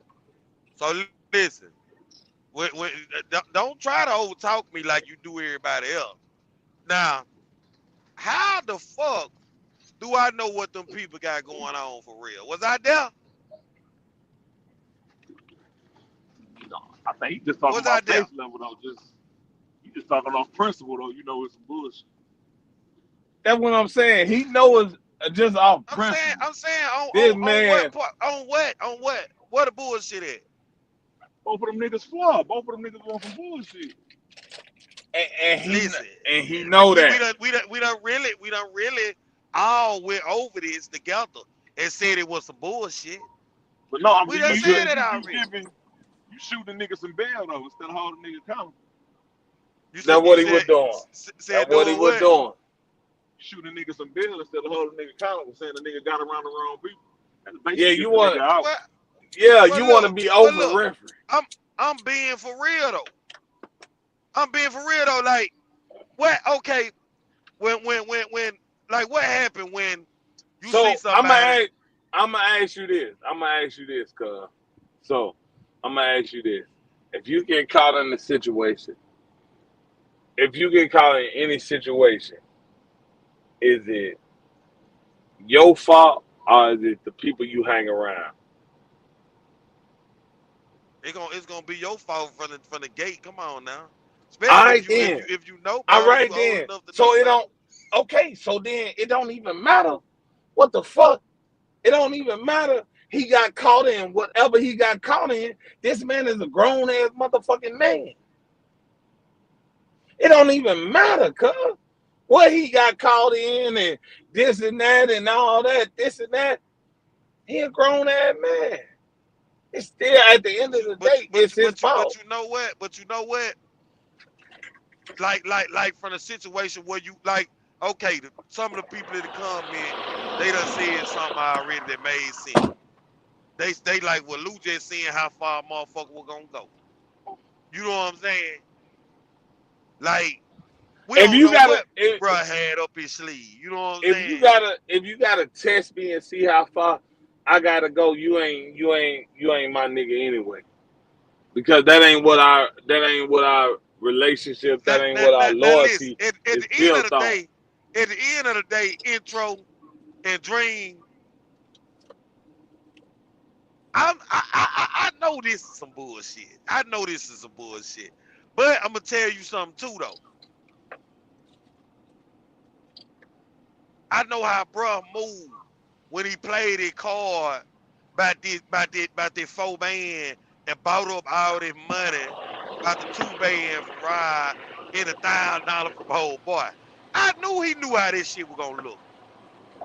S4: Don't try to overtalk me like you do everybody else. Now, how the fuck do I know what them people got going on for real? Was I there?
S7: No, I think he just talking about base level though. You just talking off principle though. You know it's some bullshit.
S1: That's what I'm saying. He knows just off principle.
S4: I'm saying
S1: on
S4: what? Where the bullshit at?
S7: Both of them niggas flawed. Both of them niggas want some bullshit.
S1: And he know that.
S4: We done really all went over this together and said it was some bullshit.
S7: But no, I mean,
S4: we done said it already.
S7: You shooting niggas some bail though instead of holding niggas accountable.
S1: That's what he was doing. That's what he was doing.
S7: Shooting niggas some bail instead of holding niggas accountable, saying the nigga got around the wrong people.
S1: Yeah, you want. Yeah, you want to be over referee.
S4: I'm being for real though. Like, what? Okay, when like what happened when you
S1: So
S4: see somebody,
S1: I'm gonna ask you this. Cuz. So I'm gonna ask you this: if you get caught in a situation, if you get caught in any situation, is it your fault or is it the people you hang around?
S4: it's gonna be your fault from the gate. Come on now.
S1: All
S4: Especially
S1: right then.
S4: if you know
S1: All
S4: better,
S1: right
S4: you old
S1: then.
S4: enough to know
S1: So it
S4: better.
S1: don't. Okay. So then it don't even matter. What the fuck? It don't even matter. He got caught in whatever he got caught in. This man is a grown ass motherfucking man. It don't even matter, cuz. What he got caught in and this and that and all that, this and that. He a grown ass man. It's still at the end of the day, it's his fault.
S4: You know what? But you know what? Like from a situation where you like, okay, some of the people in the comment, they done said something already that made sense. They like, well, Lou just seeing how far a motherfucker was gonna go. You know what I'm saying? Like, we
S1: If
S4: don't
S1: you
S4: know
S1: gotta,
S4: what bruh had up his sleeve. You know what I'm saying?
S1: if you gotta test me and see how far I gotta go, you ain't my nigga anyway. Because that ain't what our relationship, that ain't what our
S4: Now listen,
S1: loyalty
S4: at
S1: is
S4: the end
S1: built
S4: of the
S1: on.
S4: day, Intro and Dream, I know this is some bullshit. But I'm gonna tell you something too though. I know how bruh moved when he played his card by this 4 band and bought up all this money about the 2 band from Rod and $1,000 from old boy. I knew he knew how this shit was gonna look.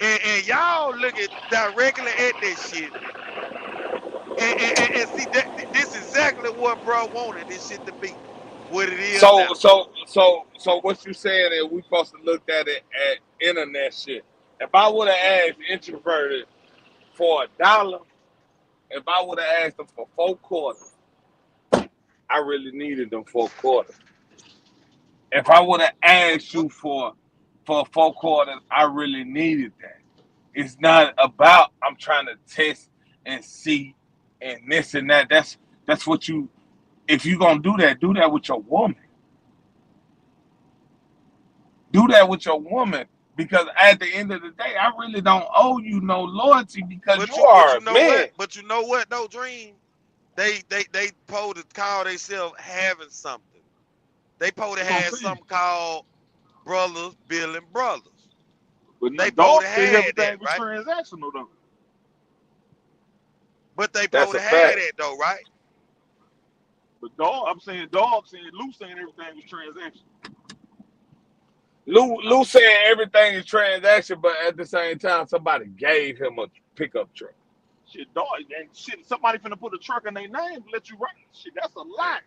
S4: And y'all looking directly at that shit and see that this is exactly what bro wanted this shit to be. What it is
S1: So
S4: now.
S1: what you saying is we supposed to look at it at internet shit. If I would have asked Introverted for $1, if I would have asked them for 4 quarters, I really needed them 4 quarters. If I would have asked you for 4 quarters, I really needed that. It's not about I'm trying to test and see and this and that. That's what you. If you gonna do that with your woman. Do that with your woman, because at the end of the day, I really don't owe you no loyalty because you are a man.
S4: But you know what though, Dream? They supposed to call themselves having something. They supposed to have something called brothers billing brothers.
S3: But
S4: they
S3: dog
S4: supposed to
S3: said
S4: have
S3: everything
S4: that,
S3: was
S4: right?
S3: transactional though.
S4: But they
S1: That's
S4: supposed
S1: a
S4: to have
S1: fact.
S4: that though, right?
S3: But dog saying Lou saying everything was transactional.
S1: Lou saying everything is transaction, but at the same time, somebody gave him a pickup truck.
S3: Shit, dog, and shit, somebody finna put a truck in their name to let you ride. Shit, that's a lie.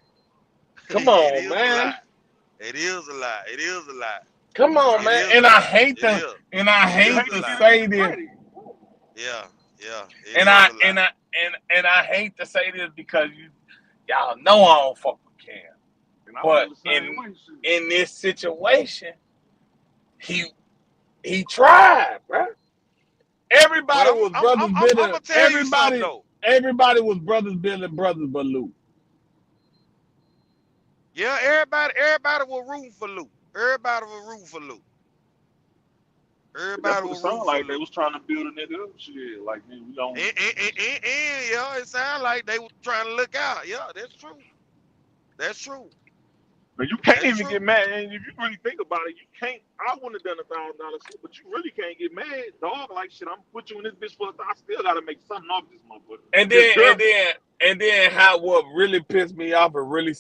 S1: Come on, man.
S4: It is a lie. It is a lie.
S1: Come on, man. And I hate to say this.
S4: Yeah.
S1: And I hate to say this because y'all know I don't fuck with Cam. But in this situation, he tried, bro. Everybody was brothers building. Everybody was brothers building brothers but Lou.
S4: Yeah, everybody was rooting for Lou. Everybody was rooting
S3: like
S4: for
S3: they
S4: Lou.
S3: was trying to build a nigga up. Shit, like man, we don't.
S4: And yeah, it sounded like they were trying to look out. Yeah, that's true.
S3: But you can't even get mad. And if you really think about it, you can't. I wouldn't have done $1,000 shit, but you really can't get mad, dog. Like shit, I'm gonna put you in this bitch for. I still gotta make something off this motherfucker.
S1: And then how what really pissed me off and really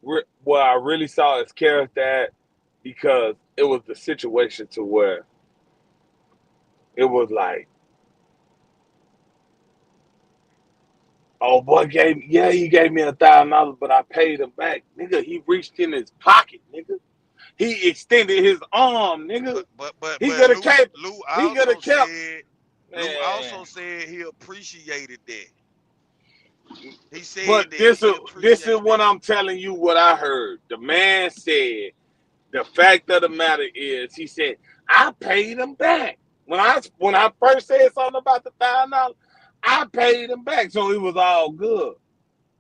S1: what I really saw his character at, because it was the situation to where it was like, oh boy, he gave me $1,000, but I paid him back, nigga. He reached in his pocket, nigga. He extended his arm, nigga.
S4: But
S1: he could have kept.
S4: Lou
S1: Man.
S4: also said he appreciated that. He said
S1: but
S4: that
S1: this is what I'm telling you. What I heard, the man said. The fact of the matter is, he said, I paid him back. When I first said something about the $1,000, I paid him back, so it was all good.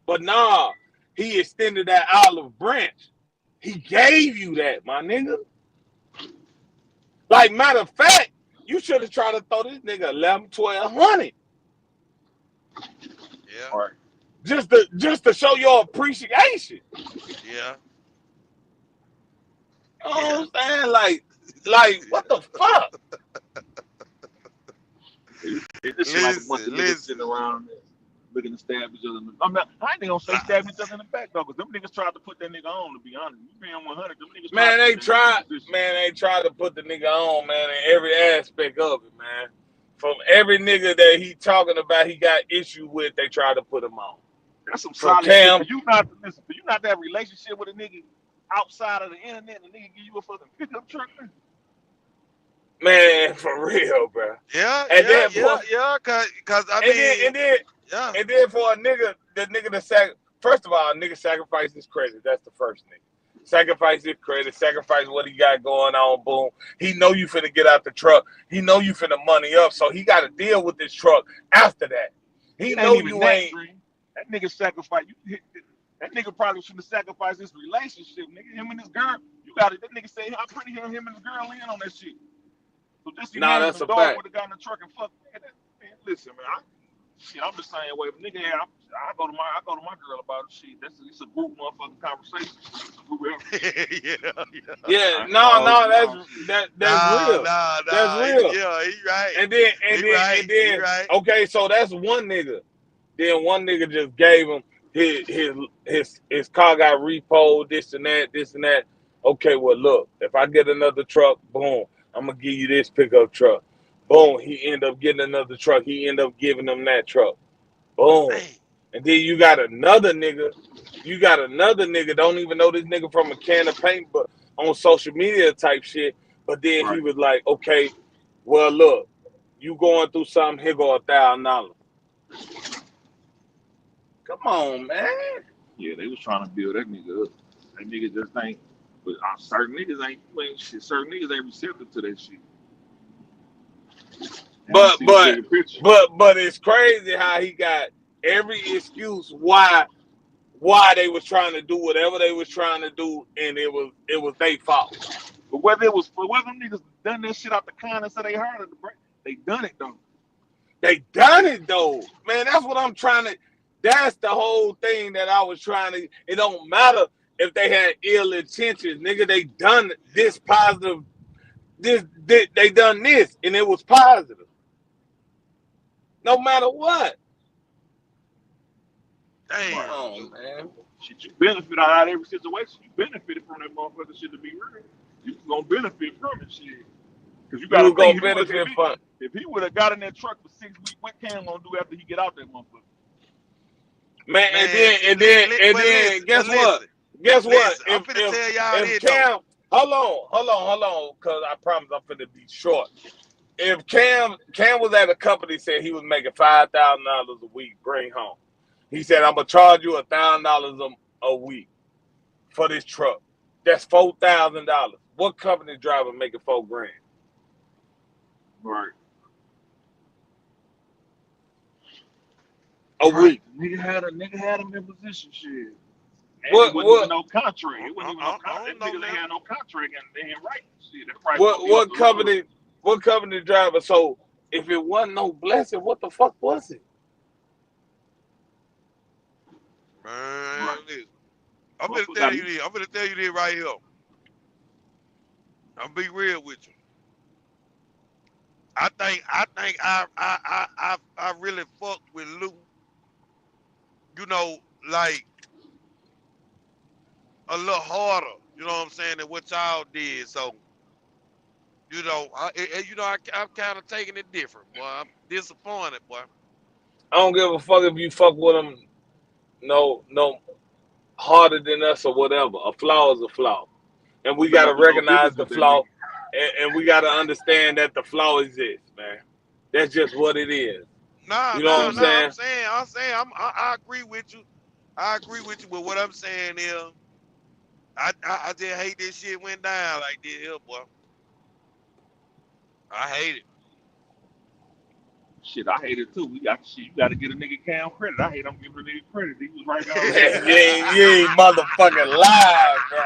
S1: But nah, he extended that olive branch. He gave you that, my nigga. Like, matter of fact, you should have tried to throw this nigga 11, 1200
S4: Yeah,
S7: All right.
S1: just to show your appreciation.
S4: yeah,
S1: You know
S4: yeah.
S1: what I'm saying? Like what the fuck?
S7: This shit like a bunch
S4: Listen,
S7: of niggas sitting
S4: listen.
S7: around there looking to stab each other. I mean, I ain't gonna say
S4: I-
S7: stab each other in the back though, because them niggas tried to put that nigga on. To be honest, you being 100, them niggas tried
S1: Man,
S7: to put that nigga in position.
S1: they tried to put the nigga on, man, in every aspect of it, man. From every nigga that he talking about he got issue with, they tried to put him on.
S7: That's some
S1: From
S7: solid shit. For
S1: Cam,
S7: you not to listen, for you not to have a relationship with a nigga outside of the internet, and the nigga give you a fucking pickup truck, man.
S1: man, for real, bro.
S4: Yeah,
S1: At
S4: yeah,
S1: that
S4: yeah,
S1: point,
S4: yeah. Cause I
S1: and then
S4: mean,
S1: and then
S4: yeah,
S1: and then for a nigga, the nigga first of all, a nigga sacrifice his credit. That's the first nigga. Sacrifice his credit, sacrifice what he got going on, boom. He know you finna get out the truck. He know you finna money up, so he gotta deal with this truck after that. He
S7: It ain't
S1: know
S7: even
S1: you
S7: that,
S1: ain't
S7: Dream. That nigga sacrifice. That nigga probably should have sacrificed his relationship, nigga. Him and his girl. You got it. That nigga say, I'm pretty sure him and his girl in on that shit. So just
S1: nah,
S7: imagine
S1: that's
S7: the
S1: a
S7: dog
S1: fact.
S7: would have gotten in the truck and fucked. Man, listen, man. I'm the same way. If nigga, I go to my girl about it. Shit, it's a group motherfucking conversation. It's a group effort.
S4: yeah, yeah.
S1: Yeah,
S7: I ain't gonna hold
S1: no,
S7: you down.
S1: that's
S4: Nah,
S1: real.
S4: nah,
S1: That's
S4: nah.
S1: real.
S4: Yeah, he right.
S1: And then
S4: He right. He right.
S1: okay, so that's one nigga. Then one nigga just gave him his car got repoed, this and that, this and that. Okay, well look, if I get another truck, boom, I'm gonna give you this pickup truck. Boom, he end up getting another truck. He end up giving him that truck. Boom.
S4: Dang.
S1: And then you got another nigga. You got another nigga. Don't even know this nigga from a can of paint, but on social media type shit. But then he
S7: Right.
S1: was like, okay, well look, you going through something, here go $1,000. Come on, man.
S7: Yeah, they was trying to build that nigga up. That nigga just ain't. But certain niggas ain't shit. Certain niggas ain't receptive to that shit. They don't
S1: But
S7: see the
S1: but
S7: bigger picture.
S1: but it's crazy how he got every excuse why they was trying to do whatever they was trying to do, and it was their fault.
S7: But whether them niggas done that shit out the kindness of they heart of the break, they done it though.
S1: They done it though, man. That's what I'm trying to. That's the whole thing that I was trying to. It don't matter if they had ill intentions, nigga. They done this positive. They done this, and it was positive. No matter what. Come
S7: Right.
S4: Damn,
S1: on,
S4: Luke.
S1: man.
S7: Shit, you benefit out of every situation. You benefited from that motherfucker shit to be real. You gonna benefit from it, shit. Cause you
S1: You
S7: gotta
S1: were
S7: think
S1: gonna benefit from.
S7: if he would have got in that truck for 6 weeks, what Cam gonna do after he get out that motherfucker?
S1: Man, and
S4: Man,
S1: then
S4: see,
S1: and then and
S4: but
S1: then
S4: listen,
S1: guess what? Guess what?
S4: listen. I'm finna tell y'all
S1: If
S4: this though.
S1: Cam, hold on, cause I promise I'm finna be short. If Cam was at a company said he was making $5,000 a week, bring home. He said I'm gonna charge you $1,000 a week for this truck. That's $4,000. What company driver making $4,000
S7: Right.
S1: a
S7: Right.
S1: week?
S7: Nigga had him in position, shit. And it
S1: What
S7: wasn't even
S1: what
S7: no contract. It wasn't even no
S4: I
S7: contract.
S4: don't know
S7: Niggas ain't
S4: now.
S7: had no contract and they ain't right. Shit, that probably supposed
S1: what
S7: to be off
S1: what
S7: the hood.
S1: company driver? So if it wasn't no blessing, what the fuck was it?
S4: Man,
S7: Right.
S4: listen. I'm finna
S7: Motherfucker
S4: tell
S7: got
S4: you this. I'm finna tell you this right here. I'm be real with you. I really fucked with Luke. You know, like a little harder. You know what I'm saying than what y'all did. So I'm kind of taking it different, boy. I'm disappointed, boy.
S1: I don't give a fuck if you fuck with them. No harder than us or whatever. A flaw is a flaw, and we
S7: they
S1: gotta
S7: gonna do no
S1: recognize
S7: business
S1: the
S7: with that nigga.
S1: flaw, and we gotta understand that the flaw exists, man. That's just what it is.
S4: Nah,
S1: You know what
S4: nah,
S1: I'm
S7: Exactly.
S4: nah.
S1: saying?
S4: I agree with you. I agree with you. But what I'm saying is, I just hate this shit went down like this here, boy. I hate it.
S3: Shit, I hate it too. You got to get a nigga Cam credit. I hate I'm giving a nigga credit. He was right there.
S11: Man, you ain't motherfucking live, bro.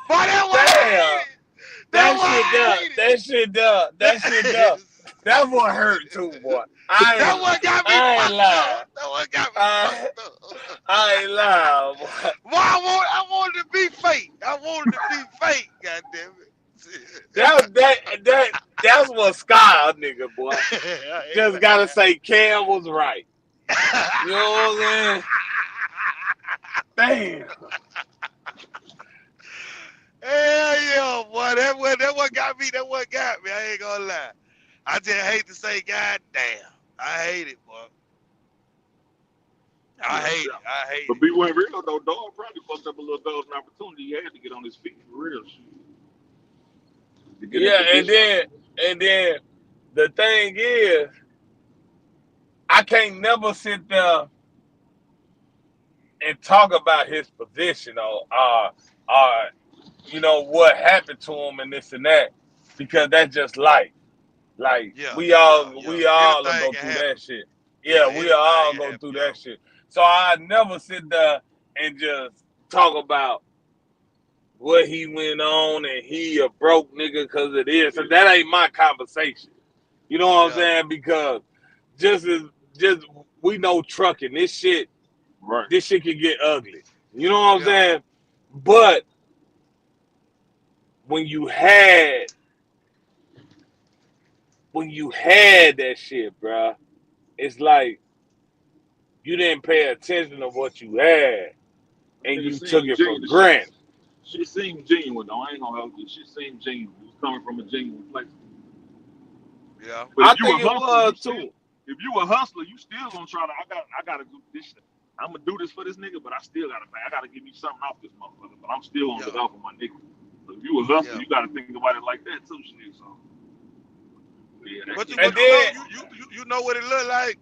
S4: Boy, that what I
S11: Damn.
S4: hated.
S11: That shit dumb. That what hurt too, boy.
S4: That what got me
S11: I ain't
S4: fucked
S11: lying.
S4: up. That what got me fucked up.
S11: I ain't lying, boy.
S4: Boy, I wanted to be fake. I wanted to be fake, goddamn it.
S11: That's what scarred nigga, boy. Just gotta say Cam was right. You know what I'm saying? Damn.
S4: Hell yeah, boy. That what got me. That what got me. I ain't gonna lie. I just hate to say, God damn. I hate it, boy. I hate it.
S3: But be real though, dog probably fucked up a little golden opportunity. He had to get on his feet for real shit.
S11: Yeah, and then the thing is, I can't never sit there and talk about his position or you know what happened to him and this and that, because that's just life. Like we all will go through that shit. Yeah, we all go through that shit. So I never sit there and just talk about what he went on and he a broke nigga because of this. And that ain't my conversation. You know what I'm saying? Because just we know trucking, this shit can get ugly. You know what I'm saying? But when you had that shit, bruh, it's like you didn't pay attention to what you had and you took it for granted.
S3: She seemed genuine though. I ain't gonna help you. She seemed genuine. It was coming from a genuine place.
S4: Yeah.
S3: But
S11: I think it was too.
S3: If you a hustler, you still gonna try to. I gotta do this shit. I'm gonna do this for this nigga, but I still gotta pay. I gotta give me something off this motherfucker. But I'm still gonna look out for my nigga. So if you a hustler, you gotta think about it like that too, shit. So yeah.
S4: But you know what it looked like?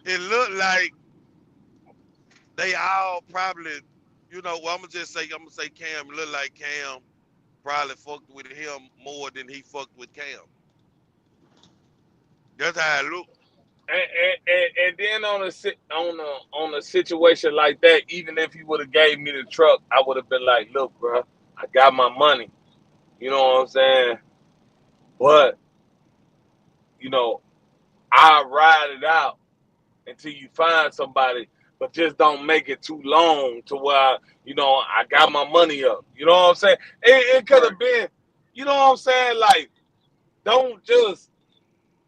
S4: It looked like they all probably, you know, well, I'm gonna say Cam. It looked like Cam probably fucked with him more than he fucked with Cam. That's how it looked.
S11: And then on a situation like that, even if he would have gave me the truck, I would have been like, look, bro, I got my money. You know what I'm saying? But, you know, I'll ride it out until you find somebody, but just don't make it too long to where, you know, I got my money up. You know what I'm saying? It could have been, you know what I'm saying? Like, don't just,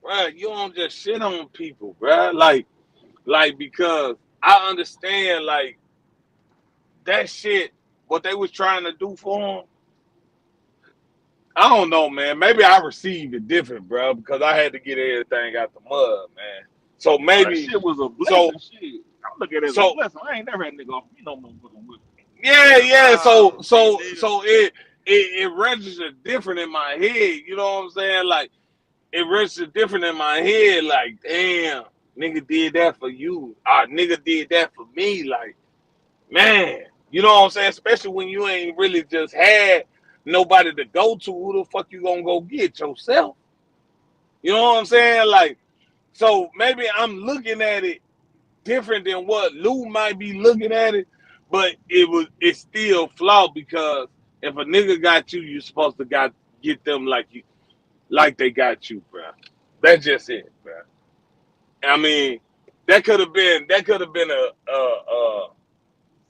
S11: bruh, you don't just shit on people, bruh. Like, because I understand, like, that shit, what they was trying to do for him, I don't know, man. Maybe I received it different, bro, because I had to get everything out the mud, man. So maybe
S3: that shit was a blessing. Shit, I look at it as a blessing. I ain't never had a nigga off me no motherfucking with.
S11: Yeah. So it registered different in my head. You know what I'm saying? Like, it registered different in my head. Like, damn, nigga did that for you. Nigga did that for me. Like, man, you know what I'm saying? Especially when you ain't really just had nobody to go to. Who the fuck you gonna go get yourself? You know what I'm saying? Like, so maybe I'm looking at it different than what Lou might be looking at it, but it's still flawed, because if a nigga got you, you're supposed to get them like they got you, bro. That's just it, bro. I mean, that could have been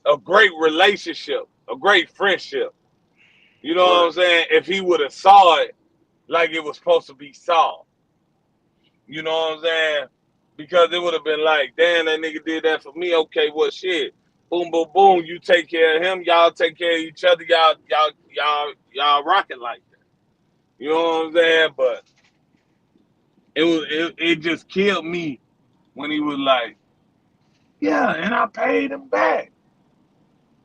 S11: a great relationship, a great friendship. You know what I'm saying? If he would have saw it like it was supposed to be saw. You know what I'm saying? Because it would have been like, damn, that nigga did that for me. Okay, well, shit. Boom, boom, boom. You take care of him. Y'all take care of each other. Y'all rocking like that. You know what I'm saying? But it just killed me when he was like, yeah, and I paid him back.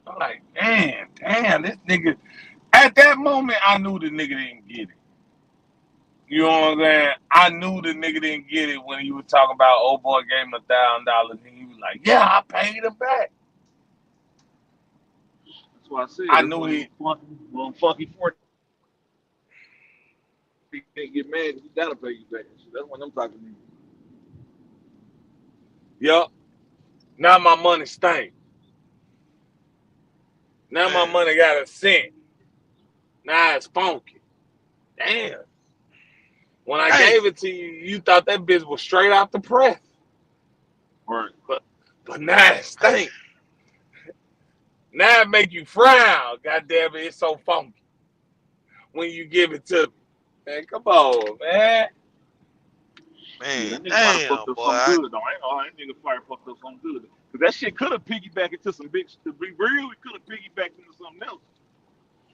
S11: I'm like, damn, this nigga. At that moment, I knew the nigga didn't get it. You know what I'm saying? I knew the nigga didn't get it when he was talking about old boy gave him $1,000 and he was like, yeah, I paid him back.
S3: That's why I said
S11: I knew he
S3: funky 40. He can't get mad because he gotta pay you back. That's when I'm talking to you.
S1: Yup. Now my money stink. Now my
S4: Man,
S1: money got a scent. Now it's funky. Damn. When I
S4: damn.
S1: gave it to you, you thought that bitch was straight out the press.
S7: Right.
S1: But now it stink. Now it make you frown. God damn it, it's so funky when you give it to me. Man, come on, man.
S7: Yeah,
S4: Man,
S7: that nigga might have
S4: damn,
S7: fucked up
S4: boy.
S7: something good though. I ain't gonna lie, that nigga probably fucked up something good. Cause that shit could have piggybacked into some big. To be real, it could have piggybacked into something else.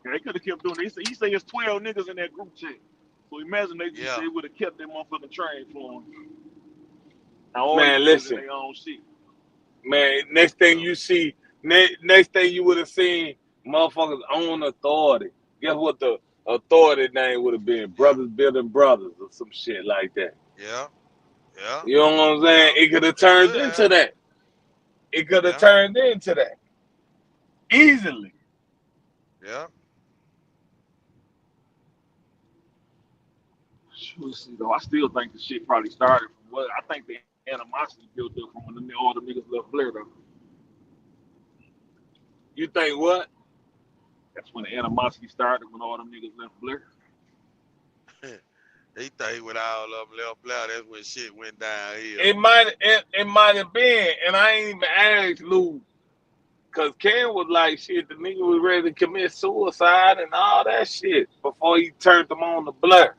S7: Yeah, they could have kept doing it. He say it's 12 niggas in that group chat. So imagine they just
S4: Yeah.
S7: they would have kept that motherfucking train flowing. Now all these
S1: Man,
S7: niggas in
S1: listen.
S7: their own shit.
S1: Man, next thing
S4: Yeah.
S1: you see, next thing you would have seen, motherfuckers own authority. Guess what the authority name would have been?
S4: Yeah.
S1: Brothers Building Brothers or some shit like that.
S4: Yeah. Yeah.
S1: You know what I'm saying?
S4: Yeah.
S1: It could have
S4: They
S1: turned
S4: would
S1: into
S4: have.
S1: that. It could have
S4: Yeah.
S1: turned into that. Easily.
S4: Yeah.
S7: We'll see though. I still think the shit probably started from what I think the animosity built up from when all the niggas left Blair though.
S1: You think what?
S7: That's when the animosity started when all them niggas left Blair.
S4: They think with all of them left Blair, that's when shit went downhill.
S1: It might have been, and I ain't even asked Lou, cause Ken was like, shit, the nigga was ready to commit suicide and all that shit before he turned them on the Blur.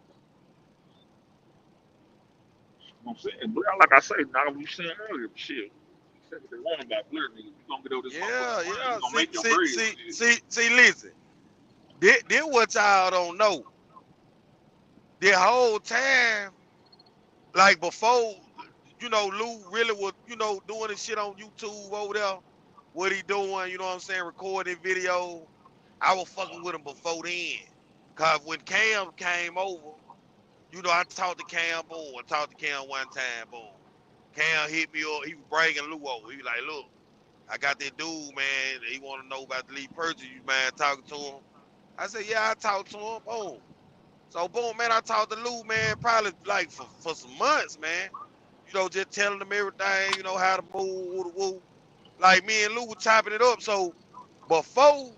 S7: You know what I'm saying? Blair, like I say, now we saying earlier, shit. Say what they want about Blair niggas. You gonna get over this
S4: Yeah,
S7: motherfucking money,
S4: yeah.
S7: you gonna make your bread.
S4: See, listen. This what y'all don't know. The whole time, like before, Lou really was, doing his shit on YouTube over there. What he doing, you know what I'm saying, recording video. I was fucking with him before then. Cause when Cam came over, I talked to Cam, boom. I talked to Cam one time, boom. Cam hit me up. He was bringing Lou over. He was like, look, I got that dude, man. He want to know about the lead purchase. You mind talking to him? I said, yeah, I talked to him. Boom. So, boom, man, I talked to Lou, man, probably like for some months, man. Just telling him everything, how to move, woo. Like me and Lou were chopping it up. So, before,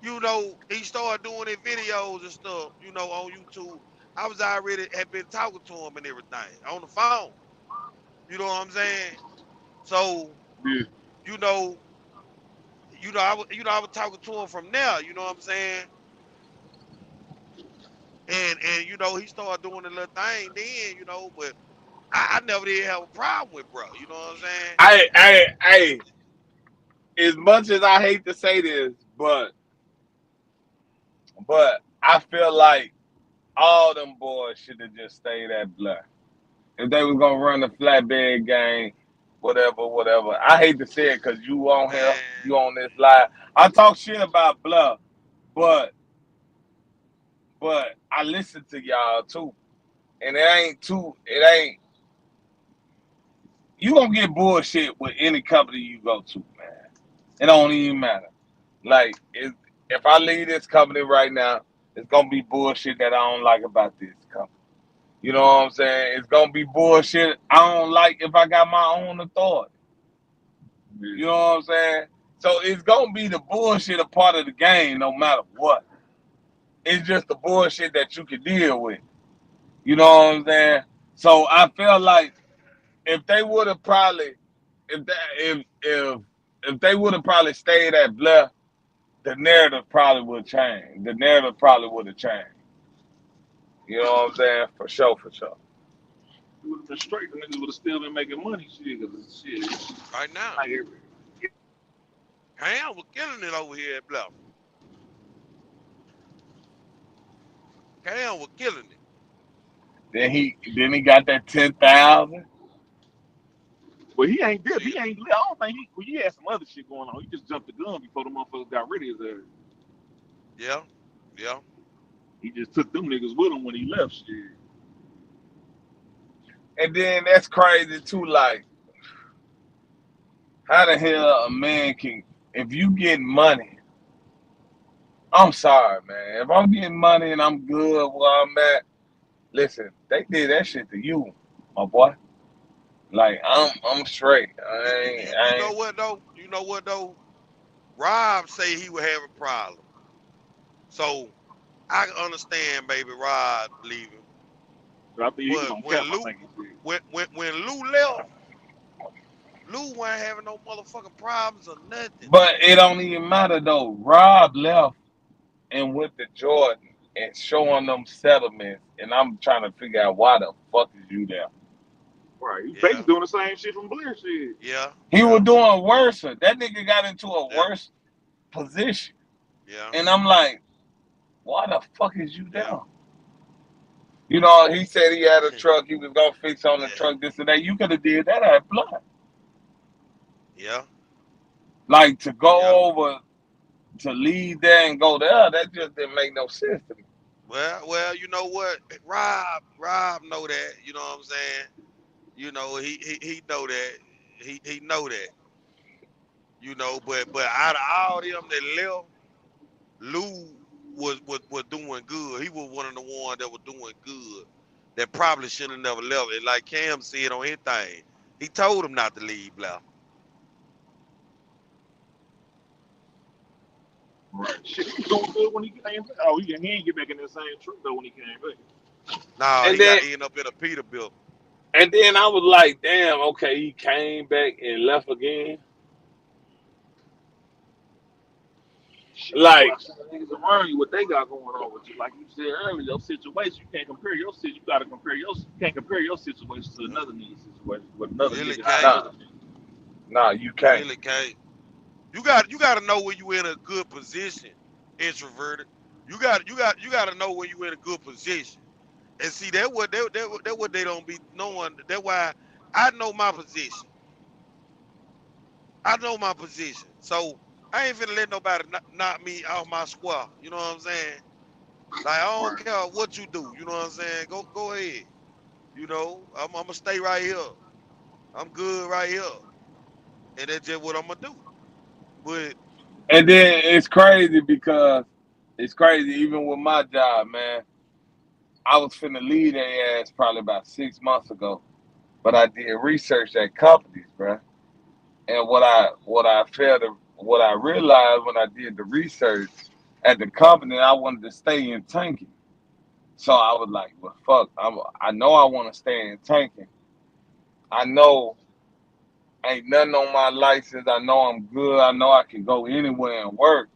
S4: he started doing his videos and stuff, on YouTube, I was already had been talking to him and everything on the phone. You know what I'm saying? So,
S7: Yeah.
S4: I was talking to him from there, you know what I'm saying? And he started doing the little thing then, but I never did have a problem with bro, you know what I'm saying?
S1: I, as much as I hate to say this, but I feel like all them boys should have just stayed at Blur. If they was gonna run the flatbed game, whatever. I hate to say it because you on here, you
S4: Man,
S1: on this live. I talk shit about Blur, but I listen to y'all too. And it ain't, you gonna get bullshit with any company you go to, man. It don't even matter. Like, if I leave this company right now, it's gonna be bullshit that I don't like about this company. You know what I'm saying? It's gonna be bullshit I don't like if I got my own authority. You know what I'm saying? So it's gonna be the bullshit a part of the game no matter what. It's just the bullshit that you can deal with. You know what I'm saying? So I feel like if they would have probably if they would have probably stayed at Blair, the narrative probably would change. The narrative probably would have changed. You know what I'm saying? For sure.
S7: It would have been straight. The niggas would have still been making money, shit. Cause shit,
S4: right now,
S7: like every,
S4: Cam was killing it over here at Bluff. Cam was killing it.
S1: Then he got that 10,000.
S7: but he ain't did.
S4: Yeah,
S7: He ain't. I don't think he had some other shit going on. He just jumped the gun before the motherfuckers got rid of his ass.
S4: yeah.
S7: He just took them niggas with him when he left. Shit.
S1: And then that's crazy too. Like, how the hell a man can, if you get money, I'm sorry, man. If I'm getting money and I'm good where I'm at, listen, they did that shit to you, my boy. Like I'm straight.
S4: You know what though? Rob say he was having problems. So I can understand baby Rob leaving.
S3: I think he was
S4: But
S3: on
S4: when
S3: cap, I think he said.
S4: when Lou left, Lou wasn't having no motherfucking problems or nothing.
S1: But it don't even matter though. Rob left and went to Jordan and showing them settlements, and I'm trying to figure out why the fuck is you there?
S3: Right, he's
S4: Yeah,
S3: basically doing the same shit from Blair shit.
S4: yeah,
S1: He was
S4: yeah,
S1: doing worse. That nigga got into a
S4: yeah,
S1: worse position,
S4: yeah,
S1: and I'm like, why the fuck is you
S4: yeah,
S1: there? You know, he said he had a truck. He was gonna fix on the
S4: yeah,
S1: truck, this and that. You could have did that at Blood.
S4: yeah,
S1: Like to
S4: yeah.
S1: go over to leave there and go there. That just didn't make no sense to me.
S4: Well, you know what? Rob know that. You know what I'm saying? You know, he know that. He know that. You know, but out of all them that left, Lou was doing good. He was one of the ones that was doing good. That probably should have never left. And like Cam said on his thing, he told him not to leave Blau.
S3: Right. Shit, he was doing good when he came back. Oh, he ain't get back in that same truck though when he came back.
S4: Nah,
S1: And
S4: he got
S1: then
S4: to end up in a Peterbilt.
S1: I was like, damn, okay, he came back and left again.
S3: Shit, you
S1: Like,
S3: got some niggas around you, what they got going on with you. Like you said earlier, your situation, you can't compare your situation. You gotta compare your you can't compare your situation to another nigga's situation with another
S4: Really
S3: nigga how
S4: can't.
S1: nah,
S3: another nigga.
S1: you
S4: You
S1: can't.
S4: really can't. You got to know when you in a good position, introverted. You got to know when you in a good position. And see that what they don't be knowing. That's why I know my position. I know my position. So I ain't finna let nobody knock me off my square. You know what I'm saying? Like I don't
S3: Right.
S4: care what you do. You know what I'm saying? Go ahead. You know, I'm gonna stay right here. I'm good right here. And that's just what I'm gonna do. But
S1: And then it's crazy because it's crazy even with my job, man. I was finna leave their ass probably about 6 months ago, but I did research at companies, bro. And what I realized when I did the research at the company, I wanted to stay in tanking. So I was like, well, fuck, I know I want to stay in tanking. I know ain't nothing on my license. I know I'm good. I know I can go anywhere and work.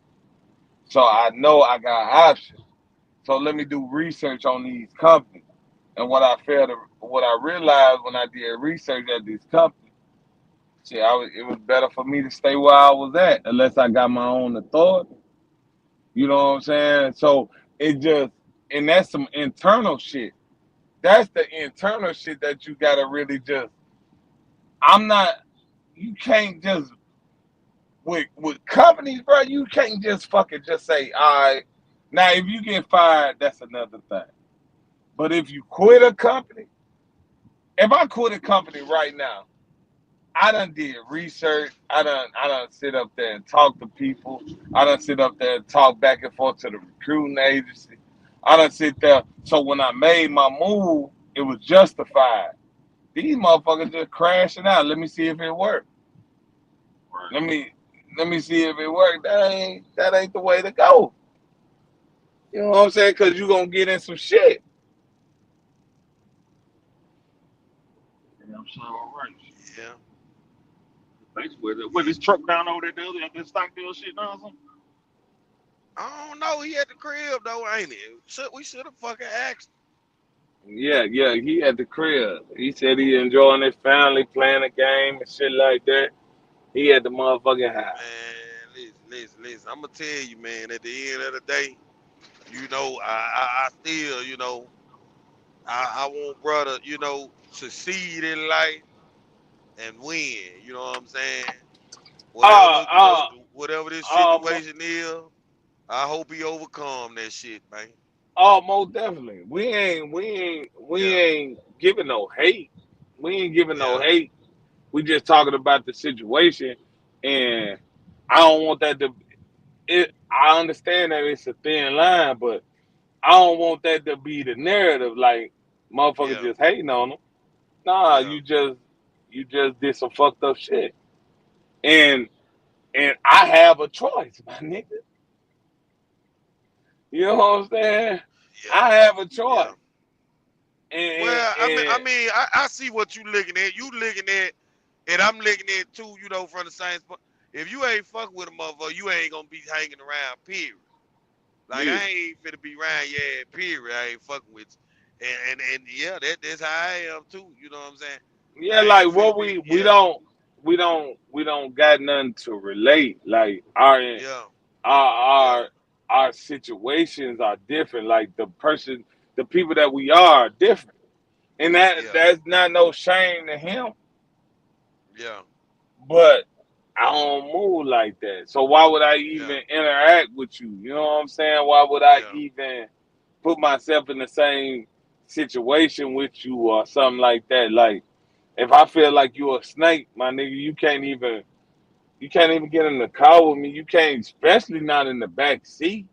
S1: So I know I got options. So let me do research on these companies. And what I realized when I did research at this company, shit, it was better for me to stay where I was at unless I got my own authority. You know what I'm saying? So it just, and that's some internal shit. That's the internal shit that you gotta really just. I'm not. You can't just with companies, bro. You can't just fucking just say, all right. Now, if you get fired, that's another thing. But if you quit a company, if I quit a company right now, I done did research. I done sit up there and talk to people. I done sit up there and talk back and forth to the recruiting agency. I done sit there. So when I made my move, it was justified. These motherfuckers just crashing out. Let me see if it worked.
S3: Right.
S1: Let me see if it worked. That ain't the way to go. You know what I'm saying? Cause you gonna get in some shit.
S3: Yeah, I'm sure all right.
S4: yeah,
S3: Basically, what this truck down over there, the other that Stockdale shit now or something?
S4: I don't know. He at the crib though, ain't he? We should have fucking asked.
S1: Yeah, he at the crib. He said he enjoying his family playing a game and shit like that. He at the motherfucking house.
S4: Man, listen. I'm gonna tell you, man. At the end of the day, you know, I still, you know, I want brother, you know, succeed in life and win. You know what I'm saying?
S1: Uh, uh,
S4: Whatever this
S1: um,
S4: situation is, I hope he overcome that shit, man.
S1: most definitely. We
S4: Yeah,
S1: ain't giving no hate. We ain't giving no
S4: yeah,
S1: hate. We just talking about the situation, and I don't want that to. I understand that it's a thin line, but I don't want that to be the narrative. Like motherfuckers
S4: yeah,
S1: just hating on them. Nah,
S4: yeah,
S1: you you just did some fucked up shit. And I have a choice, my nigga. You know what I'm saying? I
S4: Yeah,
S1: have a
S4: yeah.
S1: choice. And,
S4: Well,
S1: and
S4: I see what you looking at. You looking at, and I'm looking at too. You know, from the same spot. If you ain't fucking with a motherfucker, you ain't gonna be hanging around. Period. Like
S1: yeah,
S4: I ain't finna be around. Yeah, period. I ain't fucking with you. And yeah, that's how I am too. You know what I'm saying?
S1: yeah,
S4: I
S1: like
S4: ain't
S1: what
S4: finna be. Yeah,
S1: we don't got nothing to relate. Like
S4: yeah, yeah,
S1: our our situations are different. Like the people that we are different. And
S4: yeah,
S1: that's not no shame to him,
S4: yeah,
S1: but I don't move like that. So why would I
S4: yeah,
S1: even interact with you? You know what I'm saying? Why would I
S4: yeah,
S1: even put myself in the same situation with you or something like that? Like if I feel like you're a snake, my nigga, you can't even get in the car with me. You can't, especially not in the back seat.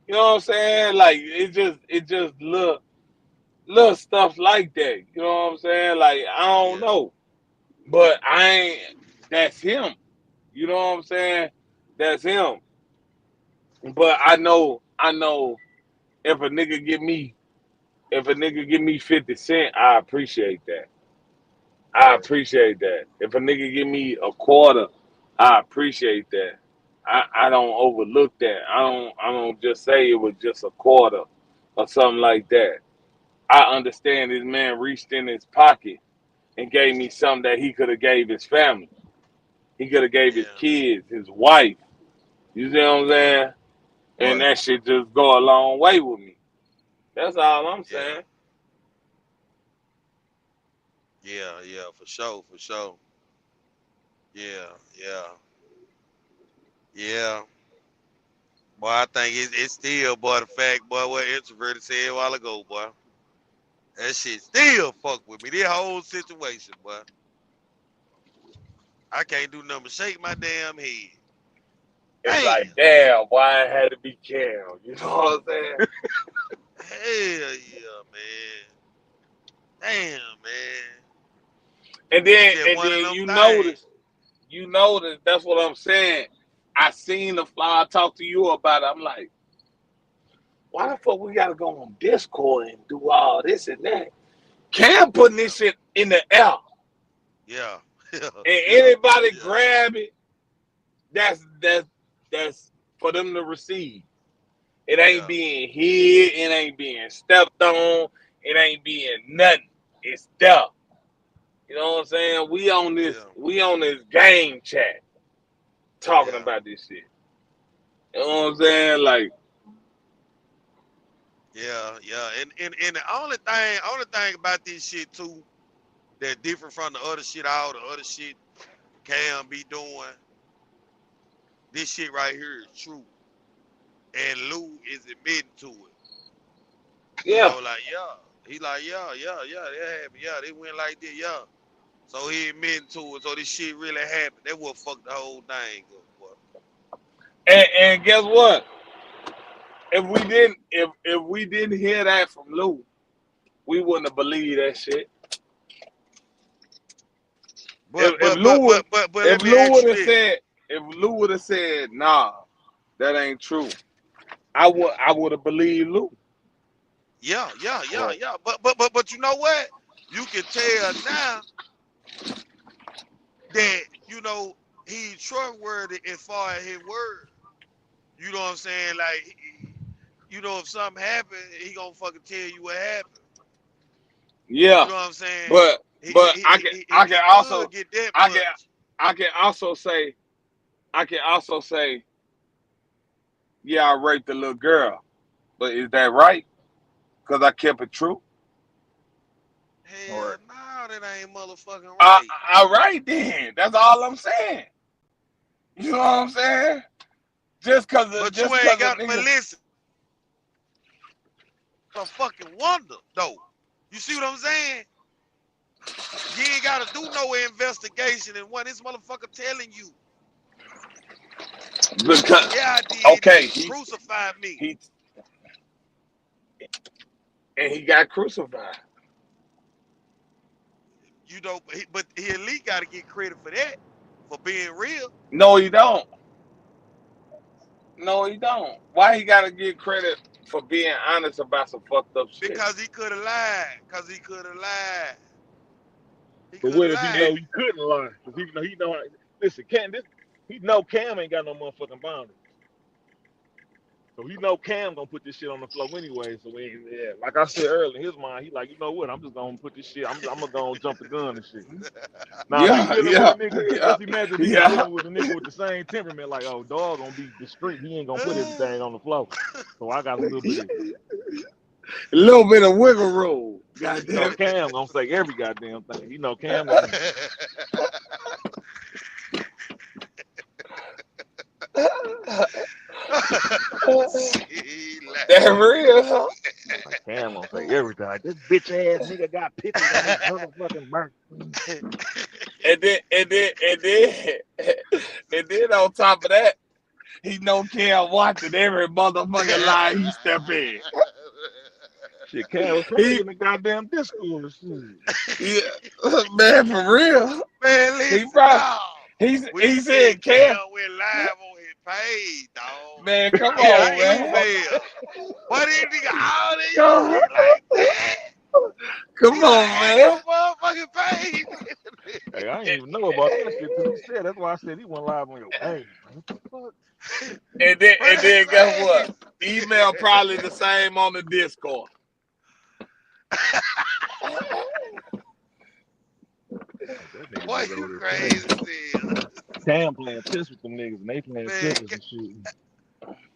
S1: You know what I'm saying? Like it just little stuff like that. You know what I'm saying? Like I don't
S4: yeah,
S1: know. But I ain't that's him. You know what I'm saying? That's him. But I know if a nigga give me 50 cent, I appreciate that. I appreciate that. If a nigga give me a quarter, I appreciate that. I don't overlook that. I don't just say it was just a quarter or something like that. I understand this man reached in his pocket and gave me something that he could have gave his family. He could have gave his
S4: yeah,
S1: kids, his wife. You see what I'm
S4: yeah,
S1: saying? And
S10: Right.
S1: that shit just go a long way with me. That's all I'm
S4: yeah,
S1: saying.
S4: yeah, yeah, for sure, for sure. Yeah, yeah, yeah. Boy, I think it's still, boy, the fact, boy, what introverted said a while ago, boy. That shit still fuck with me. This whole situation, boy. I can't do nothing but shake my damn head.
S1: It's
S4: Damn.
S1: like, damn, why I had to be Cam. You know what I'm saying?
S4: Hell yeah, man. Damn, man.
S1: And
S4: It's
S1: then
S4: just
S1: and
S4: one of
S1: then
S4: them things.
S1: you notice, that's what I'm saying. I seen the fly I talk to you about it. I'm like, why the fuck we gotta go on Discord and do all this and that? Cam putting
S4: Yeah,
S1: this shit in the air.
S4: yeah, yeah,
S1: And
S4: yeah,
S1: anybody
S4: yeah,
S1: grab it, that's for them to receive. It ain't
S4: yeah,
S1: being hid, it ain't being stepped on, it ain't being nothing. It's there. You know what I'm saying?
S4: yeah,
S1: We on this game chat talking
S4: yeah,
S1: about this shit. You know what I'm saying? Like,
S4: yeah, yeah. And the only thing about this shit too that different from the other shit, all the other shit Cam be doing, this shit right here is true. And Lou is admitting to it. You
S1: yeah,
S4: know, like, yeah. He like, yeah, yeah, yeah, that happened. Yeah, they went like this, yeah. So he admitting to it. So this shit really happened. That what fucked the whole thing up, boy.
S1: and guess what? If we didn't hear that from Lou, we wouldn't have believed that shit.
S4: But but but but but but
S1: If
S4: let me
S1: Lou
S4: ask
S1: would
S4: you
S1: have
S4: this.
S1: said if Lou would have said, nah, that ain't true,
S4: Yeah.
S1: I would have believed Lou.
S4: Yeah, yeah, yeah,
S1: Right.
S4: yeah. But you know what? You can tell now that, you know, he's trustworthy as far as his word. You know what I'm saying? Like, you know, if something happened, he gonna fucking tell you what happened. You
S1: Yeah,
S4: know what I'm saying?
S1: but
S4: He
S1: but
S4: he he, he,
S1: I
S4: he
S1: can
S4: could
S1: also
S4: get that
S1: I can
S4: much.
S1: I can also say I can also say, yeah, I raped the little girl, but is that right? Because I kept it true.
S4: Hell
S10: Right.
S4: no, that ain't motherfucking right.
S1: All right then. That's all I'm saying. You know what I'm saying?
S4: But you
S1: Just
S4: ain't
S1: cause a
S4: got. But
S1: nigga.
S4: listen, a fucking wonder though. You see what I'm saying? You ain't gotta do no investigation, and what this motherfucker telling you,
S1: Because
S4: yeah, I did
S1: okay,
S4: this. Crucify me.
S1: he he got crucified.
S4: you know, but he at least got to get credit for that, for being real.
S11: No, he don't. No, he don't. Why he gotta get credit for being honest about some fucked up shit?
S4: Because he could have lied. He
S3: But
S4: could
S3: what
S4: have
S3: if he
S4: lied.
S3: know he couldn't lie? Because he know. Listen, he know Cam ain't got no motherfucking boundaries. So he know Cam gonna put this shit on the floor anyway. So like I said earlier, in his mind, he like, you know what? I'm just gonna put this shit. I'm gonna go jump the gun and shit. Now if he dealing with a nigga, let's imagine he dealing with a nigga with the same temperament. Like, oh, dog gonna be discreet. He ain't gonna put everything on the floor. So I got a little bit
S11: of wiggle room.
S3: Goddamn. Cam gonna say every goddamn thing. You know Cam gonna.
S11: That real, huh?
S3: Like Cam gonna say everything. Like, this bitch ass nigga got pictures of his motherfucking birth.
S11: And then on top of that, he know Cam watching every motherfucking lie he step in.
S3: Shit, Cam was probably in the goddamn Discord.
S11: Yeah, man, for real.
S4: Man, listen,
S11: he said Cam
S4: went live on his page, dog.
S11: Man, come on, man.
S4: What is nigga all in your like that?
S11: Come on, man.
S4: Motherfucking page.
S3: Hey, I didn't even know about that shit till he said. That's why I said he went live on your page. What the fuck?
S11: And then guess what? Email probably the same on the Discord.
S4: Boy, you crazy.
S3: Cam playing chess with them niggas and they playing chess and shit.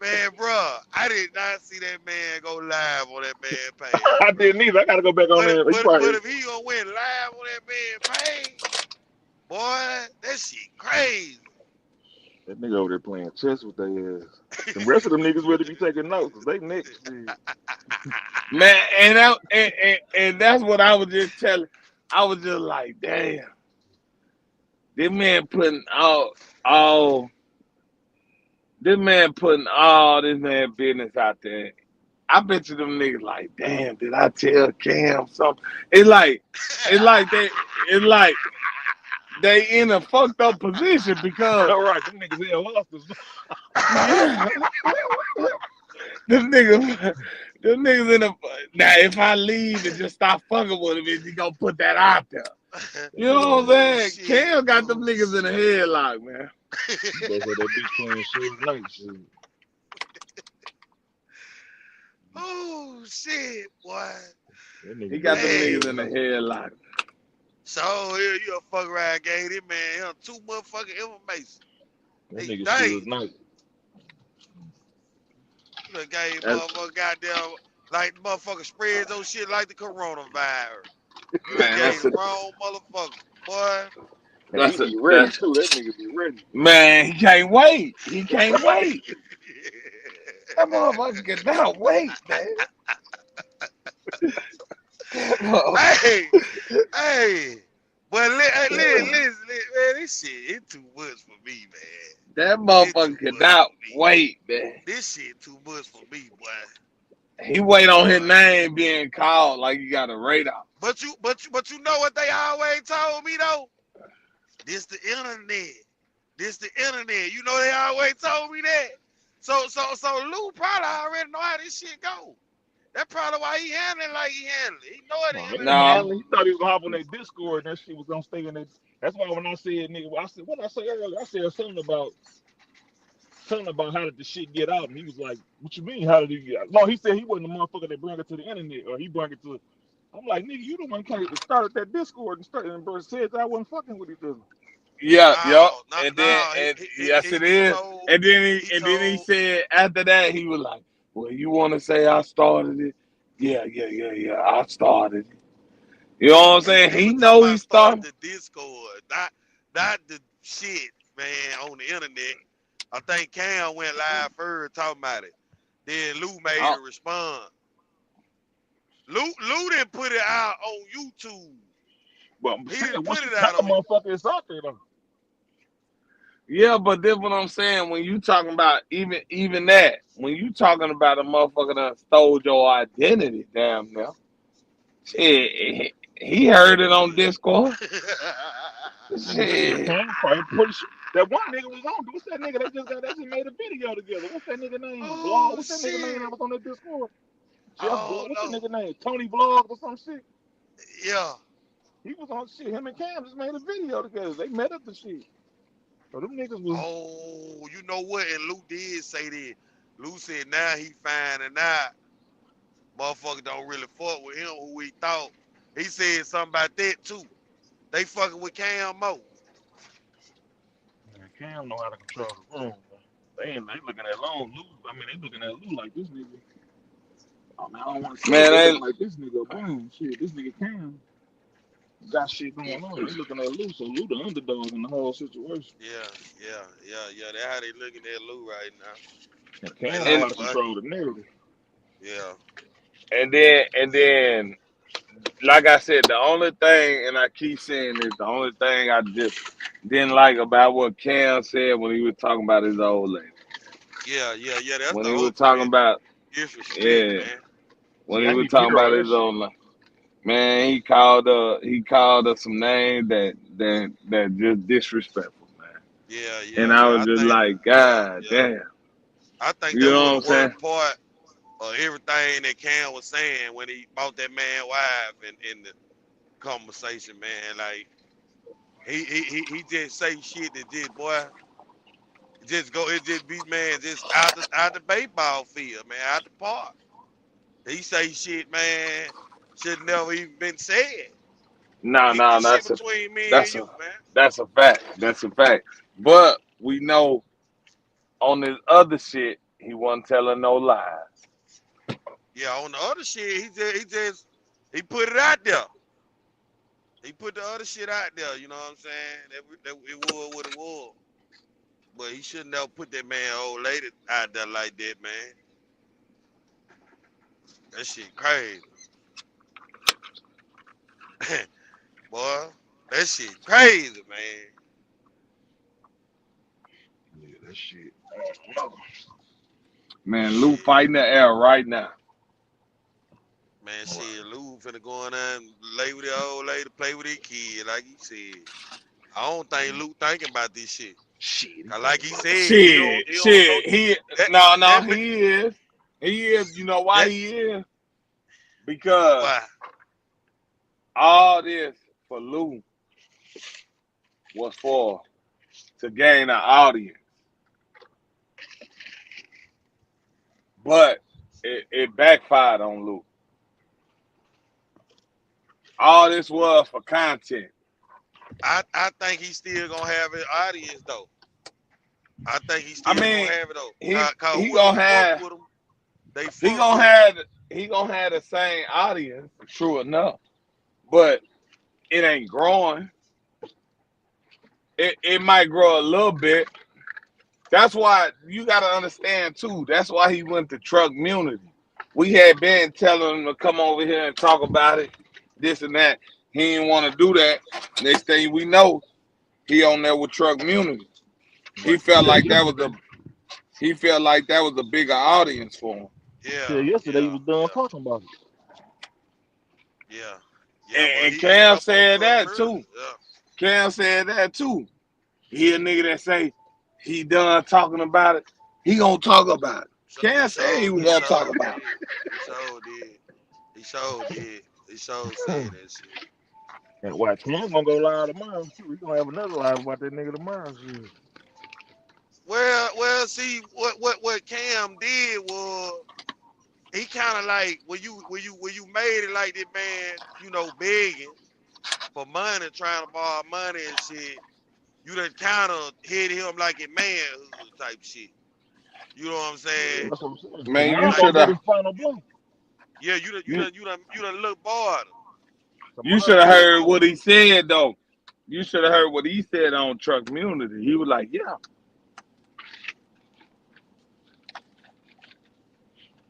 S4: Man, bro, I did not see that man go live on that man page.
S3: I didn't either. I gotta go back on there.
S4: But if he gonna went live on that man page, boy, that shit crazy.
S3: That nigga over there playing chess with their ass. The rest of them niggas really be taking notes. They next.
S11: Man, and that's what I was just telling. I was just like, damn. This man putting all this man business out there. I bet you them niggas like, damn, did I tell Cam something? It's like they in a fucked up position because
S3: all right, them niggas here lost us.
S11: them niggas in a now if I leave and just stop fucking with him, he gonna put that out there. You know what I'm saying? Cam got them niggas in the headlock, man.
S4: Oh shit, boy.
S11: He got them niggas in the headlock.
S4: So here you a fuck around gave this man him too motherfucking information.
S3: That nigga still nice.
S4: You done gave motherfucker goddamn like the motherfucker spreads those shit like the coronavirus.
S11: Man,
S4: that's the wrong motherfucker, boy.
S3: He be ready too. That nigga be ready.
S11: Man, he can't wait. That motherfucker cannot wait, man.
S4: hey, but listen, man, this shit is too much for me, man.
S11: That motherfucker cannot wait, man.
S4: This shit too much for me, boy.
S11: He wait on his name being called like he got a radar.
S4: But you know what they always told me though? This the internet. You know they always told me that. So Lou probably already know how this shit go. That's probably why he handling like he handling. He know it.
S3: He thought he was gonna hop on that Discord and that shit was gonna stay in there. That's why when I said nigga, what I say earlier, I said something about how did the shit get out, and he was like, "What you mean? How did it get out?" No, he said he wasn't the motherfucker that brought it to the internet, or he brought it to. I'm like, nigga, you the one came to start that Discord and said that I wasn't fucking with each other.
S11: Yeah, and then yes it is. And then he said after that he was like, well, you want to say I started it? Yeah, I started it. You know what I'm saying? He know he started
S4: the Discord, not the shit, man, on the internet. I think Cam went live first talking about it. Then Lou made a response. Lou didn't put it out on YouTube.
S3: Well, he didn't put it out on motherfucker is out there though.
S11: Yeah, but then what I'm saying, when you talking about even that, when you talking about a motherfucker that stole your identity, damn now, shit,
S1: He heard it on Discord.
S7: Shit,
S1: Shit.
S7: Cam probably pretty sure. That one nigga was on. What's that nigga? They just made a video together. What's that nigga name? Blog.
S4: Oh
S7: What's that nigga name
S4: shit.
S7: that was on that Discord?
S4: I
S7: Jeff Blog.
S4: don't
S7: What's the
S4: know.
S7: nigga name? Tony Blog or some shit.
S4: Yeah.
S7: He was on shit. Him and Cam just made a video together. They met up the shit. So them niggas was.
S4: Oh, you know what? And Luke did say that. Luke said now he finding out motherfucker don't really fuck with him who he thought. He said something about that too. They fucking with Cam Mo.
S7: Man, Cam know how to control the room. They looking at Lou. I mean, they looking at Lou like this nigga. I mean, I don't want to say
S1: Man,
S7: they
S1: they
S7: looking like this nigga. Boom, shit. This nigga Cam got shit going on. They looking at Lou, so Lou the underdog in the whole situation.
S4: Yeah. That's how they looking at Lou right now.
S7: And Cam
S4: They
S7: know
S4: like
S7: how to
S4: fuck.
S7: control the narrative.
S4: Yeah.
S1: and then like I said, the only thing, and I keep saying this, the only thing I just didn't like about what Cam said when he was talking about his old lady.
S4: Yeah. That's
S1: When
S4: the
S1: he was talking
S4: ultimate
S1: about,
S4: disrespect,
S1: yeah,
S4: man.
S1: when
S7: See,
S1: he
S7: I
S1: was
S7: need to get
S1: talking
S7: her
S1: about
S7: on that
S1: his
S7: shit.
S1: old lady, man, he called her some names that just disrespectful, man. And I
S4: Yeah.
S1: was
S4: I
S1: just
S4: think,
S1: like, God
S4: yeah.
S1: damn.
S4: I think
S1: You
S4: that
S1: know
S4: was
S1: what
S4: the
S1: I'm saying?
S4: worst part of everything that Cam was saying when he bought that man wife in the conversation, man. Like he just say shit that just boy it just be man just out the baseball field, man, out the park. He say shit, man, should never even been said.
S1: No,
S4: Keep this shit
S1: that's
S4: between me and
S1: that's
S4: you,
S1: a
S4: man.
S1: that's a fact. That's a fact. But we know on this other shit, he wasn't telling no lies.
S4: Yeah, on the other shit, he put it out there. He put the other shit out there, you know what I'm saying? That it was what it was. But he shouldn't have put that man old lady out there like that, man. That shit crazy. Boy, that shit crazy, man.
S7: Yeah, that shit.
S1: Man, Lou
S4: Shit.
S1: fighting the air right now.
S4: Man, shit, Lou finna go in there and lay with the old lady, play with his kid, like he said. I don't think Lou thinking about this shit.
S7: Shit.
S4: Cause like he said, he don't
S1: Shit,
S4: know
S1: he
S4: that
S1: no,
S4: that
S1: he is. He is. You know why
S4: that
S1: he is? Because
S4: why?
S1: all this for Lou was to gain an audience. But it backfired on Lou. All this was for content.
S4: I think he's still gonna have his audience though. I think he's
S1: I
S4: still
S1: mean,
S4: gonna have it though. Cause
S1: he
S4: whoever
S1: gonna
S4: fuck
S1: have
S4: with him, they
S1: he
S4: fuck
S1: gonna
S4: with him.
S1: have the same audience, true enough. But it ain't growing. It might grow a little bit. That's why you gotta understand too. That's why he went to Truck Munity. We had been telling him to come over here and talk about it, this and that. He didn't want to do that. Next thing we know, he on there with Truck Munity. He felt like that was a bigger audience for him.
S4: Yeah,
S7: Yesterday he was done talking about it.
S4: yeah. But
S1: And
S4: he
S1: Cam
S4: up on
S1: said
S4: Truck
S1: that
S4: Murder.
S1: too.
S4: Yeah.
S1: Cam said that too. He a nigga that say he done talking about it. He gonna talk about it. Cam said he was gonna talk about it.
S4: He sure said that shit.
S7: And watch, Cam gonna go live tomorrow too. We gonna have another live about that nigga tomorrow. Shit.
S4: Well, see what Cam did was he kind of like when you made it like that, man, you know, begging for money, trying to borrow money and shit. You done kind of hit him like a manhood type shit. You know what I'm saying?
S7: That's what I'm saying.
S1: Man,
S7: Tomorrow
S1: you
S7: gonna
S1: should
S7: be
S1: have
S7: the final blow.
S4: Yeah, you done look bored.
S1: you
S7: Tomorrow
S1: should have
S7: gonna be the
S1: heard
S7: final
S1: what he said though. You should have heard what he said on Truck Munity. He was like, yeah.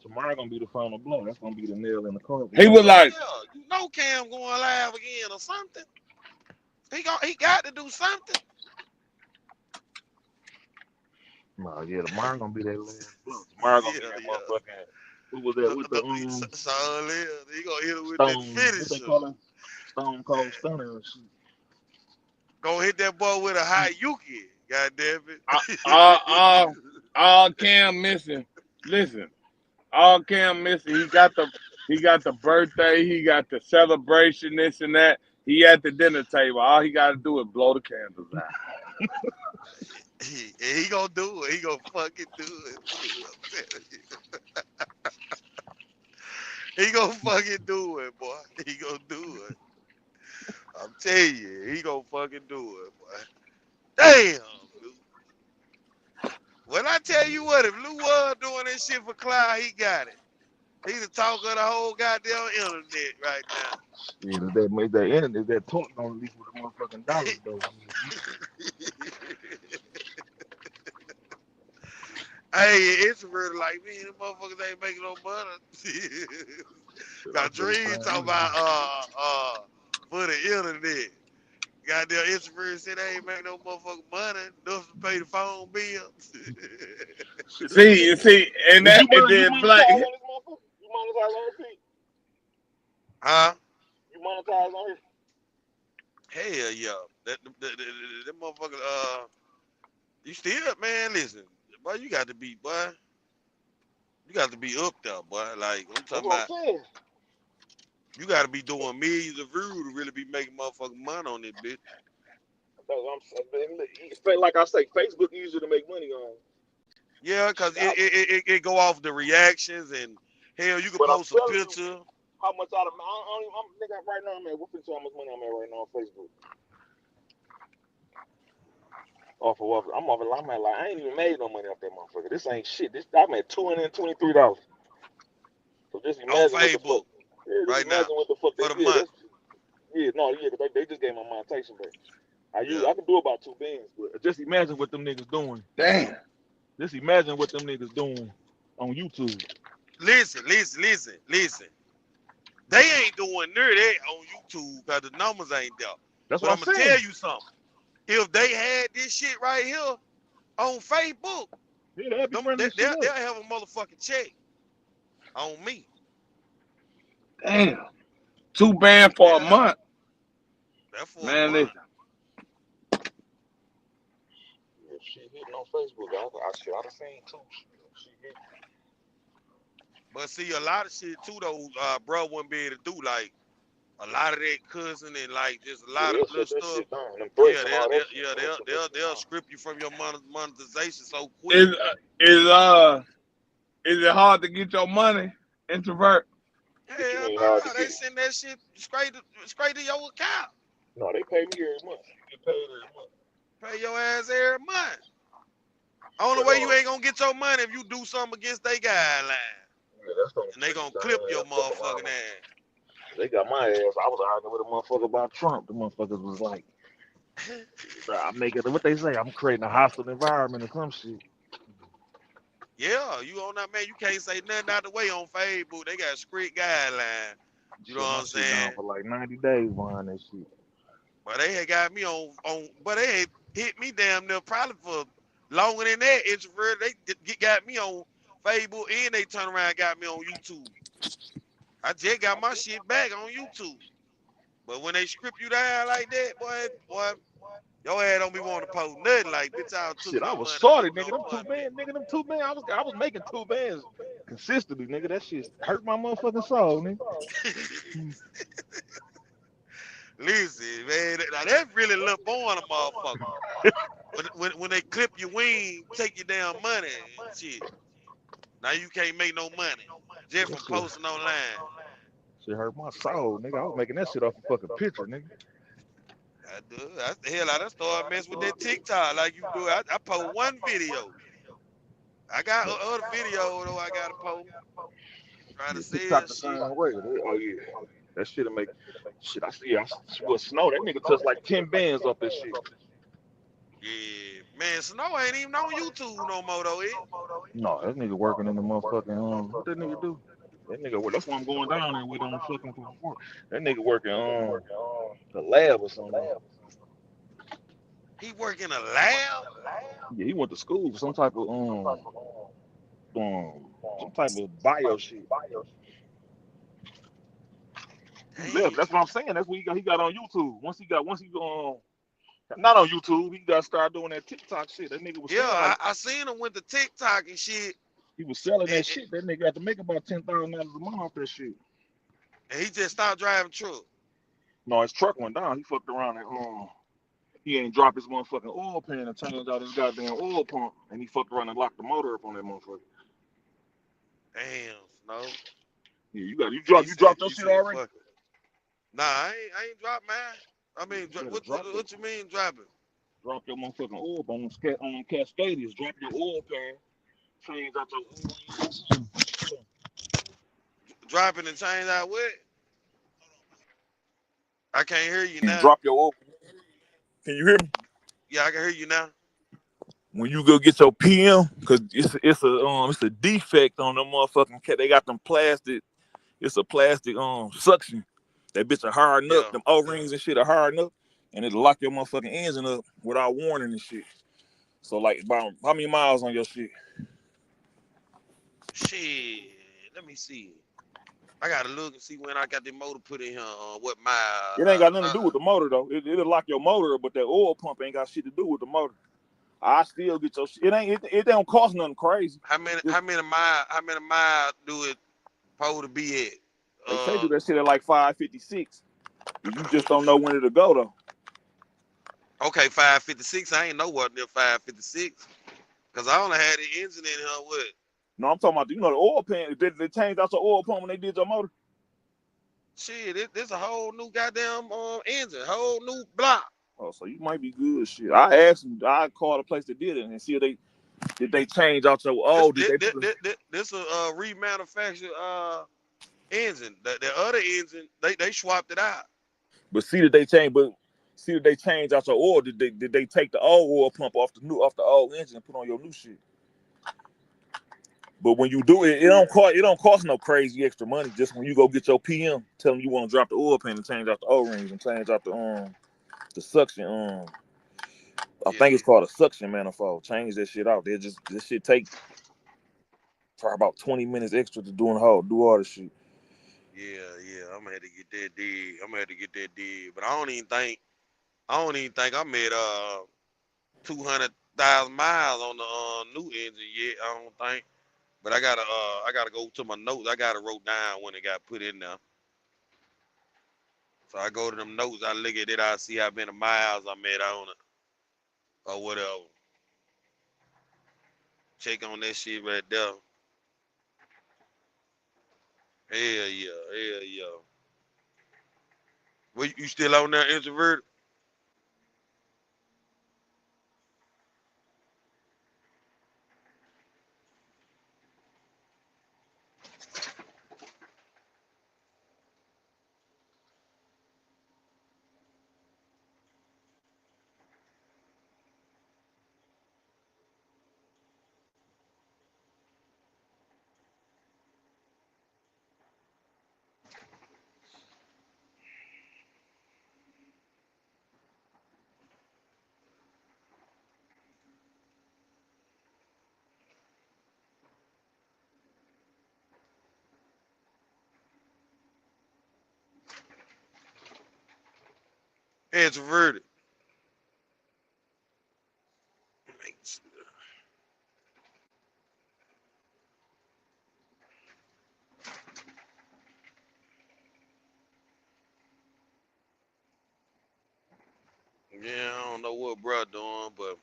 S7: Tomorrow gonna be the final blow. That's gonna be the nail in the coffin.
S1: He was like,
S4: Yeah, you know Cam going live again or something. He got to do something.
S7: No, yeah, tomorrow gonna be that last blow. Tomorrow gonna be that motherfucking. Who was that with the
S4: So he gonna hit him with that
S7: Stone? What they
S4: finisher.
S7: call him?
S3: Stone Cold Stunner and shit.
S4: Go hit that boy with a high Yuki. God damn
S11: All Cam missing. Listen, all Cam missing. He got the birthday. He got the celebration. This and that. He at the dinner table. All he got to do is blow the candles out.
S4: He gonna do it. He gonna fucking do it. I'm telling you. He gonna fucking do it, boy. He gonna do it. I'm telling you, he gonna fucking do it, boy. Damn, Lou. When I tell you what, if Lou was doing this shit for Cloud, he got it. He's the talk of the whole goddamn internet right now.
S3: Yeah, that made that internet, that talk don't leak with a motherfucking dollar though.
S4: Hey, it's really like, man, them motherfuckers ain't making no money. Got dreams talking about for the internet. Goddamn Instagram said they ain't making no motherfucking money. Enough to pay the phone bill.
S11: See, and that and then Black.
S7: You monetize on Pete?
S4: Huh?
S7: You monetize on here?
S4: Hell yeah. That motherfucker, you still, man, listen. Boy, you got to be, boy. You got to be up there, boy. Like, I'm talking about. You got to be doing millions of views to really be making motherfucking money on this bitch.
S7: Like I say, Facebook easier to make money on.
S4: Yeah, because it go off the reactions and hell, you can post a picture.
S7: How much out of I'm nigga right now, man. What how much money I'm at right now on Facebook? I'm at like I ain't even made no money off that motherfucker. This ain't shit. I'm at $223. So just imagine
S4: on Facebook right now
S7: what the fuck
S4: for
S7: they
S4: the
S7: did.
S4: month.
S7: They just gave my monetization back. I can do about 2 bands, but
S3: Just imagine what them niggas doing.
S11: Damn.
S3: Just imagine what them niggas doing on YouTube.
S4: Listen. They ain't doing near that on YouTube because the numbers ain't there.
S3: That's
S4: but
S3: what
S4: I'm gonna tell you something. If they had this shit right here on Facebook,
S3: yeah,
S4: they'll have a motherfucking check on me.
S11: Damn. 2 bands for a month.
S4: That's for
S11: man,
S4: a month.
S7: Yeah, shit hitting on Facebook. I done seen too. Shit hitting.
S4: But see, a lot of shit too though, bro wouldn't be able to do like a lot of that cussing and like just a lot of little stuff. They'll script you from your monetization so quick.
S11: Is it hard to get your money, introvert?
S4: Hell no, they send that shit straight to your account.
S7: No, they pay me every month. You get paid every month.
S4: Pay your ass every month. Only way you ain't gonna get your money if you do something against their guidelines.
S7: Yeah,
S4: and they gonna clip your motherfucking ass.
S7: They got my ass. I was arguing with a motherfucker about Trump. The motherfuckers was like, I'm making what they say. I'm creating a hostile environment or some shit.
S4: Yeah, you on that, man. You can't say nothing out the way on Facebook. They got strict guidelines. You know what I'm saying?
S7: For like 90 days behind that shit.
S4: But they had got me on, but they had hit me damn near probably for longer than that. Introvert, they got me on Facebook and they turn around and got me on YouTube. I just got my shit back on YouTube. But when they script you down like that, boy, your ass don't be wanting to post nothing like bitch.
S7: Shit, I was sorry, nigga. Them 2 bands. I was making 2 bands consistently, nigga. That shit hurt my motherfucking soul, nigga.
S4: Listen, man, now that really look born a motherfucker. when they clip your wing, take your damn money and shit. Now you can't make no money just from posting online.
S7: Shit hurt my soul, nigga. I was making that shit off a fucking picture, nigga.
S4: I do. That's the hell I done started messing with that TikTok like you do. I post one video. I got other video though I gotta post. Trying to see
S7: TikTok the same way. Oh yeah. That shit'll make shit. I swear Snow, that nigga touched like 10 bands off this shit.
S4: Yeah, man, Snow ain't even on YouTube no more though,
S7: No, that nigga working in the motherfucking what that nigga do? That nigga, that's why I'm going down there with on fucking work. That nigga working the lab or something.
S4: He work in a lab?
S7: Yeah, he went to school for some type of bio shit.
S3: He
S4: Damn.
S3: left. That's what I'm saying. That's what he got on YouTube. Once he not on YouTube, he got to start doing that TikTok shit. That nigga was
S4: Yeah,
S3: saying like
S4: I seen him with the TikTok and shit.
S3: he was selling
S4: And,
S3: that shit. That nigga had to make about $10,000 a month off that shit.
S4: and he just stopped driving truck.
S3: No, his truck went down. He fucked around and he ain't dropped his motherfucking oil pan and changed out his goddamn oil pump, and he fucked around and locked the motor up on that motherfucker.
S4: Damn, no.
S3: Yeah, you dropped your
S4: He
S3: shit
S4: said,
S3: already?
S4: fuck it. Nah, I ain't dropped mine. I mean,
S3: You better
S4: what
S3: drop it.
S4: you mean dropping?
S3: Drop your motherfucking oil on Cascadians. Drop your oil pan. Change out your oil.
S4: Dropping and change out what? I can't hear you
S10: And
S4: now.
S10: drop your oil. Can you hear me?
S4: Yeah, I can hear you now.
S10: When you go get your PM, because it's a defect on them motherfucking cat. They got them plastic. It's a plastic suction. That bitch are hardening up.
S4: Yeah.
S10: Them O-rings and shit are hardening up, and it'll lock your motherfucking engine up without warning and shit. So like, about how many miles on your shit?
S4: Shit. Let me see. I gotta look and see when I got the motor put in here. What mile?
S10: It ain't got nothing to do with the motor though. It'll lock your motor up, but that oil pump ain't got shit to do with the motor. I still get your shit. It don't cost nothing crazy.
S4: How many miles do it supposed to be at?
S10: They say do that shit at like 556. You just don't know when it'll go though.
S4: Okay, 556. I ain't know what near 556. Cause I only had the engine in here with.
S10: No, I'm talking about, the oil pan. They changed out your oil pump when they did your motor.
S4: Shit, this a whole new goddamn engine, whole new block.
S10: Oh, so you might be good. Shit, I asked them. I called a place that did it and see if did they change out your
S4: This a remanufactured engine. The other engine, they swapped it out.
S10: But see that they change out your oil. Did they take the old oil pump off the old engine and put on your new shit? But when you do it, it don't cost no crazy extra money. Just when you go get your PM, tell them you want to drop the oil pan and change out the O-rings and change out the suction. I think it's called a suction manifold. Change that shit out. This shit take for about 20 minutes extra to do all the shit.
S4: Yeah. I'm gonna have to get that did. But I don't even think I'm at 200,000 miles on the new engine yet. I don't think. But I gotta go to my notes. I gotta wrote down when it got put in there. So I go to them notes. I look at it. I see how many miles I'm at on it, or whatever. Check on that shit right there. Hell yeah. Well, you still on there, introverted? Introverted. Yeah, I don't know what bro doing, but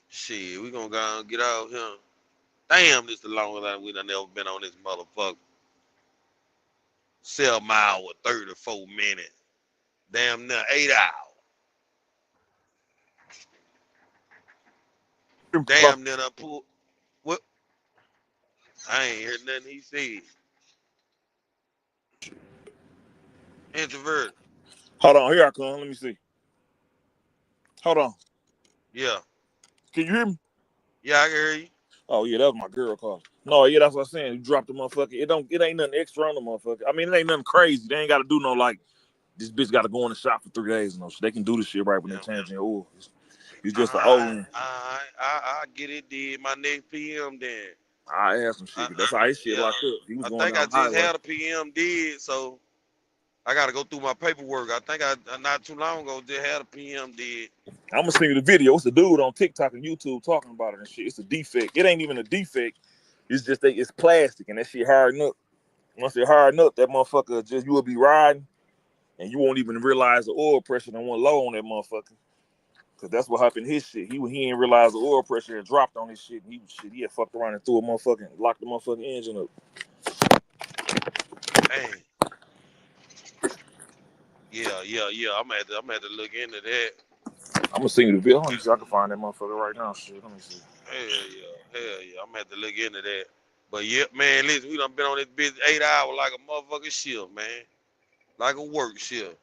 S4: shit, we gonna go and get out here. Damn, this the longest we done ever been on this motherfucker. 7 mile with 34 minutes. Damn near 8 hours. Damn near I pulled. What? I ain't heard nothing he said. Introvert.
S10: Hold on, here I come. Let me see. Hold on.
S4: Yeah.
S10: Can you hear me?
S4: Yeah, I can hear you.
S10: Oh yeah, that was my girl call. No, yeah, that's what I'm saying. You drop the motherfucker. It ain't nothing extra on the motherfucker. I mean, it ain't nothing crazy. They ain't got to do no like this bitch got to go in the shop for 3 days. No, so they can do this shit right when they change their oil. It's just an old.
S4: I get it. Did my next PM then?
S10: I asked some shit. That's how his shit locked up. He was
S4: I
S10: going
S4: think I
S10: down
S4: just
S10: highway.
S4: had a PM did so. I gotta go through my paperwork. I think I not too long ago just had a PM did.
S3: I'm gonna send you the video. It's a dude on TikTok and YouTube talking about it and shit. It's a defect. It ain't even a defect. It's just it's plastic and that shit harden up. Once it harden up, that motherfucker you will be riding and you won't even realize the oil pressure done went low on that motherfucker. Cause that's what happened to his shit. He didn't realize the oil pressure had dropped on his shit. And he had fucked around and threw a motherfucking locked the motherfucking engine up.
S4: Dang. Yeah. I'm gonna have to look into that.
S3: I'm gonna send you the video. Let me see if I can find that motherfucker right now. Shit, let me see.
S4: Hell yeah. I'm gonna have to look into that. But yeah, man, listen, we done been on this bitch 8 hours like a motherfucking shift, man. Like a work shift.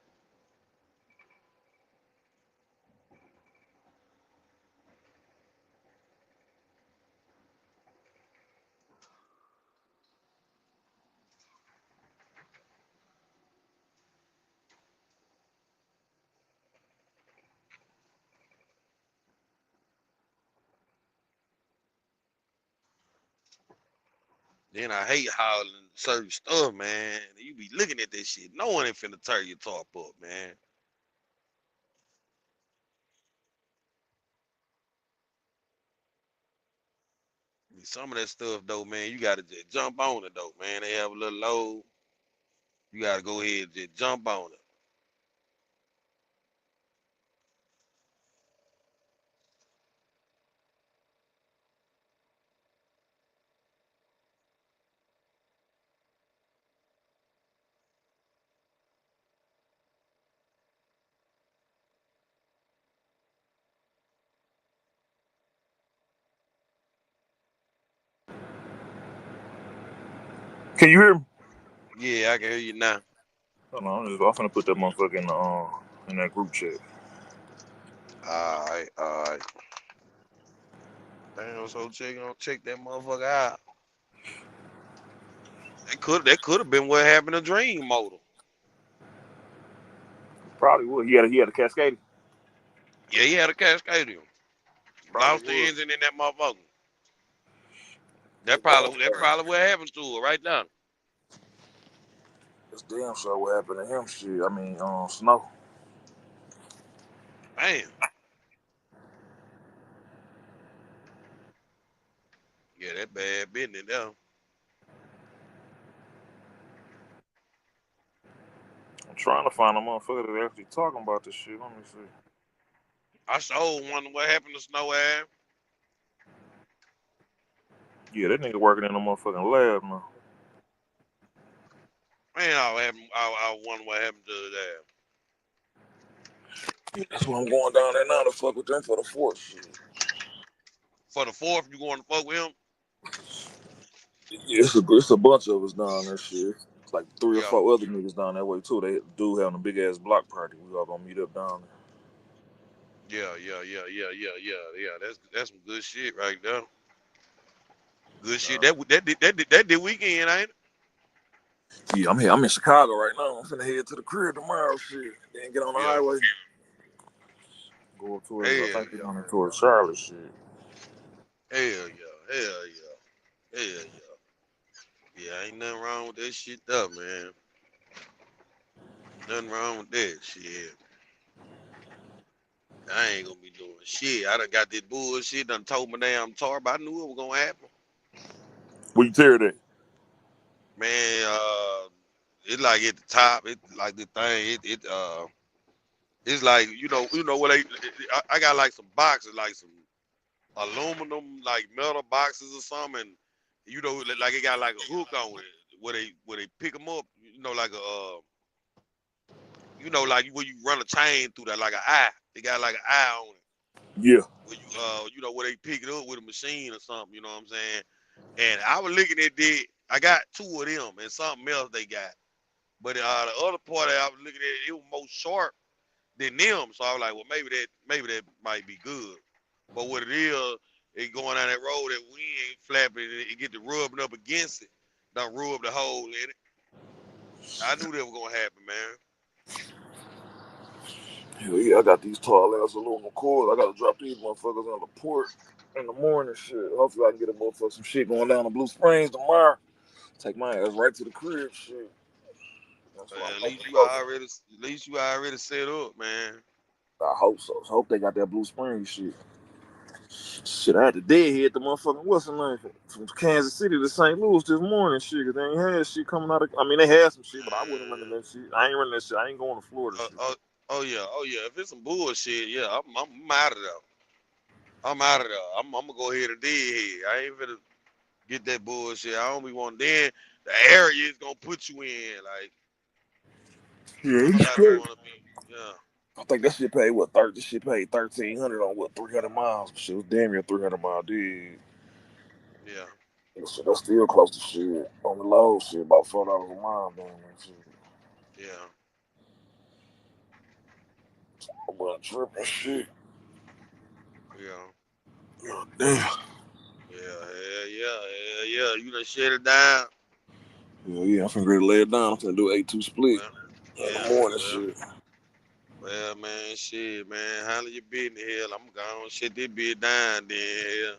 S4: Then I hate hauling certain stuff, man. You be looking at this shit. No one ain't finna tear your tarp up, man. I mean, some of that stuff, though, man, you gotta just jump on it, though, man. They have a little load. You gotta go ahead and just jump on it.
S3: Can you hear me?
S4: Yeah, I can hear you now.
S3: Hold on, I'm gonna put that motherfucker in that group chat.
S4: All right. Damn, so check that motherfucker out. That could have been what happened to Dream Motor.
S3: Probably would. He had a Cascade.
S4: Yeah, he had a Cascadium. Lost the
S3: Probably would.
S4: engine in that motherfucker. That probably what happened to it right now.
S3: That's damn sure what happened to him. Shit. I mean, Snow.
S4: Damn. Yeah, that bad business there.
S3: I'm trying to find a motherfucker that actually talking about this shit. Let me see.
S4: I sure wonder what happened to Snow Ass.
S3: Yeah, that nigga working in a motherfucking lab now.
S4: Man, I wonder what happened to that.
S3: Yeah, that's why I'm going down there now to fuck with them for the 4th shit.
S4: For the 4th, you going to fuck with him?
S3: Yeah, it's a bunch of us down there, shit. It's like 3 or
S4: Yeah.
S3: 4 other niggas down that way too. They do having a big ass block party. We all gonna meet up down there.
S4: Yeah. That's some good shit right there. Good shit. That did weekend, ain't it?
S3: Yeah, I'm here. I'm in Chicago right now. I'm finna head to the crib tomorrow, shit. Then get on the highway. Go towards, I think they're going towards Charlotte, shit.
S4: Hell yeah. Yeah, ain't nothing wrong with that shit though, man. Nothing wrong with that shit. I ain't gonna be doing shit. I done got this bullshit, done told my damn tarp. I knew it was gonna happen.
S3: Where you tear that?
S4: Man, it's like at the top. It like the thing. It's like you know what I got like some boxes, like some aluminum, like metal boxes or something. And, like it got like a hook on it where they pick them up. Like like where you run a chain through that, like an eye. They got like an eye on it.
S3: Yeah.
S4: Where where they pick it up with a machine or something. You know what I'm saying? And I was looking at that. I got 2 of them and something else they got. But the other part I was looking at, it was more sharp than them. So I was like, well, maybe that might be good. But what it is, it going down that road, that wind flapping, and it get to rubbing up against it. Done rub the hole in it. I knew that was gonna happen, man.
S3: Hell yeah, I got these tall ass aluminum cords. I gotta drop these motherfuckers on the port in the morning, shit. Hopefully I can get a motherfucker some shit going down to Blue Springs tomorrow. Take my ass right to the crib, shit.
S10: That's
S4: Man,
S10: what I'm
S4: at
S10: hoping.
S4: least you already set up, man.
S10: I hope so. I hope they got that Blue Springs shit. Shit, I had to deadhead the motherfucking what's the name from Kansas City to St. Louis this morning. Shit, 'cause they ain't had shit coming out of. I mean, they had some shit, but I wasn't running that shit. I ain't running that shit. I ain't going to Florida shit.
S4: Oh yeah. If it's some bullshit, yeah, I'm out of there. I'm out of there. I'm gonna go ahead and deadhead. I ain't finna get that bullshit. I don't be wanting. Then the area is gonna put you in. Like
S10: Yeah,
S4: ain't
S10: he's
S4: nobody
S10: straight.
S4: wanna be. Yeah.
S10: I think that shit paid what 30. This shit paid 1,300 on what 300 miles. Shit was damn near 300-mile dig.
S4: Yeah.
S10: So that's still close to shit on the low shit, about $4 a mile, damn near shit.
S4: Yeah.
S10: I'm about tripping shit.
S4: Yeah.
S10: God damn.
S4: Yeah. You done shut it down.
S10: Yeah, I'm finna ready to lay it down. I'm finna do 8-2 split
S4: Well,
S10: in the morning shit.
S4: Well, man, shit, man. Handle your business, hell. I'm gonna shut this bitch down, then, hell.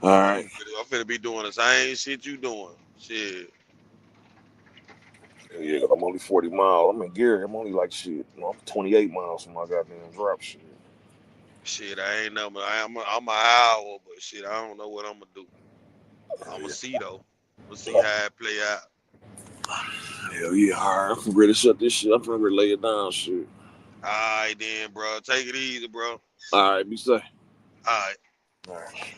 S10: All right.
S4: I'm finna be doing the same shit you doing. Shit.
S10: Yeah, 'cause I'm only 40 miles. I'm in Gary. I'm only like shit. I'm 28 miles from my goddamn drop shit.
S4: Shit, I ain't know, but I'm an hour, but shit, I don't know what I'm gonna do. I'm gonna see, though. I'm gonna see how it play out.
S10: Hell yeah, all right. I'm ready to shut this shit. I'm finna ready to lay it down shit.
S4: All right, then, bro. Take it easy, bro.
S10: All right, be safe.
S4: All right.
S10: All right.